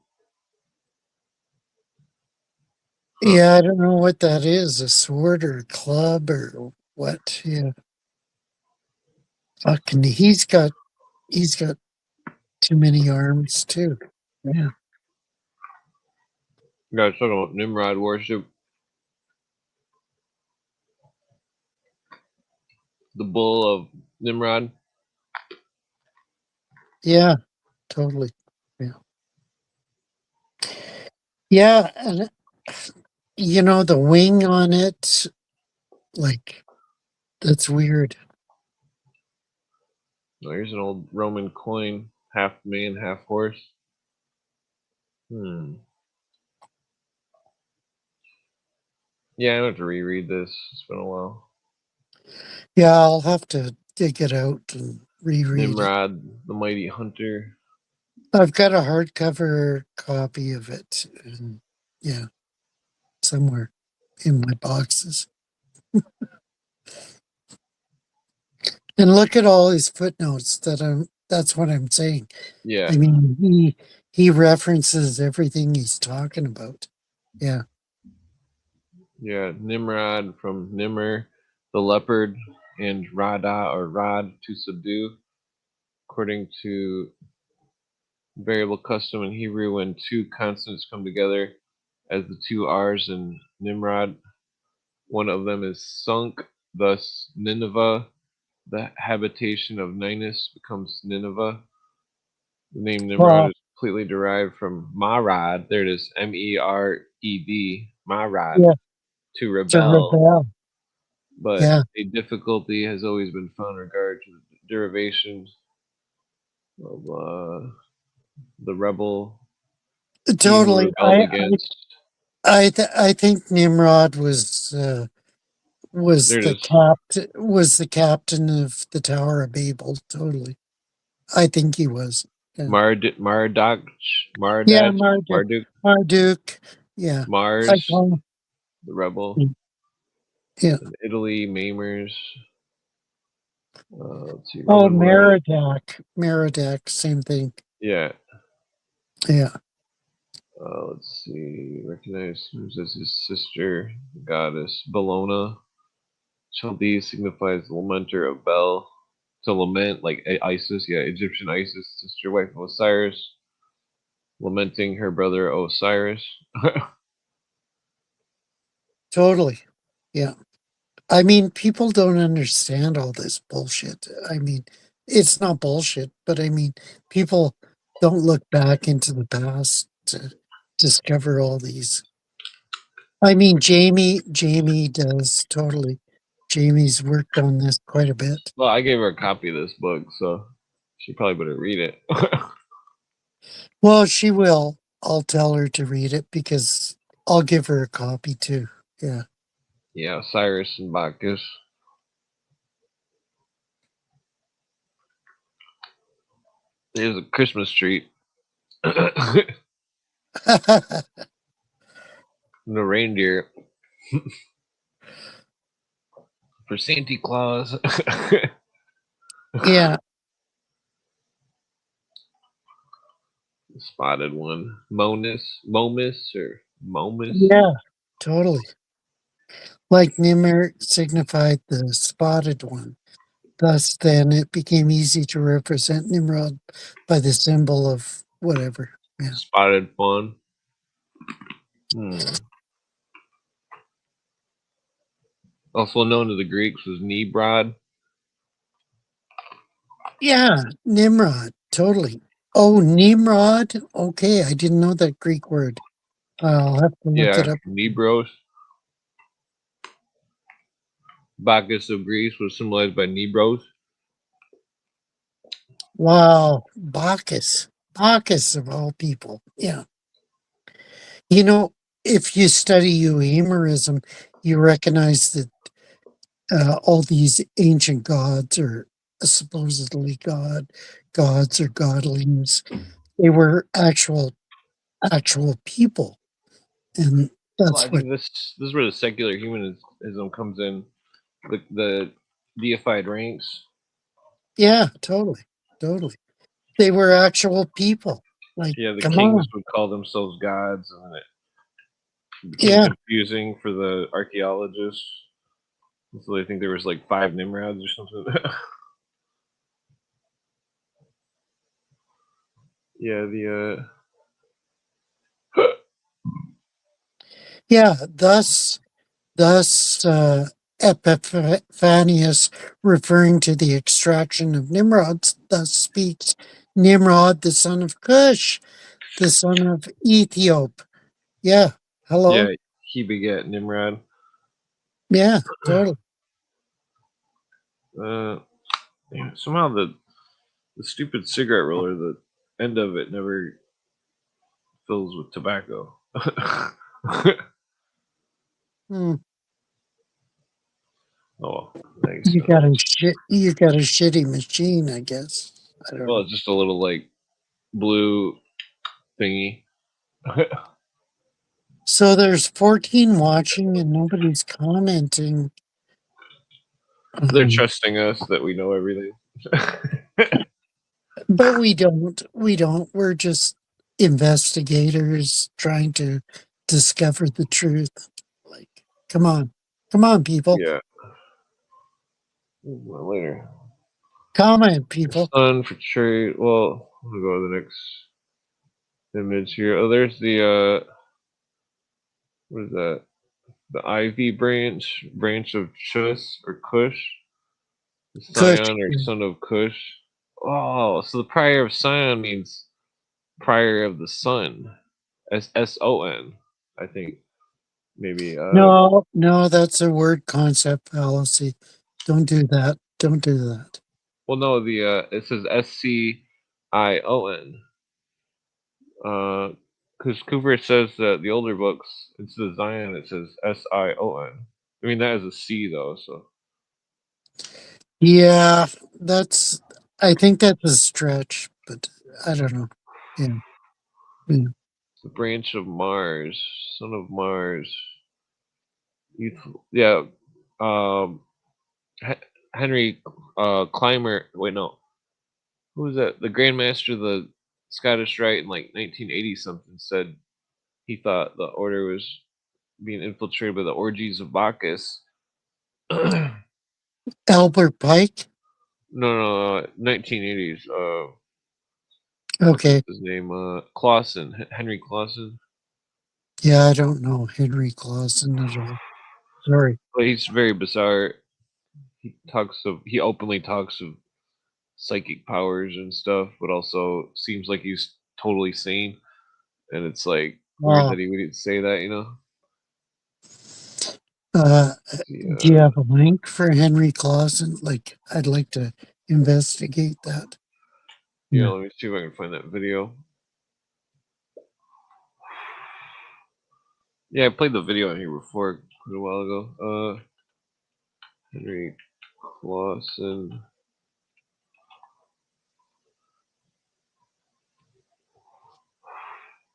Huh. Yeah, I don't know what that is. A sword or a club or what. Yeah. Fucking he's got too many arms too. Yeah. You guys talking about Nimrod worship. The bull of Nimrod. Yeah, totally. Yeah. Yeah, and you know the wing on it, like that's weird. Oh, here's an old Roman coin, half man, half horse. Hmm. Yeah, I have to reread this. It's been a while. Yeah, I'll have to dig it out and reread it. Nimrod, the mighty hunter. I've got a hardcover copy of it, and yeah, somewhere in my boxes. And look at all his footnotes that's what I'm saying. Yeah. I mean, he references everything he's talking about. Yeah. Yeah, Nimrod from Nimr, the leopard, and Rada or Rod to subdue. According to variable custom in Hebrew, when 2 consonants come together as the 2 R's in Nimrod, one of them is sunk, thus Nineveh, the habitation of Ninus, becomes Nineveh. The name Nimrod is completely derived from Marad. There it is, Mered, Marad, Yeah. to rebel. But Yeah. a difficulty has always been found in regard to the derivation of the rebel. Totally. Against. I think Nimrod was the captain of the Tower of Babel. Totally. I think he was. Yeah. Marduk. Yeah, Marduk. Yeah. Mars, the rebel. Yeah. In Italy, Mamers. Let's see. Oh, Merodach, same thing. Yeah. Yeah. Let's see. Recognize who's as his sister, the goddess Bellona. Chaldee signifies the lamenter of Bel. To lament, like Isis, yeah, Egyptian Isis, sister wife of Osiris, lamenting her brother Osiris. Totally. Yeah. I mean, people don't understand all this bullshit. I mean, it's not bullshit, but I mean, people don't look back into the past to discover all these. I mean, Jamie does totally. Jamie's worked on this quite a bit. Well, I gave her a copy of this book, so she probably better read it. Well, she will. I'll tell her to read it because I'll give her a copy too. Yeah. Yeah, Cyrus and Bacchus. There's a Christmas tree. The reindeer. For Santa Claus. Yeah. Spotted one. Momus or Momus. Yeah, totally. Like Nimr signified the spotted one. Thus, then, it became easy to represent Nimrod by the symbol of whatever. Yeah. Spotted fawn. also known to the Greeks as Nimrod. Yeah, Nimrod, totally. Oh, Nimrod. Okay, I didn't know that Greek word. I'll have to look it Yeah, up. Nibros. Bacchus of Greece was symbolized by Nibros. Wow, Bacchus. Bacchus of all people. Yeah. You know, if you study Euhemerism, you recognize that all these ancient gods are supposedly gods or godlings. They were actual people, and Well, that's I what. think this is where the secular humanism comes in. The deified ranks. Yeah, totally. They were actual people. Like, Yeah, the come kings on. would call themselves gods, and it became Yeah, confusing for the archaeologists. So they think there was like 5 Nimrods or something. Yeah, yeah. Thus, Epiphanius, referring to the extraction of Nimrod, thus speaks Nimrod, the son of Cush, the son of Ethiop. Yeah, hello. yeah, he begat Nimrod. Yeah, totally. Yeah, somehow the stupid cigarette roller, the end of it never fills with tobacco. Hmm. Oh, thanks. You got a shitty machine, I guess. I don't Well, know. it's just a little like blue thingy. So there's 14 watching and nobody's commenting. They're trusting us that we know everything. But we don't. We don't. We're just investigators trying to discover the truth. Like, come on. Come on, people. Yeah. Well, later. Comment, people. Sun for trade. Well, we'll go to the next image here. Oh, there's the what is that? The Ivy branch of Chus or Cush, the Kush. Scion or son of Cush. Oh, so the prior of Scion means prior of the sun. SON, I think. Maybe No, that's a word concept fallacy. Don't do that. Don't do that. well no, the it says SCION. Because Cooper says that the older books, instead of Zion, it says SION. I mean, that is a C, though, so. Yeah, I think that's a stretch, but I don't know. Yeah. Yeah. The branch of Mars, son of Mars. Yeah. Um, Henry Clymer. Wait, no. Who was that? The Grandmaster of the Scottish Rite in like 1980 something said he thought the order was being infiltrated by the orgies of Bacchus. Albert Pike? No, 1980s. Okay. His name, Clausen, Henry Clausen. Yeah, I don't know Henry Clausen at all. Sorry. But he's very bizarre. He openly talks of psychic powers and stuff, but also seems like he's totally sane. And it's like weird Wow. that he would say that, you know. Do you have a link for Henry Clausen? Like, I'd like to investigate that. Yeah, let me see if I can find that video. Yeah, I played the video on here before a little while ago. Henry Clausen.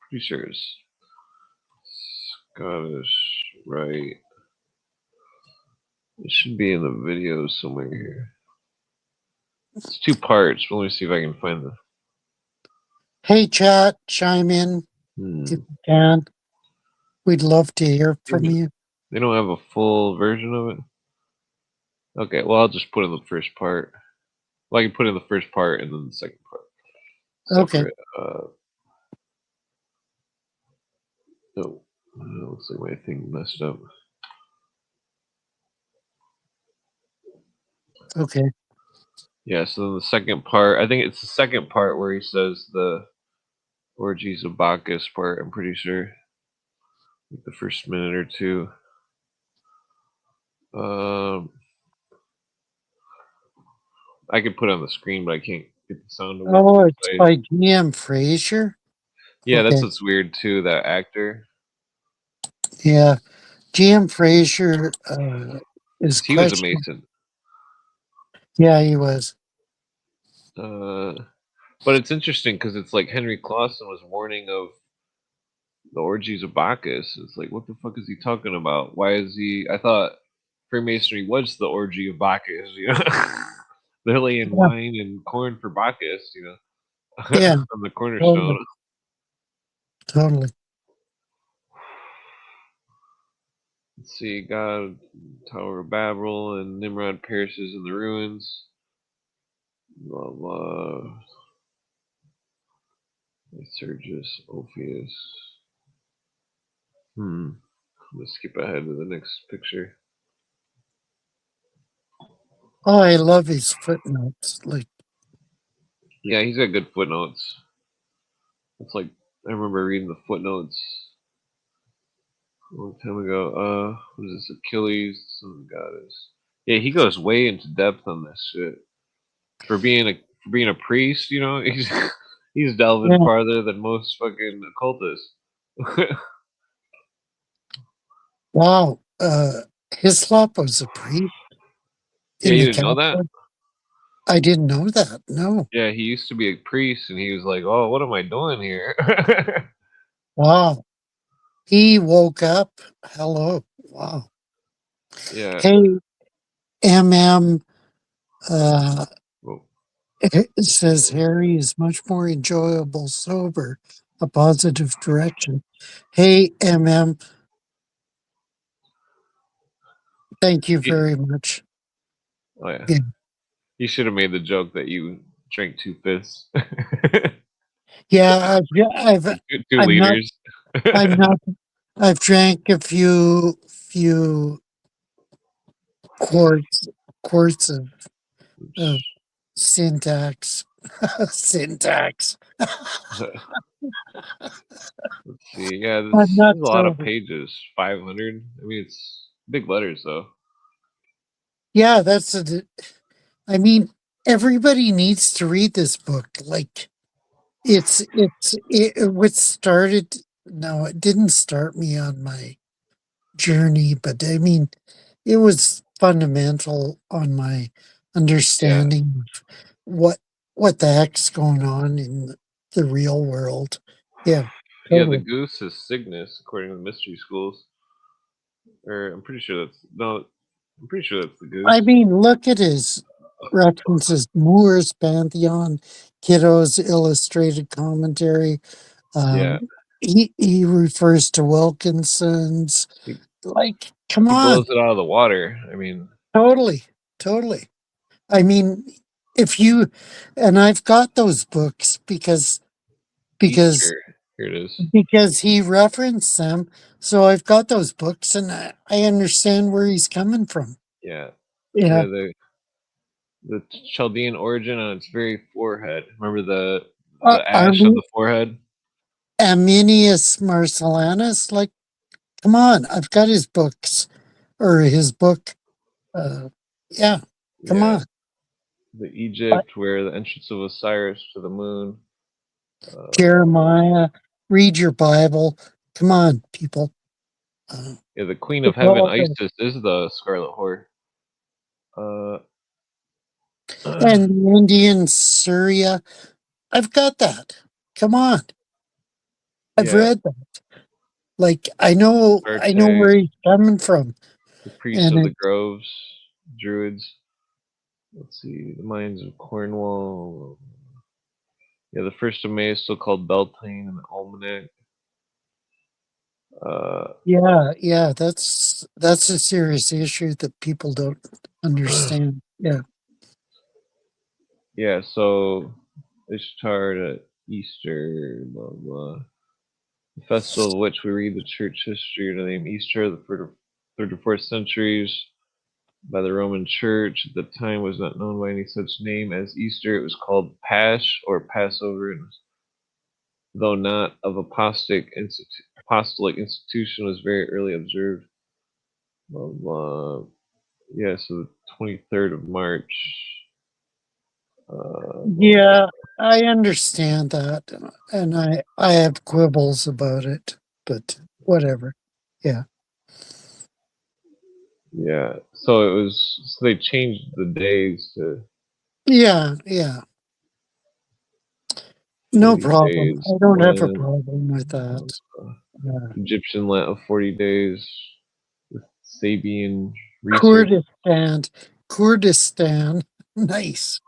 Pretty sure it's Scottish, right? It should be in the video somewhere here. It's 2 parts, but let me see if I can find the. Hey, chat, chime in if you can. We'd love to hear from you. They don't have a full version of it. Okay, well I'll just put in the first part. Well, I can put in the first part and then the second part. Separate. Okay. No, looks like my thing messed up. Okay. Yeah, so then the second part, I think it's the second part where he says the orgies of Bacchus part, I'm pretty sure. Like the first minute or two. I could put it on the screen, but I can't get the sound to work. Oh, it's by G.M. Fraser? Yeah, that's Okay. what's weird too, that actor. Yeah. G.M. Fraser is 'Cause he was a questionable. Mason. Yeah, he was. But it's interesting because it's like Henry Clausen was warning of the orgies of Bacchus. It's like, what the fuck is he talking about? Why is he? I thought Freemasonry was the orgy of Bacchus. You know, they're laying Yeah. wine and corn for Bacchus. You know, Yeah. on the cornerstone. Totally. Let's see, God, Tower of Babel, and Nimrod perishes in the ruins. Blah blah. Lycurgus, Ophius. Let's skip ahead to the next picture. Oh, I love his footnotes. Like, yeah, he's got good footnotes. It's like I remember reading the footnotes a long time ago. What is this? Achilles, son of the goddess. Yeah, he goes way into depth on this shit. For being a priest, you know, he's delving yeah. farther than most fucking occultists. Wow. Hislop was a priest Yeah, in you the didn't know that? Catholic. I didn't know that. No. Yeah, he used to be a priest, and he was like, "Oh, what am I doing here?" Wow. He woke up. Hello. Wow. yeah. Hey, MM. Well, It says Harry is much more enjoyable sober, a positive direction. Hey, MM. Thank you very much. oh yeah. Yeah. You should have made the joke that you drank 2 fifths. Yeah, I've, two I'm not, liters. I'm not, I've drank a few quarts of syntax. Syntax. Let's see. Yeah, I'm there's not a lot of sober. pages. 500. I mean, it's big letters though. Yeah, I mean, everybody needs to read this book. Like, what started, no, it didn't start me on my journey, but I mean, it was fundamental on my Yeah. understanding of what the heck's going on in the real world. Yeah, Yeah, the totally. goose is Cygnus, according to the mystery schools. Or I'm pretty sure that's no. I'm pretty sure that's the I goose. mean, look at his references: Moore's Pantheon, Kiddo's Illustrated Commentary. Yeah. He refers to Wilkinson's. He, Like, come he on, blows it out of the water. I mean, totally, totally. I mean, if you and I've got those books because Easter. Here it is. because he referenced them, so I've got those books and I understand where he's coming from. Yeah. Yeah, Yeah, the Chaldean origin on its very forehead. Remember the ash on the forehead? Arminius Marcellanus. Like, come on, I've got his books or his book. Yeah, come Yeah. on. The Egypt, where the entrance of Osiris to the moon. Jeremiah, read your Bible. Come on, people. Yeah, the Queen of It's Heaven, all there. Isis, is the Scarlet Whore. And the Indian Syria, I've got that. Come on, I've yeah, read that. Like, I know Arte, where he's coming from, the Priests and of the Groves, Druids. Let's see, the Mines of Cornwall. Yeah, the first of May is still called Beltane and the Almanac. yeah, that's a serious issue that people don't understand. Yeah, Yeah, so Ishtar to Easter, blah blah. The festival of which we read the church history to name Easter, the third or fourth centuries. by the Roman Church. At the time, was not known by any such name as Easter. It was called Pasch or Passover, and though not of apostolic institution, was very early observed. Yeah, so the 23rd of March. Yeah, I understand that, and I have quibbles about it, but whatever. Yeah. Yeah, so it was. So they changed the days to. Yeah, yeah. No 40 problem. days I don't have a Lent, problem with that. Yeah. Egyptian Lent of 40 days with Sabian research. Kurdistan. Nice.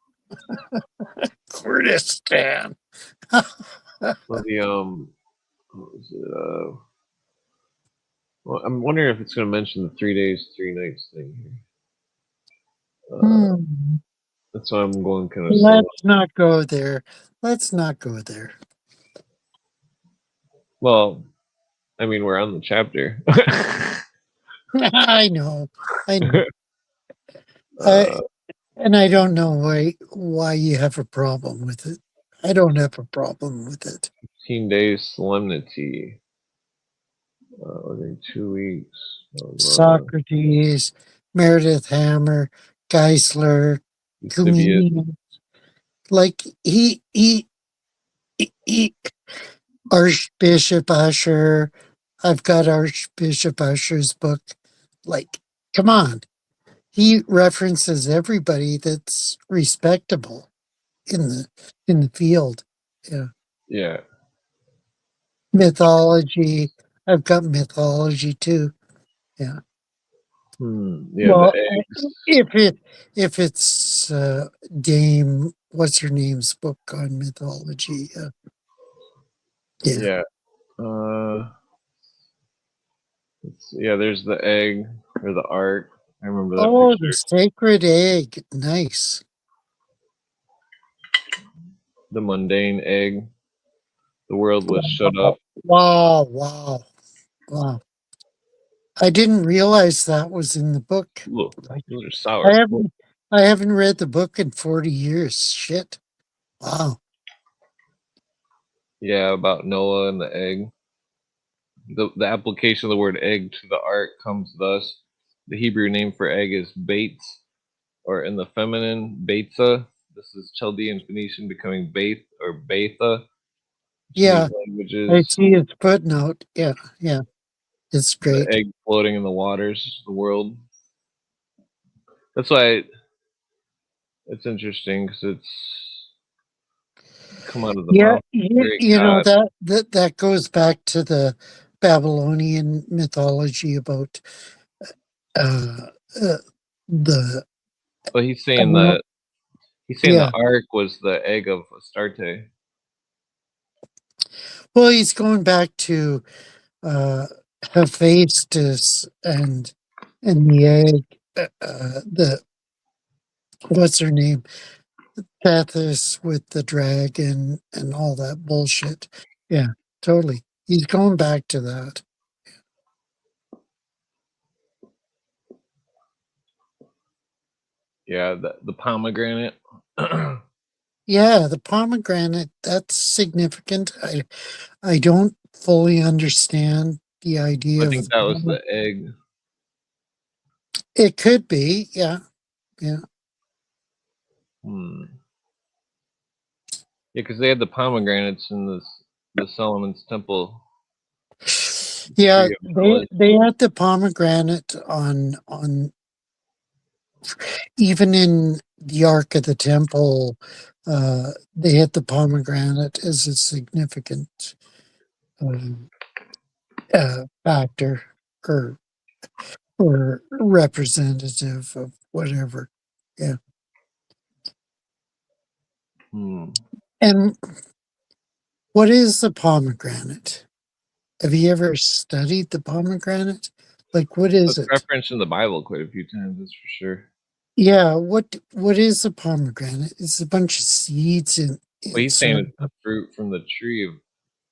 Kurdistan. Well, what was it? Well, I'm wondering if it's going to mention the 3 days, 3 nights thing here. Hmm. That's why I'm going kind of slow. Let's not go there. Let's not go there. Well, I mean, we're on the chapter. I know. I know. And I don't know why you have a problem with it. I don't have a problem with it. 15 days solemnity. Within 2 weeks. Socrates, Meredith Hammer, Geisler, Eusebius. Comenius. Like he Archbishop Usher. I've got Archbishop Usher's book. Like, come on. He references everybody that's respectable in the field. Yeah. Yeah. Mythology. I've got mythology too. Yeah. Yeah, Well, the eggs. if it's Dame, what's her name's book on mythology? Yeah. Yeah, there's the egg or the ark. I remember that Oh, picture. the sacred egg. Nice. The mundane egg. The world was shut up. Wow. I didn't realize that was in the book. Look, Like, those are sour. I haven't read the book in 40 years. Shit. Wow. Yeah, about Noah and the egg. The application of the word egg to the ark comes thus. The Hebrew name for egg is bates, or in the feminine, betza. This is Chaldean Phoenician becoming Baith or Betha. Yeah. Languages. I see his footnote. Yeah. It's great. The egg floating in the waters, the world. That's why it's interesting because it's come out of the mouth. You know that goes back to the Babylonian mythology about the. But he's saying that the ark was the egg of Astarte. Well, he's going back to Hephaestus and the egg. The what's her name? Tethys with the dragon and all that bullshit. Yeah, totally. He's going back to that. Yeah, the pomegranate. Yeah, the pomegranate, that's significant. I don't fully understand the idea I think that was the egg. It could be, yeah. Yeah, because they had the pomegranates in the Solomon's temple. Yeah, they had the pomegranate on even in the Ark of the Temple. They had the pomegranate as a significant factor or representative of whatever. Yeah. And what is the pomegranate? Have you ever studied the pomegranate? Like, what is it? Referenced in the Bible quite a few times, that's for sure. Yeah, what is a pomegranate? It's a bunch of seeds and. Well, he's saying it's the fruit from the tree of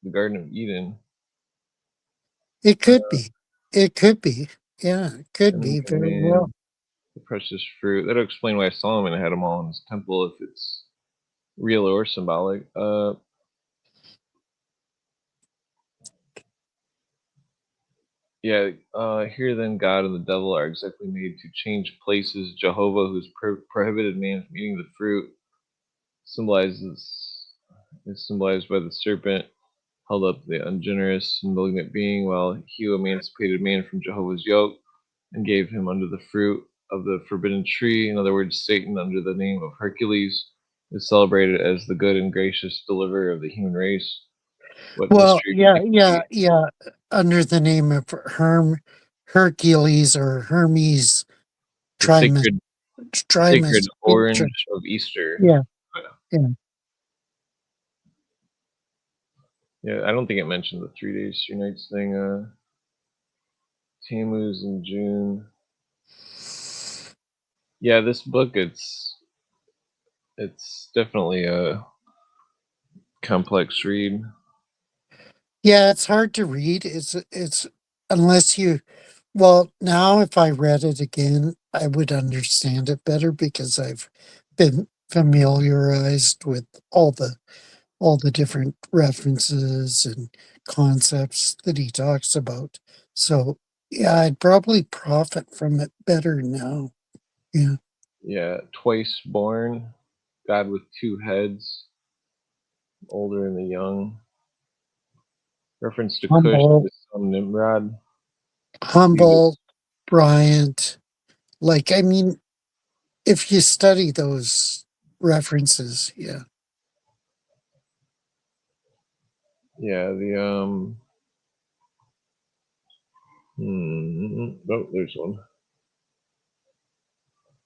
the Garden of Eden. It could be. It could be. Yeah, it could be very well. The precious fruit. That'll explain why Solomon had them all in his temple, if it's real or symbolic. Yeah, here then God and the devil are exactly made to change places. Jehovah, who's prohibited man from eating the fruit, is symbolized by the serpent, held up the ungenerous and malignant being, while he who emancipated man from Jehovah's yoke and gave him under the fruit of the forbidden tree. In other words, Satan, under the name of Hercules, is celebrated as the good and gracious deliverer of the human race. What Well, mystery yeah. Under the name of Hercules or Hermes the Trimus. sacred orange of Easter. Yeah. Yeah, I don't think it mentioned the 3 days, 3 nights thing. Tammuz in June. Yeah, this book, it's definitely a complex read. Yeah, it's hard to read. It's unless you, well, now if I read it again, I would understand it better because I've been familiarized with all the different references and concepts that he talks about. So yeah, I'd probably profit from it better now. Yeah. Yeah, twice born, God with 2 heads, older and the young. Reference to Cush, Humboldt, his son Nimrod. Humboldt, Bryant. Like, I mean, if you study those references, yeah. Yeah, the oh, there's one.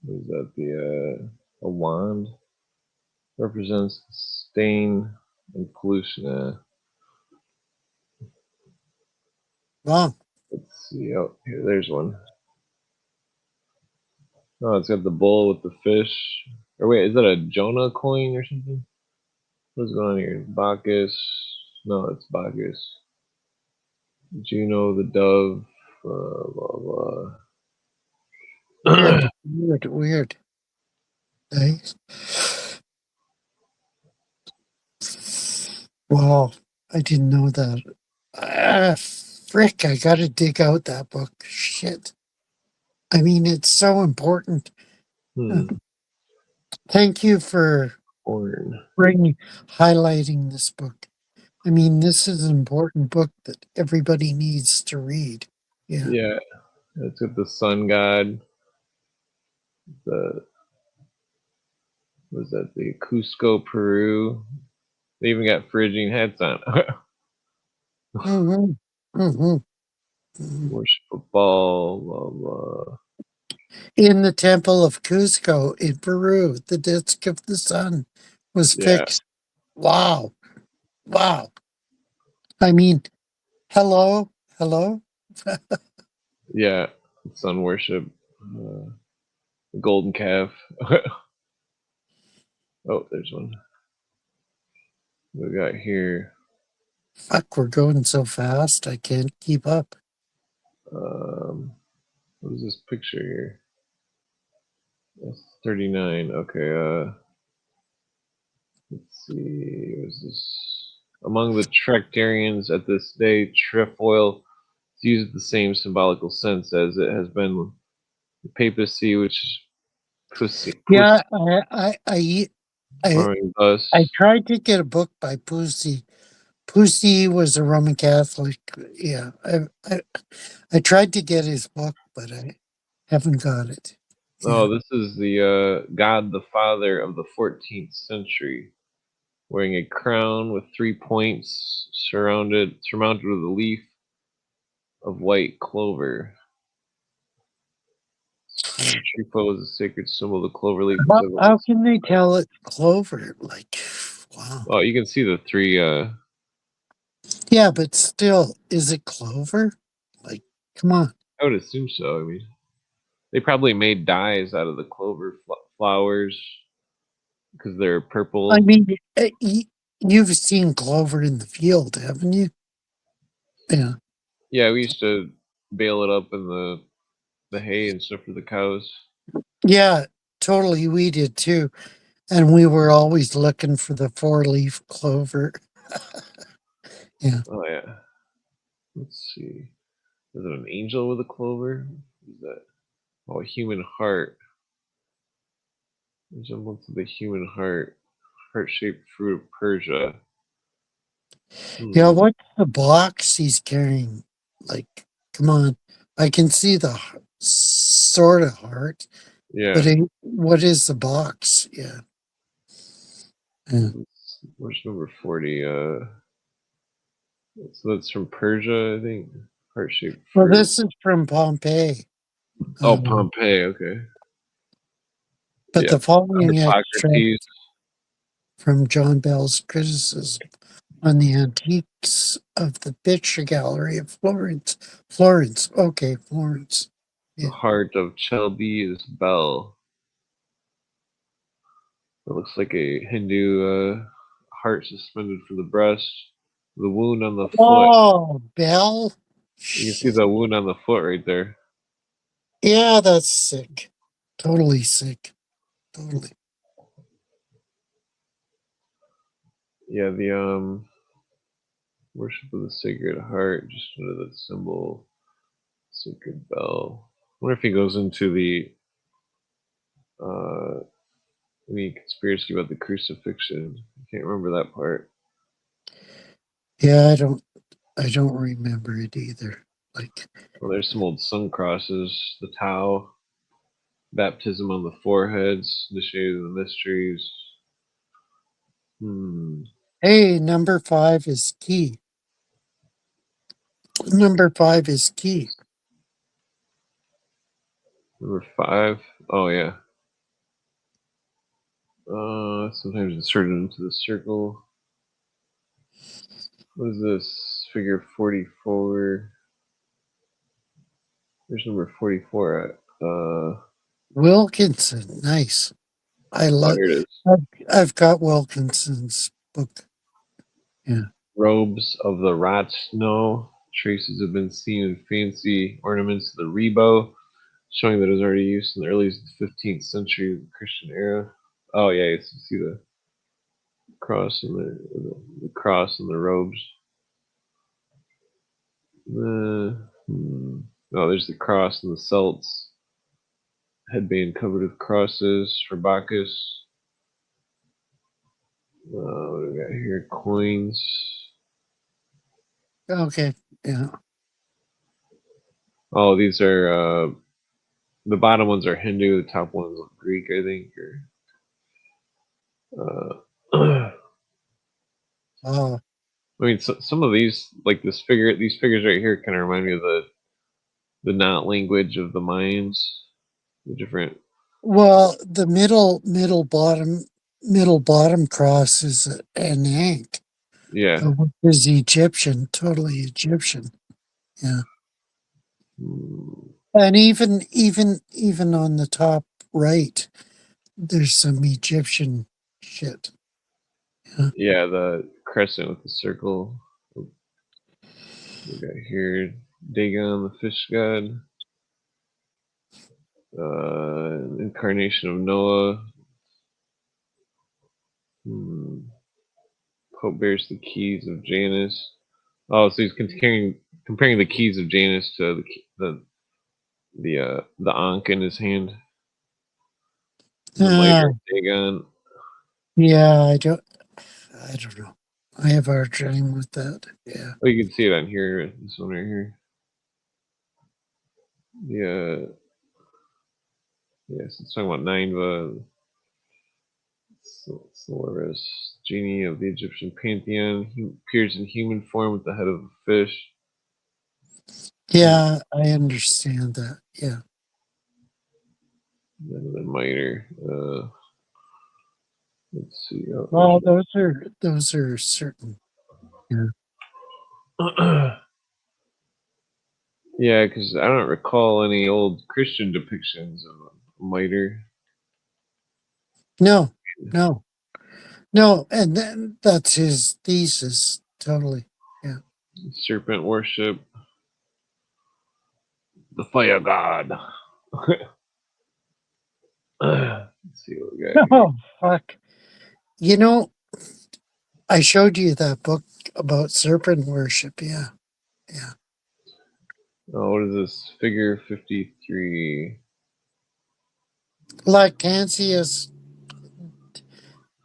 Is that the a wand? Represents stain and pollution. Wow. Let's see. Oh, here, there's one. Oh, it's got the bull with the fish. Or wait, is that a Jonah coin or something? What's going on here? Bacchus. No, it's Bacchus. Juno, the dove. Blah, blah. Weird. Nice. Wow. I didn't know that. Frick, I gotta dig out that book. Shit. I mean, it's so important. Thank you for highlighting this book. I mean, this is an important book that everybody needs to read. Yeah. Yeah. It's with the sun god. Was that the Cusco, Peru? They even got Phrygian hats on. Worship of Baal, blah, blah. In the temple of Cusco in Peru, the disk of the sun was fixed. Wow. I mean, hello. Yeah, sun worship, the golden calf. Oh, there's one. We got here. Fuck, we're going so fast, I can't keep up. What is this picture here? That's 39. Okay, let's see. What is this? Among the Tractarians at this day, trefoil is used in the same symbolical sense as it has been the papacy, which is pussy. Yeah, I tried to get a book by Pusey. Pusey was a Roman Catholic. Yeah, I tried to get his book, but I haven't got it. Yeah. Oh, this is the God the Father of the 14th century, wearing a crown with 3 points, surmounted with a leaf of white clover. Trefoil is a sacred symbol of the clover leaf. How can they tell it's clover? Like, wow. Well, you can see the 3. Yeah, but still, is it clover? Like, come on. I would assume so. I mean, they probably made dyes out of the clover flowers because they're purple. I mean, you've seen clover in the field, haven't you? Yeah. Yeah, we used to bale it up in the hay and stuff for the cows. Yeah, totally. We did too. And we were always looking for the 4-leaf clover. Yeah. Oh yeah. Let's see. Is it an angel with a clover? Is that a human heart? Resemblance of the human heart. Heart-shaped fruit of Persia. Yeah, what's the box he's carrying? Like, come on. I can see the sort of heart, but Yeah. what is the box? Yeah. Where's number 40? So that's from Persia, I think. Heart-shaped Well, fruit. this is from Pompeii. Oh, Pompeii. Okay. But Yeah. the following extract Hippocrates. from John Bell's criticism on the antiques of the Picture Gallery of Florence. Florence. Okay, Florence. The heart of Chelby is Bell. It looks like a Hindu heart suspended from the breast. The wound on the foot. Oh, Bell. You can see the wound on the foot right there. Yeah, that's sick. Totally sick. Totally. Yeah, the worship of the Sacred Heart, just under the symbol, Sacred Bell. I wonder if he goes into the any conspiracy about the crucifixion. I can't remember that part. Yeah, I don't remember it either. Like, well, there's some old sun crosses, the Tau, baptism on the foreheads, the shade of the mysteries. Hey, number 5 is key. Number 5 is key. Number 5. Oh yeah. Sometimes inserted into the circle. What is this? Figure 44. Where's number 44 at? Wilkinson, nice. I love. Here it is. I've got Wilkinson's book. Yeah. Robes of the rat snow. Traces have been seen in fancy ornaments of the rebo, showing that it was already used in the early 15th century Christian era. Oh yeah, you see the cross and the cross and the robes. Oh, there's the cross and the Celts. Headband covered with crosses for Bacchus. What do we got here? Coins. Okay. Yeah. Oh, these are the bottom ones are Hindu. The top ones are Greek, I think. Oh. I mean, some of these, like these figures right here, kind of remind me of the knot language of the Mayans. The different. Well, the middle bottom cross is an ankh. Yeah. Which is Egyptian, totally Egyptian. Yeah. And even on the top right, there's some Egyptian shit. Yeah, the crescent with the circle. We got here Dagon, the fish god. Incarnation of Noah. Pope bears the keys of Janus. Oh, so he's comparing the keys of Janus to the Ankh in his hand. The mitre of Dagon. Yeah, I don't know. I have a hard time with that. Yeah. Oh, you can see it on here. This one right here. Yeah. Yes, it's talking about Nineveh. Solaris, genie of the Egyptian pantheon. He appears in human form with the head of a fish. Yeah, I understand that. Yeah. Then the mitre. Let's see. Well, those are certain. Yeah. Yeah, because I don't recall any old Christian depictions of a mitre. No, and then that's his thesis. Totally. Yeah. Serpent worship. The fire god. Let's see what we got here. Oh, fuck. You know, I showed you that book about serpent worship. Yeah. Yeah. Oh, what is this? Figure 53. Lactantius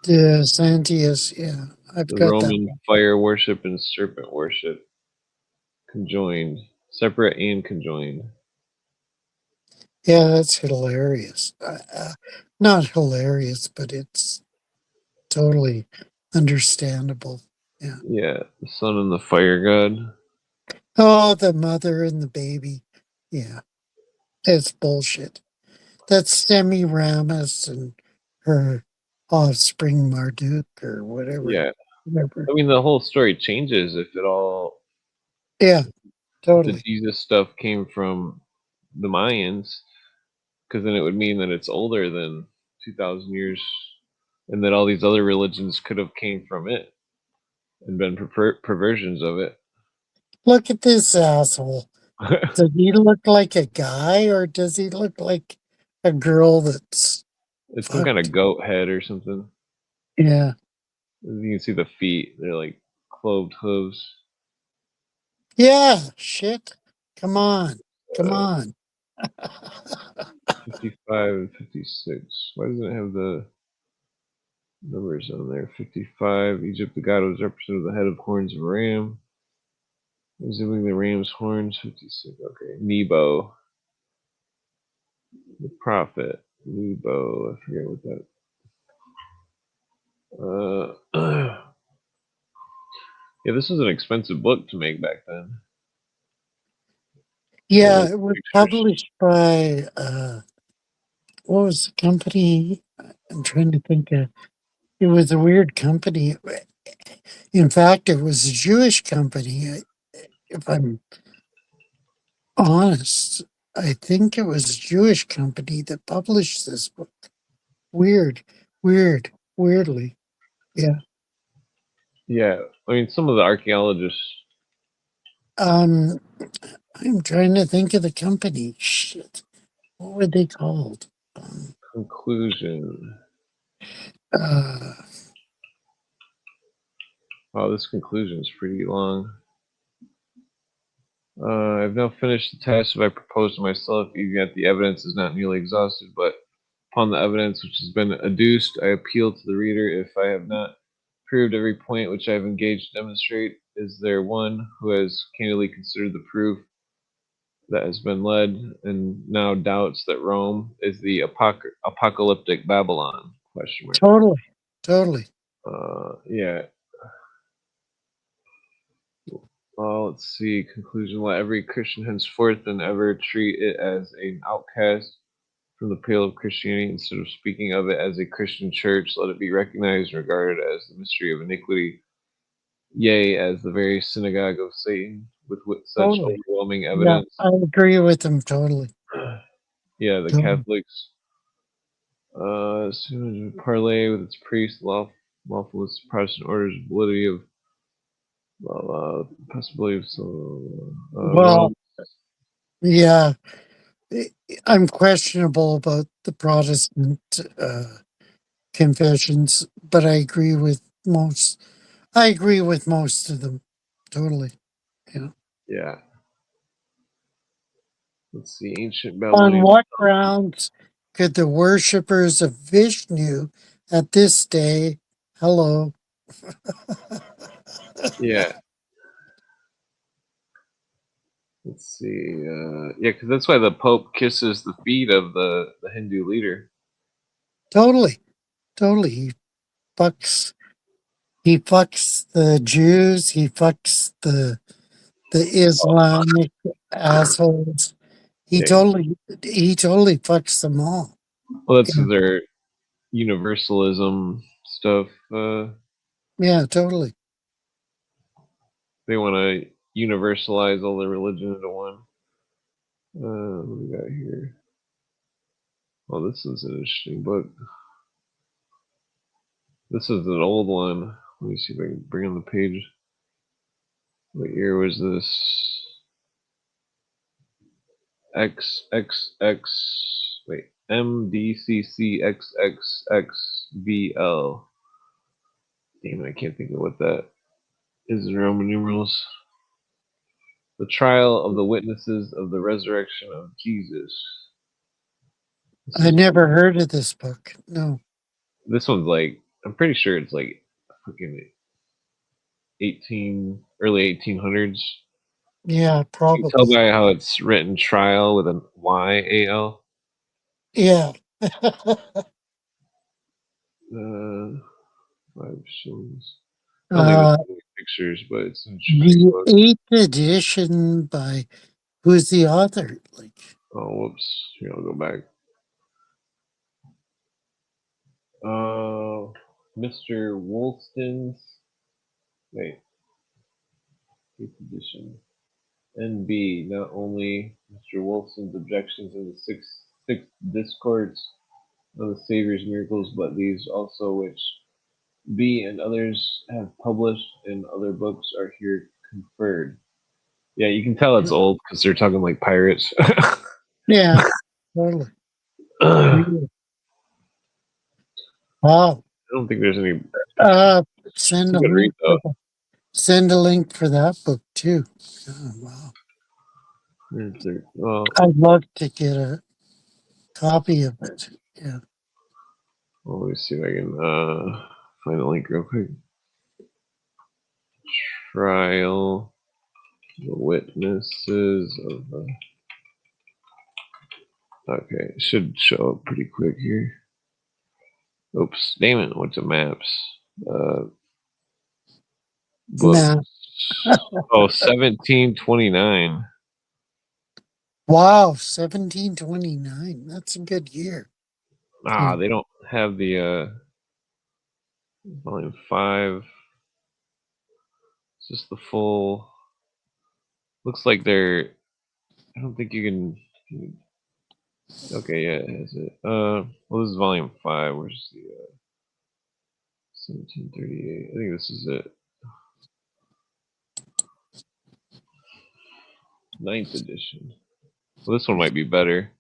de Santius. Yeah. I've The got that. Roman fire worship and serpent worship conjoined, separate and conjoined. Yeah, that's hilarious. Not hilarious, but it's totally understandable. Yeah. Yeah, the sun and the fire god. Oh, the mother and the baby. Yeah. It's bullshit. That's Semiramis and her offspring Marduk or whatever. Yeah, Whatever. I mean the whole story changes if it all Yeah, the totally. Jesus stuff came from the Mayans, because then it would mean that it's older than 2,000 years, and that all these other religions could have came from it and been perversions of it. Look at this asshole. Does he look like a guy or does he look like a girl that's It's some kind of fucked? goat head or something. Yeah. You can see the feet; they're like cloved hooves. Yeah, shit. Come on. Come Uh, on. 55 and 56. Why doesn't it have the numbers on there? 55. Egypt, the god was represented with the head of horns of a ram, resembling the ram's horns. 56. Okay, Nebo, the prophet. Nebo. I forget what that. Yeah, this was an expensive book to make back then. Yeah, Like it was pictures. published by what was the company? I'm trying to think of it was a weird company. In fact, it was a Jewish company, if I'm honest. I think it was a Jewish company that published this book. Weird, weirdly. Yeah. Yeah, I mean, some of the archaeologists. Um, I'm trying to think of the company. Shit. What were they called? Conclusion. Uh, Wow, this conclusion is pretty long. I've now finished the task that I proposed to myself, even yet the evidence is not nearly exhausted, but upon the evidence which has been adduced, I appeal to the reader. If I have not proved every point which I have engaged to demonstrate, is there one who has candidly considered the proof that has been led and now doubts that Rome is the apocalyptic Babylon? Question mark. totally. Yeah. Well, let's see. Conclusion: let every Christian henceforth and ever treat it as an outcast from the pale of Christianity. Instead of speaking of it as a Christian church, let it be recognized and regarded as the mystery of iniquity, yea, as the very synagogue of Satan, with such Totally. overwhelming Yeah, evidence. I agree with them totally. Yeah, the Totally. Catholics, as soon as parlay with its priests, lawfulness, Protestant orders, validity of possibility of Well, Rome. yeah, I'm questionable about the Protestant confessions, but I agree with most. I agree with most of them. Totally. Yeah. Yeah. Let's see. Ancient On Babylonian. what grounds could the worshippers of Vishnu at this day, hello, Yeah. Let's see. Yeah, because that's why the Pope kisses the feet of the Hindu leader. totally, he fucks, he fucks the Jews, he fucks the Islamic assholes. He Yeah. totally, he totally fucks them all. Well, that's their universalism stuff. Yeah, totally. They want to universalize all the religion into one. What do we got here? Oh, this is an interesting book. This is an old one. Let me see if I can bring on the page. What year was this? XXX. Wait, MDCCXXXVL. Damn it, I can't think of what that is in Roman numerals. The trial of the witnesses of the resurrection of Jesus. I never heard of this book. No. This one's like, I'm pretty sure it's like fucking early 1800s. Yeah, You probably. can tell by how it's written trial with an YAL. Yeah. 5 shillings. I don't think there's any pictures, but it's an interesting The book. 8th edition by who's the author? Like, Oh, whoops. Here, I'll go back. Mr. Woolston's. Wait. 8th edition. NB. Not only Mr. Woolston's objections in the sixth discourse of the Savior's miracles, but these also which B and others have published in other books are here conferred. Yeah, you can tell it's old because they're talking like pirates. yeah, totally. I Wow. don't think there's any. Send a Good read, link. Send a link for that book too. Oh, wow. Well, I'd love to get a copy of it. Yeah. well, let me see if I can find the link real quick. Trial the witnesses of. Okay, it should show up pretty quick here. Oops, damn it! What's the maps? Books. Nah. 1729. Wow, 1729. That's a good year. They don't have the volume 5. It's just the full. Looks like they're. I don't think you can. Okay, yeah, it has it. Well, this is volume 5. Where's the 1738? I think this is it. 9th edition. Well, this one might be better.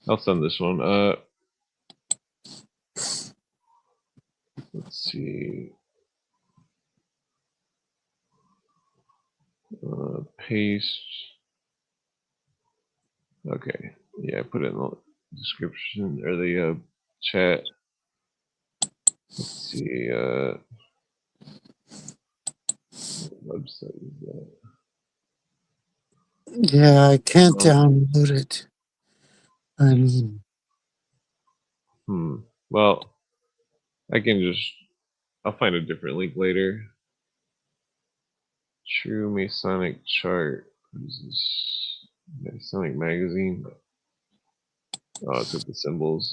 I'll send this one. Let's see. Paste. Okay. Yeah, I put it in the description or the chat. Let's see. What website is that? Yeah, I can't download it. I mean, Well, I can just. I'll find a different link later. True Masonic chart. What is this? Masonic magazine. Oh, it's with the symbols.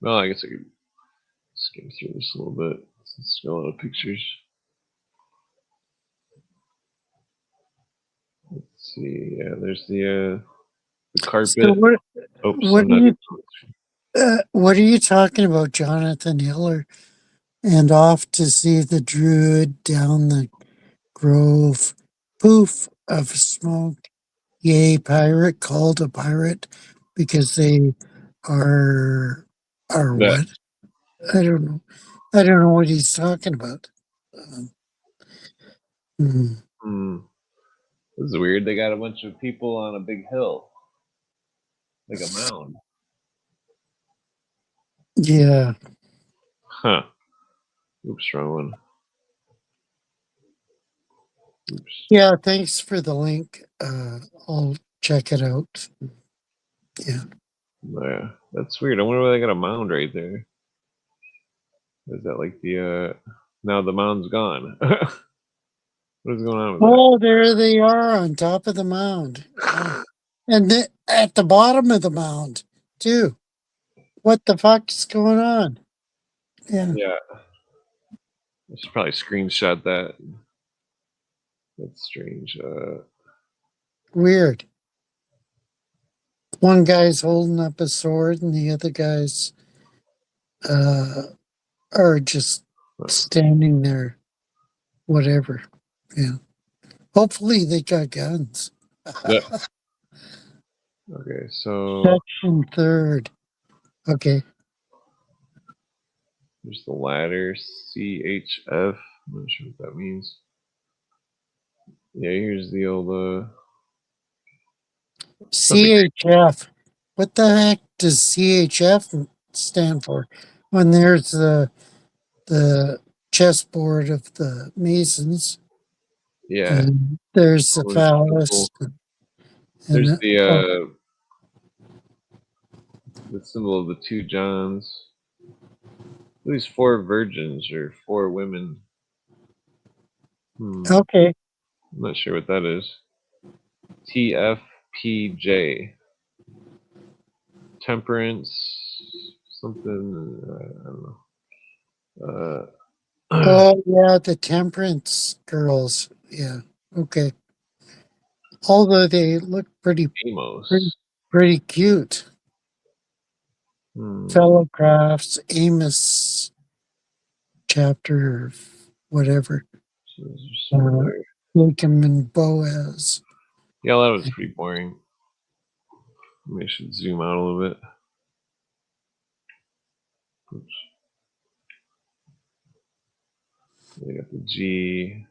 Well, I guess I could skim through this a little bit. It's got a lot of pictures. Let's see. Yeah, there's the carpet. so what are you talking about, Jonathan Hiller? And off to see the Druid down the grove. Poof of smoke. Yay, pirate called a pirate because they are what? I don't know. I don't know what he's talking about. This is weird. They got a bunch of people on a big hill, like a mound. Yeah. Huh. Oops, wrong one. Oops. Yeah, thanks for the link. I'll check it out. Yeah. Yeah, that's weird. I wonder why they got a mound right there. Is that like the now the mound's gone? What is going on with that? Oh, there they are on top of the mound. And at the bottom of the mound, too. What the fuck is going on? Yeah. Yeah. I should probably screenshot that. That's strange. Weird. One guy's holding up a sword and the other guys are just standing there. Whatever. Yeah. Hopefully they got guns. Yeah. Okay, so Section third. Okay. there's the ladder, CHF. I'm not sure what that means. Yeah, here's the old CHF. What the heck does CHF stand for? When there's the chessboard of the Masons, yeah. and there's the Roman phallus, symbol. and There's oh, the symbol of the two Johns. These 4 virgins or 4 women. okay. I'm not sure what that is. TFPJ. Temperance. Something. I don't know. Oh yeah, the temperance girls. Yeah. Okay. Although they look pretty Amos. pretty cute. Hmm. Fellow crafts, Amos chapter whatever. So those are similar. Jacob and Boaz. Yeah, that was pretty boring. Maybe I should zoom out a little bit. Oops. They got the G.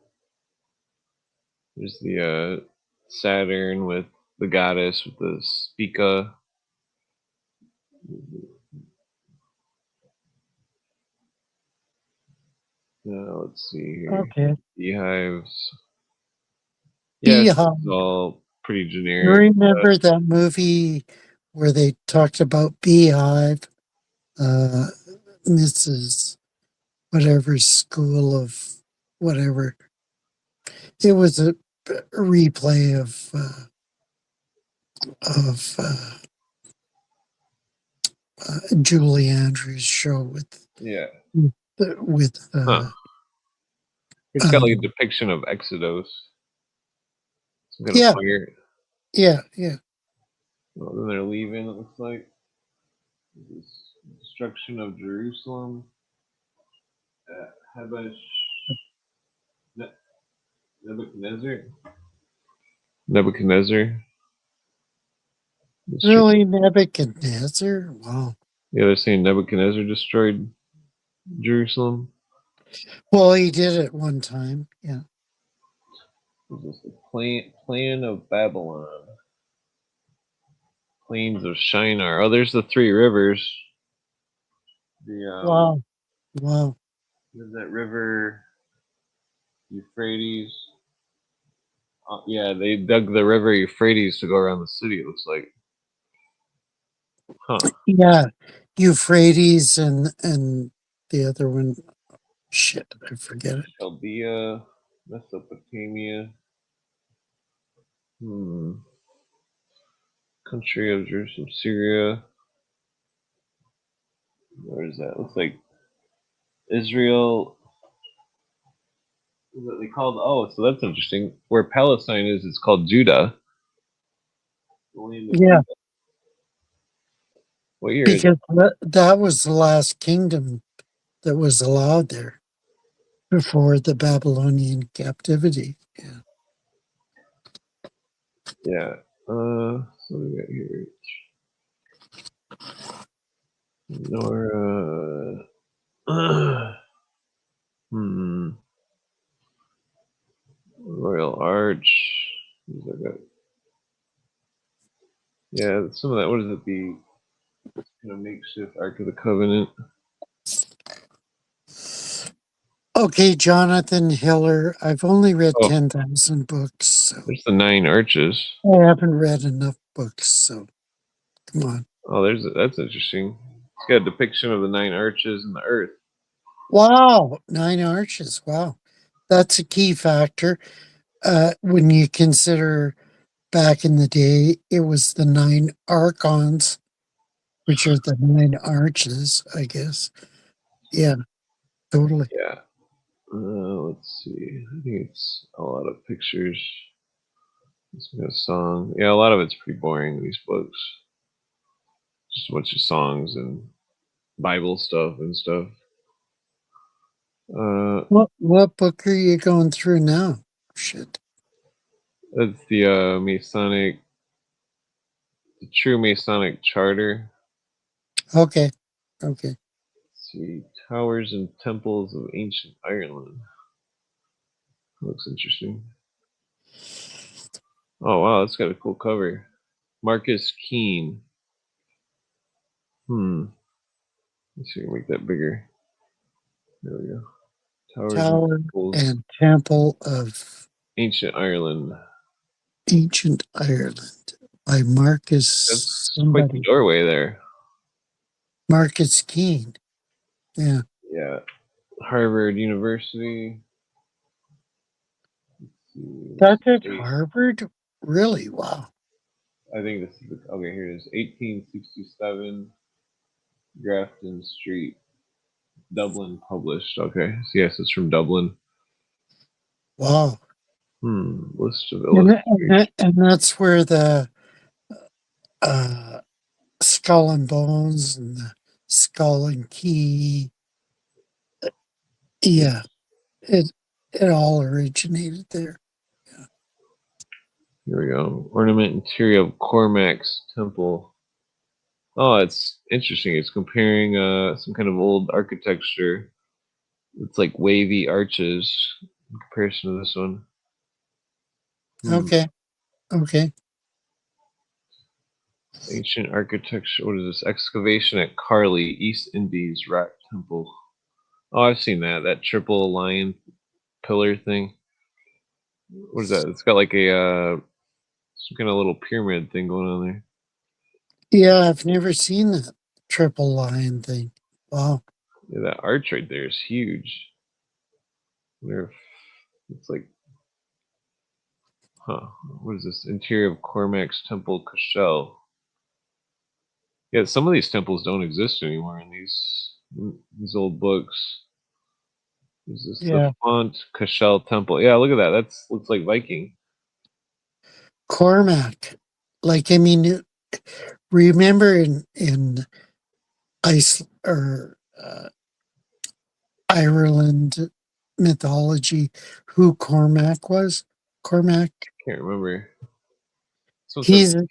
There's the Saturn with the goddess with the Spica. Let's see here. Okay. Beehives. Yeah, it's all pretty You generic. remember that movie where they talked about Beehive, Mrs. whatever school of whatever. It was a replay of Julie Andrews' show with Yeah. with It's got like a depiction of Exodus. Some kind yeah, of fire. yeah. Well, then they're leaving, it looks like. Destruction of Jerusalem. Habash. Nebuchadnezzar. Really, Nebuchadnezzar? Wow. Yeah, they're saying Nebuchadnezzar destroyed Jerusalem. Well, he did it one time. Yeah. This is the plan of Babylon. Plains of Shinar. Oh, there's the 3 rivers. Wow. There's that river, Euphrates. Yeah, they dug the river Euphrates to go around the city, it looks like. Huh. Yeah. Euphrates and the other one. Shit, I forget it. Chaldea, Mesopotamia. Country of Jerusalem, Syria. Where is that? Looks like Israel. What they called? Oh, so that's interesting. Where Palestine is, it's called Judah. Yeah. What year because is it? that was the last kingdom that was allowed there before the Babylonian captivity. Yeah. Yeah. So we got here. Nora. Royal Arch. Yeah, some of that. What is it? The makeshift Ark of the Covenant. Okay, Jonathan Hiller. I've only read 10,000 books. So there's the 9 arches. I haven't read enough books, so come on. Oh, that's interesting. It's got a depiction of the 9 arches and the earth. Wow, 9 arches. Wow, that's a key factor. When you consider back in the day, it was the 9 archons, which are the 9 arches, I guess. Yeah, totally. Yeah. Let's see. I think it's a lot of pictures. It's a song. Yeah, a lot of it's pretty boring, these books. Just a bunch of songs and Bible stuff and stuff. What book are you going through now? Shit. That's the Masonic The true Masonic charter. Okay. Let's see, towers and temples of ancient Ireland. Looks interesting. Oh wow, that's got a cool cover. Marcus Keene. Let's see, make that bigger. There we go. Tower and Temple of Ancient Ireland. Ancient Ireland by Marcus. That's quite the doorway there. Marcus Keene. Yeah. Yeah. Harvard University. That's at Harvard? Really? Wow. I think this is okay. Here it is. 1867. Grafton Street, Dublin. Published. Okay. So yes, it's from Dublin. Wow. List of illustrations. And that's where the skull and bones and the skull and key. Yeah. It all originated there. Yeah. Here we go. Ornament interior of Cormac's temple. Oh, it's interesting. It's comparing some kind of old architecture. It's like wavy arches in comparison to this one. Okay. Ancient architecture. What is this? Excavation at Carly, East Indies Rock Temple. Oh, I've seen that. That triple lion pillar thing. What is that? It's got like a some kind of little pyramid thing going on there. Yeah, I've never seen that triple lion thing. Wow. Yeah, that arch right there is huge. It's like, what is this? Interior of Cormac's Temple, Cashel. Yeah, some of these temples don't exist anymore in these old books. Is this the Font Cashel Temple? Yeah, look at that. That's looks like Viking. Cormac. Like, I mean, remember in Ireland mythology who Cormac was? Cormac? Can't remember. He's a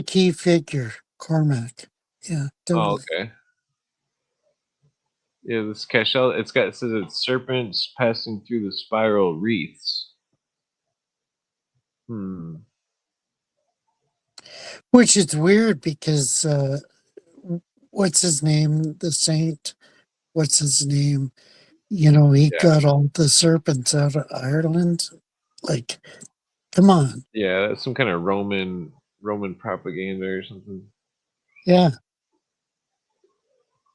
key figure. Cormac. Yeah, totally. Oh, okay. Yeah, this Cashel, it says it's serpents passing through the spiral wreaths. Which is weird because what's his name? The saint. What's his name? You know, he got all the serpents out of Ireland. Like, come on. Yeah, that's some kind of Roman propaganda or something. Yeah.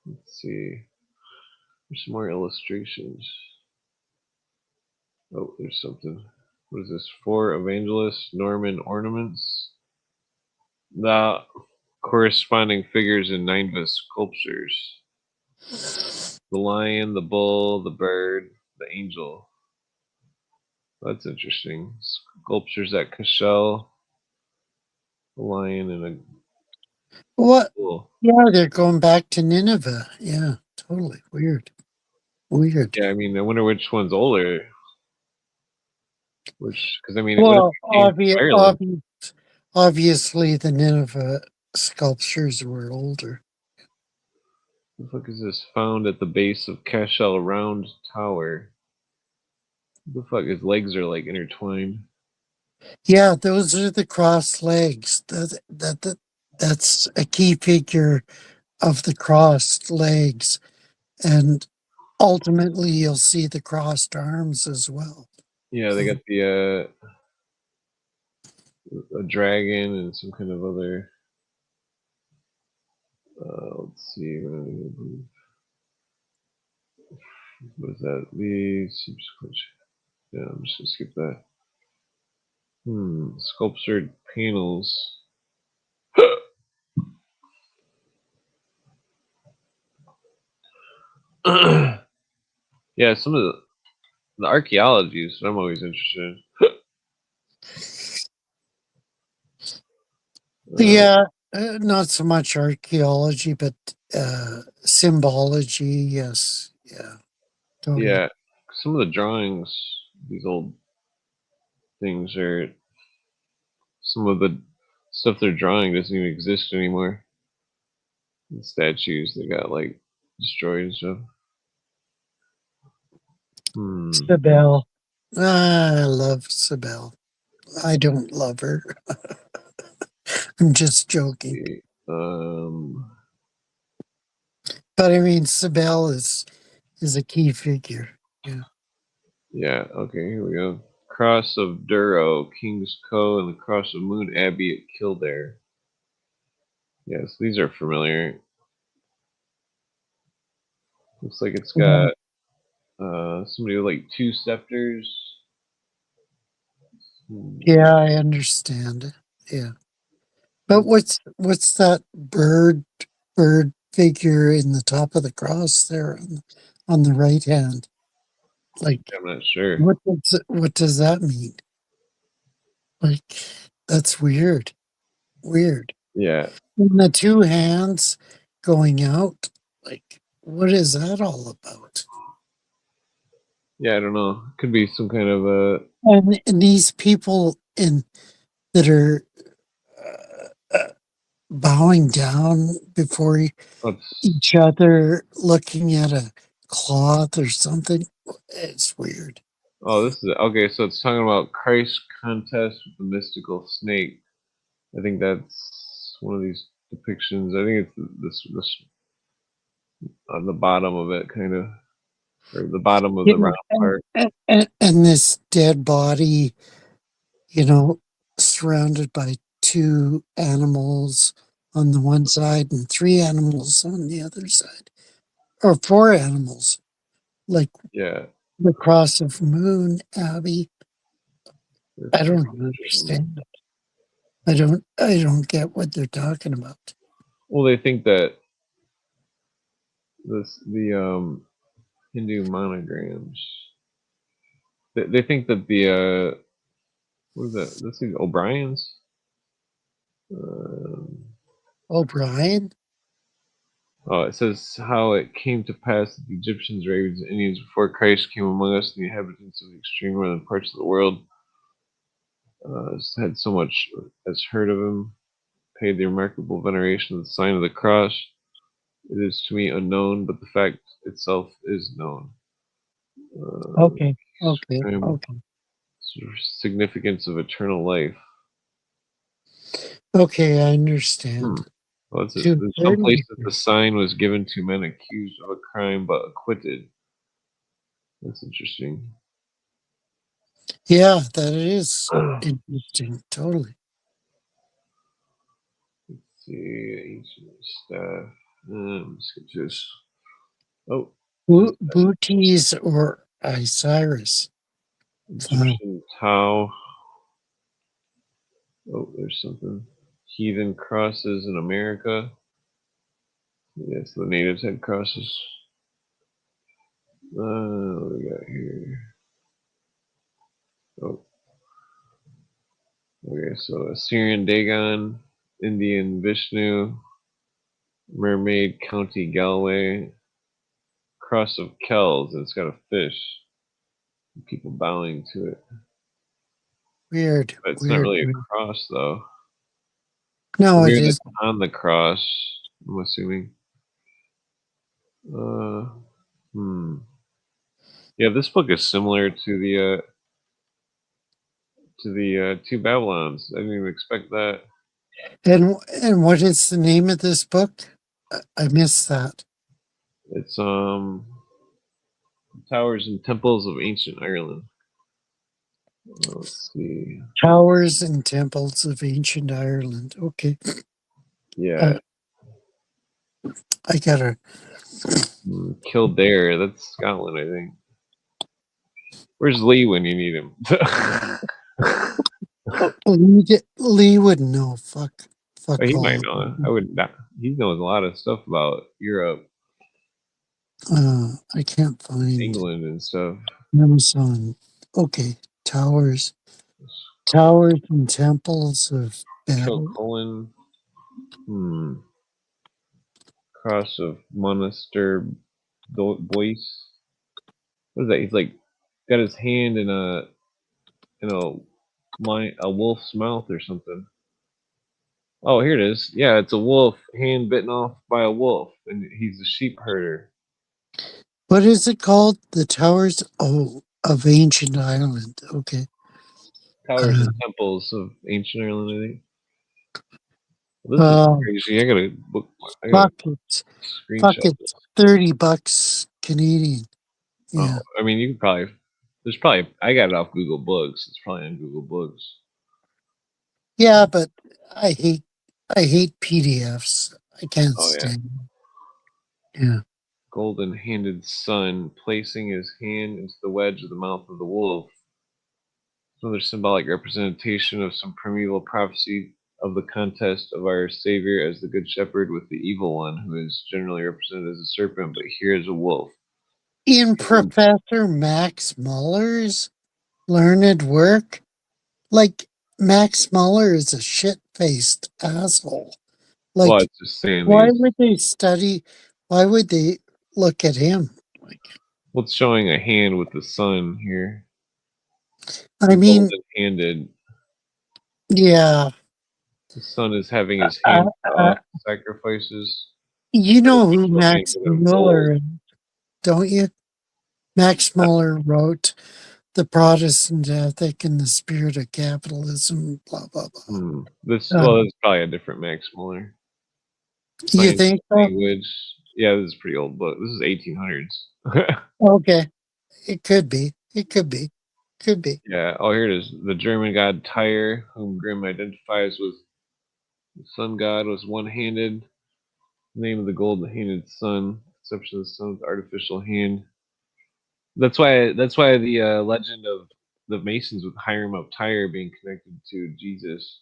Let's see. There's some more illustrations. Oh, there's something. What is this? 4 evangelists, Norman ornaments. The corresponding figures in Nineveh sculptures. The lion, the bull, the bird, the angel. That's interesting. Sculptures at Cashel. A lion and a bull. Yeah, they're going back to Nineveh. Yeah, totally weird. Yeah, I mean, I wonder which one's older. Because I mean, obviously the Nineveh sculptures were older. What the fuck is this? Found at the base of Cashel Round Tower. What the fuck? His legs are like intertwined. Yeah, those are the crossed legs. That's a key figure of the crossed legs, and ultimately you'll see the crossed arms as well. Yeah, they got the a dragon and some kind of other. Let's see. What is that? The subsequent. Yeah, I'm just gonna skip that. Sculptured panels. Yeah, some of the archaeology is what I'm always interested in. Yeah, not so much archaeology, but symbology. Yes, yeah, totally. Yeah. Some of the drawings, these old things are some of the stuff they're drawing doesn't even exist anymore. The statues that got like destroyed and stuff. Sibel. I love Sibel. I don't love her. I'm just joking. But I mean, Sibel is a key figure. Yeah. Yeah. Okay. Here we go. Cross of Duro, King's Co, and the Cross of Moon Abbey at Kildare. Yes, these are familiar. Looks like it's got somebody with like 2 scepters. Yeah, I understand. Yeah. But what's that bird figure in the top of the cross there on the right hand? Like, I'm not sure. what does that mean? Like, that's weird. Weird. Yeah. And the 2 hands going out, like, what is that all about? Yeah, I don't know. Could be some kind of And these people that are bowing down before each other, looking at a cloth or something. It's weird. Oh, this is okay. So it's talking about Christ's contest with the mystical snake. I think that's one of these depictions. I think it's this on the bottom of it, kind of, or the bottom of the round part. And this dead body, surrounded by 2 animals on the one side and 3 animals on the other side, or 4 animals, like Yeah. the Cross of Moon Abbey. I don't understand it. I don't get what they're talking about. Well, they think that the Hindu monograms. They think that the what is that? This is O'Brien's. O'Brien? Oh, it says how it came to pass that the Egyptians, Arabians, and Indians before Christ came among us, and the inhabitants of the extreme northern parts of the world had so much as heard of him, paid the remarkable veneration of the sign of the cross. It is to me unknown, but the fact itself is known. Okay. Significance of eternal life. Okay, I understand. Well, in some places, the sign was given to men accused of a crime but acquitted. That's interesting. Yeah, that is interesting. Totally. Let's see, ancient staff. Let's get this. Oh, Booties or Osiris. Egyptian Tau. Oh, there's something. Heathen crosses in America. Yes, the natives had crosses. What do we got here? Oh. Okay, so Assyrian Dagon, Indian Vishnu, Mermaid County Galway, Cross of Kells, and it's got a fish. People bowing to it. Weird. But it's not really a cross, though. No, it is on the cross, I'm assuming. Yeah, this book is similar to the 2 Babylons. I didn't even expect that. And what is the name of this book? I missed that. It's Towers and Temples of Ancient Ireland. Let's see. Towers and Temples of Ancient Ireland. Okay. Yeah. I gotta. Kildare. That's Scotland, I think. Where's Lee when you need him? Lee would know. Fuck. He might know. I would not. He knows a lot of stuff about Europe. I can't find England and stuff. Amazon. Okay. Towers and Temples of Kilcullen. Cross of Monaster Boyce. What is that? He's like got his hand in a wolf's mouth or something. Oh, here it is. Yeah, it's a wolf, hand bitten off by a wolf, and he's a sheep herder. What is it called? The Towers of Ancient Ireland. Okay. Towers and temples of ancient Ireland, I think. This is Oh, crazy. I gotta book. I fuck gotta it. Fuck screenshot it. this. $30 Canadian. Yeah. Oh, I mean, you can probably. There's probably. I got it off Google Books. It's probably on Google Books. Yeah, but I hate PDFs. I can't Oh yeah. stand them. Yeah. Golden-handed son placing his hand into the wedge of the mouth of the wolf. Another symbolic representation of some primeval prophecy of the contest of our Savior as the Good Shepherd with the evil one, who is generally represented as a serpent, but here is a wolf. In Professor Max Muller's learned work, like, Max Muller is a shit-faced asshole. Like, Well, it's just saying why these. would they study? Why would they look at him? Like, Well, it's showing a hand with the sun here. I mean, Golden-handed. yeah. The son is having his hand off sacrifices. You know who Artificial Max hand of Muller gold. is, don't you? Max Muller wrote The Protestant Ethic and the Spirit of Capitalism, blah, blah, blah. This is probably a different Max Muller. You think so? Language. Yeah, this is a pretty old book. This is 1800s. Okay. It could be. It could be. Could be. Yeah. Oh, here it is. The German god Tyre, whom Grimm identifies with the sun god, was one-handed. The name of the golden-handed sun, exception of the sun's artificial hand. That's why the legend of the Masons with Hiram of Tyre being connected to Jesus.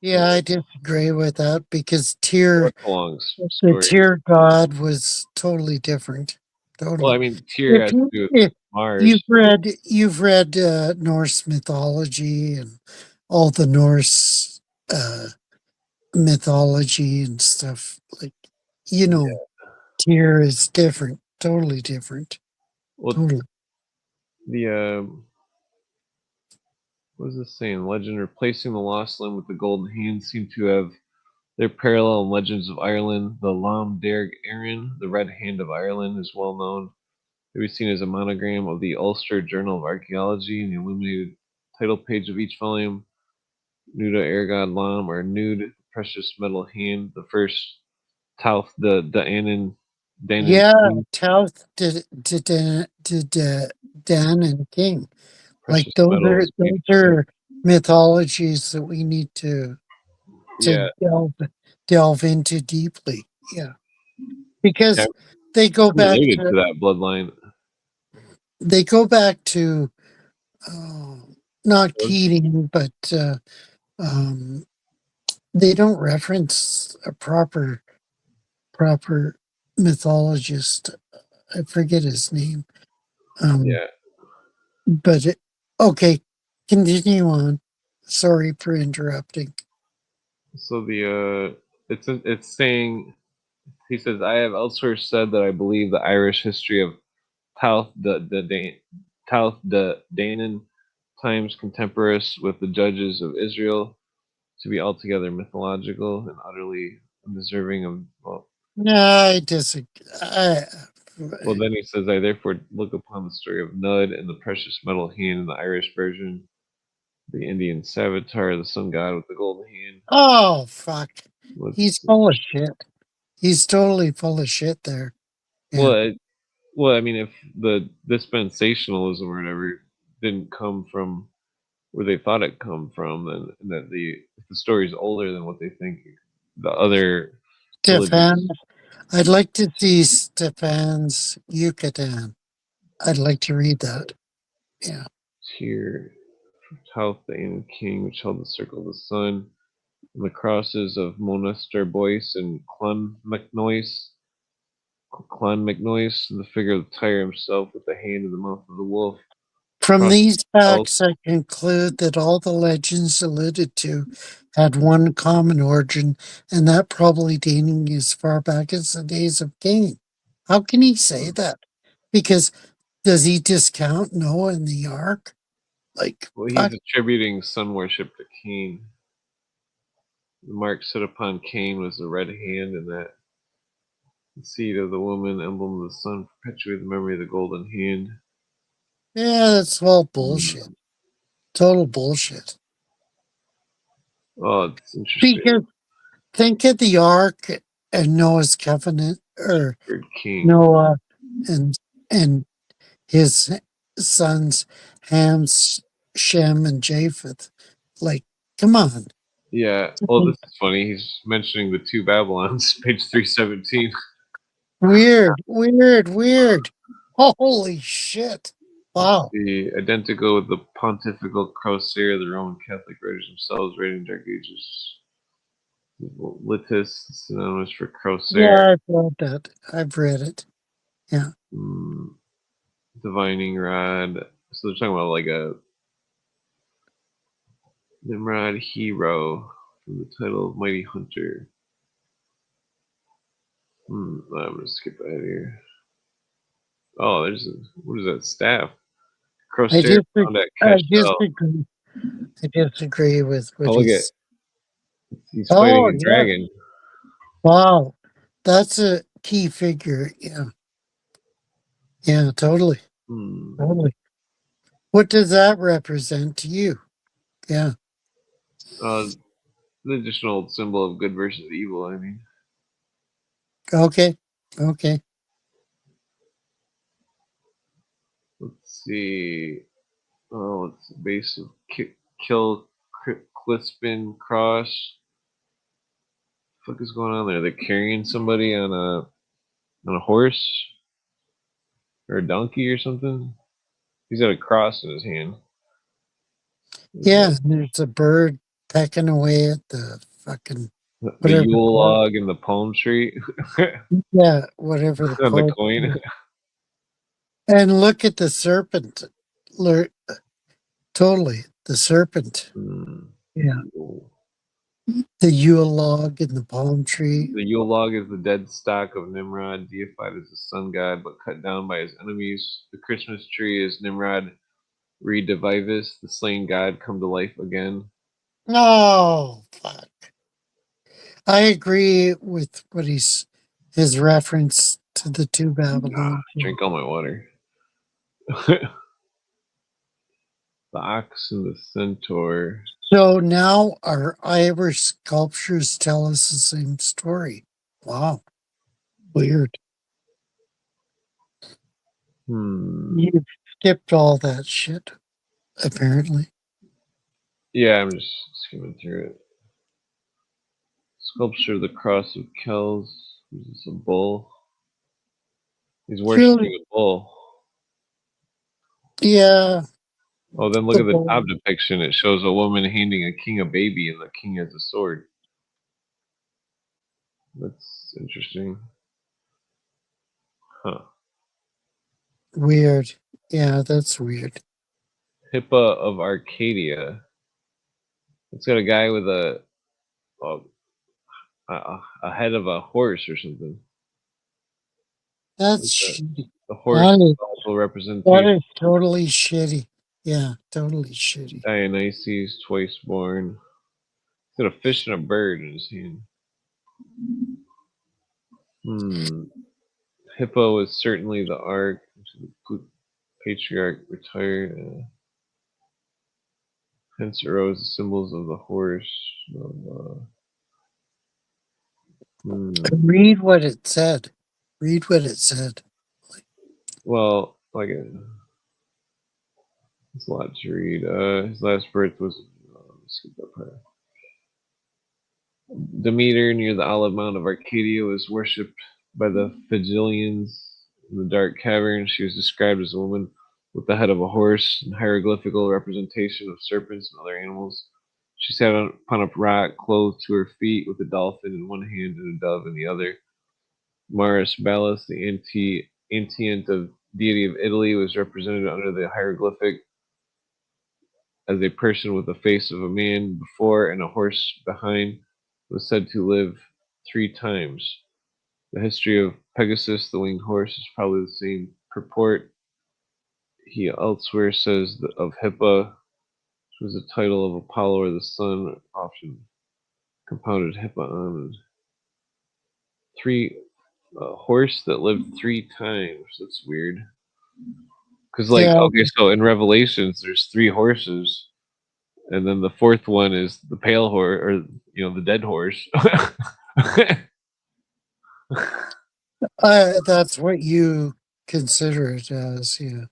Yeah, I disagree with that because Tyr, the story. Tyr god was totally different. Totally. Well, I mean, Tyr has to do with Mars. You've read Norse mythology and all the Norse mythology and stuff. Like, Tyr is different, totally different. Well, totally. What is this saying? Legend replacing the lost limb with the golden hand seem to have their parallel in legends of Ireland. The Lam Derg Éireann, the Red Hand of Ireland, is well known. It was seen as a monogram of the Ulster Journal of Archaeology in the illuminated title page of each volume. Nuda Ergod Lam, or Nude Precious Metal Hand, the first Tauth the Danan. Yeah, Tauth Danan King. Like, those are mythologies that we need to delve into deeply. Yeah, because they go back to that bloodline. They go back to not Keating, but they don't reference a proper mythologist. I forget his name. But okay, continue on. Sorry for interrupting. So it's saying, he says, I have elsewhere said that I believe the Irish history of Tauth the Danan times contemporaneous with the judges of Israel to be altogether mythological and utterly undeserving of, well. No, I disagree. Well, then he says, I therefore look upon the story of Nud and the precious metal hand in the Irish version, the Indian Savitar, the sun god with the golden hand. Oh, fuck. He's full of shit. He's totally full of shit there. Yeah. Well, I mean, if the dispensationalism or whatever didn't come from where they thought it come from, then that if the story's older than what they think, the other Stefan, I'd like to see Stefan's Yucatan. I'd like to read that. Yeah. Here, Tauth the Ancient King, which held the circle of the sun, and the crosses of Monaster Boyce and Clon McNoyce, the figure of Tyre himself with the hand in the mouth of the wolf. From these facts, I conclude that all the legends alluded to had one common origin, and that probably dating as far back as the days of Cain. How can he say that? Because does he discount Noah and the ark? Like, well, he's attributing sun worship to Cain. The mark set upon Cain was the red hand, and that the seed of the woman, emblem of the sun, perpetuated the memory of the golden hand. Yeah, that's all bullshit. Total bullshit. Oh, it's interesting. Because think of the Ark and Noah's covenant, or Third king. Noah and his sons Ham, Shem, and Japheth. Like, come on. Yeah. Well, this is funny. He's mentioning the two Babylons, page 317. Weird. Holy shit. Wow. The identical with the pontifical crosier, the Roman Catholic writers themselves writing Dark Ages. Litus, synonymous for crosier. Yeah, I've read that. I've read it. Yeah. Divining rod. So they're talking about like a Nimrod hero from the title of Mighty Hunter. I'm gonna skip ahead here. Oh, there's what is that staff? Crosier found at Cashel. I disagree with what look he's... He's fighting a dragon. Wow. That's a key figure. Yeah. Yeah, totally. Totally. What does that represent to you? Yeah. The additional symbol of good versus evil, I mean. Okay. Let's see. Oh, it's the base of Kill Clispin Cross. What the fuck is going on there? They're carrying somebody on a horse or a donkey or something. He's got a cross in his hand. Yeah, there's a bird pecking away at the fucking the Yule log and the palm tree. Yeah, whatever the, the coin. And look at the serpent. Totally, the serpent. Yeah. The Yule log and the palm tree. The Yule log is the dead stock of Nimrod, deified as the sun god, but cut down by his enemies. The Christmas tree is Nimrod redivivus, the slain god come to life again. No, fuck. I agree with what his reference to the two Babylons. Drink all my water. The ox and the centaur. So now our Irish sculptures tell us the same story. Wow. Weird. You've skipped all that shit, apparently. Yeah, I'm just skimming through it. Sculpture of the cross of Kells. Is this a bull? He's worshiping a bull. Yeah. Oh, then look at the top depiction. It shows a woman handing a king a baby, and the king has a sword. That's interesting. Huh. Weird. Yeah, that's weird. Hippa of Arcadia. It's got a guy with a head of a horse or something. That's shitty. The horse is also representation. That is totally shitty. Yeah, totally shitty. Dionysus, twice born. He's got a fish and a bird in his hand. Hippo is certainly the ark. The patriarch retired. Hence arose the symbols of the horse. Read what it said. Read what it said. Well, like it's a lot to read. His last birth was skip that part. Demeter near the Olive Mount of Arcadia was worshipped by the Phygilians in the dark cavern. She was described as a woman with the head of a horse and hieroglyphical representation of serpents and other animals. She sat upon a rock, clothed to her feet, with a dolphin in one hand and a dove in the other. Maris Ballus, the antient of deity of Italy, was represented under the hieroglyphic as a person with the face of a man before and a horse behind, was said to live 3 times. The history of Pegasus, the winged horse, is probably the same purport. He elsewhere says of Hippa, which was the title of Apollo or the sun, often Compounded Hippon. Horse that lived 3 times. That's weird. Because, like, Yeah. okay, so in Revelations, there's 3 horses, and then the 4th one is the pale horse, or the dead horse. That's what you consider it as. Yeah.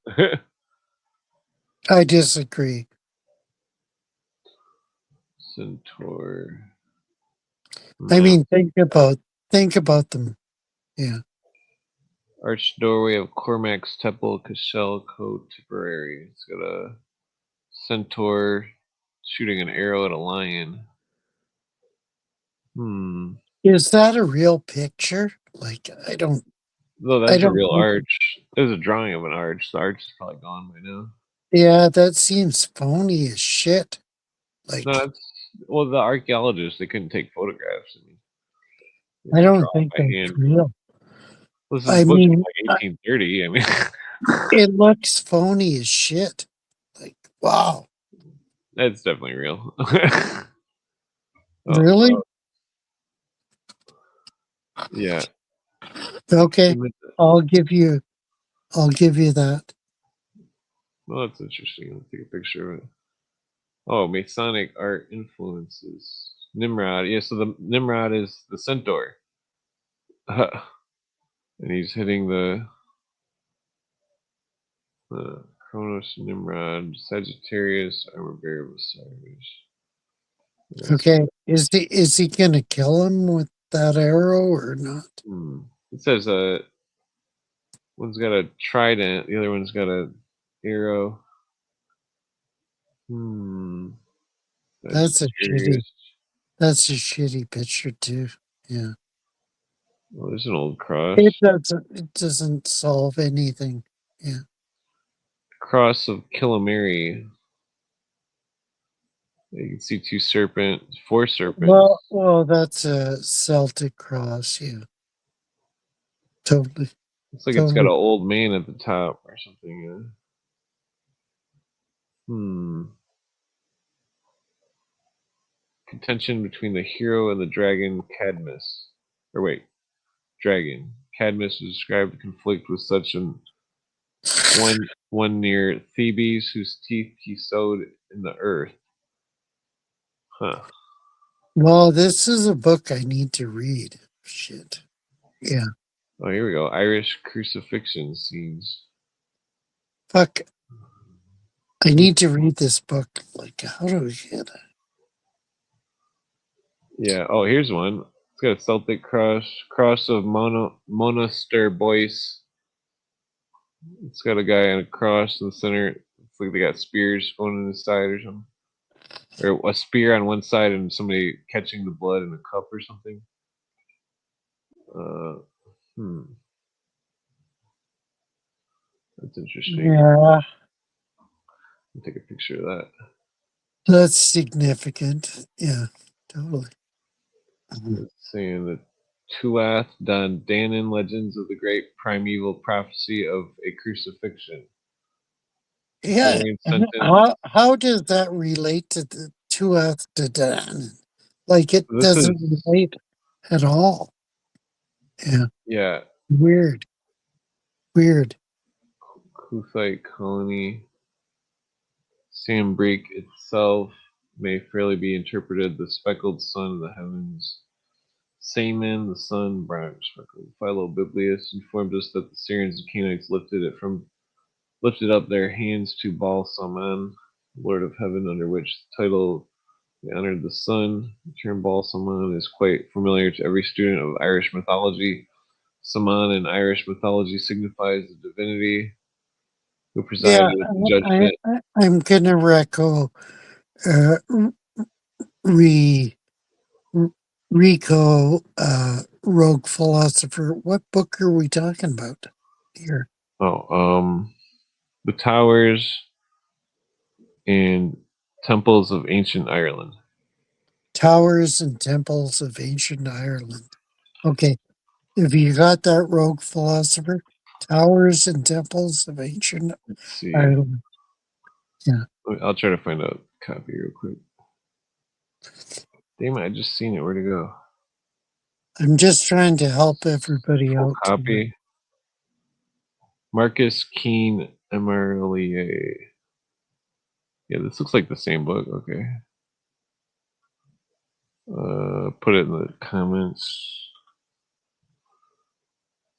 I disagree. Centaur. I No. mean, think about them. Yeah. Arched doorway of Cormac's Temple, Cashel Co. Tipperary. It's got a centaur shooting an arrow at a lion. Is that a real picture? Like, I don't. No, I that's a don't real think- arch. There's a drawing of an arch. The arch is probably gone by now. Yeah, that seems phony as shit. Like, No, the archaeologists, they couldn't take photographs. I don't draw think by that's hand. real. This is I supposed to be mean, like 1830. I mean, it looks phony as shit. Like, wow. that's definitely real. Really? Yeah. Okay, I'll give you that. Well, that's interesting. Let's take a picture of it. Oh, Masonic art influences. Nimrod. Yeah, so the Nimrod is the centaur. And he's hitting the Kronos, Nimrod, Sagittarius, armor bearer of Osiris. Yes. Okay, is he gonna kill him with that arrow or not? It says one's got a trident, the other one's got a arrow. That's a shitty picture too. Yeah. Well, there's an old cross. It doesn't solve anything. Yeah. Cross of Killamary. You can see 4 serpents. Well, that's a Celtic cross. Yeah. Totally. Looks like it's got an old man at the top or something. Contention between the hero and the dragon Cadmus. Dragon. Cadmus is described to conflict with such an one near Thebes, whose teeth he sowed in the earth. Huh. Well, this is a book I need to read. Shit. Yeah. Oh, here we go. Irish crucifixion scenes. Fuck. I need to read this book. Like, how do we get it? Yeah. Oh, here's one. It's got a Celtic cross of Monaster Boyce. It's got a guy on a cross in the center. It's like they got spears going in the side or something. Or a spear on one side and somebody catching the blood in a cup or something. That's interesting. Yeah. I'll take a picture of that. That's significant. Yeah, totally. It's saying the Tuath Dan Danann legends of the great primeval prophecy of a crucifixion. Yeah. How does that relate to the Tuath Dan? Like, it doesn't relate at all. Yeah. Yeah. Weird. Kuthite colony. Sambrique itself may fairly be interpreted the speckled sun of the heavens. Saman, the sun, brown speckled. Philobiblius informed us that the Syrians and Canaanites lifted up their hands to Baal Saman, Lord of Heaven, under which title they honored the sun. The term Baal Saman is quite familiar to every student of Irish mythology. Saman in Irish mythology signifies the divinity who presided at the judgment. I'm gonna recall Rico, Rogue Philosopher. What book are we talking about here? The Towers and Temples of Ancient Ireland. Towers and Temples of Ancient Ireland. Okay. Have you got that, Rogue Philosopher? Towers and Temples of Ancient Ireland. Yeah. I'll try to find a copy real quick. Damn it, I just seen it. Where'd it go? I'm just trying to help everybody Full out. copy. Marcus Keene Emerlier. Yeah, this looks like the same book. Okay. Put it in the comments.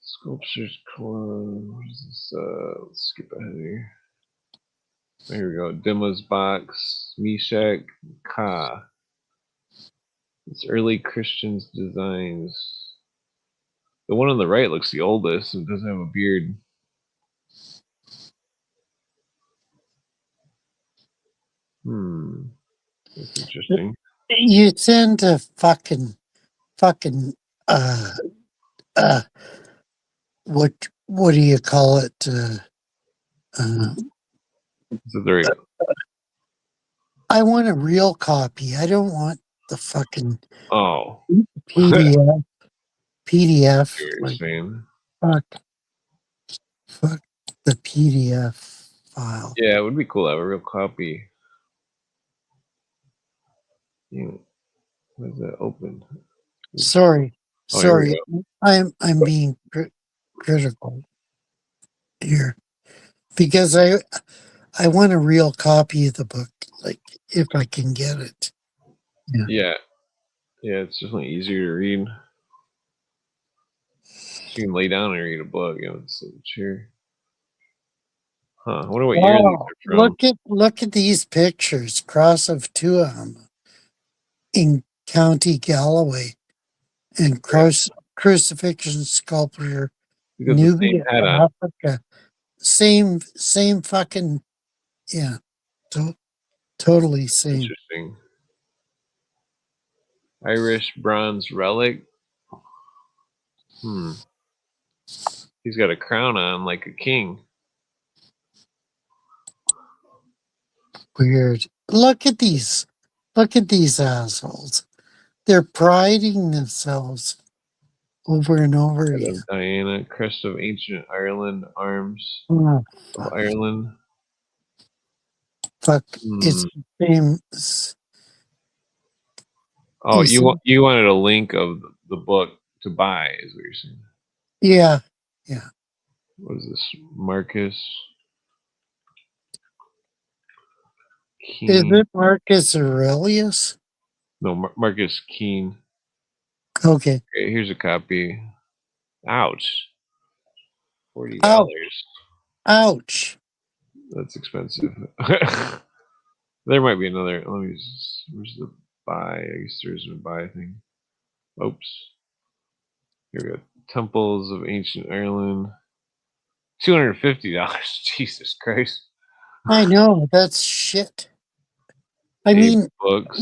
Sculptures Club. What is this? Let's skip ahead here. Here we go. Dimma's Box. Meshach Ka. It's early Christians designs. The one on the right looks the oldest. It doesn't have a beard. That's interesting. You tend to fucking what do you call it? Is it the right? I want a real copy. I don't want the fucking Oh. PDF. PDF. You're Like, saying. fuck the PDF file. Yeah, it would be cool to have a real copy. Where's that open? Sorry. Oh, Sorry. I'm being critical here because I want a real copy of the book, like if I can get it. Yeah, it's definitely easier to read. You can lay down and read a book, it's a chair. Huh? I wonder what year these are from. Look at these pictures. Cross of Tuam in County Galway, and crucifixion sculpture You got the same Nubia, hat on. Africa. Same fucking totally same. Interesting. Irish bronze relic. He's got a crown on like a king. Weird. Look at these assholes. They're priding themselves over and over again. Diana, crest of ancient Ireland, arms Oh, of Ireland. Fuck. It's the same. Oh, you wanted a link of the book to buy, is what you're saying? Yeah. What is this? Marcus Keene. Is it Marcus Aurelius? No, Marcus Keene. Okay. Here's a copy. Ouch. $40. Ouch. That's expensive. There might be another. Let me just. Where's the buy? I guess there's a buy thing. Oops. Here we go. Temples of Ancient Ireland. $250. Jesus Christ. I know, that's shit. I mean, books.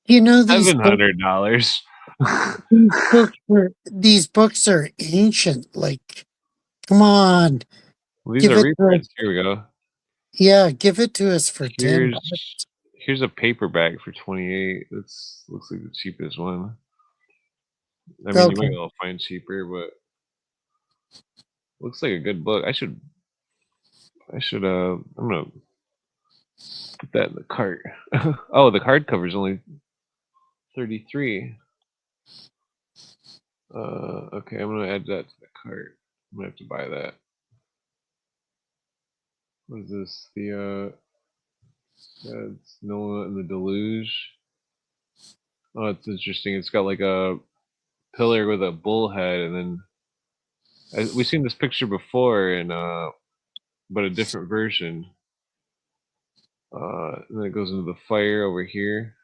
You know, these $700. These books are ancient. Like, come on. Well, these are reprints. Here we go. Yeah, give it to us for $10. Here's a paperback for $28. This looks like the cheapest one. I mean, you might be able to find cheaper, but looks like a good book. I should. I'm gonna put that in the cart. Oh, the hardcover is only $33. Okay, I'm gonna add that to the cart. I'm gonna have to buy that. What is this? It's Noah and the Deluge. Oh, it's interesting. It's got like a pillar with a bull head, and then we've seen this picture before, and but a different version. And then it goes into the fire over here.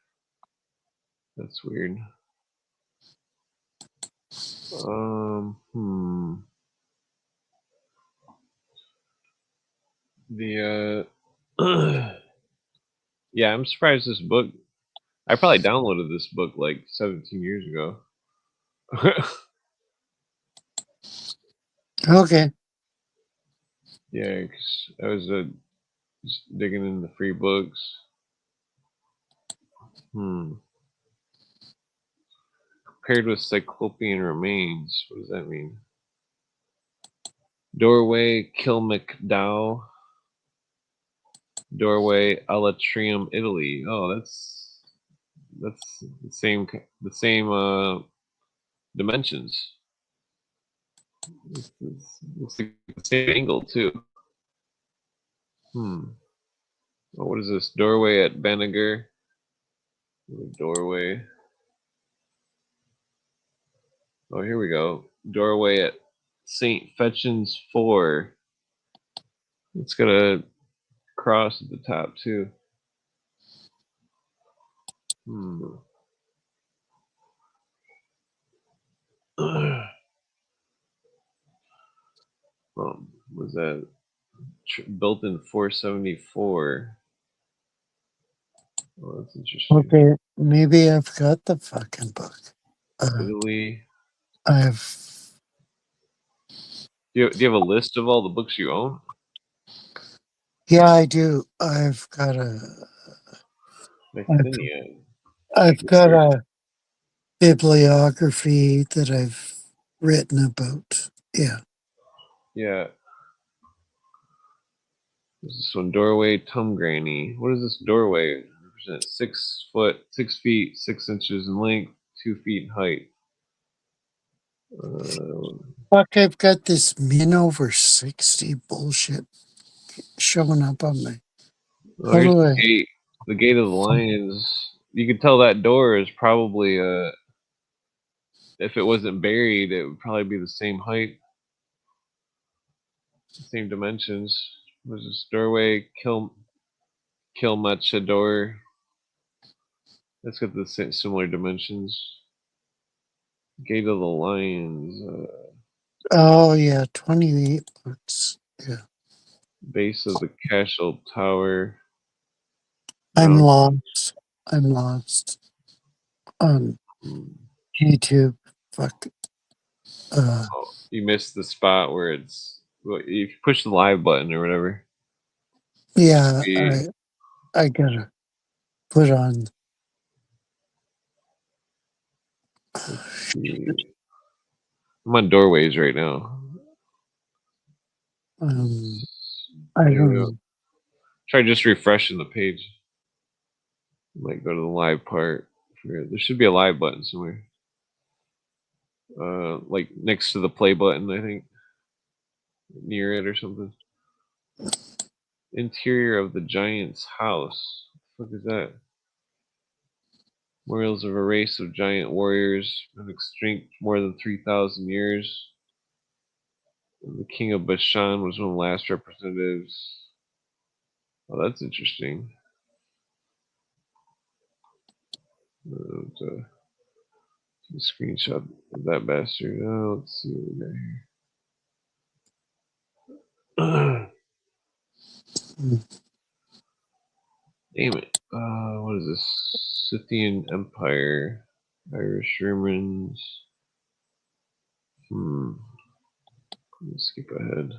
That's weird. Yeah, I'm surprised this book. I probably downloaded this book like 17 years ago. Okay. Yeah, because I was just digging in the free books. Paired with Cyclopean remains. What does that mean? Doorway, Kilmacdow. Doorway, Alatrium, Italy. Oh, that's That's the same dimensions. Looks like the same angle too. Oh, what is this? Doorway at Banagher. Doorway. Oh, here we go. Doorway at St. Fechin's 4. It's got a cross at the top too. Was that built in 474? Oh, that's interesting. Okay, maybe I've got the fucking book. Italy. I've. Do you have a list of all the books you own? Yeah, I do. I've got a bibliography that I've written about. Yeah. Yeah. This one, Doorway Tumgranny. What is this doorway? 6 foot, 6 feet, 6 inches in length, 2 feet in height. Fuck, I've got this min over 60 bullshit showing up on my. Here's the gate of the lions. You could tell that door is probably if it wasn't buried, it would probably be the same height, same dimensions. There's this doorway, Kilmacha door. That's got the same, similar dimensions. Gate of the Lions. Oh yeah, 28 bucks. Yeah. Base of the Cashel Tower. I'm lost. On YouTube. Fuck. You missed the spot where it's. You push the live button or whatever. Yeah, I gotta put on. I'm on doorways right now. I don't know. Try just refreshing the page. Might go to the live part. There should be a live button somewhere. Like next to the play button, I think. Near it or something. Interior of the giant's house. What the fuck is that? Memorials of a race of giant warriors been extinct more than 3,000 years. And the king of Bashan was one of the last representatives. Oh, that's interesting. Screenshot of that bastard. Oh, let's see what we got here. Damn it. What is this? Scythian Empire. Irish Romans. Let's skip ahead.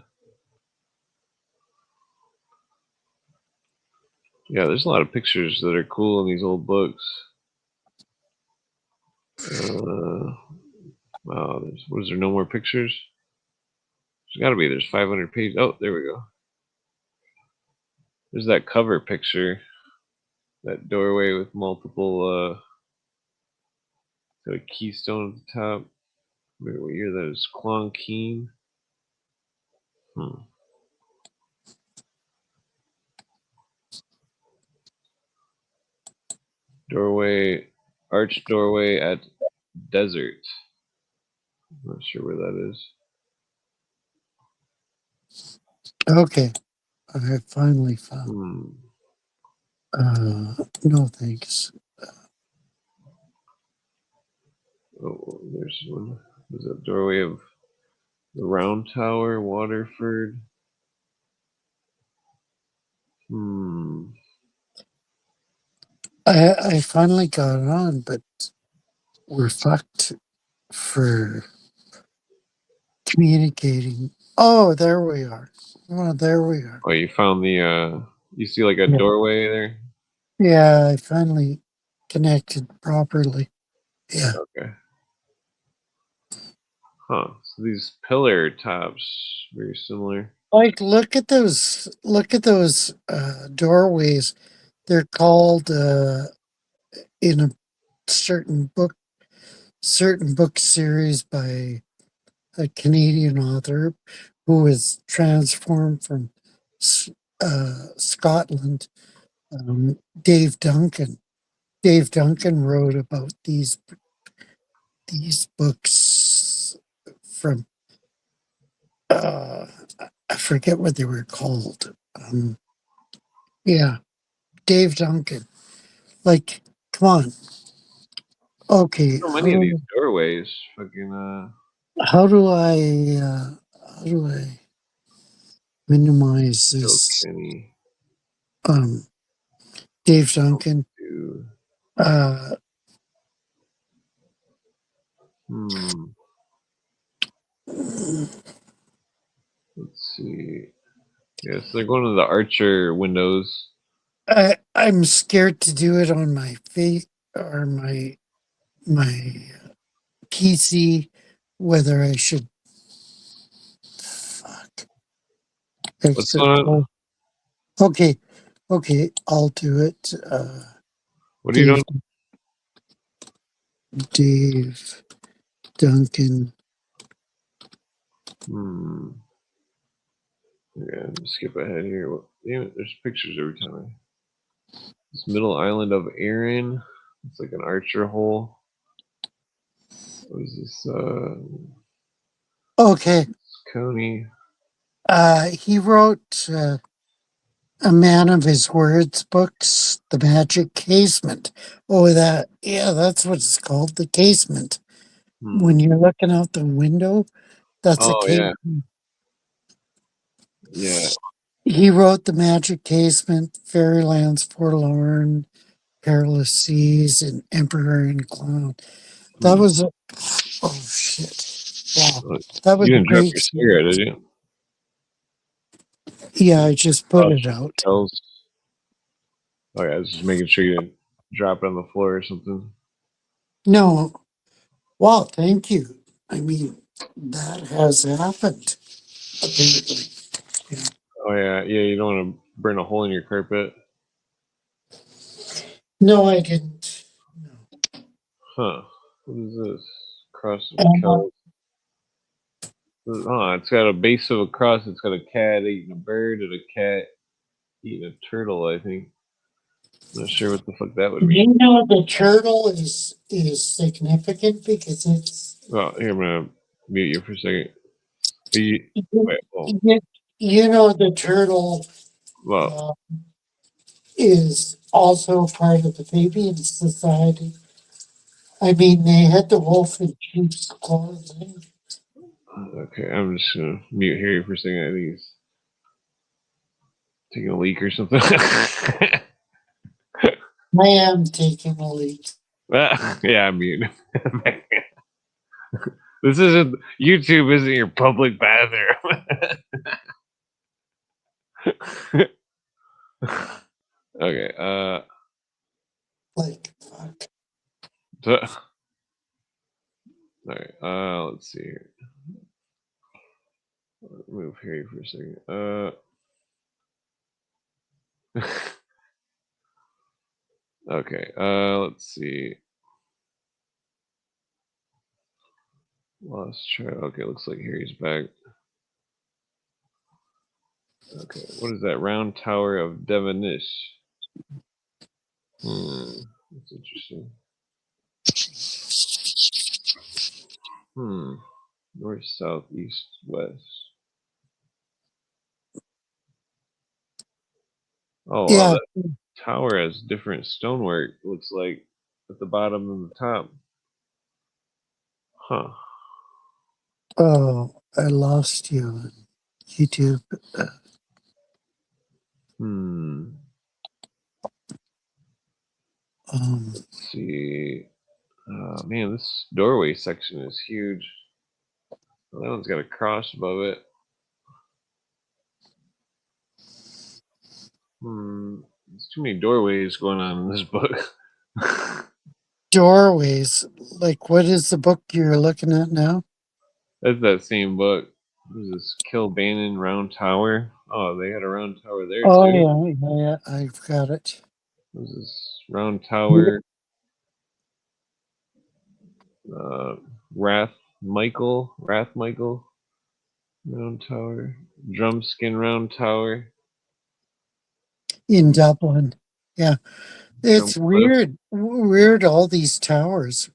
Yeah, there's a lot of pictures that are cool in these old books. Wow, was there no more pictures? There's gotta be. There's 500 pages. Oh, there we go. There's that cover picture. That doorway with multiple got a keystone at the top. What year that is? Clon Keen. Doorway, arched doorway at Desert. I'm not sure where that is. Okay, I finally found. No thanks. Oh, there's one. There's a doorway of the Round Tower, Waterford. I finally got it on, but we're fucked for communicating. Oh, there we are. Oh, there we are. Oh, you found the you see like a doorway there? Yeah, I finally connected properly. Yeah. Okay. Huh. So these pillar tops very similar. Like look at those doorways. They're called in certain book series by a Canadian author who was transformed from Scotland, Dave Duncan. Dave Duncan wrote about these books from I forget what they were called. Yeah, Dave Duncan. Like, come on. Okay, So many of these doorways, fucking. how do I minimize this? Kilkenny. Dave Duncan. Let's see. Yes, they're going to the Archer windows. I'm scared to do it on my face or my PC. Whether I should. Fuck. What's going on? Okay, I'll do it. What are you doing? Dave Duncan. Yeah, skip ahead here. Damn it, there's pictures every time. This middle island of Erin. It's like an Archer hole. What is this? Okay. Coney. He wrote A Man of His Words books, The Magic Casement. Oh, that's what it's called, the casement. When you're looking out the window, that's a casement. Yeah. He wrote The Magic Casement, Fairylands Forlorn, Perilous Seas, and Emperor and Clown. That was oh shit. Wow. That was you didn't a great drop your cigarette, did you? Yeah, I just put it out. Oh yeah, I was just making sure you didn't drop it on the floor or something. No. Well, thank you. I mean, that has happened. Apparently. Yeah. Oh yeah, you don't want to burn a hole in your carpet. No, I didn't. No. Huh? What is this? Cross of Kells. Oh, it's got a base of a cross. It's got a cat eating a bird and a cat eating a turtle, I think. I'm not sure what the fuck that would mean. You know, the turtle is significant because it's. Oh, here, I'm gonna mute you for a second. You know, the turtle is also part of the Fabian Society. I mean, they had the wolf in sheep's clothing. Okay, I'm just gonna mute here for a second. I think he's taking a leak or something. I am taking a leak. Yeah, I'm muting. This isn't YouTube. Isn't your public bathroom? Okay. Like fuck. All right. Let's see here. Move here for a second. Okay. Let's see. Lost track. Okay, looks like here he's back. Okay, what is that? Round Tower of Devenish. That's interesting. North, south, east, west. Oh, yeah. Wow, that tower has different stonework. Looks like at the bottom and the top. Huh. Oh, I lost you on YouTube. Let's see. Oh, man, this doorway section is huge. Well, that one's got a cross above it. There's too many doorways going on in this book. Doorways. Like, what is the book you're looking at now? That's that same book. What is this? Kilbannon Round Tower. Oh, they had a round tower there too. Yeah, I've got it. What is this? Round Tower. Wrath Michael Round Tower, Drumskin Round Tower. In Dublin. Yeah. It's Drumcliff. weird, all these towers.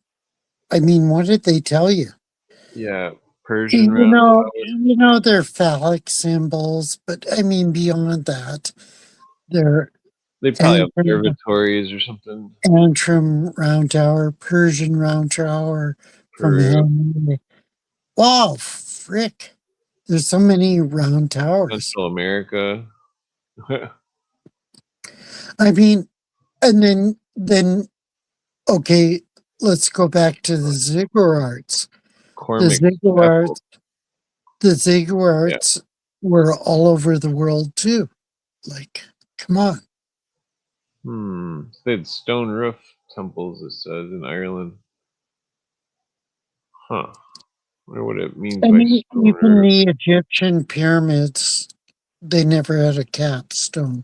I mean, what did they tell you? Yeah, Persian Round Tower. They're phallic symbols, but I mean, beyond that, they're They probably have observatories or something. Antrim Round Tower, Persian Round Tower from Peru. Henry. Wow, frick. There's so many round towers. Central America. I mean, and then okay, let's go back to the ziggurats. The ziggurats were all over the world too. Like, come on. They had stone roof temples, it says, in Ireland. Huh. I wonder what it means by stone even roof. the Egyptian pyramids, they never had a capstone.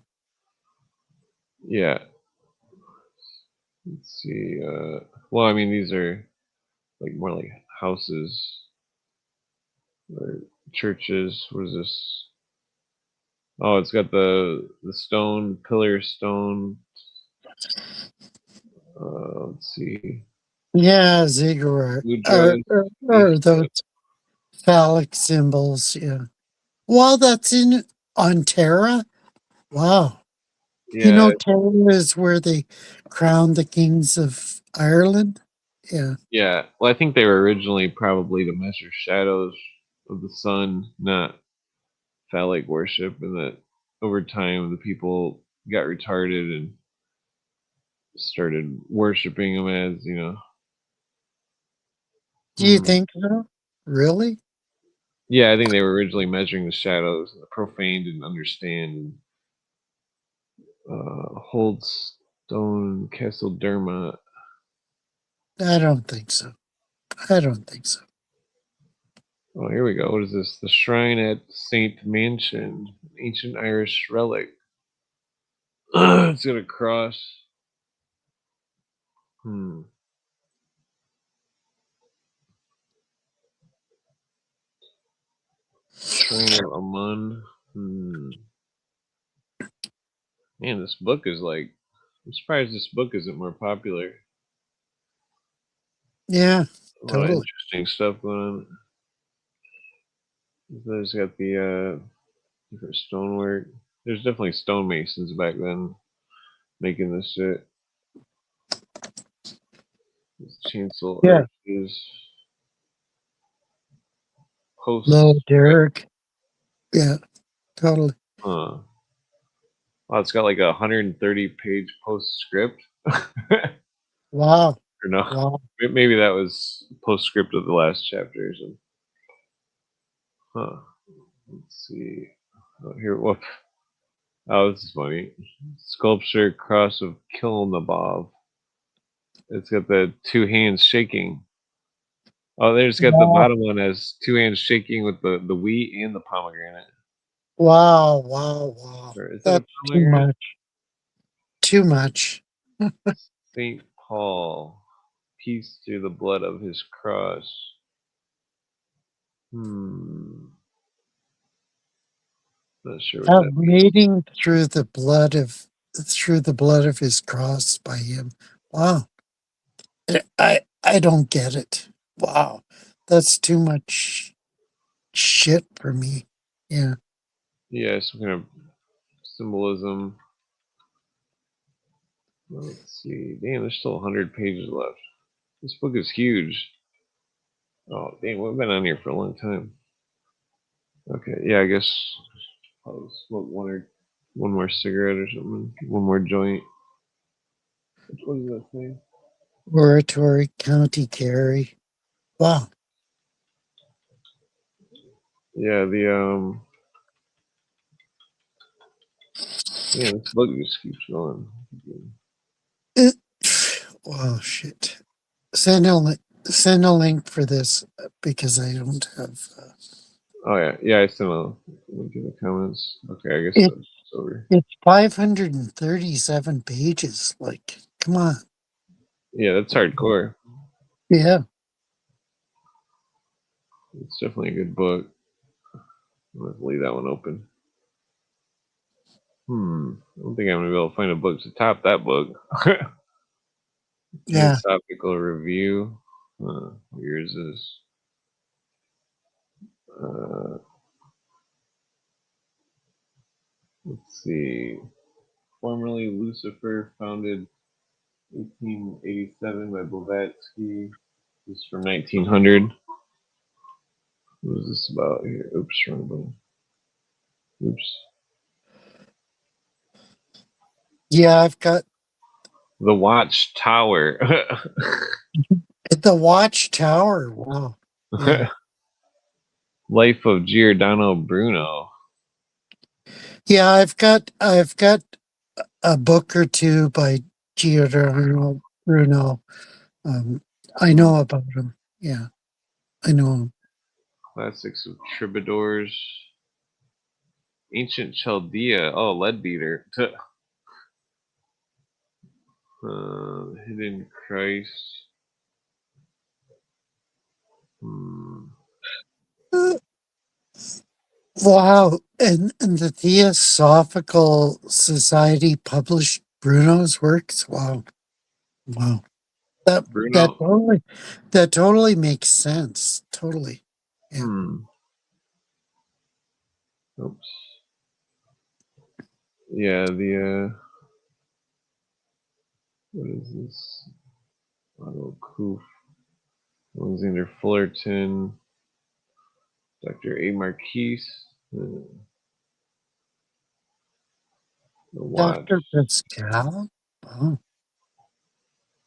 Yeah. Let's see. Well, I mean, these are like more like houses or churches. What is this? Oh, it's got the stone pillar stone. Let's see. Yeah, ziggurat or those phallic symbols. Yeah. Well, that's in Ontario. Wow. Yeah. Tara is where they crowned the kings of Ireland. Yeah. Yeah. Well, I think they were originally probably to measure shadows of the sun, not phallic worship, and that over time the people got retarded and started worshiping them as, Do you think so? Really? Yeah, I think they were originally measuring the shadows. The profane didn't understand. Holdstone Castle Dermot. I don't think so. Oh, here we go. What is this? The Shrine at Saint Mansion, ancient Irish relic. It's got a cross. Shrine of Amun. Man, this book is like. I'm surprised this book isn't more popular. Yeah, a lot of interesting stuff going on. There's got the different stonework. There's definitely stonemasons back then making this shit. This chancel arches. Post. Low Derek. Yeah, totally. Wow, it's got like a 130-page postscript. Wow. Or no, wow. Maybe that was postscript of the last chapter or something. Huh. Let's see. Oh, here, whoop. Oh, this is funny. Sculpture cross of Kilnabov. It's got the two hands shaking. Oh, there's got the bottom one as two hands shaking with the wheat and the pomegranate. Wow. That's too much. Too much. St. Paul. Peace through the blood of his cross. Not sure what that means. Bleeding through the blood of his cross by him. Wow. I don't get it. Wow. That's too much shit for me. Yeah. Yeah, some kind of symbolism. Let's see. Damn, there's still 100 pages left. This book is huge. Oh, damn, we've been on here for a long time. Okay, yeah, I guess I'll smoke one more cigarette or something. One more joint. What is that thing? Oratory, County Kerry. Wow. Yeah, yeah, this book just keeps going. Wow, shit. Send a link for this because I don't have. Oh yeah, I sent a link in the comments. Okay, I guess it's over. It's 537 pages. Like, come on. Yeah, that's hardcore. Yeah. It's definitely a good book. Let's leave that one open. I don't think I'm gonna be able to find a book to top that book. Yeah. Philosophical Review. Yours is. Let's see. Formerly Lucifer, founded 1887 by Blavatsky. This is from 1900. What is this about here? Oops, wrong button. Oops. Yeah, I've got The Watchtower. the Watchtower. Wow. Yeah. Life of Giordano Bruno. Yeah, I've got a book or two by Giordano Bruno. I know about him. Yeah, I know him. Classics of Troubadours. Ancient Chaldea. Oh, Leadbeater. Hidden Christ. Wow, and the Theosophical Society published Bruno's works. Wow, wow. That Bruno. that totally makes sense. Totally. Yeah. Oops. Yeah, what is this? Otto Koof. Alexander Fullerton. Dr. A. Marquise. The Watch. Dr. Pascal. Oh.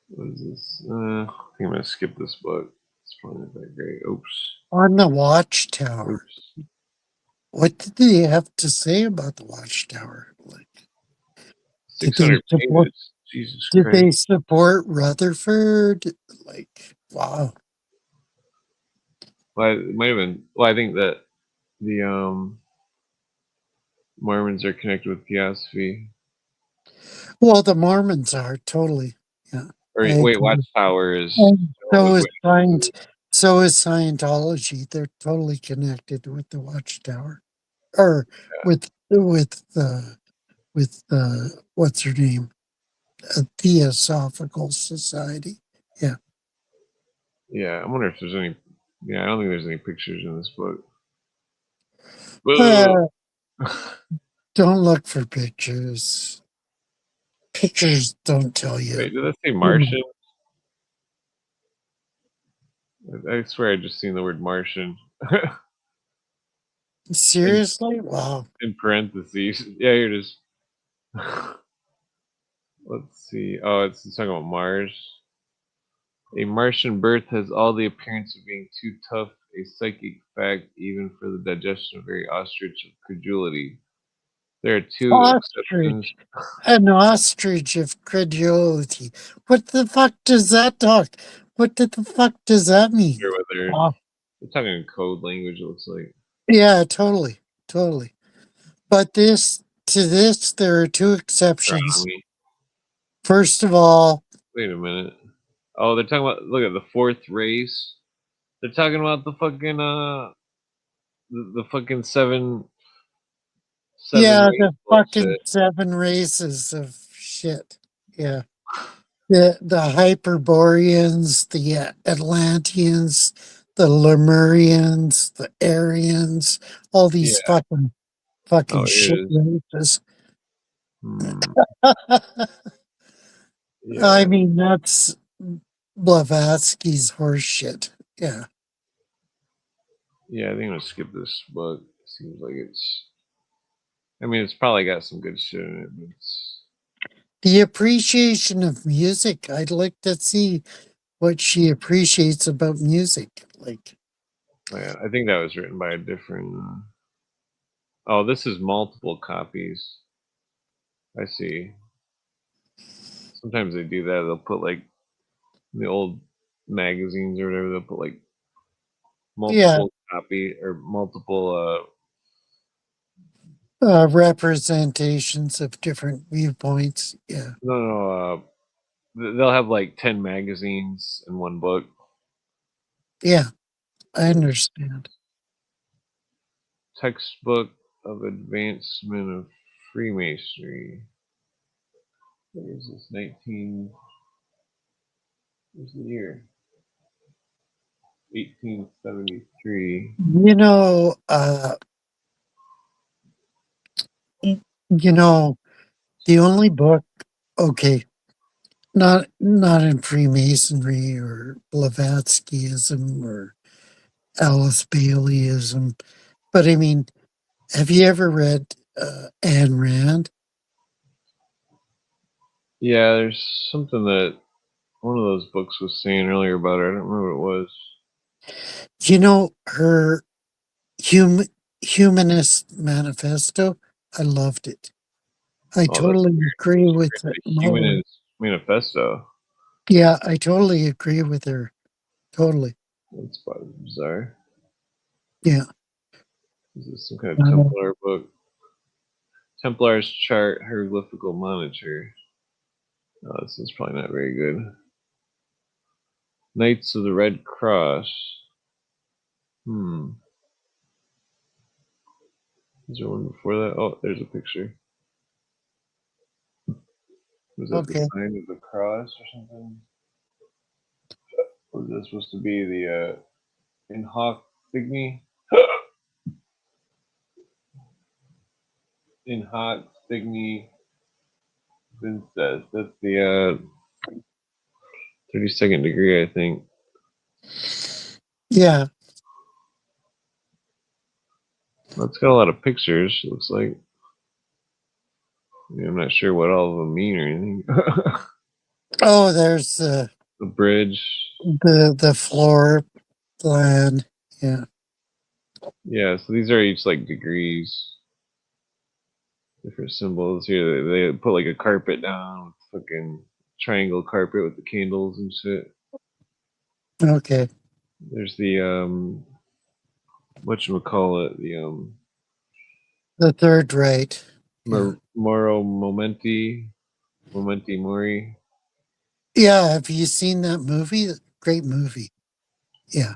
What is this? I think I'm gonna skip this book. It's probably not that great. Oops. On the Watchtower. Oops. What did they have to say about the Watchtower? Like, 600 pages. Jesus did Christ. they support Rutherford? Like, wow. Well, it might have been. Well, I think that the Mormons are connected with Theosophy. Well, the Mormons are totally. Yeah. Or wait, Watchtower is. So is Scientology. They're totally connected with the Watchtower, or with the what's her name, a Theosophical Society. Yeah. Yeah, I wonder if there's any. Yeah, I don't think there's any pictures in this book. Don't look for pictures. Pictures don't tell you. Wait, did that say Martian? I swear I just seen the word Martian. Seriously? Wow. In parentheses. Yeah, here it is. Let's see. Oh, it's talking about Mars. A Martian birth has all the appearance of being too tough, a psychic fact even for the digestion of very ostrich of credulity. There are two exceptions. An ostrich of credulity. What the fuck does that talk? What the fuck does that mean? They're talking in code language, it looks like. Yeah, totally. But to this, there are two exceptions. Astronomy. First of all, wait a minute. Oh, they're talking about. Look at the fourth race. They're talking about the fucking the fucking seven. Yeah, the fucking 7 races of shit. Yeah. The Hyperboreans, the Atlanteans, the Lemurians, the Aryans, all these fucking shit races. Yeah. I mean, that's Blavatsky's horseshit. Yeah. Yeah, I think I'm gonna skip this book. Seems like it's. I mean, it's probably got some good shit in it, but it's. The appreciation of music. I'd like to see what she appreciates about music. Like, Yeah, I think that was written by a different. Oh, this is multiple copies. I see. Sometimes they do that. They'll put like the old magazines or whatever. They'll put like multiple copy or multiple representations of different viewpoints. Yeah. No. They'll have like 10 magazines in one book. Yeah. I understand. Textbook of Advancement of Freemasonry. What is this? 19. Where's the year? 1873. You know, you know, the only book, okay, not in Freemasonry or Blavatskyism or Alice Baileyism, but I mean, have you ever read Ayn Rand? Yeah, there's something that one of those books was saying earlier about her. I don't remember what it was. You know, her Humanist Manifesto, I loved it. I Oh, totally agree with the Mo. Humanist Manifesto. Yeah, I totally agree with her. Totally. That's probably bizarre. Yeah. Is this some kind of Templar book? Templar's chart, hieroglyphical monitor. Oh, this is probably not very good. Knights of the Red Cross. Is there one before that? Oh, there's a picture. Was that the sign of the cross or something? Or was that supposed to be the in hoc signi? In hoc signi vinces. That's the 32nd degree, I think. Yeah. It's got a lot of pictures, looks like. Yeah, I'm not sure what all of them mean or anything. Oh, there's the bridge. The floor plan. Yeah. Yeah, so these are each like degrees. Different symbols here. They put like a carpet down, with fucking triangle carpet with the candles and shit. Okay. There's the whatchamacallit, the third right. Moro Momenti Mori. Yeah, have you seen that movie? Great movie. Yeah.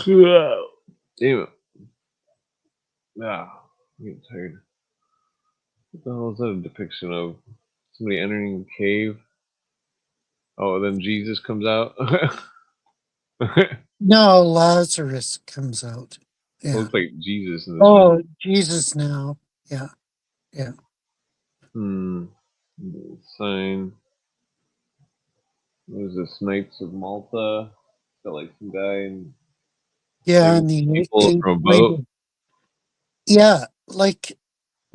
Damn it. Ah, I'm getting tired. What the hell is that a depiction of? Somebody entering a cave? Oh, then Jesus comes out? No, Lazarus comes out. Yeah. Looks like Jesus in this movie. Jesus now. Yeah. Yeah. Sign. What is this? Knights of Malta? Got like some guy and and the people from a boat. Yeah, like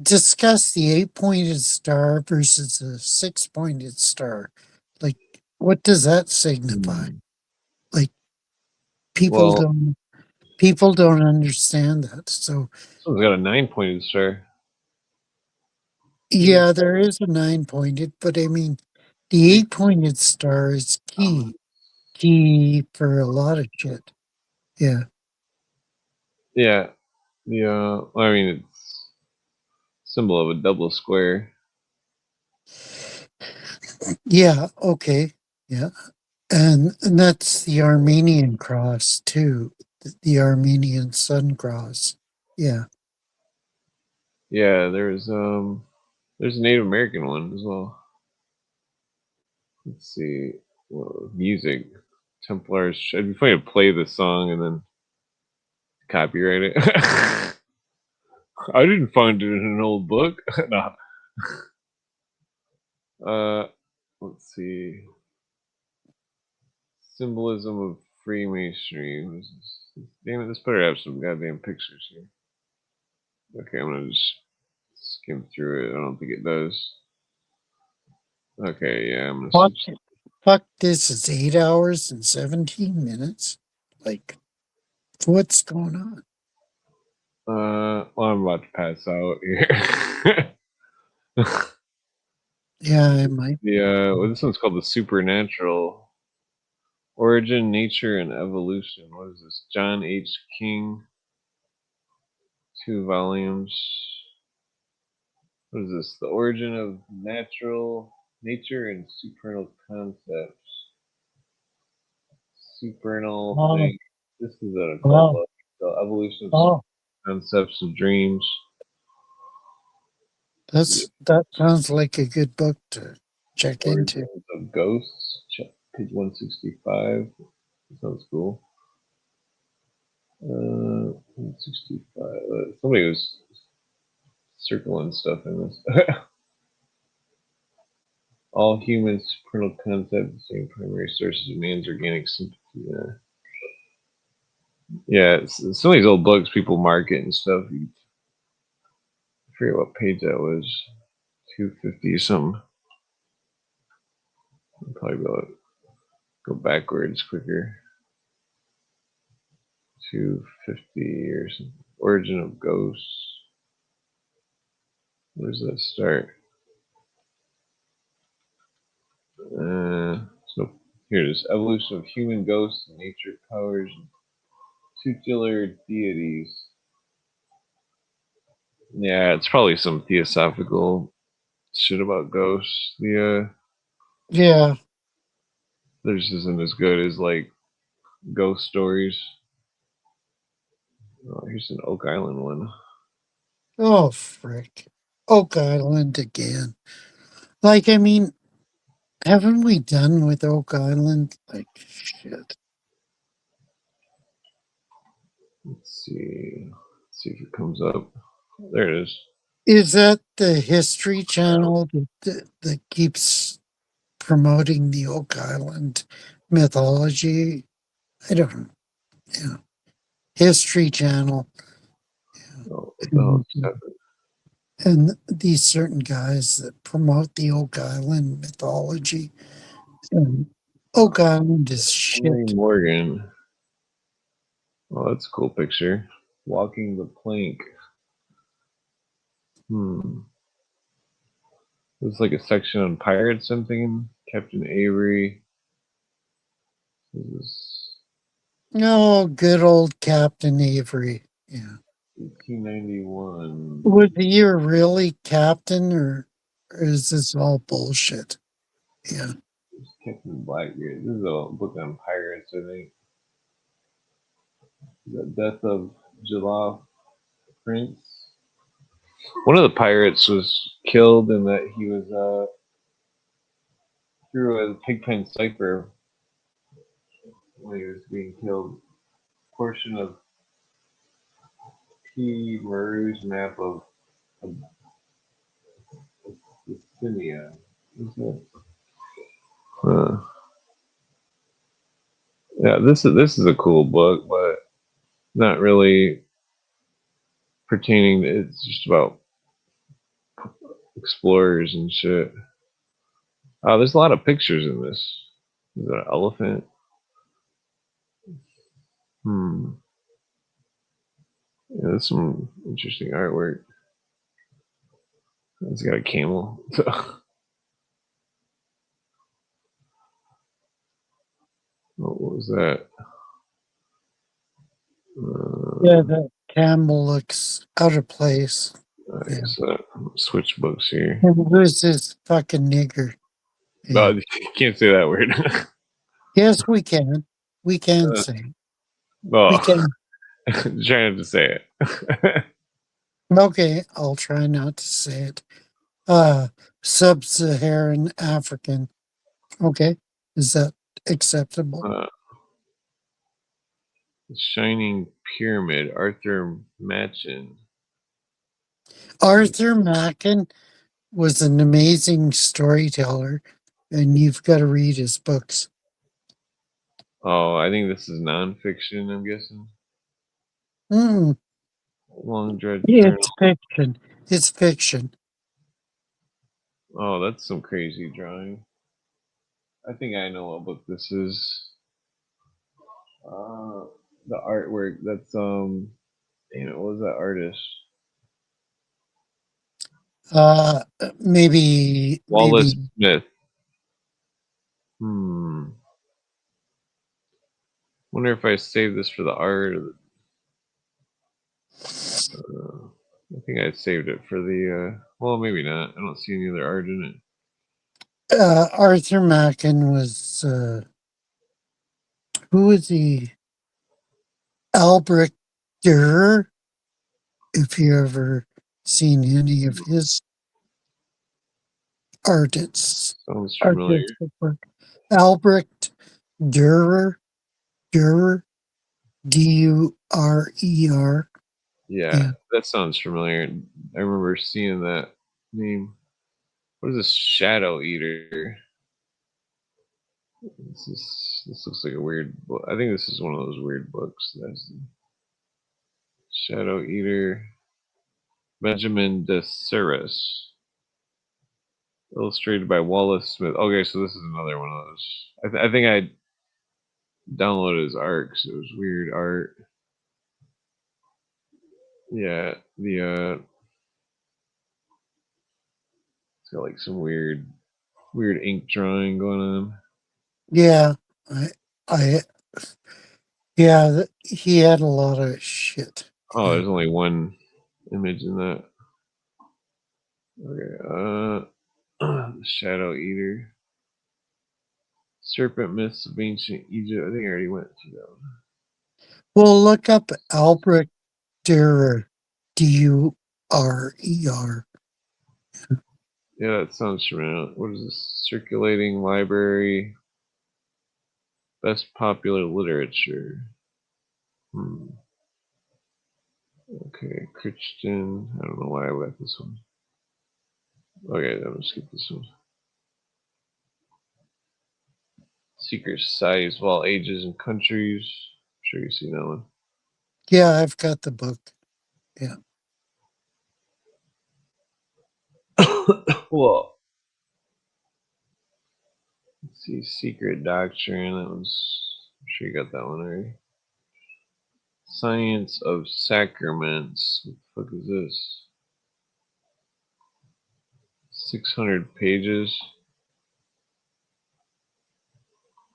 discuss the 8-pointed star versus a 6-pointed star. Like, what does that signify? Like, people don't understand that. So someone's got a 9-pointed star. Yeah, there is a 9-pointed, but I mean, the 8-pointed star is key for a lot of shit. Yeah. Yeah. I mean, it's symbol of a double square. Yeah. Okay. Yeah. And that's the Armenian cross too. The Armenian sun cross. Yeah. Yeah, there's a Native American one as well. Let's see. Well, music. Templars. I'd be funny to play this song and then copyright it. I didn't find it in an old book. No. Let's see. Symbolism of Freemasonry. Damn it, this better have some goddamn pictures here. Okay, I'm gonna just skim through it. I don't think it does. Okay, yeah, I'm gonna fuck this is 8 hours and 17 minutes. Like, what's going on? Well, I'm about to pass out here. Yeah, it might. Well, this one's called The Supernatural. Origin, Nature, and Evolution. What is this? John H. King. 2 volumes. What is this? The Origin of Nature and Supernal Concepts. Supernal thing. This is an occult Wow. book. The evolution of Oh, concepts of dreams. that sounds like a good book to check into. Origins of ghosts. Page 165. Sounds cool. 165. Somebody was circling stuff in this. All humans, supernal concept, the same primary sources of man's organic sympathy. Yeah, some of these old books people market and stuff. I forget what page that was. 250 something. I'll probably go backwards quicker. 250 or something. Origin of ghosts. Where does that start? So here it is. Evolution of human ghosts, nature powers, tutelar deities. Yeah, it's probably some theosophical shit about ghosts. Yeah. Theirs isn't as good as like ghost stories. Oh, here's an Oak Island one. Oh, frick. Oak Island again. Like, I mean, haven't we done with Oak Island? Like, shit. Let's see. Let's see if it comes up. There it is. Is that the History Channel that keeps promoting the Oak Island mythology? I don't know. Yeah. History Channel. And these certain guys that promote the Oak Island mythology. And Oak Island is Henry shit. Morgan. Oh, that's a cool picture. Walking the plank. There's like a section on pirates, I'm thinking. Captain Avery. Oh, good old Captain Avery. Yeah. 1891. Was he a really captain or is this all bullshit? Yeah. Captain Blackbeard. This is a book on pirates, I think. The Death of Jalaf Prince. One of the pirates was killed in that he was through a pigpen cipher when he was being killed. Portion of P. Maru's map of Abyssinia. Yeah, this is a cool book, but not really pertaining to, it's just about explorers and shit. There's a lot of pictures in this. Is that an elephant? Yeah, there's some interesting artwork. It's got a camel. What was that? Yeah, that camel looks out of place. Nice. Switch books here. And who's this fucking nigger? No, you can't say that word. Yes, we can. We can say it. Oh, We can. trying not to say it. Okay, I'll try not to say it. Sub-Saharan African. Okay, is that acceptable? The Shining Pyramid, Arthur Machen. Arthur Machen was an amazing storyteller, and you've got to read his books. Oh, I think this is nonfiction, I'm guessing. Long Dread Journal. It's fiction. It's fiction. Oh, that's some crazy drawing. I think I know what book this is. The artwork, that's damn it, what was that artist? Maybe Wallace maybe, Smith. Wonder if I saved this for the art. I think I saved it for the. Well, maybe not. I don't see any other art in it. Arthur Machen was who was he? Albrecht Dürer, if you ever seen any of his Sounds familiar. artistic work. Albrecht Dürer, Durer. Yeah, that sounds familiar. I remember seeing that name. What is this Shadow Eater? This looks like a weird book. I think this is one of those weird books. That's Shadow Eater. Benjamin de Ceres. Illustrated by Wallace Smith. Okay, so this is another one of those. I think I downloaded his art because it was weird art. Yeah, it's got like some weird ink drawing going on. Yeah, yeah, he had a lot of shit. Oh, there's only one image in that. Okay, Shadow Eater. Serpent Myths of Ancient Egypt. I think I already went to that one. Well, look up Albrecht Dürer, Durer. Yeah, that sounds familiar. What is this? Circulating Library. Best Popular Literature. Okay, Christian. I don't know why I got this one. Okay, I'm gonna skip this one. Secret Societies of All Ages and Countries. I'm sure you've seen that one. Yeah, I've got the book. Yeah. Well, let's see. Secret Doctrine. That was. I'm sure you got that one already. Science of Sacraments. What the fuck is this? 600 pages.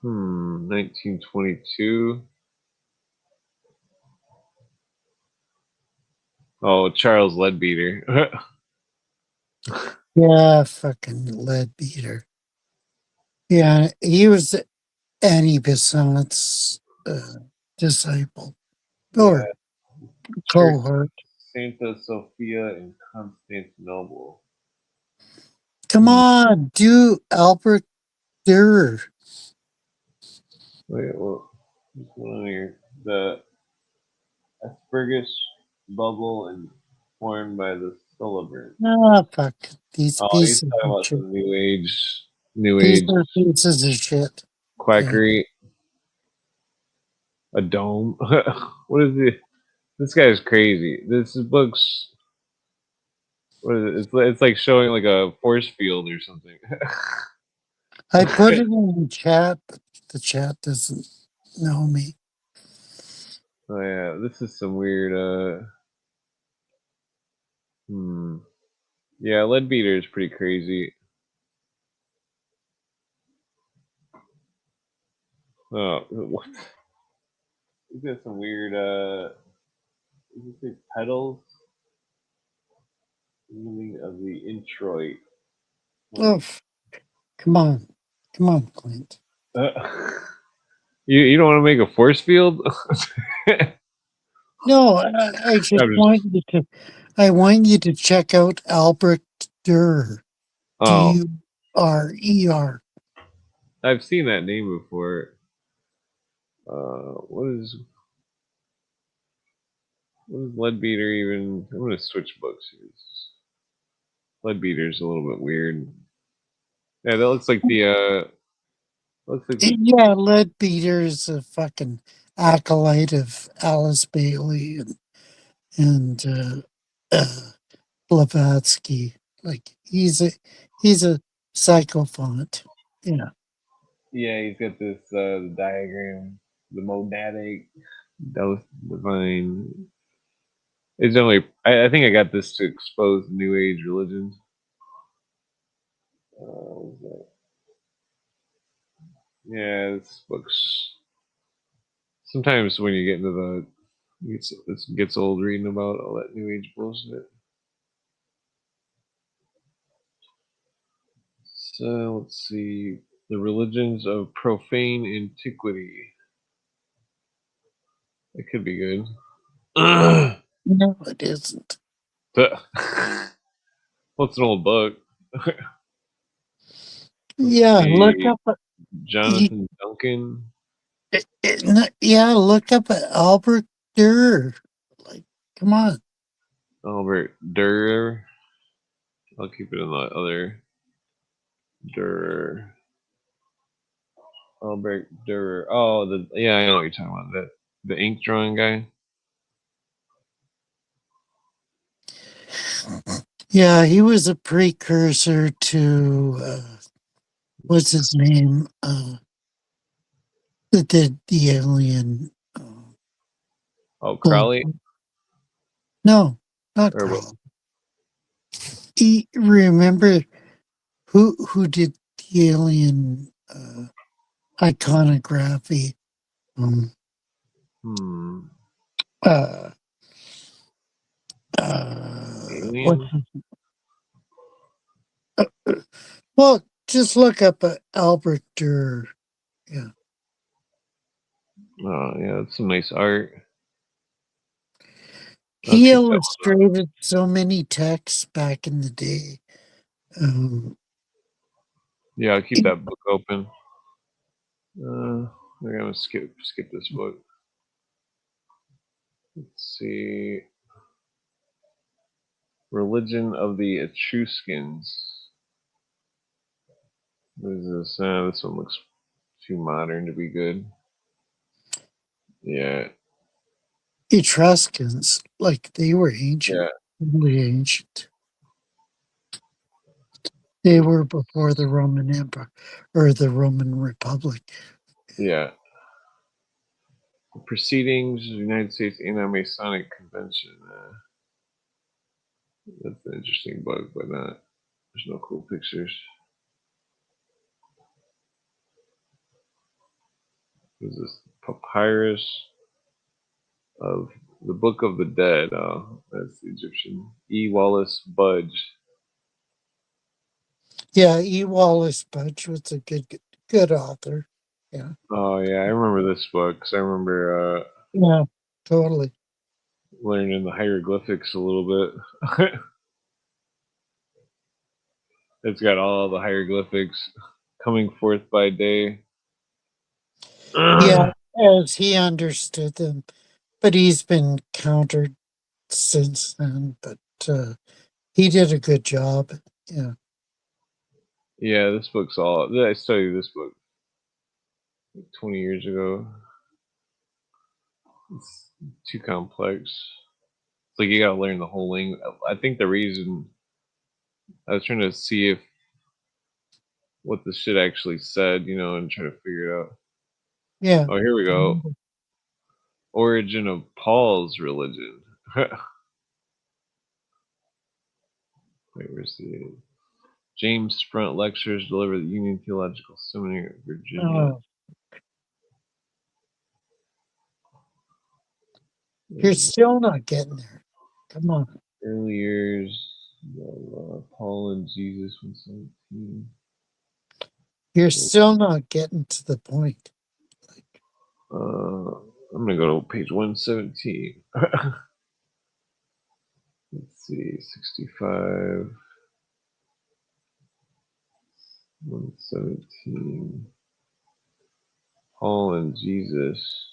1922. Oh, Charles Leadbeater. Yeah, fucking Leadbeater. Yeah, he was Annie Besant's disciple or cohort. Santa Sophia in Constantinople. Come on, do Albrecht Dürer. Wait, well, what's going on here? The Aspergus bubble and formed by the Sullivan. Ah, fuck. These Oh, he's pieces talking of about shit. the New Age These are pieces of shit. quackery. A dome. What is it? This guy is crazy. This book's. What is it? It's like showing like a force field or something. I put it in the chat, but the chat doesn't know me. Oh yeah, this is some weird. Yeah, Leadbeater is pretty crazy. Oh, what? He's got some weird. Is this say petals? Meaning of the introit. Oh, come on, Clint. You don't want to make a force field? No, I just want you to. I want you to check out Albrecht Dürer. Durer. I've seen that name before. What is Leadbeater even? I'm gonna switch books here. Leadbeater's a little bit weird. Yeah, that looks like the Yeah, Leadbeater's a fucking acolyte of Alice Bailey and Blavatsky. Like he's a psychophant. Yeah. Yeah, he's got this diagram, the monadic, divine. It's only. I think I got this to expose New Age religions. Yeah, this book's. Sometimes when you get into the, it gets old reading about all that New Age bullshit. So let's see, the religions of profane antiquity. It could be good. No, it isn't. Well, it's an old book. Yeah, look up. Jonathan Duncan. Yeah, look up Albert Dürer. Like, come on. Albert Dürer. I'll keep it in the other. Dürer. Albert Dürer. Oh, I know what you're talking about. The ink drawing guy. Yeah, he was a precursor to what's his name? That did the alien. Crowley. No, not Or Crowley. Remember who did the alien iconography? Alien? Well, just look up Albert Dürer. Yeah. Oh, yeah, that's some nice art. He illustrated so many texts back in the day. Yeah, I'll keep that book open. We're gonna skip this book. Let's see. Religion of the Etruscans. What is this? This one looks too modern to be good. Yeah. Etruscans, like they were ancient. Yeah. Really ancient. They were before the Roman Empire or the Roman Republic. Yeah. Proceedings of the United States Anti-Masonic Convention. That's an interesting book, but there's no cool pictures. What is this? Papyrus of the Book of the Dead. Oh, that's the Egyptian. E. Wallace Budge. Yeah, E. Wallace Budge was a good author. Yeah. Oh yeah, I remember this book because I remember. Yeah, totally. Learning the hieroglyphics a little bit. It's got all the hieroglyphics coming forth by day. Yeah, as he understood them, but he's been countered since then. But he did a good job. Yeah. Yeah, this book's all. I studied this book 20 years ago. It's too complex. It's like you gotta learn the whole language. I think the reason I was trying to see what the shit actually said, and try to figure it out. Yeah. Oh, here we go. Origin of Paul's religion. Wait, where's the James Spront lectures delivered at the Union Theological Seminary of Virginia. You're still not getting there. Come on. Early years, Paul and Jesus 117. You're still not getting to the point. I'm gonna go to page 117. Let's see, 65. 117. Paul and Jesus.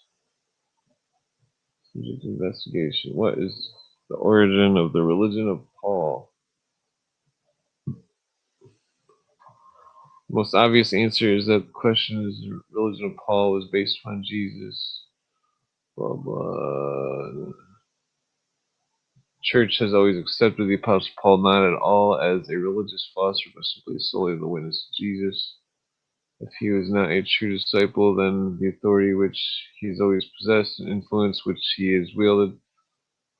Subject investigation. What is the origin of the religion of Paul? The most obvious answer is that the question is the religion of Paul was based upon Jesus. Blah blah. Church has always accepted the Apostle Paul not at all as a religious philosopher, but simply solely the witness of Jesus. If he was not a true disciple, then the authority which he has always possessed and influence which he has wielded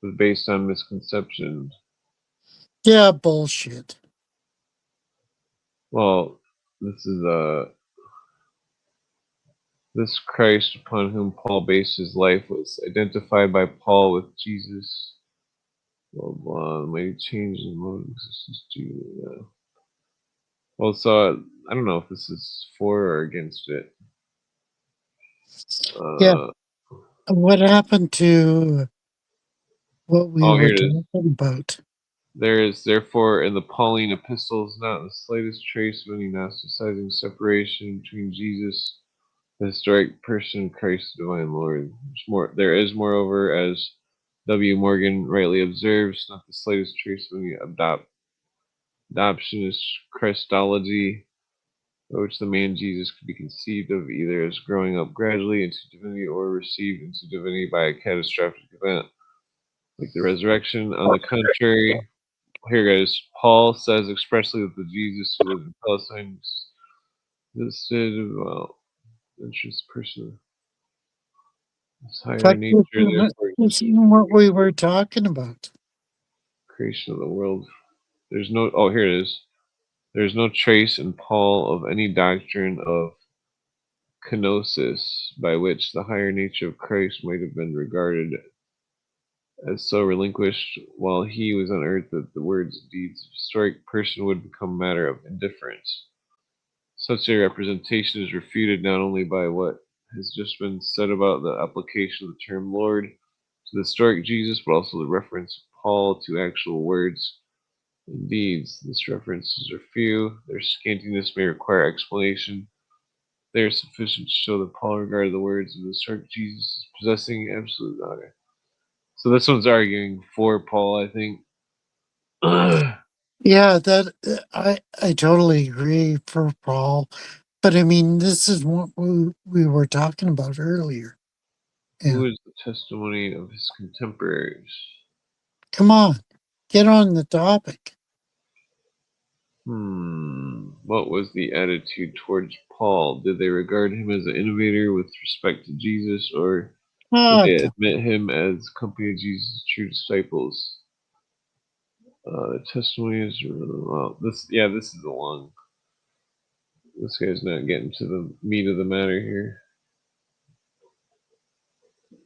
was based on misconception. Yeah, bullshit. Well, this is this Christ upon whom Paul based his life was identified by Paul with Jesus. Blah blah. Mighty change in mode of existence due. Well, so I don't know if this is for or against it. Yeah. What happened to what we Oh, were here it is. talking about? There is therefore in the Pauline epistles not the slightest trace of any Gnosticizing separation between Jesus, the historic person, Christ, the divine Lord. There is, moreover, as W. Morgan rightly observes, not the slightest trace of any adoptionist Christology, by which the man Jesus could be conceived of either as growing up gradually into divinity or received into divinity by a catastrophic event, like the resurrection. On the contrary, here guys, Paul says expressly that the Jesus who lived in Palestine existed, well, interest person, this higher But nature, therefore, this isn't what we were talking about. creation of the world. There's no, oh, here it is. There's no trace in Paul of any doctrine of kenosis by which the higher nature of Christ might have been regarded as so relinquished while he was on earth that the words and deeds of historic person would become matter of indifference. Such a representation is refuted not only by what has just been said about the application of the term Lord to the historic Jesus, but also the reference of Paul to actual words and deeds. These references are few. Their scantiness may require explanation. They are sufficient to show that Paul regarded the words of the historic Jesus as possessing absolute value. So this one's arguing for Paul, I think. Yeah, that I totally agree for Paul. But I mean, this is what we were talking about earlier. Yeah. Who is the testimony of his contemporaries? Come on, get on the topic. What was the attitude towards Paul? Did they regard him as an innovator with respect to Jesus, or did they admit him as company of Jesus' true disciples? The testimony is well, this is the one. This guy's not getting to the meat of the matter here.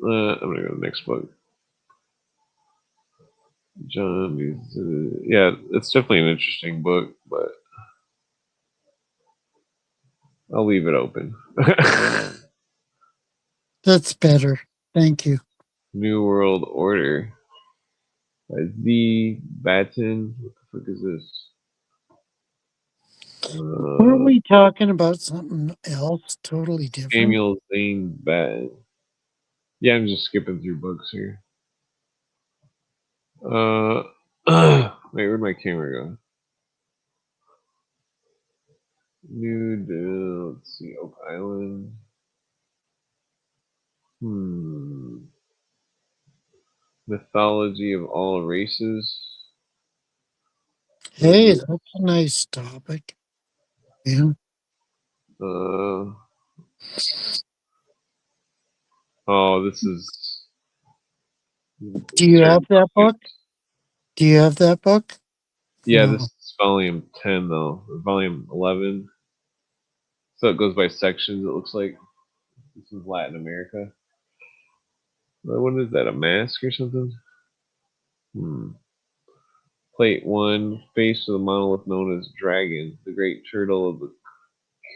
I'm gonna go to the next book. John, yeah, it's definitely an interesting book, but I'll leave it open. That's better. Thank you. New World Order by Z. Batten. What the fuck is this? Were we talking about something else totally different? Samuel Zane Batten. Yeah, I'm just skipping through books here. Wait, where'd my camera go? Let's see, Oak Island. Mythology of all races. Hey, that's a nice topic. Yeah. Oh, this is. Do you have that book? Do you have that book? Yeah, this is volume 10, though. Or volume 11. So it goes by sections, it looks like. This is Latin America. What is that, a mask or something? Plate 1, face of the monolith known as Dragon, the great turtle of the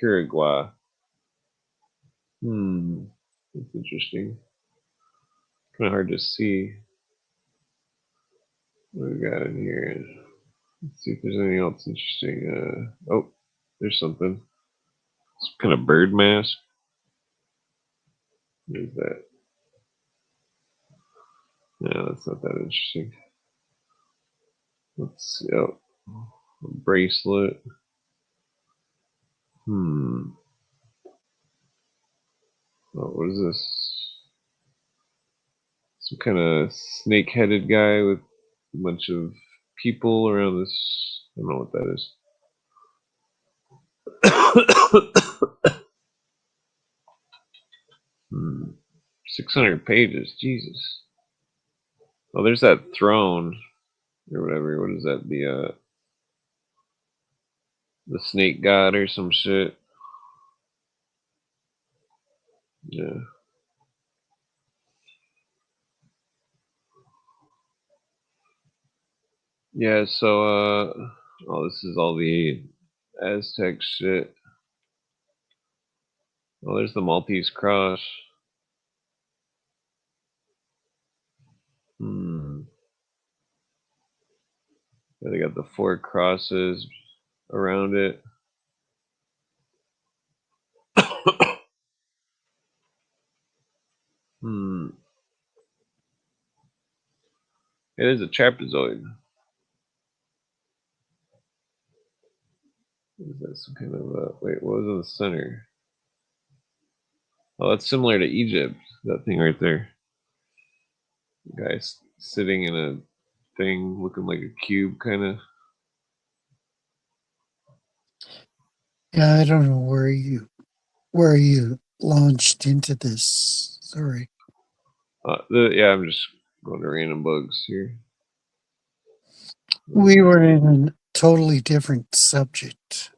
Kirigua. That's interesting. Kind of hard to see. What we got in here? Let's see if there's anything else interesting. Oh, there's something. Some kind of bird mask. What is that? No, that's not that interesting. Let's see. Oh, a bracelet. Oh, what is this? Some kind of snake-headed guy with a bunch of people around this. I don't know what that is. 600 pages. Jesus. Oh, there's that throne or whatever. What is that? The snake god or some shit. Yeah. Yeah, so this is all the Aztec shit. Oh, there's the Maltese cross. Hmm. Yeah, they got the 4 crosses around it. Hmm. It is a trapezoid. Is that some kind of wait, what was in the center? Oh, that's similar to Egypt, that thing right there. The guy's sitting in a thing looking like a cube, kind of. Yeah, I don't know where you launched into this. Sorry. Yeah, I'm just going to random bugs here. We were in a totally different subject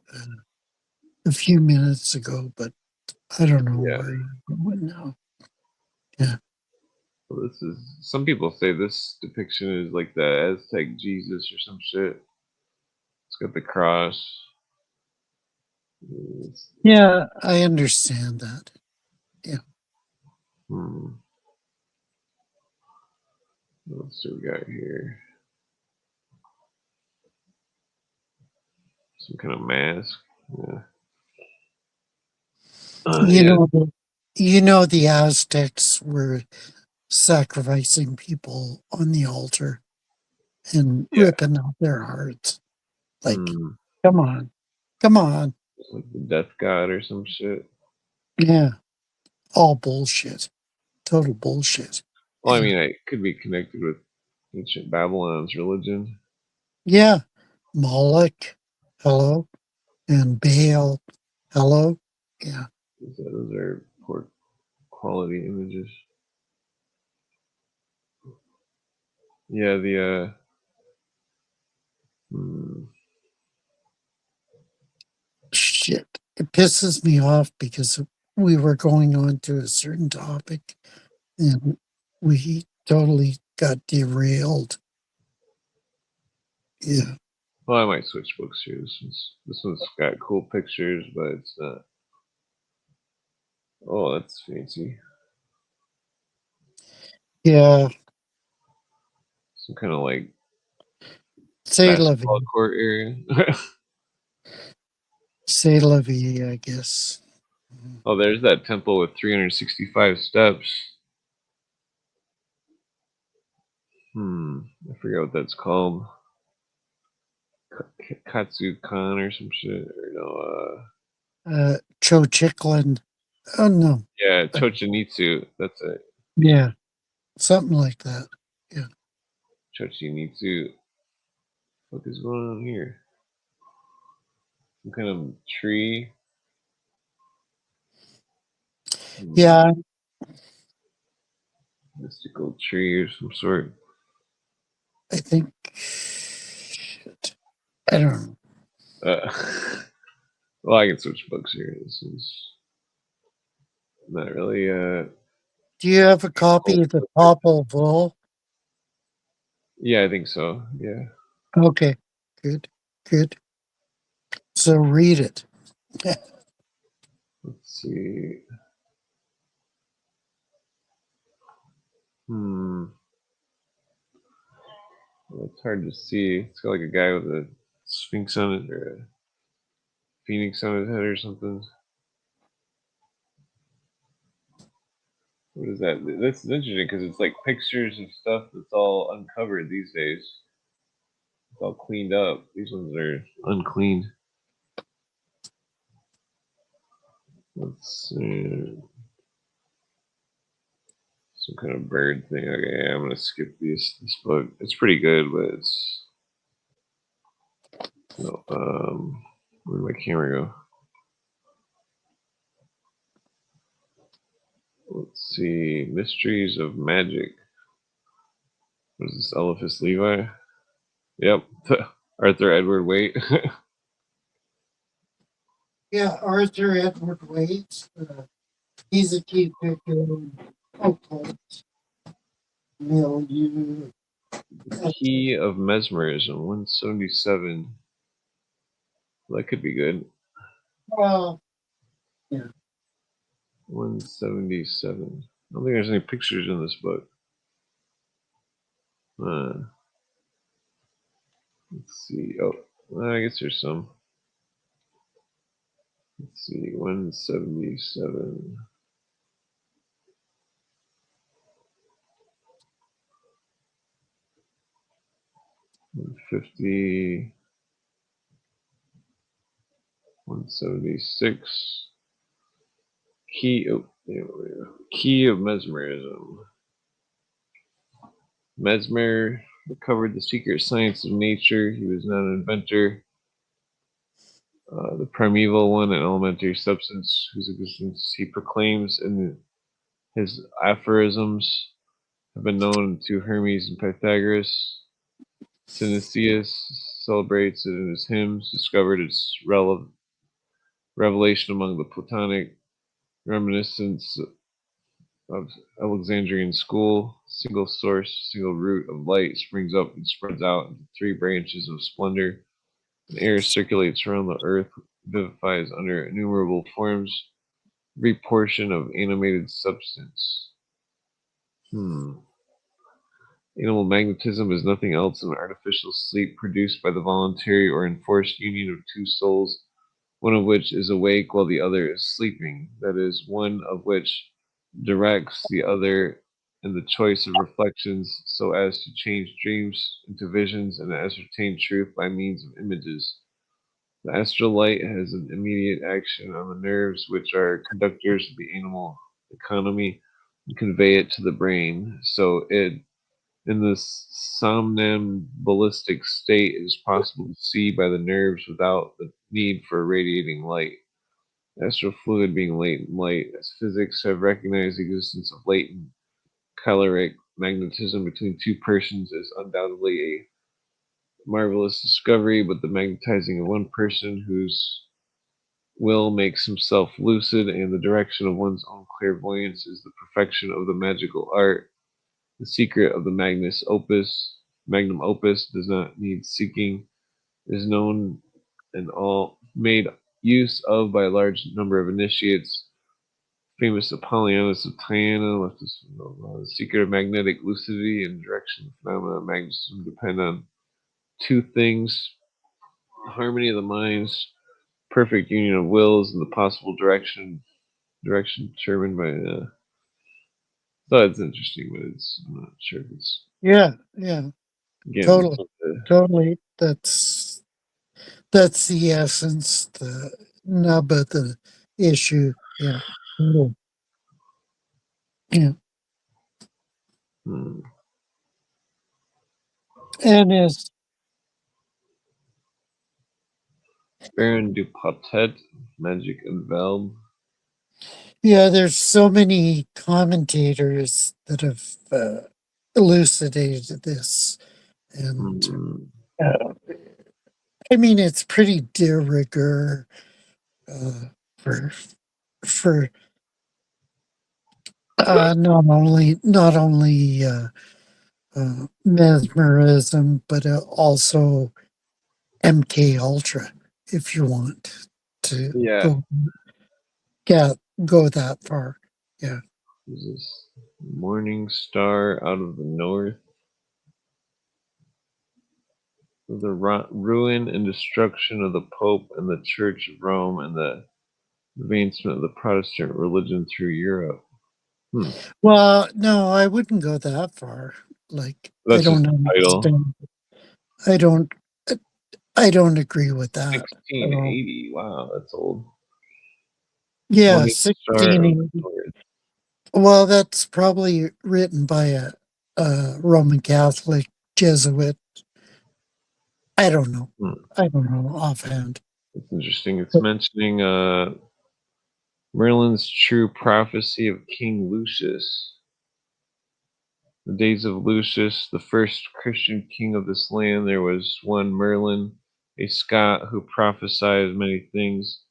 a few minutes ago, but I don't know Yeah. where you went now. Yeah. Well, this is, some people say this depiction is like the Aztec Jesus or some shit. It's got the cross. Yeah, I understand that. Hmm. What else do we got here? Some kind of mask. Yeah. You Yeah. know, the Aztecs were sacrificing people on the altar and Yeah. ripping out their hearts. Like, Hmm. come on. Come on. Like the death god or some shit. Yeah. All bullshit. Total bullshit. Well, I Yeah. mean, it could be connected with ancient Babylon's religion. Yeah. Moloch. Hello. And Baal. Hello. Yeah. Those are poor quality images. Yeah, the Shit. It pisses me off because we were going on to a certain topic and we totally got derailed. Yeah. well, I might switch books here. This one's got cool pictures, but it's not. Oh, that's fancy. Yeah. Some kind of like Say la basketball vie. court area. Say la vie, I guess. Oh, there's that temple with 365 steps. I forget what that's called. Katsu-kan or some shit. Or no, Chochikland. Oh, no. yeah, Chochinitsu. That's it. Yeah. Something like that. Yeah. Chochinitsu. What is going on here? Some kind of tree. Yeah. Mystical tree or some sort. I think. Shit. I don't know. Well, I can switch books here. This is not really. Do you have a copy of the Popol Vuh? Yeah, I think so. Yeah. Okay. Good. Good. So read it. Let's see. Well, it's hard to see. It's got like a guy with a sphinx on it or a phoenix on his head or something. What is that? This is interesting because it's like pictures of stuff that's all uncovered these days. It's all cleaned up. These ones are uncleaned. Let's see. Some kind of bird thing. Okay, I'm gonna skip this book. It's pretty good, but it's no. Where'd my camera go? Let's see. Mysteries of Magic. What is this? Eliphas Levi? Yep. Arthur Edward Waite. Yeah, Arthur Edward Waite. He's a key figure. Okay. Milieu. Key of Mesmerism, 177. That could be good. Well, yeah. 177. I don't think there's any pictures in this book. Let's see. Oh, well, I guess there's some. Let's see. 177. 150. 176. Key. Oh, there we go. Key of mesmerism. Mesmer recovered the secret science of nature. He was not an inventor. The primeval one, an elementary substance whose existence he proclaims in his aphorisms, have been known to Hermes and Pythagoras. Synesius celebrates it in his hymns, discovered its revelation among the Platonic reminiscence of Alexandrian school. Single source, single root of light springs up and spreads out into 3 branches of splendor. And air circulates around the earth, vivifies under innumerable forms, every portion of animated substance. Animal magnetism is nothing else than an artificial sleep produced by the voluntary or enforced union of 2 souls, one of which is awake while the other is sleeping, that is, one of which directs the other in the choice of reflections so as to change dreams into visions and ascertain truth by means of images. The astral light has an immediate action on the nerves, which are conductors of the animal economy, and convey it to the brain. So in the somnambulistic state, it is possible to see by the nerves without the need for radiating light. Astral fluid being latent light, as physics have recognized the existence of latent caloric magnetism between 2 persons, is undoubtedly a marvelous discovery, but the magnetizing of one person whose will makes himself lucid and the direction of one's own clairvoyance is the perfection of the magical art. The secret of the magnum opus does not need seeking, is known and all made use of by a large number of initiates. Famous Apollonius of Tyana left us the secret of magnetic lucidity and direction of phenomena of magnetism depend on 2 things: harmony of the minds, perfect union of wills, and the possible direction determined by. Thought it's interesting, but I'm not sure if it's. Yeah. Again, Totally. That's the essence, the nub of the issue. Yeah. Yeah. And as Baron Dupotet, Magic Unveiled. yeah, there's so many commentators that have elucidated this, and I mean it's pretty de rigueur for not only mesmerism, but also MK Ultra, if you want to go that far. Yeah. Is this Morning Star out of the North? The ruin and destruction of the Pope and the Church of Rome and the advancement of the Protestant religion through Europe. Well, no, I wouldn't go that far. Like, that's I don't understand. I don't agree with that. 1680. Wow, that's old. Yeah, 1680. Well, that's probably written by a Roman Catholic Jesuit. I don't know. I don't know offhand. It's interesting. It's mentioning Merlin's true prophecy of King Lucius. The days of Lucius, the first Christian king of this land, there was one Merlin, a Scot, who prophesied many things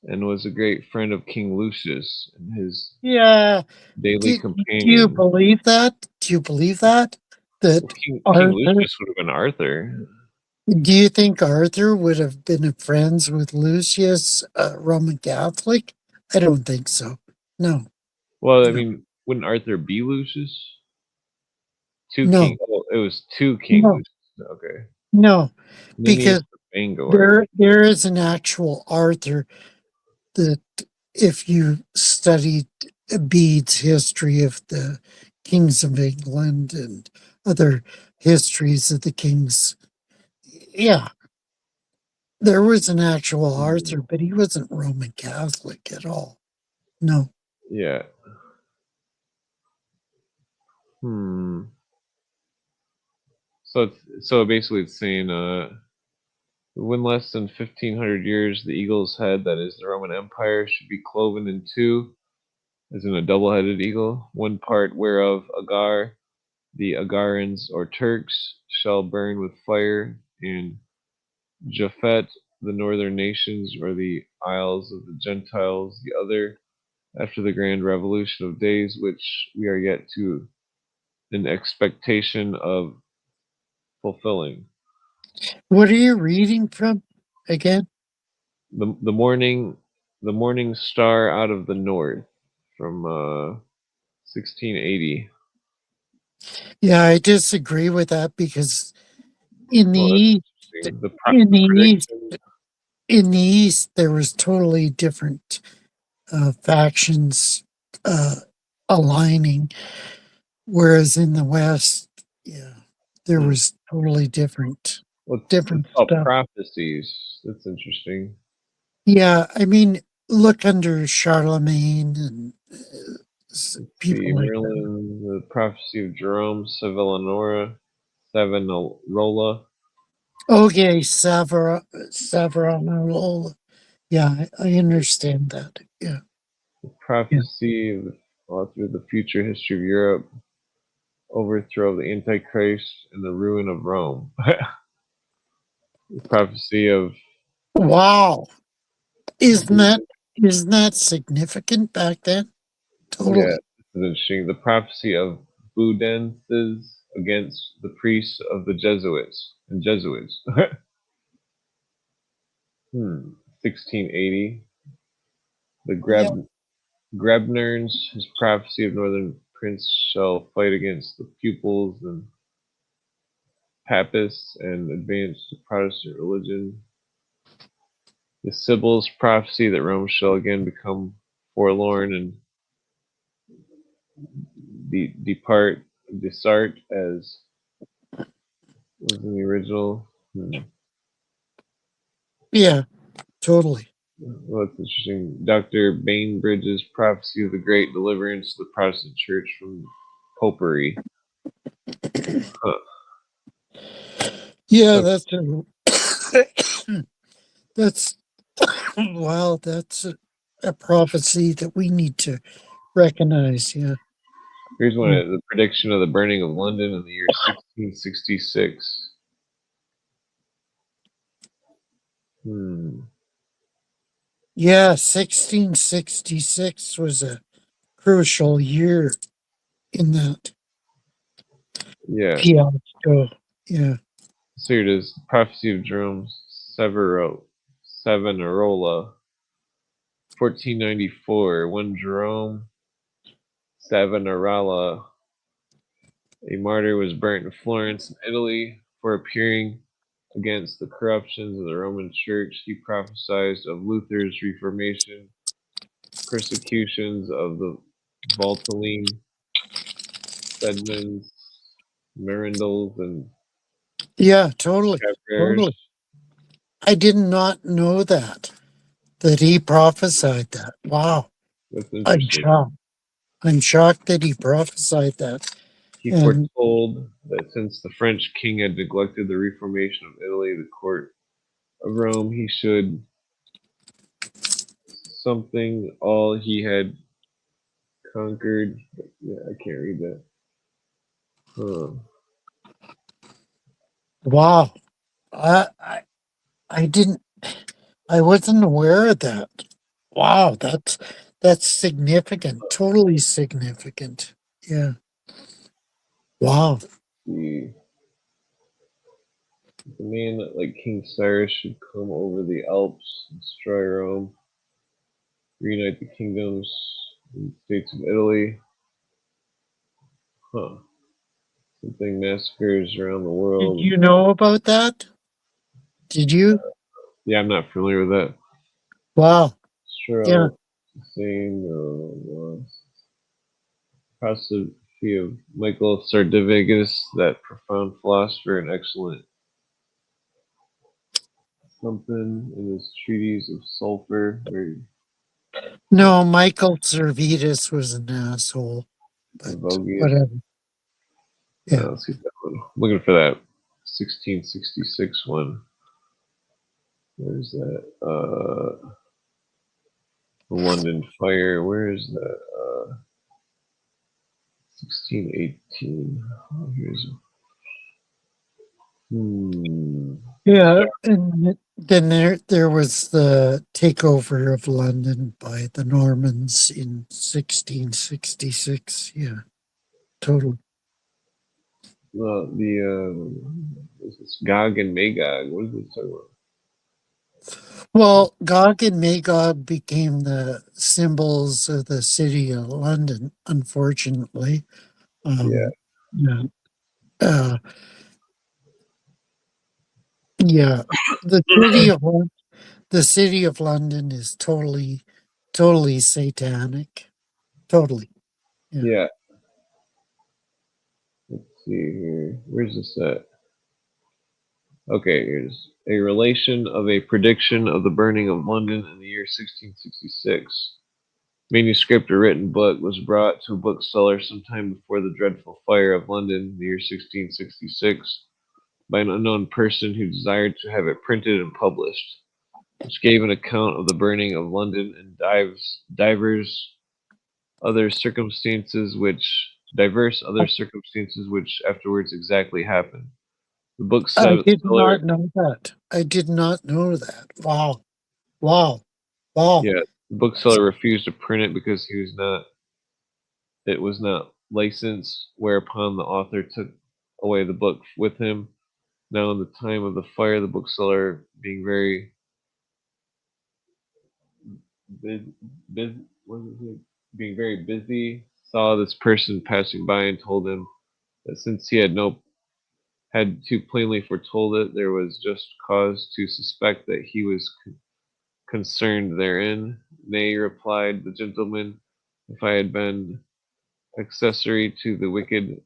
and was a great friend of King Lucius and his daily companion. Do you believe that? That King Lucius would have been Arthur. Do you think Arthur would have been friends with Lucius, Roman Catholic? I don't think so. No. Well, I mean, wouldn't Arthur be Lucius? Two No. kings. Oh, it was two kings. Okay. No, Ninius because and Bangor. there is an actual Arthur that if you studied Bede's history of the kings of England and other histories of the kings, yeah, there was an actual Arthur, but he wasn't Roman Catholic at all. No. Yeah. So basically it's saying when less than 1500 years the eagle's head, that is the Roman Empire, should be cloven in two, as in a double-headed eagle, one part whereof Agar, the Agarans or Turks, shall burn with fire, and Japhet, the northern nations or the isles of the Gentiles, the other, after the grand revolution of days which we are yet to in expectation of fulfilling. What are you reading from again? The morning star out of the north from 1680. Yeah, I disagree with that because in the Well, east, the in the east, prediction. in the east, there was totally different factions aligning, whereas in the west, yeah, there was totally different It's called stuff. prophecies. That's interesting. Yeah, I mean, look under Charlemagne and people like that. Merlin, the prophecy of Jerome, Savonarola. Okay, Savonarola. Yeah, I understand that. Yeah. The prophecy of through the future history of Europe, overthrow of the Antichrist, and the ruin of Rome. The prophecy of Wow. Isn't that significant back then? Totally. yeah, this is interesting. The prophecy of Budenses against the priests of the Jesuits and Jesuits. 1680. The Grebnerns, his prophecy of northern prince shall fight against the pupils and papists and advance the Protestant religion. The Sibyl's prophecy that Rome shall again become forlorn and desart as was in the original. Yeah, totally. Well, that's interesting. Dr. Bainbridge's prophecy of the great deliverance of the Protestant Church from popery. Yeah, that's that's well, that's a prophecy that we need to recognize. Yeah. Here's one of the prediction of the burning of London in the year 1666. Yeah, 1666 was a crucial year in that fiasco. Yeah. So here it is. Prophecy of Jerome Savonarola, 1494. When Jerome Savonarola, a martyr, was burnt in Florence, Italy, for appearing against the corruptions of the Roman Church, he prophesied of Luther's Reformation, persecutions of the Valtelline, Stedmans, Mirandals, and Yeah, totally. I did not know that he prophesied that. Wow. That's I'm interesting. shocked. I'm shocked that he prophesied that. He foretold that since the French king had neglected the reformation of Italy, the court of Rome, he should something all he had conquered. Yeah, I can't read that. Wow. I didn't. I wasn't aware of that. Wow, that's significant. Totally significant. Yeah. Wow. The man like King Cyrus should come over the Alps, destroy Rome, reunite the kingdoms and states of Italy. Something massacres around the Did world. you know about that? Did you? Yeah, I'm not familiar with that. Wow. Sure, Yeah. saying philosophy of Michael Sardivagus, that profound philosopher and excellent something in his treatise of sulfur. No, Michael Servetus was an asshole. But Vogius. whatever. Yeah. Let's see that one. I'm looking for that 1666 one. Where's that? The London Fire. Where is that? 1618. Oh, here's. Yeah, and then there was the takeover of London by the Normans in 1666. Yeah, totally. Well, this is Gog and Magog. What is it talking about? Well, Gog and Magog became the symbols of the city of London, unfortunately. Yeah. Yeah. Yeah. The city of London is totally satanic. Totally. Yeah. Let's see here. Where's this at? Okay, here's a relation of a prediction of the burning of London in the year 1666. Manuscript or written book was brought to a bookseller sometime before the dreadful fire of London in the year 1666 by an unknown person who desired to have it printed and published, which gave an account of the burning of London and diverse other circumstances which afterwards exactly happened. The book I did seller, not know that. I did not know that. Wow. Wow. Wow. yeah, the bookseller refused to print it because it was not licensed, whereupon the author took away the book with him. Now, in the time of the fire, the bookseller, being very being very busy, saw this person passing by and told him that since he had too plainly foretold it, there was just cause to suspect that he was concerned therein. Nay, replied the gentleman, if I had been accessory to the wicked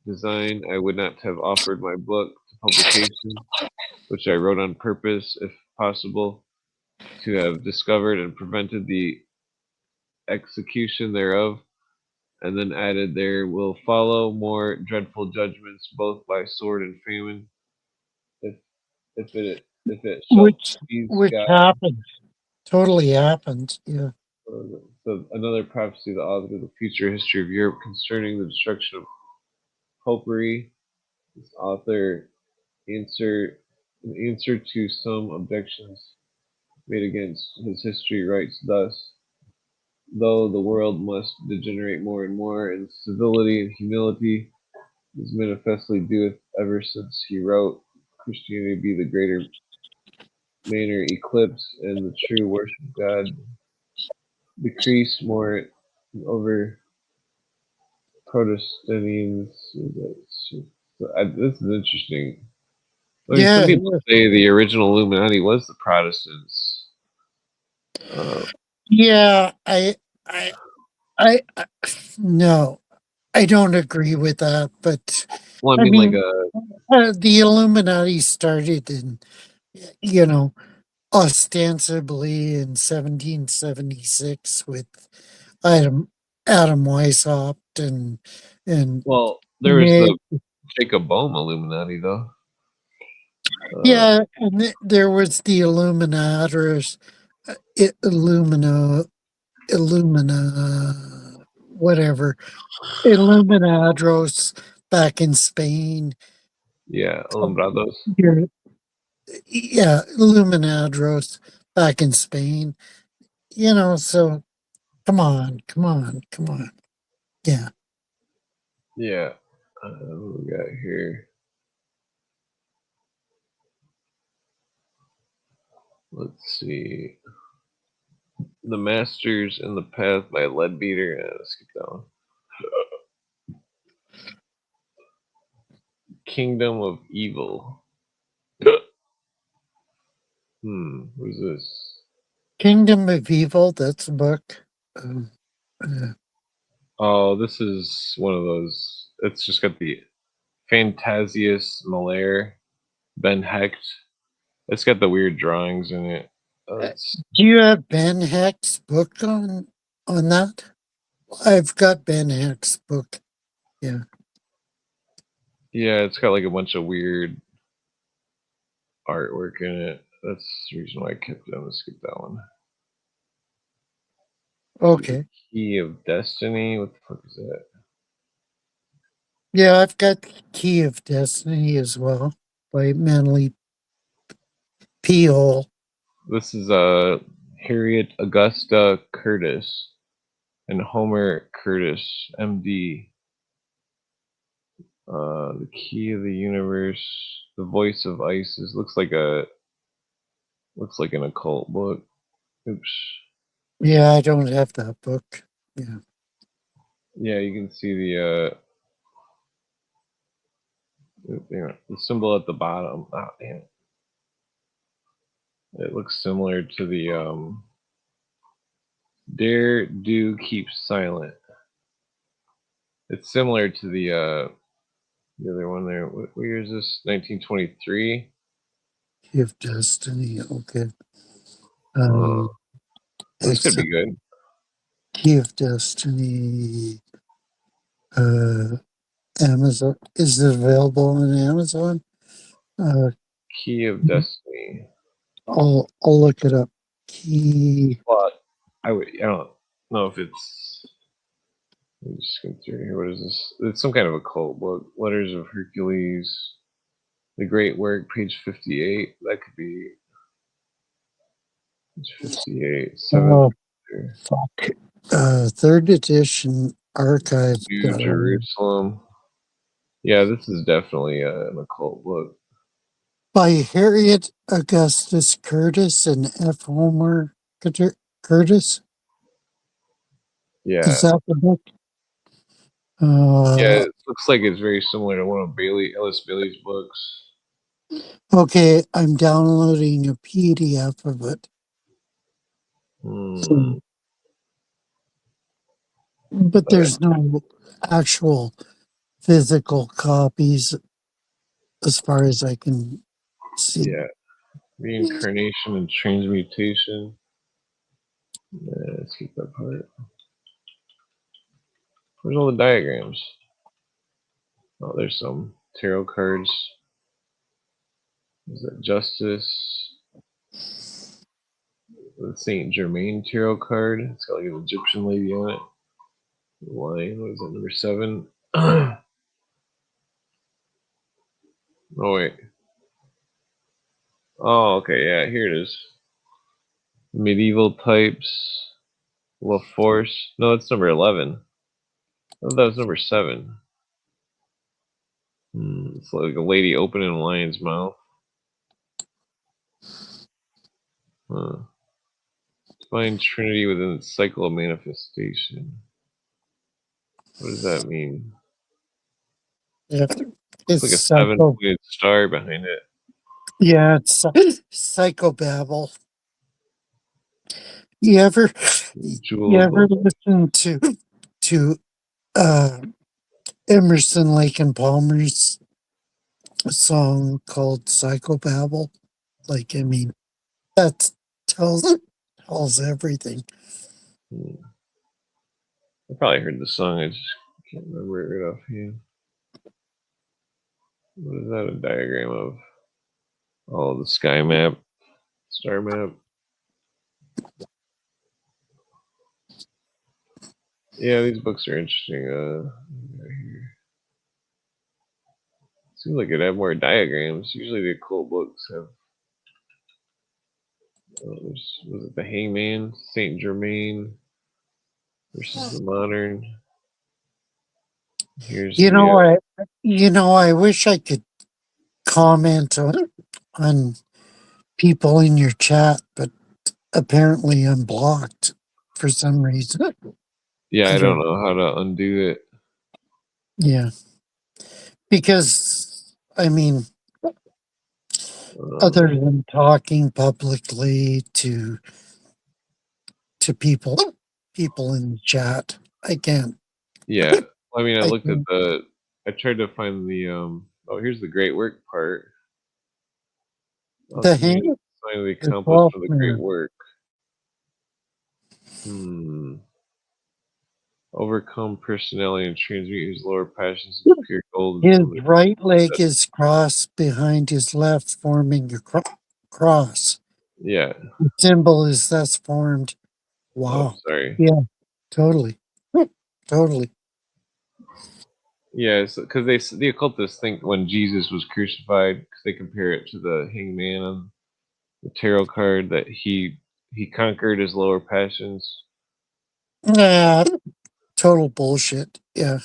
design, I would not have offered my book to publication, which I wrote on purpose, if possible, to have discovered and prevented the execution thereof. And then added, there will follow more dreadful judgments, both by sword and famine, if it shall please Which God. happened. Totally happened. Yeah. So another prophecy, the author of the future history of Europe concerning the destruction of popery. This author in answer to some objections made against his history writes thus: though the world must degenerate more and more in civility and humility, as manifestly doeth ever since he wrote, Christianity be the greater manner eclipse, and the true worship of God decrease more over Protestants. This is interesting. I mean, some Yeah. people say the original Illuminati was the Protestants. Yeah. I no, I don't agree with that, but Well, I I mean, like mean, the Illuminati started in, you know, ostensibly in 1776 with Adam Weishaupt and well, there was Nick. the Jacob Bohm Illuminati, though. Yeah, and there was the Illuminators, Illumina, whatever, Illuminadros back in Spain. Yeah, Alumbrados. Here, yeah, Illuminadros back in Spain. So come on. Yeah. Yeah. What we got here? Let's see. The Masters in the Path by Leadbeater. Yeah, let's skip that one. Kingdom of Evil. What is this? Kingdom of Evil, that's a book. Oh, this is one of those. It's just got the Fantasius Malaire, Ben Hecht. It's got the weird drawings in it. Do you have Ben Hecht's book on that? I've got Ben Hecht's book. Yeah. Yeah, it's got like a bunch of weird artwork in it. That's the reason why I kept it. I'm gonna skip that one. Okay. Key of Destiny. What the fuck is that? Yeah, I've got Key of Destiny as well by Manly P.O. This is Harriet Augusta Curtis and Homer Curtis, MD. The Key of the Universe, The Voice of Isis. Looks like an occult book. Oops. Yeah, I don't have that book. Yeah. Yeah, you can see the symbol at the bottom. Oh, damn it. It looks similar to the Dare, Do, Keep Silent. It's similar to the other one there. What year is this? 1923. Key of Destiny. Okay. This could be good. Key of Destiny. Amazon. Is it available on Amazon? Key of Destiny. I'll look it up. Key. Well, I don't know if it's. Let me just go through here. What is this? It's some kind of occult book. Letters of Hercules. The Great Work, page 58. That could be. Page 58. 7. Fuck. Third edition archive. New Jerusalem. Yeah, this is definitely an occult book. By Harriet Augustus Curtis and F. Homer Curtis. Yeah. Is that the book? Yeah, it looks like it's very similar to one of Ellis Bailey's books. Okay, I'm downloading a PDF of it. But there's no actual physical copies as far as I can see. Yeah. Reincarnation and transmutation. Let's keep that part. Where's all the diagrams? Oh, there's some tarot cards. Is that Justice? The Saint Germain tarot card. It's got like an Egyptian lady on it. Lion. What is that? Number 7. Oh wait. Oh, okay. Yeah, here it is. Medieval types. La Force. No, it's number 11. I thought that was number 7. It's like a lady opening a lion's mouth. Divine Trinity within the cycle of manifestation. What does that mean? Yeah, it's like a 7-pointed star behind it. Yeah, it's psychobabble. You ever listen to Emerson, Lake and Palmer's song called Psychobabble? Like, I mean, that tells everything. I probably heard the song. I just can't remember it right offhand. What is that a diagram of? Oh, the sky map, star map. Yeah, these books are interesting. Right here. Seems like it'd have more diagrams. Usually the occult books have. Was it the Hangman, Saint Germain versus the Modern? Here's I wish I could comment on people in your chat, but apparently I'm blocked for some reason. Yeah, I don't know how to undo it. Yeah, because I mean, other than talking publicly to people in the chat, I can't. Yeah, I mean, I I looked at think- the. I tried to find the. Oh, here's the great work part. The hand, Finally the accomplished for the great software. work. Overcome personality and transmute his lower passions into pure gold. His right leg is crossed behind his left, forming a cross. Yeah. The symbol is thus formed. Oh, Wow. sorry. Yeah, totally. Totally. Yeah, because the occultists think when Jesus was crucified, because they compare it to the hangman on the tarot card, that he conquered his lower passions. Total bullshit. Yeah,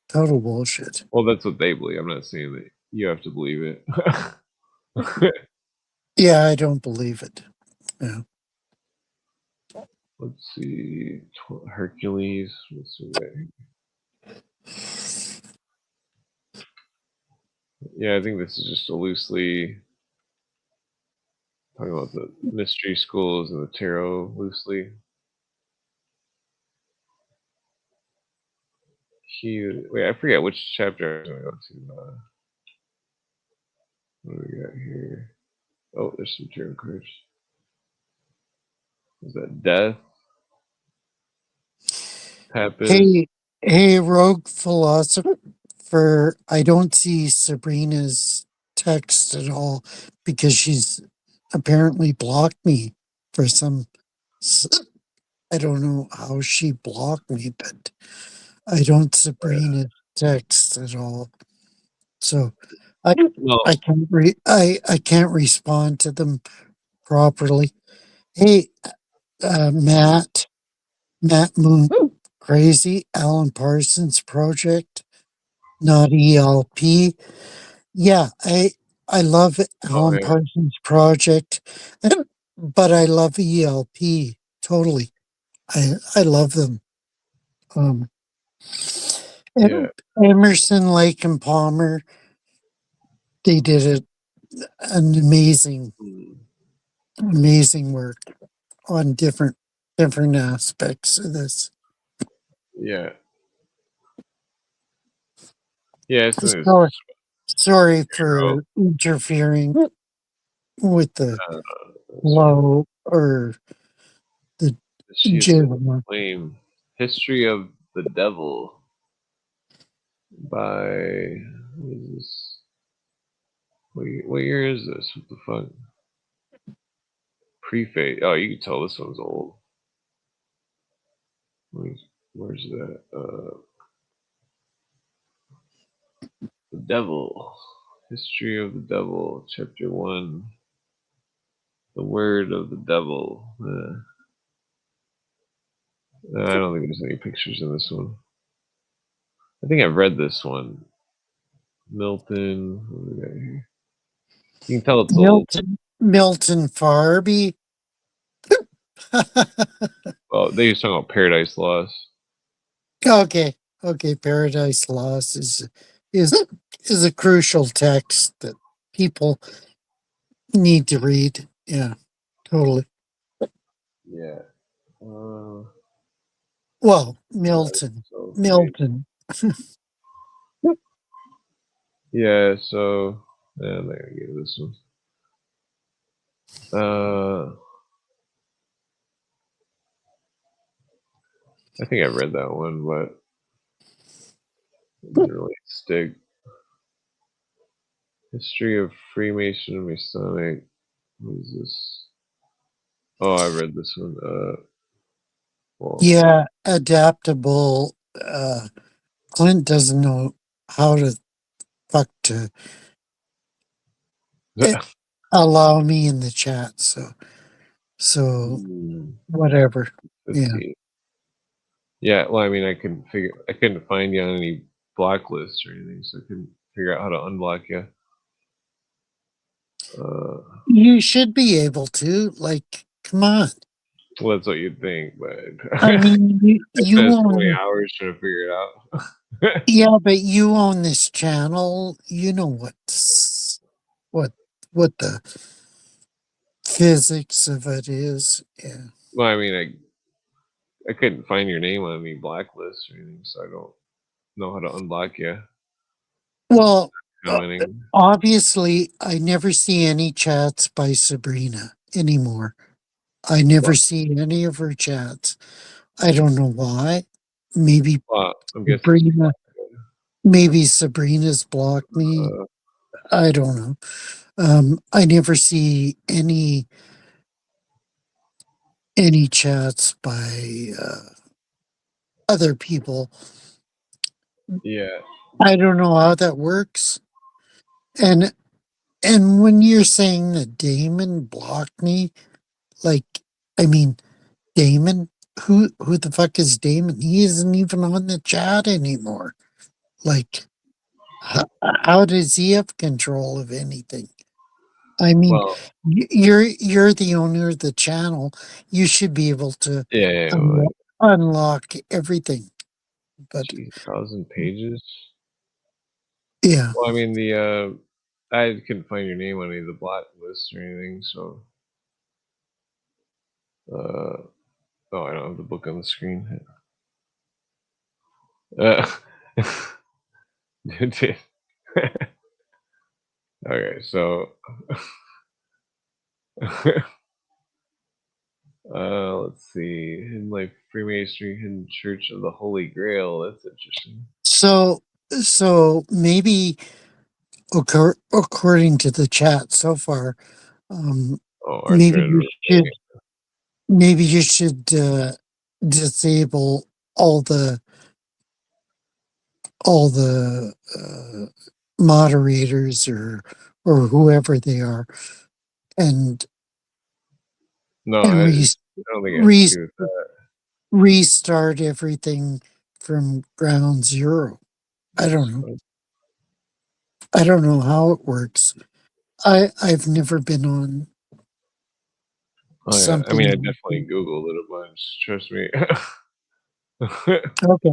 total bullshit. Well, that's what they believe. I'm not saying that you have to believe it. Yeah, I don't believe it. Yeah. Let's see, Hercules. Let's see that. Yeah, I think this is just a loosely talking about the mystery schools and the tarot loosely. Wait, I forget which chapter I'm going to go to. What do we got here? Oh, there's some tarot cards. Is that death? Papist? Hey, rogue philosopher. I don't see Sabrina's text at all because she's apparently blocked me for some. I don't know how she blocked me, but I don't Sabrina's text at all. So I can't respond to them properly. Hey, Matt Moon Crazy, Alan Parsons Project, not ELP. Yeah, I love Alan Parsons Project, but I love ELP totally. I love them. Emerson, Lake and Palmer, they did an amazing work on different aspects of this. Yeah. Yeah, sorry for interfering with the flow or the flame. History of the Devil by what is this? What year is this? What the fuck? Preface. Oh, you can tell this one's old. Where's that? The Devil. History of the Devil, Chapter 1. The Word of the Devil. I don't think there's any pictures in this one. I think I've read this one. Milton. What do we got here? You can tell it's old. Milton Farby. Well, they used to talk about Paradise Lost. Okay, Paradise Lost is a crucial text that people need to read. Yeah, totally. Yeah. Well, Milton. Yeah, so I'm not gonna get this one. I think I read that one, but it didn't really stick. History of Freemason and Masonic. What is this? Oh, I read this one. Yeah, adaptable. Clint doesn't know how to fuck to allow me in the chat, so whatever. 15. Yeah, well, I mean, I couldn't find you on any block lists or anything, so I couldn't figure out how to unblock you. You should be able to. Like, come on. Well, that's what you'd think, but I mean, you spent own 20 hours trying to figure it out. Yeah, but you own this channel. You know what's what the physics of it is. Yeah. Well, I mean, I couldn't find your name on any blacklist or anything, so I don't know how to unblock you. Well, Commenting. obviously, I never see any chats by Sabrina anymore. I never see any of her chats. I don't know why. Maybe Well, I'm guessing. Sabrina. Maybe Sabrina's blocked me. I don't know. I never see any chats by other people. Yeah. I don't know how that works. And when you're saying that Damon blocked me, like, I mean, Damon, who the fuck is Damon? He isn't even on the chat anymore. Like, how does he have control of anything? I mean, Well, you're the owner of the channel. You should be able to yeah. unlock everything. But 1,000 pages. yeah, Well, I mean, I couldn't find your name on any of the blacklists or anything, so. Oh, I don't have the book on the screen. Okay, so. Let's see. Hidden Life Freemasonry, Hidden Church of the Holy Grail. That's interesting. so maybe according to the chat so far, maybe you should disable all the moderators or whoever they are, and No, and I don't think it has to do with that. restart everything from ground zero. I don't know. I don't know how it works. I've never been on something. I mean, I definitely Googled it a bunch. Trust me. Okay.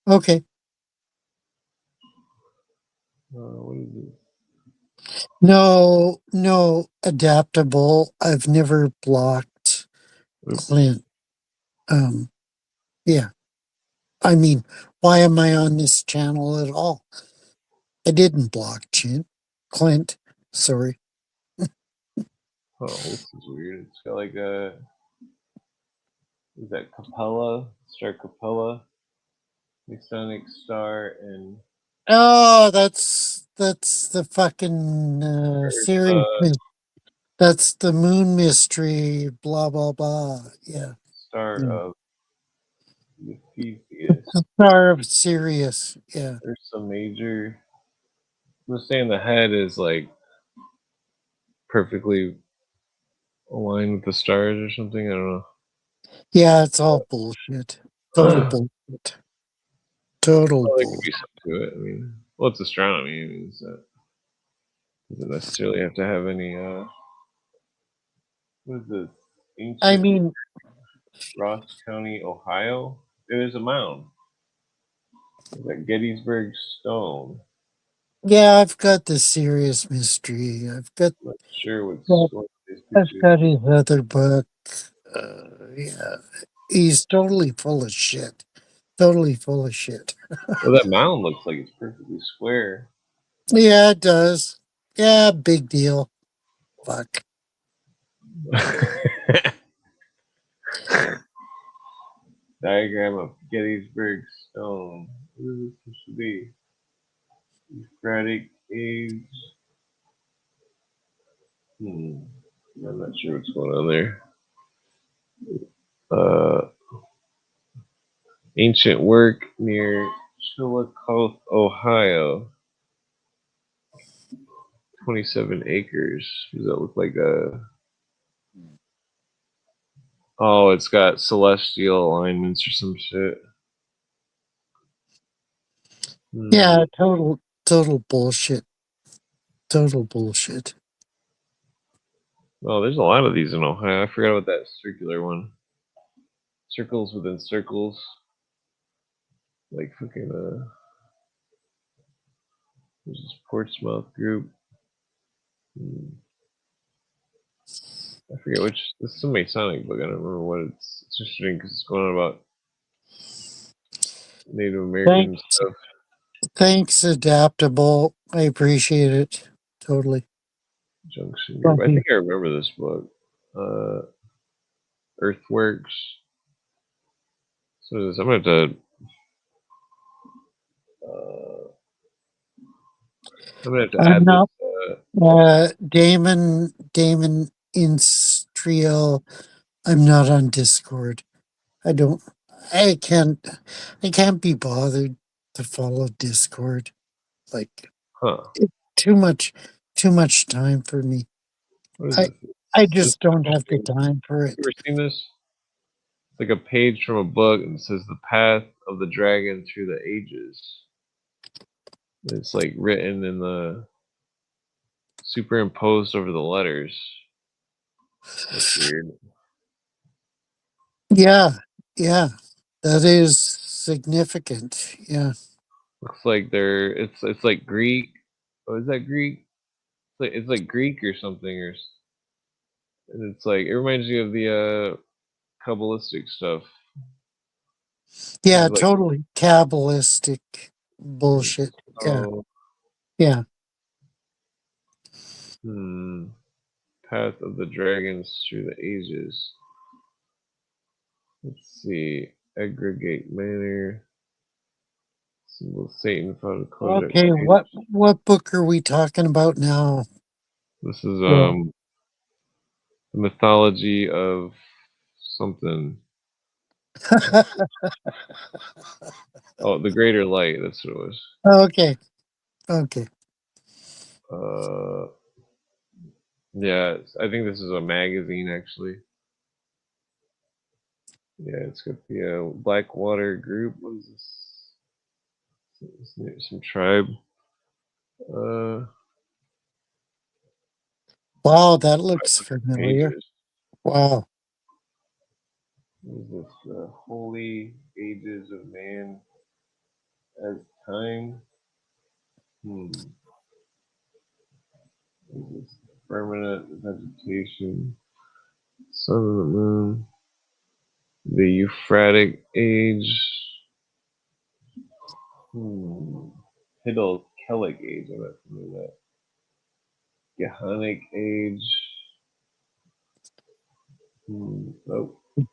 Okay. What is this? No, adaptable. I've never blocked Clint. Yeah. I mean, why am I on this channel at all? I didn't block Clint. Sorry. Oh, this is weird. It's got like a. Is that Capella? Star Capella? Masonic Star and. Oh, that's the fucking series. That's the moon mystery. Blah blah blah. Yeah. Star of Ephesius. Star of Sirius. Yeah. There's some major. I'm just saying the head is like perfectly aligned with the stars or something. I don't know. Yeah, it's all bullshit. Total bullshit. Total Well, there could bullshit. be something to it. I mean, well, it's astronomy. I mean, doesn't necessarily have to have any. What is this? Ancient I mean, Ross County, Ohio. There's a mound. There's that Gettysburg Stone. yeah, I've got the Serious Mystery. I've got his other book. Yeah, he's totally full of shit. Totally full of shit. Well, that mound looks like it's perfectly square. Yeah, it does. Yeah, big deal. Fuck. Diagram of Gettysburg Stone. What is this supposed to be? Euphratic age. I'm not sure what's going on there. Ancient work near Chillicothe, Ohio. 27 acres. Does that look like a... Oh, it's got celestial alignments or some shit. Yeah, total bullshit. Total bullshit. Oh, there's a lot of these in Ohio. I forgot about that circular one. Circles within circles. Like fucking, there's this Portsmouth group. I forget which. This is some Masonic book. I don't remember what it's. It's interesting because it's going on about Native American stuff. Thanks, Adaptable. I appreciate it. Totally. Junction Group. I think I remember this book. Earthworks. So I'm gonna have to. I'm gonna have to add this. Damon Instriel. I'm not on Discord. I can't be bothered to follow Discord. Like, it's too much time for me. I just don't have the time for it. You ever seen this? It's like a page from a book, and it says "The Path of the Dragon Through the Ages." It's like written in the superimposed over the letters. That's weird. Yeah, that is significant. Yeah, looks like it's like Greek. Oh, is that Greek? It's like Greek or something, and it's like it reminds you of the Kabbalistic stuff. Yeah, like, totally Kabbalistic bullshit. Yeah. Path of the Dragons Through the Ages. Let's see. Aggregate Manor. Symbol of Satan. Okay, what book are we talking about now? This is the mythology of something. Oh, the Greater Light. That's what it was. Okay. Yeah, I think this is a magazine actually. Yeah, it's got the Blackwater Group. What is this? Some tribe. Wow, that looks familiar. Pages. Wow. What is this? Holy Ages of Man as Time. What is this? Permanent vegetation. Sun and the Moon. The Euphratic Age. Kellic Age. I'm not familiar with that. Geonic Age.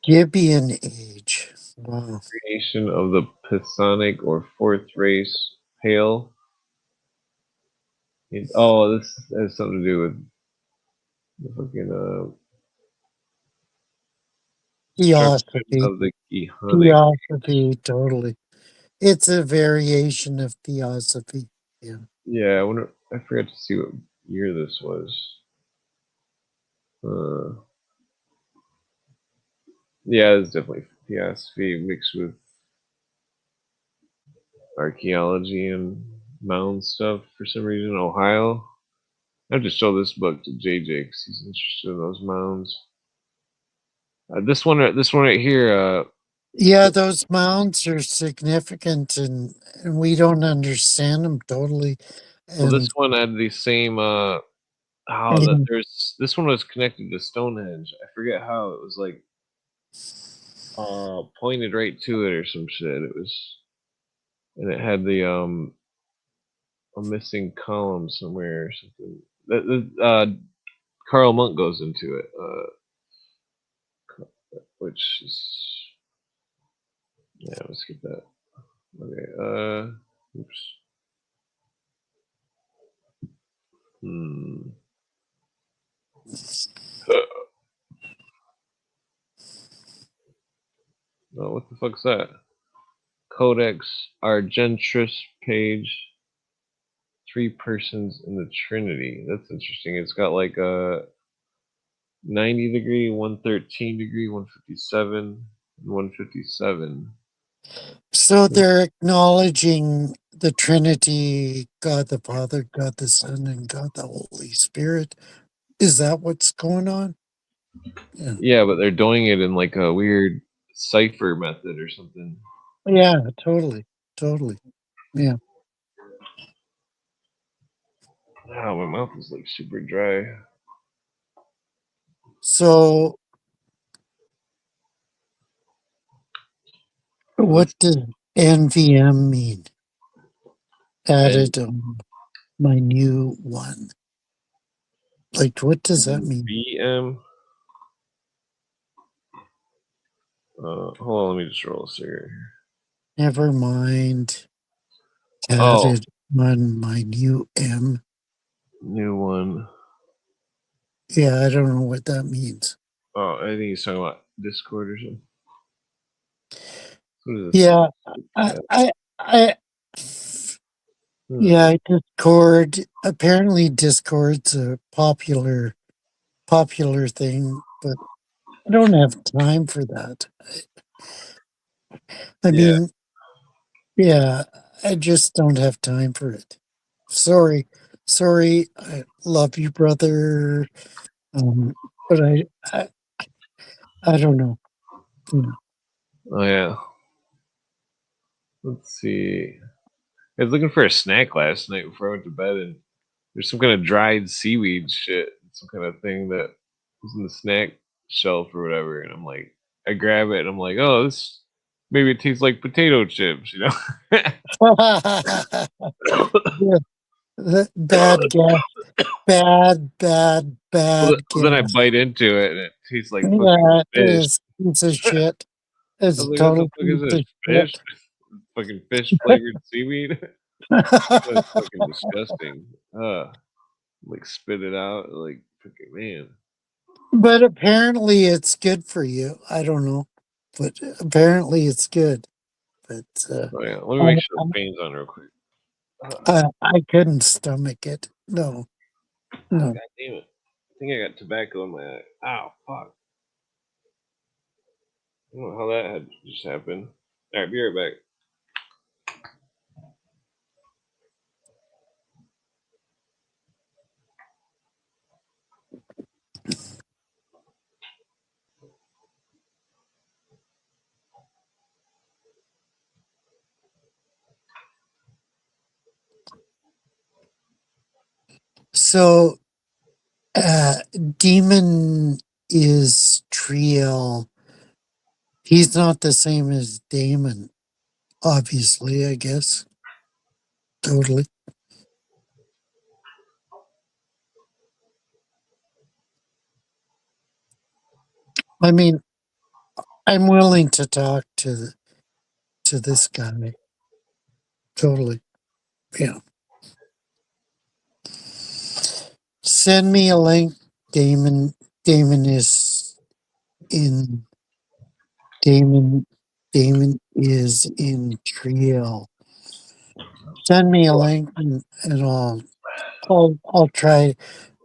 Gibeon Age. Wow. Creation of the Pisonic or Fourth Race Pale. This has something to do with the fucking Theosophy. Of the Geonic. Theosophy, totally. It's a variation of Theosophy. Yeah. Yeah, I forgot to see what year this was. Yeah, it's definitely Theosophy mixed with archaeology and mound stuff for some reason. Ohio. I have to show this book to JJ because he's interested in those mounds. This one right here. Yeah, those mounds are significant, and we don't understand them totally. Well, this one had the same. This one was connected to Stonehenge. I forget how it was like. Pointed right to it or some shit. It was, and it had the a missing column somewhere or something. Karl Monk goes into it, which is let's get that. Okay. Oops. Oh, what the fuck's that? Codex Argentrus page. 3 persons in the Trinity. That's interesting. It's got like a 90 degree, 113 degree, 157, and 157. So they're acknowledging the Trinity, God the Father, God the Son, and God the Holy Spirit. Is that what's going on? Yeah, but they're doing it in like a weird cipher method or something. Yeah, totally. Yeah. Oh, my mouth is like super dry. So, what does NVM mean? Added on my new one. Like, what does that mean? VM. Hold on, let me just roll a cigarette here. Never mind. Added on my new M. New one. Yeah, I don't know what that means. Oh, I think he's talking about Discord or something. What is this? Yeah, yeah, Discord. Apparently, Discord's a popular thing, but I don't have time for that. I mean, yeah, I just don't have time for it. Sorry, I love you, brother. But I don't know. You know. Oh yeah. Let's see. I was looking for a snack last night before I went to bed, and there's some kind of dried seaweed shit, some kind of thing that was in the snack shelf or whatever. And I'm like, I grab it, and I'm like, oh, this maybe it tastes like potato chips, you know? Bad guess. Bad Well, guess. then I bite into it, and it tastes like fucking Yeah, it fish. is. It's a shit. It's I was like, total what the fuck is this? shit. Fish? Fucking fish flavored seaweed? That's fucking disgusting. Like spit it out, like fucking man. But apparently it's good for you. I don't know. But apparently it's good. But Oh yeah, let me make sure the fan's on real quick. I couldn't stomach it. No. God damn it. I think I got tobacco in my eye. Ow, fuck. I don't know how that had just happened. Alright, be right back. So Demon is Triel. He's not the same as Damon, obviously, I guess. Totally. I mean, I'm willing to talk to this guy. Totally. Yeah. Send me a link, Damon. Damon is in Triel. Send me a link and I'll try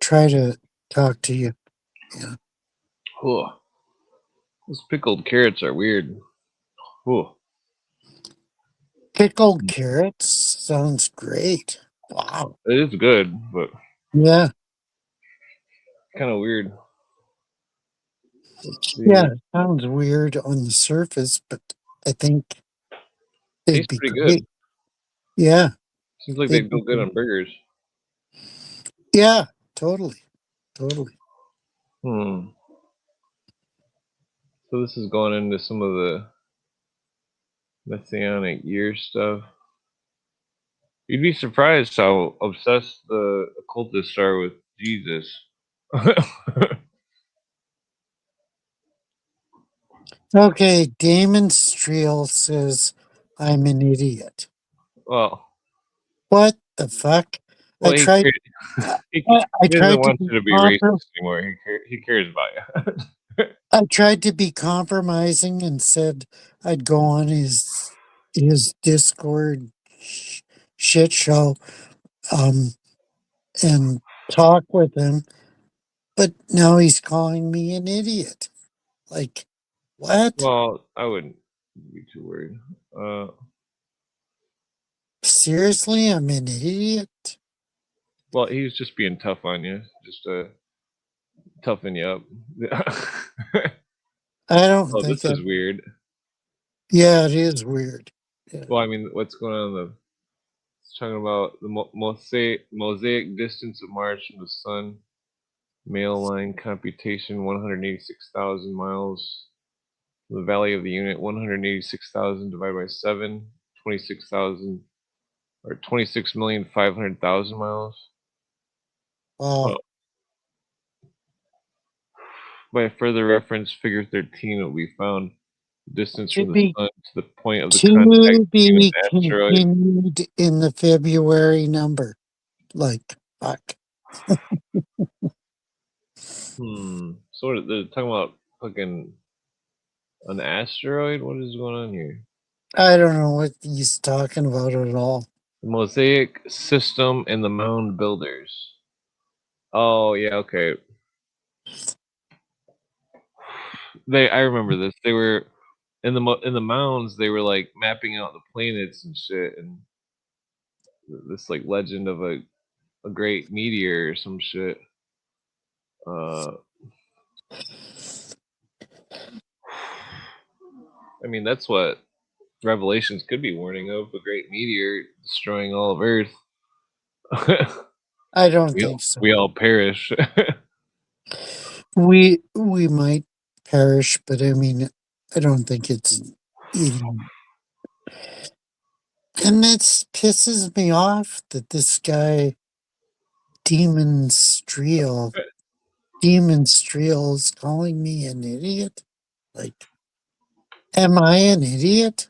to talk to you. Yeah. Oh, those pickled carrots are weird. Oh. Pickled carrots sounds great. Wow. It is good, but Yeah. kind of weird. Let's see. Yeah, it sounds weird on the surface, but I think they'd Tastes be pretty great. good. Yeah. Seems like they'd go good on burgers. Yeah, totally. So this is going into some of the Messianic year stuff. You'd be surprised how obsessed the occultists are with Jesus. Okay, Damon Streel says I'm an idiot. Well, what the fuck? Well, I tried. He I tried doesn't want you to be racist anymore. He cares about you. I tried to be compromising and said I'd go on his Discord shit show, and talk with him, but now he's calling me an idiot. Like, what? Well, I wouldn't be too worried. Seriously, I'm an idiot? Well, he's just being tough on you, just to toughen you up. I don't Oh, think this is weird. Yeah, it is weird. Yeah. Well, I mean, what's going on in the It's talking about the mosaic distance of Mars from the Sun. Male line computation 186,000 miles. The value of the unit 186,000 divided by 7, 26,000 or 26,500,000 miles. Wow. By further reference, figure 13 will be found. Distance To from the be sun to the point of the to contact beam of be an asteroid. continued in the February number. Like, fuck. So what, they're talking about fucking an asteroid? What is going on here? I don't know what he's talking about at all. The Mosaic system and the mound builders. Oh yeah, okay. I remember this. They were in the mounds. They were like mapping out the planets and shit, and this like legend of a great meteor or some shit. I mean, that's what Revelations could be warning of: a great meteor destroying all of Earth. I don't think so. We all perish. We might perish, but I mean, I don't think it's even. And that pisses me off that this guy, Demon Streel, is calling me an idiot. Like, am I an idiot?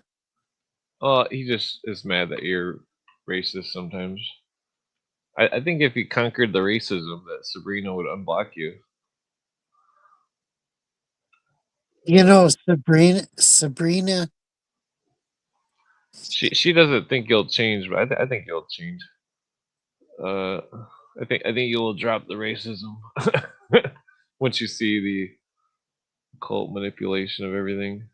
He just is mad that you're racist sometimes. I think if you conquered the racism, that Sabrina would unblock you. You know, Sabrina. She doesn't think you'll change, but I think you'll change. I think you will drop the racism once you see the cult manipulation of everything.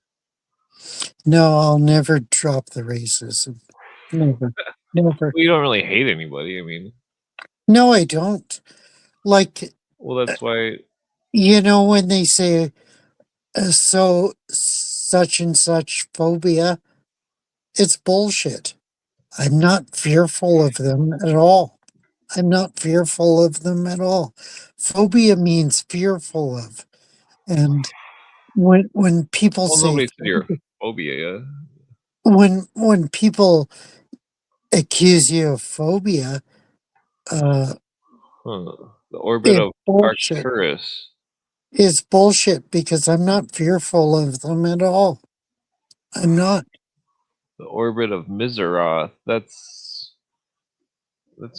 No, I'll never drop the racism. Never. Well, you don't really hate anybody. I mean, no, I don't. Like, well, that's why. You know, when they say, so such and such phobia, it's bullshit. I'm not fearful of them at all. I'm not fearful of them at all. Phobia means fearful of. And when people say Nobody said you're a phobia, yeah. when people accuse you of phobia, The orbit of bullshit. Arcturus It's bullshit because I'm not fearful of them at all. I'm not. The orbit of Miseroth. That's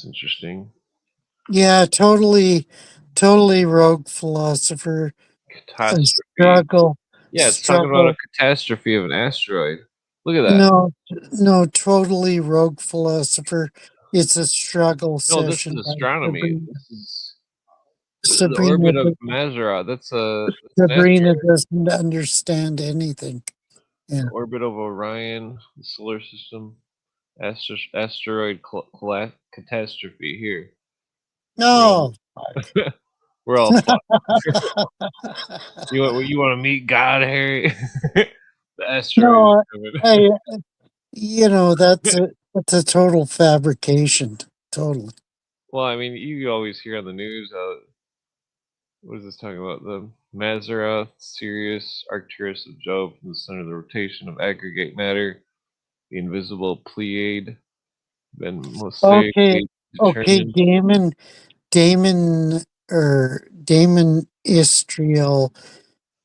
interesting. Yeah, totally rogue philosopher. Catastrophe. Struggle. Yeah, it's talking about a catastrophe of an asteroid. Look at that. No, totally rogue philosopher. It's a struggle session. No, this is astronomy. This is the orbit of Mazzaroth. That's a Sabrina doesn't understand anything. Yeah. The orbit of Orion, the solar system, asteroid catastrophe here. No. We're all fucked. You want to meet God, Harry? The asteroid. No, hey, you know, that's a total fabrication. Totally. Well, I mean, you always hear on the news, what is this talking about? The Mazzaroth, Sirius, Arcturus of Jove, from the center of the rotation of aggregate matter, the invisible Pleiade, then Okay, Damon Istriel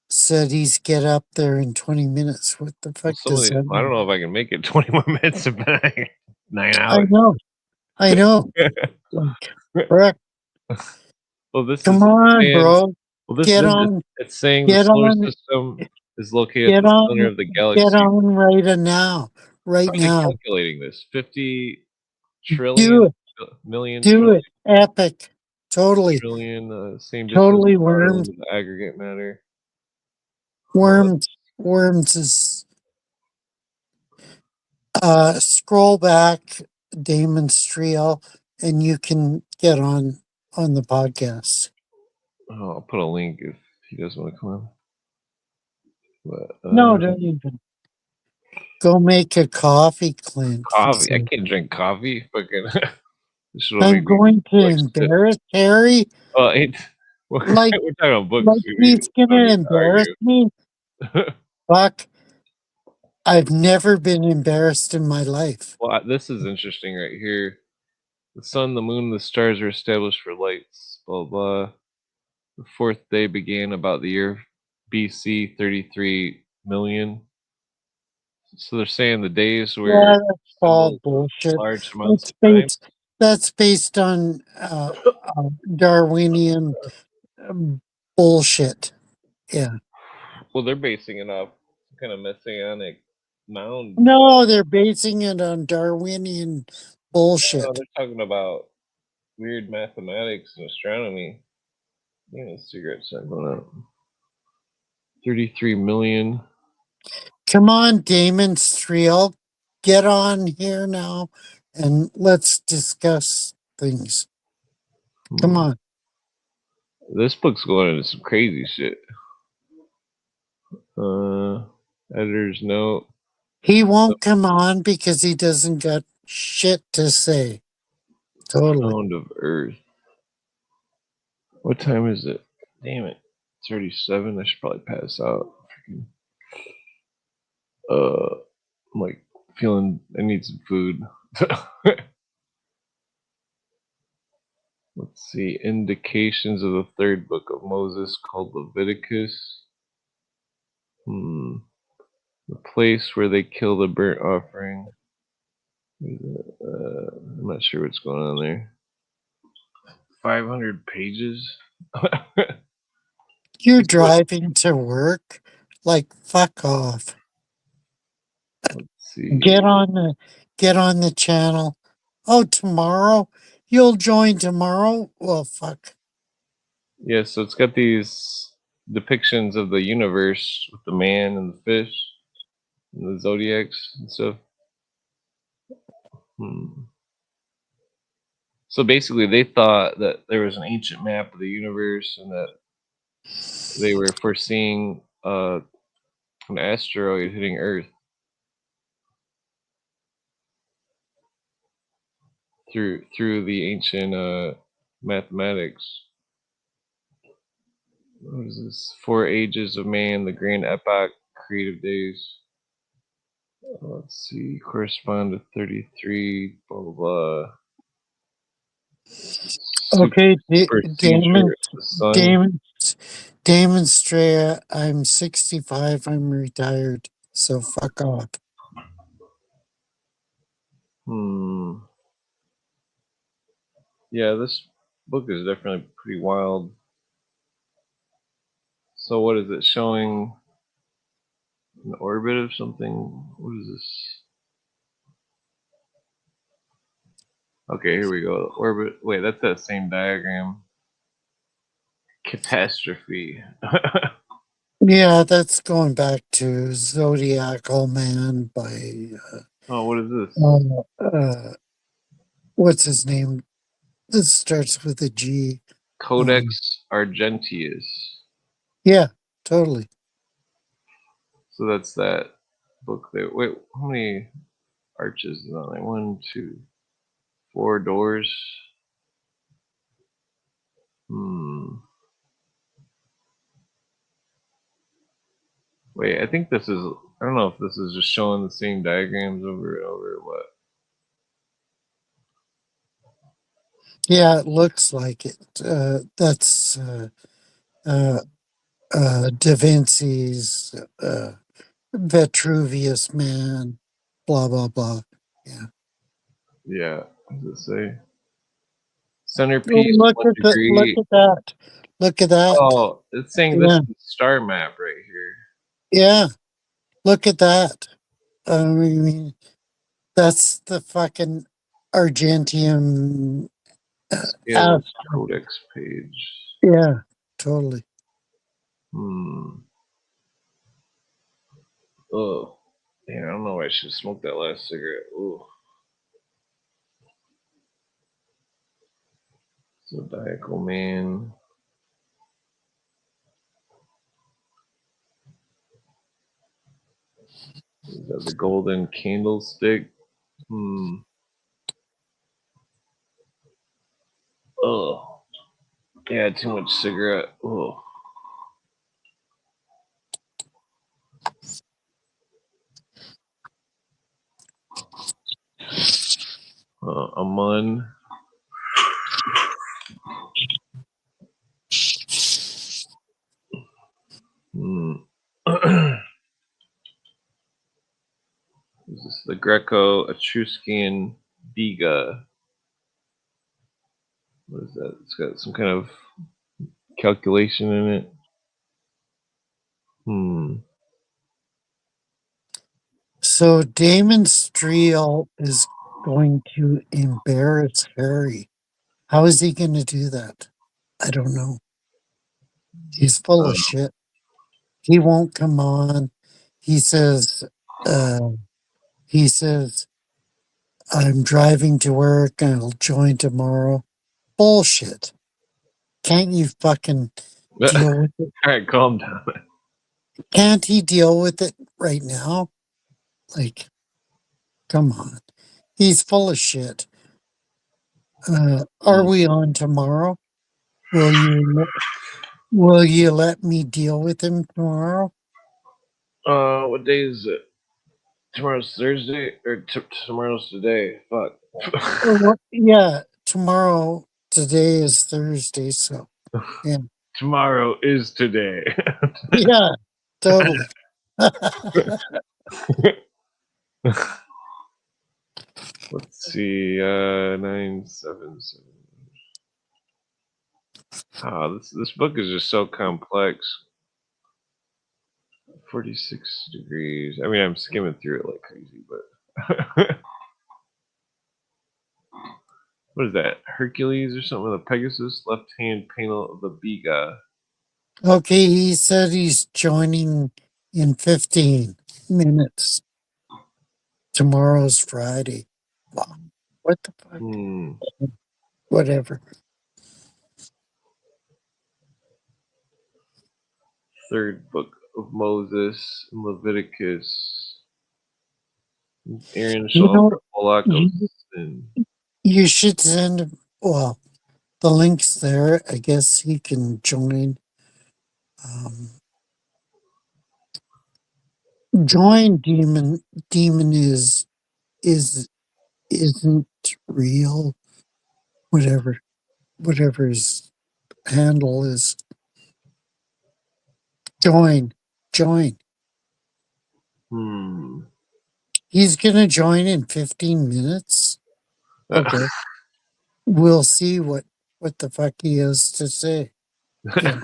said he's get up there in 20 minutes. What the fuck does that mean? I don't know if I can make it 20 more minutes. It's been 9 hours. I know. Correct. Well, this Come on, bro. Well, this it's saying the solar system is located at the center of the galaxy. Get on right now. Right now. Calculating this 50 trillion million. Do it. Epic. Totally. Trillion. Same distance. Totally worms. Aggregate matter. Worms is. Scroll back, Damon Streel, and you can get on the podcast. Oh, I'll put a link if he doesn't want to come on. But, no, don't even. Go make a coffee, Clint. Coffee. I can't drink coffee. Fucking. This will I'm make me going to like sick. embarrass Harry. Oh, we're Like, talking about books. like he's I don't gonna need embarrass me. Fuck. I've never been embarrassed in my life. Well, this is interesting right here. The sun, the moon, the stars are established for lights. Blah blah. The fourth day began about the year BC 33 million. So they're saying the days were Yeah, that's all symbols of bullshit. large amounts It's of time. that's based on Darwinian bullshit. Yeah. Well, they're basing it off kind of messianic mound. No, they're basing it on Darwinian bullshit. No, they're talking about weird mathematics and astronomy. Yeah, cigarettes not going out. 33 million. Come on, Damon Striel, get on here now and let's discuss things. Come on. This book's going into some crazy shit. Editor's note. He won't come on because he doesn't got shit to say. Totally. Sound of Earth. What time is it? Damn it. It's already 7. I should probably pass out. I'm like feeling I need some food. Let's see. Indications of the third book of Moses called Leviticus. The place where they kill the burnt offering. I'm not sure what's going on there. 500 pages. You're driving to work? Like, fuck off. Let's see. Get on the channel. Oh, tomorrow? You'll join tomorrow? Well, fuck. Yeah, so it's got these depictions of the universe with the man and the fish and the zodiacs and stuff. So basically, they thought that there was an ancient map of the universe and that they were foreseeing an asteroid hitting Earth through the ancient mathematics. What is this? 4 ages of man, the grand epoch, creative days. Let's see, correspond to 33, blah, blah, blah. Okay, Damon Strea, I'm 65, I'm retired, so fuck off. Yeah, this book is definitely pretty wild. So what is it showing? An orbit of something? What is this? Okay, here we go. Orbit. Wait, that's that same diagram. Catastrophe. Yeah, that's going back to Zodiacal Man by Oh, what is this? What's his name? This starts with a G. Codex Argentius. Yeah, totally. So that's that book there. Wait, how many arches is on there? 1, 2, 4 doors. Wait, I think this is. I don't know if this is just showing the same diagrams over and over or what. Yeah, it looks like it. That's Da Vinci's Vitruvius Man, blah blah blah. Yeah. Yeah. What does it say? Centerpiece. Look 1 at degree. that. Look at that. Oh, it's saying this is the star map right here. Yeah. Look at that. I mean, that's the fucking Argentium Scale Codex page. Yeah, totally. Oh, damn, I don't know why I should smoke that last cigarette. Ooh. Zodiacal Man. Is that the golden candlestick? Oh, yeah, too much cigarette. Oh. Amun. This is the Greco-Etruscan Biga. What is that? It's got some kind of calculation in it. So Damon Streel is going to embarrass Harry. How is he going to do that? I don't know. He's full of shit. He won't come on. He says, I'm driving to work and I'll join tomorrow. Bullshit. Can't you fucking deal with it? All right, calm down. Can't he deal with it right now? Like, come on. He's full of shit. Are we on tomorrow? Will you let me deal with him tomorrow? What day is it? Tomorrow's Thursday, or tomorrow's today? Fuck. Yeah, tomorrow. Today is Thursday, so yeah. Tomorrow is today. Yeah, totally. Let's see, 977. This book is just so complex. 46 degrees. I mean, I'm skimming through it like crazy, but what is that? Hercules or something? The Pegasus, left hand panel of the Biga. Okay, he said he's joining in 15 minutes. Tomorrow's Friday. Wow. What the fuck? Whatever. Third book of Moses, Leviticus. Aaron shall offer a bullock of sin. You should send him. Well, the link's there. I guess he can join. Join demon. Demon isn't real. Whatever his handle is. Join. He's gonna join in 15 minutes. Okay. We'll see what the fuck he has to say. Yeah.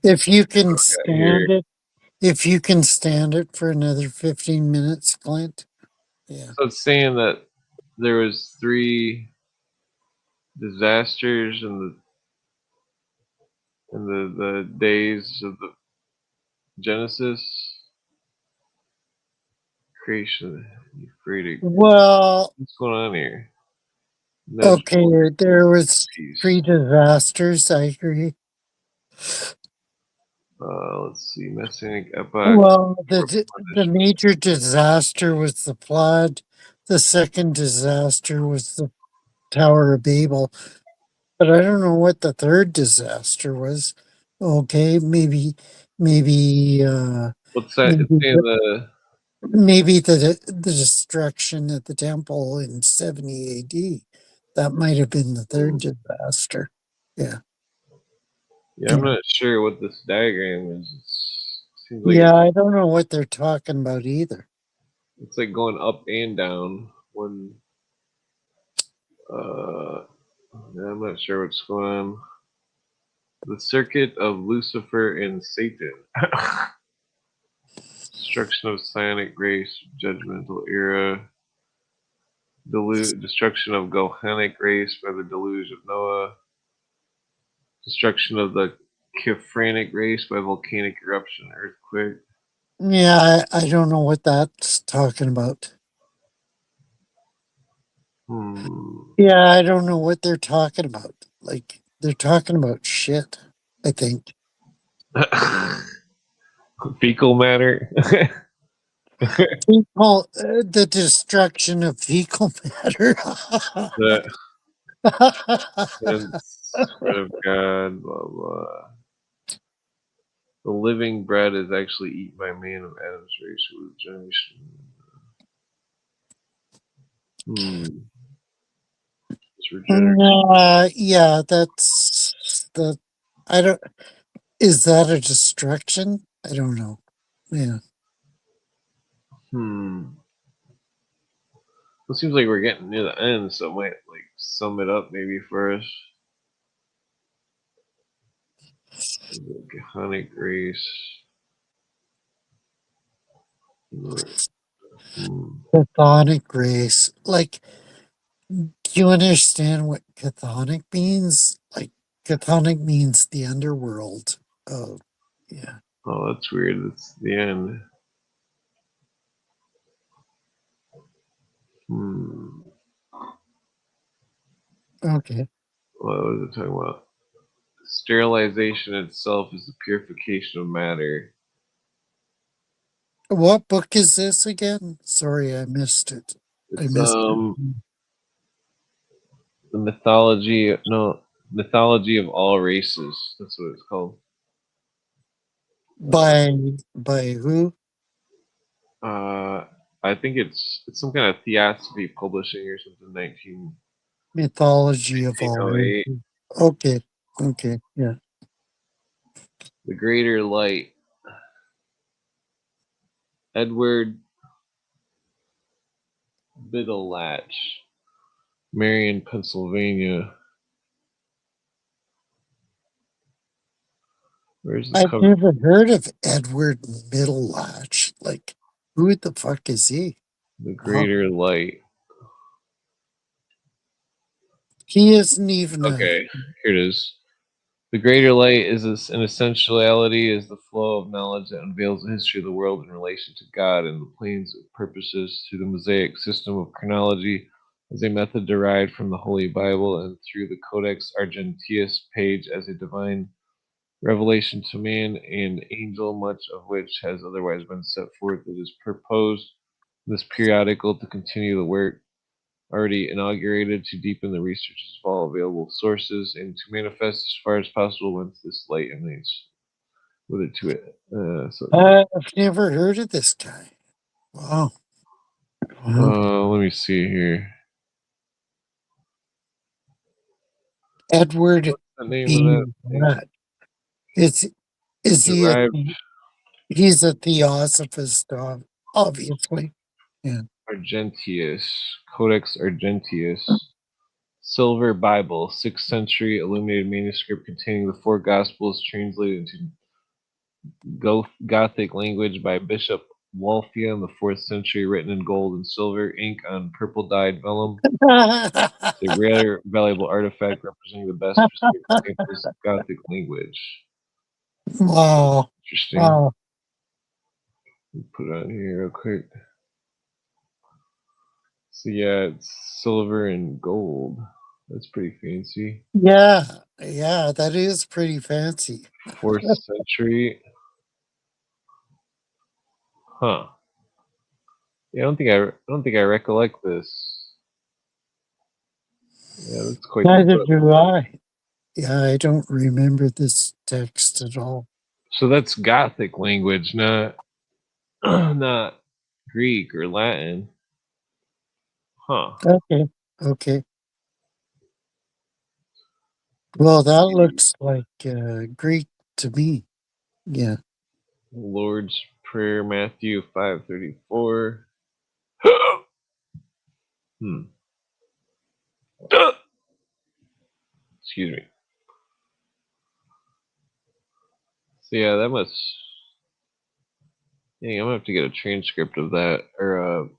If you can stand it for another 15 minutes, Clint. Yeah. So it's saying that there was 3 disasters in the days of the Genesis creation. Euphrates. Well, what's going on here? Okay, there was 3 disasters. I agree. Let's see, Messianic epoch. Well, the major disaster was the flood. The second disaster was the Tower of Babel. But I don't know what the third disaster was. Okay, maybe what's that? Maybe the destruction of the temple in 70 AD. That might have been the third disaster. Yeah. Yeah, I'm not sure what this diagram is. Seems like yeah, I don't know what they're talking about either. It's like going up and down. I'm not sure what's going on. The circuit of Lucifer and Satan. Destruction of Psionic race, judgmental era. Destruction of Gohanic race by the deluge of Noah. Destruction of the Kiphranic race by volcanic eruption, earthquake. Yeah, I don't know what that's talking about. Yeah, I don't know what they're talking about. Like, they're talking about shit, I think. Fecal matter. The destruction of fecal matter. The spread of God, blah blah. The living bread is actually eaten by man of Adam's race who was generation. It's regeneration. Yeah, that's the. I don't. Is that a destruction? I don't know. Yeah. It seems like we're getting near the end, so I might like sum it up maybe for us. The Geonic race. Chthonic race. Like, do you understand what chthonic means? Like, chthonic means the underworld. Oh, yeah. Oh, that's weird. That's the end. Okay. What was it talking about? Sterilization itself is the purification of matter. What book is this again? Sorry, I missed it. It's the mythology of all races. That's what it's called. By who? I think it's some kind of Theosophy Publishing or something. 19. Mythology of all 1908. races. Okay, yeah. The Greater Light. Edward Biddlelatch, Marion, Pennsylvania. Where's the I've cover? never heard of Edward Middlelatch. Like, who the fuck is he? The Greater Light. He isn't even Okay, here it is. The Greater Light is an essentiality is the flow of knowledge that unveils the history of the world in relation to God and the planes of purposes through the Mosaic system of chronology as a method derived from the Holy Bible and through the Codex Argenteus page as a divine revelation to man and angel, much of which has otherwise been set forth. It is proposed in this periodical to continue the work already inaugurated, to deepen the researches of all available sources, and to manifest as far as possible whence this light emanates with it to it. I've never heard of this guy. Wow. Let me see here. Edward What's the name B. of that thing? Is he he's a theosophist, obviously. Yeah. Argentius, Codex Argentius, Silver Bible, 6th century illuminated manuscript containing the 4 Gospels translated into Gothic language by Bishop Walfia in the 4th century, written in gold and silver ink on purple dyed vellum. A rare, valuable artifact representing the best preserved samples of Gothic language. Wow. Interesting. Wow. Put it on here real quick. So yeah, it's silver and gold. That's pretty fancy. Yeah, that is pretty fancy. 4th century. Huh. Yeah, I don't think I recollect this. Yeah, that's quite. Neither do I. Yeah, I don't remember this text at all. So that's Gothic language, not Greek or Latin. Huh. Okay. Well, that looks like Greek to me. Yeah. Lord's Prayer, Matthew 5:34. Excuse me. So yeah, that must. Dang, I'm gonna have to get a transcript of that, or oh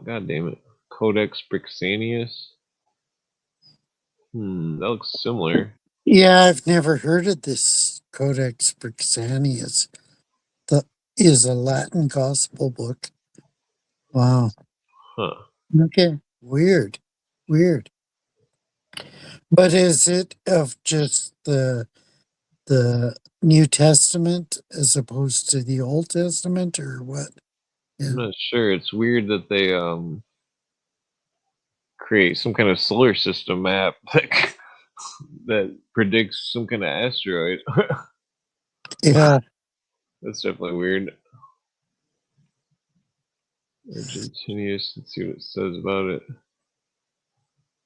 god damn it, Codex Brixanius. That looks similar. Yeah, I've never heard of this Codex Brixanius. That is a Latin gospel book. Wow. Huh. Okay. Weird. But is it of just the the New Testament as opposed to the Old Testament, or what? I'm Yeah. not sure. It's weird that they create some kind of solar system map that predicts some kind of asteroid. Yeah. That's definitely weird. Argentinius, let's see what it says about it.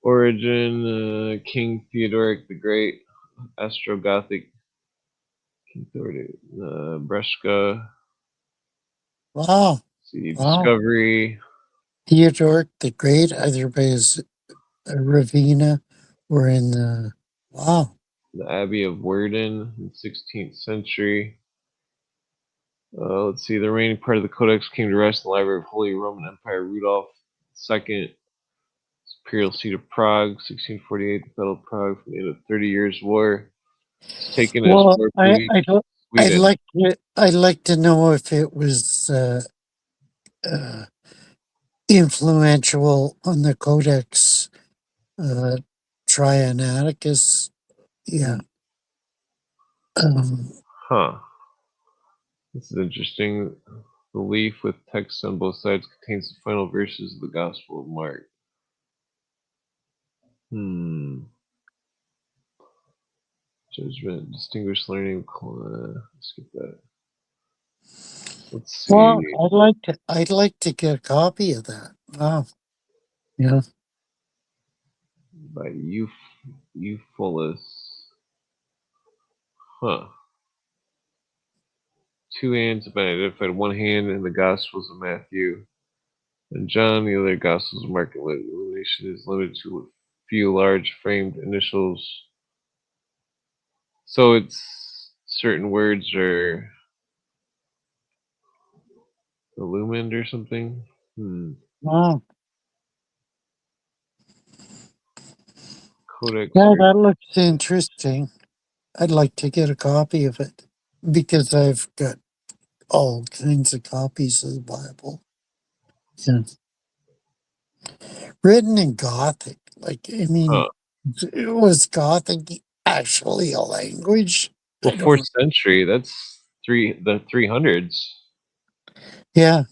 Origin, King Theodoric the Great, Astrogothic, King Theodoric, Brescia, Wow. see, Wow. Discovery, Theodoric the Great, either by his Ravenna or in the. Wow. the Abbey of Werden in the 16th century. Let's see, the remaining part of the Codex came to rest in the Library of Holy Roman Empire. Rudolph II, Imperial seat of Prague, 1648, the Battle of Prague from the end of 30 Years' War. It's taken as Well, war I police, don't. Sweden. I'd like to know if it was influential on the Codex Trianaticus. Yeah. Huh. This is interesting. The leaf with text on both sides contains the final verses of the Gospel of Mark. Judgment, distinguished learning. Skip that. Let's see. Well, I'd like to get a copy of that. Wow. Yeah. By Euphilus. Huh. Two hands have been identified. One hand in the Gospels of Matthew and John. The other Gospels of Mark and Luke. Illumination is limited to a few large framed initials. So it's certain words are illumined or something. Wow. Codex. Yeah, that looks interesting. I'd like to get a copy of it because I've got all kinds of copies of the Bible. Yeah. Written in Gothic. Like, I mean, was Gothic actually a language? Well, 4th century. That's the 300s. Yeah.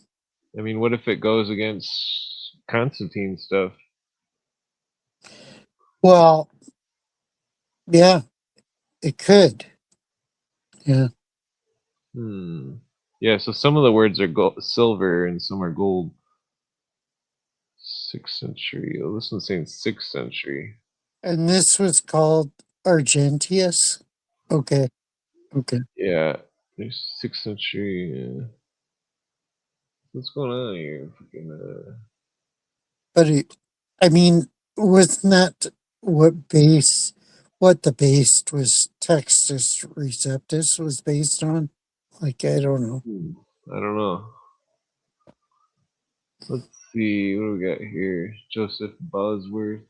I mean, what if it goes against Constantine stuff? Well, yeah, it could. Yeah. Yeah, so some of the words are silver and some are gold. 6th century. Oh, this one's saying 6th century. And this was called Argentius? Okay. Okay. Yeah, there's 6th century. What's going on here? But I mean, wasn't that what the base was Textus Receptus was based on? Like, I don't know. I don't know. Let's see, what do we got here? Joseph Bosworth,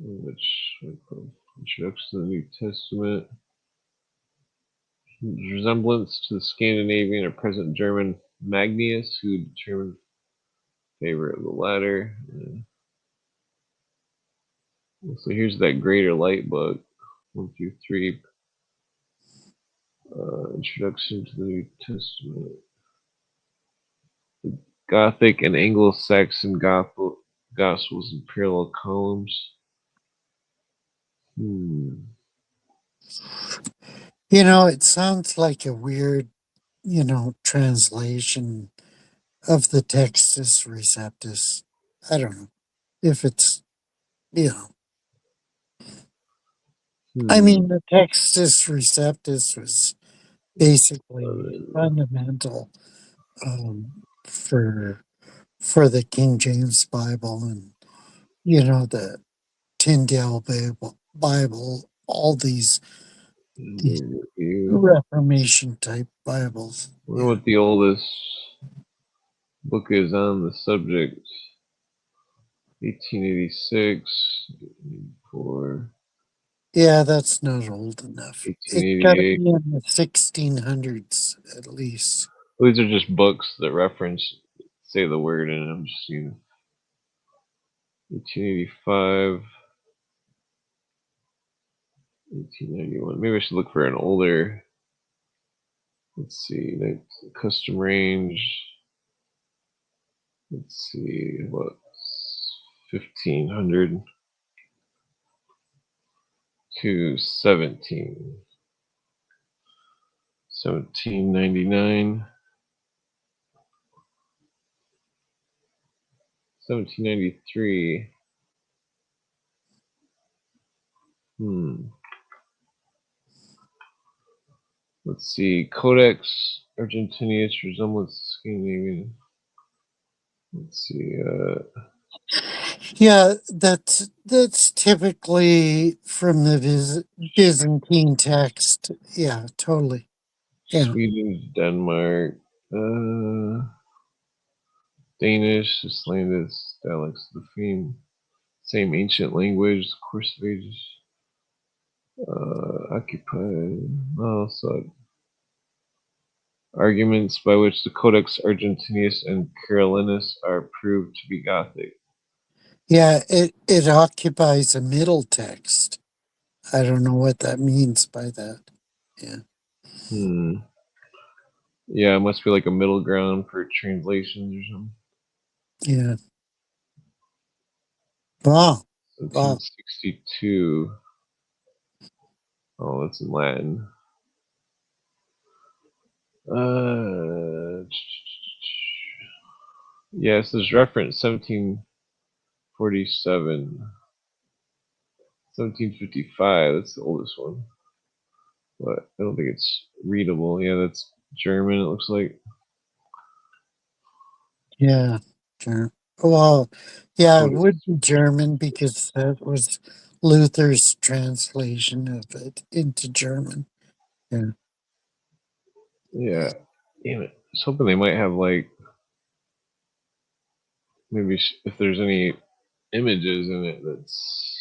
which introduction to the New Testament. Resemblance to the Scandinavian or present German Magnius, who determined favor of the latter. So here's that greater light book. 1 through 3. Introduction to the New Testament. The Gothic and Anglo-Saxon Gospels in parallel columns. You know, it sounds like a weird, translation of the Textus Receptus. I don't know if it's, I mean, the Textus Receptus was basically fundamental for the King James Bible and the Tyndale Bible, all these Reformation type Bibles. I wonder what the oldest book is on the subject. 1886, 1884. Yeah, that's not old enough. It's got to be in the 1600s at least. These are just books that reference, say the word, and I'm just seeing 1885, 1891. Maybe I should look for an older. Let's see. Custom range. Let's see. What? 1500 to 1799. 1793. Let's see. Codex Argentinius resemblance Scandinavian. Let's see. Yeah, that's typically from the Byzantine text. Yeah, totally. Yeah. Sweden, Denmark, Danish, Icelandic, dialects of the theme. Same ancient language, course of ages. Occupied. Oh, so arguments by which the Codex Argentinius and Carolinus are proved to be Gothic. Yeah, it occupies a middle text. I don't know what that means by that. Yeah. Yeah, it must be like a middle ground for translations or something. Yeah. Wow. 1762. Oh, that's in Latin. Yes, there's reference 1747. 1755, that's the oldest one. But I don't think it's readable. Yeah, that's German, it looks like. Yeah. Sure. Well, yeah, it would be German because that was Luther's translation of it into German. Yeah. Yeah. Damn it. I was hoping they might have, like, maybe if there's any images in it that's.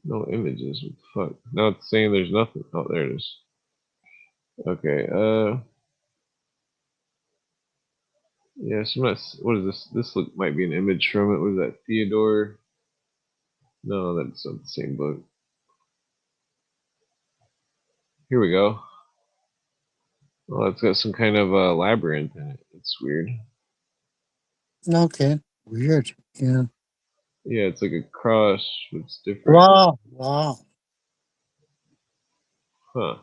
No images. What the fuck? Now it's saying there's nothing. Oh, there it is. Okay. Yes, I'm not. What is this? This might be an image from it. What is that? Theodore? No, that's not the same book. Here we go. Oh, it's got some kind of labyrinth in it. It's weird. Okay. Weird. Yeah. Yeah, it's like a cross. It's different. Wow. Wow. Huh.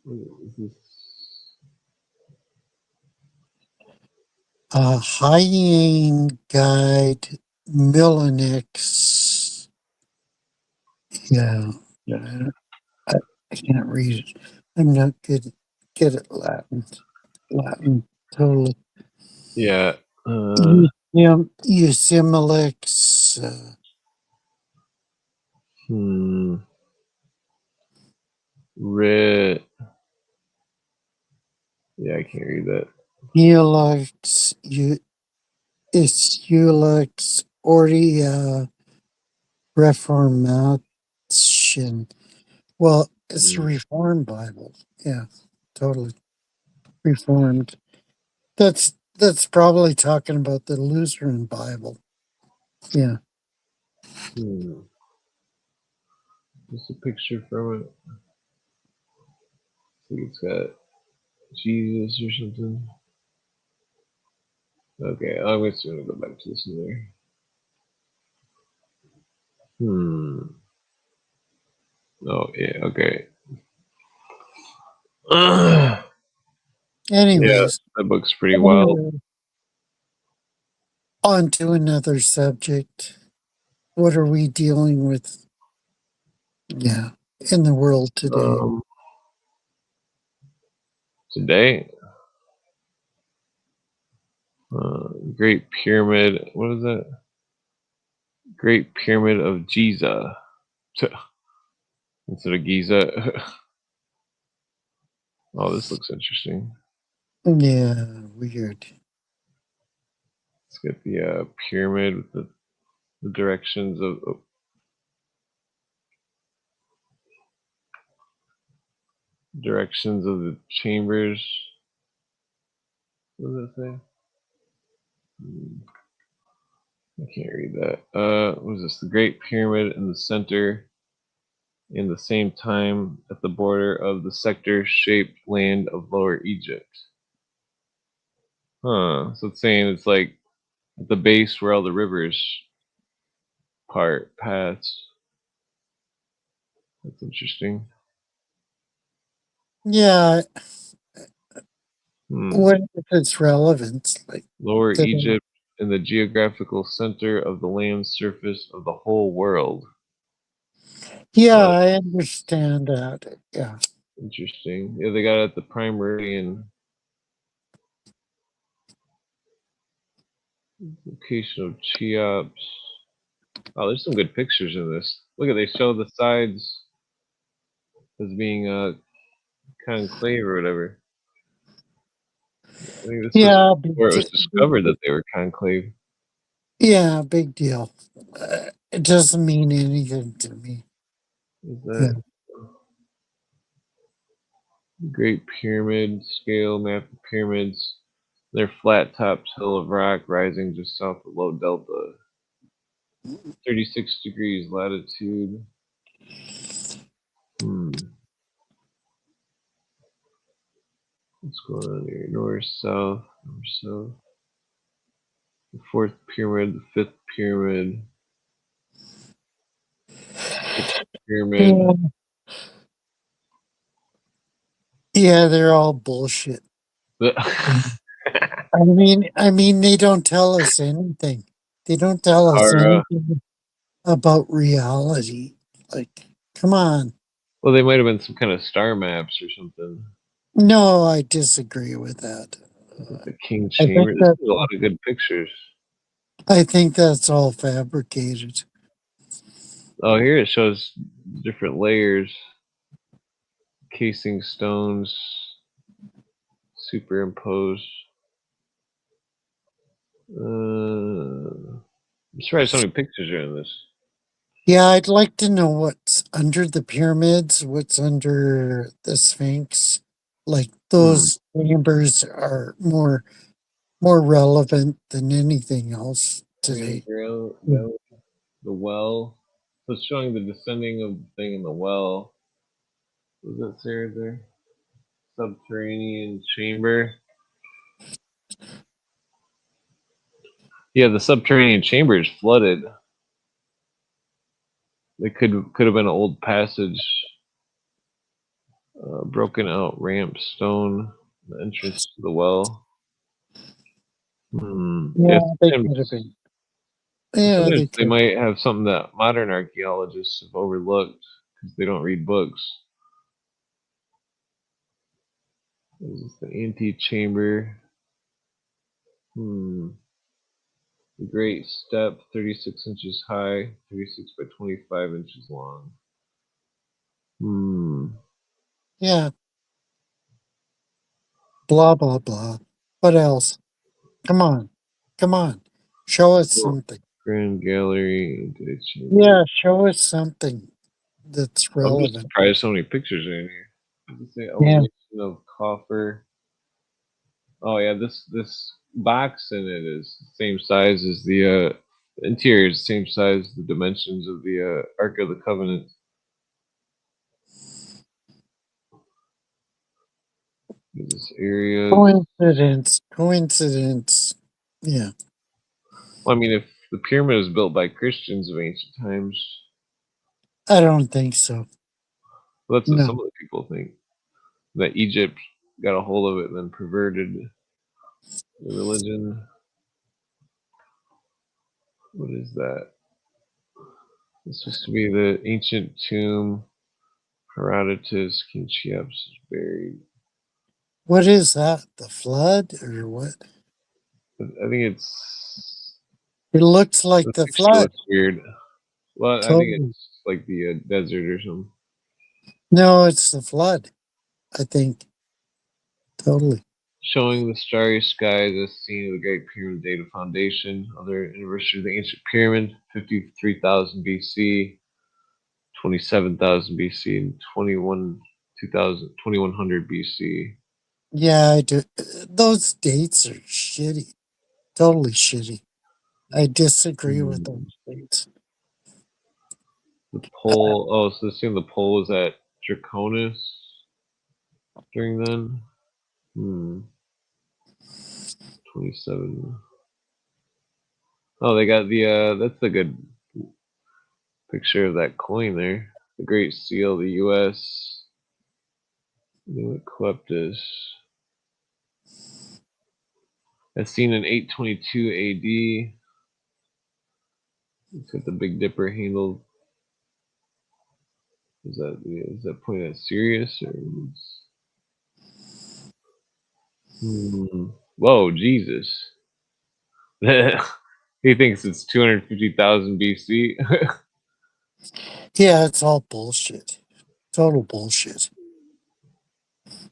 What is this? Hygiene Guide Millenix. Yeah. Yeah. I can't read it. I'm not good at Latin. Latin, totally. Yeah. Usimilix. Yeah, I can't read that. Ulix. Ulix. Ordia. Reformation. Well, it's a Reformed Bible. Yeah, totally. Reformed. That's probably talking about the Lutheran Bible. Yeah. Just a picture from it. I think it's got Jesus or something. Okay, I'm just gonna go back to this in there. Oh yeah, okay. Anyways, yeah, that book's pretty wild. On to another subject. What are we dealing with? Yeah, in the world today. Today, Great Pyramid. What is that? Great Pyramid of Giza. Instead of Giza. Oh, this looks interesting. Yeah, weird. Let's get the pyramid with the directions of. Directions of the chambers. What does that say? I can't read that. What is this? The Great Pyramid in the center, in the same time at the border of the sector-shaped land of Lower Egypt. Huh. So it's saying it's like at the base where all the rivers paths. That's interesting. Yeah. Hmm. What if it's relevant? Like Lower to Egypt in the geographical center of the land surface of the whole world. yeah, I understand that. Yeah. Interesting. Yeah, they got it at the prime meridian. Location of Cheops. Oh, there's some good pictures in this. Look at, they show the sides as being conclave or whatever. I think this Yeah, was where it was discovered that they were conclave. yeah, big deal. It doesn't mean anything to me. Is that Great Pyramid scale map of pyramids? They're flat topped hill of rock rising just south of low delta. 36 degrees latitude. What's going on here? North, south, north, south. The fourth pyramid, the fifth pyramid. Sixth pyramid. Yeah, they're all bullshit. I mean, they don't tell us anything. They don't tell us anything about reality. Like, come on. Well, they might have been some kind of star maps or something. No, I disagree with that. The King Chamber. There's a lot of good pictures. I think that's all fabricated. Oh, here it shows different layers. Casing stones superimposed. I'm surprised how many pictures are in this. Yeah, I'd like to know what's under the pyramids, what's under the Sphinx. Like those chambers are more relevant than anything else today. The well. So it's showing the descending of the thing in the well. What does that say right there? Subterranean chamber. Yeah, the subterranean chamber is flooded. It could have been an old passage. Broken out ramp stone, the entrance to the well. Yeah, they could have been. Yeah, they might have something that modern archaeologists have overlooked because they don't read books. This is the antechamber. The Great Step, 36 inches high, 36 by 25 inches long. Yeah. Blah, blah, blah. What else? Come on. Come on. Show us something. Grand Gallery. Yeah, show us something that's relevant. I'm just surprised so many pictures are in here. Say elevation of coffer. Oh yeah, this box in it is the same size as the interior is the same size as the dimensions of the Ark of the Covenant. This area. Coincidence. Yeah. Well, I mean, if the pyramid was built by Christians of ancient times, I don't think so. Well, that's what some of the people think. That Egypt got a hold of it and then perverted the religion. What is that? This used to be the ancient tomb. Herodotus, King Cheops is buried. What is that? The flood or what? I think it's. It looks like the flood. Looks weird. Well, totally. I think it's like the desert or something. No, it's the flood. I think. Totally. Showing the starry sky, the scene of the Great Pyramid date of foundation, other anniversary of the ancient pyramid, 53,000 BC, 27,000 BC, and 2100 BC. Yeah, I do. Those dates are shitty. Totally shitty. I disagree with those things. The pole. Oh, so assume the pole was at Draconis during then. 27. Oh, they got the. That's a good picture of that coin there. The Great Seal of the U.S. New Ecleptus. As seen in 822 A.D. It's got the Big Dipper handled. Is that pointed at Sirius or? Whoa, Jesus! He thinks it's 250,000 BC. Yeah, it's all bullshit. Total bullshit.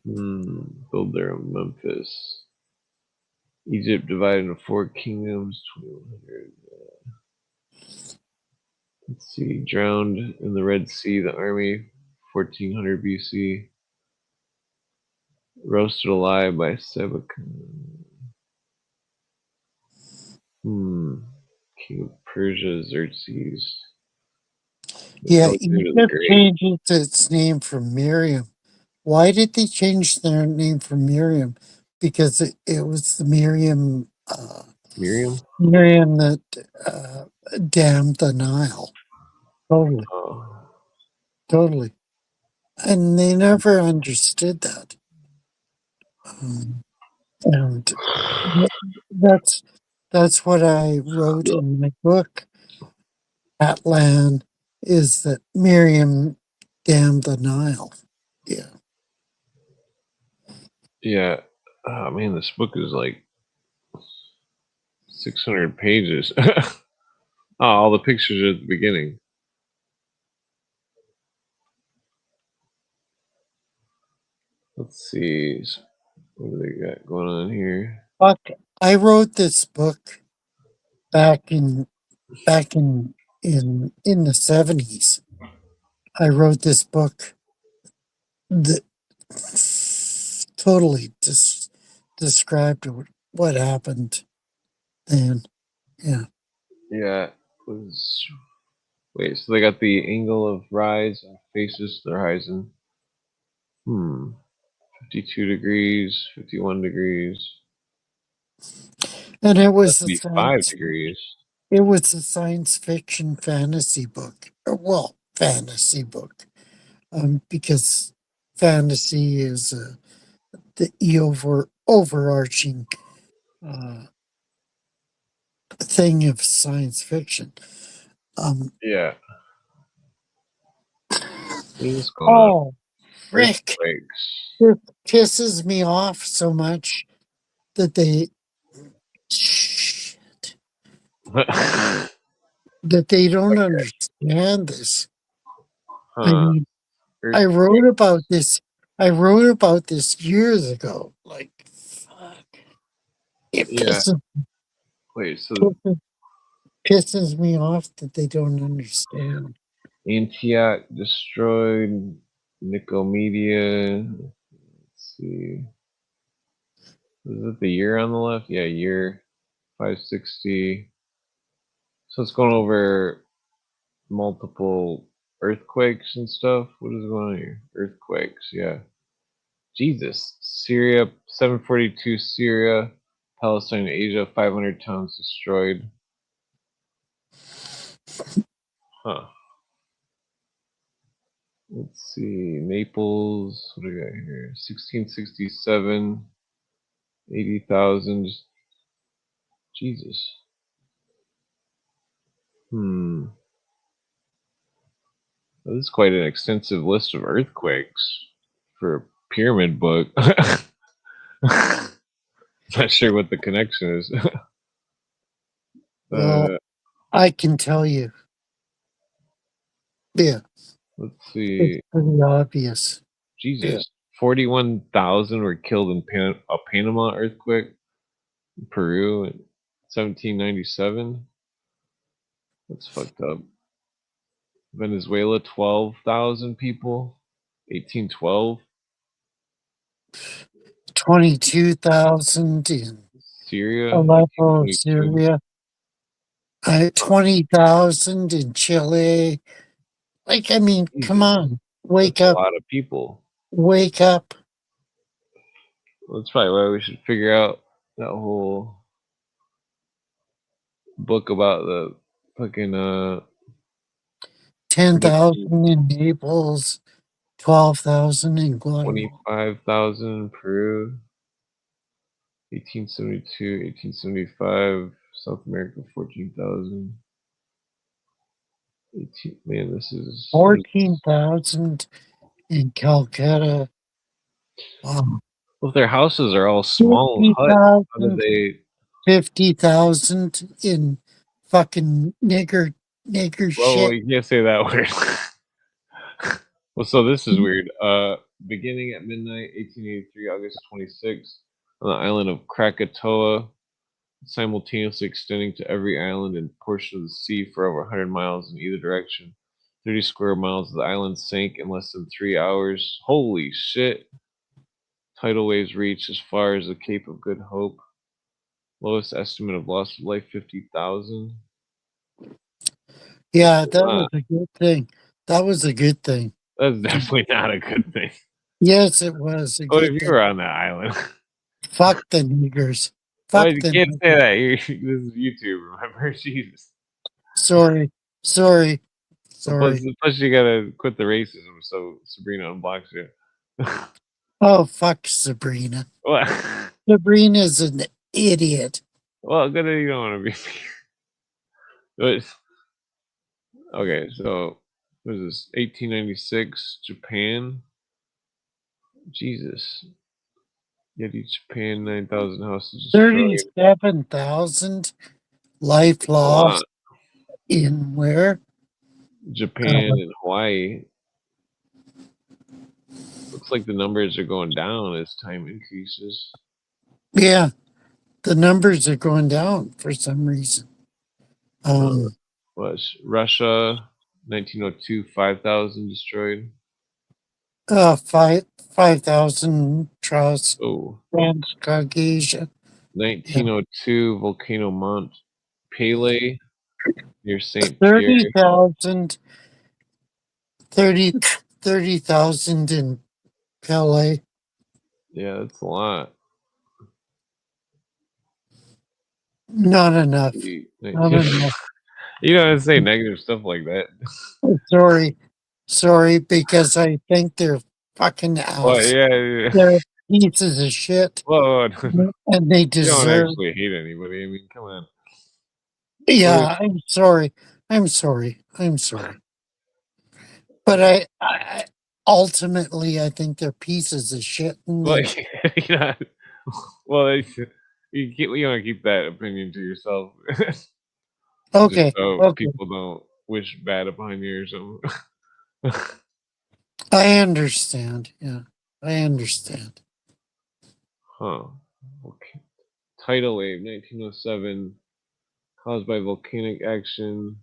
Builder of Memphis. Egypt divided into 4 kingdoms. 2100. Let's see. Drowned in the Red Sea. The army. 1400 BC. Roasted alive by Sebekah. King of Persia, Xerxes. Yeah, Egypt changes its name from Miriam. Why did they change their name from Miriam? Because it was the Miriam that dammed the Nile. Totally. Totally. And they never understood that. And that's what I wrote in my book, Atlan, is that Miriam dammed the Nile. Yeah. Yeah. Oh man, this book is like 600 pages. Oh, all the pictures are at the beginning. Let's see. What do they got going on here? Fuck, I wrote this book back in the 70s. I wrote this book that totally described what happened then. Yeah. Yeah. Wait, so they got the angle of rise and faces the horizon. 52 degrees, 51 degrees. And it was 5 degrees. It was a science fiction fantasy book. Well, fantasy book. Because fantasy is the overarching thing of science fiction. Yeah. Oh, Rick! It pisses me off so much that they that they don't understand this. I mean, I wrote about this years ago. Like, fuck. It pisses me off that they don't understand. Antioch destroyed. Nicomedia. Let's see. Is it the year on the left? Yeah, year 560. So it's going over multiple earthquakes and stuff. What is going on here? Earthquakes, yeah. Jesus. Syria, 742 Syria. Palestine, Asia, 500 towns destroyed. Huh. Let's see. Naples. What do we got here? 1667. 80,000. Jesus. This is quite an extensive list of earthquakes for a pyramid book. Not sure what the connection is. Well, I can tell you. Yeah. Let's see. It's pretty obvious. Jesus. Yeah. 41,000 were killed in a Panama earthquake in Peru in 1797. That's fucked up. Venezuela, 12,000 people. 1812. 22,000 in Syria. Aleppo, Syria. 20,000 in Chile. Like, I mean, come Jesus, on, wake that's a up, lot of people. wake up. That's probably why we should figure out that whole book about the fucking 10,000 in Naples, 12,000 in Guatemala. 25,000 in Peru, 1872, 1875, South America 14,000. Man, this is 14,000 in Calcutta. Well, if their houses are all small huts, how do 50,000, they? 50,000 in fucking nigger Well, shit. you can't say that word. Well, so this is weird. Beginning at midnight, 1883, August 26th, on the island of Krakatoa, simultaneously extending to every island and portion of the sea for over 100 miles in either direction. 30 square miles of the island sank in less than 3 hours. Holy shit. Tidal waves reached as far as the Cape of Good Hope. Lowest estimate of loss of life, 50,000. Yeah, that was a good thing. That was a good thing. That's definitely not a good thing. Yes, it was a What good if you thing. were on that island? Fuck the niggers. Well, Fuck you the can't say niggers. that. This is YouTube, remember? Jesus. Sorry. Plus, you gotta quit the racism so Sabrina unblocks you. Oh, fuck Sabrina. What? Sabrina's an idiot. Well, good that you don't want to be. But, okay, so what is this? 1896, Japan. Jesus. Yeti, Japan, 9,000 houses destroyed. 37,000 life A lot. lost in where? Japan and Hawaii. Looks like the numbers are going down as time increases. Yeah, the numbers are going down for some reason. Was Russia, 1902, 5,000 destroyed. 5,000 trust Oh, Caucasia. 1902, volcano Mont Pele near St. 30,000 30,000 in Pele. Yeah, that's a lot. Not enough. Not enough. You don't say negative stuff like that. Sorry, because I think they're fucking ass. Well, yeah. They're pieces of shit. Whoa, and they you don't deserve. actually hate anybody. I mean, come on. Yeah, I'm sorry. But I ultimately I think they're pieces of shit. Well, yeah. Well, you want to keep that opinion to yourself. Okay. So people don't wish bad upon you or something. I understand. Yeah, I understand. Huh. Okay. Tidal wave, 1907, caused by volcanic action,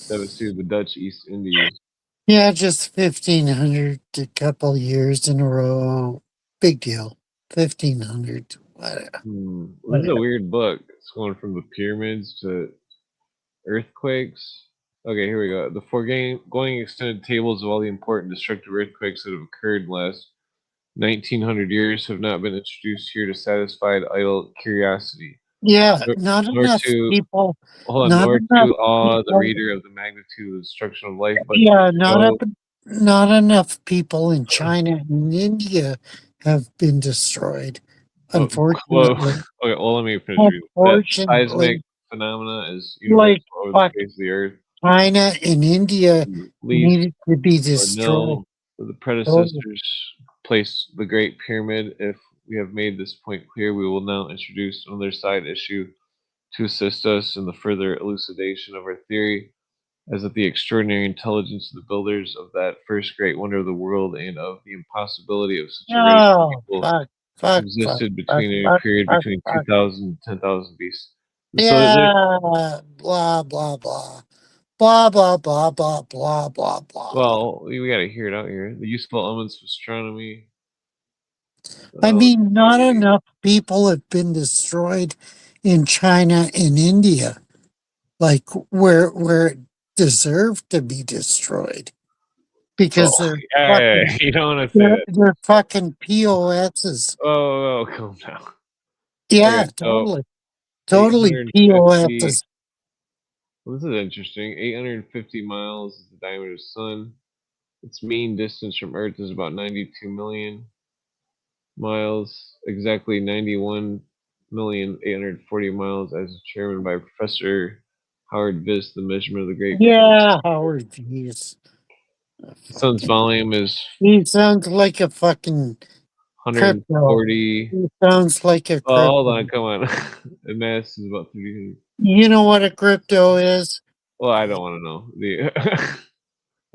devastated the Dutch East Indies. Yeah, just 1,500 a couple years in a row. Big deal. 1,500. Whatever. This is a weird book. It's going from the pyramids to earthquakes. Okay, here we go. The foregoing extended tables of all the important destructive earthquakes that have occurred in the last 1,900 years have not been introduced here to satisfy idle curiosity. Yeah, not enough people. Hold on, nor to awe the reader of the magnitude of the destruction of life. But yeah, not enough people in China and India have been destroyed. Unfortunately. Well, let me finish. That seismic phenomena is universal over the face of the earth. China and India needed to be destroyed. The predecessors placed the Great Pyramid. If we have made this point clear, we will now introduce another side issue to assist us in the further elucidation of our theory, as that the extraordinary intelligence of the builders of that first great wonder of the world and of the impossibility of such a race of people existed between a period between 2,000 and 10,000 BC. Yeah, blah, blah, blah. Blah, blah, blah, blah, blah, blah, blah. Well, we got to hear it out here. The useful elements of astronomy. I mean, not enough people have been destroyed in China and India. like where it deserved to be destroyed because Oh, yeah, fucking you don't want to say that. they're fucking POSs. Oh, calm down. Yeah, Okay, so totally 850. POSs. Well, this is interesting. 850 miles is the diameter of the sun. Its mean distance from Earth is about 92 million miles, exactly 91,840 miles, as determined by Professor Howard Viss. The measurement of the Great Yeah, Howard Hughes. Sun's volume is He sounds like a fucking crypto. 140. He sounds like a Oh, hold crypto. on, come on. The mass is about 300. You know what a crypto is? Well, I don't want to know.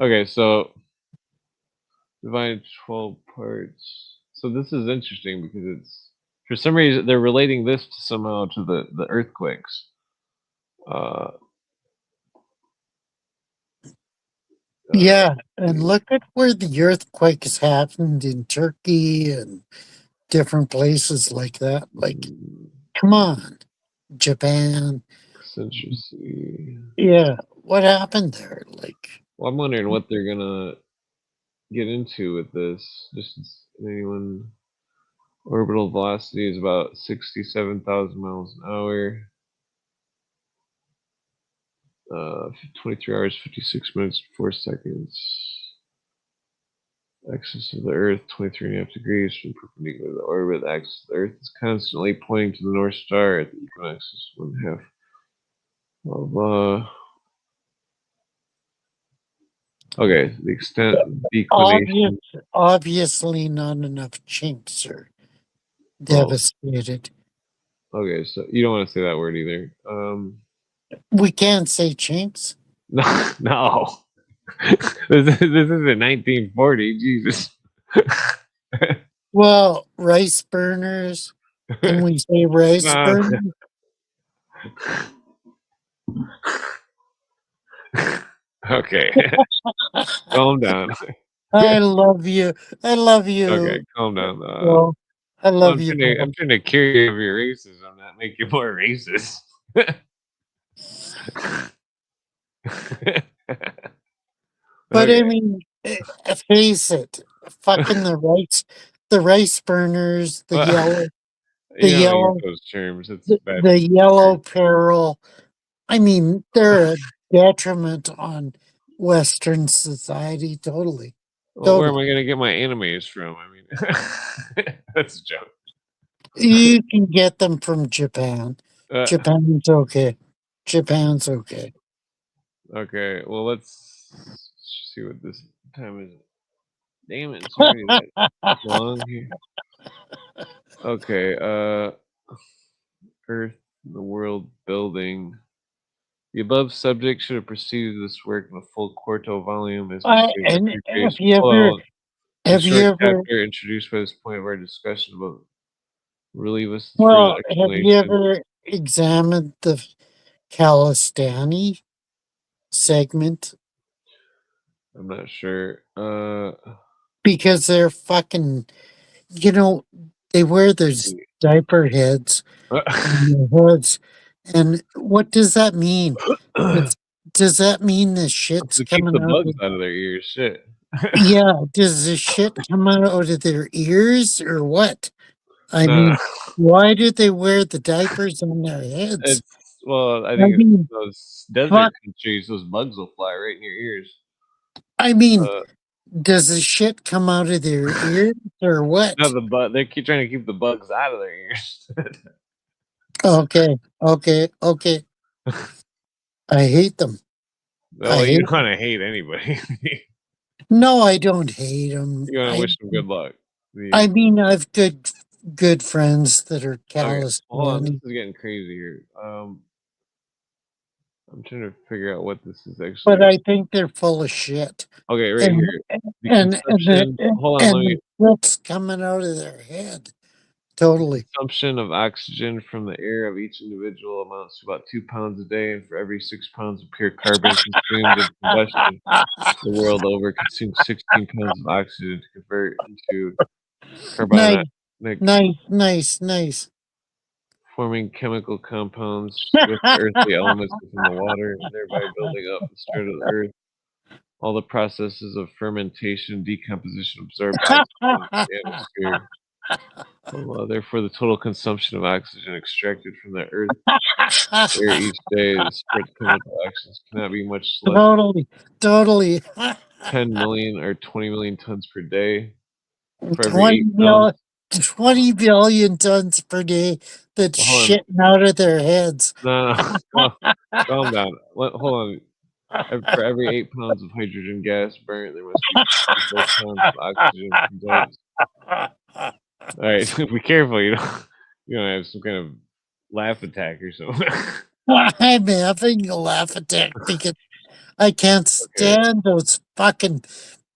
Okay, so divide 12 parts. So this is interesting because it's, for some reason, they're relating this somehow to the earthquakes. Yeah, and look at where the earthquakes happened in Turkey and different places like that. Like, come on, Japan. Eccentricity. Yeah, what happened there? Like, Well, I'm wondering what they're gonna get into with this. Distance anyone. Orbital velocity is about 67,000 miles an hour. 23 hours, 56 minutes, 4 seconds. Axis of the Earth, 23.5 degrees from perpendicular to the orbit. The axis of the Earth is constantly pointing to the North Star at the equinoxes 1/2 of okay, the extent of declination. obviously not enough chinks are devastated. Okay, so you don't want to say that word either. We can't say chinks. No. This isn't 1940. Jesus. Well, rice burners. Can we say rice Nah. burners? Okay. Calm down. I love you. I love you. Okay, calm down. Well, I love you. I'm trying to cure you of your racism, not make you more racist. But Okay. I mean, face it. Fucking the rice burners, the Well, yellow, you the don't yellow, use those terms. It's the, bad. the yellow peril. I mean, they're a detriment on Western society. Totally. Well, where am I gonna get my animes from? I mean, that's a joke. You can get them from Japan. Japan's okay. Japan's okay. Okay, well, let's see what this time is. Damn it, it's already that long here. Okay, Earth, the world building. The above subject should have preceded this work in a full quarto volume. As And have you ever chapter introduced by this point of our discussion about relievous well, have you ever examined the Kalistani segment? I'm not sure. Because they're fucking, they wear those diaper heads on their heads. And what does that mean? Does that mean the shit's coming keep the out? bugs out of their ears? Shit. Yeah, does the shit come out of their ears or what? I mean, why did they wear the diapers on their heads? I think in those desert countries, those bugs will fly right in your ears. I mean, does the shit come out of their ears or what? No, they keep trying to keep the bugs out of their ears. Okay. I hate them. Well, you don't want to hate anybody. No, I don't hate them. You want to wish them good luck. I mean, I've good friends that are callous. Okay, hold on, this is getting crazy here. I'm trying to figure out what this is actually. But I think they're full of shit. Okay, right here. Hold on, what's coming out of their head? Totally. Consumption of oxygen from the air of each individual amounts to about 2 pounds a day, and for every 6 pounds of pure carbon consumed in combustion, the world over consumes 16 pounds of oxygen to convert into carbonic. Nice. 4 forming chemical compounds with the earthly elements within the water, thereby building up the spirit of the earth. All the processes of fermentation, decomposition absorb oxygen from the atmosphere. Therefore, the total consumption of oxygen extracted from the earth air each day to support the chemical actions cannot be much less Totally. 10 million or 20 million tons per day. For every 20 8 million, pounds. 20 billion tons per day that's shitting out of their heads. No. Calm down. Hold on. For every 8 pounds of hydrogen gas burnt, there must be 54 pounds of oxygen condensed. All right, be careful. You don't have some kind of laugh attack or something. I'm having a laugh attack because I can't stand those fucking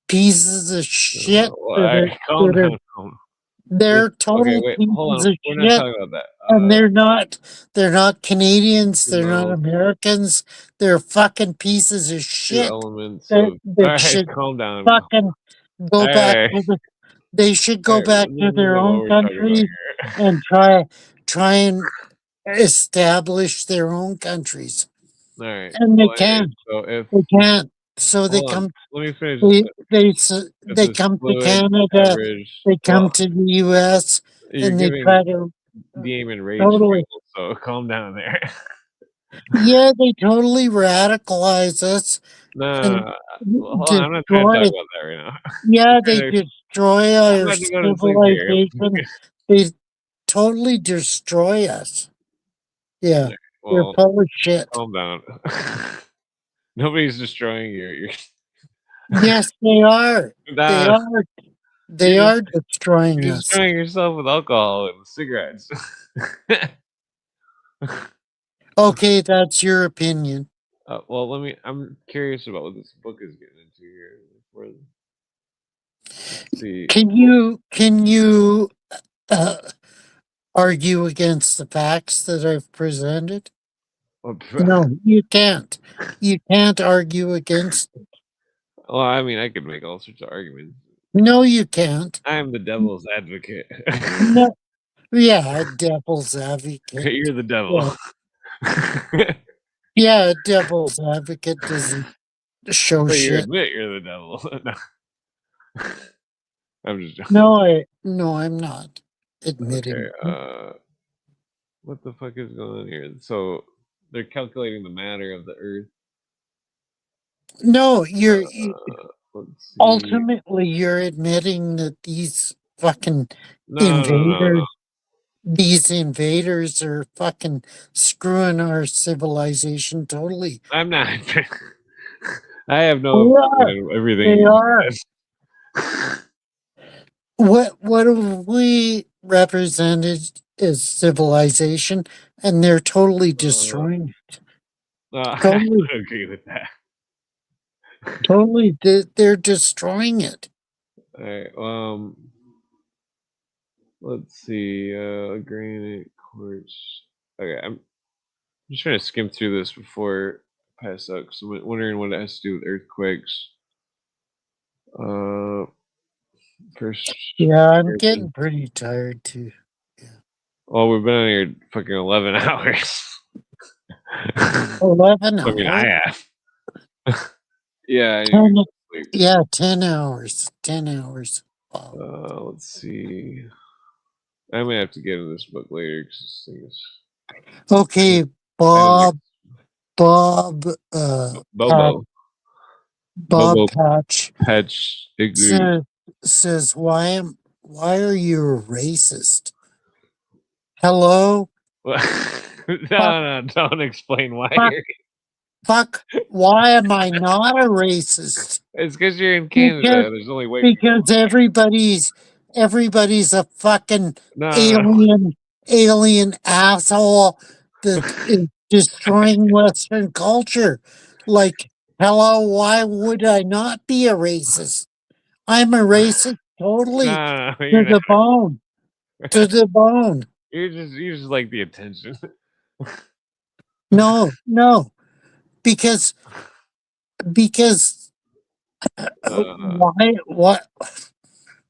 pieces of shit. Calm down. They're total pieces of We're shit. not talking about that. And they're not Canadians. They're not Americans. They're fucking pieces of shit. Elements that should calm down. Fucking go back to they should go back to their own country and try and establish their own countries. All right. And they can't. They can't. So they come. Let me finish. They come to Canada. They come to the U.S. and they try to demon rage. Totally. So calm down there. Yeah, they totally radicalize us. No. Well, I'm not trying to talk about that right now. Yeah, they destroy our civilization. They totally destroy us. Yeah, they're full of shit. Calm down. Nobody's destroying you. Yes, they are. They are destroying us. You're destroying yourself with alcohol and cigarettes. Okay, that's your opinion. Well, I'm curious about what this book is getting into here. Let's see. Can you argue against the facts that I've presented? No, you can't. You can't argue against it. Well, I mean, I could make all sorts of arguments. No, you can't. I'm the devil's advocate. No. Yeah, devil's advocate. You're the devil. Yeah, devil's advocate doesn't show but shit. You admit you're the devil. I'm just joking. No, I'm not admitting. Okay, what the fuck is going on here? So they're calculating the matter of the Earth. No, ultimately you're admitting that these fucking invaders. No. These invaders are fucking screwing our civilization totally. I'm not. I have no opinion on everything. They are. What have we represented as civilization, and they're totally destroying it. Totally. I agree with that. Totally, they're destroying it. All right. Let's see. Granite quartz. Okay, I'm just trying to skim through this before I pass out because I'm wondering what it has to do with earthquakes. First. Yeah, I'm getting pretty tired too. Yeah. Well, we've been on here fucking 11 hours. 11 hours. I mean, I have. Yeah. 10 hours. 10 hours. Wow. Let's see. I may have to get in this book later because this thing is. Okay, Bob. Bob Patch says, why are you a racist? Hello? No, don't explain why. Why am I not a racist? It's because you're in Canada. There's only white because everybody's a fucking alien asshole that is destroying Western culture. Like, hello, why would I not be a racist? I'm a racist totally to the bone. To the bone. You just like the attention. No. Because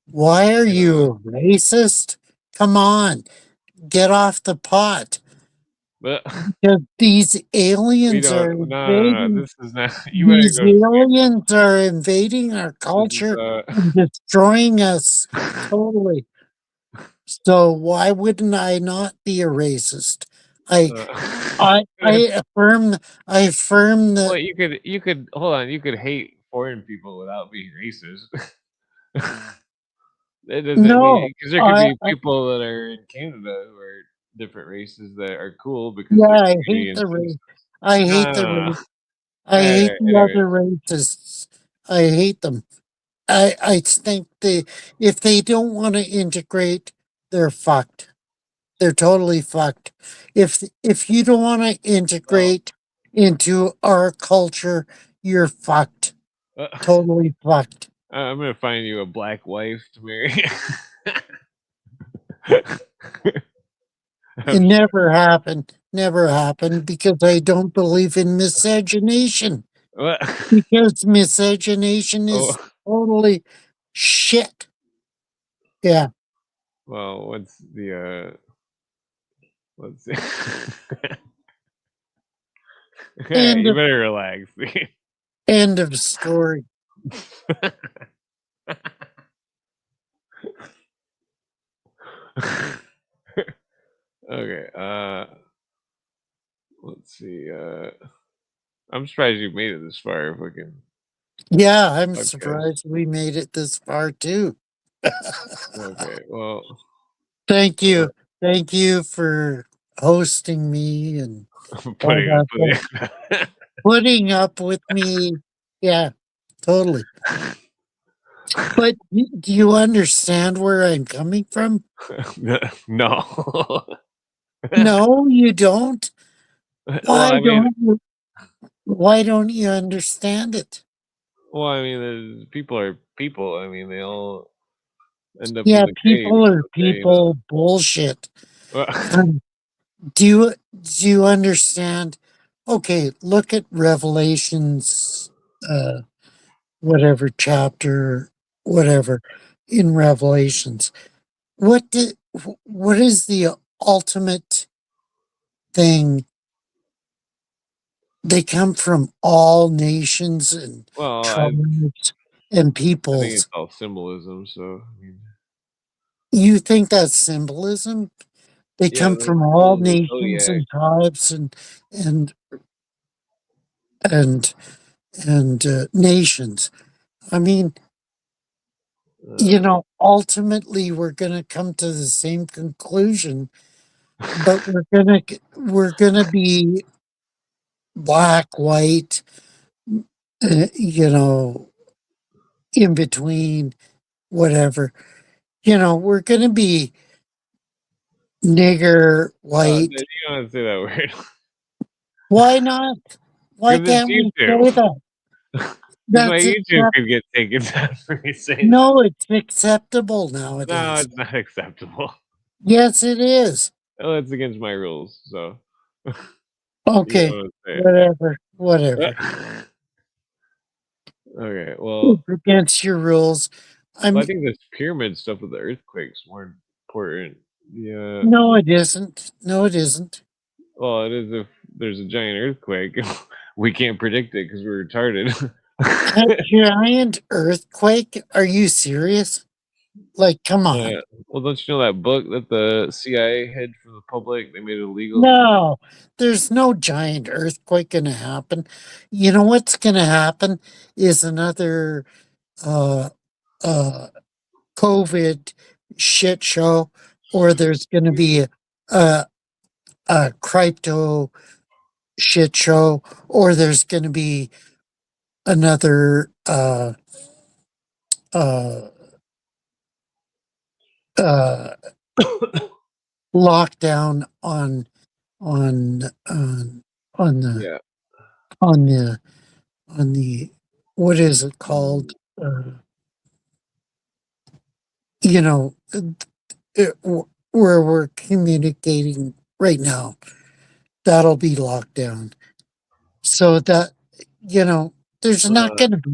why are you a racist? Come on, get off the pot. But Because these we aliens are don't. No. invading. This is not. You better These go. aliens are invading our This is. culture and destroying us totally. So why wouldn't I not be a racist? I I affirm Well, that. you could hold on. You could hate foreign people without being racist. That doesn't No, mean because there could be people that are in Canada who are different races that are cool because yeah, they're I hate Canadians. the race. I No, hate no, the no, no. race. I hate the Anyway, other racists. I hate them. I think if they don't want to integrate, they're fucked. They're totally fucked. If you don't want to well, integrate into our culture, you're fucked. uh, Totally fucked. I'm gonna find you a black wife to marry. It never happened. Never happened because I don't believe in miscegenation. What? Because miscegenation is Oh, totally shit. Yeah. well, what's the let's see. Yeah, End you of better relax. end of story. Okay, let's see. I'm surprised you made it this far. Fucking Yeah, I'm podcast. surprised we made it this far too. Okay, well, Thank you. Thank you for hosting me and all putting up that stuff. with Putting up with me. Yeah, totally. But do you understand where I'm coming from? you. No. No, you don't. Well, Why I mean, don't you? Why don't you understand it? people are people. I mean, they all end up in Yeah, the grave. people are Okay, people. Bullshit. Well, Um, do you understand? Okay, look at Revelations, whatever chapter, whatever in Revelations. What is the ultimate thing? They come from all nations and well, tribes and I think it's peoples. all symbolism. So, I mean, You think that's symbolism? They yeah, come the from all symbol of the nations zodiac. and tribes and and nations. I mean, Uh, ultimately we're going to come to the same conclusion, but we're going to be black, white, uh, you know, in between, whatever. We're going to be nigger, dude, white. you don't have to say that word Why not? Why because it's can't we say YouTube. that? Because my That's YouTube accept- could get taken down for me saying that. no, it's acceptable No, nowadays. it's not acceptable. Yes, it is. Oh, it's against my rules. So you Okay, don't want to say whatever, it. whatever. Okay, well, It's against your rules. I I'm think this pyramid stuff with the earthquakes more important. Yeah, No, it isn't. No, it isn't. well, it is if there's a giant earthquake. We can't predict it because we're retarded. A giant earthquake? Are you serious? Like, come on. Well, don't you know that book that the CIA hid from the public? They made it illegal. No, there's no giant earthquake going to happen. You know what's going to happen is another uh COVID shit show, or there's going to be a a crypto shit show, or there's going to be another uh uh lockdown on on on the Yeah. on the on the what is it called? You know, where we're communicating right now. That'll be locked down. So that you know, there's not Uh, going to be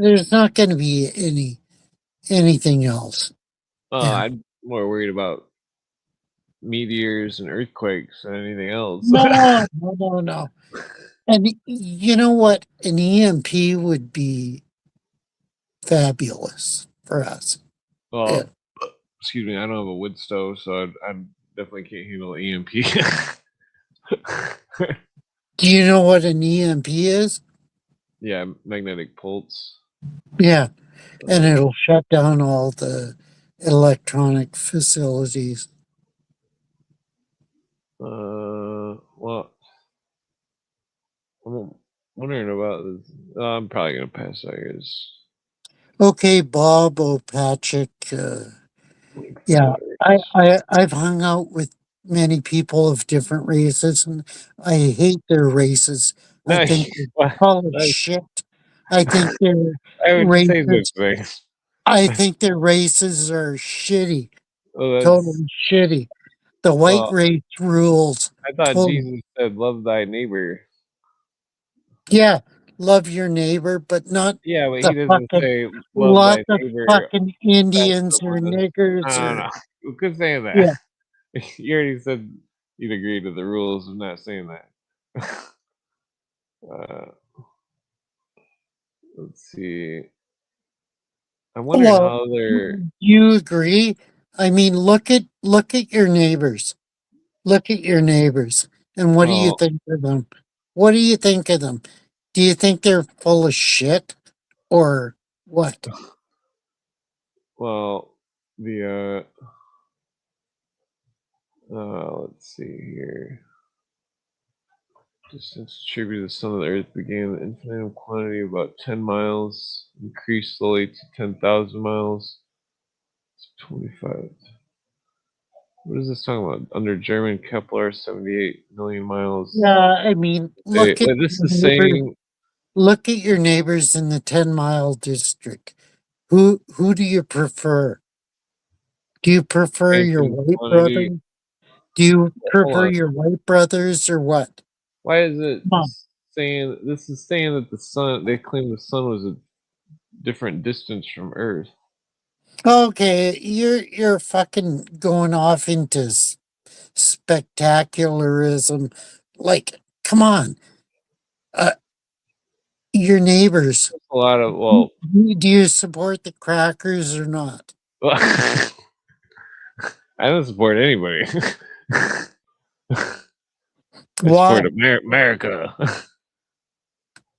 there's not going to be anything else. Yeah. I'm more worried about meteors and earthquakes and anything else. No. And you know what? An EMP would be fabulous for us. Well, excuse me, I don't have a wood stove, so I definitely can't handle EMP. Do you know what an EMP is? Yeah, magnetic pulse. Yeah, and it'll shut down all the electronic facilities. Well, I'm wondering about this. I'm probably gonna pass, I guess. Okay, Bob Opacic. Yeah, I've hung out with many people of different races, and I hate their races. I Nice. think they're full of Nice. shit. I think their I would say races. those things. I think their races are shitty, Oh, that's, totally shitty. The white well, race rules. I thought Totally. Jesus said, "Love thy neighbor." Yeah, love your neighbor, but not Yeah, but the he doesn't fucking say, "Love thy lots of neighbor." fucking That's Indians the or one. niggers I don't or know. Who could say that? yeah. You already said you'd agree to the rules of not saying that. Let's see. I'm wondering Well, how they're. you agree? I mean, look at your neighbors. Look at your neighbors, and what do you Oh, think of them? What do you think of them? Do you think they're full of shit or what? well, the let's see here. Distance attributed to the sun of the earth began with infinite quantity about 10 miles, increased slowly to 10,000 miles. It's 25. What is this talking about? Under German Kepler, 78 million miles. I mean, Wait, this is saying. Look at your neighbors in the 10-mile district. Who do you prefer? Do you prefer your Infinite white quantity. brothers? Do you prefer on. your white brothers or what? Why is it Come on. saying this is saying that the sun? They claim the sun was a different distance from Earth. Okay, you're fucking going off into spectacularism. Like, come on. Your neighbors. A lot of Do you support the crackers or not? I don't support anybody. I Why? support America.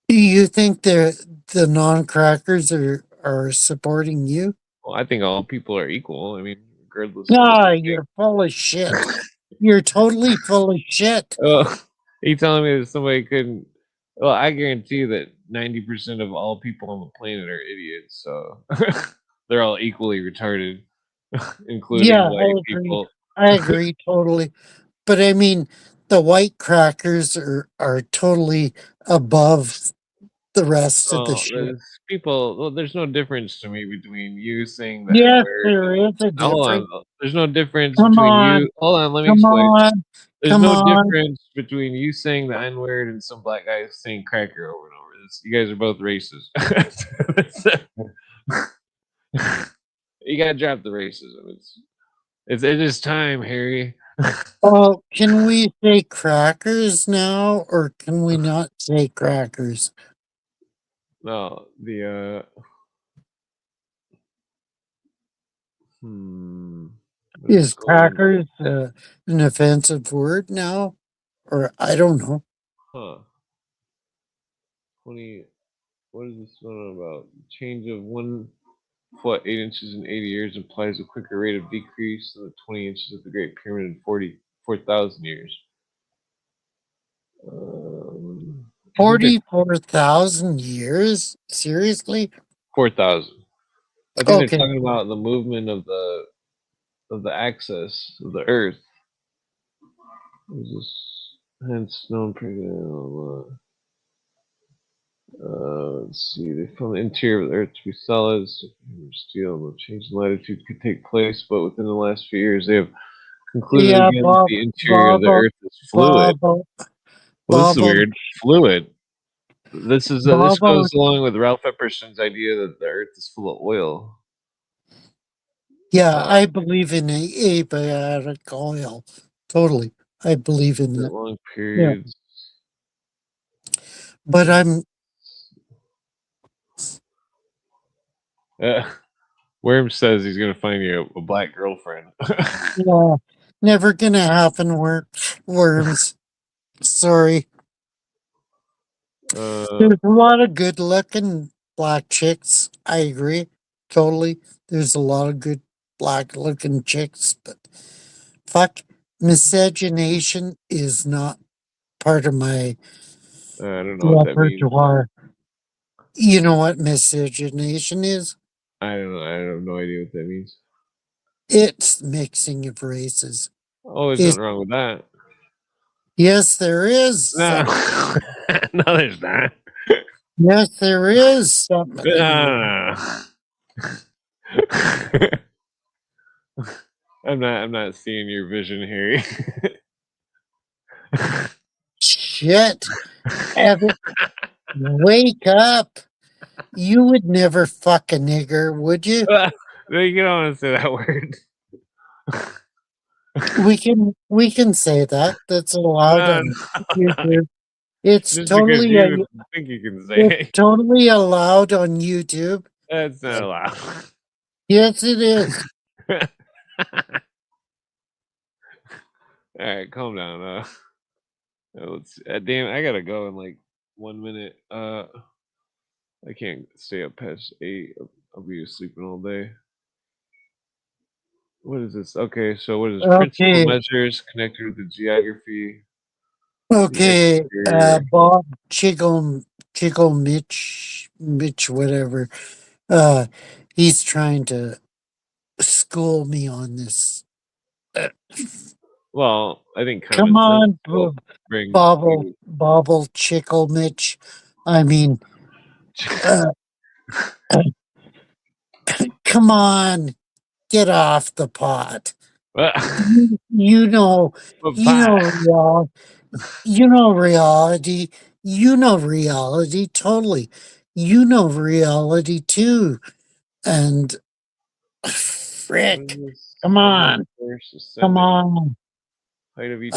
Do you think the non-crackers are supporting you? Well, I think all people are equal. I mean, regardless. No, you're full of shit. You're totally full of shit. Are you telling me that somebody couldn't? Well, I guarantee you that 90% of all people on the planet are idiots. So they're all equally retarded, including white people. I agree totally. But I mean, the white crackers are totally above the rest of the shit. There's no difference to me between you saying that. Yes, there is a Hold on. difference. There's no difference Come between on. you. Hold on, let me Come explain. on. There's Come no on. difference between you saying the N word and some black guy saying cracker over and over. You guys are both racist. You gotta drop the racism. It is time, Harry. Oh, can we say crackers now, or can we not say crackers? No, Is crackers an offensive word now? Or I don't know. Huh. 20. What is this one about? Change of 1 foot 8 inches in 80 years implies a quicker rate of decrease than the 20 inches of the Great Pyramid in 4,000 years. 44,000 years? Seriously? 4,000. I think Okay. they're talking about the movement of the axis of the Earth. Is this hence known? Let's see. They found the interior of the Earth to be solid. Steel. No change in latitude could take place, but within the last few years, they have concluded again that the interior of the Earth is fluid. Well, this is weird. Fluid. This goes along with Ralph Epperson's idea that the Earth is full of oil. Yeah, I believe in abiotic oil. Totally. I believe in that. long Yeah. periods. But I'm Worm says he's gonna find you a black girlfriend. never gonna happen, worms. Sorry. There's a lot of good looking black chicks. I agree. Totally. There's a lot of good black looking chicks, but fuck, miscegenation is not part of my I don't know what that means. repertoire. You know what miscegenation is? I don't know. I have no idea what that means. It's mixing of races. Oh, there's It's, nothing wrong with that. yes, there is. No, no, there's not. Yes, there is something. No. I'm not seeing your vision, Harry. Shit. Evan, wake up. You would never fuck a nigger, would you? No, you don't want to say that word. We can say that. That's allowed on YouTube. It's Just totally because you think you can say it's totally allowed on YouTube. That's not allowed. Yes, it is. All right, calm down. Let's. Damn, I gotta go in like 1 minute. I can't stay up past 8. I'll be sleeping all day. What is this? Okay, so what is principal measures connected with the geography? Okay, Bob Chiggle Mitch, whatever. He's trying to school me on this. Well, I think Come on, Bobble Chickle Mitch. I mean, come on, get off the pot. You know reality. You know reality totally. You know reality too. And frick, come on. Height of each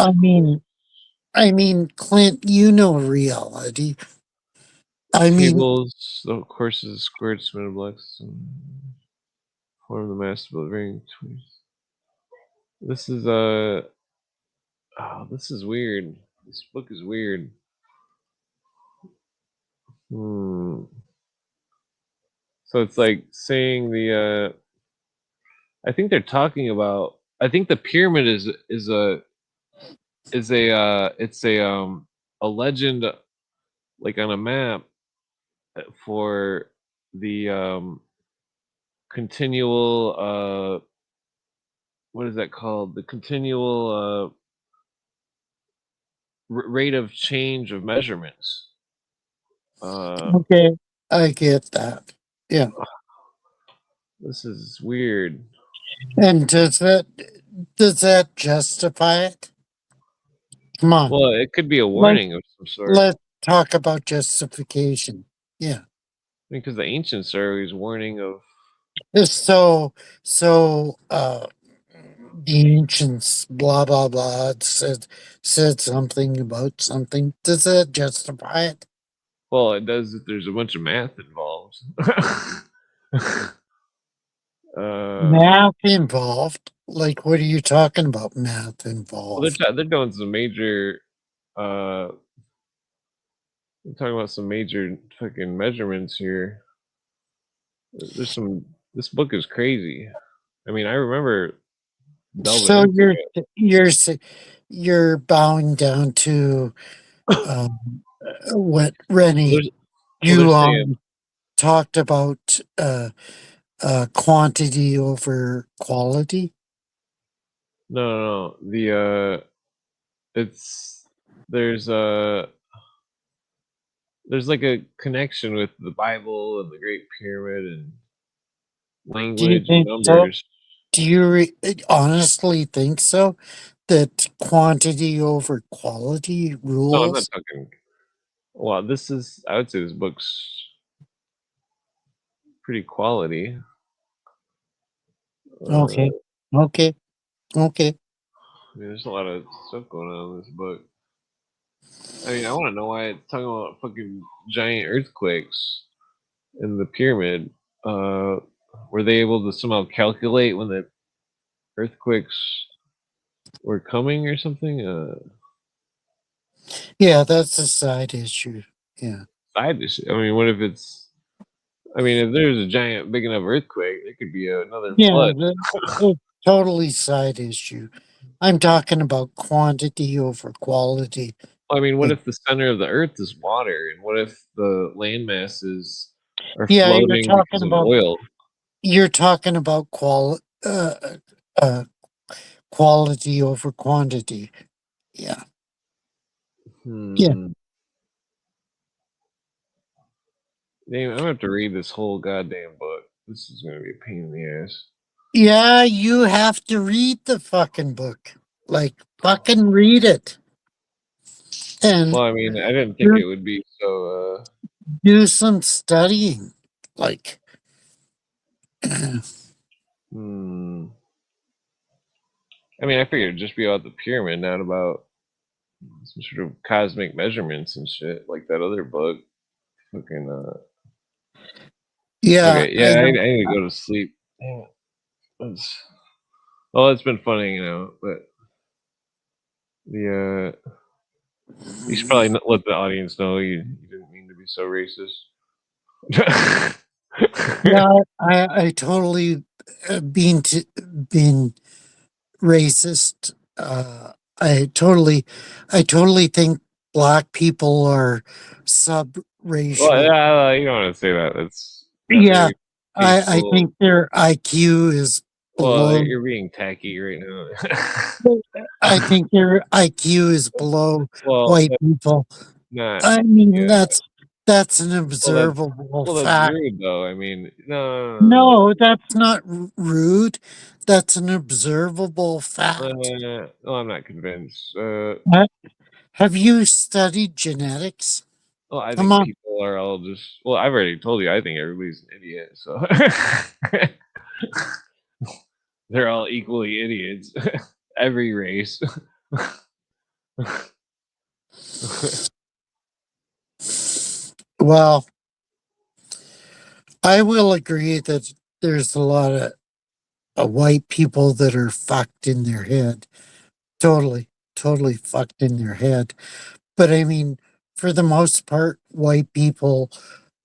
I mean, Clint, you know reality. tables, the courses, squared, cement blocks, and form the mass of the ring. This is this is weird. This book is weird. So it's like saying the I think they're talking about, I think the pyramid is a legend, like on a map, for the continual what is that called? The continual rate of change of measurements. Okay, I get that. Yeah. This is weird. And does that justify it? Come on. Well, it could be a warning of some sort. Let's talk about justification. Yeah. Because the ancients are always warning of. So the ancients, blah blah blah, said something about something. Does that justify it? Well, it does if there's a bunch of math involved. Math involved? Like, what are you talking about? Math involved? Well, they're doing some major. They're talking about some major fucking measurements here. This book is crazy. I mean, I remember. So you're bowing down to what Rennie talked about, quantity over quality. No. There's like a connection with the Bible and the Great Pyramid and language and numbers. So? Do you honestly think so? That quantity over quality rules? No, I'm not talking. Well, I would say this book's pretty quality. Okay. Okay. Okay. I mean, there's a lot of stuff going on in this book. I mean, I want to know why it's talking about fucking giant earthquakes in the pyramid. Were they able to somehow calculate when the earthquakes were coming or something? Yeah, that's a side issue. Yeah. I mean, what if it's? I mean, if there's a giant, big enough earthquake, it could be another Yeah, flood. the totally side issue. I'm talking about quantity over quality. I mean, what if the center of the Earth is water, and what if the land masses are Yeah, you're floating talking because of about oil? you're talking about quality over quantity. Yeah. Yeah. Damn, I'm gonna have to read this whole goddamn book. This is gonna be a pain in the ass. Yeah, you have to read the fucking book. Like, fucking read it. And Well, I mean, I didn't think it would be so. do some studying. Like, I mean, I figured it'd just be about the pyramid, not about some sort of cosmic measurements and shit like that other book. Fucking. yeah. Okay, yeah, I need to go to sleep. Damn it. It's been funny, but you should probably let the audience know you didn't mean to be so racist. Yeah, I totally been racist. I totally think black people are sub-racial. Well, you don't want to say that. That's yeah, I think their IQ is below. Well, you're being tacky right now. I think their IQ is below white people. Not, I mean, that's an observable that's fact. rude, though. I mean, no. No, that's not rude. That's an observable fact. No, I'm not convinced. Have you studied genetics? Well, I think people are all just. Well, I've already told you. I think everybody's an idiot. So they're all equally idiots. Every race. Well, I will agree that there's a lot of white people that are fucked in their head. Totally fucked in their head. But I mean, for the most part, white people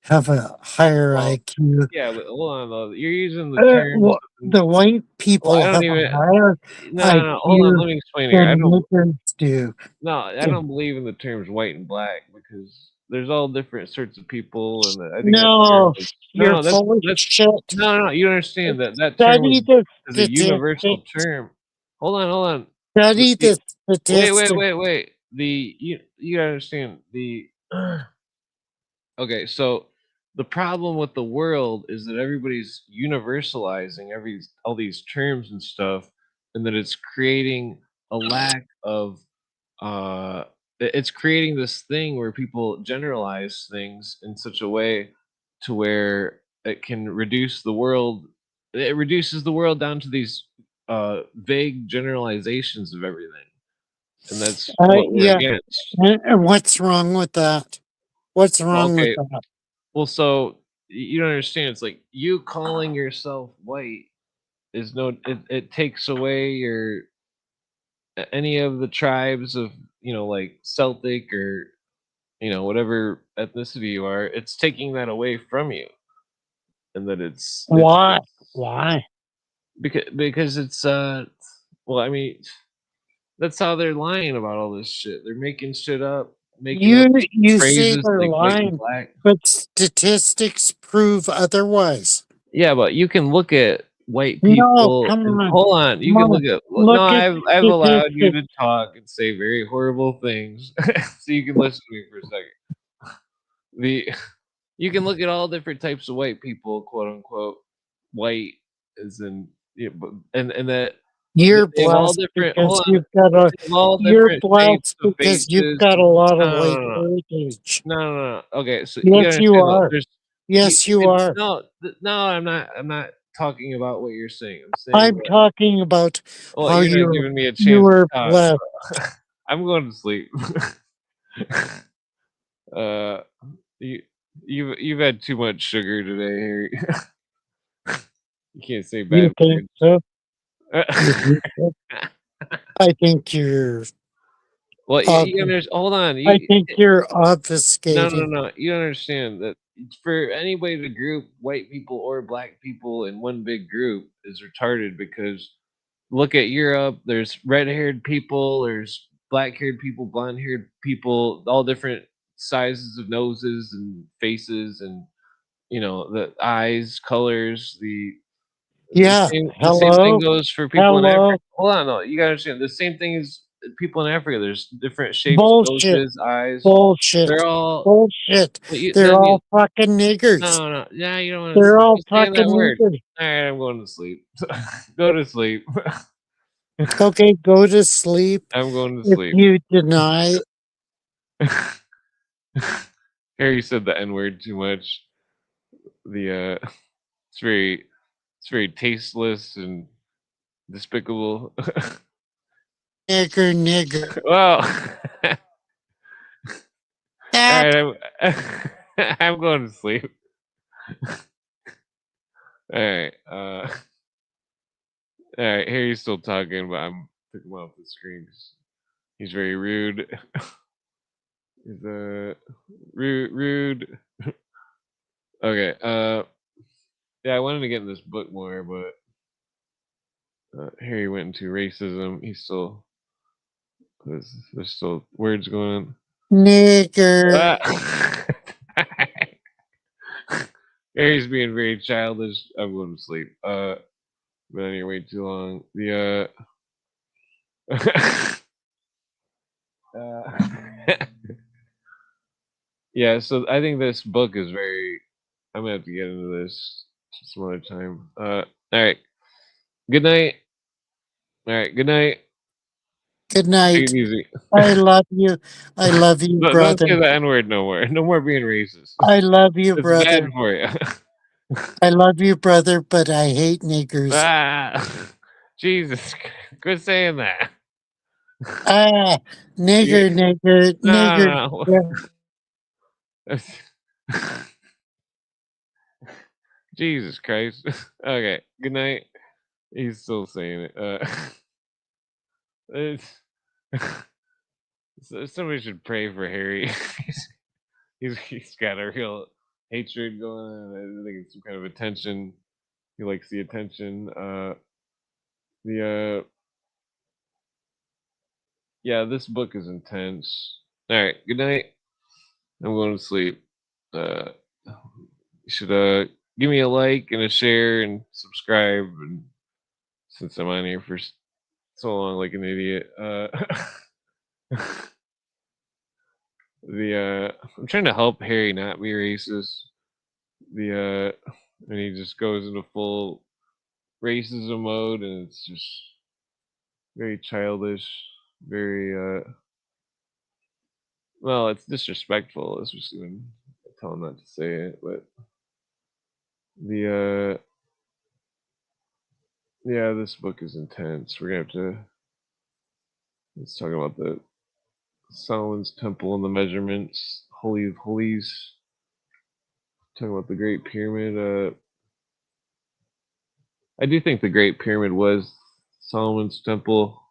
have a higher IQ. Yeah, but hold on though. You're using the term. The white people have a higher No. Hold on. Let me explain here. No, I don't believe in the terms white and black because there's all different sorts of people, and I think you're full of shit. No, you understand that term is a universal term. Hold on. Study the statistics. Wait. You understand the. Okay, so the problem with the world is that everybody's universalizing all these terms and stuff, and that it's creating a lack of it's creating this thing where people generalize things in such a way to where it can reduce the world. It reduces the world down to these vague generalizations of everything, and that's what we're against. And what's wrong with that? What's wrong with that? Well, so you don't understand. It's like you calling yourself white is it takes away your any of the tribes of like Celtic or whatever ethnicity you are. It's taking that away from you, and that it's why because it's well, I mean, that's how they're lying about all this shit. They're making shit up. You say they're lying, but statistics prove otherwise. Yeah, but you can look at white people. No, come on. Hold on. You can look at. I've allowed you to talk and say very horrible things, so you can listen to me for a second. You can look at all different types of white people, quote unquote, white, as in, and that. You're blessed because you've got a lot of white heritage. No. Okay, so yes, you are. Yes, you are. No, I'm not. I'm not talking about what you're saying. I'm talking about well, how you're not giving me a chance. you were to blessed. I'm going to sleep. You've had too much sugar today, Harry. You can't say bad You think words. so? You think so? I think you're. Well, hold on. I think you're No. obfuscating. You don't understand that for anybody to group white people or black people in one big group is retarded, because look at Europe. There's red-haired people, there's black-haired people, blonde-haired people, all different sizes of noses and faces, and the eyes, colors. Yeah. The same thing Hello. goes for people in Africa. Hello. Hold on, no, you gotta understand. The same thing is people in Africa. There's different shapes, Bullshit. noses, eyes. Bullshit. They're all. Bullshit. Well, They're all fucking niggers. No, yeah, you don't want to. They're all saying that fucking word. niggers. All right, I'm going to sleep. Go to sleep. Okay, go to sleep. I'm going to If sleep. you deny. Harry said the N word too much. It's very tasteless and despicable. Nigger. Well, That. all right, I'm going to sleep. All right, Harry's still talking, but I'm picking him off the screen 'cause he's very rude. He's rude. Okay, yeah, I wanted to get in this book more, but Harry went into racism. There's still words going on. Nigger. Harry's being very childish. I'm going to sleep. Been on here way too long. Yeah, so I think this book is very. I'm gonna have to get into this some other time. All right. Good night. All right. Good night. Good night. Take it easy. I love you. I love you, Don't brother. say the N word no more. No more being racist. I love you, It's brother. bad for you. I love you, brother, but I hate niggers. Jesus, quit saying that. Nigger. No. Jesus Christ. Okay. Good night. He's still saying it. Somebody should pray for Harry. he's got a real hatred going on. I think it's some kind of attention. He likes the attention. Yeah, this book is intense. All right, good night. I'm going to sleep. You should give me a like and a share and subscribe. And since I'm on here for so long, like an idiot, I'm trying to help Harry not be racist. And he just goes into full racism mode, and it's just very childish, very well, it's disrespectful, especially when I tell him not to say it. But yeah, this book is intense. We're gonna have to. Let's talk about the Solomon's Temple and the measurements, Holy of Holies. Talking about the Great Pyramid. I do think the Great Pyramid was Solomon's Temple,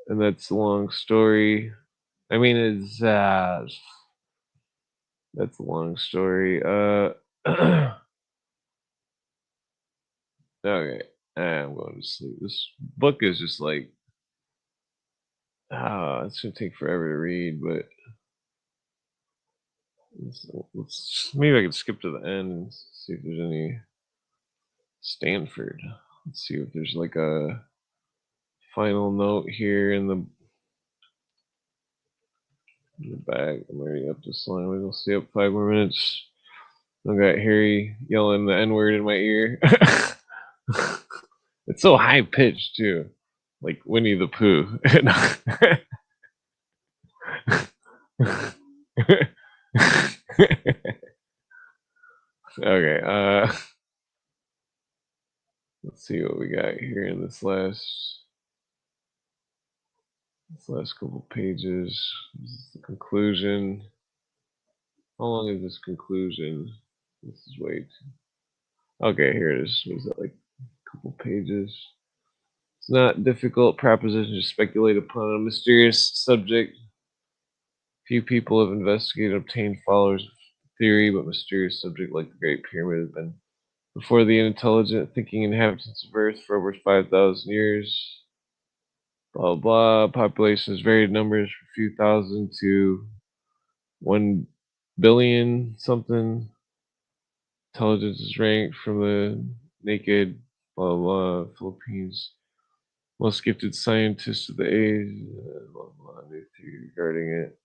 and that's a long story. I mean, it's that's a long story. Okay, I'm going to sleep. This book is just like, it's gonna take forever to read, but maybe I could skip to the end and see if there's any Stanford. Let's see if there's like a final note here in the back. I'm already up to slime. We'll stay up 5 more minutes. I got Harry yelling the N word in my ear. It's so high pitched too, like Winnie the Pooh. Okay. Let's see what we got here in this last couple pages. This is the conclusion. How long is this conclusion? This is way too... Okay, here it is. Was that like a couple pages? It's not difficult proposition to speculate upon a mysterious subject. Few people have investigated, obtained followers of theory, but mysterious subject like the Great Pyramid has been before the intelligent, thinking inhabitants of Earth for over 5,000 years. Blah blah. Population has varied numbers from a few thousand to 1 billion something. Intelligence is ranked from the naked. Blah blah. Philippines. Most gifted scientists of the age. Blah blah. New theory regarding it.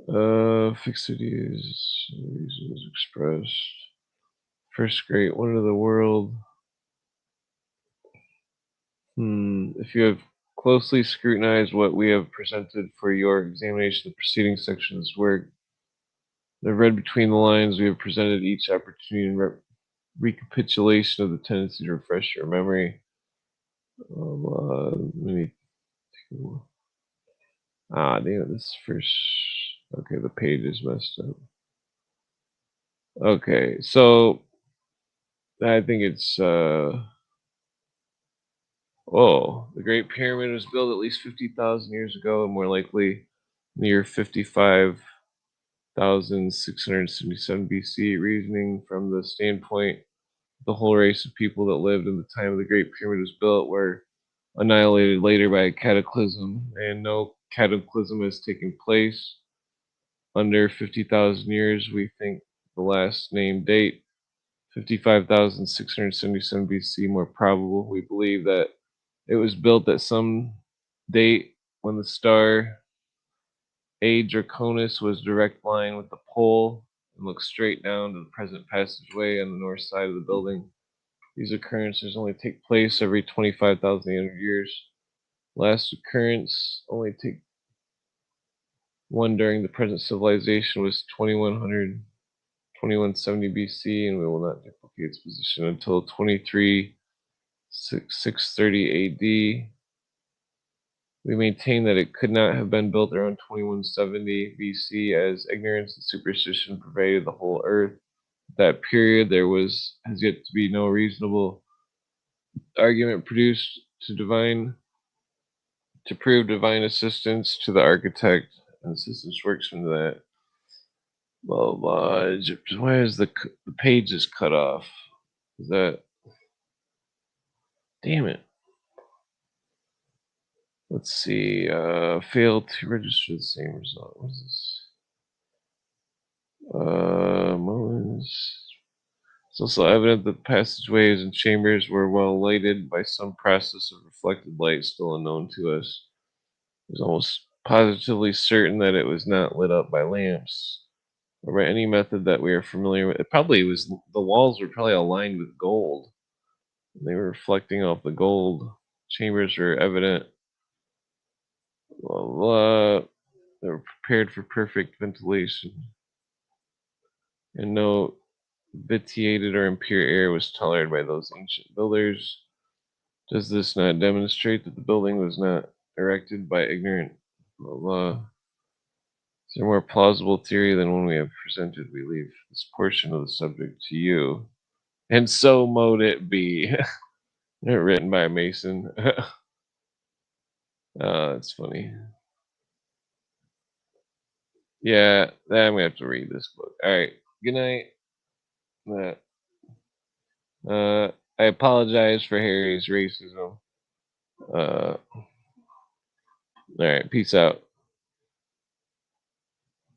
Fixities. Reasons expressed. First great wonder of the world. If you have closely scrutinized what we have presented for your examination of the preceding sections, where I've read between the lines, we have presented each opportunity and recapitulation of the tendency to refresh your memory. Damn it, this first... Okay, the page is messed up. Okay, so I think it's the Great Pyramid was built at least 50,000 years ago, and more likely in the year 55,677 BC. Reasoning from the standpoint the whole race of people that lived in the time of the Great Pyramid was built were annihilated later by a cataclysm, and no cataclysm has taken place under 50,000 years. We think the last named date, 55,677 BC, more probable. We believe that it was built at some date when the star A Draconis was direct line with the pole and looked straight down to the present passageway on the north side of the building. These occurrences only take place every 25,800 years. Last occurrence only take one during the present civilization was 2170 BC, and we will not duplicate its position until 630 AD. We maintain that it could not have been built around 2170 BC, as ignorance and superstition pervaded the whole earth. At that period, there has yet to be no reasonable argument produced to prove divine assistance to the architect, and assistance works from that. Blah blah. Why is the page is cut off? Is that... Damn it. Let's see. Failed to register the same result. What is this? It's also evident that the passageways and chambers were well lighted by some process of reflected light still unknown to us. It's almost positively certain that it was not lit up by lamps or by any method that we are familiar with. It probably was... The walls were probably aligned with gold. They were reflecting off the gold. Chambers were evident. Blah, blah. They were prepared for perfect ventilation, and no vitiated or impure air was tolerated by those ancient builders. Does this not demonstrate that the building was not erected by ignorant... Blah, blah. Is there a more plausible theory than one we have presented? We leave this portion of the subject to you. And so mote it be. Written by a Mason. That's funny. Yeah, I'm gonna have to read this book. Alright, good night. I apologize for Harry's racism. Alright, peace out.